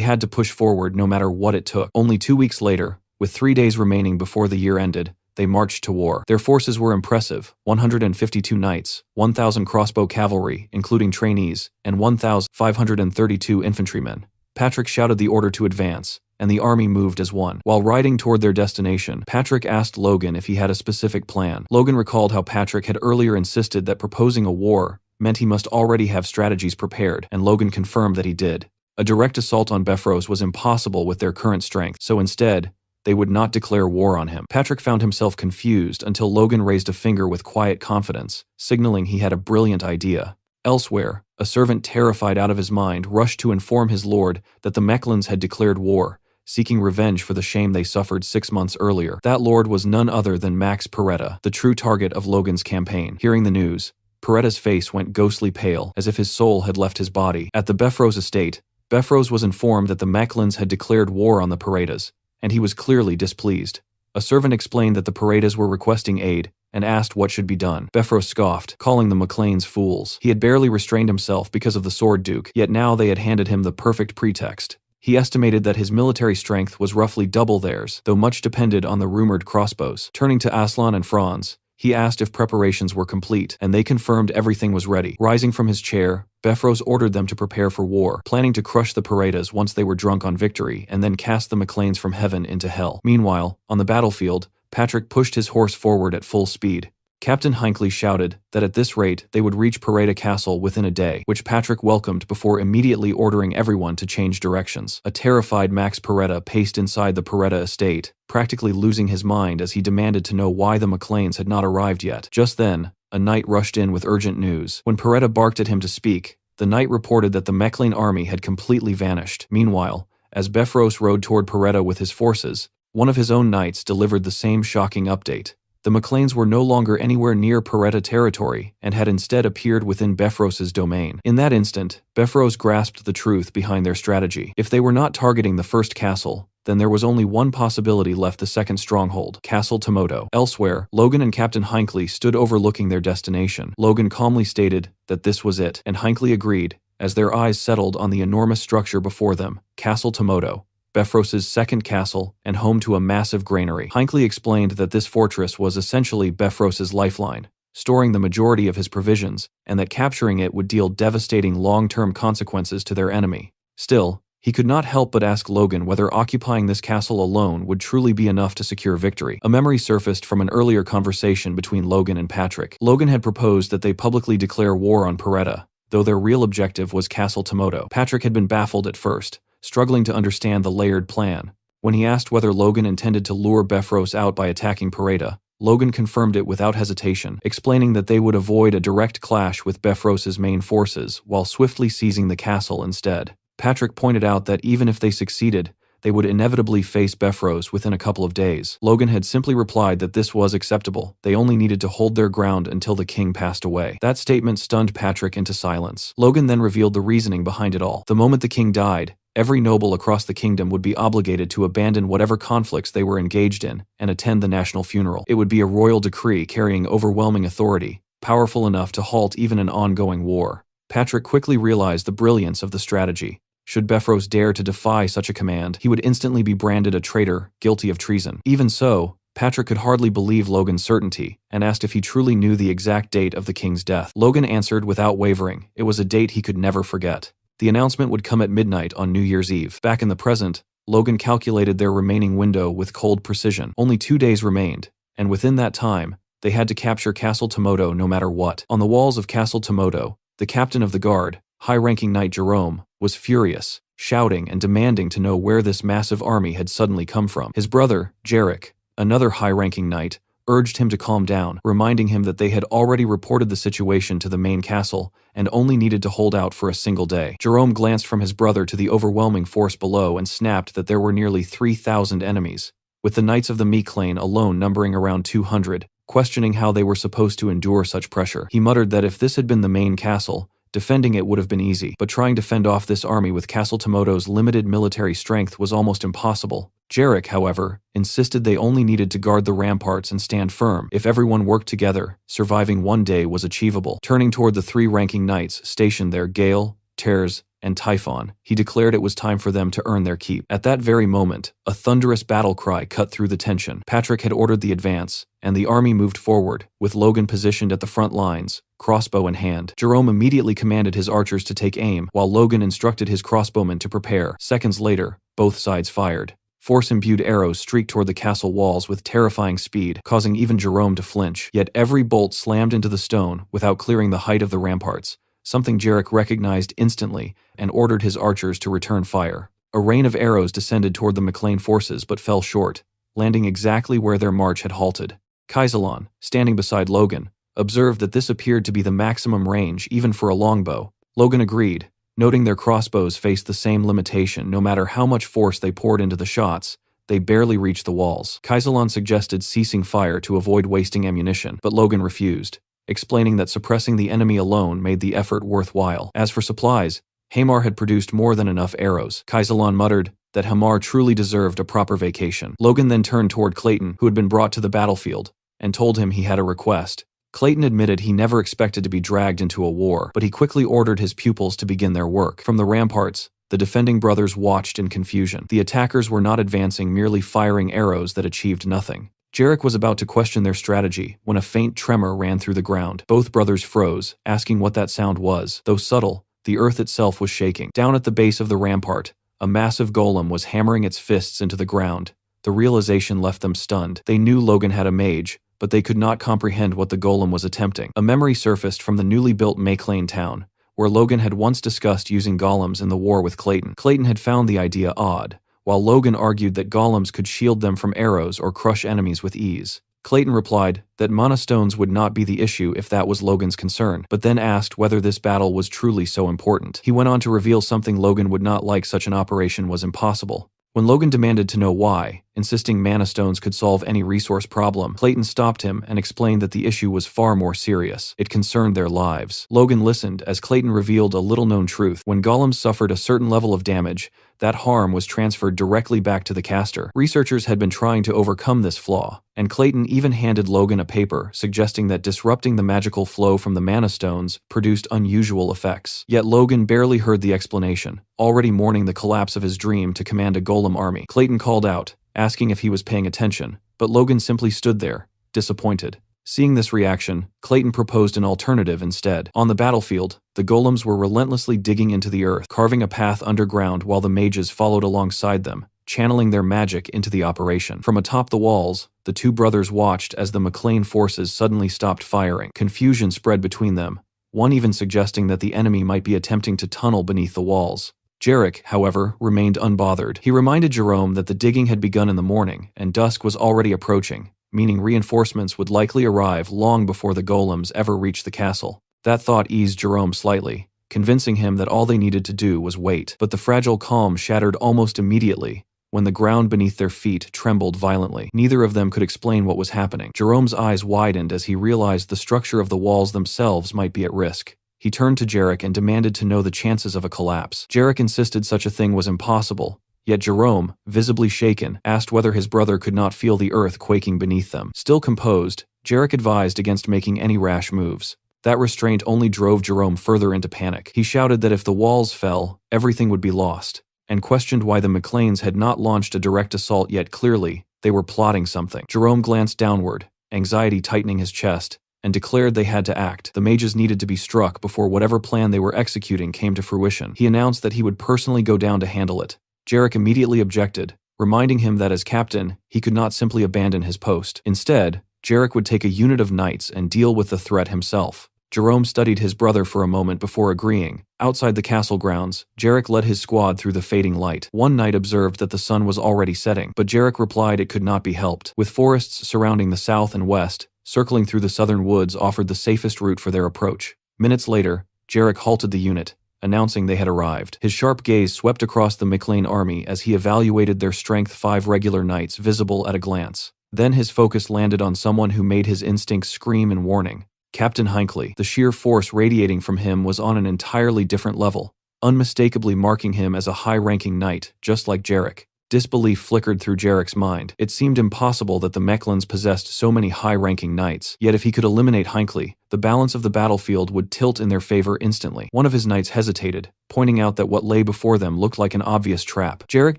had to push forward no matter what it took. Only 2 weeks later, with 3 days remaining before the year ended, they marched to war. Their forces were impressive: 152 knights, 1,000 crossbow cavalry, including trainees, and 1,532 infantrymen. Patrick shouted the order to advance, and the army moved as one. While riding toward their destination, Patrick asked Logan if he had a specific plan. Logan recalled how Patrick had earlier insisted that proposing a war meant he must already have strategies prepared, and Logan confirmed that he did. A direct assault on Beffros was impossible with their current strength, so instead, they would not declare war on him. Patrick found himself confused until Logan raised a finger with quiet confidence, signaling he had a brilliant idea. Elsewhere, a servant terrified out of his mind rushed to inform his lord that the Mechlins had declared war, seeking revenge for the shame they suffered 6 months earlier. That lord was none other than Max Peretta, the true target of Logan's campaign. Hearing the news, Peretta's face went ghostly pale, as if his soul had left his body. At the Beffros estate, Beffros was informed that the Mechlins had declared war on the Perettas, and he was clearly displeased. A servant explained that the Perettas were requesting aid, and asked what should be done. Beffros scoffed, calling the Macleans fools. He had barely restrained himself because of the Sword Duke, yet now they had handed him the perfect pretext. He estimated that his military strength was roughly double theirs, though much depended on the rumored crossbows. Turning to Aslan and Franz, he asked if preparations were complete, and they confirmed everything was ready. Rising from his chair, Beffros ordered them to prepare for war, planning to crush the Perettas once they were drunk on victory and then cast the Macleans from heaven into hell. Meanwhile, on the battlefield, Patrick pushed his horse forward at full speed. Captain Hinckley shouted that at this rate they would reach Peretta Castle within a day, which Patrick welcomed before immediately ordering everyone to change directions. A terrified Max Peretta paced inside the Peretta estate, practically losing his mind as he demanded to know why the Macleans had not arrived yet. Just then, a knight rushed in with urgent news. When Peretta barked at him to speak, the knight reported that the Mechlin army had completely vanished. Meanwhile, as Beffros rode toward Peretta with his forces, one of his own knights delivered the same shocking update. The Macleans were no longer anywhere near Peretta territory and had instead appeared within Beffros's domain. In that instant, Beffros grasped the truth behind their strategy. If they were not targeting the first castle, then there was only one possibility left: the second stronghold, Castle Tomoto. Elsewhere, Logan and Captain Hinckley stood overlooking their destination. Logan calmly stated that this was it, and Hinckley agreed, as their eyes settled on the enormous structure before them, Castle Tomoto, Beffros's second castle, and home to a massive granary. Hinckley explained that this fortress was essentially Beffros's lifeline, storing the majority of his provisions, and that capturing it would deal devastating long-term consequences to their enemy. Still, he could not help but ask Logan whether occupying this castle alone would truly be enough to secure victory. A memory surfaced from an earlier conversation between Logan and Patrick. Logan had proposed that they publicly declare war on Peretta, though their real objective was Castle Tomoto. Patrick had been baffled at first, struggling to understand the layered plan. When he asked whether Logan intended to lure Beffros out by attacking Peretta, Logan confirmed it without hesitation, explaining that they would avoid a direct clash with Beffros's main forces while swiftly seizing the castle instead. Patrick pointed out that even if they succeeded, they would inevitably face Beffros within a couple of days. Logan had simply replied that this was acceptable. They only needed to hold their ground until the king passed away. That statement stunned Patrick into silence. Logan then revealed the reasoning behind it all. The moment the king died, every noble across the kingdom would be obligated to abandon whatever conflicts they were engaged in and attend the national funeral. It would be a royal decree carrying overwhelming authority, powerful enough to halt even an ongoing war. Patrick quickly realized the brilliance of the strategy. Should Beffros dare to defy such a command, he would instantly be branded a traitor, guilty of treason. Even so, Patrick could hardly believe Logan's certainty, and asked if he truly knew the exact date of the king's death. Logan answered without wavering. It was a date he could never forget. The announcement would come at midnight on New Year's Eve. Back in the present, Logan calculated their remaining window with cold precision. Only 2 days remained, and within that time, they had to capture Castle Tomoto no matter what. On the walls of Castle Tomoto, the captain of the guard, high-ranking knight Jerome, was furious, shouting and demanding to know where this massive army had suddenly come from. His brother, Jarek, another high-ranking knight, urged him to calm down, reminding him that they had already reported the situation to the main castle and only needed to hold out for a single day. Jerome glanced from his brother to the overwhelming force below and snapped that there were nearly 3,000 enemies, with the Knights of the Mechlin alone numbering around 200. Questioning how they were supposed to endure such pressure, he muttered that if this had been the main castle, Defending it would have been easy, but trying to fend off this army with Castle Tomoto's limited military strength was almost impossible. Jarek, however, insisted they only needed to guard the ramparts and stand firm. If everyone worked together, surviving one day was achievable. Turning toward the 3 ranking knights stationed there, Gale, Tears, and Typhon, he declared it was time for them to earn their keep. At that very moment, a thunderous battle cry cut through the tension. Patrick had ordered the advance, and the army moved forward, with Logan positioned at the front lines, crossbow in hand. Jerome immediately commanded his archers to take aim, while Logan instructed his crossbowmen to prepare. Seconds later, both sides fired. Force-imbued arrows streaked toward the castle walls with terrifying speed, causing even Jerome to flinch. Yet every bolt slammed into the stone without clearing the height of the ramparts, something Jarek recognized instantly and ordered his archers to return fire. A rain of arrows descended toward the McLean forces but fell short, landing exactly where their march had halted. Kaisalon, standing beside Logan, observed that this appeared to be the maximum range even for a longbow. Logan agreed, noting their crossbows faced the same limitation. No matter how much force they poured into the shots, they barely reached the walls. Kaisalon suggested ceasing fire to avoid wasting ammunition, but Logan refused, explaining that suppressing the enemy alone made the effort worthwhile. As for supplies, Hamar had produced more than enough arrows. Kaisalon muttered that Hamar truly deserved a proper vacation. Logan then turned toward Clayton, who had been brought to the battlefield, and told him he had a request. Clayton admitted he never expected to be dragged into a war, but he quickly ordered his pupils to begin their work. From the ramparts, the defending brothers watched in confusion. The attackers were not advancing, merely firing arrows that achieved nothing. Jarek was about to question their strategy when a faint tremor ran through the ground. Both brothers froze, asking what that sound was. Though subtle, the earth itself was shaking. Down at the base of the rampart, a massive golem was hammering its fists into the ground. The realization left them stunned. They knew Logan had a mage, but they could not comprehend what the golem was attempting. A memory surfaced from the newly built Maclean town, where Logan had once discussed using golems in the war with Clayton. Clayton had found the idea odd, while Logan argued that golems could shield them from arrows or crush enemies with ease. Clayton replied that mana stones would not be the issue if that was Logan's concern, but then asked whether this battle was truly so important. He went on to reveal something Logan would not like: such an operation was impossible. When Logan demanded to know why, insisting mana stones could solve any resource problem, Clayton stopped him and explained that the issue was far more serious. It concerned their lives. Logan listened as Clayton revealed a little-known truth. When golems suffered a certain level of damage, that harm was transferred directly back to the caster. Researchers had been trying to overcome this flaw, and Clayton even handed Logan a paper suggesting that disrupting the magical flow from the mana stones produced unusual effects. Yet Logan barely heard the explanation, already mourning the collapse of his dream to command a golem army. Clayton called out, asking if he was paying attention, but Logan simply stood there, disappointed. Seeing this reaction, Clayton proposed an alternative instead. On the battlefield, the golems were relentlessly digging into the earth, carving a path underground while the mages followed alongside them, channeling their magic into the operation. From atop the walls, the two brothers watched as the McLean forces suddenly stopped firing. Confusion spread between them, one even suggesting that the enemy might be attempting to tunnel beneath the walls. Jarek, however, remained unbothered. He reminded Jerome that the digging had begun in the morning, and dusk was already approaching, meaning reinforcements would likely arrive long before the golems ever reached the castle. That thought eased Jerome slightly, convincing him that all they needed to do was wait. But the fragile calm shattered almost immediately when the ground beneath their feet trembled violently. Neither of them could explain what was happening. Jerome's eyes widened as he realized the structure of the walls themselves might be at risk. He turned to Jarek and demanded to know the chances of a collapse. Jarek insisted such a thing was impossible, yet Jerome, visibly shaken, asked whether his brother could not feel the earth quaking beneath them. Still composed, Jarek advised against making any rash moves. That restraint only drove Jerome further into panic. He shouted that if the walls fell, everything would be lost, and questioned why the McLeans had not launched a direct assault yet. Clearly, they were plotting something. Jerome glanced downward, anxiety tightening his chest, and declared they had to act. The mages needed to be struck before whatever plan they were executing came to fruition. He announced that he would personally go down to handle it. Jarek immediately objected, reminding him that as captain, he could not simply abandon his post. Instead, Jarek would take a unit of knights and deal with the threat himself. Jerome studied his brother for a moment before agreeing. Outside the castle grounds, Jarek led his squad through the fading light. One knight observed that the sun was already setting, but Jarek replied it could not be helped. With forests surrounding the south and west, circling through the southern woods offered the safest route for their approach. Minutes later, Jarek halted the unit, announcing they had arrived. His sharp gaze swept across the McLean army as he evaluated their strength: 5 regular knights visible at a glance. Then his focus landed on someone who made his instincts scream in warning: Captain Hinckley. The sheer force radiating from him was on an entirely different level, unmistakably marking him as a high-ranking knight, just like Jarek. Disbelief flickered through Jarek's mind. It seemed impossible that the Mechlins possessed so many high-ranking knights, yet if he could eliminate Hinckley, the balance of the battlefield would tilt in their favor instantly. One of his knights hesitated, pointing out that what lay before them looked like an obvious trap. Jarek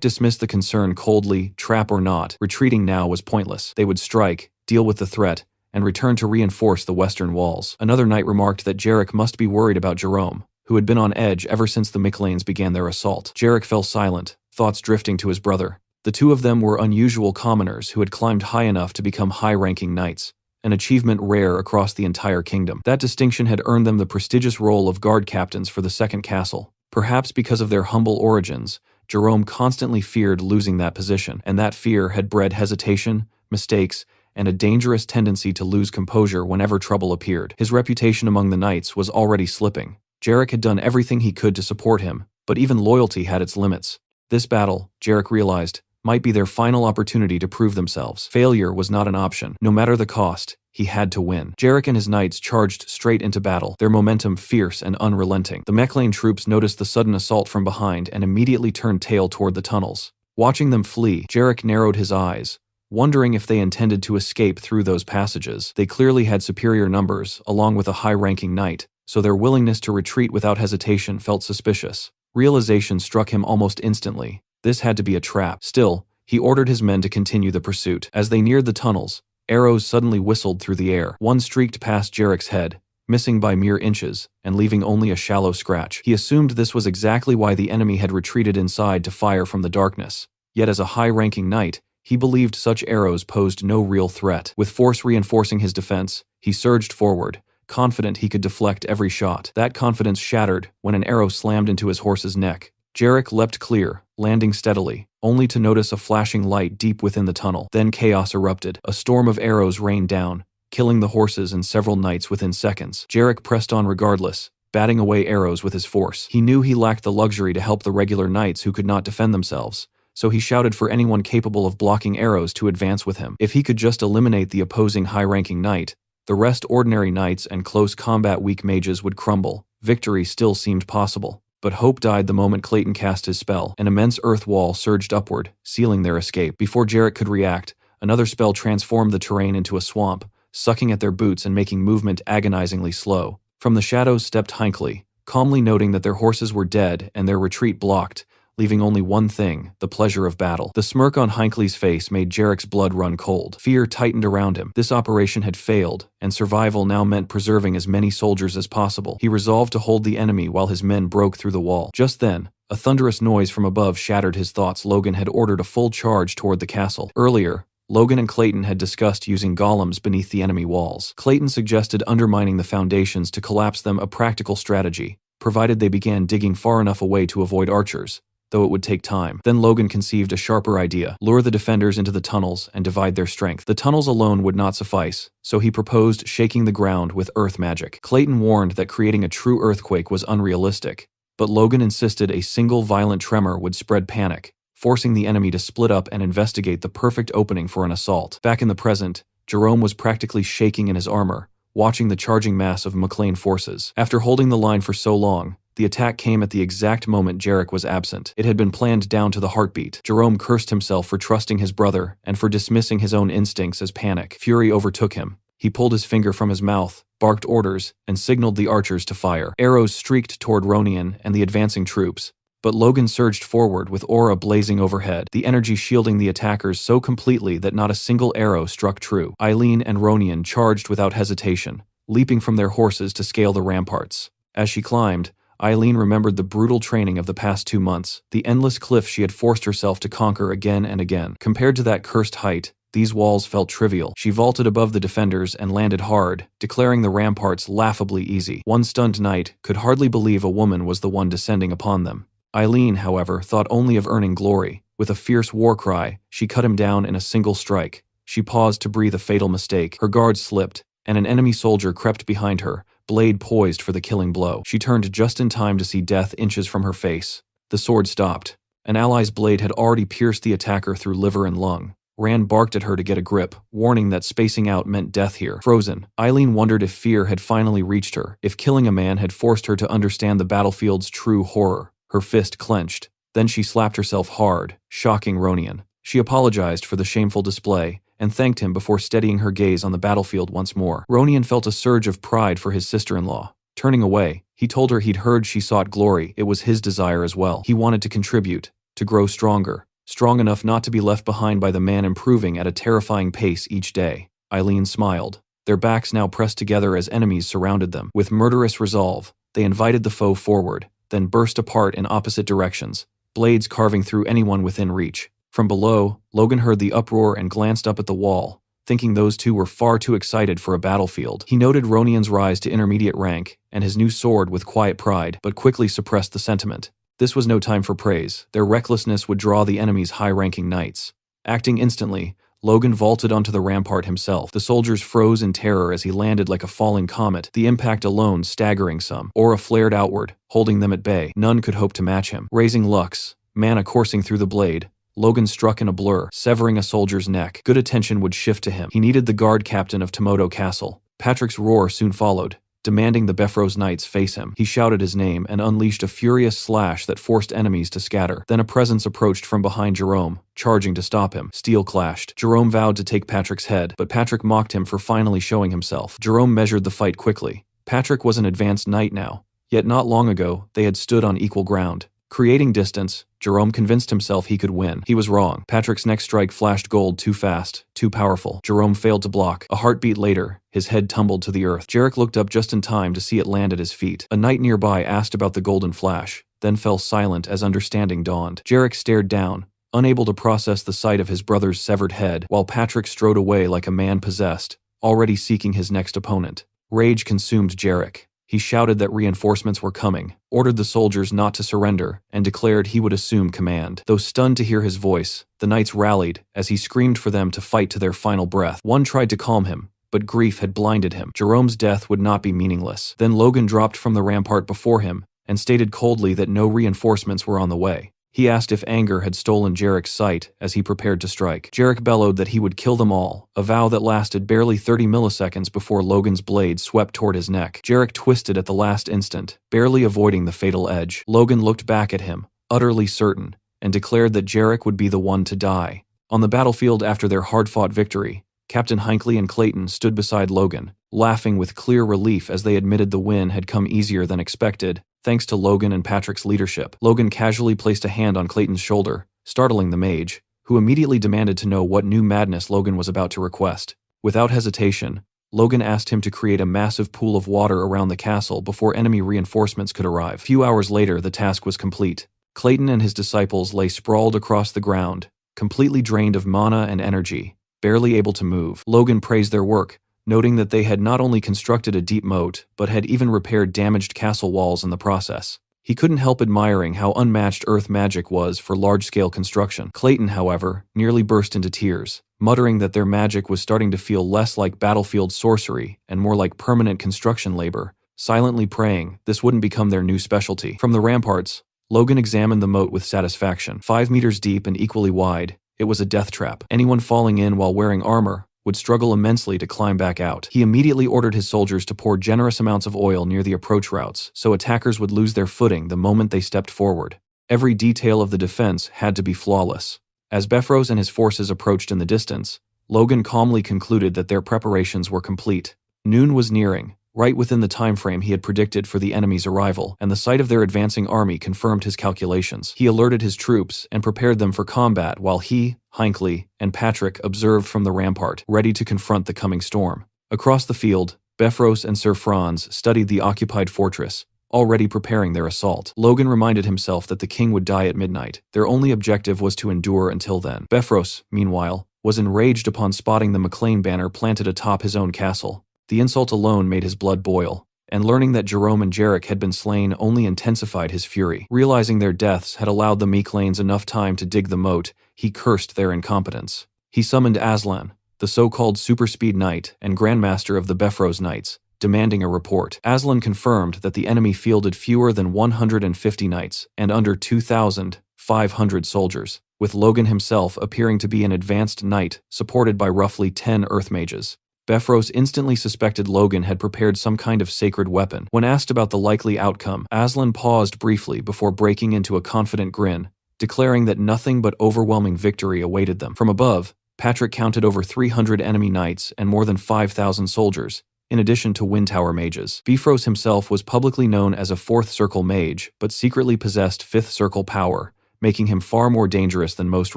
dismissed the concern coldly. Trap or not, retreating now was pointless. They would strike, deal with the threat, and return to reinforce the western walls. Another knight remarked that Jarek must be worried about Jerome, who had been on edge ever since the Mechlanes began their assault. Jarek fell silent, thoughts drifting to his brother. The two of them were unusual commoners who had climbed high enough to become high-ranking knights, an achievement rare across the entire kingdom. That distinction had earned them the prestigious role of guard captains for the second castle. Perhaps because of their humble origins, Jerome constantly feared losing that position, and that fear had bred hesitation, mistakes, and a dangerous tendency to lose composure whenever trouble appeared. His reputation among the knights was already slipping. Jarek had done everything he could to support him, but even loyalty had its limits. This battle, Jarek realized, might be their final opportunity to prove themselves. Failure was not an option. No matter the cost, he had to win. Jarek and his knights charged straight into battle, their momentum fierce and unrelenting. The Mechlane troops noticed the sudden assault from behind and immediately turned tail toward the tunnels. Watching them flee, Jarek narrowed his eyes, wondering if they intended to escape through those passages. They clearly had superior numbers, along with a high-ranking knight, so their willingness to retreat without hesitation felt suspicious. Realization struck him almost instantly. This had to be a trap. Still, he ordered his men to continue the pursuit. As they neared the tunnels, arrows suddenly whistled through the air. One streaked past Jarek's head, missing by mere inches, and leaving only a shallow scratch. He assumed this was exactly why the enemy had retreated inside to fire from the darkness. Yet as a high-ranking knight, he believed such arrows posed no real threat. With force reinforcing his defense, he surged forward, confident he could deflect every shot. That confidence shattered when an arrow slammed into his horse's neck. Jarek leapt clear, landing steadily, only to notice a flashing light deep within the tunnel. Then chaos erupted. A storm of arrows rained down, killing the horses and several knights within seconds. Jarek pressed on regardless, batting away arrows with his force. He knew he lacked the luxury to help the regular knights who could not defend themselves, so he shouted for anyone capable of blocking arrows to advance with him. If he could just eliminate the opposing high-ranking knight, the rest ordinary knights and close combat weak mages would crumble. Victory still seemed possible. But hope died the moment Clayton cast his spell. An immense earth wall surged upward, sealing their escape. Before Jarek could react, another spell transformed the terrain into a swamp, sucking at their boots and making movement agonizingly slow. From the shadows stepped Hinckley, calmly noting that their horses were dead and their retreat blocked, leaving only one thing, the pleasure of battle. The smirk on Hinckley's face made Jarek's blood run cold. Fear tightened around him. This operation had failed, and survival now meant preserving as many soldiers as possible. He resolved to hold the enemy while his men broke through the wall. Just then, a thunderous noise from above shattered his thoughts. Logan had ordered a full charge toward the castle. Earlier, Logan and Clayton had discussed using golems beneath the enemy walls. Clayton suggested undermining the foundations to collapse them, a practical strategy, provided they began digging far enough away to avoid archers, though it would take time. Then Logan conceived a sharper idea: lure the defenders into the tunnels and divide their strength. The tunnels alone would not suffice, so he proposed shaking the ground with earth magic. Clayton warned that creating a true earthquake was unrealistic, but Logan insisted a single violent tremor would spread panic, forcing the enemy to split up and investigate the perfect opening for an assault. Back in the present, Jerome was practically shaking in his armor, watching the charging mass of Mechlane forces. After holding the line for so long, the attack came at the exact moment Jarek was absent. It had been planned down to the heartbeat. Jerome cursed himself for trusting his brother and for dismissing his own instincts as panic. Fury overtook him. He pulled his finger from his mouth, barked orders, and signaled the archers to fire. Arrows streaked toward Ronian and the advancing troops, but Logan surged forward with aura blazing overhead, the energy shielding the attackers so completely that not a single arrow struck true. Eileen and Ronian charged without hesitation, leaping from their horses to scale the ramparts. As she climbed, Eileen remembered the brutal training of the past 2 months, the endless cliff she had forced herself to conquer again and again. Compared to that cursed height, these walls felt trivial. She vaulted above the defenders and landed hard, declaring the ramparts laughably easy. One stunned knight could hardly believe a woman was the one descending upon them. Eileen, however, thought only of earning glory. With a fierce war cry, she cut him down in a single strike. She paused to breathe a fatal mistake. Her guard slipped, and an enemy soldier crept behind her, blade poised for the killing blow. She turned just in time to see death inches from her face. The sword stopped. An ally's blade had already pierced the attacker through liver and lung. Rand barked at her to get a grip, warning that spacing out meant death here. Frozen, Eileen wondered if fear had finally reached her, if killing a man had forced her to understand the battlefield's true horror. Her fist clenched. Then she slapped herself hard, shocking Ronion. She apologized for the shameful display, and thanked him before steadying her gaze on the battlefield once more. Ronion felt a surge of pride for his sister-in-law. Turning away, he told her he'd heard she sought glory. It was his desire as well. He wanted to contribute, to grow stronger, strong enough not to be left behind by the man improving at a terrifying pace each day. Eileen smiled. Their backs now pressed together as enemies surrounded them. With murderous resolve, they invited the foe forward, then burst apart in opposite directions, blades carving through anyone within reach. From below, Logan heard the uproar and glanced up at the wall, thinking those two were far too excited for a battlefield. He noted Ronion's rise to intermediate rank and his new sword with quiet pride, but quickly suppressed the sentiment. This was no time for praise. Their recklessness would draw the enemy's high-ranking knights. Acting instantly, Logan vaulted onto the rampart himself. The soldiers froze in terror as he landed like a falling comet, the impact alone staggering some. Aura flared outward, holding them at bay. None could hope to match him. Raising Lux, mana coursing through the blade, Logan struck in a blur, severing a soldier's neck. Good attention would shift to him. He needed the guard captain of Tomoto Castle. Patrick's roar soon followed, demanding the Bifrost knights face him. He shouted his name and unleashed a furious slash that forced enemies to scatter. Then a presence approached from behind Jerome, charging to stop him. Steel clashed. Jerome vowed to take Patrick's head, but Patrick mocked him for finally showing himself. Jerome measured the fight quickly. Patrick was an advanced knight now, yet not long ago they had stood on equal ground. Creating distance, Jerome convinced himself he could win. He was wrong. Patrick's next strike flashed gold too fast, too powerful. Jerome failed to block. A heartbeat later, his head tumbled to the earth. Jarek looked up just in time to see it land at his feet. A knight nearby asked about the golden flash, then fell silent as understanding dawned. Jarek stared down, unable to process the sight of his brother's severed head, while Patrick strode away like a man possessed, already seeking his next opponent. Rage consumed Jarek. He shouted that reinforcements were coming, ordered the soldiers not to surrender, and declared he would assume command. Though stunned to hear his voice, the knights rallied as he screamed for them to fight to their final breath. One tried to calm him, but grief had blinded him. Jerome's death would not be meaningless. Then Logan dropped from the rampart before him and stated coldly that no reinforcements were on the way. He asked if anger had stolen Jarek's sight as he prepared to strike. Jarek bellowed that he would kill them all, a vow that lasted barely 30 milliseconds before Logan's blade swept toward his neck. Jarek twisted at the last instant, barely avoiding the fatal edge. Logan looked back at him, utterly certain, and declared that Jarek would be the one to die. On the battlefield after their hard-fought victory, Captain Hinckley and Clayton stood beside Logan, laughing with clear relief as they admitted the win had come easier than expected, thanks to Logan and Patrick's leadership. Logan casually placed a hand on Clayton's shoulder, startling the mage, who immediately demanded to know what new madness Logan was about to request. Without hesitation, Logan asked him to create a massive pool of water around the castle before enemy reinforcements could arrive. A few hours later, the task was complete. Clayton and his disciples lay sprawled across the ground, completely drained of mana and energy, barely able to move. Logan praised their work, noting that they had not only constructed a deep moat, but had even repaired damaged castle walls in the process. He couldn't help admiring how unmatched earth magic was for large-scale construction. Clayton, however, nearly burst into tears, muttering that their magic was starting to feel less like battlefield sorcery and more like permanent construction labor, silently praying this wouldn't become their new specialty. From the ramparts, Logan examined the moat with satisfaction. 5 meters deep and equally wide, it was a death trap. Anyone falling in while wearing armor would struggle immensely to climb back out. He immediately ordered his soldiers to pour generous amounts of oil near the approach routes, so attackers would lose their footing the moment they stepped forward. Every detail of the defense had to be flawless. As Bifrost and his forces approached in the distance, Logan calmly concluded that their preparations were complete. Noon was nearing, right within the time frame he had predicted for the enemy's arrival, and the sight of their advancing army confirmed his calculations. He alerted his troops and prepared them for combat while he, Hinckley, and Patrick observed from the rampart, ready to confront the coming storm. Across the field, Bifrost and Sir Franz studied the occupied fortress, already preparing their assault. Logan reminded himself that the king would die at midnight. Their only objective was to endure until then. Bifrost, meanwhile, was enraged upon spotting the McLean banner planted atop his own castle. The insult alone made his blood boil, and learning that Jerome and Jarek had been slain only intensified his fury. Realizing their deaths had allowed the Meclanes enough time to dig the moat, he cursed their incompetence. He summoned Aslan, the so-called super-speed knight and grandmaster of the Bifrost Knights, demanding a report. Aslan confirmed that the enemy fielded fewer than 150 knights and under 2,500 soldiers. with Logan himself appearing to be an advanced knight supported by roughly 10 earth mages. Befros instantly suspected Logan had prepared some kind of sacred weapon. When asked about the likely outcome, Aslan paused briefly before breaking into a confident grin, declaring that nothing but overwhelming victory awaited them. From above, Patrick counted over 300 enemy knights and more than 5,000 soldiers, in addition to Wind Tower mages. Bifrost himself was publicly known as a 4th Circle mage, but secretly possessed 5th Circle power, making him far more dangerous than most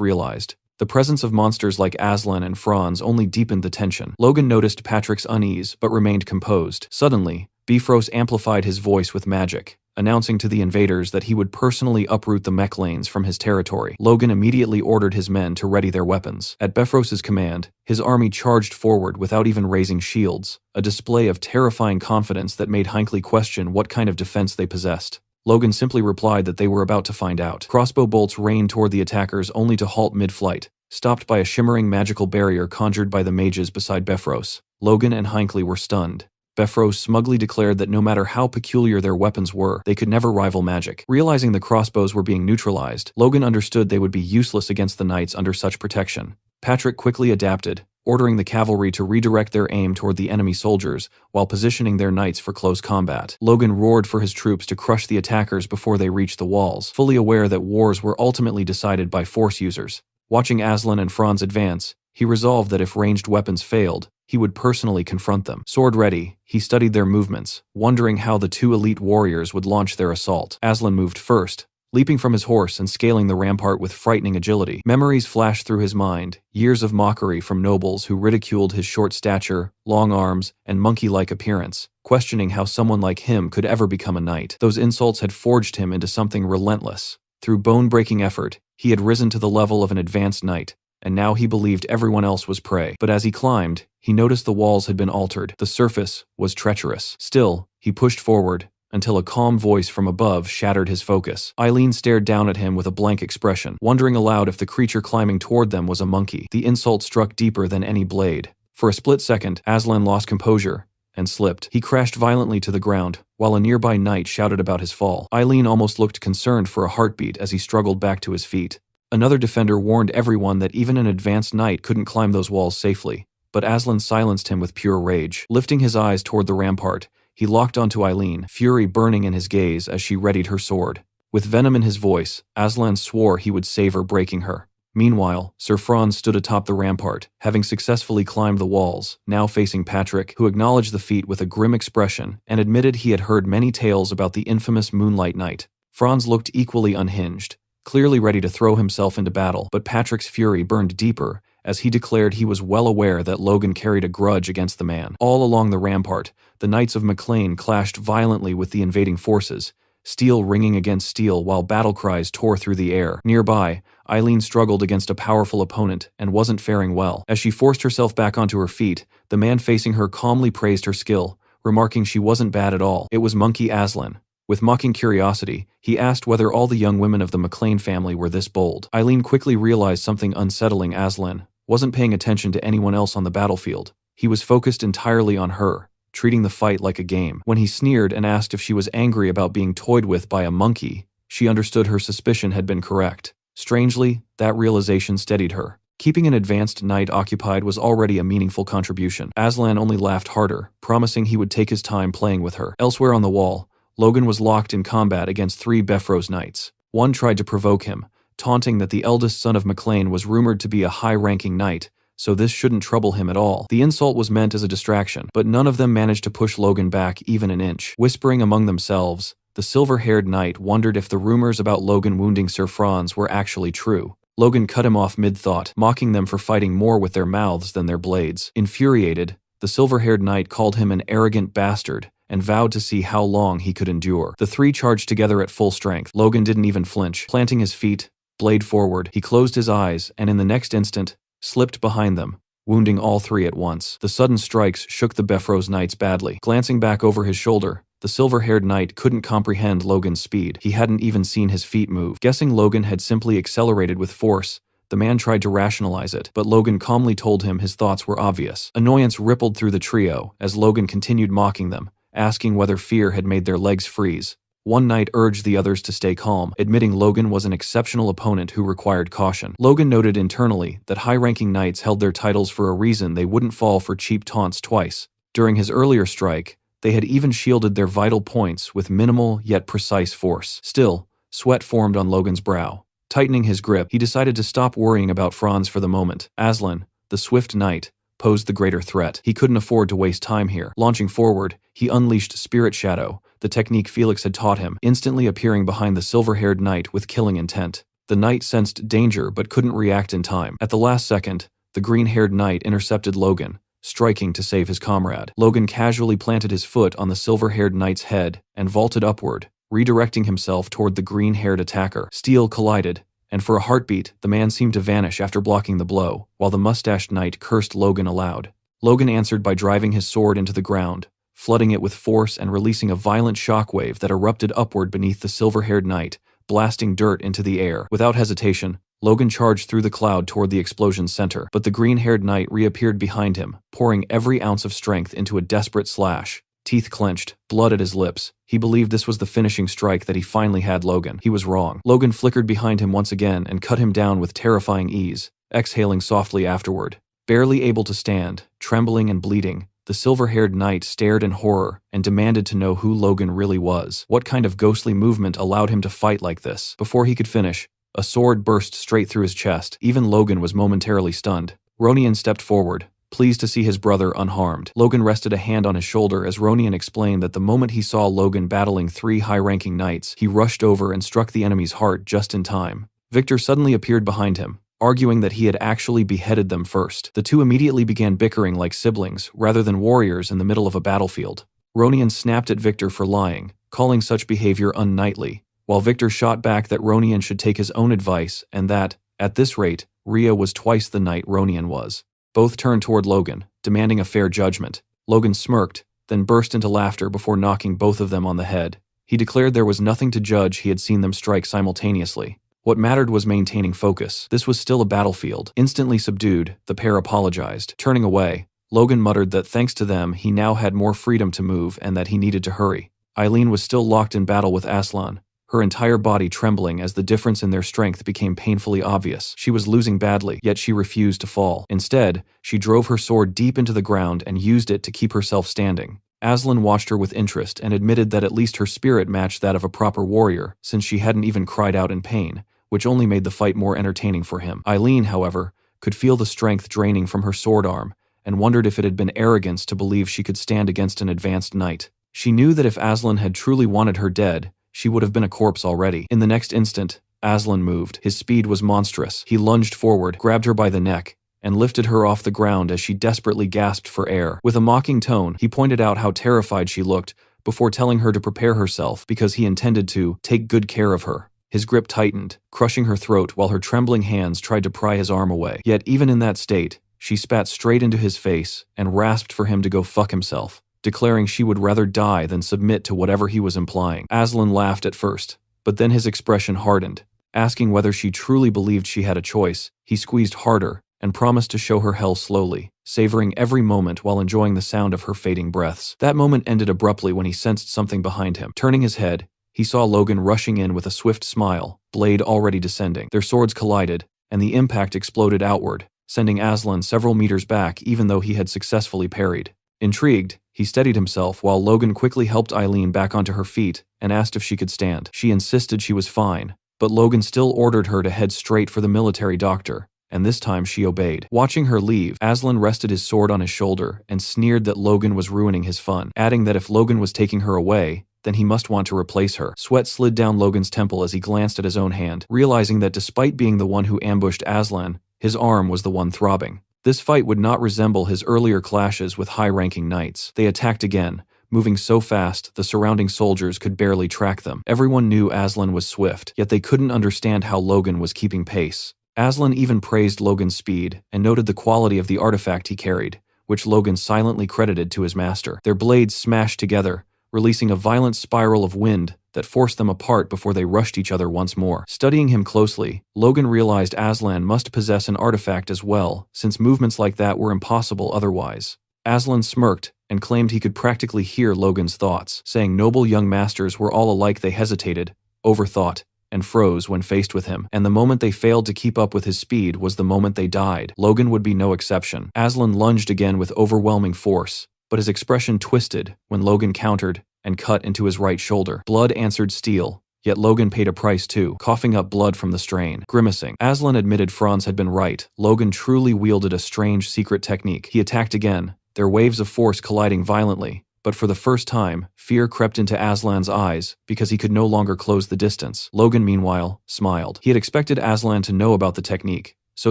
realized. The presence of monsters like Aslan and Franz only deepened the tension. Logan noticed Patrick's unease, but remained composed. Suddenly, Bifrost amplified his voice with magic, announcing to the invaders that he would personally uproot the mech lanes from his territory. Logan immediately ordered his men to ready their weapons. At Befrost's command, his army charged forward without even raising shields, a display of terrifying confidence that made Hinckley question what kind of defense they possessed. Logan simply replied that they were about to find out. Crossbow bolts rained toward the attackers only to halt mid-flight, stopped by a shimmering magical barrier conjured by the mages beside Befros. Logan and Hinckley were stunned. Befros smugly declared that no matter how peculiar their weapons were, they could never rival magic. Realizing the crossbows were being neutralized, Logan understood they would be useless against the knights under such protection. Patrick quickly adapted, ordering the cavalry to redirect their aim toward the enemy soldiers while positioning their knights for close combat. Logan roared for his troops to crush the attackers before they reached the walls, fully aware that wars were ultimately decided by force users. Watching Aslan and Franz advance, he resolved that if ranged weapons failed, he would personally confront them. Sword ready, he studied their movements, wondering how the 2 elite warriors would launch their assault. Aslan moved first, leaping from his horse and scaling the rampart with frightening agility. Memories flashed through his mind, years of mockery from nobles who ridiculed his short stature, long arms, and monkey-like appearance, questioning how someone like him could ever become a knight. Those insults had forged him into something relentless. Through bone-breaking effort, he had risen to the level of an advanced knight, and now he believed everyone else was prey. But as he climbed, he noticed the walls had been altered. The surface was treacherous. Still, he pushed forward, until a calm voice from above shattered his focus. Eileen stared down at him with a blank expression, wondering aloud if the creature climbing toward them was a monkey. The insult struck deeper than any blade. For a split second, Aslan lost composure and slipped. He crashed violently to the ground, while a nearby knight shouted about his fall. Eileen almost looked concerned for a heartbeat as he struggled back to his feet. Another defender warned everyone that even an advanced knight couldn't climb those walls safely, but Aslan silenced him with pure rage. Lifting his eyes toward the rampart, he locked onto Eileen, fury burning in his gaze as she readied her sword. With venom in his voice, Aslan swore he would save her, breaking her. Meanwhile, Sir Franz stood atop the rampart, having successfully climbed the walls, now facing Patrick, who acknowledged the feat with a grim expression and admitted he had heard many tales about the infamous Moonlight Knight. Franz looked equally unhinged, clearly ready to throw himself into battle, but Patrick's fury burned deeper as he declared he was well aware that Logan carried a grudge against the man. All along the rampart, the Knights of Maclean clashed violently with the invading forces, steel ringing against steel while battle cries tore through the air. Nearby, Eileen struggled against a powerful opponent and wasn't faring well. As she forced herself back onto her feet, the man facing her calmly praised her skill, remarking she wasn't bad at all. It was Monkey Aslan. With mocking curiosity, he asked whether all the young women of the Maclean family were this bold. Eileen quickly realized something unsettling. Aslan wasn't paying attention to anyone else on the battlefield. He was focused entirely on her, treating the fight like a game. When he sneered and asked if she was angry about being toyed with by a monkey, she understood her suspicion had been correct. Strangely, that realization steadied her. Keeping an advanced knight occupied was already a meaningful contribution. Aslan only laughed harder, promising he would take his time playing with her. Elsewhere on the wall, Logan was locked in combat against 3 Befros knights. One tried to provoke him, taunting that the eldest son of Maclean was rumored to be a high-ranking knight, so this shouldn't trouble him at all. The insult was meant as a distraction, but none of them managed to push Logan back even an inch. Whispering among themselves, the silver-haired knight wondered if the rumors about Logan wounding Sir Franz were actually true. Logan cut him off mid-thought, mocking them for fighting more with their mouths than their blades. Infuriated, the silver-haired knight called him an arrogant bastard and vowed to see how long he could endure. The 3 charged together at full strength. Logan didn't even flinch. Planting his feet, blade forward, he closed his eyes and in the next instant, slipped behind them, wounding all 3 at once. The sudden strikes shook the Befros knights badly. Glancing back over his shoulder, the silver-haired knight couldn't comprehend Logan's speed. He hadn't even seen his feet move. Guessing Logan had simply accelerated with force, the man tried to rationalize it, but Logan calmly told him his thoughts were obvious. Annoyance rippled through the trio as Logan continued mocking them, asking whether fear had made their legs freeze. One Knight urged the others to stay calm, admitting Logan was an exceptional opponent who required caution. Logan noted internally that high-ranking knights held their titles for a reason. They wouldn't fall for cheap taunts twice. During his earlier strike, they had even shielded their vital points with minimal yet precise force. Still, sweat formed on Logan's brow. Tightening his grip, he decided to stop worrying about Franz for the moment. Aslan, the swift knight, posed the greater threat. He couldn't afford to waste time here. Launching forward, he unleashed Spirit Shadow, the technique Felix had taught him, instantly appearing behind the silver-haired knight with killing intent. The knight sensed danger but couldn't react in time. At the last second, the green-haired knight intercepted Logan, striking to save his comrade. Logan casually planted his foot on the silver-haired knight's head and vaulted upward, redirecting himself toward the green-haired attacker. Steel collided, and for a heartbeat, the man seemed to vanish after blocking the blow, while the mustached knight cursed Logan aloud. Logan answered by driving his sword into the ground, flooding it with force and releasing a violent shockwave that erupted upward beneath the silver-haired knight, blasting dirt into the air. Without hesitation, Logan charged through the cloud toward the explosion's center, but the green-haired knight reappeared behind him, pouring every ounce of strength into a desperate slash. Teeth clenched, blood at his lips, he believed this was the finishing strike that he finally had Logan. He was wrong. Logan flickered behind him once again and cut him down with terrifying ease, exhaling softly afterward. Barely able to stand, trembling and bleeding, the silver-haired knight stared in horror and demanded to know who Logan really was. What kind of ghostly movement allowed him to fight like this? Before he could finish, a sword burst straight through his chest. Even Logan was momentarily stunned. Ronian stepped forward, pleased to see his brother unharmed. Logan rested a hand on his shoulder as Ronian explained that the moment he saw Logan battling 3 high-ranking knights, he rushed over and struck the enemy's heart just in time. Victor suddenly appeared behind him, arguing that he had actually beheaded them first. The two immediately began bickering like siblings, rather than warriors in the middle of a battlefield. Ronian snapped at Victor for lying, calling such behavior unknightly, while Victor shot back that Ronian should take his own advice and that, at this rate, Rhea was twice the knight Ronian was. Both turned toward Logan, demanding a fair judgment. Logan smirked, then burst into laughter before knocking both of them on the head. He declared there was nothing to judge. He had seen them strike simultaneously. What mattered was maintaining focus. This was still a battlefield. Instantly subdued, the pair apologized. Turning away, Logan muttered that thanks to them he now had more freedom to move and that he needed to hurry. Eileen was still locked in battle with Aslan, her entire body trembling as the difference in their strength became painfully obvious. She was losing badly, yet she refused to fall. Instead, she drove her sword deep into the ground and used it to keep herself standing. Aslan watched her with interest and admitted that at least her spirit matched that of a proper warrior, since she hadn't even cried out in pain, which only made the fight more entertaining for him. Eileen, however, could feel the strength draining from her sword arm, and wondered if it had been arrogance to believe she could stand against an advanced knight. She knew that if Aslan had truly wanted her dead, she would have been a corpse already. In the next instant, Aslan moved. His speed was monstrous. He lunged forward, grabbed her by the neck, and lifted her off the ground as she desperately gasped for air. With a mocking tone, he pointed out how terrified she looked, before telling her to prepare herself because he intended to take good care of her. His grip tightened, crushing her throat while her trembling hands tried to pry his arm away. Yet even in that state, she spat straight into his face and rasped for him to go fuck himself, declaring she would rather die than submit to whatever he was implying. Aslan laughed at first, but then his expression hardened. Asking whether she truly believed she had a choice, he squeezed harder and promised to show her hell slowly, savoring every moment while enjoying the sound of her fading breaths. That moment ended abruptly when he sensed something behind him. Turning his head, he saw Logan rushing in with a swift smile, blade already descending. Their swords collided, and the impact exploded outward, sending Aslan several meters back even though he had successfully parried. Intrigued, he steadied himself while Logan quickly helped Eileen back onto her feet and asked if she could stand. She insisted she was fine, but Logan still ordered her to head straight for the military doctor, and this time she obeyed. Watching her leave, Aslan rested his sword on his shoulder and sneered that Logan was ruining his fun, adding that if Logan was taking her away, then he must want to replace her. Sweat slid down Logan's temple as he glanced at his own hand, realizing that despite being the one who ambushed Aslan, his arm was the one throbbing. This fight would not resemble his earlier clashes with high-ranking knights. They attacked again, moving so fast the surrounding soldiers could barely track them. Everyone knew Aslan was swift, yet they couldn't understand how Logan was keeping pace. Aslan even praised Logan's speed and noted the quality of the artifact he carried, which Logan silently credited to his master. Their blades smashed together, releasing a violent spiral of wind that forced them apart before they rushed each other once more. Studying him closely, Logan realized Aslan must possess an artifact as well, since movements like that were impossible otherwise. Aslan smirked and claimed he could practically hear Logan's thoughts, saying noble young masters were all alike. They hesitated, overthought, and froze when faced with him, and the moment they failed to keep up with his speed was the moment they died. Logan would be no exception. Aslan lunged again with overwhelming force, but his expression twisted when Logan countered and cut into his right shoulder. Blood answered steel, yet Logan paid a price too, coughing up blood from the strain. Grimacing, Aslan admitted Franz had been right. Logan truly wielded a strange secret technique. He attacked again, their waves of force colliding violently, but for the first time, fear crept into Aslan's eyes because he could no longer close the distance. Logan, meanwhile, smiled. He had expected Aslan to know about the technique, so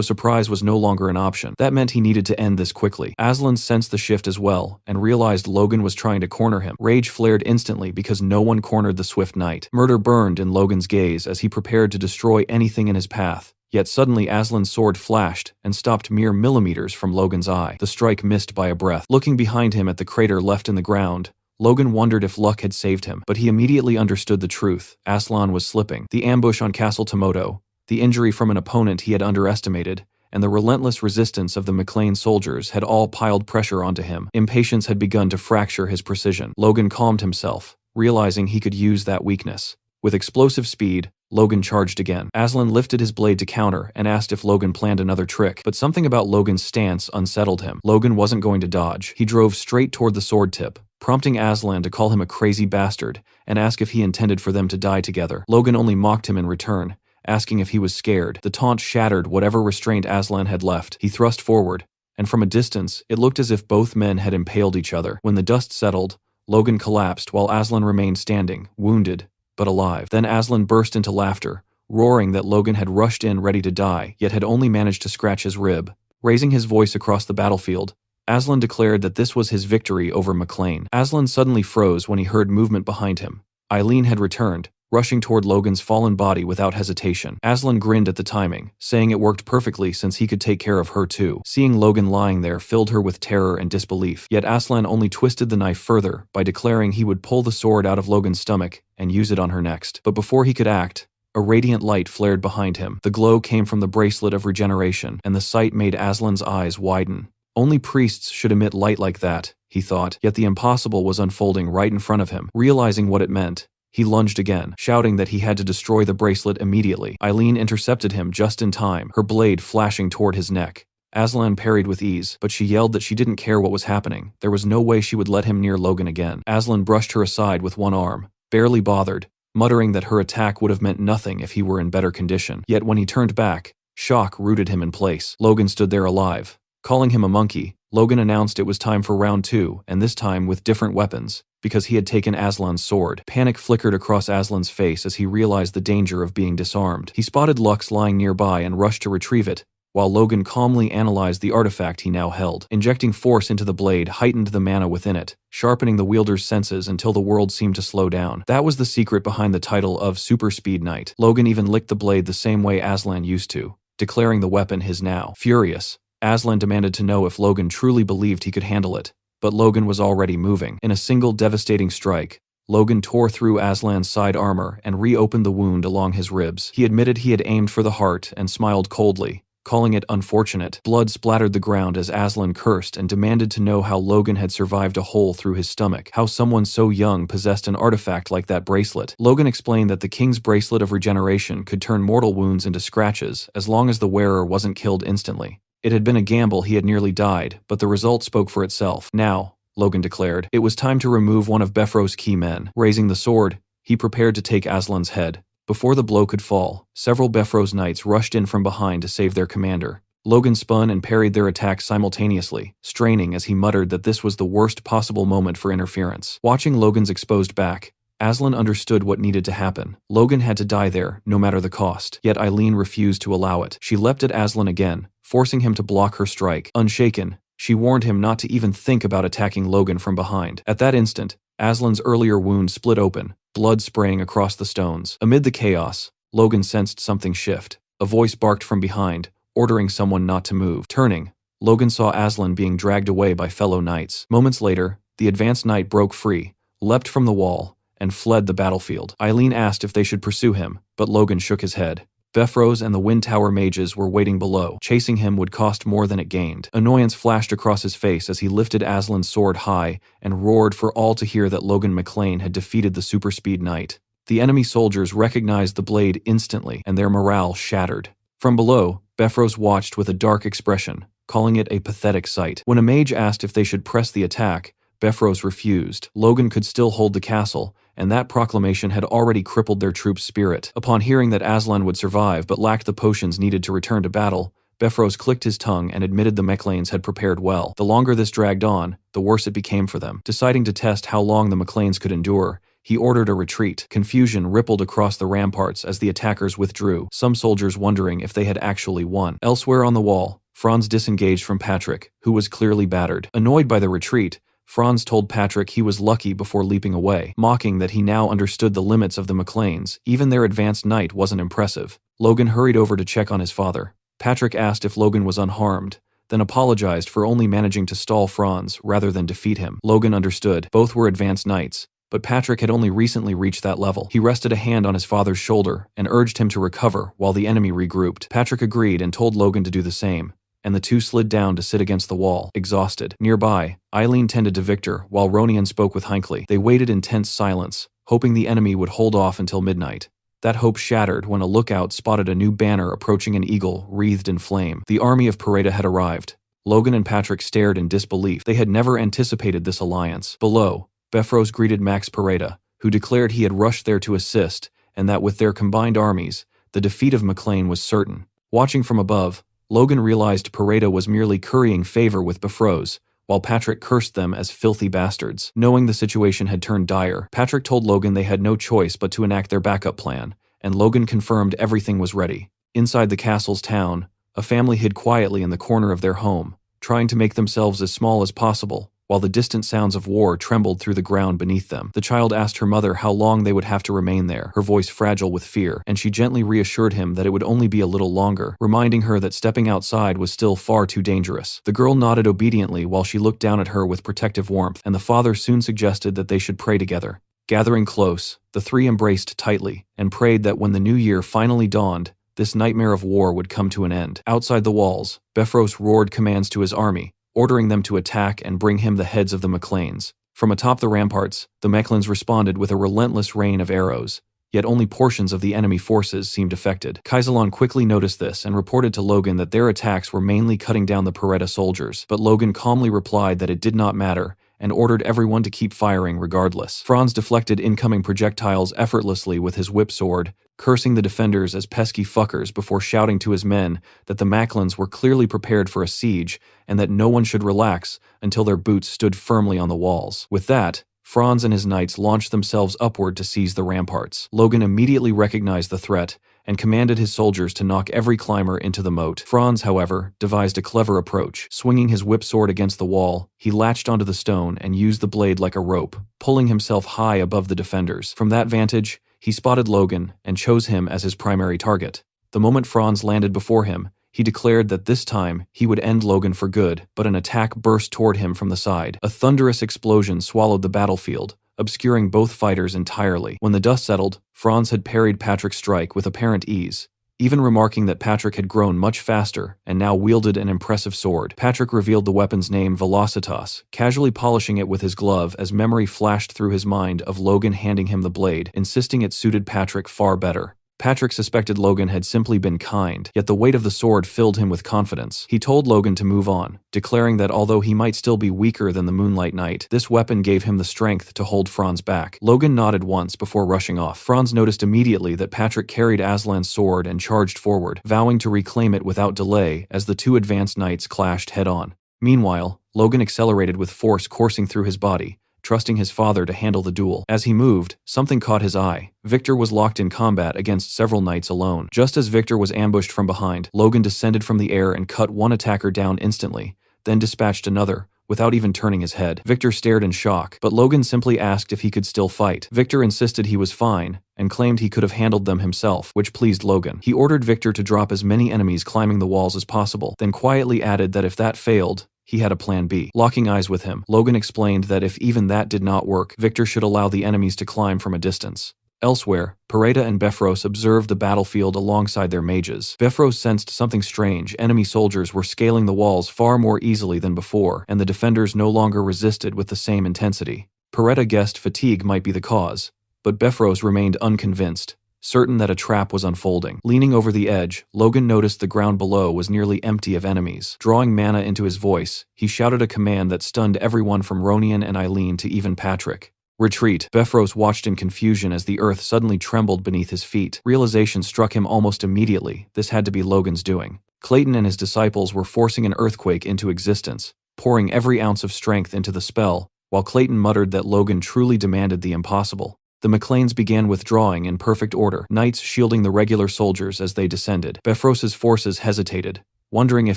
surprise was no longer an option. That meant he needed to end this quickly. Aslan sensed the shift as well, and realized Logan was trying to corner him. Rage flared instantly because no one cornered the swift knight. Murder burned in Logan's gaze as he prepared to destroy anything in his path. Yet suddenly Aslan's sword flashed and stopped mere millimeters from Logan's eye. The strike missed by a breath. Looking behind him at the crater left in the ground, Logan wondered if luck had saved him, but he immediately understood the truth. Aslan was slipping. The ambush on Castle Tomoto, the injury from an opponent he had underestimated, and the relentless resistance of the McLean soldiers had all piled pressure onto him. Impatience had begun to fracture his precision. Logan calmed himself, realizing he could use that weakness. With explosive speed, Logan charged again. Aslan lifted his blade to counter and asked if Logan planned another trick, but something about Logan's stance unsettled him. Logan wasn't going to dodge. He drove straight toward the sword tip, prompting Aslan to call him a crazy bastard and ask if he intended for them to die together. Logan only mocked him in return, asking if he was scared. The taunt shattered whatever restraint Aslan had left. He thrust forward, and from a distance, it looked as if both men had impaled each other. When the dust settled, Logan collapsed while Aslan remained standing, wounded, but alive. Then Aslan burst into laughter, roaring that Logan had rushed in ready to die, yet had only managed to scratch his rib. Raising his voice across the battlefield, Aslan declared that this was his victory over McLean. Aslan suddenly froze when he heard movement behind him. Eileen had returned, rushing toward Logan's fallen body without hesitation. Aslan grinned at the timing, saying it worked perfectly since he could take care of her too. Seeing Logan lying there filled her with terror and disbelief, yet Aslan only twisted the knife further by declaring he would pull the sword out of Logan's stomach and use it on her next. But before he could act, a radiant light flared behind him. The glow came from the bracelet of regeneration, and the sight made Aslan's eyes widen. Only priests should emit light like that, he thought, yet the impossible was unfolding right in front of him. Realizing what it meant, he lunged again, shouting that he had to destroy the bracelet immediately. Eileen intercepted him just in time, her blade flashing toward his neck. Aslan parried with ease, but she yelled that she didn't care what was happening. There was no way she would let him near Logan again. Aslan brushed her aside with one arm, barely bothered, muttering that her attack would have meant nothing if he were in better condition. Yet when he turned back, shock rooted him in place. Logan stood there alive. Calling him a monkey, Logan announced it was time for round 2, and this time with different weapons, because he had taken Aslan's sword. Panic flickered across Aslan's face as he realized the danger of being disarmed. He spotted Lux lying nearby and rushed to retrieve it, while Logan calmly analyzed the artifact he now held. Injecting force into the blade heightened the mana within it, sharpening the wielder's senses until the world seemed to slow down. That was the secret behind the title of Super Speed Knight. Logan even licked the blade the same way Aslan used to, declaring the weapon his now. Furious, Aslan demanded to know if Logan truly believed he could handle it, but Logan was already moving. In a single devastating strike, Logan tore through Aslan's side armor and reopened the wound along his ribs. He admitted he had aimed for the heart and smiled coldly, calling it unfortunate. Blood splattered the ground as Aslan cursed and demanded to know how Logan had survived a hole through his stomach, how someone so young possessed an artifact like that bracelet. Logan explained that the King's Bracelet of Regeneration could turn mortal wounds into scratches as long as the wearer wasn't killed instantly. It had been a gamble. He had nearly died, but the result spoke for itself. Now, Logan declared, it was time to remove one of Befro's key men. Raising the sword, he prepared to take Aslan's head. Before the blow could fall, several Befro's knights rushed in from behind to save their commander. Logan spun and parried their attacks simultaneously, straining as he muttered that this was the worst possible moment for interference. Watching Logan's exposed back, Aslan understood what needed to happen. Logan had to die there, no matter the cost. Yet Eileen refused to allow it. She leapt at Aslan again, forcing him to block her strike. Unshaken, she warned him not to even think about attacking Logan from behind. At that instant, Aslan's earlier wound split open, blood spraying across the stones. Amid the chaos, Logan sensed something shift. A voice barked from behind, ordering someone not to move. Turning, Logan saw Aslan being dragged away by fellow knights. Moments later, the advanced knight broke free, leapt from the wall, and fled the battlefield. Eileen asked if they should pursue him, but Logan shook his head. Befros and the Wind Tower mages were waiting below. Chasing him would cost more than it gained. Annoyance flashed across his face as he lifted Aslan's sword high and roared for all to hear that Logan McLean had defeated the super-speed knight. The enemy soldiers recognized the blade instantly, and their morale shattered. From below, Befros watched with a dark expression, calling it a pathetic sight. When a mage asked if they should press the attack, Befros refused. Logan could still hold the castle, and that proclamation had already crippled their troops' spirit. Upon hearing that Aslan would survive but lacked the potions needed to return to battle, Befros clicked his tongue and admitted the McLeans had prepared well. The longer this dragged on, the worse it became for them. Deciding to test how long the McLeans could endure, he ordered a retreat. Confusion rippled across the ramparts as the attackers withdrew, some soldiers wondering if they had actually won. Elsewhere on the wall, Franz disengaged from Patrick, who was clearly battered. Annoyed by the retreat, Franz told Patrick he was lucky before leaping away, mocking that he now understood the limits of the McLeans. Even their advanced knight wasn't impressive. Logan hurried over to check on his father. Patrick asked if Logan was unharmed, then apologized for only managing to stall Franz rather than defeat him. Logan understood. Both were advanced knights, but Patrick had only recently reached that level. He rested a hand on his father's shoulder and urged him to recover while the enemy regrouped. Patrick agreed and told Logan to do the same, and the two slid down to sit against the wall, exhausted. Nearby, Eileen tended to Victor while Ronian spoke with Hinckley. They waited in tense silence, hoping the enemy would hold off until midnight. That hope shattered when a lookout spotted a new banner approaching an eagle wreathed in flame. The army of Pareda had arrived. Logan and Patrick stared in disbelief. They had never anticipated this alliance. Below, Befros greeted Max Pareda, who declared he had rushed there to assist, and that with their combined armies, the defeat of McLean was certain. Watching from above, Logan realized Pareda was merely currying favor with Befros, while Patrick cursed them as filthy bastards. Knowing the situation had turned dire, Patrick told Logan they had no choice but to enact their backup plan, and Logan confirmed everything was ready. Inside the castle's town, a family hid quietly in the corner of their home, trying to make themselves as small as possible, while the distant sounds of war trembled through the ground beneath them. The child asked her mother how long they would have to remain there, her voice fragile with fear, and she gently reassured him that it would only be a little longer, reminding her that stepping outside was still far too dangerous. The girl nodded obediently while she looked down at her with protective warmth, and the father soon suggested that they should pray together. Gathering close, the three embraced tightly, and prayed that when the new year finally dawned, this nightmare of war would come to an end. Outside the walls, Befros roared commands to his army, ordering them to attack and bring him the heads of the McLeans. From atop the ramparts, the McLeans responded with a relentless rain of arrows, yet only portions of the enemy forces seemed affected. Kaisalon quickly noticed this and reported to Logan that their attacks were mainly cutting down the Pareda soldiers, but Logan calmly replied that it did not matter and ordered everyone to keep firing regardless. Franz deflected incoming projectiles effortlessly with his whip sword, cursing the defenders as pesky fuckers before shouting to his men that the McLeans were clearly prepared for a siege and that no one should relax until their boots stood firmly on the walls. With that, Franz and his knights launched themselves upward to seize the ramparts. Logan immediately recognized the threat and commanded his soldiers to knock every climber into the moat. Franz, however, devised a clever approach. Swinging his whip sword against the wall, he latched onto the stone and used the blade like a rope, pulling himself high above the defenders. From that vantage, he spotted Logan and chose him as his primary target. The moment Franz landed before him, he declared that this time he would end Logan for good, but an attack burst toward him from the side. A thunderous explosion swallowed the battlefield, obscuring both fighters entirely. When the dust settled, Franz had parried Patrick's strike with apparent ease, even remarking that Patrick had grown much faster and now wielded an impressive sword. Patrick revealed the weapon's name, Velocitas, casually polishing it with his glove as memory flashed through his mind of Logan handing him the blade, insisting it suited Patrick far better. Patrick suspected Logan had simply been kind, yet the weight of the sword filled him with confidence. He told Logan to move on, declaring that although he might still be weaker than the Moonlight Knight, this weapon gave him the strength to hold Franz back. Logan nodded once before rushing off. Franz noticed immediately that Patrick carried Aslan's sword and charged forward, vowing to reclaim it without delay as the two advanced knights clashed head-on. Meanwhile, Logan accelerated with force coursing through his body, trusting his father to handle the duel. As he moved, something caught his eye. Victor was locked in combat against several knights alone. Just as Victor was ambushed from behind, Logan descended from the air and cut one attacker down instantly, then dispatched another, without even turning his head. Victor stared in shock, but Logan simply asked if he could still fight. Victor insisted he was fine, and claimed he could have handled them himself, which pleased Logan. He ordered Victor to drop as many enemies climbing the walls as possible, then quietly added that if that failed, he had a plan B. Locking eyes with him, Logan explained that if even that did not work, Victor should allow the enemies to climb from a distance. Elsewhere, Pareda and Befros observed the battlefield alongside their mages. Befros sensed something strange. Enemy soldiers were scaling the walls far more easily than before, and the defenders no longer resisted with the same intensity. Pareda guessed fatigue might be the cause, but Befros remained unconvinced, certain that a trap was unfolding. Leaning over the edge, Logan noticed the ground below was nearly empty of enemies. Drawing mana into his voice, he shouted a command that stunned everyone from Ronian and Eileen to even Patrick. Retreat. Befros watched in confusion as the earth suddenly trembled beneath his feet. Realization struck him almost immediately. This had to be Logan's doing. Clayton and his disciples were forcing an earthquake into existence, pouring every ounce of strength into the spell, while Clayton muttered that Logan truly demanded the impossible. The McLeans began withdrawing in perfect order, knights shielding the regular soldiers as they descended. Befros's forces hesitated, wondering if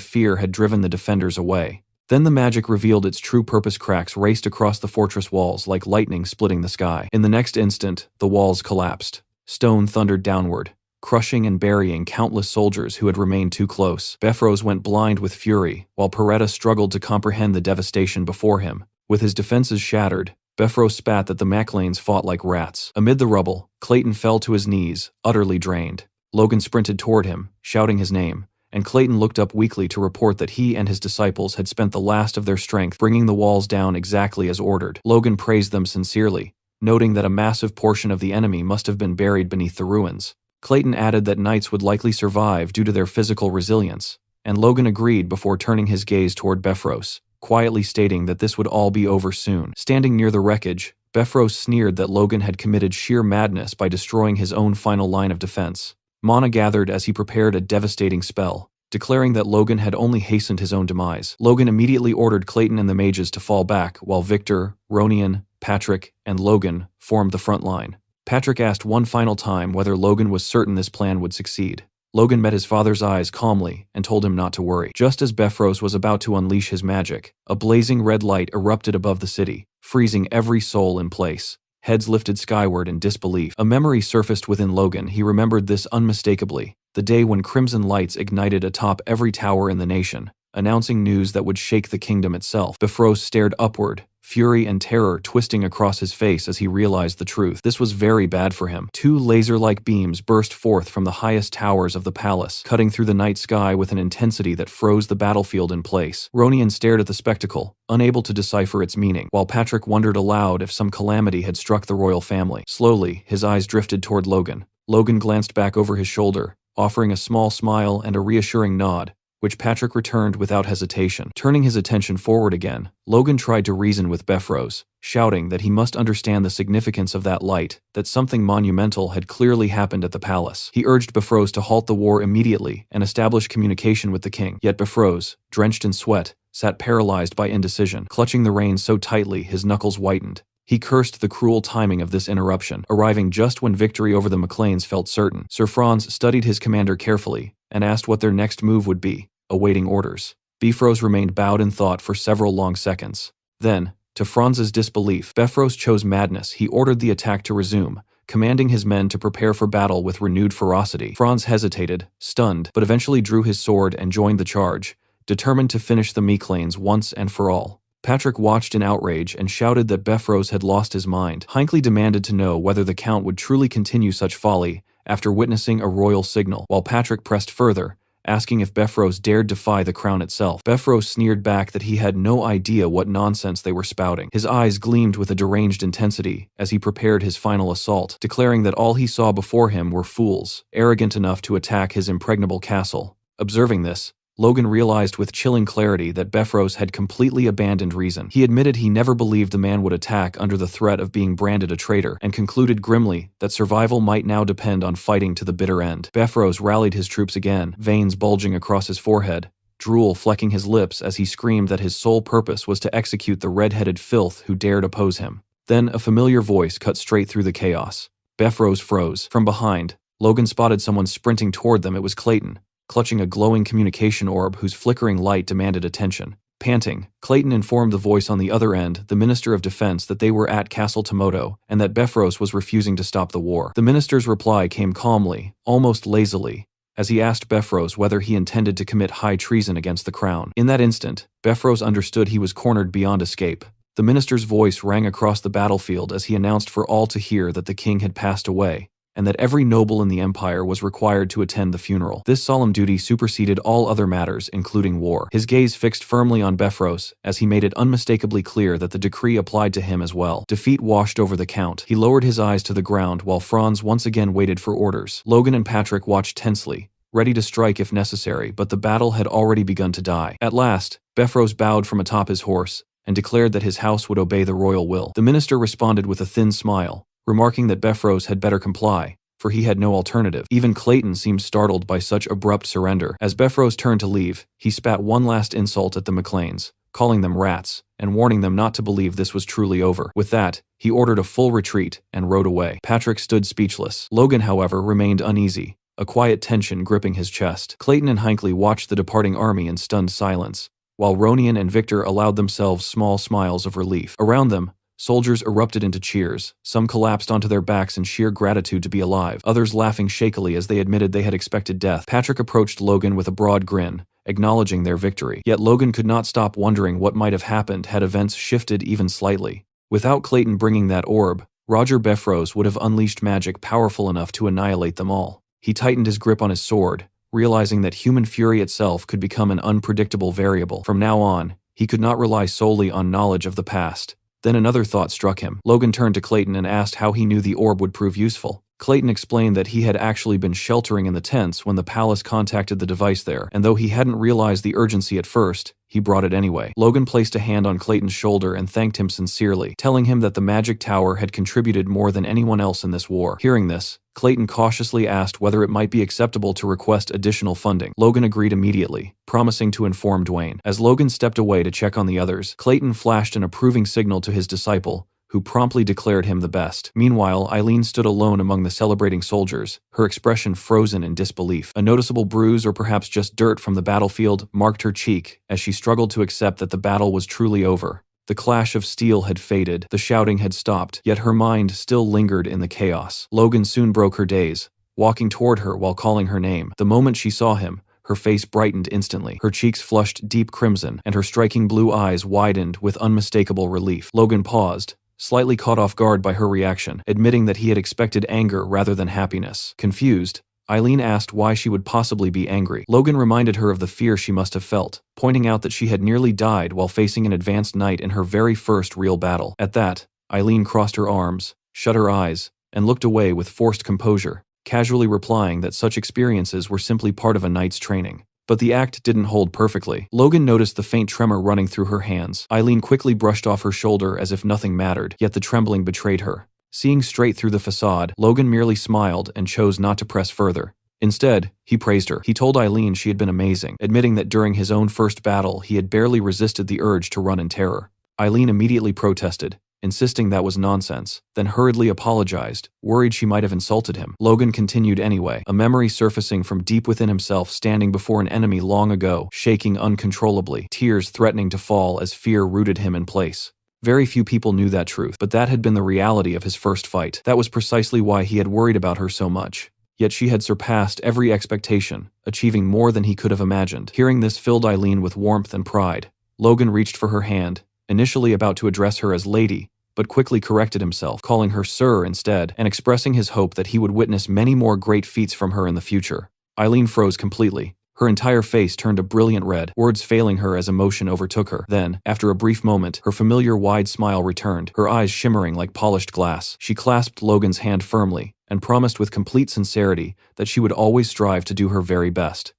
fear had driven the defenders away. Then the magic revealed its true purpose. Cracks raced across the fortress walls like lightning splitting the sky. In the next instant, the walls collapsed. Stone thundered downward, crushing and burying countless soldiers who had remained too close. Befros went blind with fury, while Pareda struggled to comprehend the devastation before him. With his defenses shattered, Befros spat that the McLeans fought like rats. Amid the rubble, Clayton fell to his knees, utterly drained. Logan sprinted toward him, shouting his name, and Clayton looked up weakly to report that he and his disciples had spent the last of their strength bringing the walls down exactly as ordered. Logan praised them sincerely, noting that a massive portion of the enemy must have been buried beneath the ruins. Clayton added that knights would likely survive due to their physical resilience, and Logan agreed before turning his gaze toward Befros, quietly stating that this would all be over soon. Standing near the wreckage, Befros sneered that Logan had committed sheer madness by destroying his own final line of defense. Mana gathered as he prepared a devastating spell, declaring that Logan had only hastened his own demise. Logan immediately ordered Clayton and the mages to fall back, while Victor, Ronian, Patrick, and Logan formed the front line. Patrick asked one final time whether Logan was certain this plan would succeed. Logan met his father's eyes calmly and told him not to worry. Just as Befros was about to unleash his magic, a blazing red light erupted above the city, freezing every soul in place. Heads lifted skyward in disbelief. A memory surfaced within Logan. He remembered this unmistakably. The day when crimson lights ignited atop every tower in the nation, announcing news that would shake the kingdom itself. Befros stared upward, fury and terror twisting across his face as he realized the truth. This was very bad for him. Two laser-like beams burst forth from the highest towers of the palace, cutting through the night sky with an intensity that froze the battlefield in place. Ronian stared at the spectacle, unable to decipher its meaning, while Patrick wondered aloud if some calamity had struck the royal family. Slowly, his eyes drifted toward Logan. Logan glanced back over his shoulder, offering a small smile and a reassuring nod, which Patrick returned without hesitation. Turning his attention forward again, Logan tried to reason with Befros, shouting that he must understand the significance of that light, that something monumental had clearly happened at the palace. He urged Befros to halt the war immediately and establish communication with the king. Yet Befros, drenched in sweat, sat paralyzed by indecision, clutching the reins so tightly his knuckles whitened. He cursed the cruel timing of this interruption, arriving just when victory over the McLeans felt certain. Sir Franz studied his commander carefully and asked what their next move would be, awaiting orders. Befros remained bowed in thought for several long seconds. Then, to Franz's disbelief, Befros chose madness. He ordered the attack to resume, commanding his men to prepare for battle with renewed ferocity. Franz hesitated, stunned, but eventually drew his sword and joined the charge, determined to finish the McLeans once and for all. Patrick watched in outrage and shouted that Befros had lost his mind. Hinckley demanded to know whether the Count would truly continue such folly after witnessing a royal signal, while Patrick pressed further, asking if Befros dared defy the crown itself. Befros sneered back that he had no idea what nonsense they were spouting. His eyes gleamed with a deranged intensity as he prepared his final assault, declaring that all he saw before him were fools, arrogant enough to attack his impregnable castle. Observing this, Logan realized with chilling clarity that Befros had completely abandoned reason. He admitted he never believed the man would attack under the threat of being branded a traitor, and concluded grimly that survival might now depend on fighting to the bitter end. Befros rallied his troops again, veins bulging across his forehead, drool flecking his lips as he screamed that his sole purpose was to execute the red-headed filth who dared oppose him. Then a familiar voice cut straight through the chaos. Befros froze. From behind, Logan spotted someone sprinting toward them. It was Clayton, clutching a glowing communication orb whose flickering light demanded attention. Panting, Clayton informed the voice on the other end, the Minister of Defense, that they were at Castle Tomoto and that Befros was refusing to stop the war. The minister's reply came calmly, almost lazily, as he asked Befros whether he intended to commit high treason against the crown. In that instant, Befros understood he was cornered beyond escape. The minister's voice rang across the battlefield as he announced for all to hear that the king had passed away, and that every noble in the empire was required to attend the funeral. This solemn duty superseded all other matters, including war. His gaze fixed firmly on Beffros as he made it unmistakably clear that the decree applied to him as well. Defeat washed over the count. He lowered his eyes to the ground while Franz once again waited for orders. Logan and Patrick watched tensely, ready to strike if necessary, but the battle had already begun to die. At last, Beffros bowed from atop his horse and declared that his house would obey the royal will. The minister responded with a thin smile, remarking that Beffros had better comply, for he had no alternative. Even Clayton seemed startled by such abrupt surrender. As Beffros turned to leave, he spat one last insult at the McLeans, calling them rats, and warning them not to believe this was truly over. With that, he ordered a full retreat and rode away. Patrick stood speechless. Logan, however, remained uneasy, a quiet tension gripping his chest. Clayton and Hinckley watched the departing army in stunned silence, while Ronian and Victor allowed themselves small smiles of relief. Around them, soldiers erupted into cheers. Some collapsed onto their backs in sheer gratitude to be alive, others laughing shakily as they admitted they had expected death. Patrick approached Logan with a broad grin, acknowledging their victory. Yet Logan could not stop wondering what might have happened had events shifted even slightly. Without Clayton bringing that orb, Roger Beffros would have unleashed magic powerful enough to annihilate them all. He tightened his grip on his sword, realizing that human fury itself could become an unpredictable variable. From now on, he could not rely solely on knowledge of the past. Then another thought struck him. Logan turned to Clayton and asked how he knew the orb would prove useful. Clayton explained that he had actually been sheltering in the tents when the palace contacted the device there, and though he hadn't realized the urgency at first, he brought it anyway. Logan placed a hand on Clayton's shoulder and thanked him sincerely, telling him that the magic tower had contributed more than anyone else in this war. Hearing this, Clayton cautiously asked whether it might be acceptable to request additional funding. Logan agreed immediately, promising to inform Dwayne. As Logan stepped away to check on the others, Clayton flashed an approving signal to his disciple, who promptly declared him the best. Meanwhile, Eileen stood alone among the celebrating soldiers, her expression frozen in disbelief. A noticeable bruise, or perhaps just dirt from the battlefield, marked her cheek as she struggled to accept that the battle was truly over. The clash of steel had faded, the shouting had stopped, yet her mind still lingered in the chaos. Logan soon broke her daze, walking toward her while calling her name. The moment she saw him, her face brightened instantly. Her cheeks flushed deep crimson, and her striking blue eyes widened with unmistakable relief. Logan paused, slightly caught off guard by her reaction, admitting that he had expected anger rather than happiness. Confused, Eileen asked why she would possibly be angry. Logan reminded her of the fear she must have felt, pointing out that she had nearly died while facing an advanced knight in her very first real battle. At that, Eileen crossed her arms, shut her eyes, and looked away with forced composure, casually replying that such experiences were simply part of a knight's training. But the act didn't hold perfectly. Logan noticed the faint tremor running through her hands. Eileen quickly brushed off her shoulder as if nothing mattered, yet the trembling betrayed her. Seeing straight through the facade, Logan merely smiled and chose not to press further. Instead, he praised her. He told Eileen she had been amazing, admitting that during his own first battle he had barely resisted the urge to run in terror. Eileen immediately protested, insisting that was nonsense, then hurriedly apologized, worried she might have insulted him. Logan continued anyway, a memory surfacing from deep within himself, standing before an enemy long ago, shaking uncontrollably, tears threatening to fall as fear rooted him in place. Very few people knew that truth, but that had been the reality of his first fight. That was precisely why he had worried about her so much. Yet she had surpassed every expectation, achieving more than he could have imagined. Hearing this filled Eileen with warmth and pride. Logan reached for her hand, initially about to address her as lady, but quickly corrected himself, calling her sir instead, and expressing his hope that he would witness many more great feats from her in the future. Eileen froze completely. Her entire face turned a brilliant red, words failing her as emotion overtook her. Then, after a brief moment, her familiar wide smile returned, her eyes shimmering like polished glass. She clasped Logan's hand firmly, and promised with complete sincerity that she would always strive to do her very best.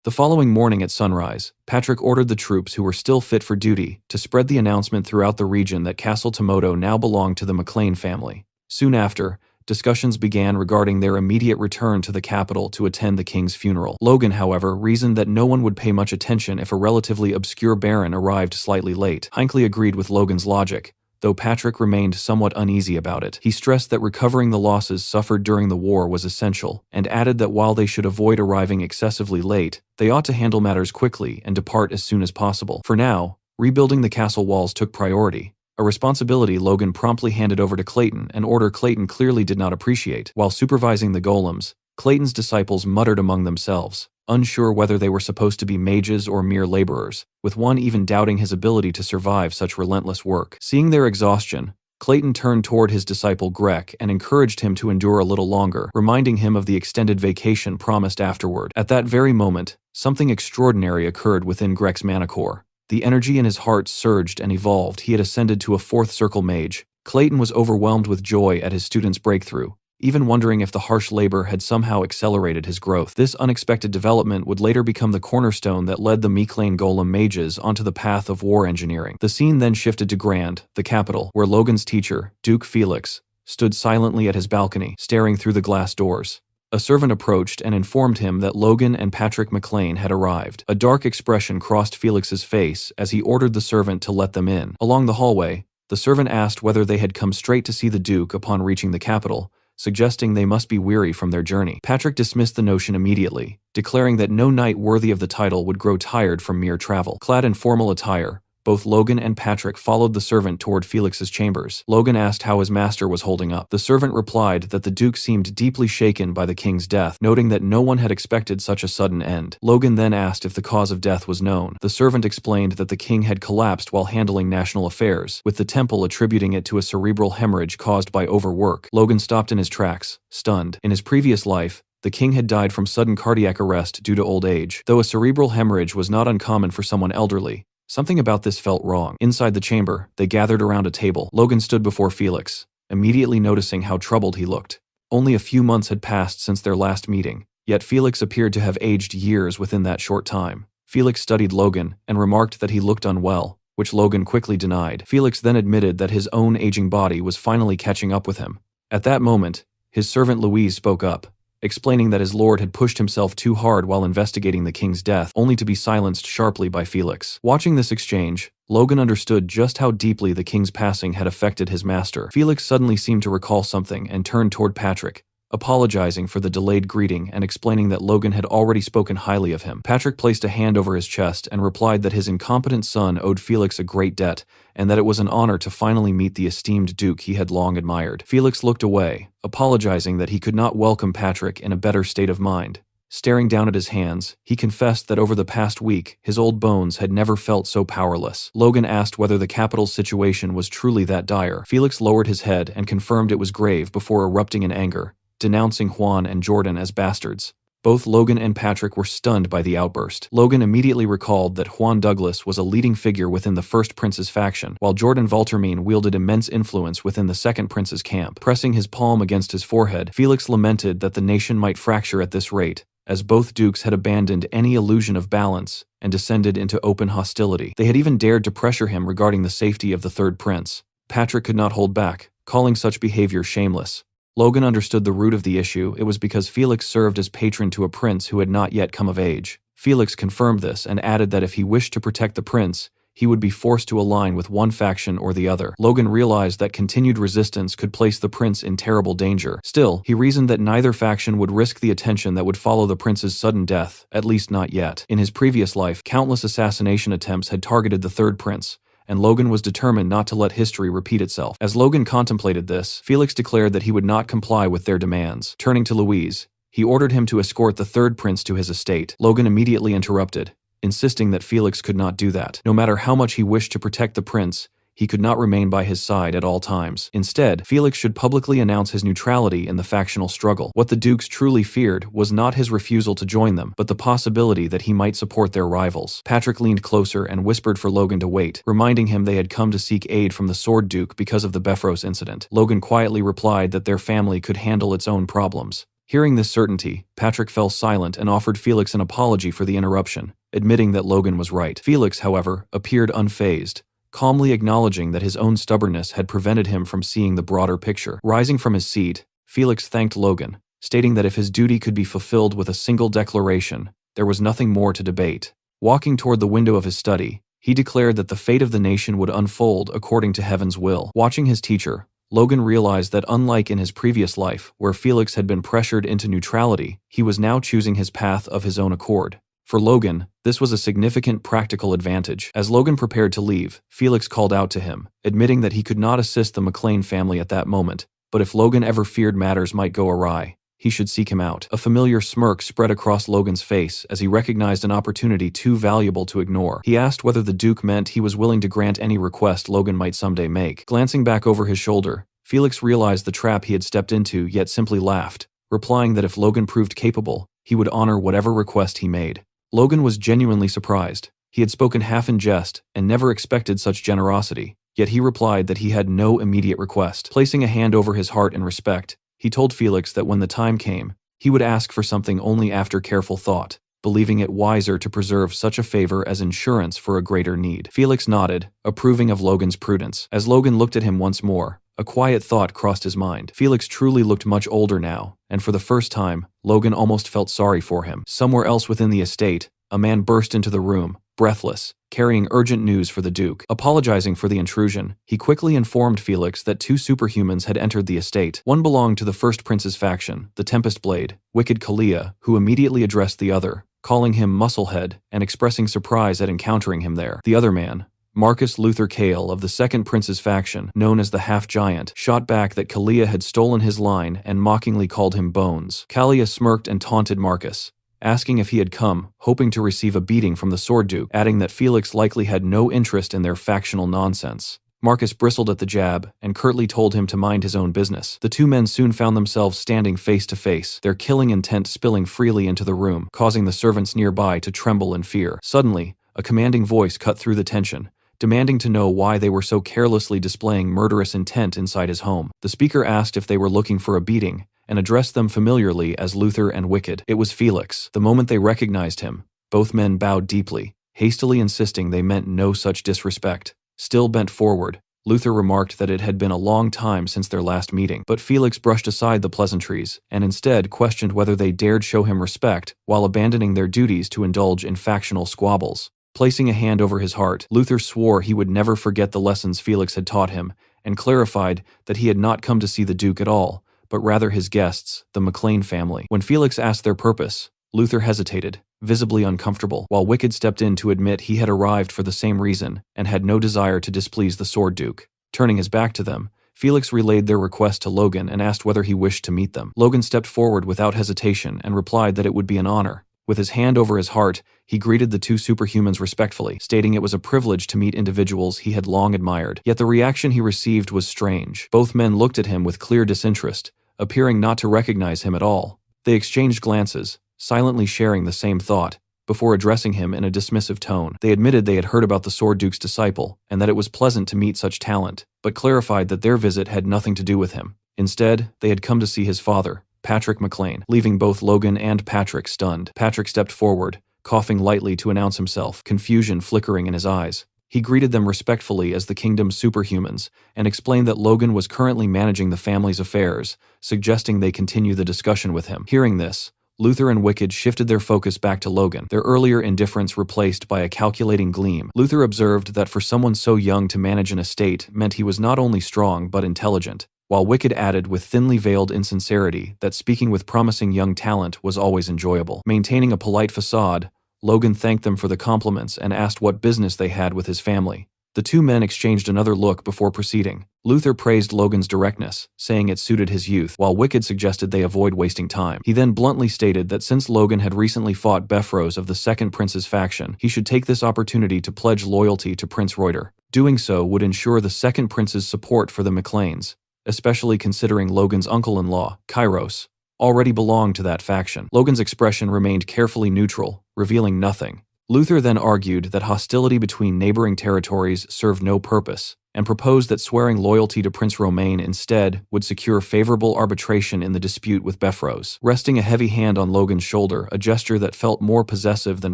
The following morning at sunrise, Patrick ordered the troops who were still fit for duty to spread the announcement throughout the region that Castle Tomoto now belonged to the McLean family. Soon after, discussions began regarding their immediate return to the capital to attend the king's funeral. Logan, however, reasoned that no one would pay much attention if a relatively obscure baron arrived slightly late. Hinckley agreed with Logan's logic, though Patrick remained somewhat uneasy about it. He stressed that recovering the losses suffered during the war was essential, and added that while they should avoid arriving excessively late, they ought to handle matters quickly and depart as soon as possible. For now, rebuilding the castle walls took priority, a responsibility Logan promptly handed over to Clayton, an order Clayton clearly did not appreciate. While supervising the golems, Clayton's disciples muttered among themselves, unsure whether they were supposed to be mages or mere laborers, with one even doubting his ability to survive such relentless work. Seeing their exhaustion, Clayton turned toward his disciple Grek and encouraged him to endure a little longer, reminding him of the extended vacation promised afterward. At that very moment, something extraordinary occurred within Grek's mana core. The energy in his heart surged and evolved. He had ascended to a fourth circle mage. Clayton was overwhelmed with joy at his student's breakthrough, even wondering if the harsh labor had somehow accelerated his growth. This unexpected development would later become the cornerstone that led the Miclane Golem mages onto the path of war engineering. The scene then shifted to Grand, the capital, where Logan's teacher, Duke Felix, stood silently at his balcony, staring through the glass doors. A servant approached and informed him that Logan and Patrick McLean had arrived. A dark expression crossed Felix's face as he ordered the servant to let them in. Along the hallway, the servant asked whether they had come straight to see the Duke upon reaching the capital, suggesting they must be weary from their journey. Patrick dismissed the notion immediately, declaring that no knight worthy of the title would grow tired from mere travel. Clad in formal attire, both Logan and Patrick followed the servant toward Felix's chambers. Logan asked how his master was holding up. The servant replied that the Duke seemed deeply shaken by the king's death, noting that no one had expected such a sudden end. Logan then asked if the cause of death was known. The servant explained that the king had collapsed while handling national affairs, with the temple attributing it to a cerebral hemorrhage caused by overwork. Logan stopped in his tracks, stunned. In his previous life, the king had died from sudden cardiac arrest due to old age. Though a cerebral hemorrhage was not uncommon for someone elderly, something about this felt wrong. Inside the chamber, they gathered around a table. Logan stood before Felix, immediately noticing how troubled he looked. Only a few months had passed since their last meeting, yet Felix appeared to have aged years within that short time. Felix studied Logan and remarked that he looked unwell, which Logan quickly denied. Felix then admitted that his own aging body was finally catching up with him. At that moment, his servant Louise spoke up, explaining that his lord had pushed himself too hard while investigating the king's death, only to be silenced sharply by Felix. Watching this exchange, Logan understood just how deeply the king's passing had affected his master. Felix suddenly seemed to recall something and turned toward Patrick, apologizing for the delayed greeting and explaining that Logan had already spoken highly of him. Patrick placed a hand over his chest and replied that his incompetent son owed Felix a great debt, and that it was an honor to finally meet the esteemed Duke he had long admired. Felix looked away, apologizing that he could not welcome Patrick in a better state of mind. Staring down at his hands, he confessed that over the past week, his old bones had never felt so powerless. Logan asked whether the capital's situation was truly that dire. Felix lowered his head and confirmed it was grave before erupting in anger, denouncing Juan and Jordan as bastards. Both Logan and Patrick were stunned by the outburst. Logan immediately recalled that Juan Douglas was a leading figure within the First Prince's faction, while Jordan Valtermine wielded immense influence within the Second Prince's camp. Pressing his palm against his forehead, Felix lamented that the nation might fracture at this rate, as both dukes had abandoned any illusion of balance and descended into open hostility. They had even dared to pressure him regarding the safety of the Third Prince. Patrick could not hold back, calling such behavior shameless. Logan understood the root of the issue. It was because Felix served as patron to a prince who had not yet come of age. Felix confirmed this and added that if he wished to protect the prince, he would be forced to align with one faction or the other. Logan realized that continued resistance could place the prince in terrible danger. Still, he reasoned that neither faction would risk the attention that would follow the prince's sudden death, at least not yet. In his previous life, countless assassination attempts had targeted the Third Prince, and Logan was determined not to let history repeat itself. As Logan contemplated this, Felix declared that he would not comply with their demands. Turning to Louise, he ordered him to escort the Third Prince to his estate. Logan immediately interrupted, insisting that Felix could not do that. No matter how much he wished to protect the prince, he could not remain by his side at all times. Instead, Felix should publicly announce his neutrality in the factional struggle. What the dukes truly feared was not his refusal to join them, but the possibility that he might support their rivals. Patrick leaned closer and whispered for Logan to wait, reminding him they had come to seek aid from the Sword Duke because of the Befros incident. Logan quietly replied that their family could handle its own problems. Hearing this certainty, Patrick fell silent and offered Felix an apology for the interruption, admitting that Logan was right. Felix, however, appeared unfazed, calmly acknowledging that his own stubbornness had prevented him from seeing the broader picture. Rising from his seat, Felix thanked Logan, stating that if his duty could be fulfilled with a single declaration, there was nothing more to debate. Walking toward the window of his study, he declared that the fate of the nation would unfold according to heaven's will. Watching his teacher, Logan realized that unlike in his previous life, where Felix had been pressured into neutrality, he was now choosing his path of his own accord. For Logan, this was a significant practical advantage. As Logan prepared to leave, Felix called out to him, admitting that he could not assist the McLean family at that moment, but if Logan ever feared matters might go awry, he should seek him out. A familiar smirk spread across Logan's face as he recognized an opportunity too valuable to ignore. He asked whether the Duke meant he was willing to grant any request Logan might someday make. Glancing back over his shoulder, Felix realized the trap he had stepped into, yet simply laughed, replying that if Logan proved capable, he would honor whatever request he made. Logan was genuinely surprised. He had spoken half in jest and never expected such generosity, yet he replied that he had no immediate request. Placing a hand over his heart in respect, he told Felix that when the time came, he would ask for something only after careful thought, believing it wiser to preserve such a favor as insurance for a greater need. Felix nodded, approving of Logan's prudence. As Logan looked at him once more, a quiet thought crossed his mind. Felix truly looked much older now, and for the first time, Logan almost felt sorry for him. Somewhere else within the estate, a man burst into the room, breathless, carrying urgent news for the Duke. Apologizing for the intrusion, he quickly informed Felix that two superhumans had entered the estate. One belonged to the First Prince's faction, the Tempest Blade, Wicked Kalia, who immediately addressed the other, calling him Musclehead and expressing surprise at encountering him there. The other man, Marcus Luther Kale of the Second Prince's faction, known as the Half-Giant, shot back that Kalia had stolen his line and mockingly called him Bones. Kalia smirked and taunted Marcus, asking if he had come, hoping to receive a beating from the Sword Duke, adding that Felix likely had no interest in their factional nonsense. Marcus bristled at the jab and curtly told him to mind his own business. The two men soon found themselves standing face to face, their killing intent spilling freely into the room, causing the servants nearby to tremble in fear. Suddenly, a commanding voice cut through the tension, demanding to know why they were so carelessly displaying murderous intent inside his home. The speaker asked if they were looking for a beating, and addressed them familiarly as Luther and Wicked. It was Felix. The moment they recognized him, both men bowed deeply, hastily insisting they meant no such disrespect. Still bent forward, Luther remarked that it had been a long time since their last meeting, but Felix brushed aside the pleasantries and instead questioned whether they dared show him respect while abandoning their duties to indulge in factional squabbles. Placing a hand over his heart, Luther swore he would never forget the lessons Felix had taught him and clarified that he had not come to see the Duke at all, but rather his guests, the McLean family. When Felix asked their purpose, Luther hesitated, visibly uncomfortable, while Wicked stepped in to admit he had arrived for the same reason and had no desire to displease the Sword Duke. Turning his back to them, Felix relayed their request to Logan and asked whether he wished to meet them. Logan stepped forward without hesitation and replied that it would be an honor. With his hand over his heart, he greeted the two superhumans respectfully, stating it was a privilege to meet individuals he had long admired. Yet the reaction he received was strange. Both men looked at him with clear disinterest, appearing not to recognize him at all. They exchanged glances, silently sharing the same thought, before addressing him in a dismissive tone. They admitted they had heard about the Sword Duke's disciple, and that it was pleasant to meet such talent, but clarified that their visit had nothing to do with him. Instead, they had come to see his father, Patrick McLean, leaving both Logan and Patrick stunned. Patrick stepped forward, coughing lightly to announce himself, confusion flickering in his eyes. He greeted them respectfully as the kingdom's superhumans and explained that Logan was currently managing the family's affairs, suggesting they continue the discussion with him. Hearing this, Luther and Wicked shifted their focus back to Logan, their earlier indifference replaced by a calculating gleam. Luther observed that for someone so young to manage an estate meant he was not only strong but intelligent, while Wicked added with thinly veiled insincerity that speaking with promising young talent was always enjoyable. Maintaining a polite facade, Logan thanked them for the compliments and asked what business they had with his family. The two men exchanged another look before proceeding. Luther praised Logan's directness, saying it suited his youth, while Wicked suggested they avoid wasting time. He then bluntly stated that since Logan had recently fought Beffrose of the Second Prince's faction, he should take this opportunity to pledge loyalty to Prince Reuter. Doing so would ensure the Second Prince's support for the McLeans, especially considering Logan's uncle-in-law, Kairos, already belonged to that faction. Logan's expression remained carefully neutral, revealing nothing. Luther then argued that hostility between neighboring territories served no purpose, and proposed that swearing loyalty to Prince Romain instead would secure favorable arbitration in the dispute with Beffrose. Resting a heavy hand on Logan's shoulder, a gesture that felt more possessive than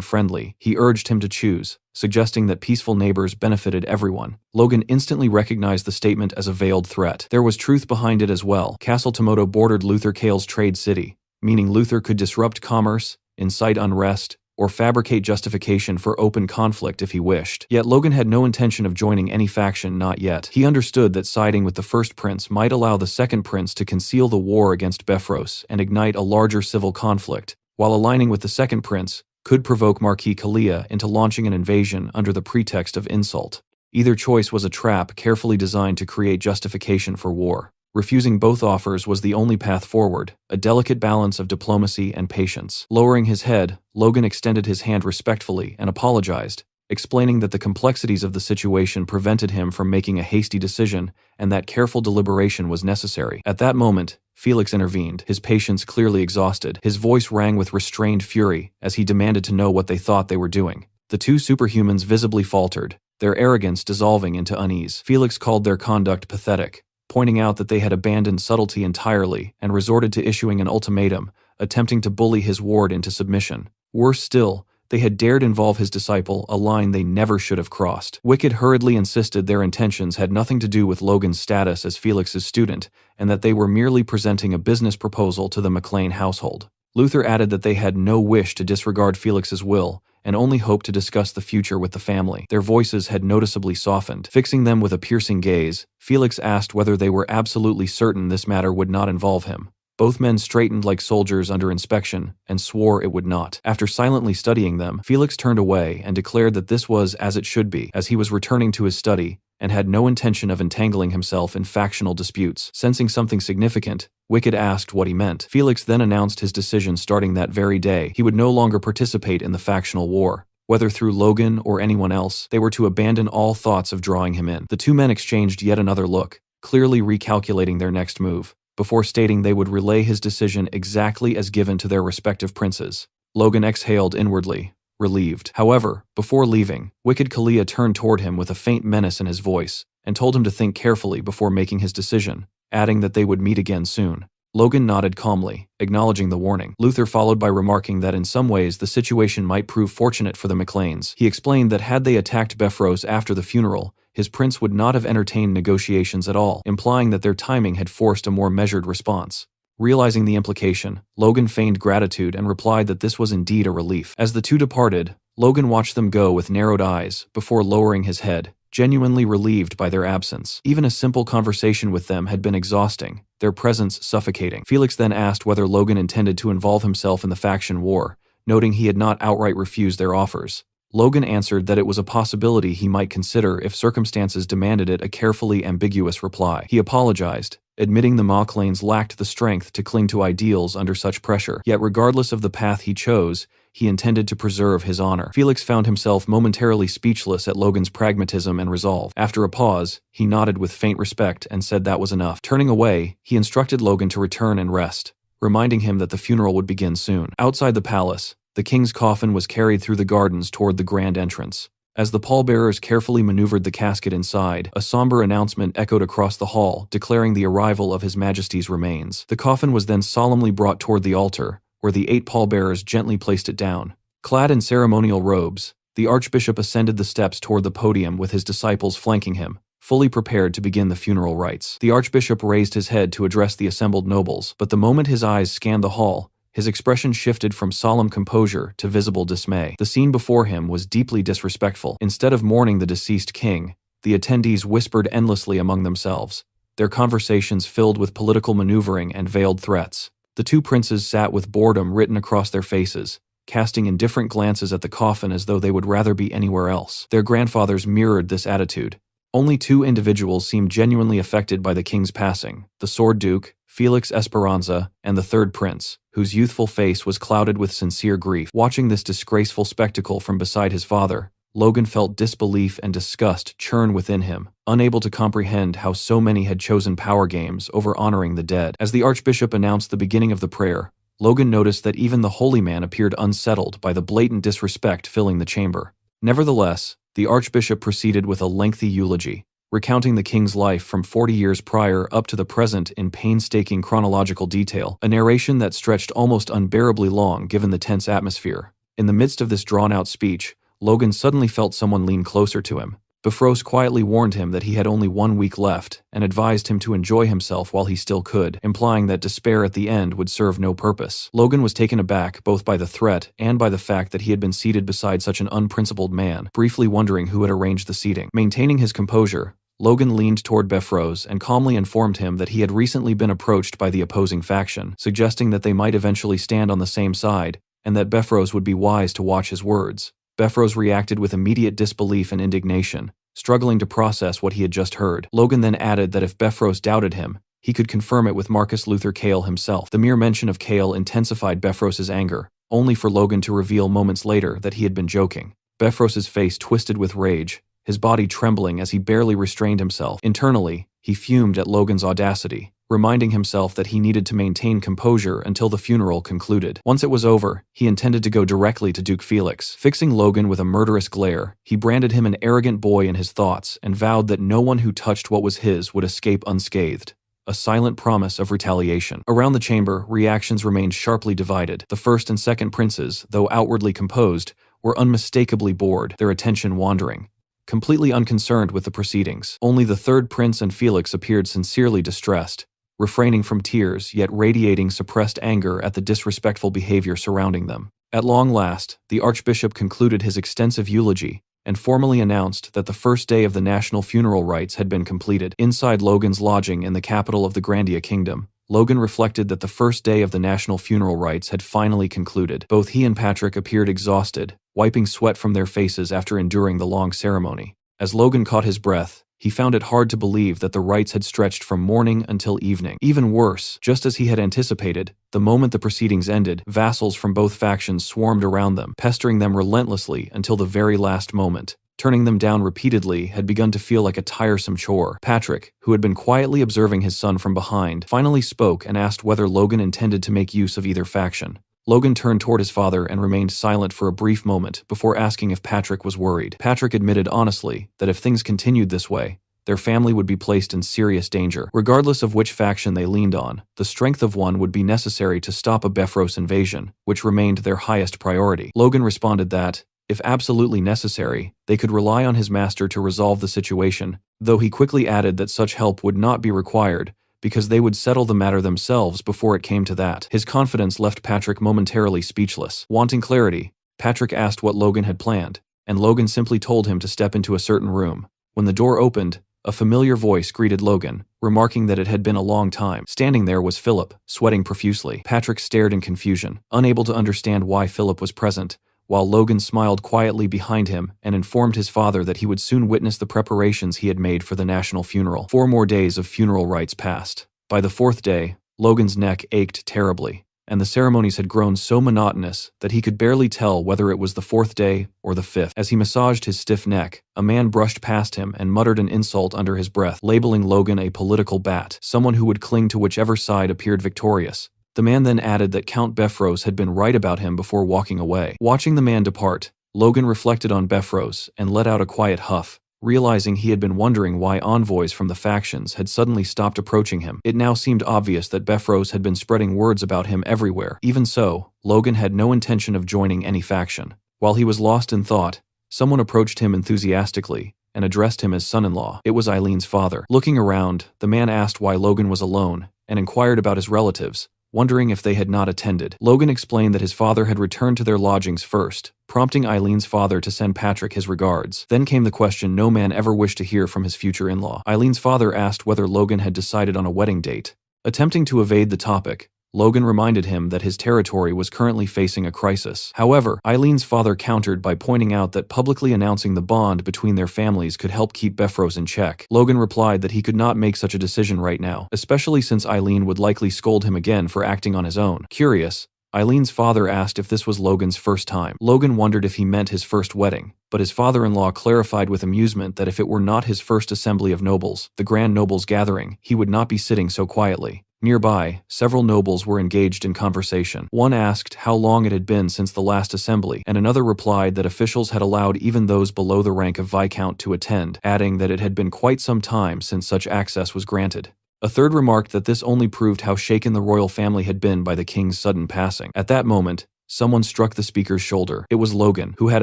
friendly, he urged him to choose, suggesting that peaceful neighbors benefited everyone. Logan instantly recognized the statement as a veiled threat. There was truth behind it as well. Castle Tomoto bordered Luther Kale's trade city, meaning Luther could disrupt commerce, incite unrest, or fabricate justification for open conflict if he wished. Yet Logan had no intention of joining any faction, not yet. He understood that siding with the First Prince might allow the Second Prince to conceal the war against Beffrose and ignite a larger civil conflict, while aligning with the Second Prince could provoke Marquis Kalia into launching an invasion under the pretext of insult. Either choice was a trap carefully designed to create justification for war. Refusing both offers was the only path forward, a delicate balance of diplomacy and patience. Lowering his head, Logan extended his hand respectfully and apologized, explaining that the complexities of the situation prevented him from making a hasty decision and that careful deliberation was necessary. At that moment, Felix intervened, his patience clearly exhausted. His voice rang with restrained fury as he demanded to know what they thought they were doing. The two superhumans visibly faltered, their arrogance dissolving into unease. Felix called their conduct pathetic, pointing out that they had abandoned subtlety entirely and resorted to issuing an ultimatum, attempting to bully his ward into submission. Worse still, they had dared involve his disciple, a line they never should have crossed. Wicked hurriedly insisted their intentions had nothing to do with Logan's status as Felix's student, and that they were merely presenting a business proposal to the McClane household. Luther added that they had no wish to disregard Felix's will, and only hoped to discuss the future with the family. Their voices had noticeably softened. Fixing them with a piercing gaze, Felix asked whether they were absolutely certain this matter would not involve him. Both men straightened like soldiers under inspection and swore it would not. After silently studying them, Felix turned away and declared that this was as it should be, as he was returning to his study and had no intention of entangling himself in factional disputes. Sensing something significant, Wicked asked what he meant. Felix then announced his decision starting that very day. He would no longer participate in the factional war. Whether through Logan or anyone else, they were to abandon all thoughts of drawing him in. The two men exchanged yet another look, clearly recalculating their next move, before stating they would relay his decision exactly as given to their respective princes. Logan exhaled inwardly, relieved. However, before leaving, Wicked Kalia turned toward him with a faint menace in his voice, and told him to think carefully before making his decision, adding that they would meet again soon. Logan nodded calmly, acknowledging the warning. Luther followed by remarking that in some ways the situation might prove fortunate for the McClanes. He explained that had they attacked Beffrose after the funeral, his prince would not have entertained negotiations at all, implying that their timing had forced a more measured response. Realizing the implication, Logan feigned gratitude and replied that this was indeed a relief. As the two departed, Logan watched them go with narrowed eyes before lowering his head, genuinely relieved by their absence. Even a simple conversation with them had been exhausting, their presence suffocating. Felix then asked whether Logan intended to involve himself in the faction war, noting he had not outright refused their offers. Logan answered that it was a possibility he might consider if circumstances demanded it, a carefully ambiguous reply. He apologized, admitting the McClanes lacked the strength to cling to ideals under such pressure. Yet regardless of the path he chose, he intended to preserve his honor. Felix found himself momentarily speechless at Logan's pragmatism and resolve. After a pause, he nodded with faint respect and said that was enough. Turning away, he instructed Logan to return and rest, reminding him that the funeral would begin soon. Outside the palace, the king's coffin was carried through the gardens toward the grand entrance. As the pallbearers carefully maneuvered the casket inside, a somber announcement echoed across the hall, declaring the arrival of His Majesty's remains. The coffin was then solemnly brought toward the altar, where the 8 pallbearers gently placed it down. Clad in ceremonial robes, the archbishop ascended the steps toward the podium with his disciples flanking him, fully prepared to begin the funeral rites. The archbishop raised his head to address the assembled nobles, but the moment his eyes scanned the hall, his expression shifted from solemn composure to visible dismay. The scene before him was deeply disrespectful. Instead of mourning the deceased king, the attendees whispered endlessly among themselves, their conversations filled with political maneuvering and veiled threats. The two princes sat with boredom written across their faces, casting indifferent glances at the coffin as though they would rather be anywhere else. Their grandfathers mirrored this attitude. Only 2 individuals seemed genuinely affected by the king's passing: the Sword Duke, Felix Esperanza, and the third prince, whose youthful face was clouded with sincere grief. Watching this disgraceful spectacle from beside his father, Logan felt disbelief and disgust churn within him, unable to comprehend how so many had chosen power games over honoring the dead. As the archbishop announced the beginning of the prayer, Logan noticed that even the holy man appeared unsettled by the blatant disrespect filling the chamber. Nevertheless, the archbishop proceeded with a lengthy eulogy, recounting the king's life from 40 years prior up to the present in painstaking chronological detail, a narration that stretched almost unbearably long given the tense atmosphere. In the midst of this drawn-out speech, Logan suddenly felt someone lean closer to him. Beffrose quietly warned him that he had only 1 week left and advised him to enjoy himself while he still could, implying that despair at the end would serve no purpose. Logan was taken aback both by the threat and by the fact that he had been seated beside such an unprincipled man, briefly wondering who had arranged the seating. Maintaining his composure, Logan leaned toward Beffrose and calmly informed him that he had recently been approached by the opposing faction, suggesting that they might eventually stand on the same side, and that Beffrose would be wise to watch his words. Beffrose reacted with immediate disbelief and indignation, struggling to process what he had just heard. Logan then added that if Beffrose doubted him, He could confirm it with Marcus Luther Cale himself. The mere mention of Cale intensified Beffros's anger, only for Logan to reveal moments later that he had been joking. Beffros's face twisted with rage, his body trembling as he barely restrained himself. Internally, he fumed at Logan's audacity, reminding himself that he needed to maintain composure until the funeral concluded. Once it was over, he intended to go directly to Duke Felix. Fixing Logan with a murderous glare, he branded him an arrogant boy in his thoughts and vowed that no one who touched what was his would escape unscathed. A silent promise of retaliation. Around the chamber, reactions remained sharply divided. The first and second princes, though outwardly composed, were unmistakably bored, their attention wandering, completely unconcerned with the proceedings. Only the third prince and Felix appeared sincerely distressed, refraining from tears yet radiating suppressed anger at the disrespectful behavior surrounding them. At long last, the archbishop concluded his extensive eulogy and formally announced that the first day of the national funeral rites had been completed. Inside Logan's lodging in the capital of the Grandia Kingdom, Logan reflected that the first day of the national funeral rites had finally concluded. Both he and Patrick appeared exhausted, wiping sweat from their faces after enduring the long ceremony. As Logan caught his breath, he found it hard to believe that the rites had stretched from morning until evening. Even worse, just as he had anticipated, the moment the proceedings ended, vassals from both factions swarmed around them, pestering them relentlessly until the very last moment. Turning them down repeatedly had begun to feel like a tiresome chore. Patrick, who had been quietly observing his son from behind, finally spoke and asked whether Logan intended to make use of either faction. Logan turned toward his father and remained silent for a brief moment before asking if Patrick was worried. Patrick admitted honestly that if things continued this way, their family would be placed in serious danger. Regardless of which faction they leaned on, the strength of one would be necessary to stop a Beffros invasion, which remained their highest priority. Logan responded that, if absolutely necessary, they could rely on his master to resolve the situation, though he quickly added that such help would not be required, because they would settle the matter themselves before it came to that. His confidence left Patrick momentarily speechless. Wanting clarity, Patrick asked what Logan had planned, and Logan simply told him to step into a certain room. When the door opened, a familiar voice greeted Logan, remarking that it had been a long time. Standing there was Philip, sweating profusely. Patrick stared in confusion, unable to understand why Philip was present, while Logan smiled quietly behind him and informed his father that he would soon witness the preparations he had made for the national funeral. 4 more days of funeral rites passed. By the 4th day, Logan's neck ached terribly, and the ceremonies had grown so monotonous that he could barely tell whether it was the 4th day or the 5th. As he massaged his stiff neck, a man brushed past him and muttered an insult under his breath, labeling Logan a political bat, someone who would cling to whichever side appeared victorious. The man then added that Count Beffros had been right about him before walking away. Watching the man depart, Logan reflected on Beffros and let out a quiet huff, realizing he had been wondering why envoys from the factions had suddenly stopped approaching him. It now seemed obvious that Beffros had been spreading words about him everywhere. Even so, Logan had no intention of joining any faction. While he was lost in thought, someone approached him enthusiastically and addressed him as son-in-law. It was Eileen's father. Looking around, the man asked why Logan was alone and inquired about his relatives, wondering if they had not attended. Logan explained that his father had returned to their lodgings first, prompting Eileen's father to send Patrick his regards. Then came the question no man ever wished to hear from his future in-law. Eileen's father asked whether Logan had decided on a wedding date. Attempting to evade the topic, Logan reminded him that his territory was currently facing a crisis. However, Eileen's father countered by pointing out that publicly announcing the bond between their families could help keep Beffros in check. Logan replied that he could not make such a decision right now, especially since Eileen would likely scold him again for acting on his own. Curious, Eileen's father asked if this was Logan's first time. Logan wondered if he meant his first wedding, but his father-in-law clarified with amusement that if it were not his first assembly of nobles, the Grand Nobles gathering, he would not be sitting so quietly. Nearby, several nobles were engaged in conversation. One asked how long it had been since the last assembly, and another replied that officials had allowed even those below the rank of Viscount to attend, adding that it had been quite some time since such access was granted. A third remarked that this only proved how shaken the royal family had been by the king's sudden passing. At that moment, someone struck the speaker's shoulder. It was Logan, who had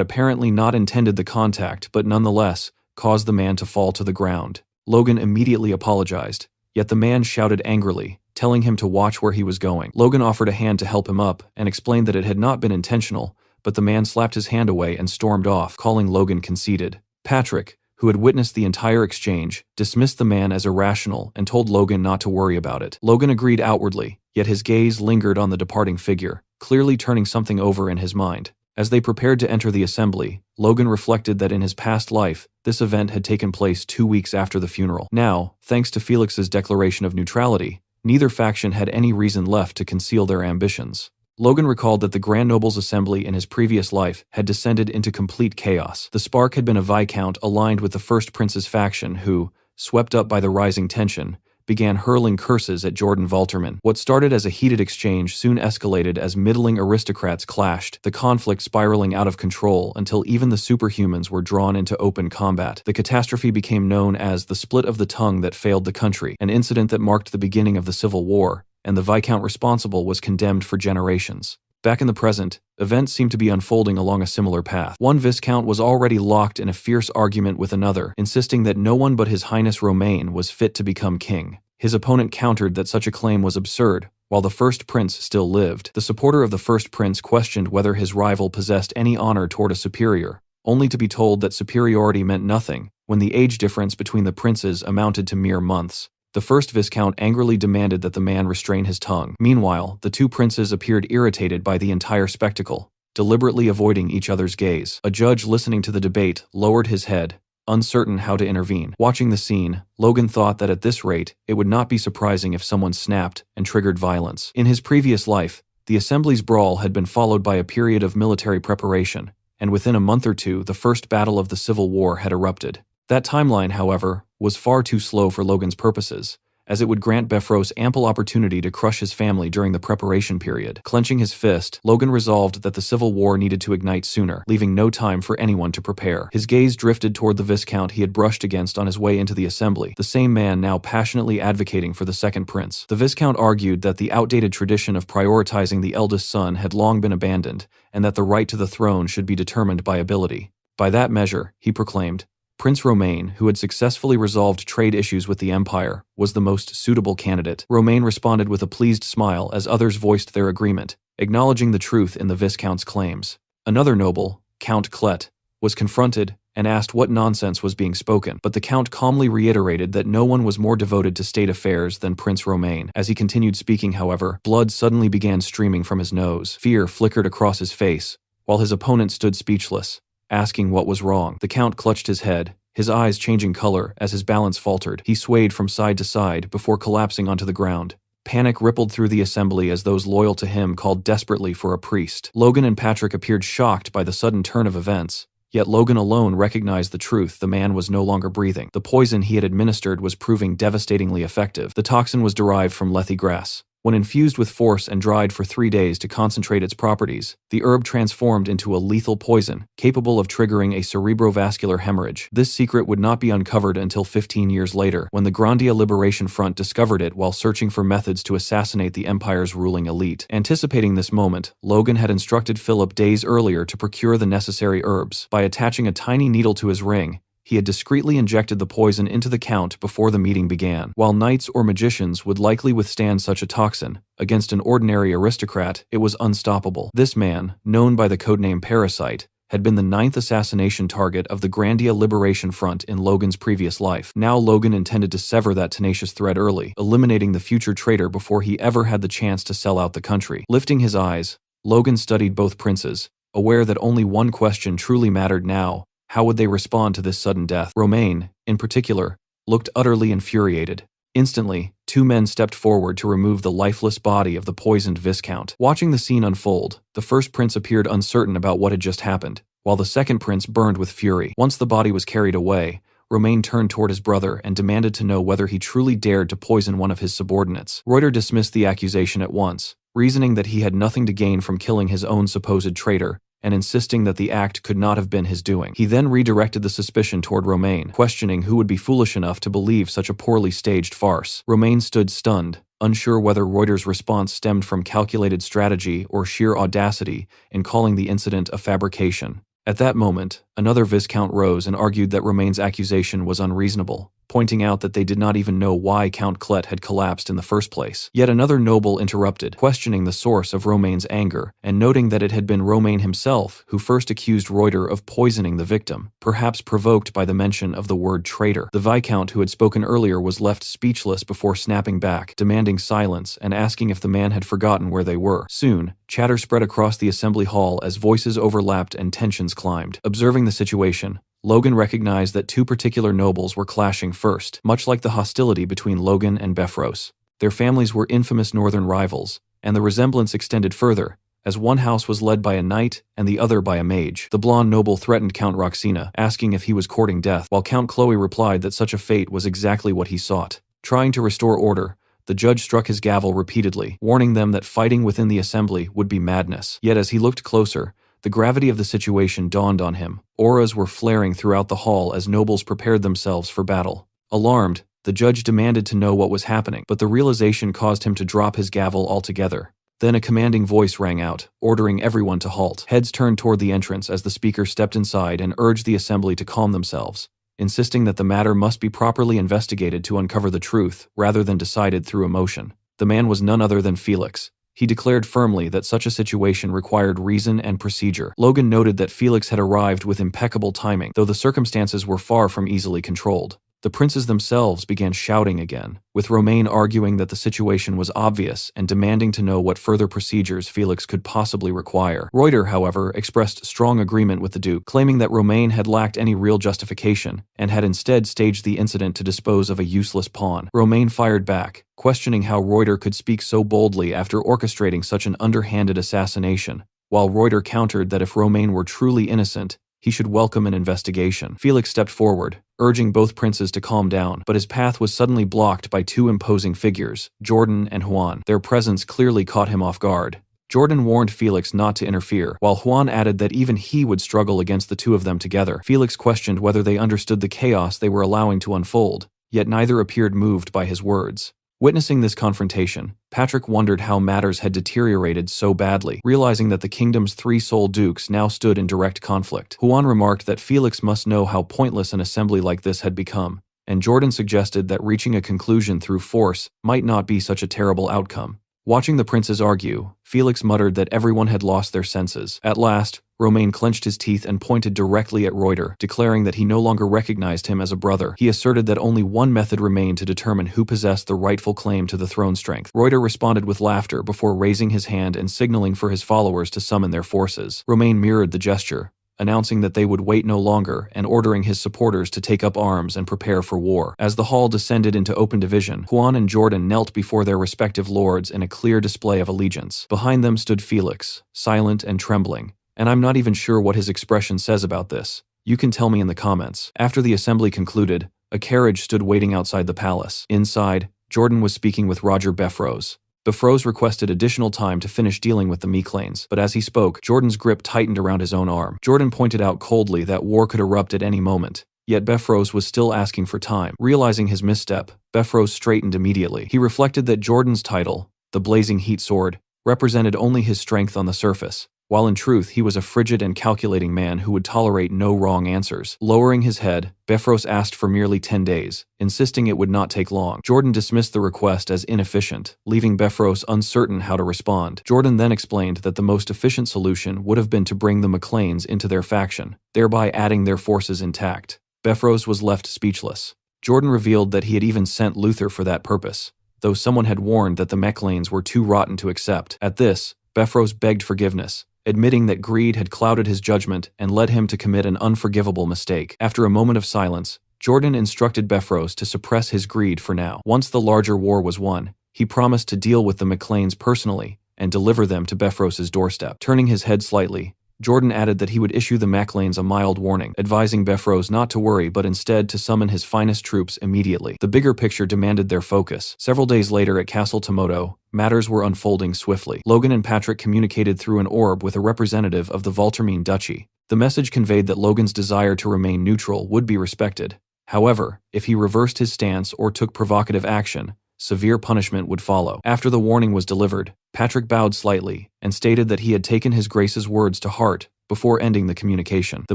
apparently not intended the contact but nonetheless caused the man to fall to the ground. Logan immediately apologized, yet the man shouted angrily, telling him to watch where he was going. Logan offered a hand to help him up and explained that it had not been intentional, but the man slapped his hand away and stormed off, calling Logan conceited. Patrick, who had witnessed the entire exchange, dismissed the man as irrational and told Logan not to worry about it. Logan agreed outwardly, yet his gaze lingered on the departing figure, clearly turning something over in his mind. As they prepared to enter the assembly, Logan reflected that in his past life, this event had taken place 2 weeks after the funeral. Now, thanks to Felix's declaration of neutrality, neither faction had any reason left to conceal their ambitions. Logan recalled that the Grand Nobles' assembly in his previous life had descended into complete chaos. The spark had been a Viscount aligned with the First Prince's faction who, swept up by the rising tension, began hurling curses at Jordan Valterman. What started as a heated exchange soon escalated as middling aristocrats clashed, the conflict spiraling out of control until even the superhumans were drawn into open combat. The catastrophe became known as the Split of the Tongue that failed the country, an incident that marked the beginning of the Civil War, and the Viscount responsible was condemned for generations. Back in the present, events seemed to be unfolding along a similar path. One Viscount was already locked in a fierce argument with another, insisting that no one but His Highness Romain was fit to become king. His opponent countered that such a claim was absurd, while the First Prince still lived. The supporter of the First Prince questioned whether his rival possessed any honor toward a superior, only to be told that superiority meant nothing, when the age difference between the princes amounted to mere months. The first Viscount angrily demanded that the man restrain his tongue. Meanwhile, the two princes appeared irritated by the entire spectacle, deliberately avoiding each other's gaze. A judge listening to the debate lowered his head, uncertain how to intervene. Watching the scene, Logan thought that at this rate, it would not be surprising if someone snapped and triggered violence. In his previous life, the assembly's brawl had been followed by a period of military preparation, and within a month or two, the first battle of the Civil War had erupted. That timeline, however, was far too slow for Logan's purposes, as it would grant Bifrost ample opportunity to crush his family during the preparation period. Clenching his fist, Logan resolved that the Civil War needed to ignite sooner, leaving no time for anyone to prepare. His gaze drifted toward the Viscount he had brushed against on his way into the assembly, the same man now passionately advocating for the second prince. The Viscount argued that the outdated tradition of prioritizing the eldest son had long been abandoned, and that the right to the throne should be determined by ability. By that measure, he proclaimed, Prince Romain, who had successfully resolved trade issues with the Empire, was the most suitable candidate. Romain responded with a pleased smile as others voiced their agreement, acknowledging the truth in the Viscount's claims. Another noble, Count Clet, was confronted and asked what nonsense was being spoken, but the Count calmly reiterated that no one was more devoted to state affairs than Prince Romain. As he continued speaking, however, blood suddenly began streaming from his nose. Fear flickered across his face, while his opponent stood speechless, asking what was wrong. The Count clutched his head, his eyes changing color as his balance faltered. He swayed from side to side before collapsing onto the ground. Panic rippled through the assembly as those loyal to him called desperately for a priest. Logan and Patrick appeared shocked by the sudden turn of events, yet Logan alone recognized the truth: the man was no longer breathing. The poison he had administered was proving devastatingly effective. The toxin was derived from Lethe grass. When infused with force and dried for 3 days to concentrate its properties, the herb transformed into a lethal poison, capable of triggering a cerebrovascular hemorrhage. This secret would not be uncovered until 15 years later, when the Grandia Liberation Front discovered it while searching for methods to assassinate the Empire's ruling elite. Anticipating this moment, Logan had instructed Philip days earlier to procure the necessary herbs. By attaching a tiny needle to his ring, he had discreetly injected the poison into the Count before the meeting began. While knights or magicians would likely withstand such a toxin, against an ordinary aristocrat, it was unstoppable. This man, known by the codename Parasite, had been the 9th assassination target of the Grandia Liberation Front in Logan's previous life. Now Logan intended to sever that tenacious thread early, eliminating the future traitor before he ever had the chance to sell out the country. Lifting his eyes, Logan studied both princes, aware that only one question truly mattered now: how would they respond to this sudden death? Romain, in particular, looked utterly infuriated. Instantly, 2 men stepped forward to remove the lifeless body of the poisoned Viscount. Watching the scene unfold, the first prince appeared uncertain about what had just happened, while the second prince burned with fury. Once the body was carried away, Romain turned toward his brother and demanded to know whether he truly dared to poison one of his subordinates. Reuter dismissed the accusation at once, reasoning that he had nothing to gain from killing his own supposed traitor, and insisting that the act could not have been his doing. He then redirected the suspicion toward Romain, questioning who would be foolish enough to believe such a poorly staged farce. Romain stood stunned, unsure whether Reuter's response stemmed from calculated strategy or sheer audacity in calling the incident a fabrication. At that moment, Another Viscount rose and argued that Romaine's accusation was unreasonable, pointing out that they did not even know why Count Clet had collapsed in the first place. Yet another noble interrupted, questioning the source of Romaine's anger, and noting that it had been Romaine himself who first accused Reuter of poisoning the victim, perhaps provoked by the mention of the word traitor. The Viscount who had spoken earlier was left speechless before snapping back, demanding silence and asking if the man had forgotten where they were. Soon, chatter spread across the assembly hall as voices overlapped and tensions climbed. Observing the situation, Logan recognized that two particular nobles were clashing first, much like the hostility between Logan and Beffros. Their families were infamous northern rivals, and the resemblance extended further, as one house was led by a knight and the other by a mage. The blonde noble threatened Count Roxina, asking if he was courting death, while Count Chloe replied that such a fate was exactly what he sought. Trying to restore order, the judge struck his gavel repeatedly, warning them that fighting within the assembly would be madness. Yet as he looked closer, the gravity of the situation dawned on him. Auras were flaring throughout the hall as nobles prepared themselves for battle. Alarmed, the judge demanded to know what was happening, but the realization caused him to drop his gavel altogether. Then a commanding voice rang out, ordering everyone to halt. Heads turned toward the entrance as the speaker stepped inside and urged the assembly to calm themselves, insisting that the matter must be properly investigated to uncover the truth, rather than decided through emotion. The man was none other than Felix. He declared firmly that such a situation required reason and procedure. Logan noted that Felix had arrived with impeccable timing, though the circumstances were far from easily controlled. The princes themselves began shouting again, with Romaine arguing that the situation was obvious and demanding to know what further procedures Felix could possibly require. Reuter, however, expressed strong agreement with the Duke, claiming that Romaine had lacked any real justification and had instead staged the incident to dispose of a useless pawn. Romaine fired back, questioning how Reuter could speak so boldly after orchestrating such an underhanded assassination, while Reuter countered that if Romaine were truly innocent, he should welcome an investigation. Felix stepped forward, urging both princes to calm down, but his path was suddenly blocked by two imposing figures, Jordan and Juan. Their presence clearly caught him off guard. Jordan warned Felix not to interfere, while Juan added that even he would struggle against the two of them together. Felix questioned whether they understood the chaos they were allowing to unfold, yet neither appeared moved by his words. Witnessing this confrontation, Patrick wondered how matters had deteriorated so badly, realizing that the kingdom's three sole dukes now stood in direct conflict. Juan remarked that Felix must know how pointless an assembly like this had become, and Jordan suggested that reaching a conclusion through force might not be such a terrible outcome. Watching the princes argue, Felix muttered that everyone had lost their senses. At last, Romaine clenched his teeth and pointed directly at Reuter, declaring that he no longer recognized him as a brother. He asserted that only one method remained to determine who possessed the rightful claim to the throne strength. Reuter responded with laughter before raising his hand and signaling for his followers to summon their forces. Romaine mirrored the gesture, announcing that they would wait no longer and ordering his supporters to take up arms and prepare for war. As the hall descended into open division, Juan and Jordan knelt before their respective lords in a clear display of allegiance. Behind them stood Felix, silent and trembling, and I'm not even sure what his expression says about this. You can tell me in the comments. After the assembly concluded, a carriage stood waiting outside the palace. Inside, Jordan was speaking with Roger Beffros. Beffros requested additional time to finish dealing with the Meclanes, but as he spoke, Jordan's grip tightened around his own arm. Jordan pointed out coldly that war could erupt at any moment, yet Beffros was still asking for time. Realizing his misstep, Beffros straightened immediately. He reflected that Jordan's title, the Blazing Heat Sword, represented only his strength on the surface, while in truth he was a frigid and calculating man who would tolerate no wrong answers. Lowering his head, Beffros asked for merely 10 days, insisting it would not take long. Jordan dismissed the request as inefficient, leaving Beffros uncertain how to respond. Jordan then explained that the most efficient solution would have been to bring the Meclanes into their faction, thereby adding their forces intact. Beffros was left speechless. Jordan revealed that he had even sent Luther for that purpose, though someone had warned that the Meclanes were too rotten to accept. At this, Beffros begged forgiveness, admitting that greed had clouded his judgment and led him to commit an unforgivable mistake. After a moment of silence, Jordan instructed Beffros to suppress his greed for now. Once the larger war was won, he promised to deal with the Meclanes personally and deliver them to Beffros's doorstep. Turning his head slightly, Jordan added that he would issue the Meclanes a mild warning, advising Beffros not to worry but instead to summon his finest troops immediately. The bigger picture demanded their focus. Several days later at Castle Tomoto, matters were unfolding swiftly. Logan and Patrick communicated through an orb with a representative of the Valtermine Duchy. The message conveyed that Logan's desire to remain neutral would be respected. However, if he reversed his stance or took provocative action, severe punishment would follow. After the warning was delivered, Patrick bowed slightly and stated that he had taken his Grace's words to heart before ending the communication. The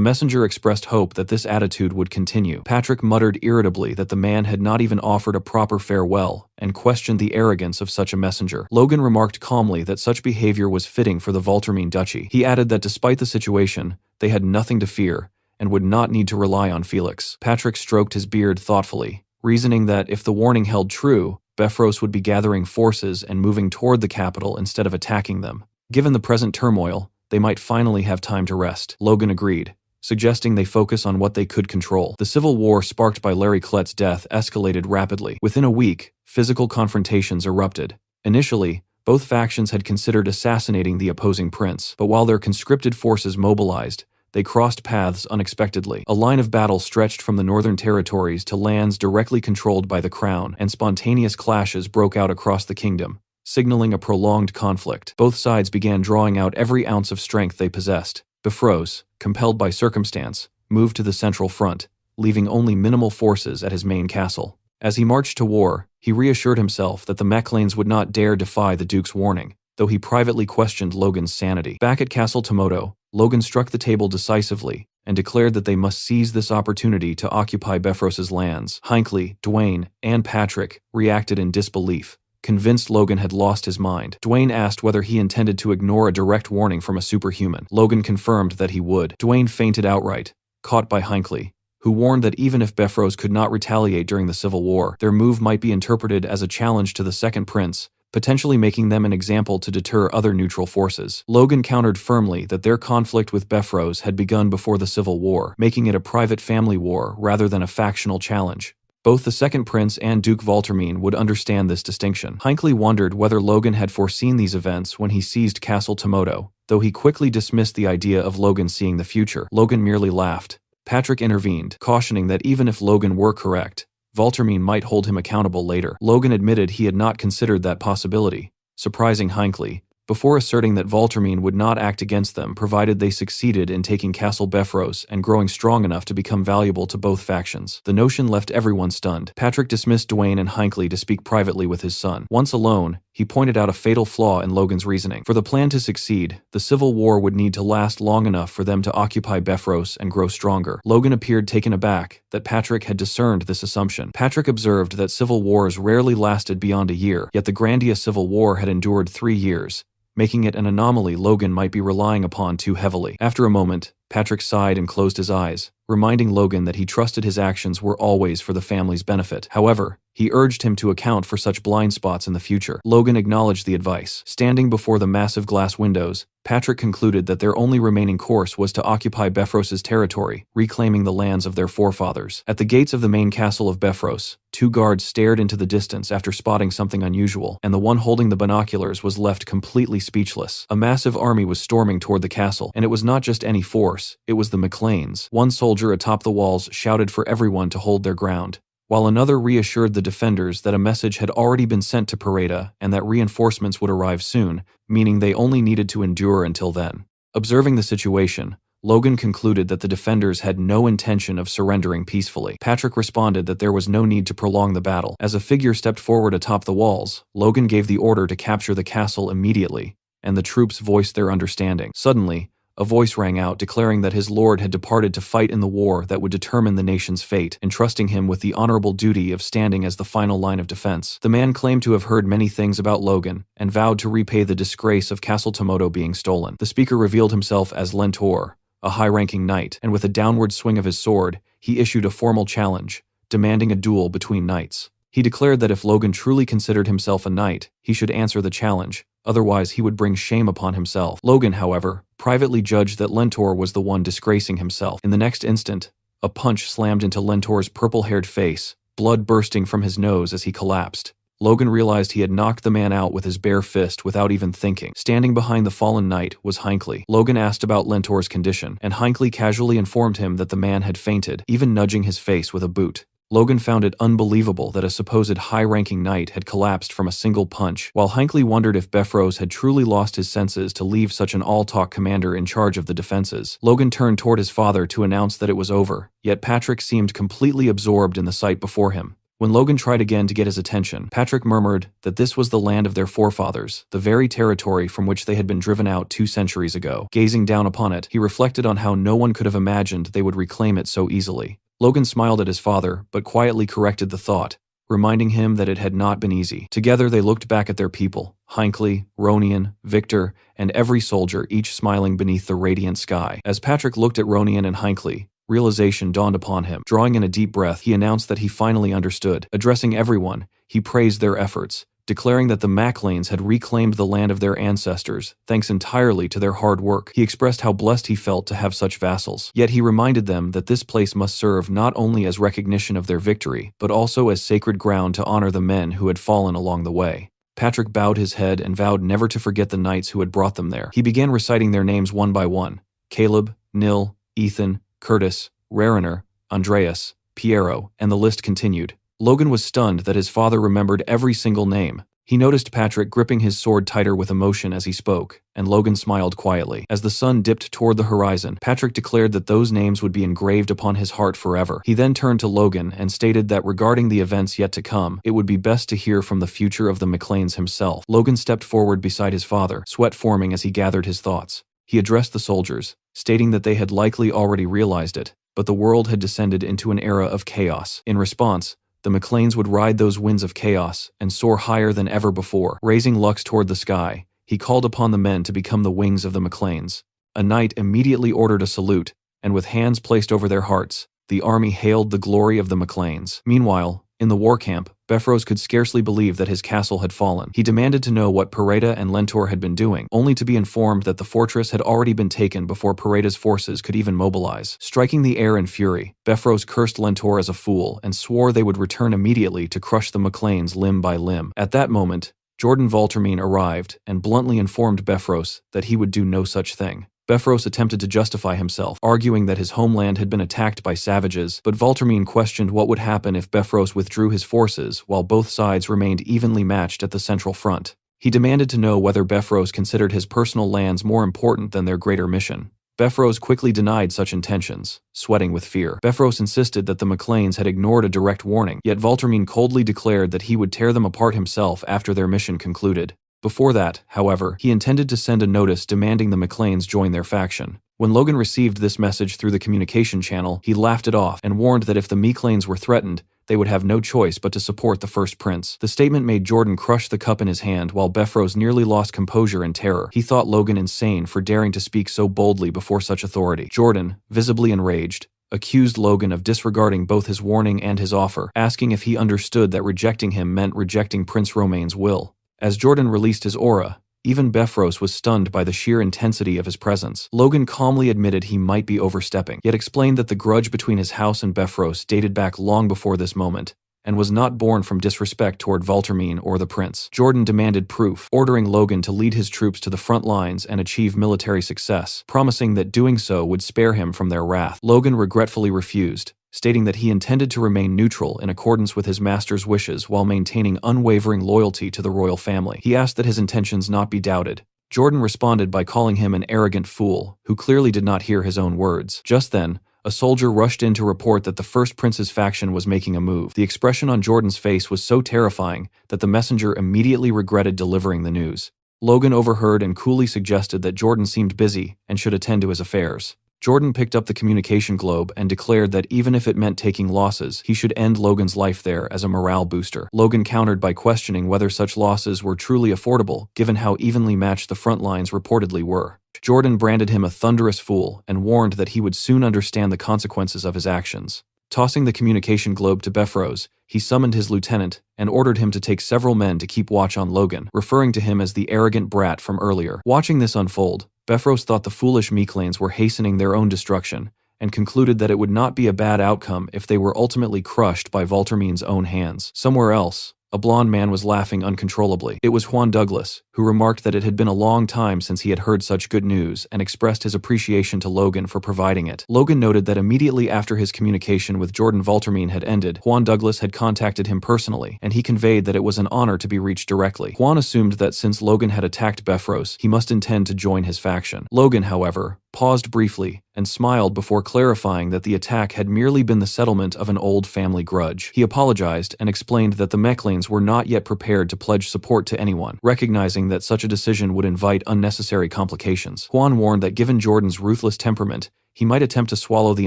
messenger expressed hope that this attitude would continue. Patrick muttered irritably that the man had not even offered a proper farewell, and questioned the arrogance of such a messenger. Logan remarked calmly that such behavior was fitting for the Valtermine Duchy. He added that despite the situation, they had nothing to fear, and would not need to rely on Felix. Patrick stroked his beard thoughtfully, reasoning that if the warning held true, Beffros would be gathering forces and moving toward the capital instead of attacking them. Given the present turmoil, they might finally have time to rest. Logan agreed, suggesting they focus on what they could control. The civil war sparked by Larry Klett's death escalated rapidly. Within a week, physical confrontations erupted. Initially, both factions had considered assassinating the opposing prince, but while their conscripted forces mobilized, they crossed paths unexpectedly. A line of battle stretched from the northern territories to lands directly controlled by the crown, and spontaneous clashes broke out across the kingdom, signaling a prolonged conflict. Both sides began drawing out every ounce of strength they possessed. Beffros, compelled by circumstance, moved to the central front, leaving only minimal forces at his main castle. As he marched to war, he reassured himself that the Macleans would not dare defy the Duke's warning, though he privately questioned Logan's sanity. Back at Castle Tomoto, Logan struck the table decisively and declared that they must seize this opportunity to occupy Beffros's lands. Hinckley, Dwayne, and Patrick reacted in disbelief, convinced Logan had lost his mind. Dwayne asked whether he intended to ignore a direct warning from a superhuman. Logan confirmed that he would. Dwayne fainted outright, caught by Hinckley, who warned that even if Beffros could not retaliate during the Civil War, their move might be interpreted as a challenge to the Second Prince, potentially making them an example to deter other neutral forces. Logan countered firmly that their conflict with Beffros had begun before the Civil War, making it a private family war rather than a factional challenge. Both the Second Prince and Duke Valtermine would understand this distinction. Hinckley wondered whether Logan had foreseen these events when he seized Castle Tomoto, though he quickly dismissed the idea of Logan seeing the future. Logan merely laughed. Patrick intervened, cautioning that even if Logan were correct, Valtermine might hold him accountable later. Logan admitted he had not considered that possibility, surprising Hinckley, before asserting that Valtermine would not act against them provided they succeeded in taking Castle Beffros and growing strong enough to become valuable to both factions. The notion left everyone stunned. Patrick dismissed Dwayne and Hinckley to speak privately with his son. Once alone, he pointed out a fatal flaw in Logan's reasoning. For the plan to succeed, the Civil War would need to last long enough for them to occupy Beffros and grow stronger. Logan appeared taken aback that Patrick had discerned this assumption. Patrick observed that civil wars rarely lasted beyond a year, yet the Grandia Civil War had endured 3 years, making it an anomaly Logan might be relying upon too heavily. After a moment, Patrick sighed and closed his eyes, reminding Logan that he trusted his actions were always for the family's benefit. However, he urged him to account for such blind spots in the future. Logan acknowledged the advice. Standing before the massive glass windows, Patrick concluded that their only remaining course was to occupy Beffros's territory, reclaiming the lands of their forefathers. At the gates of the main castle of Beffros, 2 guards stared into the distance after spotting something unusual, and the one holding the binoculars was left completely speechless. A massive army was storming toward the castle, and it was not just any force, it was the Macleans. One soldier atop the walls shouted for everyone to hold their ground, while another reassured the defenders that a message had already been sent to Pareda and that reinforcements would arrive soon, meaning they only needed to endure until then. Observing the situation, Logan concluded that the defenders had no intention of surrendering peacefully. Patrick responded that there was no need to prolong the battle. As a figure stepped forward atop the walls, Logan gave the order to capture the castle immediately, and the troops voiced their understanding. Suddenly, a voice rang out declaring that his lord had departed to fight in the war that would determine the nation's fate, entrusting him with the honorable duty of standing as the final line of defense. The man claimed to have heard many things about Logan and vowed to repay the disgrace of Castle Tomoto being stolen. The speaker revealed himself as Lentor, a high-ranking knight, and with a downward swing of his sword, he issued a formal challenge, demanding a duel between knights. He declared that if Logan truly considered himself a knight, he should answer the challenge, otherwise he would bring shame upon himself. Logan, however, privately judged that Lentor was the one disgracing himself. In the next instant, a punch slammed into Lentor's purple-haired face, blood bursting from his nose as he collapsed. Logan realized he had knocked the man out with his bare fist without even thinking. Standing behind the fallen knight was Hinckley. Logan asked about Lentor's condition, and Hinckley casually informed him that the man had fainted, even nudging his face with a boot. Logan found it unbelievable that a supposed high-ranking knight had collapsed from a single punch, while Hinckley wondered if Beffros had truly lost his senses to leave such an all-talk commander in charge of the defenses. Logan turned toward his father to announce that it was over, yet Patrick seemed completely absorbed in the sight before him. When Logan tried again to get his attention, Patrick murmured that this was the land of their forefathers, the very territory from which they had been driven out 2 centuries ago. Gazing down upon it, he reflected on how no one could have imagined they would reclaim it so easily. Logan smiled at his father, but quietly corrected the thought, reminding him that it had not been easy. Together they looked back at their people, Hinckley, Ronian, Victor, and every soldier, each smiling beneath the radiant sky. As Patrick looked at Ronian and Hinckley, realization dawned upon him. Drawing in a deep breath, he announced that he finally understood. Addressing everyone, he praised their efforts, declaring that the Macleans had reclaimed the land of their ancestors, thanks entirely to their hard work. He expressed how blessed he felt to have such vassals. Yet he reminded them that this place must serve not only as recognition of their victory, but also as sacred ground to honor the men who had fallen along the way. Patrick bowed his head and vowed never to forget the knights who had brought them there. He began reciting their names one by one: Caleb, Nil, Ethan, Curtis, Rariner, Andreas, Piero, and the list continued. Logan was stunned that his father remembered every single name. He noticed Patrick gripping his sword tighter with emotion as he spoke, and Logan smiled quietly. As the sun dipped toward the horizon, Patrick declared that those names would be engraved upon his heart forever. He then turned to Logan and stated that regarding the events yet to come, it would be best to hear from the future of the Macleans himself. Logan stepped forward beside his father, sweat forming as he gathered his thoughts. He addressed the soldiers, stating that they had likely already realized it, but the world had descended into an era of chaos. In response, the Macleans would ride those winds of chaos and soar higher than ever before. Raising Lux toward the sky, he called upon the men to become the wings of the Macleans. A knight immediately ordered a salute, and with hands placed over their hearts, the army hailed the glory of the Macleans. Meanwhile, in the war camp, Beffros could scarcely believe that his castle had fallen. He demanded to know what Pareda and Lentor had been doing, only to be informed that the fortress had already been taken before Pareda's forces could even mobilize. Striking the air in fury, Beffros cursed Lentor as a fool and swore they would return immediately to crush the Macleans limb by limb. At that moment, Jordan Valtermine arrived and bluntly informed Beffros that he would do no such thing. Beffros attempted to justify himself, arguing that his homeland had been attacked by savages, but Valtermine questioned what would happen if Beffros withdrew his forces while both sides remained evenly matched at the central front. He demanded to know whether Beffros considered his personal lands more important than their greater mission. Beffros quickly denied such intentions, sweating with fear. Beffros insisted that the Macleans had ignored a direct warning, yet Valtermine coldly declared that he would tear them apart himself after their mission concluded. Before that, however, he intended to send a notice demanding the Macleans join their faction. When Logan received this message through the communication channel, he laughed it off and warned that if the Macleans were threatened, they would have no choice but to support the first prince. The statement made Jordan crush the cup in his hand while Beffros nearly lost composure in terror. He thought Logan insane for daring to speak so boldly before such authority. Jordan, visibly enraged, accused Logan of disregarding both his warning and his offer, asking if he understood that rejecting him meant rejecting Prince Romaine's will. As Jordan released his aura, even Beffros was stunned by the sheer intensity of his presence. Logan calmly admitted he might be overstepping, yet explained that the grudge between his house and Beffros dated back long before this moment, and was not born from disrespect toward Valtermine or the prince. Jordan demanded proof, ordering Logan to lead his troops to the front lines and achieve military success, promising that doing so would spare him from their wrath. Logan regretfully refused, stating that he intended to remain neutral in accordance with his master's wishes while maintaining unwavering loyalty to the royal family. He asked that his intentions not be doubted. Jordan responded by calling him an arrogant fool, who clearly did not hear his own words. Just then, a soldier rushed in to report that the first prince's faction was making a move. The expression on Jordan's face was so terrifying that the messenger immediately regretted delivering the news. Logan overheard and coolly suggested that Jordan seemed busy and should attend to his affairs. Jordan picked up the communication globe and declared that even if it meant taking losses, he should end Logan's life there as a morale booster. Logan countered by questioning whether such losses were truly affordable, given how evenly matched the front lines reportedly were. Jordan branded him a thunderous fool and warned that he would soon understand the consequences of his actions. Tossing the communication globe to Beffros, he summoned his lieutenant and ordered him to take several men to keep watch on Logan, referring to him as the arrogant brat from earlier. Watching this unfold, Beffros thought the foolish Macleans were hastening their own destruction, and concluded that it would not be a bad outcome if they were ultimately crushed by Valtermine's own hands. Somewhere else, a blond man was laughing uncontrollably. It was Juan Douglas, who remarked that it had been a long time since he had heard such good news and expressed his appreciation to Logan for providing it. Logan noted that immediately after his communication with Jordan Valtermine had ended, Juan Douglas had contacted him personally, and he conveyed that it was an honor to be reached directly. Juan assumed that since Logan had attacked Beffros, he must intend to join his faction. Logan, however, paused briefly, and smiled before clarifying that the attack had merely been the settlement of an old family grudge. He apologized and explained that the Mechlanes were not yet prepared to pledge support to anyone, recognizing that such a decision would invite unnecessary complications. Juan warned that given Jordan's ruthless temperament, he might attempt to swallow the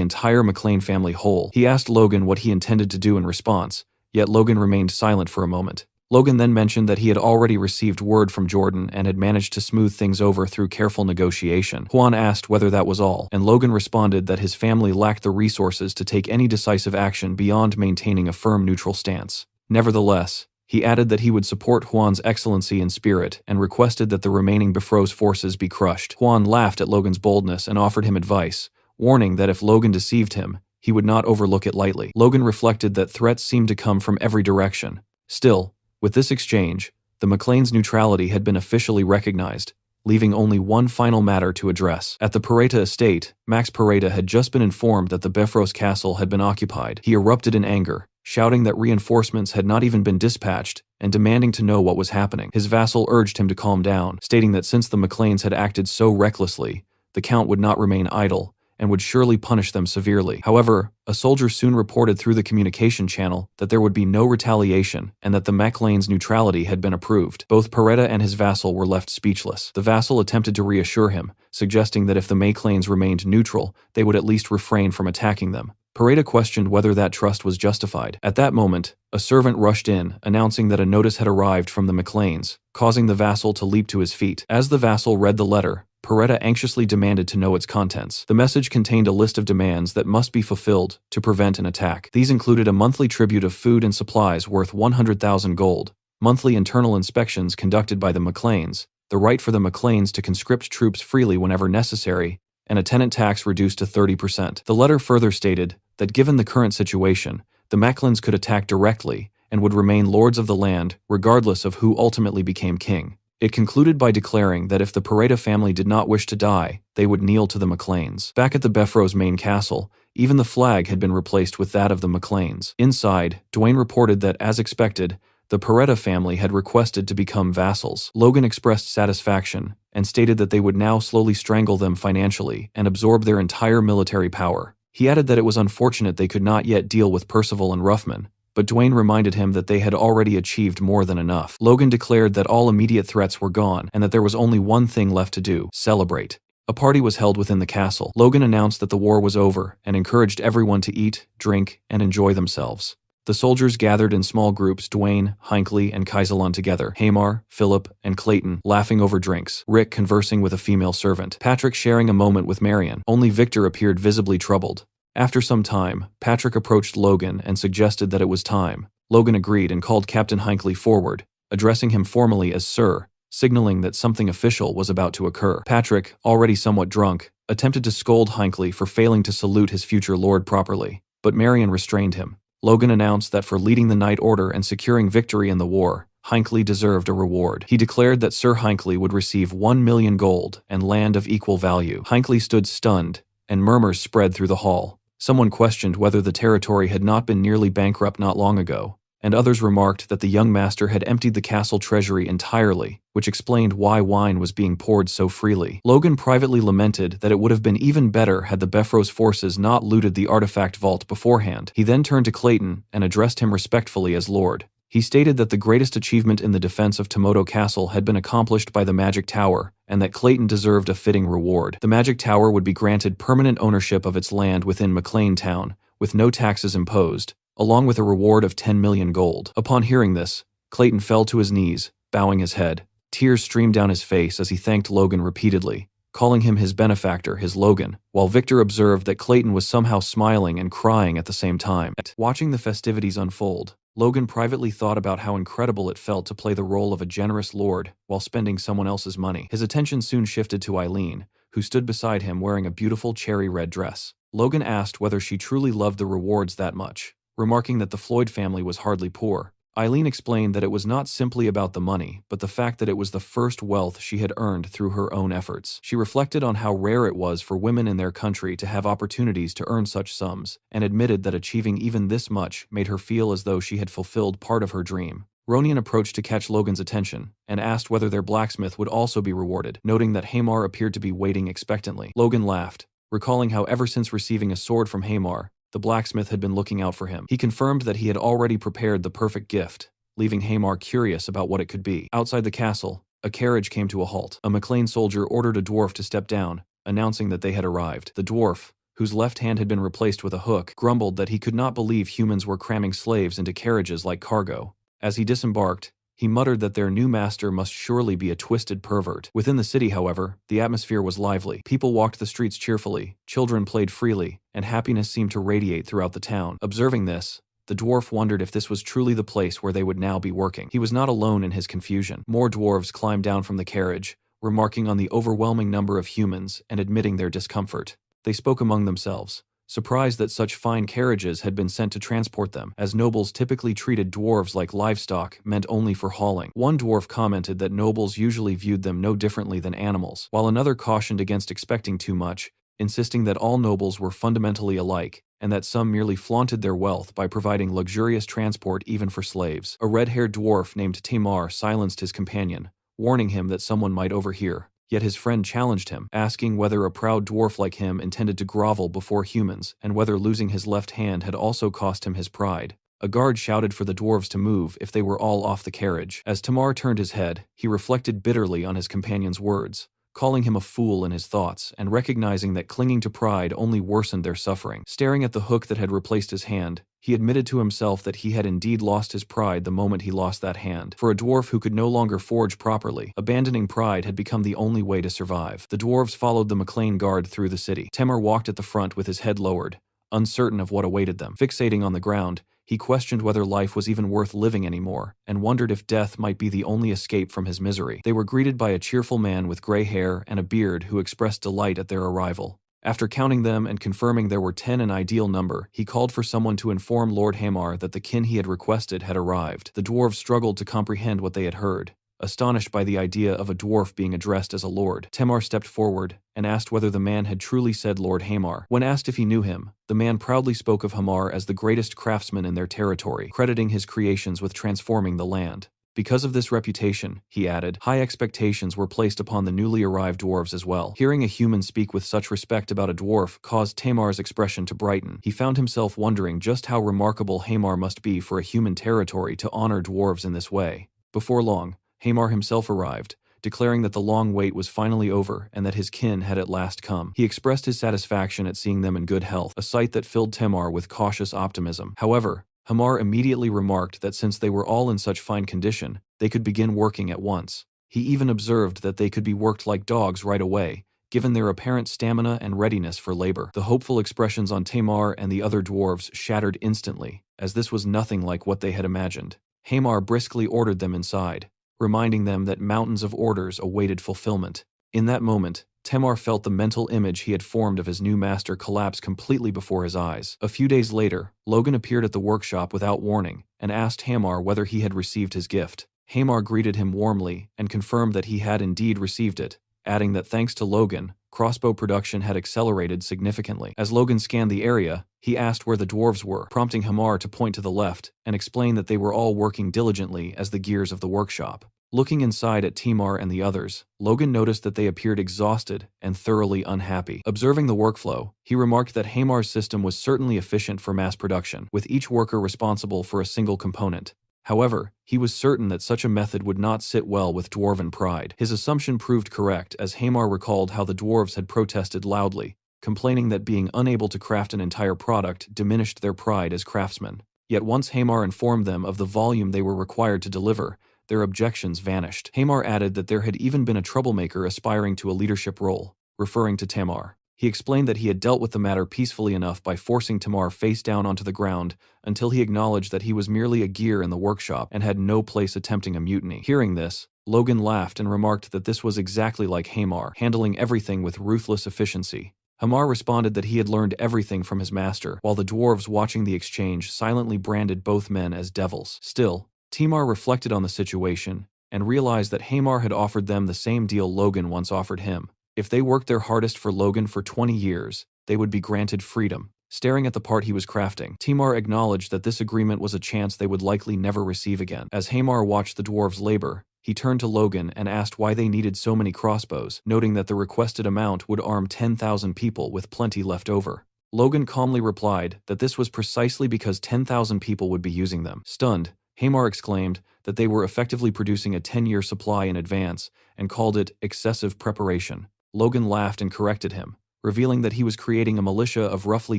entire McClane family whole. He asked Logan what he intended to do in response, yet Logan remained silent for a moment. Logan then mentioned that he had already received word from Jordan and had managed to smooth things over through careful negotiation. Juan asked whether that was all, and Logan responded that his family lacked the resources to take any decisive action beyond maintaining a firm neutral stance. Nevertheless, he added that he would support Juan's excellency and spirit and requested that the remaining Bifrost forces be crushed. Juan laughed at Logan's boldness and offered him advice, warning that if Logan deceived him, he would not overlook it lightly. Logan reflected that threats seemed to come from every direction. Still, with this exchange, the McClane's neutrality had been officially recognized, leaving only one final matter to address. At the Pareda estate, Max Pareda had just been informed that the Bifrost castle had been occupied. He erupted in anger, shouting that reinforcements had not even been dispatched, and demanding to know what was happening. His vassal urged him to calm down, stating that since the McClanes had acted so recklessly, the Count would not remain idle, and would surely punish them severely. However, a soldier soon reported through the communication channel that there would be no retaliation and that the Mechlane's neutrality had been approved. Both Pareda and his vassal were left speechless. The vassal attempted to reassure him, suggesting that if the Mechlanes remained neutral, they would at least refrain from attacking them. Pareda questioned whether that trust was justified. At that moment, a servant rushed in, announcing that a notice had arrived from the Mechlanes, causing the vassal to leap to his feet. As the vassal read the letter, Pareda anxiously demanded to know its contents. The message contained a list of demands that must be fulfilled to prevent an attack. These included a monthly tribute of food and supplies worth 100,000 gold, monthly internal inspections conducted by the Mechlanes, the right for the Mechlanes to conscript troops freely whenever necessary, and a tenant tax reduced to 30%. The letter further stated that given the current situation, the Mechlanes could attack directly and would remain lords of the land regardless of who ultimately became king. It concluded by declaring that if the Pareda family did not wish to die, they would kneel to the Mechlanes. Back at the Bifrost main castle, even the flag had been replaced with that of the Mechlanes. Inside, Dwayne reported that, as expected, the Pareda family had requested to become vassals. Logan expressed satisfaction and stated that they would now slowly strangle them financially and absorb their entire military power. He added that it was unfortunate they could not yet deal with Percival and Ruffman, but Dwayne reminded him that they had already achieved more than enough. Logan declared that all immediate threats were gone and that there was only one thing left to do: celebrate. A party was held within the castle. Logan announced that the war was over and encouraged everyone to eat, drink, and enjoy themselves. The soldiers gathered in small groups, Dwayne, Hinckley, and Kaisalon together, Hamar, Philip, and Clayton laughing over drinks, Rick conversing with a female servant, Patrick sharing a moment with Marion. Only Victor appeared visibly troubled. After some time, Patrick approached Logan and suggested that it was time. Logan agreed and called Captain Hinckley forward, addressing him formally as Sir, signaling that something official was about to occur. Patrick, already somewhat drunk, attempted to scold Hinckley for failing to salute his future lord properly, but Marion restrained him. Logan announced that for leading the Night Order and securing victory in the war, Hinckley deserved a reward. He declared that Sir Hinckley would receive 1 million gold and land of equal value. Hinckley stood stunned, and murmurs spread through the hall. Someone questioned whether the territory had not been nearly bankrupt not long ago, and others remarked that the young master had emptied the castle treasury entirely, which explained why wine was being poured so freely. Logan privately lamented that it would have been even better had the Bifrost forces not looted the artifact vault beforehand. He then turned to Clayton and addressed him respectfully as Lord. He stated that the greatest achievement in the defense of Tomoto Castle had been accomplished by the Magic Tower, and that Clayton deserved a fitting reward. The Magic Tower would be granted permanent ownership of its land within McClane Town, with no taxes imposed, along with a reward of 10 million gold. Upon hearing this, Clayton fell to his knees, bowing his head. Tears streamed down his face as he thanked Logan repeatedly, calling him his benefactor, his Logan, while Victor observed that Clayton was somehow smiling and crying at the same time. Watching the festivities unfold, Logan privately thought about how incredible it felt to play the role of a generous lord while spending someone else's money. His attention soon shifted to Eileen, who stood beside him wearing a beautiful cherry-red dress. Logan asked whether she truly loved the rewards that much, remarking that the Floyd family was hardly poor. Eileen explained that it was not simply about the money, but the fact that it was the first wealth she had earned through her own efforts. She reflected on how rare it was for women in their country to have opportunities to earn such sums, and admitted that achieving even this much made her feel as though she had fulfilled part of her dream. Ronian approached to catch Logan's attention, and asked whether their blacksmith would also be rewarded, noting that Hamar appeared to be waiting expectantly. Logan laughed, recalling how ever since receiving a sword from Hamar, the blacksmith had been looking out for him. He confirmed that he had already prepared the perfect gift, leaving Hamar curious about what it could be. Outside the castle, a carriage came to a halt. A McLean soldier ordered a dwarf to step down, announcing that they had arrived. The dwarf, whose left hand had been replaced with a hook, grumbled that he could not believe humans were cramming slaves into carriages like cargo. As he disembarked, he muttered that their new master must surely be a twisted pervert. Within the city, however, the atmosphere was lively. People walked the streets cheerfully, children played freely, and happiness seemed to radiate throughout the town. Observing this, the dwarf wondered if this was truly the place where they would now be working. He was not alone in his confusion. More dwarves climbed down from the carriage, remarking on the overwhelming number of humans and admitting their discomfort. They spoke among themselves, surprised that such fine carriages had been sent to transport them, as nobles typically treated dwarves like livestock meant only for hauling. One dwarf commented that nobles usually viewed them no differently than animals, while another cautioned against expecting too much, insisting that all nobles were fundamentally alike, and that some merely flaunted their wealth by providing luxurious transport even for slaves. A red-haired dwarf named Tamar silenced his companion, warning him that someone might overhear. Yet his friend challenged him, asking whether a proud dwarf like him intended to grovel before humans, and whether losing his left hand had also cost him his pride. A guard shouted for the dwarves to move if they were all off the carriage. As Tamar turned his head, he reflected bitterly on his companion's words, calling him a fool in his thoughts and recognizing that clinging to pride only worsened their suffering. Staring at the hook that had replaced his hand, he admitted to himself that he had indeed lost his pride the moment he lost that hand. For a dwarf who could no longer forge properly, abandoning pride had become the only way to survive. The dwarves followed the McLean guard through the city. Tamar walked at the front with his head lowered, uncertain of what awaited them. Fixating on the ground, he questioned whether life was even worth living anymore, and wondered if death might be the only escape from his misery. They were greeted by a cheerful man with gray hair and a beard who expressed delight at their arrival. After counting them and confirming there were 10 an ideal number, he called for someone to inform Lord Hamar that the kin he had requested had arrived. The dwarves struggled to comprehend what they had heard, astonished by the idea of a dwarf being addressed as a lord. Tamar stepped forward and asked whether the man had truly said Lord Hamar. When asked if he knew him, the man proudly spoke of Hamar as the greatest craftsman in their territory, crediting his creations with transforming the land. Because of this reputation, he added, high expectations were placed upon the newly arrived dwarves as well. Hearing a human speak with such respect about a dwarf caused Tamar's expression to brighten. He found himself wondering just how remarkable Hamar must be for a human territory to honor dwarves in this way. Before long, Hamar himself arrived, declaring that the long wait was finally over and that his kin had at last come. He expressed his satisfaction at seeing them in good health, a sight that filled Tamar with cautious optimism. However, Hamar immediately remarked that since they were all in such fine condition, they could begin working at once. He even observed that they could be worked like dogs right away, given their apparent stamina and readiness for labor. The hopeful expressions on Tamar and the other dwarves shattered instantly, as this was nothing like what they had imagined. Hamar briskly ordered them inside, reminding them that mountains of orders awaited fulfillment. In that moment, Tamar felt the mental image he had formed of his new master collapse completely before his eyes. A few days later, Logan appeared at the workshop without warning and asked Hamar whether he had received his gift. Hamar greeted him warmly and confirmed that he had indeed received it, adding that thanks to Logan, crossbow production had accelerated significantly. As Logan scanned the area, he asked where the dwarves were, prompting Hamar to point to the left and explain that they were all working diligently as the gears of the workshop. Looking inside at Tamar and the others, Logan noticed that they appeared exhausted and thoroughly unhappy. Observing the workflow, he remarked that Hamar's system was certainly efficient for mass production, with each worker responsible for a single component. However, he was certain that such a method would not sit well with dwarven pride. His assumption proved correct as Hamar recalled how the dwarves had protested loudly, complaining that being unable to craft an entire product diminished their pride as craftsmen. Yet once Hamar informed them of the volume they were required to deliver, their objections vanished. Hamar added that there had even been a troublemaker aspiring to a leadership role, referring to Tamar. He explained that he had dealt with the matter peacefully enough by forcing Tamar face down onto the ground until he acknowledged that he was merely a gear in the workshop and had no place attempting a mutiny. Hearing this, Logan laughed and remarked that this was exactly like Hamar, handling everything with ruthless efficiency. Hamar responded that he had learned everything from his master, while the dwarves watching the exchange silently branded both men as devils. Still, Tamar reflected on the situation and realized that Hamar had offered them the same deal Logan once offered him. If they worked their hardest for Logan for 20 years, they would be granted freedom, staring at the part he was crafting. Timar acknowledged that this agreement was a chance they would likely never receive again. As Hamar watched the dwarves labor, he turned to Logan and asked why they needed so many crossbows, noting that the requested amount would arm 10,000 people with plenty left over. Logan calmly replied that this was precisely because 10,000 people would be using them. Stunned, Hamar exclaimed that they were effectively producing a 10-year supply in advance and called it excessive preparation. Logan laughed and corrected him, revealing that he was creating a militia of roughly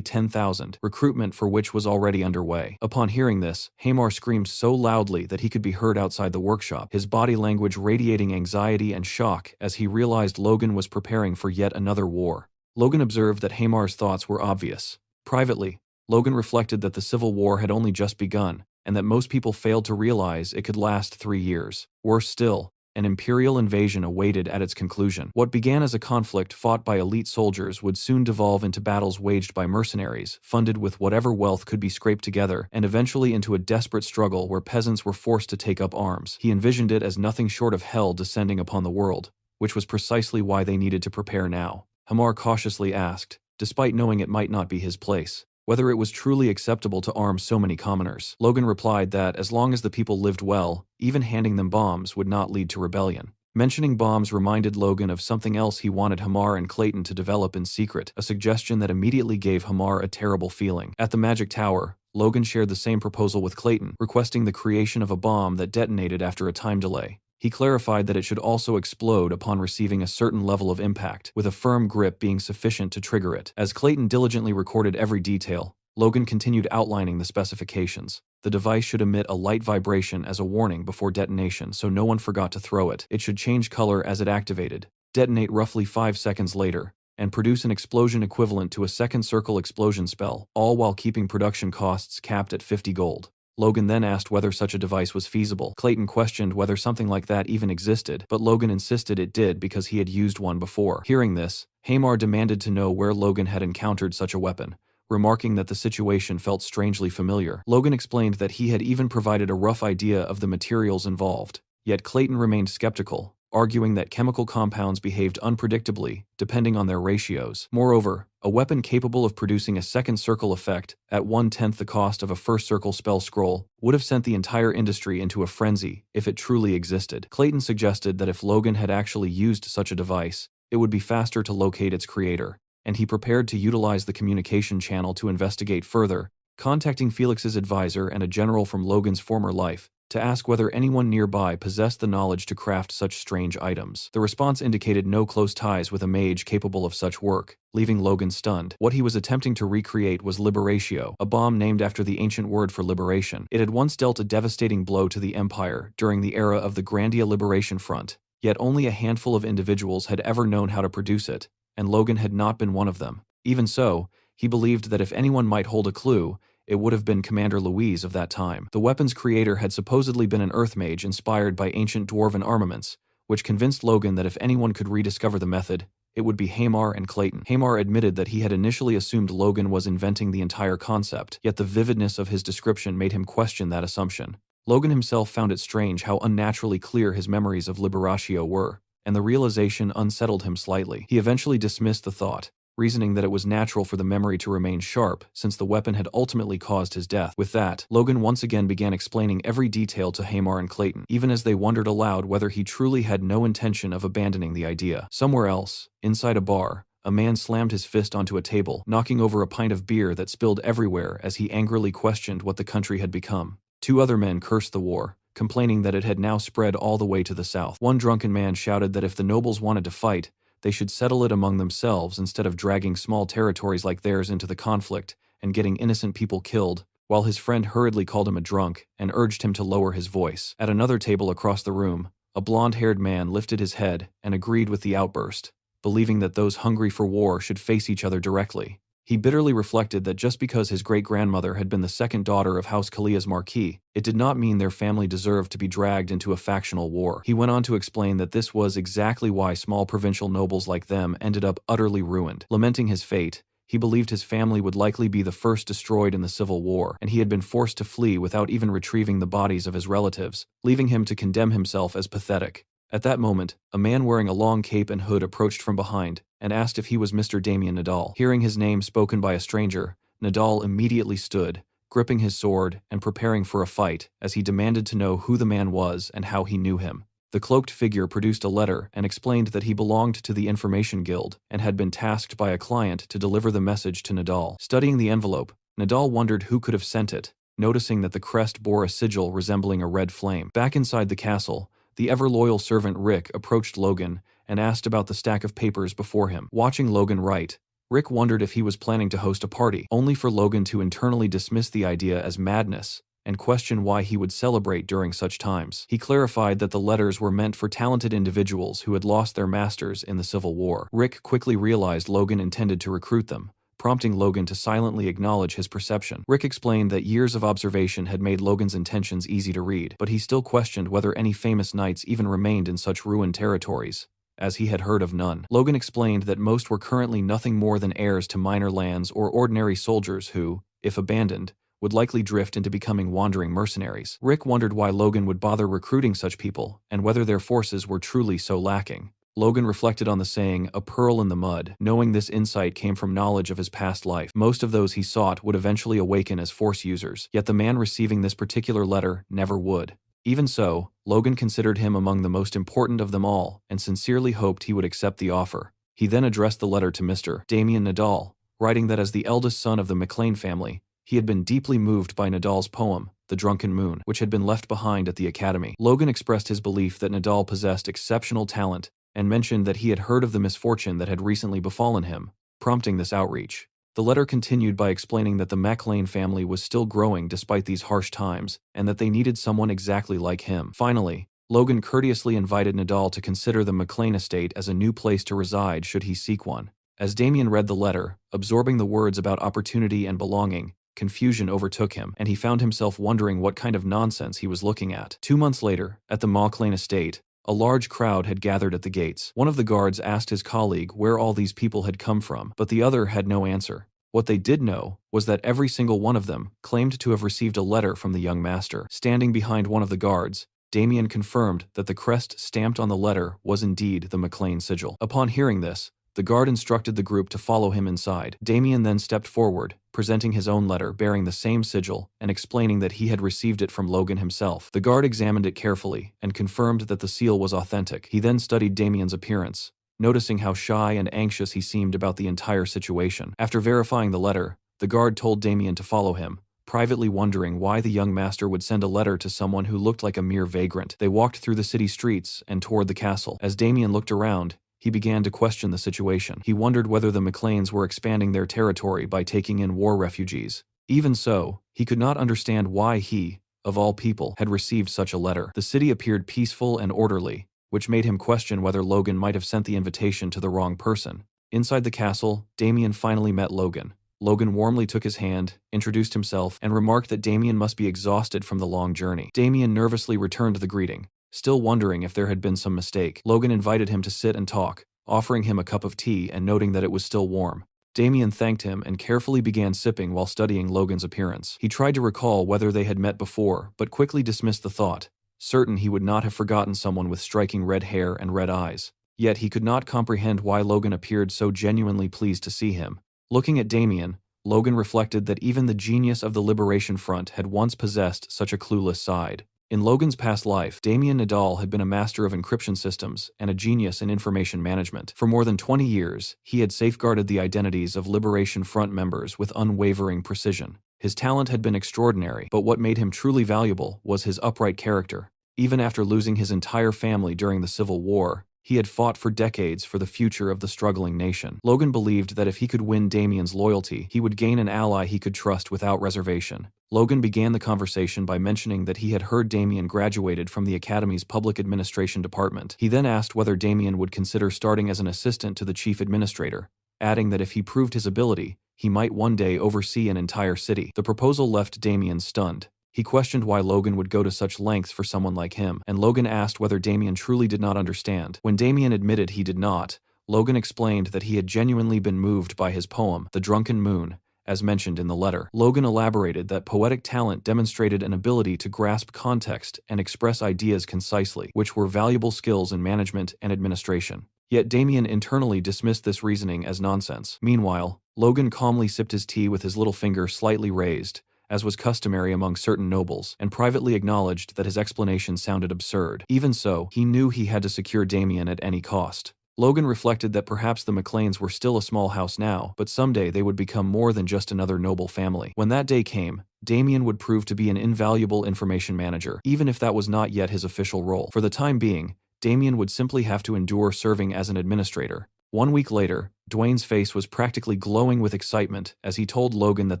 10,000, recruitment for which was already underway. Upon hearing this, Hamar screamed so loudly that he could be heard outside the workshop, his body language radiating anxiety and shock as he realized Logan was preparing for yet another war. Logan observed that Hamar's thoughts were obvious. Privately, Logan reflected that the Civil War had only just begun, and that most people failed to realize it could last 3 years. Worse still, an imperial invasion awaited at its conclusion. What began as a conflict fought by elite soldiers would soon devolve into battles waged by mercenaries, funded with whatever wealth could be scraped together, and eventually into a desperate struggle where peasants were forced to take up arms. He envisioned it as nothing short of hell descending upon the world, which was precisely why they needed to prepare now. Hamar cautiously asked, despite knowing it might not be his place, whether it was truly acceptable to arm so many commoners. Logan replied that as long as the people lived well, even handing them bombs would not lead to rebellion. Mentioning bombs reminded Logan of something else he wanted Hamar and Clayton to develop in secret, a suggestion that immediately gave Hamar a terrible feeling. At the Magic Tower, Logan shared the same proposal with Clayton, requesting the creation of a bomb that detonated after a time delay. He clarified that it should also explode upon receiving a certain level of impact, with a firm grip being sufficient to trigger it. As Clayton diligently recorded every detail, Logan continued outlining the specifications. The device should emit a light vibration as a warning before detonation so no one forgot to throw it. It should change color as it activated, detonate roughly 5 seconds later, and produce an explosion equivalent to a second circle explosion spell, all while keeping production costs capped at 50 gold. Logan then asked whether such a device was feasible. Clayton questioned whether something like that even existed, but Logan insisted it did because he had used one before. Hearing this, Hamar demanded to know where Logan had encountered such a weapon, remarking that the situation felt strangely familiar. Logan explained that he had even provided a rough idea of the materials involved, yet Clayton remained skeptical, arguing that chemical compounds behaved unpredictably, depending on their ratios. Moreover, a weapon capable of producing a second circle effect at 1/10 the cost of a first circle spell scroll would have sent the entire industry into a frenzy if it truly existed. Clayton suggested that if Logan had actually used such a device, it would be faster to locate its creator, and he prepared to utilize the communication channel to investigate further, contacting Felix's advisor and a general from Logan's former life, to ask whether anyone nearby possessed the knowledge to craft such strange items. The response indicated no close ties with a mage capable of such work, leaving Logan stunned. What he was attempting to recreate was Liberatio, a bomb named after the ancient word for liberation. It had once dealt a devastating blow to the Empire during the era of the Grandia Liberation Front, yet only a handful of individuals had ever known how to produce it, and Logan had not been one of them. Even so, he believed that if anyone might hold a clue, it would have been Commander Louise of that time. The weapon's creator had supposedly been an earth mage inspired by ancient dwarven armaments, which convinced Logan that if anyone could rediscover the method, it would be Hamar and Clayton. Hamar admitted that he had initially assumed Logan was inventing the entire concept, yet the vividness of his description made him question that assumption. Logan himself found it strange how unnaturally clear his memories of Liberatio were, and the realization unsettled him slightly. He eventually dismissed the thought, reasoning that it was natural for the memory to remain sharp since the weapon had ultimately caused his death. With that, Logan once again began explaining every detail to Hamar and Clayton, even as they wondered aloud whether he truly had no intention of abandoning the idea. Somewhere else, inside a bar, a man slammed his fist onto a table, knocking over a pint of beer that spilled everywhere as he angrily questioned what the country had become. 2 other men cursed the war, complaining that it had now spread all the way to the south. One drunken man shouted that if the nobles wanted to fight, they should settle it among themselves instead of dragging small territories like theirs into the conflict and getting innocent people killed, while his friend hurriedly called him a drunk and urged him to lower his voice. At another table across the room, a blonde-haired man lifted his head and agreed with the outburst, believing that those hungry for war should face each other directly. He bitterly reflected that just because his great-grandmother had been the second daughter of House Kalia's Marquis, it did not mean their family deserved to be dragged into a factional war. He went on to explain that this was exactly why small provincial nobles like them ended up utterly ruined. Lamenting his fate, he believed his family would likely be the first destroyed in the Civil War, and he had been forced to flee without even retrieving the bodies of his relatives, leaving him to condemn himself as pathetic. At that moment, a man wearing a long cape and hood approached from behind and asked if he was Mr. Damien Nadal. Hearing his name spoken by a stranger, Nadal immediately stood, gripping his sword and preparing for a fight as he demanded to know who the man was and how he knew him. The cloaked figure produced a letter and explained that he belonged to the Information Guild and had been tasked by a client to deliver the message to Nadal. Studying the envelope, Nadal wondered who could have sent it, noticing that the crest bore a sigil resembling a red flame. Back inside the castle, the ever-loyal servant Rick approached Logan and asked about the stack of papers before him. Watching Logan write, Rick wondered if he was planning to host a party, only for Logan to internally dismiss the idea as madness and question why he would celebrate during such times. He clarified that the letters were meant for talented individuals who had lost their masters in the Civil War. Rick quickly realized Logan intended to recruit them, prompting Logan to silently acknowledge his perception. Rick explained that years of observation had made Logan's intentions easy to read, but he still questioned whether any famous knights even remained in such ruined territories, as he had heard of none. Logan explained that most were currently nothing more than heirs to minor lands or ordinary soldiers who, if abandoned, would likely drift into becoming wandering mercenaries. Rick wondered why Logan would bother recruiting such people and whether their forces were truly so lacking. Logan reflected on the saying, "a pearl in the mud," knowing this insight came from knowledge of his past life. Most of those he sought would eventually awaken as Force users, yet the man receiving this particular letter never would. Even so, Logan considered him among the most important of them all and sincerely hoped he would accept the offer. He then addressed the letter to Mr. Damien Nadal, writing that as the eldest son of the McLean family, he had been deeply moved by Nadal's poem, The Drunken Moon, which had been left behind at the academy. Logan expressed his belief that Nadal possessed exceptional talent and mentioned that he had heard of the misfortune that had recently befallen him, prompting this outreach. The letter continued by explaining that the McLean family was still growing despite these harsh times, and that they needed someone exactly like him. Finally, Logan courteously invited Nadal to consider the McLean estate as a new place to reside should he seek one. As Damien read the letter, absorbing the words about opportunity and belonging, confusion overtook him, and he found himself wondering what kind of nonsense he was looking at. 2 months later, at the McLean estate, a large crowd had gathered at the gates. One of the guards asked his colleague where all these people had come from, but the other had no answer. What they did know was that every single one of them claimed to have received a letter from the young master. Standing behind one of the guards, Damien confirmed that the crest stamped on the letter was indeed the McLean sigil. Upon hearing this, the guard instructed the group to follow him inside. Damien then stepped forward, presenting his own letter bearing the same sigil and explaining that he had received it from Logan himself. The guard examined it carefully and confirmed that the seal was authentic. He then studied Damien's appearance, noticing how shy and anxious he seemed about the entire situation. After verifying the letter, the guard told Damien to follow him, privately wondering why the young master would send a letter to someone who looked like a mere vagrant. They walked through the city streets and toward the castle. As Damien looked around, he began to question the situation. He wondered whether the McLeans were expanding their territory by taking in war refugees. Even so, he could not understand why he, of all people, had received such a letter. The city appeared peaceful and orderly, which made him question whether Logan might have sent the invitation to the wrong person. Inside the castle, Damien finally met Logan. Logan warmly took his hand, introduced himself, and remarked that Damien must be exhausted from the long journey. Damien nervously returned the greeting, still wondering if there had been some mistake. Logan invited him to sit and talk, offering him a cup of tea and noting that it was still warm. Damien thanked him and carefully began sipping while studying Logan's appearance. He tried to recall whether they had met before, but quickly dismissed the thought, certain he would not have forgotten someone with striking red hair and red eyes. Yet he could not comprehend why Logan appeared so genuinely pleased to see him. Looking at Damien, Logan reflected that even the genius of the Liberation Front had once possessed such a clueless side. In Logan's past life, Damien Nadal had been a master of encryption systems and a genius in information management. For more than 20 years, he had safeguarded the identities of Liberation Front members with unwavering precision. His talent had been extraordinary, but what made him truly valuable was his upright character. Even after losing his entire family during the Civil War, he had fought for decades for the future of the struggling nation. Logan believed that if he could win Damien's loyalty, he would gain an ally he could trust without reservation. Logan began the conversation by mentioning that he had heard Damien graduated from the Academy's Public Administration Department. He then asked whether Damien would consider starting as an assistant to the chief administrator, adding that if he proved his ability, he might one day oversee an entire city. The proposal left Damien stunned. He questioned why Logan would go to such lengths for someone like him, and Logan asked whether Damien truly did not understand. When Damien admitted he did not, Logan explained that he had genuinely been moved by his poem, The Drunken Moon, as mentioned in the letter. Logan elaborated that poetic talent demonstrated an ability to grasp context and express ideas concisely, which were valuable skills in management and administration. Yet Damien internally dismissed this reasoning as nonsense. Meanwhile, Logan calmly sipped his tea with his little finger slightly raised, as was customary among certain nobles, and privately acknowledged that his explanation sounded absurd. Even so, he knew he had to secure Damien at any cost. Logan reflected that perhaps the McLeans were still a small house now, but someday they would become more than just another noble family. When that day came, Damien would prove to be an invaluable information manager, even if that was not yet his official role. For the time being, Damien would simply have to endure serving as an administrator. 1 week later, Dwayne's face was practically glowing with excitement as he told Logan that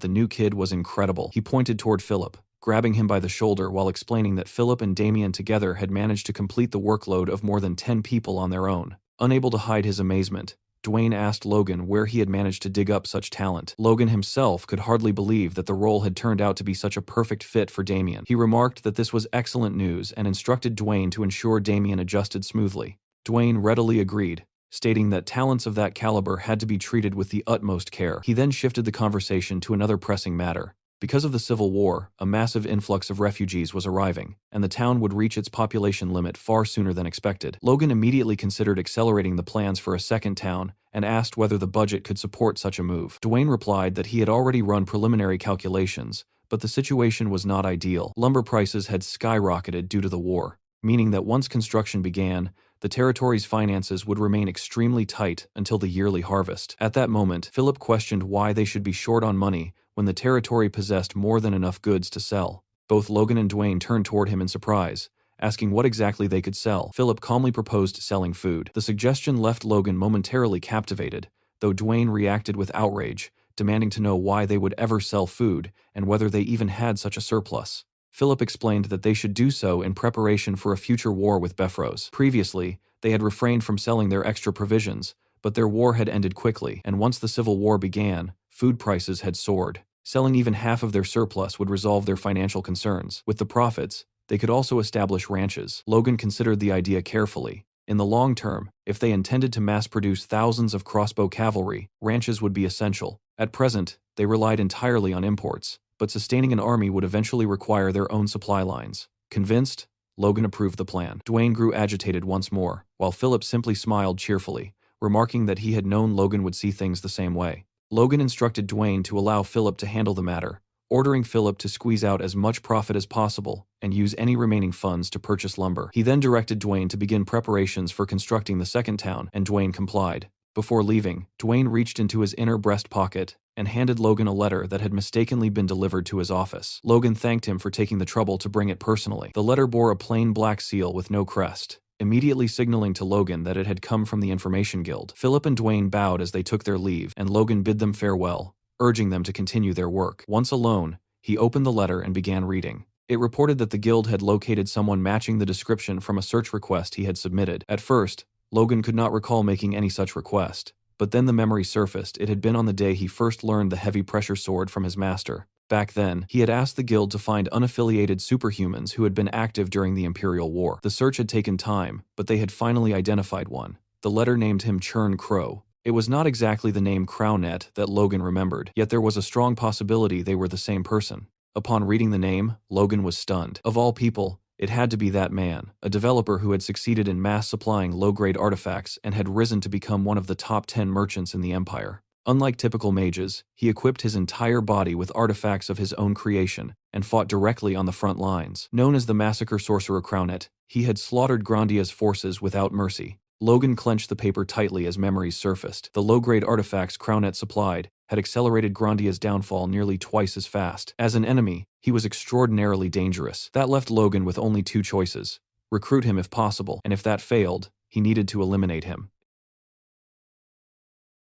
the new kid was incredible. He pointed toward Philip, grabbing him by the shoulder while explaining that Philip and Damien together had managed to complete the workload of more than 10 people on their own. Unable to hide his amazement, Dwayne asked Logan where he had managed to dig up such talent. Logan himself could hardly believe that the role had turned out to be such a perfect fit for Damien. He remarked that this was excellent news and instructed Dwayne to ensure Damien adjusted smoothly. Dwayne readily agreed, stating that talents of that caliber had to be treated with the utmost care. He then shifted the conversation to another pressing matter. Because of the Civil War, a massive influx of refugees was arriving, and the town would reach its population limit far sooner than expected. Logan immediately considered accelerating the plans for a second town and asked whether the budget could support such a move. Dwayne replied that he had already run preliminary calculations, but the situation was not ideal. Lumber prices had skyrocketed due to the war, meaning that once construction began, the territory's finances would remain extremely tight until the yearly harvest. At that moment, Philip questioned why they should be short on money when the territory possessed more than enough goods to sell. Both Logan and Dwayne turned toward him in surprise, asking what exactly they could sell. Philip calmly proposed selling food. The suggestion left Logan momentarily captivated, though Dwayne reacted with outrage, demanding to know why they would ever sell food and whether they even had such a surplus. Philip explained that they should do so in preparation for a future war with Beffrose. Previously, they had refrained from selling their extra provisions, but their war had ended quickly, and once the Civil War began, food prices had soared. Selling even half of their surplus would resolve their financial concerns. With the profits, they could also establish ranches. Logan considered the idea carefully. In the long term, if they intended to mass-produce thousands of crossbow cavalry, ranches would be essential. At present, they relied entirely on imports, but sustaining an army would eventually require their own supply lines. Convinced, Logan approved the plan. Dwayne grew agitated once more, while Philip simply smiled cheerfully, remarking that he had known Logan would see things the same way. Logan instructed Dwayne to allow Philip to handle the matter, ordering Philip to squeeze out as much profit as possible and use any remaining funds to purchase lumber. He then directed Dwayne to begin preparations for constructing the second town, and Dwayne complied. Before leaving, Dwayne reached into his inner breast pocket and handed Logan a letter that had mistakenly been delivered to his office. Logan thanked him for taking the trouble to bring it personally. The letter bore a plain black seal with no crest, immediately signaling to Logan that it had come from the Information Guild. Philip and Dwayne bowed as they took their leave, and Logan bid them farewell, urging them to continue their work. Once alone, he opened the letter and began reading. It reported that the guild had located someone matching the description from a search request he had submitted. At first, Logan could not recall making any such request, but then the memory surfaced. It had been on the day he first learned the heavy pressure sword from his master. Back then, he had asked the guild to find unaffiliated superhumans who had been active during the Imperial War. The search had taken time, but they had finally identified one. The letter named him Churn Crow. It was not exactly the name Crownet that Logan remembered, yet there was a strong possibility they were the same person. Upon reading the name, Logan was stunned. Of all people, it had to be that man, a developer who had succeeded in mass supplying low-grade artifacts and had risen to become one of the top 10 merchants in the Empire. Unlike typical mages, he equipped his entire body with artifacts of his own creation and fought directly on the front lines. Known as the Massacre Sorcerer Crownet, he had slaughtered Grandia's forces without mercy. Logan clenched the paper tightly as memories surfaced. The low-grade artifacts Crownet supplied had accelerated Grandia's downfall nearly twice as fast. As an enemy, he was extraordinarily dangerous. That left Logan with only two choices: recruit him if possible, and if that failed, he needed to eliminate him.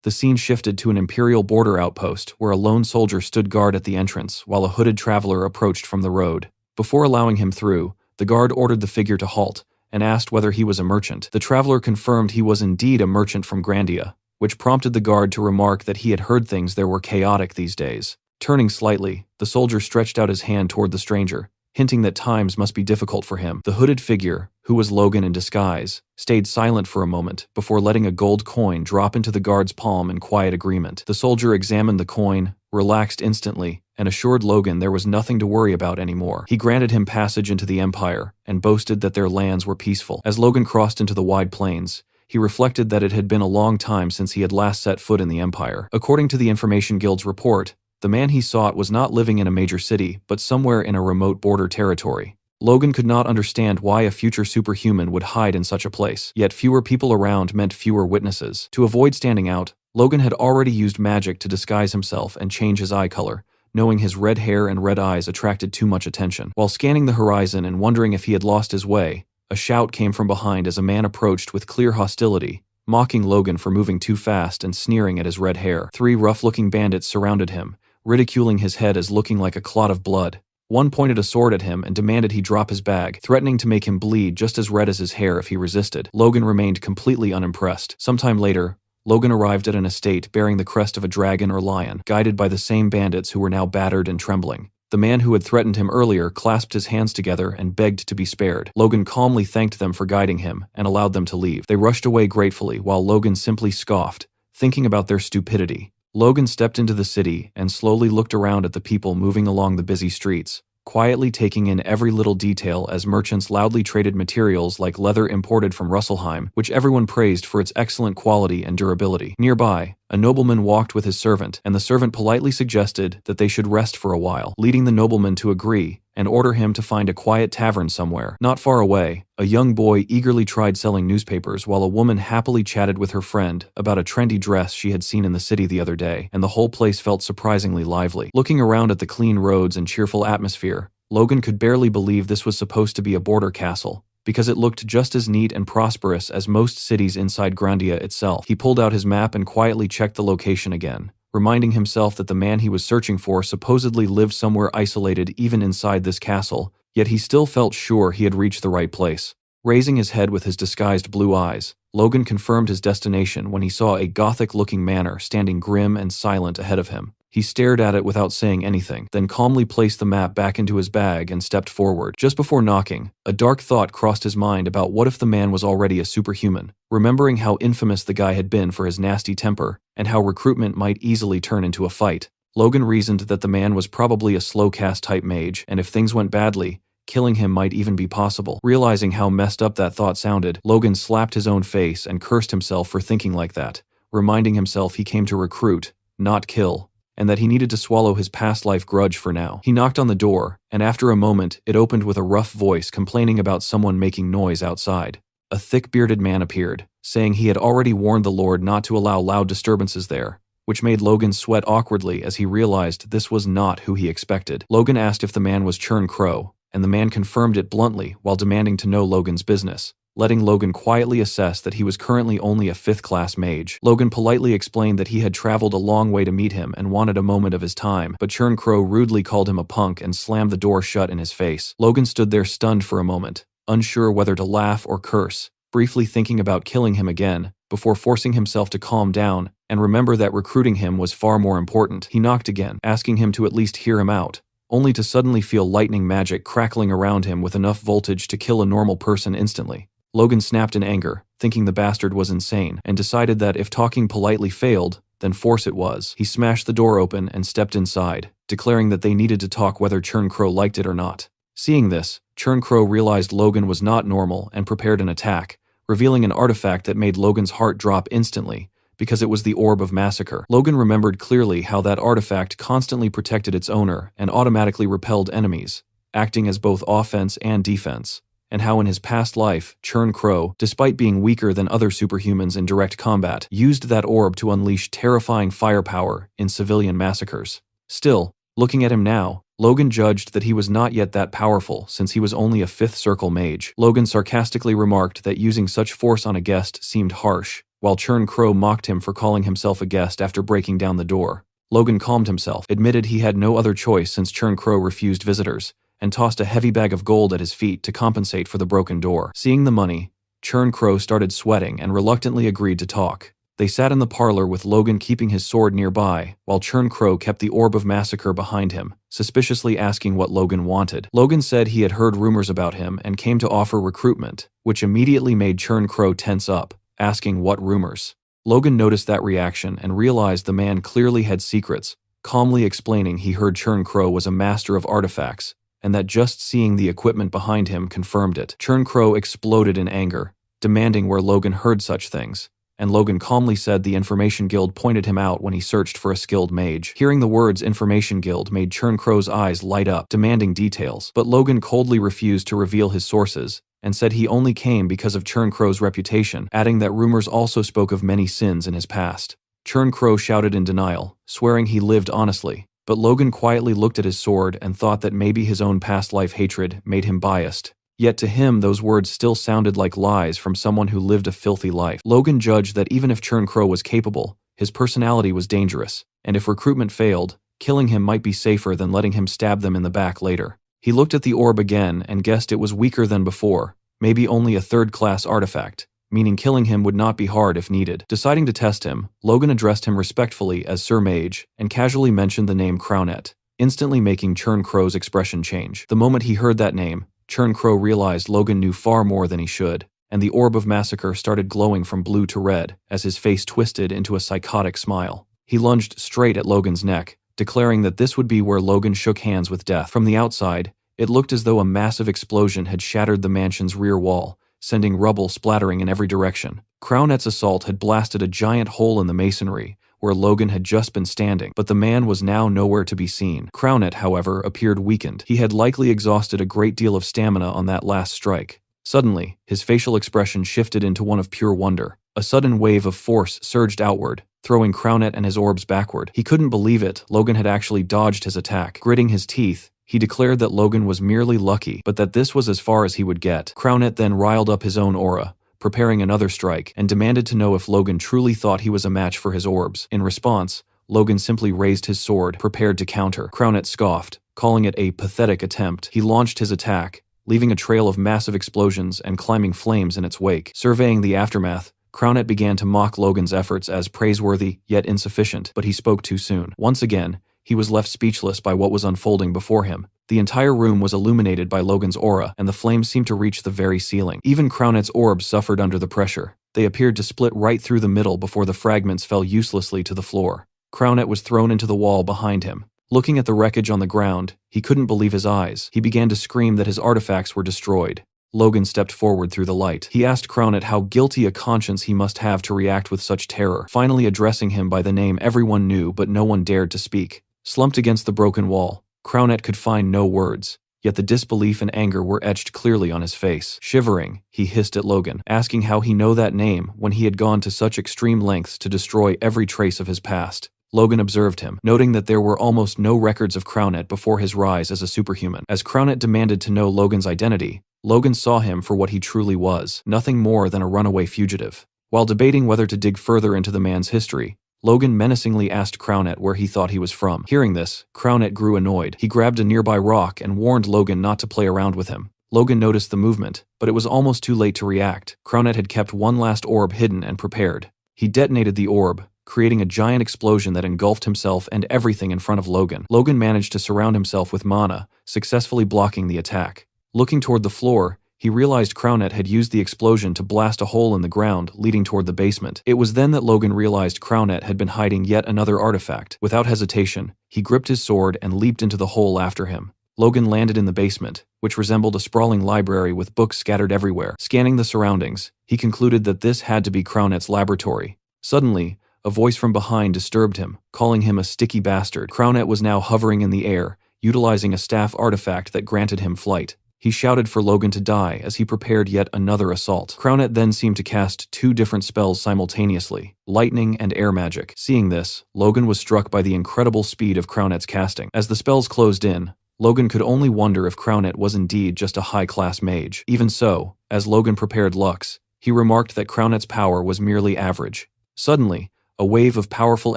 The scene shifted to an Imperial border outpost where a lone soldier stood guard at the entrance while a hooded traveler approached from the road. Before allowing him through, the guard ordered the figure to halt and asked whether he was a merchant. The traveler confirmed he was indeed a merchant from Grandia, which prompted the guard to remark that he had heard things there were chaotic these days. Turning slightly, the soldier stretched out his hand toward the stranger, hinting that times must be difficult for him. The hooded figure, who was Logan in disguise, stayed silent for a moment before letting a gold coin drop into the guard's palm in quiet agreement. The soldier examined the coin, relaxed instantly, and assured Logan there was nothing to worry about anymore. He granted him passage into the Empire and boasted that their lands were peaceful. As Logan crossed into the wide plains, He reflected that it had been a long time since he had last set foot in the Empire. According to the Information Guild's report, the man he sought was not living in a major city, but somewhere in a remote border territory. Logan could not understand why a future superhuman would hide in such a place, yet fewer people around meant fewer witnesses. To avoid standing out, Logan had already used magic to disguise himself and change his eye color, knowing his red hair and red eyes attracted too much attention. While scanning the horizon and wondering if he had lost his way, a shout came from behind as a man approached with clear hostility, mocking Logan for moving too fast and sneering at his red hair. 3 rough-looking bandits surrounded him, ridiculing his head as looking like a clot of blood. One pointed a sword at him and demanded he drop his bag, threatening to make him bleed just as red as his hair if he resisted. Logan remained completely unimpressed. Sometime later, Logan arrived at an estate bearing the crest of a dragon or lion, guided by the same bandits who were now battered and trembling. The man who had threatened him earlier clasped his hands together and begged to be spared. Logan calmly thanked them for guiding him and allowed them to leave. They rushed away gratefully while Logan simply scoffed, thinking about their stupidity. Logan stepped into the city and slowly looked around at the people moving along the busy streets, quietly taking in every little detail as merchants loudly traded materials like leather imported from Russelheim, which everyone praised for its excellent quality and durability. Nearby, a nobleman walked with his servant, and the servant politely suggested that they should rest for a while, leading the nobleman to agree and order him to find a quiet tavern somewhere. Not far away, a young boy eagerly tried selling newspapers while a woman happily chatted with her friend about a trendy dress she had seen in the city the other day, and the whole place felt surprisingly lively. Looking around at the clean roads and cheerful atmosphere, Logan could barely believe this was supposed to be a border castle, because it looked just as neat and prosperous as most cities inside Grandia itself. He pulled out his map and quietly checked the location again, reminding himself that the man he was searching for supposedly lived somewhere isolated even inside this castle, yet he still felt sure he had reached the right place. Raising his head with his disguised blue eyes, Logan confirmed his destination when he saw a Gothic-looking manor standing grim and silent ahead of him. He stared at it without saying anything, then calmly placed the map back into his bag and stepped forward. Just before knocking, a dark thought crossed his mind about what if the man was already a superhuman. Remembering how infamous the guy had been for his nasty temper, and how recruitment might easily turn into a fight, Logan reasoned that the man was probably a slow-cast type mage, and if things went badly, killing him might even be possible. Realizing how messed up that thought sounded, Logan slapped his own face and cursed himself for thinking like that, reminding himself he came to recruit, not kill, and that he needed to swallow his past life grudge for now. He knocked on the door, and after a moment, it opened with a rough voice complaining about someone making noise outside. A thick-bearded man appeared, saying he had already warned the Lord not to allow loud disturbances there, which made Logan sweat awkwardly as he realized this was not who he expected. Logan asked if the man was Churn Crow, and the man confirmed it bluntly while demanding to know Logan's business, letting Logan quietly assess that he was currently only a 5th-class mage. Logan politely explained that he had traveled a long way to meet him and wanted a moment of his time, but Churn Crow rudely called him a punk and slammed the door shut in his face. Logan stood there stunned for a moment, unsure whether to laugh or curse, briefly thinking about killing him again, before forcing himself to calm down and remember that recruiting him was far more important. He knocked again, asking him to at least hear him out, only to suddenly feel lightning magic crackling around him with enough voltage to kill a normal person instantly. Logan snapped in anger, thinking the bastard was insane, and decided that if talking politely failed, then force it was. He smashed the door open and stepped inside, declaring that they needed to talk whether Churn Crow liked it or not. Seeing this, Churn Crow realized Logan was not normal and prepared an attack, revealing an artifact that made Logan's heart drop instantly, because it was the Orb of Massacre. Logan remembered clearly how that artifact constantly protected its owner and automatically repelled enemies, acting as both offense and defense, and how in his past life, Churn Crow, despite being weaker than other superhumans in direct combat, used that orb to unleash terrifying firepower in civilian massacres. Still, looking at him now, Logan judged that he was not yet that powerful since he was only a 5th circle mage. Logan sarcastically remarked that using such force on a guest seemed harsh, while Churn Crow mocked him for calling himself a guest after breaking down the door. Logan calmed himself, admitted he had no other choice since Churn Crow refused visitors, and tossed a heavy bag of gold at his feet to compensate for the broken door. Seeing the money, Churn Crow started sweating and reluctantly agreed to talk. They sat in the parlor with Logan keeping his sword nearby, while Churn Crow kept the Orb of Massacre behind him, suspiciously asking what Logan wanted. Logan said he had heard rumors about him and came to offer recruitment, which immediately made Churn Crow tense up, asking what rumors. Logan noticed that reaction and realized the man clearly had secrets, calmly explaining he heard Churn Crow was a master of artifacts, and that just seeing the equipment behind him confirmed it. Churn Crow exploded in anger, demanding where Logan heard such things. And Logan calmly said the Information Guild pointed him out when he searched for a skilled mage. Hearing the words Information Guild made Churncrow's eyes light up, demanding details. But Logan coldly refused to reveal his sources, and said he only came because of Churncrow's reputation, adding that rumors also spoke of many sins in his past. Churncrow shouted in denial, swearing he lived honestly. But Logan quietly looked at his sword and thought that maybe his own past life hatred made him biased. Yet to him those words still sounded like lies from someone who lived a filthy life. Logan judged that even if Churncrow was capable, his personality was dangerous, and if recruitment failed, killing him might be safer than letting him stab them in the back later. He looked at the orb again and guessed it was weaker than before, maybe only a third-class artifact, meaning killing him would not be hard if needed. Deciding to test him, Logan addressed him respectfully as Sir Mage and casually mentioned the name Crownet, instantly making Churncrow's expression change. The moment he heard that name, Churncrow realized Logan knew far more than he should, and the orb of massacre started glowing from blue to red as his face twisted into a psychotic smile. He lunged straight at Logan's neck, declaring that this would be where Logan shook hands with death. From the outside, it looked as though a massive explosion had shattered the mansion's rear wall, sending rubble splattering in every direction. Crownet's assault had blasted a giant hole in the masonry, where Logan had just been standing, but the man was now nowhere to be seen. Crownet, however, appeared weakened. He had likely exhausted a great deal of stamina on that last strike. Suddenly, his facial expression shifted into one of pure wonder. A sudden wave of force surged outward, throwing Crownet and his orbs backward. He couldn't believe it. Logan had actually dodged his attack. Gritting his teeth, he declared that Logan was merely lucky, but that this was as far as he would get. Crownet then riled up his own aura, preparing another strike, and demanded to know if Logan truly thought he was a match for his orbs. In response, Logan simply raised his sword, prepared to counter. Crownet scoffed, calling it a pathetic attempt. He launched his attack, leaving a trail of massive explosions and climbing flames in its wake. Surveying the aftermath, Crownet began to mock Logan's efforts as praiseworthy, yet insufficient, but he spoke too soon. Once again, he was left speechless by what was unfolding before him. The entire room was illuminated by Logan's aura, and the flames seemed to reach the very ceiling. Even Crownet's orbs suffered under the pressure. They appeared to split right through the middle before the fragments fell uselessly to the floor. Crownet was thrown into the wall behind him. Looking at the wreckage on the ground, he couldn't believe his eyes. He began to scream that his artifacts were destroyed. Logan stepped forward through the light. He asked Crownet how guilty a conscience he must have to react with such terror, finally addressing him by the name everyone knew but no one dared to speak. Slumped against the broken wall, Crownet could find no words, yet the disbelief and anger were etched clearly on his face. Shivering, he hissed at Logan, asking how he knew that name when he had gone to such extreme lengths to destroy every trace of his past. Logan observed him, noting that there were almost no records of Crownet before his rise as a superhuman. As Crownet demanded to know Logan's identity, Logan saw him for what he truly was, nothing more than a runaway fugitive. While debating whether to dig further into the man's history, Logan menacingly asked Crownet where he thought he was from. Hearing this, Crownet grew annoyed. He grabbed a nearby rock and warned Logan not to play around with him. Logan noticed the movement, but it was almost too late to react. Crownet had kept one last orb hidden and prepared. He detonated the orb, creating a giant explosion that engulfed himself and everything in front of Logan. Logan managed to surround himself with mana, successfully blocking the attack. Looking toward the floor, he realized Crownet had used the explosion to blast a hole in the ground leading toward the basement. It was then that Logan realized Crownet had been hiding yet another artifact. Without hesitation, he gripped his sword and leaped into the hole after him. Logan landed in the basement, which resembled a sprawling library with books scattered everywhere. Scanning the surroundings, he concluded that this had to be Crownet's laboratory. Suddenly, a voice from behind disturbed him, calling him a sticky bastard. Crownet was now hovering in the air, utilizing a staff artifact that granted him flight. He shouted for Logan to die as he prepared yet another assault. Crownet then seemed to cast two different spells simultaneously, lightning and air magic. Seeing this, Logan was struck by the incredible speed of Crownet's casting. As the spells closed in, Logan could only wonder if Crownet was indeed just a high-class mage. Even so, as Logan prepared Lux, he remarked that Crownet's power was merely average. Suddenly, a wave of powerful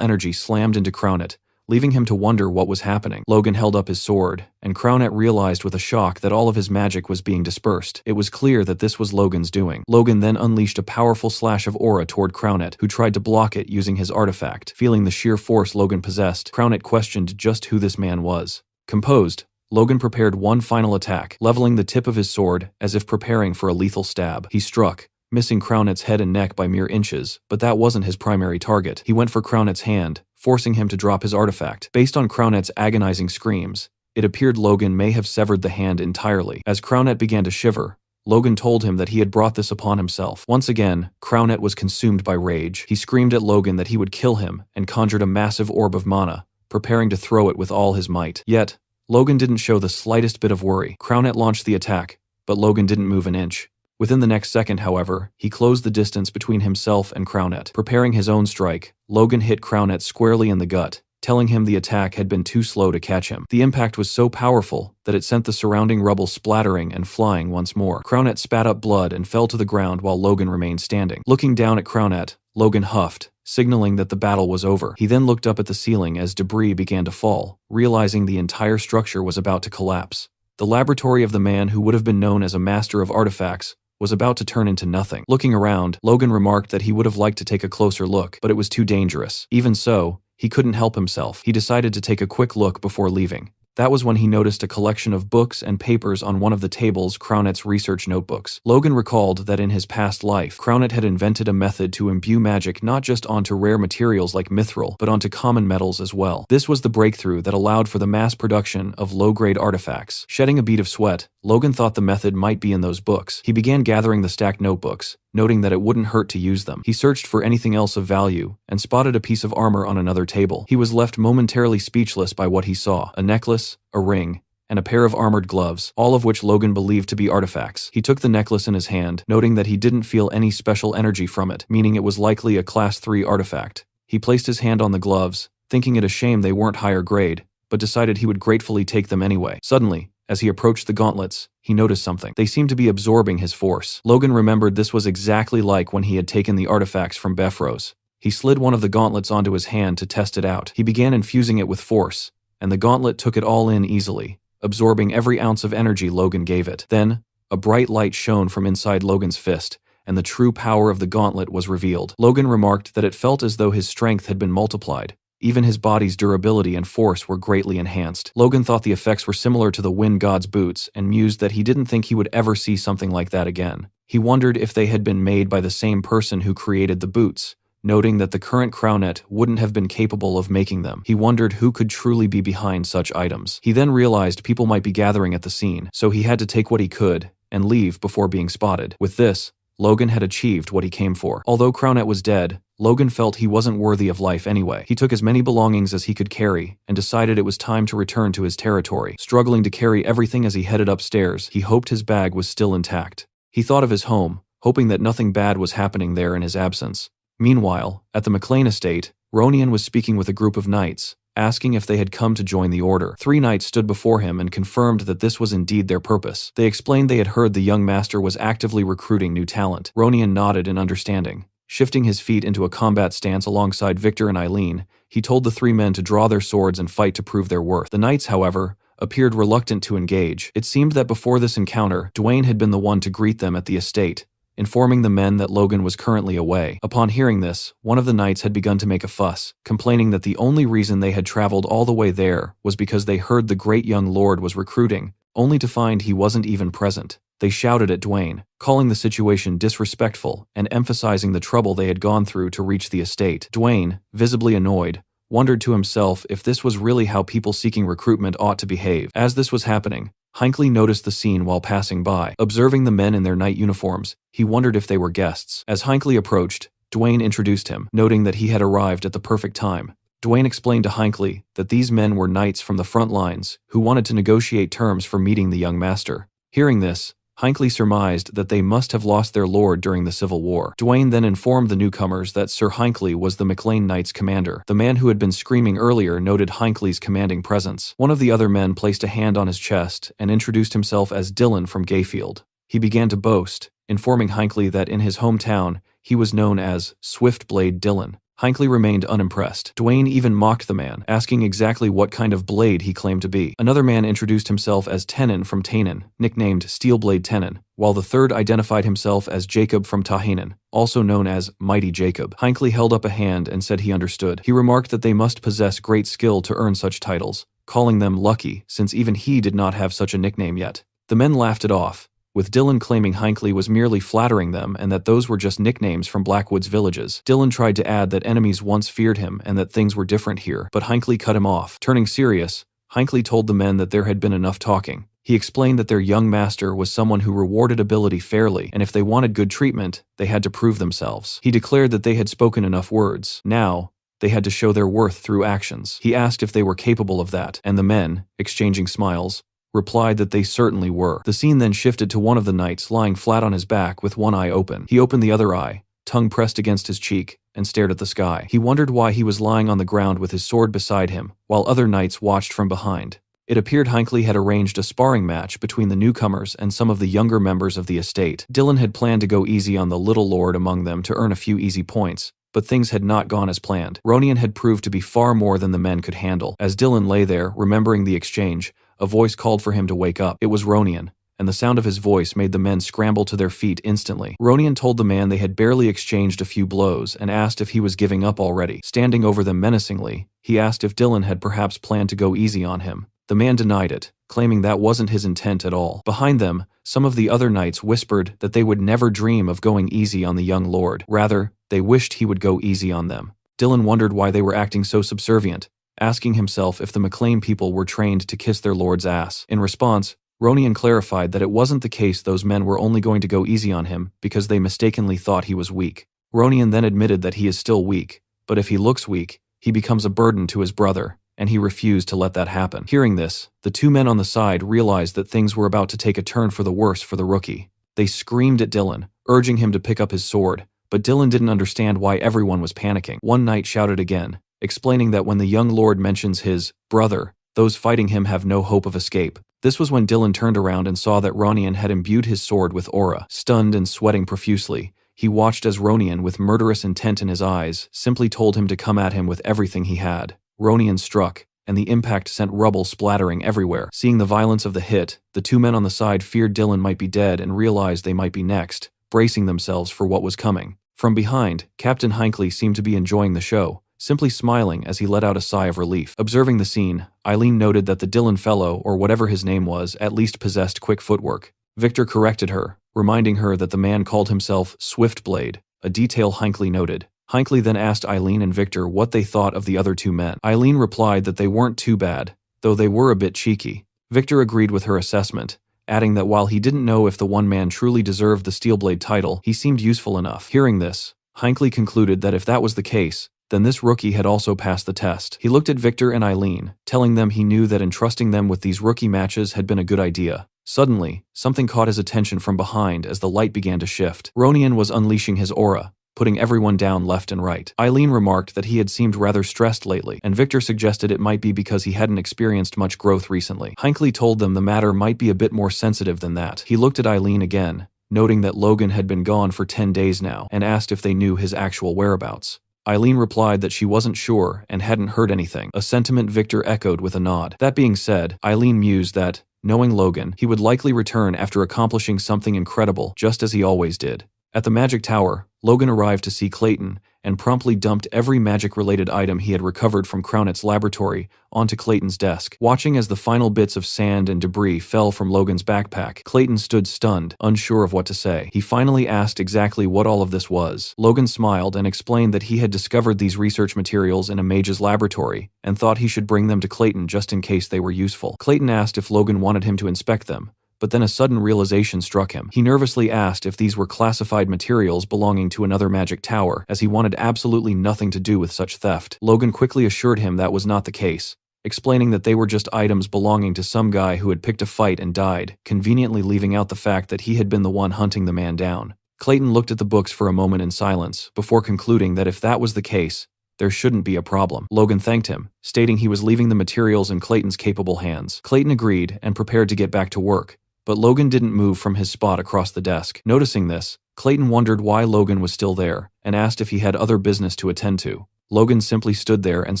energy slammed into Crownet, leaving him to wonder what was happening. Logan held up his sword, and Crownet realized with a shock that all of his magic was being dispersed. It was clear that this was Logan's doing. Logan then unleashed a powerful slash of aura toward Crownet, who tried to block it using his artifact. Feeling the sheer force Logan possessed, Crownet questioned just who this man was. Composed, Logan prepared one final attack, leveling the tip of his sword as if preparing for a lethal stab. He struck, missing Crownet's head and neck by mere inches, but that wasn't his primary target. He went for Crownet's hand, forcing him to drop his artifact. Based on Crownet's agonizing screams, it appeared Logan may have severed the hand entirely. As Crownet began to shiver, Logan told him that he had brought this upon himself. Once again, Crownet was consumed by rage. He screamed at Logan that he would kill him and conjured a massive orb of mana, preparing to throw it with all his might. Yet, Logan didn't show the slightest bit of worry. Crownet launched the attack, but Logan didn't move an inch. Within the next second, however, he closed the distance between himself and Crownet. Preparing his own strike, Logan hit Crownet squarely in the gut, telling him the attack had been too slow to catch him. The impact was so powerful that it sent the surrounding rubble splattering and flying once more. Crownet spat up blood and fell to the ground while Logan remained standing. Looking down at Crownet, Logan huffed, signaling that the battle was over. He then looked up at the ceiling as debris began to fall, realizing the entire structure was about to collapse. The laboratory of the man who would have been known as a master of artifacts was about to turn into nothing. Looking around, Logan remarked that he would have liked to take a closer look, but it was too dangerous. Even so, he couldn't help himself. He decided to take a quick look before leaving. That was when he noticed a collection of books and papers on one of the tables, Crownet's research notebooks. Logan recalled that in his past life, Crownet had invented a method to imbue magic not just onto rare materials like mithril, but onto common metals as well. This was the breakthrough that allowed for the mass production of low-grade artifacts. Shedding a bead of sweat, Logan thought the method might be in those books. He began gathering the stacked notebooks, noting that it wouldn't hurt to use them. He searched for anything else of value and spotted a piece of armor on another table. He was left momentarily speechless by what he saw: a necklace, a ring, and a pair of armored gloves, all of which Logan believed to be artifacts. He took the necklace in his hand, noting that he didn't feel any special energy from it, meaning it was likely a Class 3 artifact. He placed his hand on the gloves, thinking it a shame they weren't higher grade, but decided he would gratefully take them anyway. Suddenly, as he approached the gauntlets, he noticed something. They seemed to be absorbing his force. Logan remembered this was exactly like when he had taken the artifacts from Befros. He slid one of the gauntlets onto his hand to test it out. He began infusing it with force, and the gauntlet took it all in easily, absorbing every ounce of energy Logan gave it. Then, a bright light shone from inside Logan's fist, and the true power of the gauntlet was revealed. Logan remarked that it felt as though his strength had been multiplied. Even his body's durability and force were greatly enhanced. Logan thought the effects were similar to the Wind God's boots and mused that he didn't think he would ever see something like that again. He wondered if they had been made by the same person who created the boots, noting that the current Crownet wouldn't have been capable of making them. He wondered who could truly be behind such items. He then realized people might be gathering at the scene, so he had to take what he could and leave before being spotted. With this, Logan had achieved what he came for. Although Crownet was dead, Logan felt he wasn't worthy of life anyway. He took as many belongings as he could carry and decided it was time to return to his territory. Struggling to carry everything as he headed upstairs, he hoped his bag was still intact. He thought of his home, hoping that nothing bad was happening there in his absence. Meanwhile, at the McLean estate, Ronian was speaking with a group of knights, asking if they had come to join the order. 3 knights stood before him and confirmed that this was indeed their purpose. They explained they had heard the young master was actively recruiting new talent. Ronian nodded in understanding. Shifting his feet into a combat stance alongside Victor and Eileen, he told the 3 men to draw their swords and fight to prove their worth. The knights, however, appeared reluctant to engage. It seemed that before this encounter, Dwayne had been the one to greet them at the estate, informing the men that Logan was currently away. Upon hearing this, one of the knights had begun to make a fuss, complaining that the only reason they had traveled all the way there was because they heard the great young lord was recruiting, only to find he wasn't even present. They shouted at Dwayne, calling the situation disrespectful and emphasizing the trouble they had gone through to reach the estate. Dwayne, visibly annoyed, wondered to himself if this was really how people seeking recruitment ought to behave. As this was happening, Hinckley noticed the scene while passing by. Observing the men in their knight uniforms, he wondered if they were guests. As Hinckley approached, Dwayne introduced him, noting that he had arrived at the perfect time. Dwayne explained to Hinckley that these men were knights from the front lines who wanted to negotiate terms for meeting the young master. Hearing this, Hinckley surmised that they must have lost their lord during the Civil War. Dwayne then informed the newcomers that Sir Hinckley was the McLean Knights' commander. The man who had been screaming earlier noted Hinckley's commanding presence. One of the other men placed a hand on his chest and introduced himself as Dylan from Gayfield. He began to boast, informing Hinckley that in his hometown, he was known as Swiftblade Dylan. Hinckley remained unimpressed. Dwayne even mocked the man, asking exactly what kind of blade he claimed to be. Another man introduced himself as Tenon from Tainan, nicknamed Steelblade Tenon, while the third identified himself as Jacob from Tahanan, also known as Mighty Jacob. Hinckley held up a hand and said he understood. He remarked that they must possess great skill to earn such titles, calling them lucky since even he did not have such a nickname yet. The men laughed it off, with Dylan claiming Hinckley was merely flattering them and that those were just nicknames from Blackwood's villages. Dylan tried to add that enemies once feared him and that things were different here, but Hinckley cut him off. Turning serious, Hinckley told the men that there had been enough talking. He explained that their young master was someone who rewarded ability fairly, and if they wanted good treatment, they had to prove themselves. He declared that they had spoken enough words. Now, they had to show their worth through actions. He asked if they were capable of that, and the men, exchanging smiles, replied that they certainly were. The scene then shifted to one of the knights lying flat on his back with one eye open. He opened the other eye, tongue pressed against his cheek, and stared at the sky. He wondered why he was lying on the ground with his sword beside him, while other knights watched from behind. It appeared Hinckley had arranged a sparring match between the newcomers and some of the younger members of the estate. Dylan had planned to go easy on the little lord among them to earn a few easy points, but things had not gone as planned. Ronian had proved to be far more than the men could handle. As Dylan lay there, remembering the exchange, a voice called for him to wake up. It was Ronian, and the sound of his voice made the men scramble to their feet instantly. Ronian told the man they had barely exchanged a few blows and asked if he was giving up already. Standing over them menacingly, he asked if Dylan had perhaps planned to go easy on him. The man denied it, claiming that wasn't his intent at all. Behind them, some of the other knights whispered that they would never dream of going easy on the young lord. Rather, they wished he would go easy on them. Dylan wondered why they were acting so subservient, asking himself if the McLean people were trained to kiss their lord's ass. In response, Ronian clarified that it wasn't the case. Those men were only going to go easy on him because they mistakenly thought he was weak. Ronian then admitted that he is still weak, but if he looks weak, he becomes a burden to his brother, and he refused to let that happen. Hearing this, the two men on the side realized that things were about to take a turn for the worse for the rookie. They screamed at Dylan, urging him to pick up his sword, but Dylan didn't understand why everyone was panicking. One knight shouted again, explaining that when the young lord mentions his brother, those fighting him have no hope of escape. This was when Dylan turned around and saw that Ronian had imbued his sword with aura. Stunned and sweating profusely, he watched as Ronian, with murderous intent in his eyes, simply told him to come at him with everything he had. Ronian struck, and the impact sent rubble splattering everywhere. Seeing the violence of the hit, the two men on the side feared Dylan might be dead and realized they might be next, bracing themselves for what was coming. From behind, Captain Hinckley seemed to be enjoying the show, simply smiling as he let out a sigh of relief. Observing the scene, Eileen noted that the Dylan fellow, or whatever his name was, at least possessed quick footwork. Victor corrected her, reminding her that the man called himself Swiftblade, a detail Hinckley noted. Hinckley then asked Eileen and Victor what they thought of the other two men. Eileen replied that they weren't too bad, though they were a bit cheeky. Victor agreed with her assessment, adding that while he didn't know if the one man truly deserved the Steelblade title, he seemed useful enough. Hearing this, Hinckley concluded that if that was the case, then this rookie had also passed the test. He looked at Victor and Eileen, telling them he knew that entrusting them with these rookie matches had been a good idea. Suddenly, something caught his attention from behind as the light began to shift. Ronian was unleashing his aura, putting everyone down left and right. Eileen remarked that he had seemed rather stressed lately, and Victor suggested it might be because he hadn't experienced much growth recently. Hinckley told them the matter might be a bit more sensitive than that. He looked at Eileen again, noting that Logan had been gone for 10 days now, and asked if they knew his actual whereabouts. Eileen replied that she wasn't sure and hadn't heard anything, a sentiment Victor echoed with a nod. That being said, Eileen mused that, knowing Logan, he would likely return after accomplishing something incredible, just as he always did. At the Magic Tower, Logan arrived to see Clayton and promptly dumped every magic-related item he had recovered from Crownet's laboratory onto Clayton's desk. Watching as the final bits of sand and debris fell from Logan's backpack, Clayton stood stunned, unsure of what to say. He finally asked exactly what all of this was. Logan smiled and explained that he had discovered these research materials in a mage's laboratory and thought he should bring them to Clayton just in case they were useful. Clayton asked if Logan wanted him to inspect them, but then a sudden realization struck him. He nervously asked if these were classified materials belonging to another magic tower, as he wanted absolutely nothing to do with such theft. Logan quickly assured him that was not the case, explaining that they were just items belonging to some guy who had picked a fight and died, conveniently leaving out the fact that he had been the one hunting the man down. Clayton looked at the books for a moment in silence, before concluding that if that was the case, there shouldn't be a problem. Logan thanked him, stating he was leaving the materials in Clayton's capable hands. Clayton agreed and prepared to get back to work, but Logan didn't move from his spot across the desk. Noticing this, Clayton wondered why Logan was still there, and asked if he had other business to attend to. Logan simply stood there and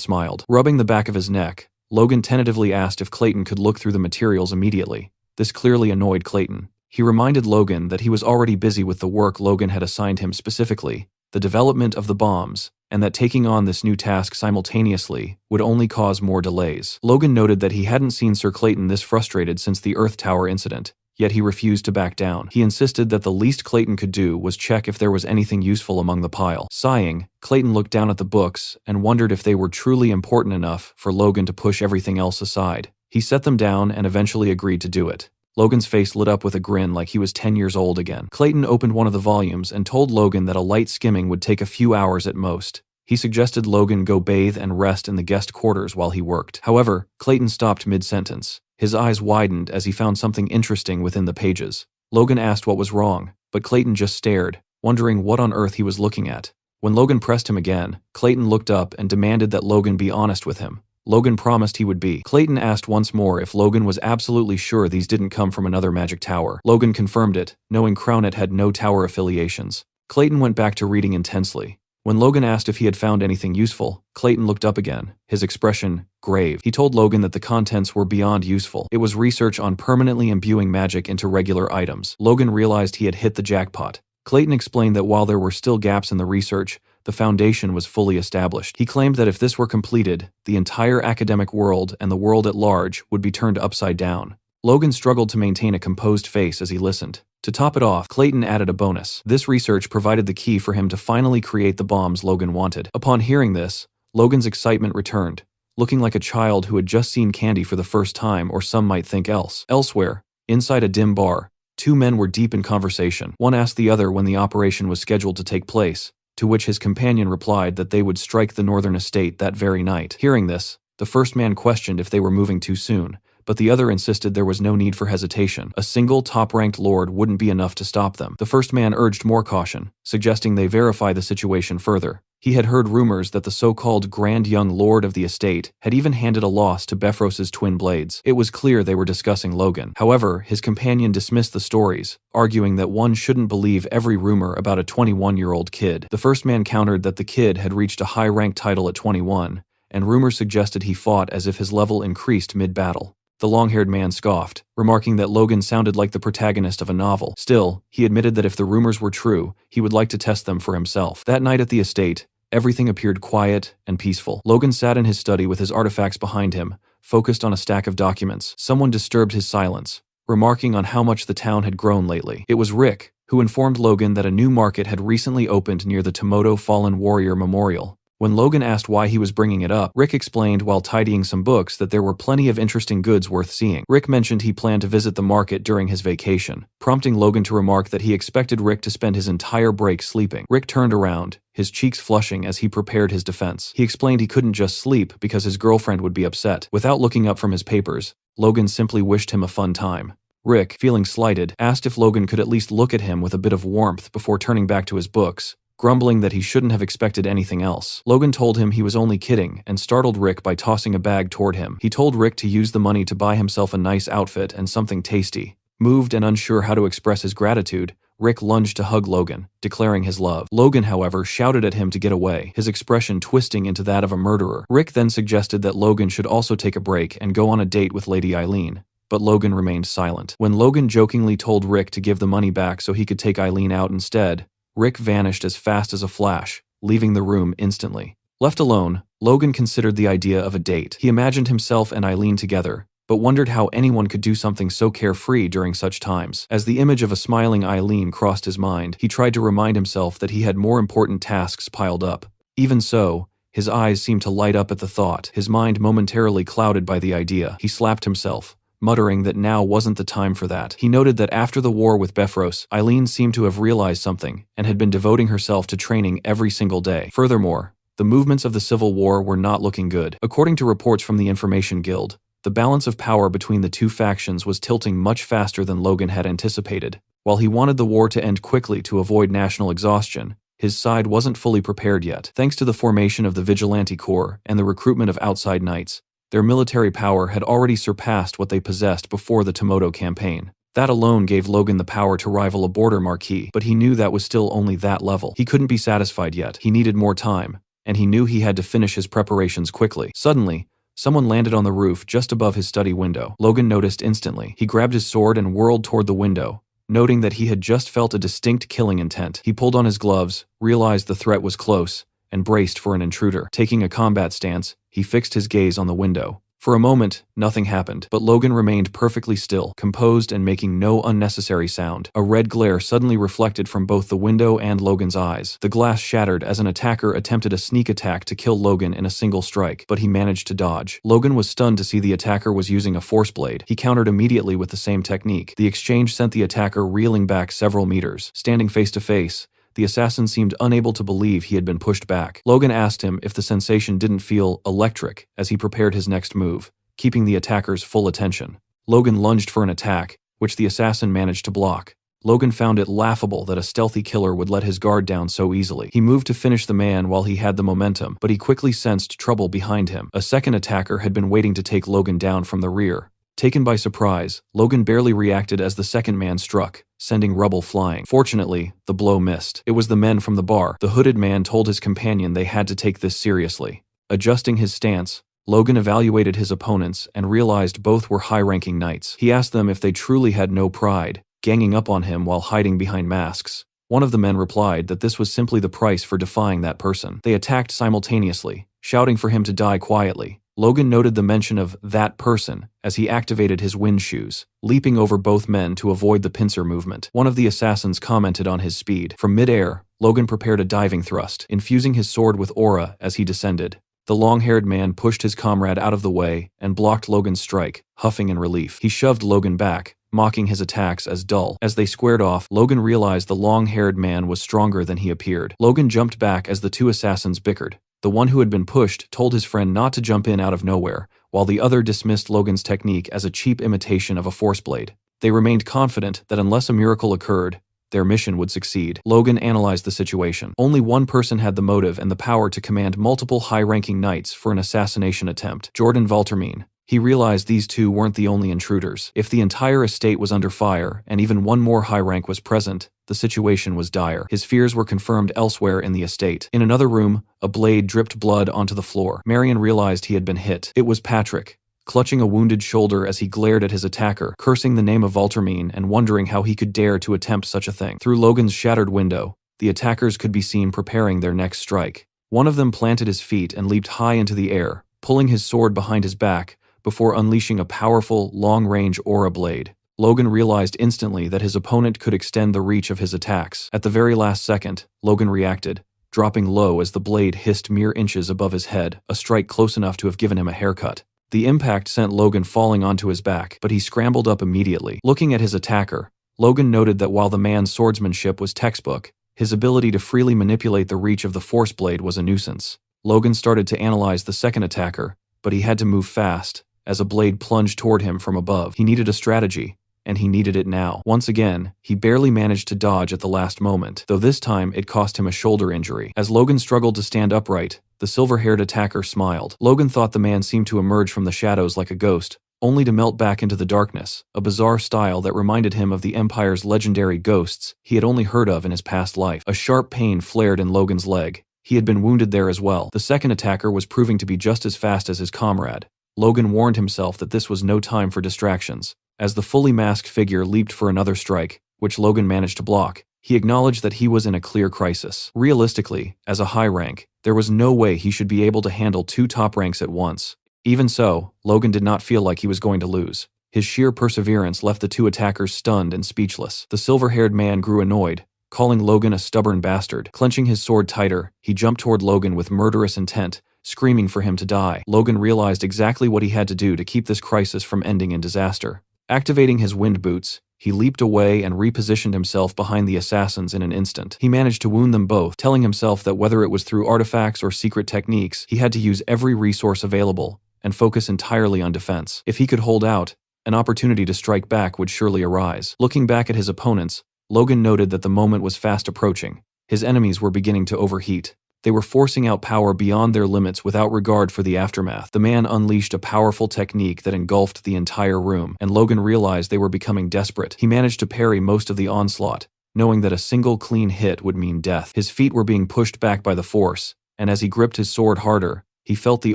smiled. Rubbing the back of his neck, Logan tentatively asked if Clayton could look through the materials immediately. This clearly annoyed Clayton. He reminded Logan that he was already busy with the work Logan had assigned him, specifically the development of the bombs, and that taking on this new task simultaneously would only cause more delays. Logan noted that he hadn't seen Sir Clayton this frustrated since the Earth Tower incident, yet he refused to back down. He insisted that the least Clayton could do was check if there was anything useful among the pile. Sighing, Clayton looked down at the books and wondered if they were truly important enough for Logan to push everything else aside. He set them down and eventually agreed to do it. Logan's face lit up with a grin like he was 10 years old again. Clayton opened one of the volumes and told Logan that a light skimming would take a few hours at most. He suggested Logan go bathe and rest in the guest quarters while he worked. However, Clayton stopped mid-sentence. His eyes widened as he found something interesting within the pages. Logan asked what was wrong, but Clayton just stared, wondering what on earth he was looking at. When Logan pressed him again, Clayton looked up and demanded that Logan be honest with him. Logan promised he would be. Clayton asked once more if Logan was absolutely sure these didn't come from another magic tower. Logan confirmed it, knowing Crownet had no tower affiliations. Clayton went back to reading intensely. When Logan asked if he had found anything useful, Clayton looked up again, his expression grave. He told Logan that the contents were beyond useful. It was research on permanently imbuing magic into regular items. Logan realized he had hit the jackpot. Clayton explained that while there were still gaps in the research, the foundation was fully established. He claimed that if this were completed, the entire academic world and the world at large would be turned upside down. Logan struggled to maintain a composed face as he listened. To top it off, Clayton added a bonus. This research provided the key for him to finally create the bombs Logan wanted. Upon hearing this, Logan's excitement returned, looking like a child who had just seen candy for the first time, or some might think else. Elsewhere, inside a dim bar, two men were deep in conversation. One asked the other when the operation was scheduled to take place, to which his companion replied that they would strike the northern estate that very night. Hearing this, the first man questioned if they were moving too soon, but the other insisted there was no need for hesitation. A single top-ranked lord wouldn't be enough to stop them. The first man urged more caution, suggesting they verify the situation further. He had heard rumors that the so-called Grand Young Lord of the estate had even handed a loss to Beffros's twin blades. It was clear they were discussing Logan. However, his companion dismissed the stories, arguing that one shouldn't believe every rumor about a 21-year-old kid. The first man countered that the kid had reached a high-ranked title at 21, and rumors suggested he fought as if his level increased mid-battle. The long-haired man scoffed, remarking that Logan sounded like the protagonist of a novel. Still, he admitted that if the rumors were true, he would like to test them for himself. That night at the estate, everything appeared quiet and peaceful. Logan sat in his study with his artifacts behind him, focused on a stack of documents. Someone disturbed his silence, remarking on how much the town had grown lately. It was Rick, who informed Logan that a new market had recently opened near the Tomoto Fallen Warrior Memorial. When Logan asked why he was bringing it up, Rick explained while tidying some books that there were plenty of interesting goods worth seeing. Rick mentioned he planned to visit the market during his vacation, prompting Logan to remark that he expected Rick to spend his entire break sleeping. Rick turned around, his cheeks flushing as he prepared his defense. He explained he couldn't just sleep because his girlfriend would be upset. Without looking up from his papers, Logan simply wished him a fun time. Rick, feeling slighted, asked if Logan could at least look at him with a bit of warmth before turning back to his books, grumbling that he shouldn't have expected anything else. Logan told him he was only kidding and startled Rick by tossing a bag toward him. He told Rick to use the money to buy himself a nice outfit and something tasty. Moved and unsure how to express his gratitude, Rick lunged to hug Logan, declaring his love. Logan, however, shouted at him to get away, his expression twisting into that of a murderer. Rick then suggested that Logan should also take a break and go on a date with Lady Eileen, but Logan remained silent. When Logan jokingly told Rick to give the money back so he could take Eileen out instead, Rick vanished as fast as a flash, leaving the room instantly. Left alone, Logan considered the idea of a date. He imagined himself and Eileen together, but wondered how anyone could do something so carefree during such times. As the image of a smiling Eileen crossed his mind, he tried to remind himself that he had more important tasks piled up. Even so, his eyes seemed to light up at the thought, his mind momentarily clouded by the idea. He slapped himself, muttering that now wasn't the time for that. He noted that after the war with Beffros, Eileen seemed to have realized something and had been devoting herself to training every single day. Furthermore, the movements of the Civil War were not looking good. According to reports from the Information Guild, the balance of power between the two factions was tilting much faster than Logan had anticipated. While he wanted the war to end quickly to avoid national exhaustion, his side wasn't fully prepared yet. Thanks to the formation of the Vigilante Corps and the recruitment of outside knights, their military power had already surpassed what they possessed before the Tomoto campaign. That alone gave Logan the power to rival a border marquis, but he knew that was still only that level. He couldn't be satisfied yet. He needed more time, and he knew he had to finish his preparations quickly. Suddenly, someone landed on the roof just above his study window. Logan noticed instantly. He grabbed his sword and whirled toward the window, noting that he had just felt a distinct killing intent. He pulled on his gloves, realized the threat was close, and braced for an intruder. Taking a combat stance, he fixed his gaze on the window. For a moment, nothing happened, but Logan remained perfectly still, composed and making no unnecessary sound. A red glare suddenly reflected from both the window and Logan's eyes. The glass shattered as an attacker attempted a sneak attack to kill Logan in a single strike, but he managed to dodge. Logan was stunned to see the attacker was using a force blade. He countered immediately with the same technique. The exchange sent the attacker reeling back several meters. Standing face to face, the assassin seemed unable to believe he had been pushed back. Logan asked him if the sensation didn't feel electric as he prepared his next move, keeping the attacker's full attention. Logan lunged for an attack, which the assassin managed to block. Logan found it laughable that a stealthy killer would let his guard down so easily. He moved to finish the man while he had the momentum, but he quickly sensed trouble behind him. A second attacker had been waiting to take Logan down from the rear. Taken by surprise, Logan barely reacted as the second man struck, sending rubble flying. Fortunately, the blow missed. It was the men from the bar. The hooded man told his companion they had to take this seriously. Adjusting his stance, Logan evaluated his opponents and realized both were high-ranking knights. He asked them if they truly had no pride, ganging up on him while hiding behind masks. One of the men replied that this was simply the price for defying that person. They attacked simultaneously, shouting for him to die quietly. Logan noted the mention of that person as he activated his wind shoes, leaping over both men to avoid the pincer movement. One of the assassins commented on his speed. From mid-air, Logan prepared a diving thrust, infusing his sword with aura as he descended. The long-haired man pushed his comrade out of the way and blocked Logan's strike, huffing in relief. He shoved Logan back, mocking his attacks as dull. As they squared off, Logan realized the long-haired man was stronger than he appeared. Logan jumped back as the two assassins bickered. The one who had been pushed told his friend not to jump in out of nowhere, while the other dismissed Logan's technique as a cheap imitation of a force blade. They remained confident that unless a miracle occurred, their mission would succeed. Logan analyzed the situation. Only one person had the motive and the power to command multiple high-ranking knights for an assassination attempt: Jordan Valtermine. He realized these two weren't the only intruders. If the entire estate was under fire and even one more high rank was present, the situation was dire. His fears were confirmed elsewhere in the estate. In another room, a blade dripped blood onto the floor. Marion realized he had been hit. It was Patrick, clutching a wounded shoulder as he glared at his attacker, cursing the name of Valtermine and wondering how he could dare to attempt such a thing. Through Logan's shattered window, the attackers could be seen preparing their next strike. One of them planted his feet and leaped high into the air, pulling his sword behind his back, before unleashing a powerful, long-range aura blade. Logan realized instantly that his opponent could extend the reach of his attacks. At the very last second, Logan reacted, dropping low as the blade hissed mere inches above his head, a strike close enough to have given him a haircut. The impact sent Logan falling onto his back, but he scrambled up immediately. Looking at his attacker, Logan noted that while the man's swordsmanship was textbook, his ability to freely manipulate the reach of the force blade was a nuisance. Logan started to analyze the second attacker, but he had to move fast, as a blade plunged toward him from above. He needed a strategy, and he needed it now. Once again, he barely managed to dodge at the last moment, though this time it cost him a shoulder injury. As Logan struggled to stand upright, the silver-haired attacker smiled. Logan thought the man seemed to emerge from the shadows like a ghost, only to melt back into the darkness, a bizarre style that reminded him of the Empire's legendary ghosts he had only heard of in his past life. A sharp pain flared in Logan's leg. He had been wounded there as well. The second attacker was proving to be just as fast as his comrade. Logan warned himself that this was no time for distractions. As the fully masked figure leaped for another strike, which Logan managed to block, he acknowledged that he was in a clear crisis. Realistically, as a high rank, there was no way he should be able to handle two top ranks at once. Even so, Logan did not feel like he was going to lose. His sheer perseverance left the two attackers stunned and speechless. The silver-haired man grew annoyed, calling Logan a stubborn bastard. Clenching his sword tighter, he jumped toward Logan with murderous intent, screaming for him to die. Logan realized exactly what he had to do to keep this crisis from ending in disaster. Activating his wind boots, he leaped away and repositioned himself behind the assassins in an instant. He managed to wound them both, telling himself that whether it was through artifacts or secret techniques, he had to use every resource available and focus entirely on defense. If he could hold out, an opportunity to strike back would surely arise. Looking back at his opponents, Logan noted that the moment was fast approaching. His enemies were beginning to overheat. They were forcing out power beyond their limits without regard for the aftermath. The man unleashed a powerful technique that engulfed the entire room, and Logan realized they were becoming desperate. He managed to parry most of the onslaught, knowing that a single clean hit would mean death. His feet were being pushed back by the force, and as he gripped his sword harder, he felt the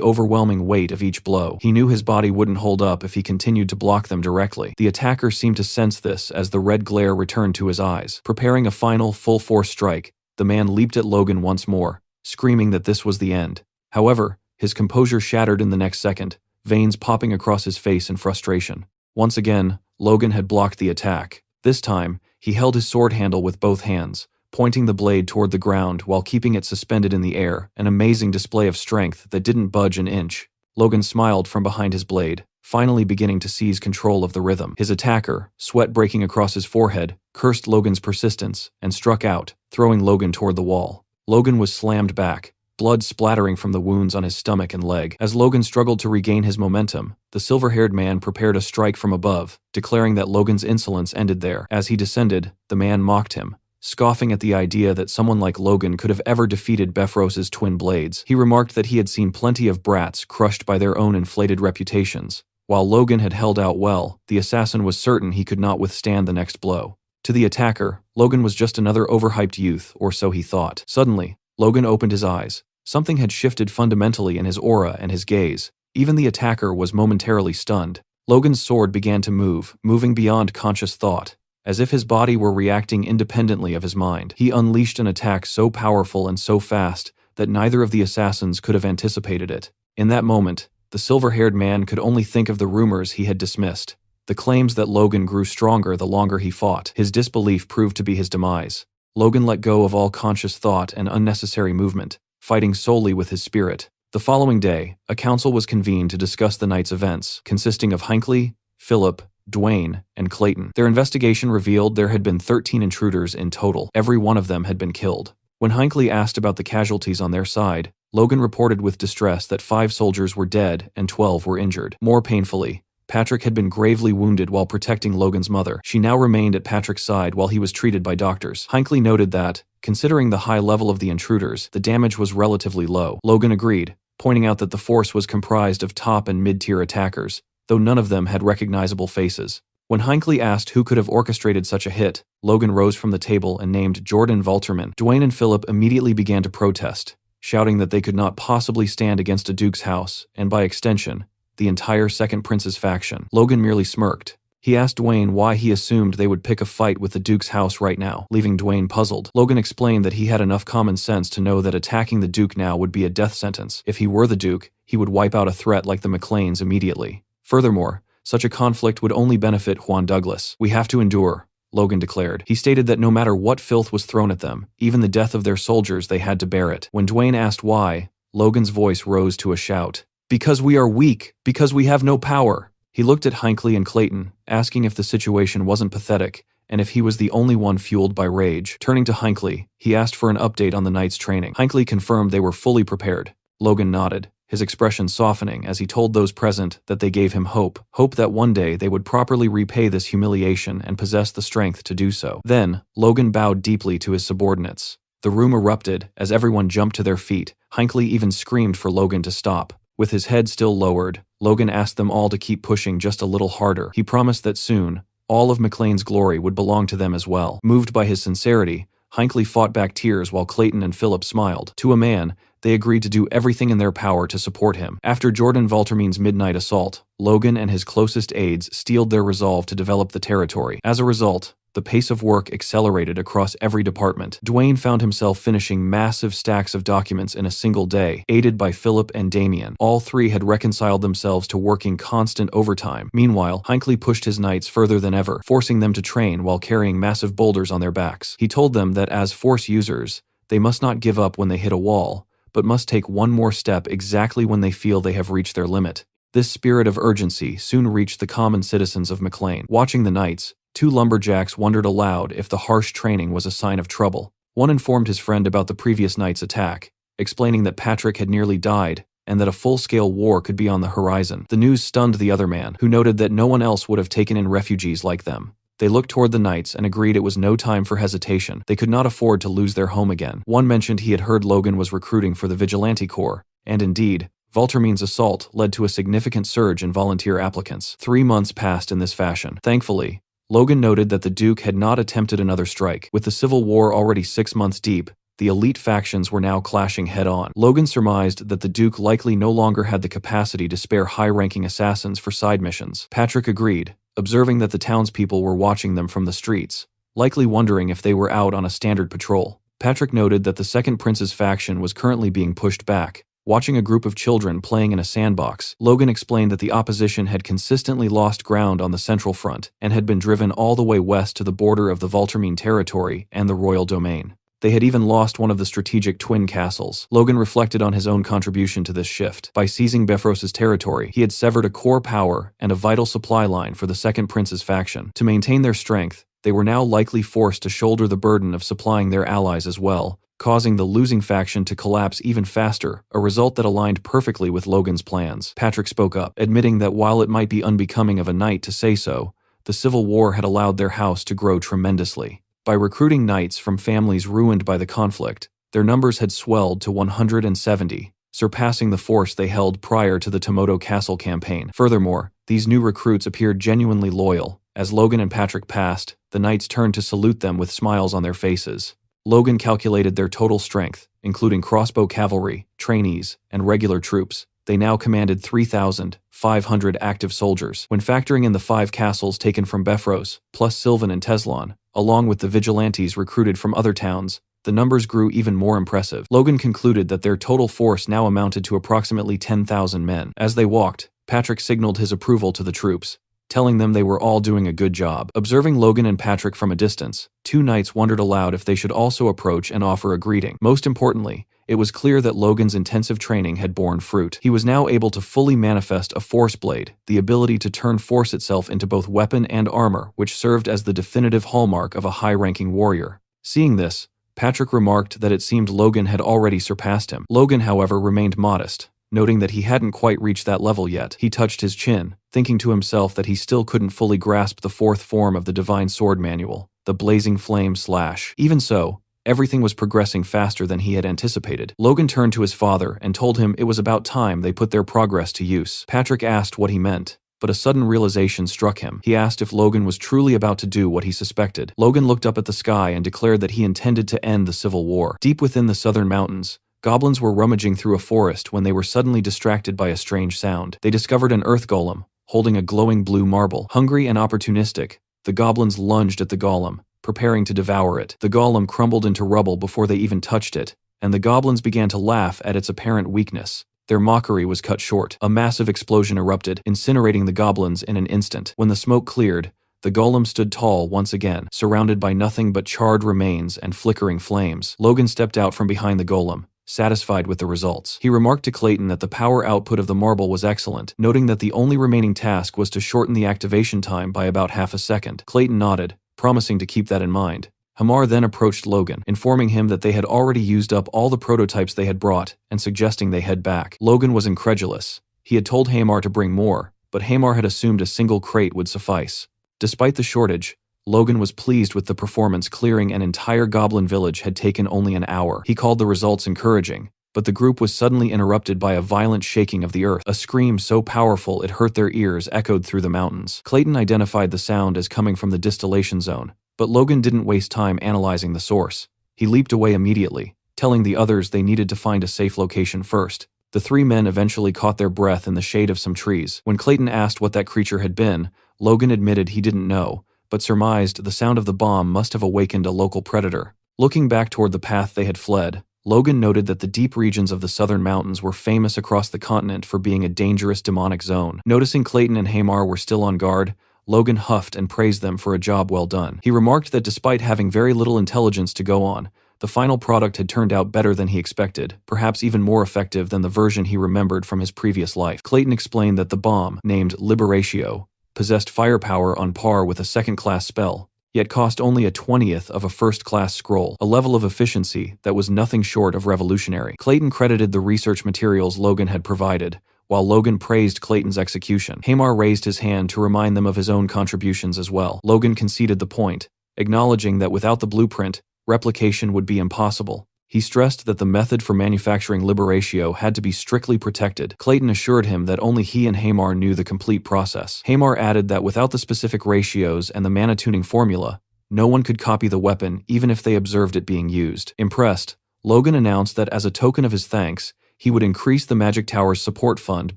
overwhelming weight of each blow. He knew his body wouldn't hold up if he continued to block them directly. The attacker seemed to sense this as the red glare returned to his eyes. Preparing a final, full-force strike, the man leaped at Logan once more, screaming that this was the end. However, his composure shattered in the next second, veins popping across his face in frustration. Once again, Logan had blocked the attack. This time, he held his sword handle with both hands, pointing the blade toward the ground while keeping it suspended in the air, an amazing display of strength that didn't budge an inch. Logan smiled from behind his blade, finally beginning to seize control of the rhythm. His attacker, sweat breaking across his forehead, cursed Logan's persistence and struck out, throwing Logan toward the wall. Logan was slammed back, blood splattering from the wounds on his stomach and leg. As Logan struggled to regain his momentum, the silver-haired man prepared a strike from above, declaring that Logan's insolence ended there. As he descended, the man mocked him, scoffing at the idea that someone like Logan could have ever defeated Bifrost's twin blades. He remarked that he had seen plenty of brats crushed by their own inflated reputations. While Logan had held out well, the assassin was certain he could not withstand the next blow. To the attacker, Logan was just another overhyped youth, or so he thought. Suddenly, Logan opened his eyes. Something had shifted fundamentally in his aura and his gaze. Even the attacker was momentarily stunned. Logan's sword began to move, moving beyond conscious thought, as if his body were reacting independently of his mind. He unleashed an attack so powerful and so fast that neither of the assassins could have anticipated it. In that moment, the silver-haired man could only think of the rumors he had dismissed, the claims that Logan grew stronger the longer he fought. His disbelief proved to be his demise. Logan let go of all conscious thought and unnecessary movement, fighting solely with his spirit. The following day, a council was convened to discuss the night's events, consisting of Hinckley, Philip, Dwayne, and Clayton. Their investigation revealed there had been 13 intruders in total. Every one of them had been killed. When Hinckley asked about the casualties on their side, Logan reported with distress that 5 soldiers were dead and 12 were injured. More painfully, Patrick had been gravely wounded while protecting Logan's mother. She now remained at Patrick's side while he was treated by doctors. Hinckley noted that, considering the high level of the intruders, the damage was relatively low. Logan agreed, pointing out that the force was comprised of top and mid-tier attackers, though none of them had recognizable faces. When Hinckley asked who could have orchestrated such a hit, Logan rose from the table and named Jordan Valterman. Dwayne and Philip immediately began to protest, shouting that they could not possibly stand against a Duke's house, and by extension, the entire Second Prince's faction. Logan merely smirked. He asked Dwayne why he assumed they would pick a fight with the Duke's house right now, leaving Dwayne puzzled. Logan explained that he had enough common sense to know that attacking the Duke now would be a death sentence. If he were the Duke, he would wipe out a threat like the McLeans immediately. Furthermore, such a conflict would only benefit Juan Douglas. "We have to endure," Logan declared. He stated that no matter what filth was thrown at them, even the death of their soldiers, they had to bear it. When Dwayne asked why, Logan's voice rose to a shout. "Because we are weak, because we have no power." He looked at Hinckley and Clayton, asking if the situation wasn't pathetic, and if he was the only one fueled by rage. Turning to Hinckley, he asked for an update on the night's training. Hinckley confirmed they were fully prepared. Logan nodded, his expression softening as he told those present that they gave him hope that one day they would properly repay this humiliation and possess the strength to do so. Then, Logan bowed deeply to his subordinates. The room erupted as everyone jumped to their feet. Hinckley even screamed for Logan to stop. With his head still lowered, Logan asked them all to keep pushing just a little harder. He promised that soon, all of McLean's glory would belong to them as well. Moved by his sincerity, Hinckley fought back tears while Clayton and Philip smiled. To a man, they agreed to do everything in their power to support him. After Jordan Valterman's midnight assault, Logan and his closest aides steeled their resolve to develop the territory. As a result, the pace of work accelerated across every department. Dwayne found himself finishing massive stacks of documents in a single day, aided by Philip and Damien. All three had reconciled themselves to working constant overtime. Meanwhile, Hinckley pushed his knights further than ever, forcing them to train while carrying massive boulders on their backs. He told them that as Force users, they must not give up when they hit a wall, but must take one more step exactly when they feel they have reached their limit. This spirit of urgency soon reached the common citizens of McLean. Watching the knights, 2 lumberjacks wondered aloud if the harsh training was a sign of trouble. One informed his friend about the previous night's attack, explaining that Patrick had nearly died and that a full-scale war could be on the horizon. The news stunned the other man, who noted that no one else would have taken in refugees like them. They looked toward the knights and agreed it was no time for hesitation. They could not afford to lose their home again. One mentioned he had heard Logan was recruiting for the Vigilante Corps, and indeed, Valterman's assault led to a significant surge in volunteer applicants. 3 months passed in this fashion. Thankfully, Logan noted that the Duke had not attempted another strike. With the Civil War already 6 months deep, the elite factions were now clashing head-on. Logan surmised that the Duke likely no longer had the capacity to spare high-ranking assassins for side missions. Patrick agreed, observing that the townspeople were watching them from the streets, likely wondering if they were out on a standard patrol. Patrick noted that the Second Prince's faction was currently being pushed back, Watching a group of children playing in a sandbox, Logan explained that the opposition had consistently lost ground on the Central Front and had been driven all the way west to the border of the Valtermine territory and the Royal Domain. They had even lost one of the strategic twin castles. Logan reflected on his own contribution to this shift. By seizing Bifros's territory, he had severed a core power and a vital supply line for the Second Prince's faction. To maintain their strength, they were now likely forced to shoulder the burden of supplying their allies as well, causing the losing faction to collapse even faster, a result that aligned perfectly with Logan's plans. Patrick spoke up, admitting that while it might be unbecoming of a knight to say so, the Civil War had allowed their house to grow tremendously. By recruiting knights from families ruined by the conflict, their numbers had swelled to 170, surpassing the force they held prior to the Tomoto Castle campaign. Furthermore, these new recruits appeared genuinely loyal. As Logan and Patrick passed, the knights turned to salute them with smiles on their faces. Logan calculated their total strength, including crossbow cavalry, trainees, and regular troops. They now commanded 3,500 active soldiers. When factoring in the 5 castles taken from Bifros, plus Sylvan and Teslon, along with the vigilantes recruited from other towns, the numbers grew even more impressive. Logan concluded that their total force now amounted to approximately 10,000 men. As they walked, Patrick signaled his approval to the troops, telling them they were all doing a good job. Observing Logan and Patrick from a distance, 2 knights wondered aloud if they should also approach and offer a greeting. Most importantly, it was clear that Logan's intensive training had borne fruit. He was now able to fully manifest a Force Blade, the ability to turn force itself into both weapon and armor, which served as the definitive hallmark of a high-ranking warrior. Seeing this, Patrick remarked that it seemed Logan had already surpassed him. Logan, however, remained modest, noting that he hadn't quite reached that level yet. He touched his chin, thinking to himself that he still couldn't fully grasp the 4th form of the Divine Sword Manual, the Blazing Flame Slash. Even so, everything was progressing faster than he had anticipated. Logan turned to his father and told him it was about time they put their progress to use. Patrick asked what he meant, but a sudden realization struck him. He asked if Logan was truly about to do what he suspected. Logan looked up at the sky and declared that he intended to end the Civil War. Deep within the southern mountains, goblins were rummaging through a forest when they were suddenly distracted by a strange sound. They discovered an earth golem, holding a glowing blue marble. Hungry and opportunistic, the goblins lunged at the golem, preparing to devour it. The golem crumbled into rubble before they even touched it, and the goblins began to laugh at its apparent weakness. Their mockery was cut short. A massive explosion erupted, incinerating the goblins in an instant. When the smoke cleared, the golem stood tall once again, surrounded by nothing but charred remains and flickering flames. Logan stepped out from behind the golem, satisfied with the results. He remarked to Clayton that the power output of the marble was excellent, noting that the only remaining task was to shorten the activation time by about half a second. Clayton nodded, promising to keep that in mind. Hamar then approached Logan, informing him that they had already used up all the prototypes they had brought and suggesting they head back. Logan was incredulous. He had told Hamar to bring more, but Hamar had assumed a single crate would suffice. Despite the shortage, Logan was pleased with the performance. Clearing an entire goblin village had taken only an hour. He called the results encouraging, but the group was suddenly interrupted by a violent shaking of the earth. A scream so powerful it hurt their ears echoed through the mountains. Clayton identified the sound as coming from the distillation zone, but Logan didn't waste time analyzing the source. He leaped away immediately, telling the others they needed to find a safe location first. The 3 men eventually caught their breath in the shade of some trees. When Clayton asked what that creature had been, Logan admitted he didn't know, but surmised the sound of the bomb must have awakened a local predator. Looking back toward the path they had fled, Logan noted that the deep regions of the southern mountains were famous across the continent for being a dangerous demonic zone. Noticing Clayton and Hamar were still on guard, Logan huffed and praised them for a job well done. He remarked that despite having very little intelligence to go on, the final product had turned out better than he expected, perhaps even more effective than the version he remembered from his previous life. Clayton explained that the bomb, named Liberatio, possessed firepower on par with a second-class spell, yet cost only a 20th of a first-class scroll, a level of efficiency that was nothing short of revolutionary. Clayton credited the research materials Logan had provided, while Logan praised Clayton's execution. Hamar raised his hand to remind them of his own contributions as well. Logan conceded the point, acknowledging that without the blueprint, replication would be impossible. He stressed that the method for manufacturing Liberatio had to be strictly protected. Clayton assured him that only he and Hamar knew the complete process. Hamar added that without the specific ratios and the mana tuning formula, no one could copy the weapon even if they observed it being used. Impressed, Logan announced that as a token of his thanks, he would increase the Magic Tower's support fund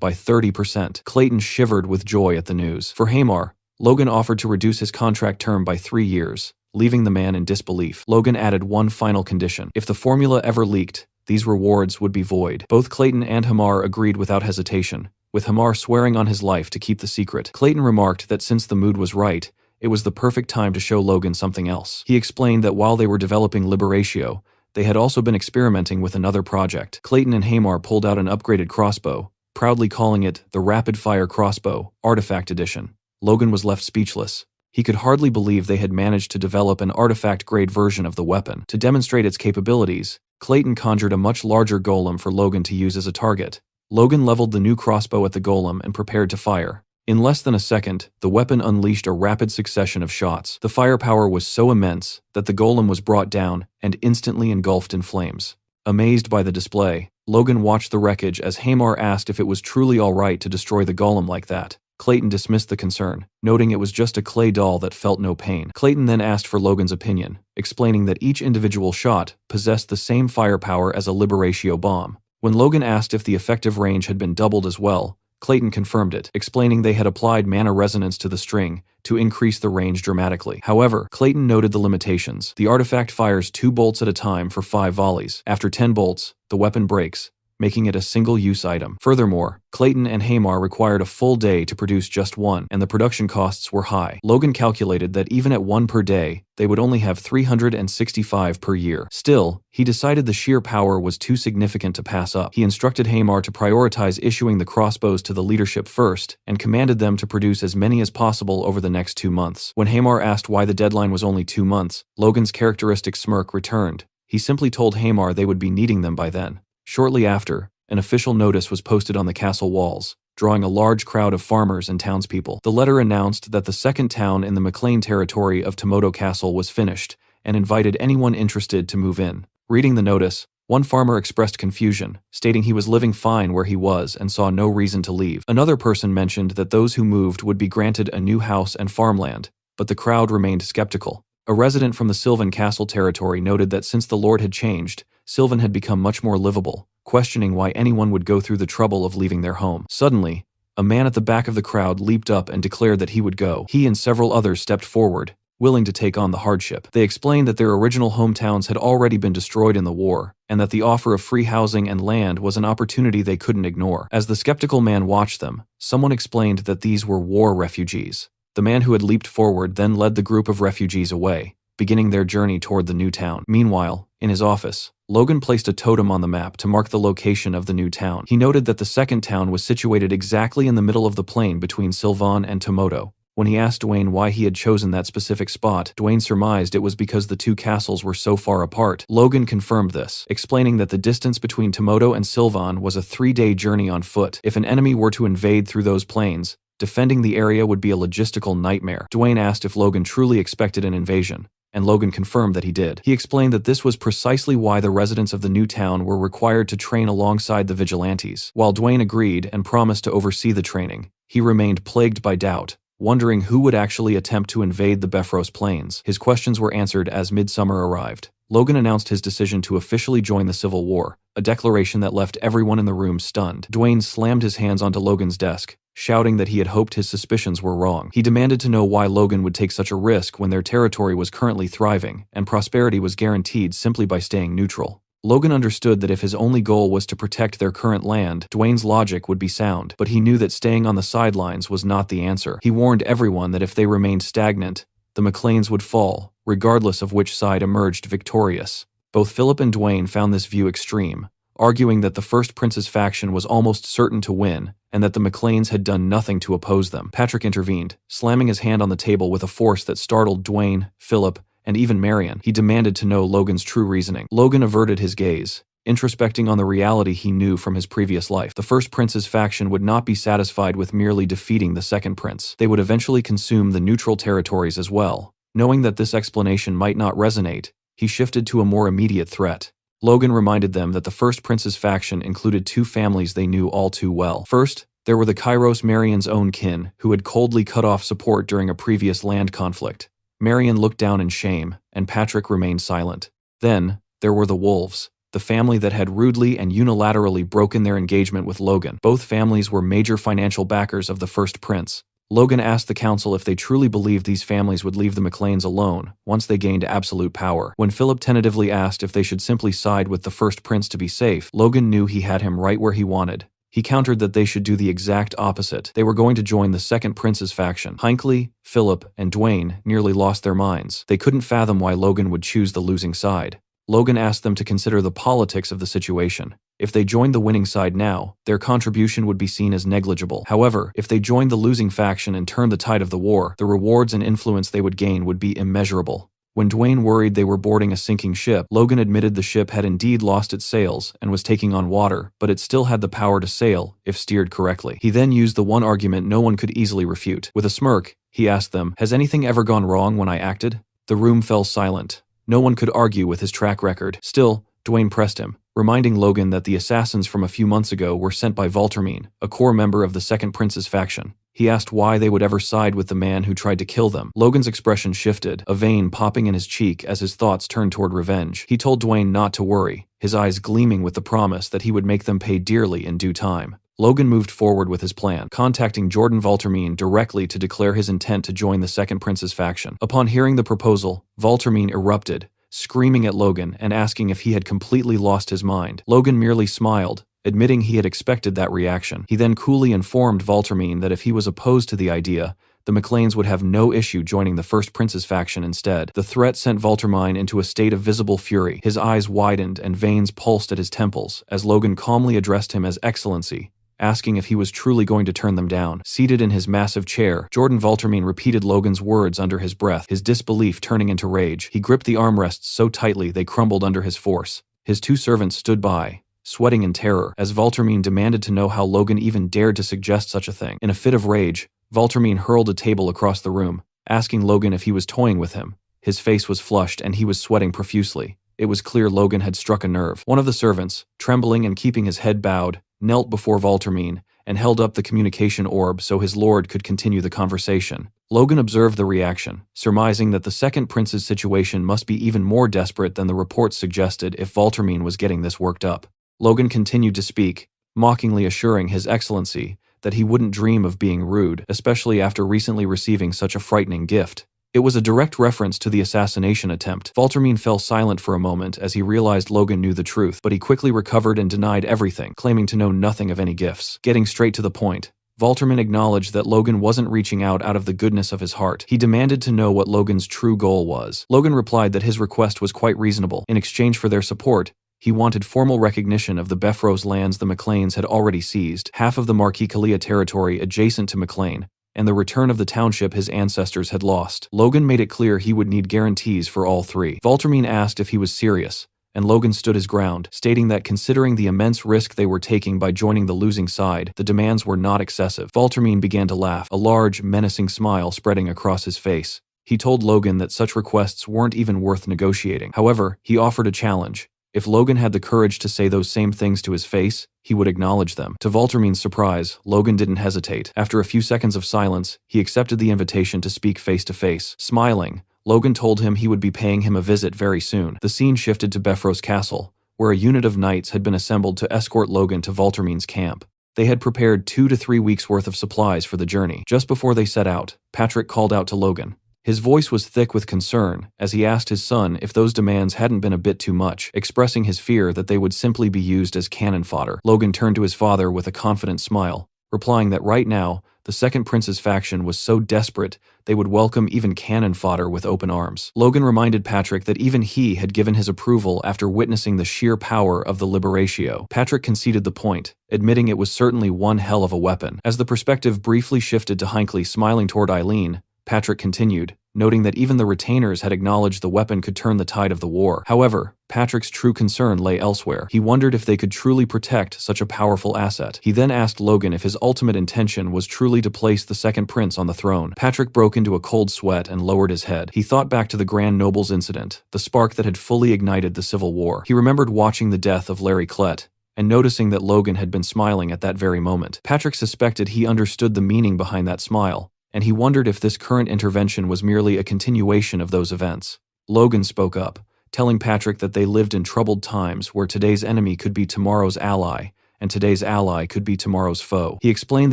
by 30%. Clayton shivered with joy at the news. For Hamar, Logan offered to reduce his contract term by 3 years, leaving the man in disbelief. Logan added one final condition. If the formula ever leaked, these rewards would be void. Both Clayton and Hamar agreed without hesitation, with Hamar swearing on his life to keep the secret. Clayton remarked that since the mood was right, it was the perfect time to show Logan something else. He explained that while they were developing Liberatio, they had also been experimenting with another project. Clayton and Hamar pulled out an upgraded crossbow, proudly calling it the Rapid Fire Crossbow, Artifact Edition. Logan was left speechless. He could hardly believe they had managed to develop an artifact-grade version of the weapon. To demonstrate its capabilities, Clayton conjured a much larger golem for Logan to use as a target. Logan leveled the new crossbow at the golem and prepared to fire. In less than a second, the weapon unleashed a rapid succession of shots. The firepower was so immense that the golem was brought down and instantly engulfed in flames. Amazed by the display, Logan watched the wreckage as Hamar asked if it was truly alright to destroy the golem like that. Clayton dismissed the concern, noting it was just a clay doll that felt no pain. Clayton then asked for Logan's opinion, explaining that each individual shot possessed the same firepower as a Liberatio bomb. When Logan asked if the effective range had been doubled as well, Clayton confirmed it, explaining they had applied mana resonance to the string to increase the range dramatically. However, Clayton noted the limitations. The artifact fires 2 bolts at a time for 5 volleys. After 10 bolts, the weapon breaks, making it a single-use item. Furthermore, Clayton and Hamar required a full day to produce just one, and the production costs were high. Logan calculated that even at 1 per day, they would only have 365 per year. Still, he decided the sheer power was too significant to pass up. He instructed Hamar to prioritize issuing the crossbows to the leadership first, and commanded them to produce as many as possible over the next 2 months. When Hamar asked why the deadline was only 2 months, Logan's characteristic smirk returned. He simply told Hamar they would be needing them by then. Shortly after, an official notice was posted on the castle walls, drawing a large crowd of farmers and townspeople. The letter announced that the second town in the McLean territory of Tomoto Castle was finished, and invited anyone interested to move in. Reading the notice, one farmer expressed confusion, stating he was living fine where he was and saw no reason to leave. Another person mentioned that those who moved would be granted a new house and farmland, but the crowd remained skeptical. A resident from the Sylvan Castle territory noted that since the Lord had changed, Sylvan had become much more livable, questioning why anyone would go through the trouble of leaving their home. Suddenly, a man at the back of the crowd leaped up and declared that he would go. He and several others stepped forward, willing to take on the hardship. They explained that their original hometowns had already been destroyed in the war, and that the offer of free housing and land was an opportunity they couldn't ignore. As the skeptical man watched them, someone explained that these were war refugees. The man who had leaped forward then led the group of refugees away, beginning their journey toward the new town. Meanwhile, in his office, Logan placed a totem on the map to mark the location of the new town. He noted that the second town was situated exactly in the middle of the plain between Sylvan and Tomoto. When he asked Dwayne why he had chosen that specific spot, Dwayne surmised it was because the two castles were so far apart. Logan confirmed this, explaining that the distance between Tomoto and Sylvan was a 3-day journey on foot. If an enemy were to invade through those plains, defending the area would be a logistical nightmare. Dwayne asked if Logan truly expected an invasion, and Logan confirmed that he did. He explained that this was precisely why the residents of the new town were required to train alongside the vigilantes. While Dwayne agreed and promised to oversee the training, he remained plagued by doubt, wondering who would actually attempt to invade the Bifrost Plains. His questions were answered as midsummer arrived. Logan announced his decision to officially join the Civil War, a declaration that left everyone in the room stunned. Dwayne slammed his hands onto Logan's desk, shouting that he had hoped his suspicions were wrong. He demanded to know why Logan would take such a risk when their territory was currently thriving, and prosperity was guaranteed simply by staying neutral. Logan understood that if his only goal was to protect their current land, Dwayne's logic would be sound, but he knew that staying on the sidelines was not the answer. He warned everyone that if they remained stagnant, the McLeans would fall, regardless of which side emerged victorious. Both Philip and Dwayne found this view extreme, arguing that the First Prince's faction was almost certain to win, and that the McLeans had done nothing to oppose them. Patrick intervened, slamming his hand on the table with a force that startled Dwayne, Philip, and even Marion. He demanded to know Logan's true reasoning. Logan averted his gaze, introspecting on the reality he knew from his previous life. The First Prince's faction would not be satisfied with merely defeating the Second Prince. They would eventually consume the neutral territories as well. Knowing that this explanation might not resonate, he shifted to a more immediate threat. Logan reminded them that the First Prince's faction included 2 families they knew all too well. First, there were the Kairos Marion's own kin, who had coldly cut off support during a previous land conflict. Marion looked down in shame, and Patrick remained silent. Then, there were the Wolves, the family that had rudely and unilaterally broken their engagement with Logan. Both families were major financial backers of the First Prince, Logan asked the council if they truly believed these families would leave the McLeans alone once they gained absolute power. When Philip tentatively asked if they should simply side with the first prince to be safe, Logan knew he had him right where he wanted. He countered that they should do the exact opposite. They were going to join the second prince's faction. Hinckley, Philip, and Dwayne nearly lost their minds. They couldn't fathom why Logan would choose the losing side. Logan asked them to consider the politics of the situation. If they joined the winning side now, their contribution would be seen as negligible. However, if they joined the losing faction and turned the tide of the war, the rewards and influence they would gain would be immeasurable. When Dwayne worried they were boarding a sinking ship, Logan admitted the ship had indeed lost its sails and was taking on water, but it still had the power to sail if steered correctly. He then used the one argument no one could easily refute. With a smirk, he asked them, "Has anything ever gone wrong when I acted?" The room fell silent. No one could argue with his track record. Still, Dwayne pressed him, reminding Logan that the assassins from a few months ago were sent by Valtermine, a core member of the Second Prince's faction. He asked why they would ever side with the man who tried to kill them. Logan's expression shifted, a vein popping in his cheek as his thoughts turned toward revenge. He told Dwayne not to worry, his eyes gleaming with the promise that he would make them pay dearly in due time. Logan moved forward with his plan, contacting Jordan Valtermine directly to declare his intent to join the Second Prince's faction. Upon hearing the proposal, Valtermine erupted, screaming at Logan and asking if he had completely lost his mind. Logan merely smiled, admitting he had expected that reaction. He then coolly informed Valtermine that if he was opposed to the idea, the McLeans would have no issue joining the First Prince's faction instead. The threat sent Valtermine into a state of visible fury. His eyes widened and veins pulsed at his temples as Logan calmly addressed him as Excellency, asking if he was truly going to turn them down. Seated in his massive chair, Jordan Valtermine repeated Logan's words under his breath, his disbelief turning into rage. He gripped the armrests so tightly they crumbled under his force. His two servants stood by, sweating in terror, as Valtermine demanded to know how Logan even dared to suggest such a thing. In a fit of rage, Valtermine hurled a table across the room, asking Logan if he was toying with him. His face was flushed and he was sweating profusely. It was clear Logan had struck a nerve. One of the servants, trembling and keeping his head bowed, knelt before Valtermine and held up the communication orb so his lord could continue the conversation. Logan observed the reaction, surmising that the Second Prince's situation must be even more desperate than the reports suggested if Valtermine was getting this worked up. Logan continued to speak, mockingly assuring His Excellency that he wouldn't dream of being rude, especially after recently receiving such a frightening gift. It was a direct reference to the assassination attempt. Valtermine fell silent for a moment as he realized Logan knew the truth, but he quickly recovered and denied everything, claiming to know nothing of any gifts. Getting straight to the point, Valtermine acknowledged that Logan wasn't reaching out of the goodness of his heart. He demanded to know what Logan's true goal was. Logan replied that his request was quite reasonable. In exchange for their support, he wanted formal recognition of the Beffrose lands the McLeans had already seized, half of the Marquis Kalia territory adjacent to McLean, and the return of the township his ancestors had lost. Logan made it clear he would need guarantees for all three. Valtermine asked if he was serious, and Logan stood his ground, stating that considering the immense risk they were taking by joining the losing side, the demands were not excessive. Valtermine began to laugh, a large, menacing smile spreading across his face. He told Logan that such requests weren't even worth negotiating. However, he offered a challenge. If Logan had the courage to say those same things to his face, he would acknowledge them. To Valtermine's surprise, Logan didn't hesitate. After a few seconds of silence, he accepted the invitation to speak face to face. Smiling, Logan told him he would be paying him a visit very soon. The scene shifted to Beffrose Castle, where a unit of knights had been assembled to escort Logan to Valtermine's camp. They had prepared 2 to 3 weeks' worth of supplies for the journey. Just before they set out, Patrick called out to Logan. His voice was thick with concern as he asked his son if those demands hadn't been a bit too much, expressing his fear that they would simply be used as cannon fodder. Logan turned to his father with a confident smile, replying that right now, the Second Prince's faction was so desperate they would welcome even cannon fodder with open arms. Logan reminded Patrick that even he had given his approval after witnessing the sheer power of the Liberatio. Patrick conceded the point, admitting it was certainly one hell of a weapon. As the perspective briefly shifted to Hinckley smiling toward Eileen, Patrick continued, noting that even the retainers had acknowledged the weapon could turn the tide of the war. However, Patrick's true concern lay elsewhere. He wondered if they could truly protect such a powerful asset. He then asked Logan if his ultimate intention was truly to place the Second Prince on the throne. Patrick broke into a cold sweat and lowered his head. He thought back to the Grand Nobles incident, the spark that had fully ignited the Civil War. He remembered watching the death of Larry Klett and noticing that Logan had been smiling at that very moment. Patrick suspected he understood the meaning behind that smile, and he wondered if this current intervention was merely a continuation of those events. Logan spoke up, telling Patrick that they lived in troubled times where today's enemy could be tomorrow's ally, and today's ally could be tomorrow's foe. He explained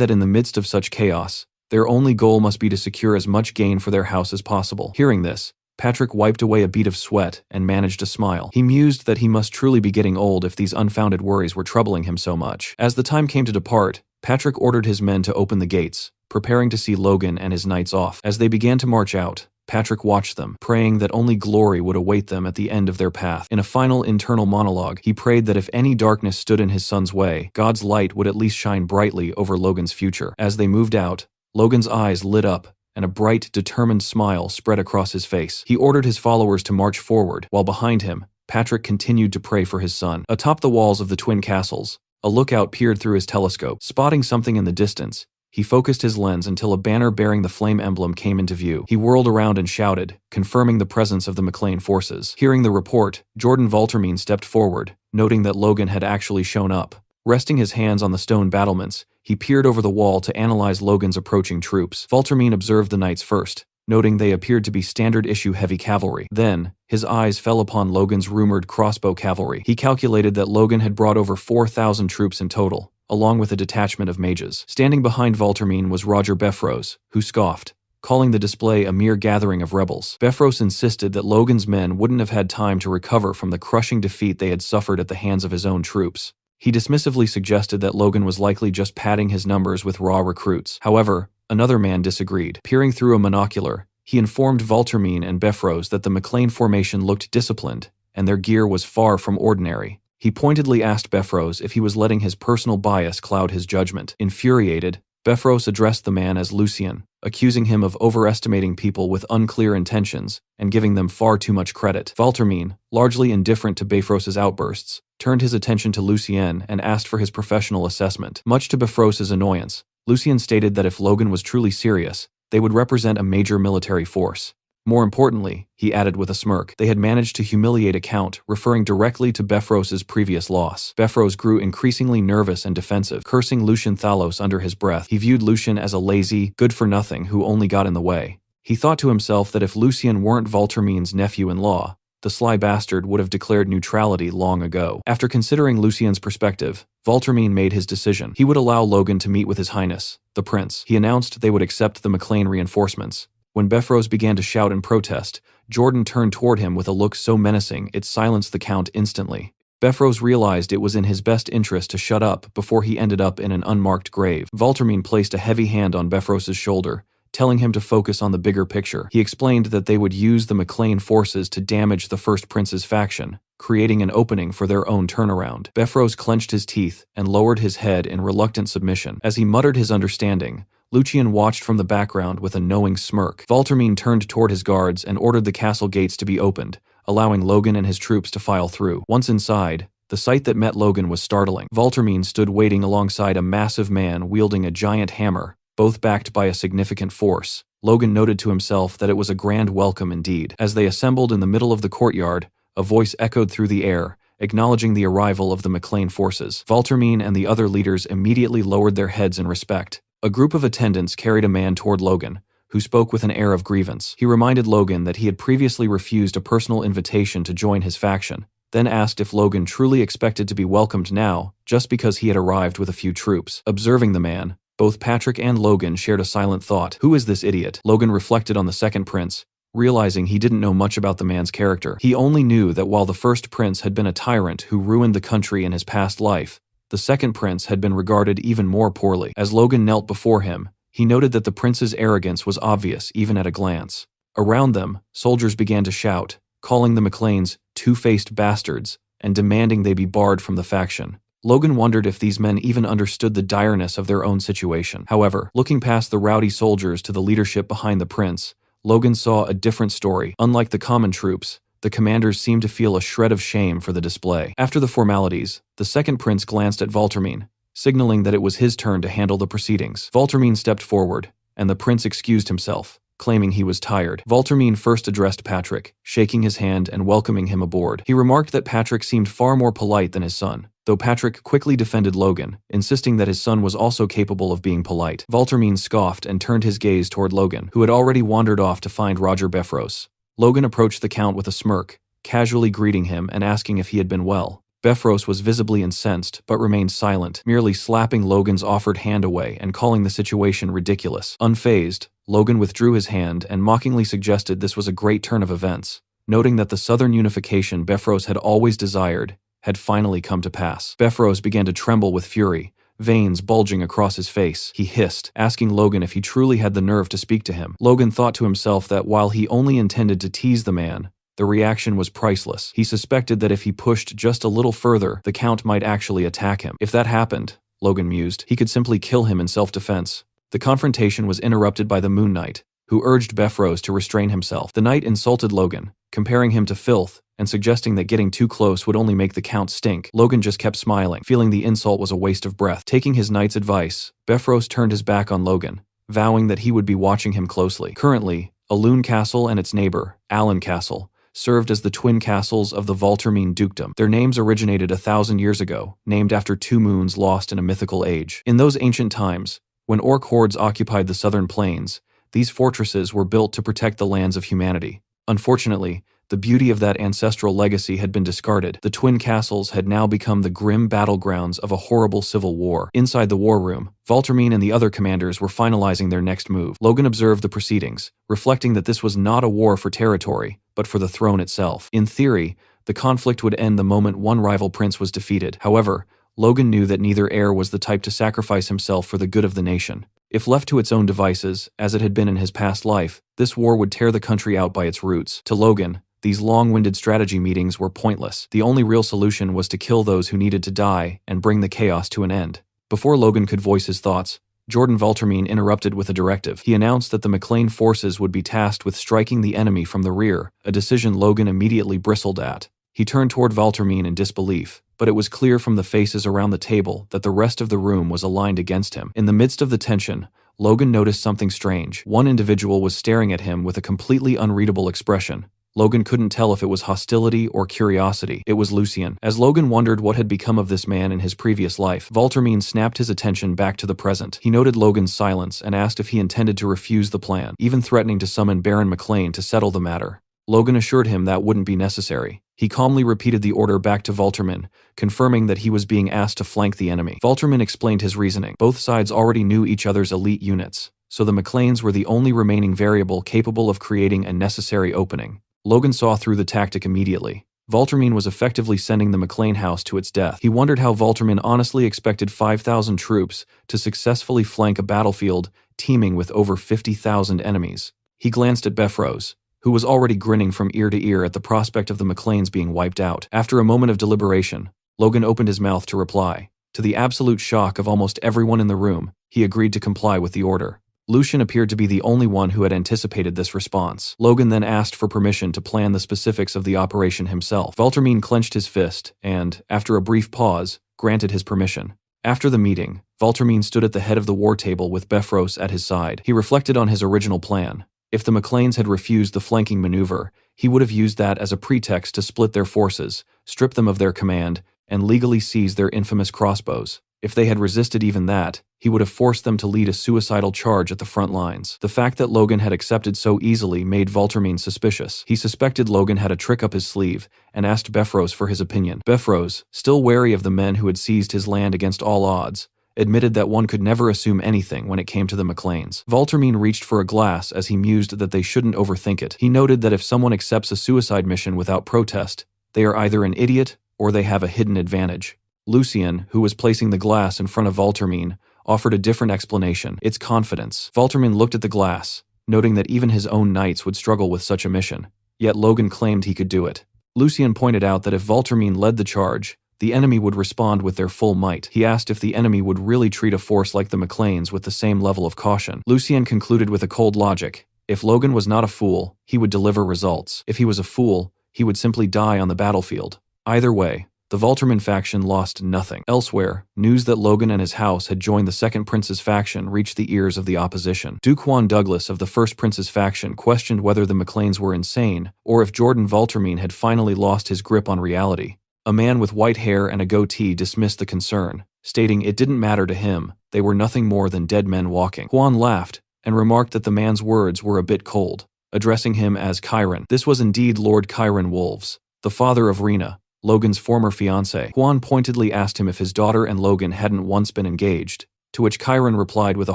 that in the midst of such chaos, Their only goal must be to secure as much gain for their house as possible. Hearing this, Patrick wiped away a bead of sweat and managed to smile. He mused that he must truly be getting old if these unfounded worries were troubling him so much. As the time came to depart, Patrick ordered his men to open the gates, preparing to see Logan and his knights off. As they began to march out, Patrick watched them, praying that only glory would await them at the end of their path. In a final internal monologue, he prayed that if any darkness stood in his son's way, God's light would at least shine brightly over Logan's future. As they moved out, Logan's eyes lit up, and a bright, determined smile spread across his face. He ordered his followers to march forward, while behind him, Patrick continued to pray for his son. Atop the walls of the twin castles, a lookout peered through his telescope. Spotting something in the distance, he focused his lens until a banner bearing the flame emblem came into view. He whirled around and shouted, confirming the presence of the McLean forces. Hearing the report, Jordan Valtermine stepped forward, noting that Logan had actually shown up. Resting his hands on the stone battlements, he peered over the wall to analyze Logan's approaching troops. Valtermine observed the knights first, noting they appeared to be standard-issue heavy cavalry. Then, his eyes fell upon Logan's rumored crossbow cavalry. He calculated that Logan had brought over 4,000 troops in total, along with a detachment of mages. Standing behind Valtermine was Roger Beffrose, who scoffed, calling the display a mere gathering of rebels. Beffrose insisted that Logan's men wouldn't have had time to recover from the crushing defeat they had suffered at the hands of his own troops. He dismissively suggested that Logan was likely just padding his numbers with raw recruits. However, another man disagreed. Peering through a monocular, he informed Valtermine and Beffrose that the McLean formation looked disciplined, and their gear was far from ordinary. He pointedly asked Beffrose if he was letting his personal bias cloud his judgment. Infuriated, Beffrose addressed the man as Lucien, accusing him of overestimating people with unclear intentions and giving them far too much credit. Valtermine, largely indifferent to Beffrose's outbursts, turned his attention to Lucien and asked for his professional assessment. Much to Beffrose's annoyance, Lucien stated that if Logan was truly serious, they would represent a major military force. More importantly, he added with a smirk, they had managed to humiliate a count, referring directly to Beffrose's previous loss. Beffrose grew increasingly nervous and defensive, cursing Lucien Thalos under his breath. He viewed Lucien as a lazy, good-for-nothing who only got in the way. He thought to himself that if Lucien weren't Valtermine's nephew-in-law, the sly bastard would have declared neutrality long ago. After considering Lucien's perspective, Valtermine made his decision. He would allow Logan to meet with His Highness, the Prince. He announced they would accept the McLean reinforcements. When Beffrose began to shout in protest, Jordan turned toward him with a look so menacing it silenced the Count instantly. Beffrose realized it was in his best interest to shut up before he ended up in an unmarked grave. Valtermine placed a heavy hand on Beffrose's shoulder, telling him to focus on the bigger picture. He explained that they would use the McLean forces to damage the First Prince's faction, creating an opening for their own turnaround. Beffrose clenched his teeth and lowered his head in reluctant submission. As he muttered his understanding, Lucien watched from the background with a knowing smirk. Valtermine turned toward his guards and ordered the castle gates to be opened, allowing Logan and his troops to file through. Once inside, the sight that met Logan was startling. Valtermine stood waiting alongside a massive man wielding a giant hammer, both backed by a significant force. Logan noted to himself that it was a grand welcome indeed. As they assembled in the middle of the courtyard, a voice echoed through the air, acknowledging the arrival of the McLean forces. Valtermine and the other leaders immediately lowered their heads in respect. A group of attendants carried a man toward Logan, who spoke with an air of grievance. He reminded Logan that he had previously refused a personal invitation to join his faction, then asked if Logan truly expected to be welcomed now, just because he had arrived with a few troops. Observing the man, both Patrick and Logan shared a silent thought. Who is this idiot? Logan reflected on the second prince, realizing he didn't know much about the man's character. He only knew that while the first prince had been a tyrant who ruined the country in his past life, the second prince had been regarded even more poorly. As Logan knelt before him, he noted that the prince's arrogance was obvious even at a glance. Around them, soldiers began to shout, calling the McLeans two-faced bastards and demanding they be barred from the faction. Logan wondered if these men even understood the direness of their own situation. However, looking past the rowdy soldiers to the leadership behind the prince, Logan saw a different story. Unlike the common troops, the commanders seemed to feel a shred of shame for the display. After the formalities, the second prince glanced at Valtermine, signaling that it was his turn to handle the proceedings. Valtermine stepped forward, and the prince excused himself, claiming he was tired. Valtermine first addressed Patrick, shaking his hand and welcoming him aboard. He remarked that Patrick seemed far more polite than his son, though Patrick quickly defended Logan, insisting that his son was also capable of being polite. Valtermine scoffed and turned his gaze toward Logan, who had already wandered off to find Roger Beffrose. Logan approached the Count with a smirk, casually greeting him and asking if he had been well. Befros was visibly incensed, but remained silent, merely slapping Logan's offered hand away and calling the situation ridiculous. Unfazed, Logan withdrew his hand and mockingly suggested this was a great turn of events, noting that the southern unification Befros had always desired had finally come to pass. Befros began to tremble with fury, veins bulging across his face. He hissed, asking Logan if he truly had the nerve to speak to him. Logan thought to himself that while he only intended to tease the man, the reaction was priceless. He suspected that if he pushed just a little further, the Count might actually attack him. If that happened, Logan mused, he could simply kill him in self-defense. The confrontation was interrupted by the Moon Knight, who urged Befros to restrain himself. The knight insulted Logan, comparing him to filth, and suggesting that getting too close would only make the Count stink. Logan just kept smiling, feeling the insult was a waste of breath. Taking his knight's advice, Befros turned his back on Logan, vowing that he would be watching him closely. Currently, Elune Castle and its neighbor, Allen Castle, served as the twin castles of the Valtermine dukedom. Their names originated 1,000 years ago, named after two moons lost in a mythical age. In those ancient times, when orc hordes occupied the southern plains, these fortresses were built to protect the lands of humanity. Unfortunately, the beauty of that ancestral legacy had been discarded. The twin castles had now become the grim battlegrounds of a horrible civil war. Inside the war room, Valtermine and the other commanders were finalizing their next move. Logan observed the proceedings, reflecting that this was not a war for territory, but for the throne itself. In theory, the conflict would end the moment one rival prince was defeated. However, Logan knew that neither heir was the type to sacrifice himself for the good of the nation. If left to its own devices, as it had been in his past life, this war would tear the country out by its roots. To Logan, these long-winded strategy meetings were pointless. The only real solution was to kill those who needed to die and bring the chaos to an end. Before Logan could voice his thoughts, Jordan Valtermine interrupted with a directive. He announced that the McLean forces would be tasked with striking the enemy from the rear, a decision Logan immediately bristled at. He turned toward Valtermine in disbelief, but it was clear from the faces around the table that the rest of the room was aligned against him. In the midst of the tension, Logan noticed something strange. One individual was staring at him with a completely unreadable expression. Logan couldn't tell if it was hostility or curiosity. It was Lucien. As Logan wondered what had become of this man in his previous life, Valtermine snapped his attention back to the present. He noted Logan's silence and asked if he intended to refuse the plan, even threatening to summon Baron McLean to settle the matter. Logan assured him that wouldn't be necessary. He calmly repeated the order back to Valtermine, confirming that he was being asked to flank the enemy. Valtermine explained his reasoning. Both sides already knew each other's elite units, so the McLeans were the only remaining variable capable of creating a necessary opening. Logan saw through the tactic immediately. Valtermine was effectively sending the McLean house to its death. He wondered how Valtermine honestly expected 5,000 troops to successfully flank a battlefield teeming with over 50,000 enemies. He glanced at Befros, who was already grinning from ear to ear at the prospect of the McLeans being wiped out. After a moment of deliberation, Logan opened his mouth to reply. To the absolute shock of almost everyone in the room, he agreed to comply with the order. Lucien appeared to be the only one who had anticipated this response. Logan then asked for permission to plan the specifics of the operation himself. Valtermine clenched his fist and, after a brief pause, granted his permission. After the meeting, Valtermine stood at the head of the war table with Befros at his side. He reflected on his original plan. If the McLeans had refused the flanking maneuver, he would have used that as a pretext to split their forces, strip them of their command, and legally seize their infamous crossbows. If they had resisted even that, he would have forced them to lead a suicidal charge at the front lines. The fact that Logan had accepted so easily made Valtermine suspicious. He suspected Logan had a trick up his sleeve and asked Befros for his opinion. Befros, still wary of the men who had seized his land against all odds, admitted that one could never assume anything when it came to the McLeans. Valtermine reached for a glass as he mused that they shouldn't overthink it. He noted that if someone accepts a suicide mission without protest, they are either an idiot or they have a hidden advantage. Lucien, who was placing the glass in front of Valtermine, offered a different explanation. It's confidence. Valtermine looked at the glass, noting that even his own knights would struggle with such a mission. Yet Logan claimed he could do it. Lucien pointed out that if Valtermine led the charge, the enemy would respond with their full might. He asked if the enemy would really treat a force like the McLeans with the same level of caution. Lucien concluded with a cold logic. If Logan was not a fool, he would deliver results. If he was a fool, he would simply die on the battlefield. Either way, the Valtermine faction lost nothing. Elsewhere, news that Logan and his house had joined the Second Prince's faction reached the ears of the opposition. Duke Juan Douglas of the First Prince's faction questioned whether the McLeans were insane, or if Jordan Valtermine had finally lost his grip on reality. A man with white hair and a goatee dismissed the concern, stating it didn't matter to him, they were nothing more than dead men walking. Juan laughed, and remarked that the man's words were a bit cold, addressing him as Chiron. This was indeed Lord Chiron Wolves, the father of Rena, Logan's former fiancée. Juan pointedly asked him if his daughter and Logan hadn't once been engaged, to which Chiron replied with a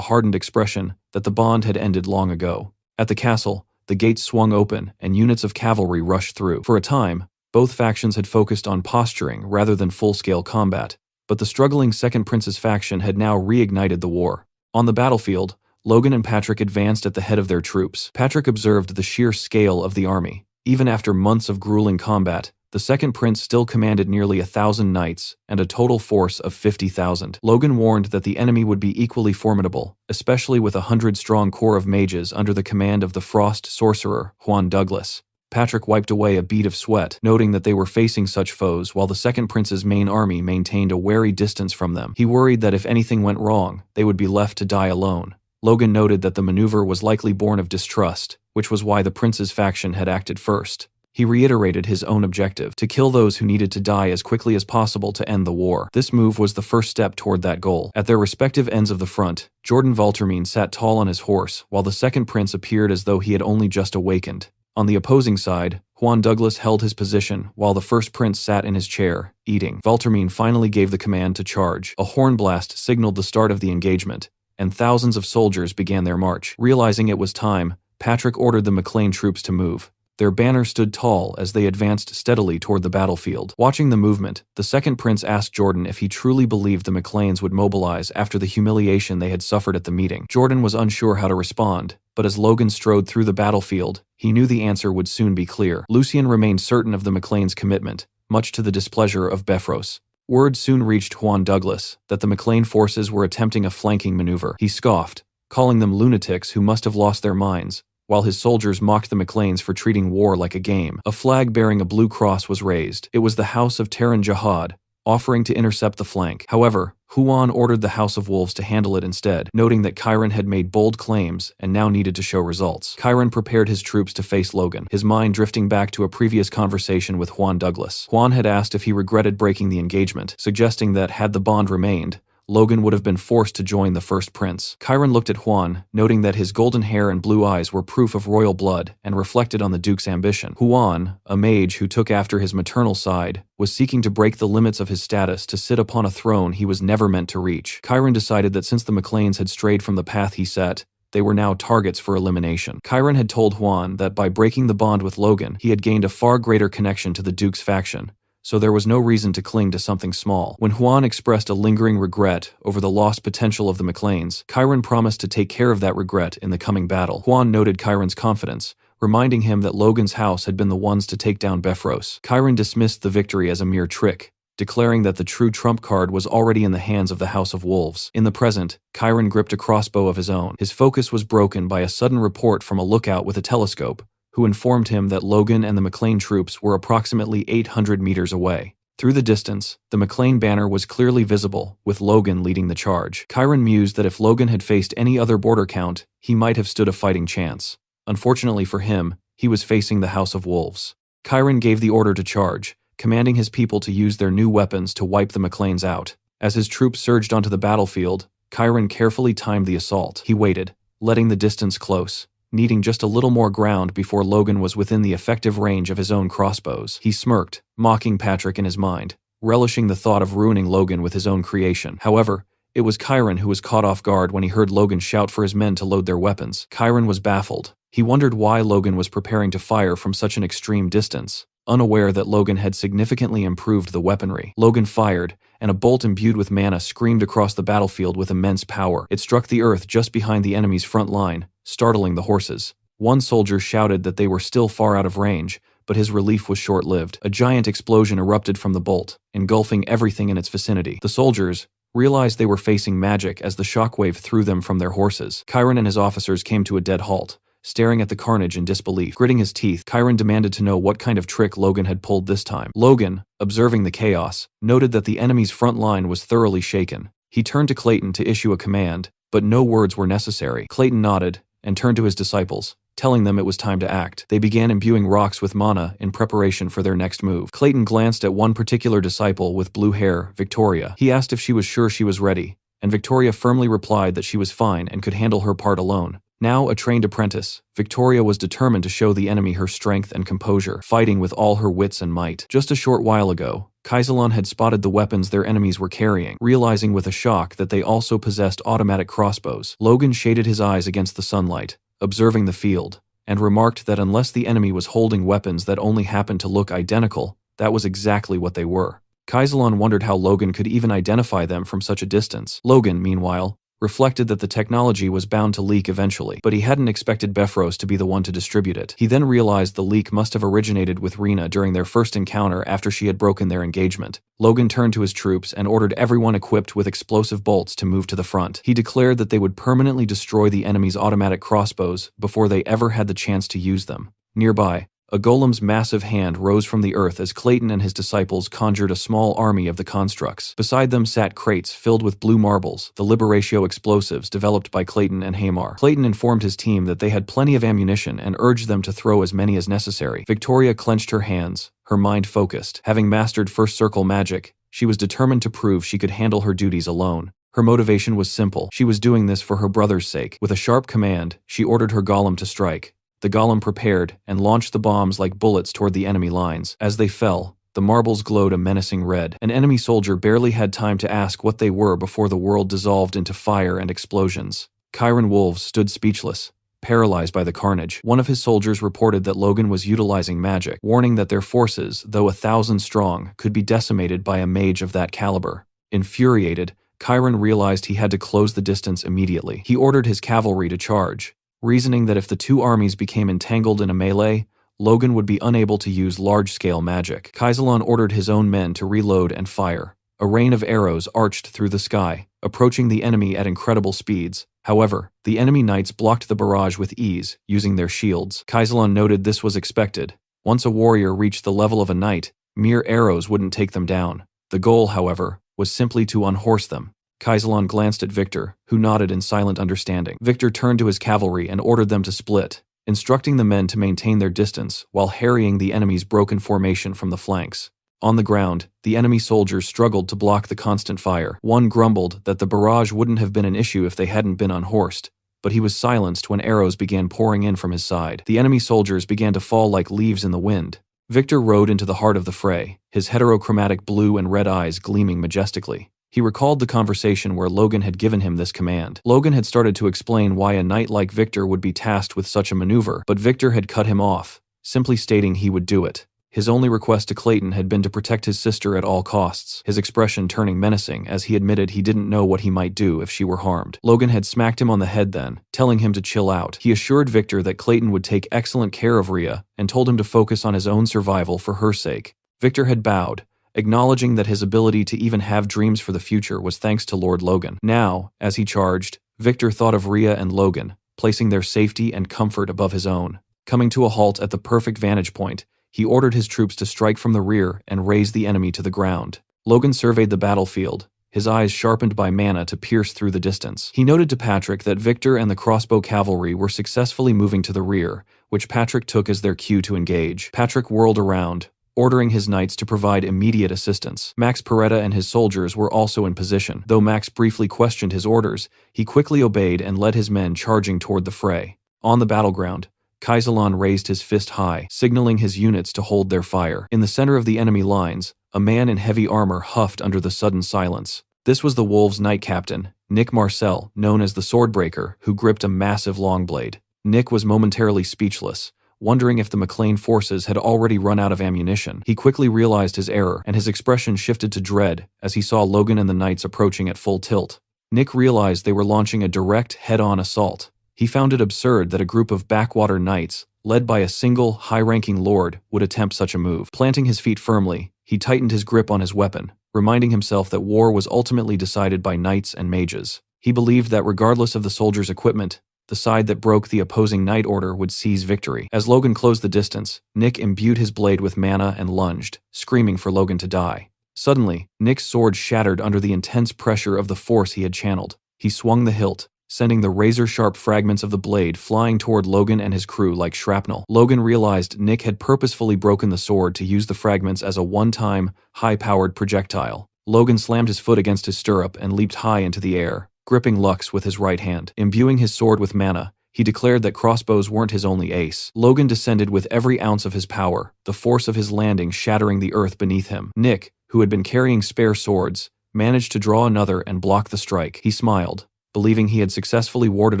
hardened expression that the bond had ended long ago. At the castle, the gates swung open and units of cavalry rushed through. For a time, both factions had focused on posturing rather than full-scale combat, but the struggling Second Prince's faction had now reignited the war. On the battlefield, Logan and Patrick advanced at the head of their troops. Patrick observed the sheer scale of the army. Even after months of grueling combat, the Second Prince still commanded nearly 1,000 knights and a total force of 50,000. Logan warned that the enemy would be equally formidable, especially with a 100-strong corps of mages under the command of the Frost sorcerer, Juan Douglas. Patrick wiped away a bead of sweat, noting that they were facing such foes while the Second Prince's main army maintained a wary distance from them. He worried that if anything went wrong, they would be left to die alone. Logan noted that the maneuver was likely born of distrust, which was why the prince's faction had acted first. He reiterated his own objective, to kill those who needed to die as quickly as possible to end the war. This move was the first step toward that goal. At their respective ends of the front, Jordan Valtermine sat tall on his horse, while the Second Prince appeared as though he had only just awakened. On the opposing side, Juan Douglas held his position while the First Prince sat in his chair, eating. Valtermine finally gave the command to charge. A horn blast signaled the start of the engagement, and thousands of soldiers began their march. Realizing it was time, Patrick ordered the McLean troops to move. Their banner stood tall as they advanced steadily toward the battlefield. Watching the movement, the Second Prince asked Jordan if he truly believed the McLeans would mobilize after the humiliation they had suffered at the meeting. Jordan was unsure how to respond, but as Logan strode through the battlefield, he knew the answer would soon be clear. Lucien remained certain of the McLeans' commitment, much to the displeasure of Beffros. Word soon reached Juan Douglas that the McLean forces were attempting a flanking maneuver. He scoffed, calling them lunatics who must have lost their minds, while his soldiers mocked the McLeans for treating war like a game. A flag bearing a blue cross was raised. It was the House of Terran Jihad, offering to intercept the flank. However, Juan ordered the House of Wolves to handle it instead, noting that Chiron had made bold claims and now needed to show results. Chiron prepared his troops to face Logan, his mind drifting back to a previous conversation with Juan Douglas. Juan had asked if he regretted breaking the engagement, suggesting that had the bond remained, Logan would have been forced to join the First Prince. Chiron looked at Juan, noting that his golden hair and blue eyes were proof of royal blood and reflected on the Duke's ambition. Juan, a mage who took after his maternal side, was seeking to break the limits of his status to sit upon a throne he was never meant to reach. Chiron decided that since the McLeans had strayed from the path he set, they were now targets for elimination. Chiron had told Juan that by breaking the bond with Logan, he had gained a far greater connection to the Duke's faction, so there was no reason to cling to something small. When Juan expressed a lingering regret over the lost potential of the McLeans, Chiron promised to take care of that regret in the coming battle. Juan noted Chiron's confidence, reminding him that Logan's house had been the ones to take down Beffros. Chiron dismissed the victory as a mere trick, declaring that the true trump card was already in the hands of the House of Wolves. In the present, Chiron gripped a crossbow of his own. His focus was broken by a sudden report from a lookout with a telescope, who informed him that Logan and the McLean troops were approximately 800 meters away. Through the distance, the McLean banner was clearly visible, with Logan leading the charge. Chiron mused that if Logan had faced any other border count, he might have stood a fighting chance. Unfortunately for him, he was facing the House of Wolves. Chiron gave the order to charge, commanding his people to use their new weapons to wipe the McLeans out. As his troops surged onto the battlefield, Chiron carefully timed the assault. He waited, letting the distance close, needing just a little more ground before Logan was within the effective range of his own crossbows. He smirked, mocking Patrick in his mind, relishing the thought of ruining Logan with his own creation. However, it was Chiron who was caught off guard when he heard Logan shout for his men to load their weapons. Chiron was baffled. He wondered why Logan was preparing to fire from such an extreme distance, unaware that Logan had significantly improved the weaponry. Logan fired, and a bolt imbued with mana screamed across the battlefield with immense power. It struck the earth just behind the enemy's front line, startling the horses. One soldier shouted that they were still far out of range, but his relief was short-lived. A giant explosion erupted from the bolt, engulfing everything in its vicinity. The soldiers realized they were facing magic as the shockwave threw them from their horses. Chiron and his officers came to a dead halt, staring at the carnage in disbelief. Gritting his teeth, Chiron demanded to know what kind of trick Logan had pulled this time. Logan, observing the chaos, noted that the enemy's front line was thoroughly shaken. He turned to Clayton to issue a command, but no words were necessary. Clayton nodded and turned to his disciples, telling them it was time to act. They began imbuing rocks with mana in preparation for their next move. Clayton glanced at one particular disciple with blue hair, Victoria. He asked if she was sure she was ready, and Victoria firmly replied that she was fine and could handle her part alone. Now a trained apprentice, Victoria was determined to show the enemy her strength and composure, fighting with all her wits and might. Just a short while ago, Kaisalon had spotted the weapons their enemies were carrying, realizing with a shock that they also possessed automatic crossbows. Logan shaded his eyes against the sunlight, observing the field, and remarked that unless the enemy was holding weapons that only happened to look identical, that was exactly what they were. Kaisalon wondered how Logan could even identify them from such a distance. Logan, meanwhile, reflected that the technology was bound to leak eventually, but he hadn't expected Bifrost to be the one to distribute it. He then realized the leak must have originated with Rena during their first encounter after she had broken their engagement. Logan turned to his troops and ordered everyone equipped with explosive bolts to move to the front. He declared that they would permanently destroy the enemy's automatic crossbows before they ever had the chance to use them. Nearby, a golem's massive hand rose from the earth as Clayton and his disciples conjured a small army of the constructs. Beside them sat crates filled with blue marbles, the Liberatio explosives developed by Clayton and Hamar. Clayton informed his team that they had plenty of ammunition and urged them to throw as many as necessary. Victoria clenched her hands, her mind focused. Having mastered First Circle magic, she was determined to prove she could handle her duties alone. Her motivation was simple. She was doing this for her brother's sake. With a sharp command, she ordered her golem to strike. The golem prepared and launched the bombs like bullets toward the enemy lines. As they fell, the marbles glowed a menacing red. An enemy soldier barely had time to ask what they were before the world dissolved into fire and explosions. Chiron Wolves stood speechless, paralyzed by the carnage. One of his soldiers reported that Logan was utilizing magic, warning that their forces, though 1,000 strong, could be decimated by a mage of that caliber. Infuriated, Chiron realized he had to close the distance immediately. He ordered his cavalry to charge, reasoning that if the two armies became entangled in a melee, Logan would be unable to use large-scale magic. Kaisalon ordered his own men to reload and fire. A rain of arrows arched through the sky, approaching the enemy at incredible speeds. However, the enemy knights blocked the barrage with ease, using their shields. Kaisalon noted this was expected. Once a warrior reached the level of a knight, mere arrows wouldn't take them down. The goal, however, was simply to unhorse them. Kaisalon glanced at Victor, who nodded in silent understanding. Victor turned to his cavalry and ordered them to split, instructing the men to maintain their distance while harrying the enemy's broken formation from the flanks. On the ground, the enemy soldiers struggled to block the constant fire. One grumbled that the barrage wouldn't have been an issue if they hadn't been unhorsed, but he was silenced when arrows began pouring in from his side. The enemy soldiers began to fall like leaves in the wind. Victor rode into the heart of the fray, his heterochromatic blue and red eyes gleaming majestically. He recalled the conversation where Logan had given him this command. Logan had started to explain why a knight like Victor would be tasked with such a maneuver, but Victor had cut him off, simply stating he would do it. His only request to Clayton had been to protect his sister at all costs, his expression turning menacing as he admitted he didn't know what he might do if she were harmed. Logan had smacked him on the head then, telling him to chill out. He assured Victor that Clayton would take excellent care of Rhea and told him to focus on his own survival for her sake. Victor had bowed, acknowledging that his ability to even have dreams for the future was thanks to Lord Logan. Now, as he charged, Victor thought of Rhea and Logan, placing their safety and comfort above his own. Coming to a halt at the perfect vantage point, he ordered his troops to strike from the rear and raze the enemy to the ground. Logan surveyed the battlefield, his eyes sharpened by mana to pierce through the distance. He noted to Patrick that Victor and the crossbow cavalry were successfully moving to the rear, which Patrick took as their cue to engage. Patrick whirled around, ordering his knights to provide immediate assistance. Max Peretta and his soldiers were also in position. Though Max briefly questioned his orders, he quickly obeyed and led his men charging toward the fray. On the battleground, Kaisalon raised his fist high, signaling his units to hold their fire. In the center of the enemy lines, a man in heavy armor huffed under the sudden silence. This was the Wolves' knight captain, Nick Marcel, known as the Swordbreaker, who gripped a massive long blade. Nick was momentarily speechless, wondering if the McLean forces had already run out of ammunition. He quickly realized his error, and his expression shifted to dread as he saw Logan and the knights approaching at full tilt. Nick realized they were launching a direct, head-on assault. He found it absurd that a group of backwater knights, led by a single, high-ranking lord, would attempt such a move. Planting his feet firmly, he tightened his grip on his weapon, reminding himself that war was ultimately decided by knights and mages. He believed that regardless of the soldiers' equipment, the side that broke the opposing knight order would seize victory. As Logan closed the distance, Nick imbued his blade with mana and lunged, screaming for Logan to die. Suddenly, Nick's sword shattered under the intense pressure of the force he had channeled. He swung the hilt, sending the razor-sharp fragments of the blade flying toward Logan and his crew like shrapnel. Logan realized Nick had purposefully broken the sword to use the fragments as a one-time, high-powered projectile. Logan slammed his foot against his stirrup and leaped high into the air, gripping Lux with his right hand. Imbuing his sword with mana, He declared that crossbows weren't his only ace. Logan descended with every ounce of his power, the force of his landing shattering the earth beneath him. Nick, who had been carrying spare swords, managed to draw another and block the strike. He smiled, believing he had successfully warded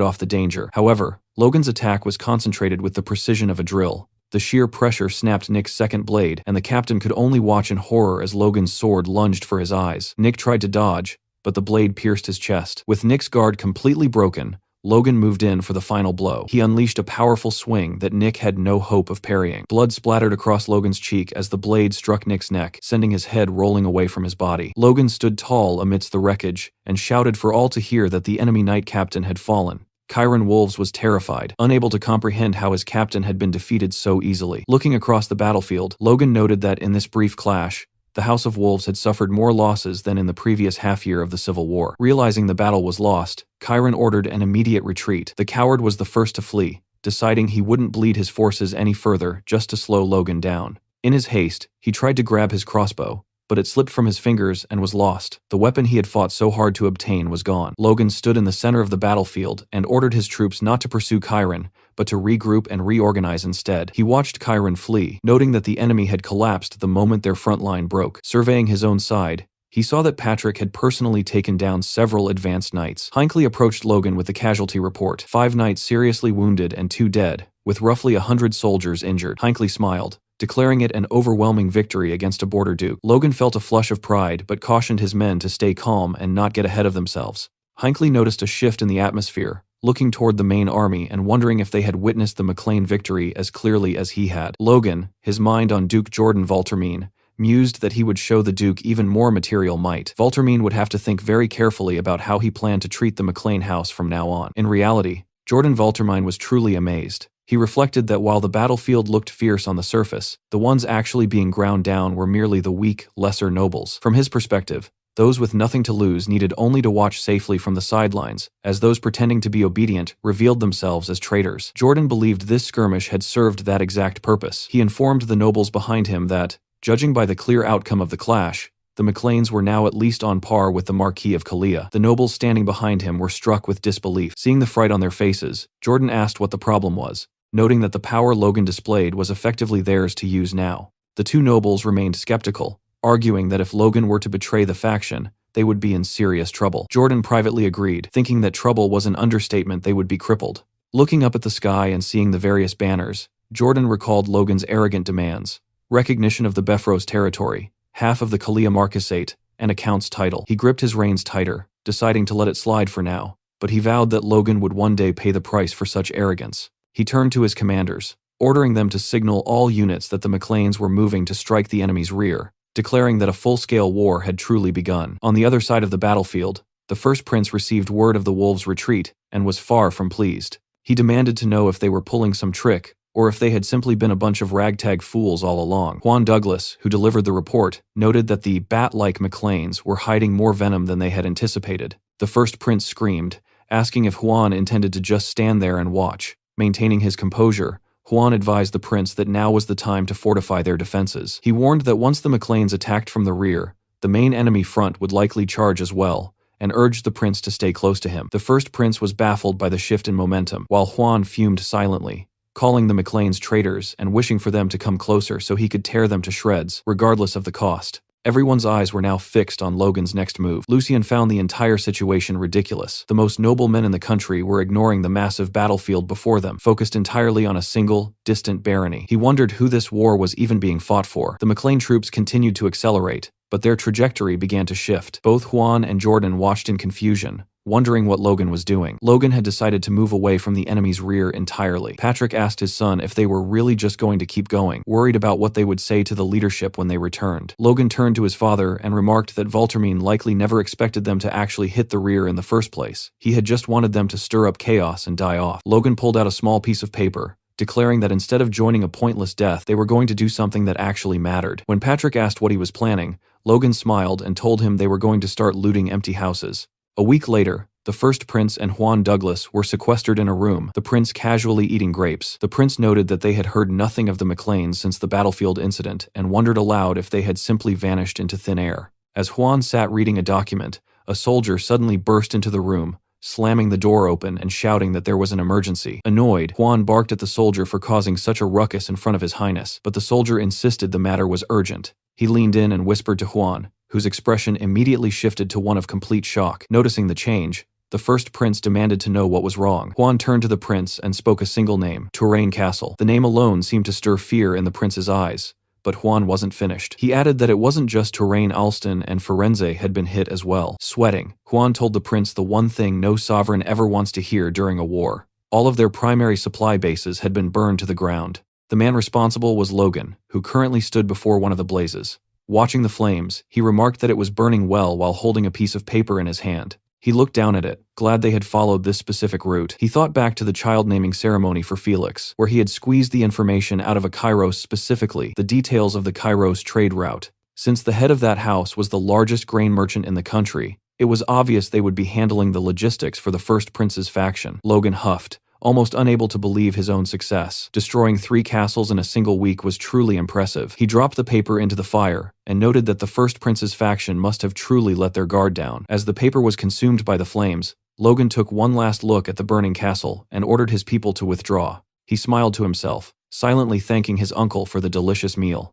off the danger. However, Logan's attack was concentrated with the precision of a drill. The sheer pressure snapped Nick's second blade, and the captain could only watch in horror as Logan's sword lunged for his eyes. Nick tried to dodge, but the blade pierced his chest. With Nick's guard completely broken, Logan moved in for the final blow. He unleashed a powerful swing that Nick had no hope of parrying. Blood splattered across Logan's cheek as the blade struck Nick's neck, sending his head rolling away from his body. Logan stood tall amidst the wreckage and shouted for all to hear that the enemy knight captain had fallen. Chiron Wolves was terrified, unable to comprehend how his captain had been defeated so easily. Looking across the battlefield, Logan noted that in this brief clash, the House of Wolves had suffered more losses than in the previous half-year of the Civil War. Realizing the battle was lost, Chiron ordered an immediate retreat. The coward was the first to flee, deciding he wouldn't bleed his forces any further just to slow Logan down. In his haste, he tried to grab his crossbow, but it slipped from his fingers and was lost. The weapon he had fought so hard to obtain was gone. Logan stood in the center of the battlefield and ordered his troops not to pursue Chiron, but to regroup and reorganize instead. He watched Chiron flee, noting that the enemy had collapsed the moment their front line broke. Surveying his own side, he saw that Patrick had personally taken down several advanced knights. Hinckley approached Logan with the casualty report. 5 knights seriously wounded and 2 dead, with roughly 100 soldiers injured. Hinckley smiled, declaring it an overwhelming victory against a border duke. Logan felt a flush of pride but cautioned his men to stay calm and not get ahead of themselves. Hinckley noticed a shift in the atmosphere, looking toward the main army and wondering if they had witnessed the McLean victory as clearly as he had. Logan, his mind on Duke Jordan Valtermine, mused that he would show the Duke even more material might. Valtermine would have to think very carefully about how he planned to treat the McLean house from now on. In reality, Jordan Valtermine was truly amazed. He reflected that while the battlefield looked fierce on the surface, the ones actually being ground down were merely the weak, lesser nobles. From his perspective, those with nothing to lose needed only to watch safely from the sidelines, as those pretending to be obedient revealed themselves as traitors. Jordan believed this skirmish had served that exact purpose. He informed the nobles behind him that, judging by the clear outcome of the clash, the McLeans were now at least on par with the Marquis of Kalia. The nobles standing behind him were struck with disbelief. Seeing the fright on their faces, Jordan asked what the problem was, noting that the power Logan displayed was effectively theirs to use now. The 2 nobles remained skeptical, arguing that if Logan were to betray the faction, they would be in serious trouble. Jordan privately agreed, thinking that trouble was an understatement. They would be crippled. Looking up at the sky and seeing the various banners, Jordan recalled Logan's arrogant demands: recognition of the Beffrose territory, half of the Kalia Marquisate, and a count's title. He gripped his reins tighter, deciding to let it slide for now, but he vowed that Logan would one day pay the price for such arrogance. He turned to his commanders, ordering them to signal all units that the McLeans were moving to strike the enemy's rear, declaring that a full-scale war had truly begun. On the other side of the battlefield, the first prince received word of the wolves' retreat and was far from pleased. He demanded to know if they were pulling some trick, or if they had simply been a bunch of ragtag fools all along. Juan Douglas, who delivered the report, noted that the bat-like McLeans were hiding more venom than they had anticipated. The first prince screamed, asking if Juan intended to just stand there and watch. Maintaining his composure, Juan advised the prince that now was the time to fortify their defenses. He warned that once the McLeans attacked from the rear, the main enemy front would likely charge as well, and urged the prince to stay close to him. The first prince was baffled by the shift in momentum, while Juan fumed silently, calling the McLeans traitors and wishing for them to come closer so he could tear them to shreds, regardless of the cost. Everyone's eyes were now fixed on Logan's next move. Lucien found the entire situation ridiculous. The most noble men in the country were ignoring the massive battlefield before them, focused entirely on a single, distant barony. He wondered who this war was even being fought for. The McLean troops continued to accelerate, but their trajectory began to shift. Both Juan and Jordan watched in confusion, wondering what Logan was doing. Logan had decided to move away from the enemy's rear entirely. Patrick asked his son if they were really just going to keep going, worried about what they would say to the leadership when they returned. Logan turned to his father and remarked that Valtermine likely never expected them to actually hit the rear in the first place. He had just wanted them to stir up chaos and die off. Logan pulled out a small piece of paper, declaring that instead of joining a pointless death, they were going to do something that actually mattered. When Patrick asked what he was planning, Logan smiled and told him they were going to start looting empty houses. A week later, the first prince and Juan Douglas were sequestered in a room, the prince casually eating grapes. The prince noted that they had heard nothing of the McLeans since the battlefield incident and wondered aloud if they had simply vanished into thin air. As Juan sat reading a document, a soldier suddenly burst into the room, slamming the door open and shouting that there was an emergency. Annoyed, Huan barked at the soldier for causing such a ruckus in front of His Highness, but the soldier insisted the matter was urgent. He leaned in and whispered to Huan, whose expression immediately shifted to one of complete shock. Noticing the change, the first prince demanded to know what was wrong. Huan turned to the prince and spoke a single name, Touraine Castle. The name alone seemed to stir fear in the prince's eyes, but Huan wasn't finished. He added that it wasn't just Touraine, Alston and Firenze had been hit as well. Sweating, Huan told the prince the one thing no sovereign ever wants to hear during a war. All of their primary supply bases had been burned to the ground. The man responsible was Logan, who currently stood before one of the blazes. Watching the flames, he remarked that it was burning well while holding a piece of paper in his hand. He looked down at it, glad they had followed this specific route. He thought back to the child naming ceremony for Felix, where he had squeezed the information out of a Kairos, specifically the details of the Kairos trade route. Since the head of that house was the largest grain merchant in the country, it was obvious they would be handling the logistics for the First Prince's faction. Logan huffed, almost unable to believe his own success. Destroying 3 castles in a single week was truly impressive. He dropped the paper into the fire and noted that the First Prince's faction must have truly let their guard down. As the paper was consumed by the flames, Logan took one last look at the burning castle and ordered his people to withdraw. He smiled to himself, silently thanking his uncle for the delicious meal.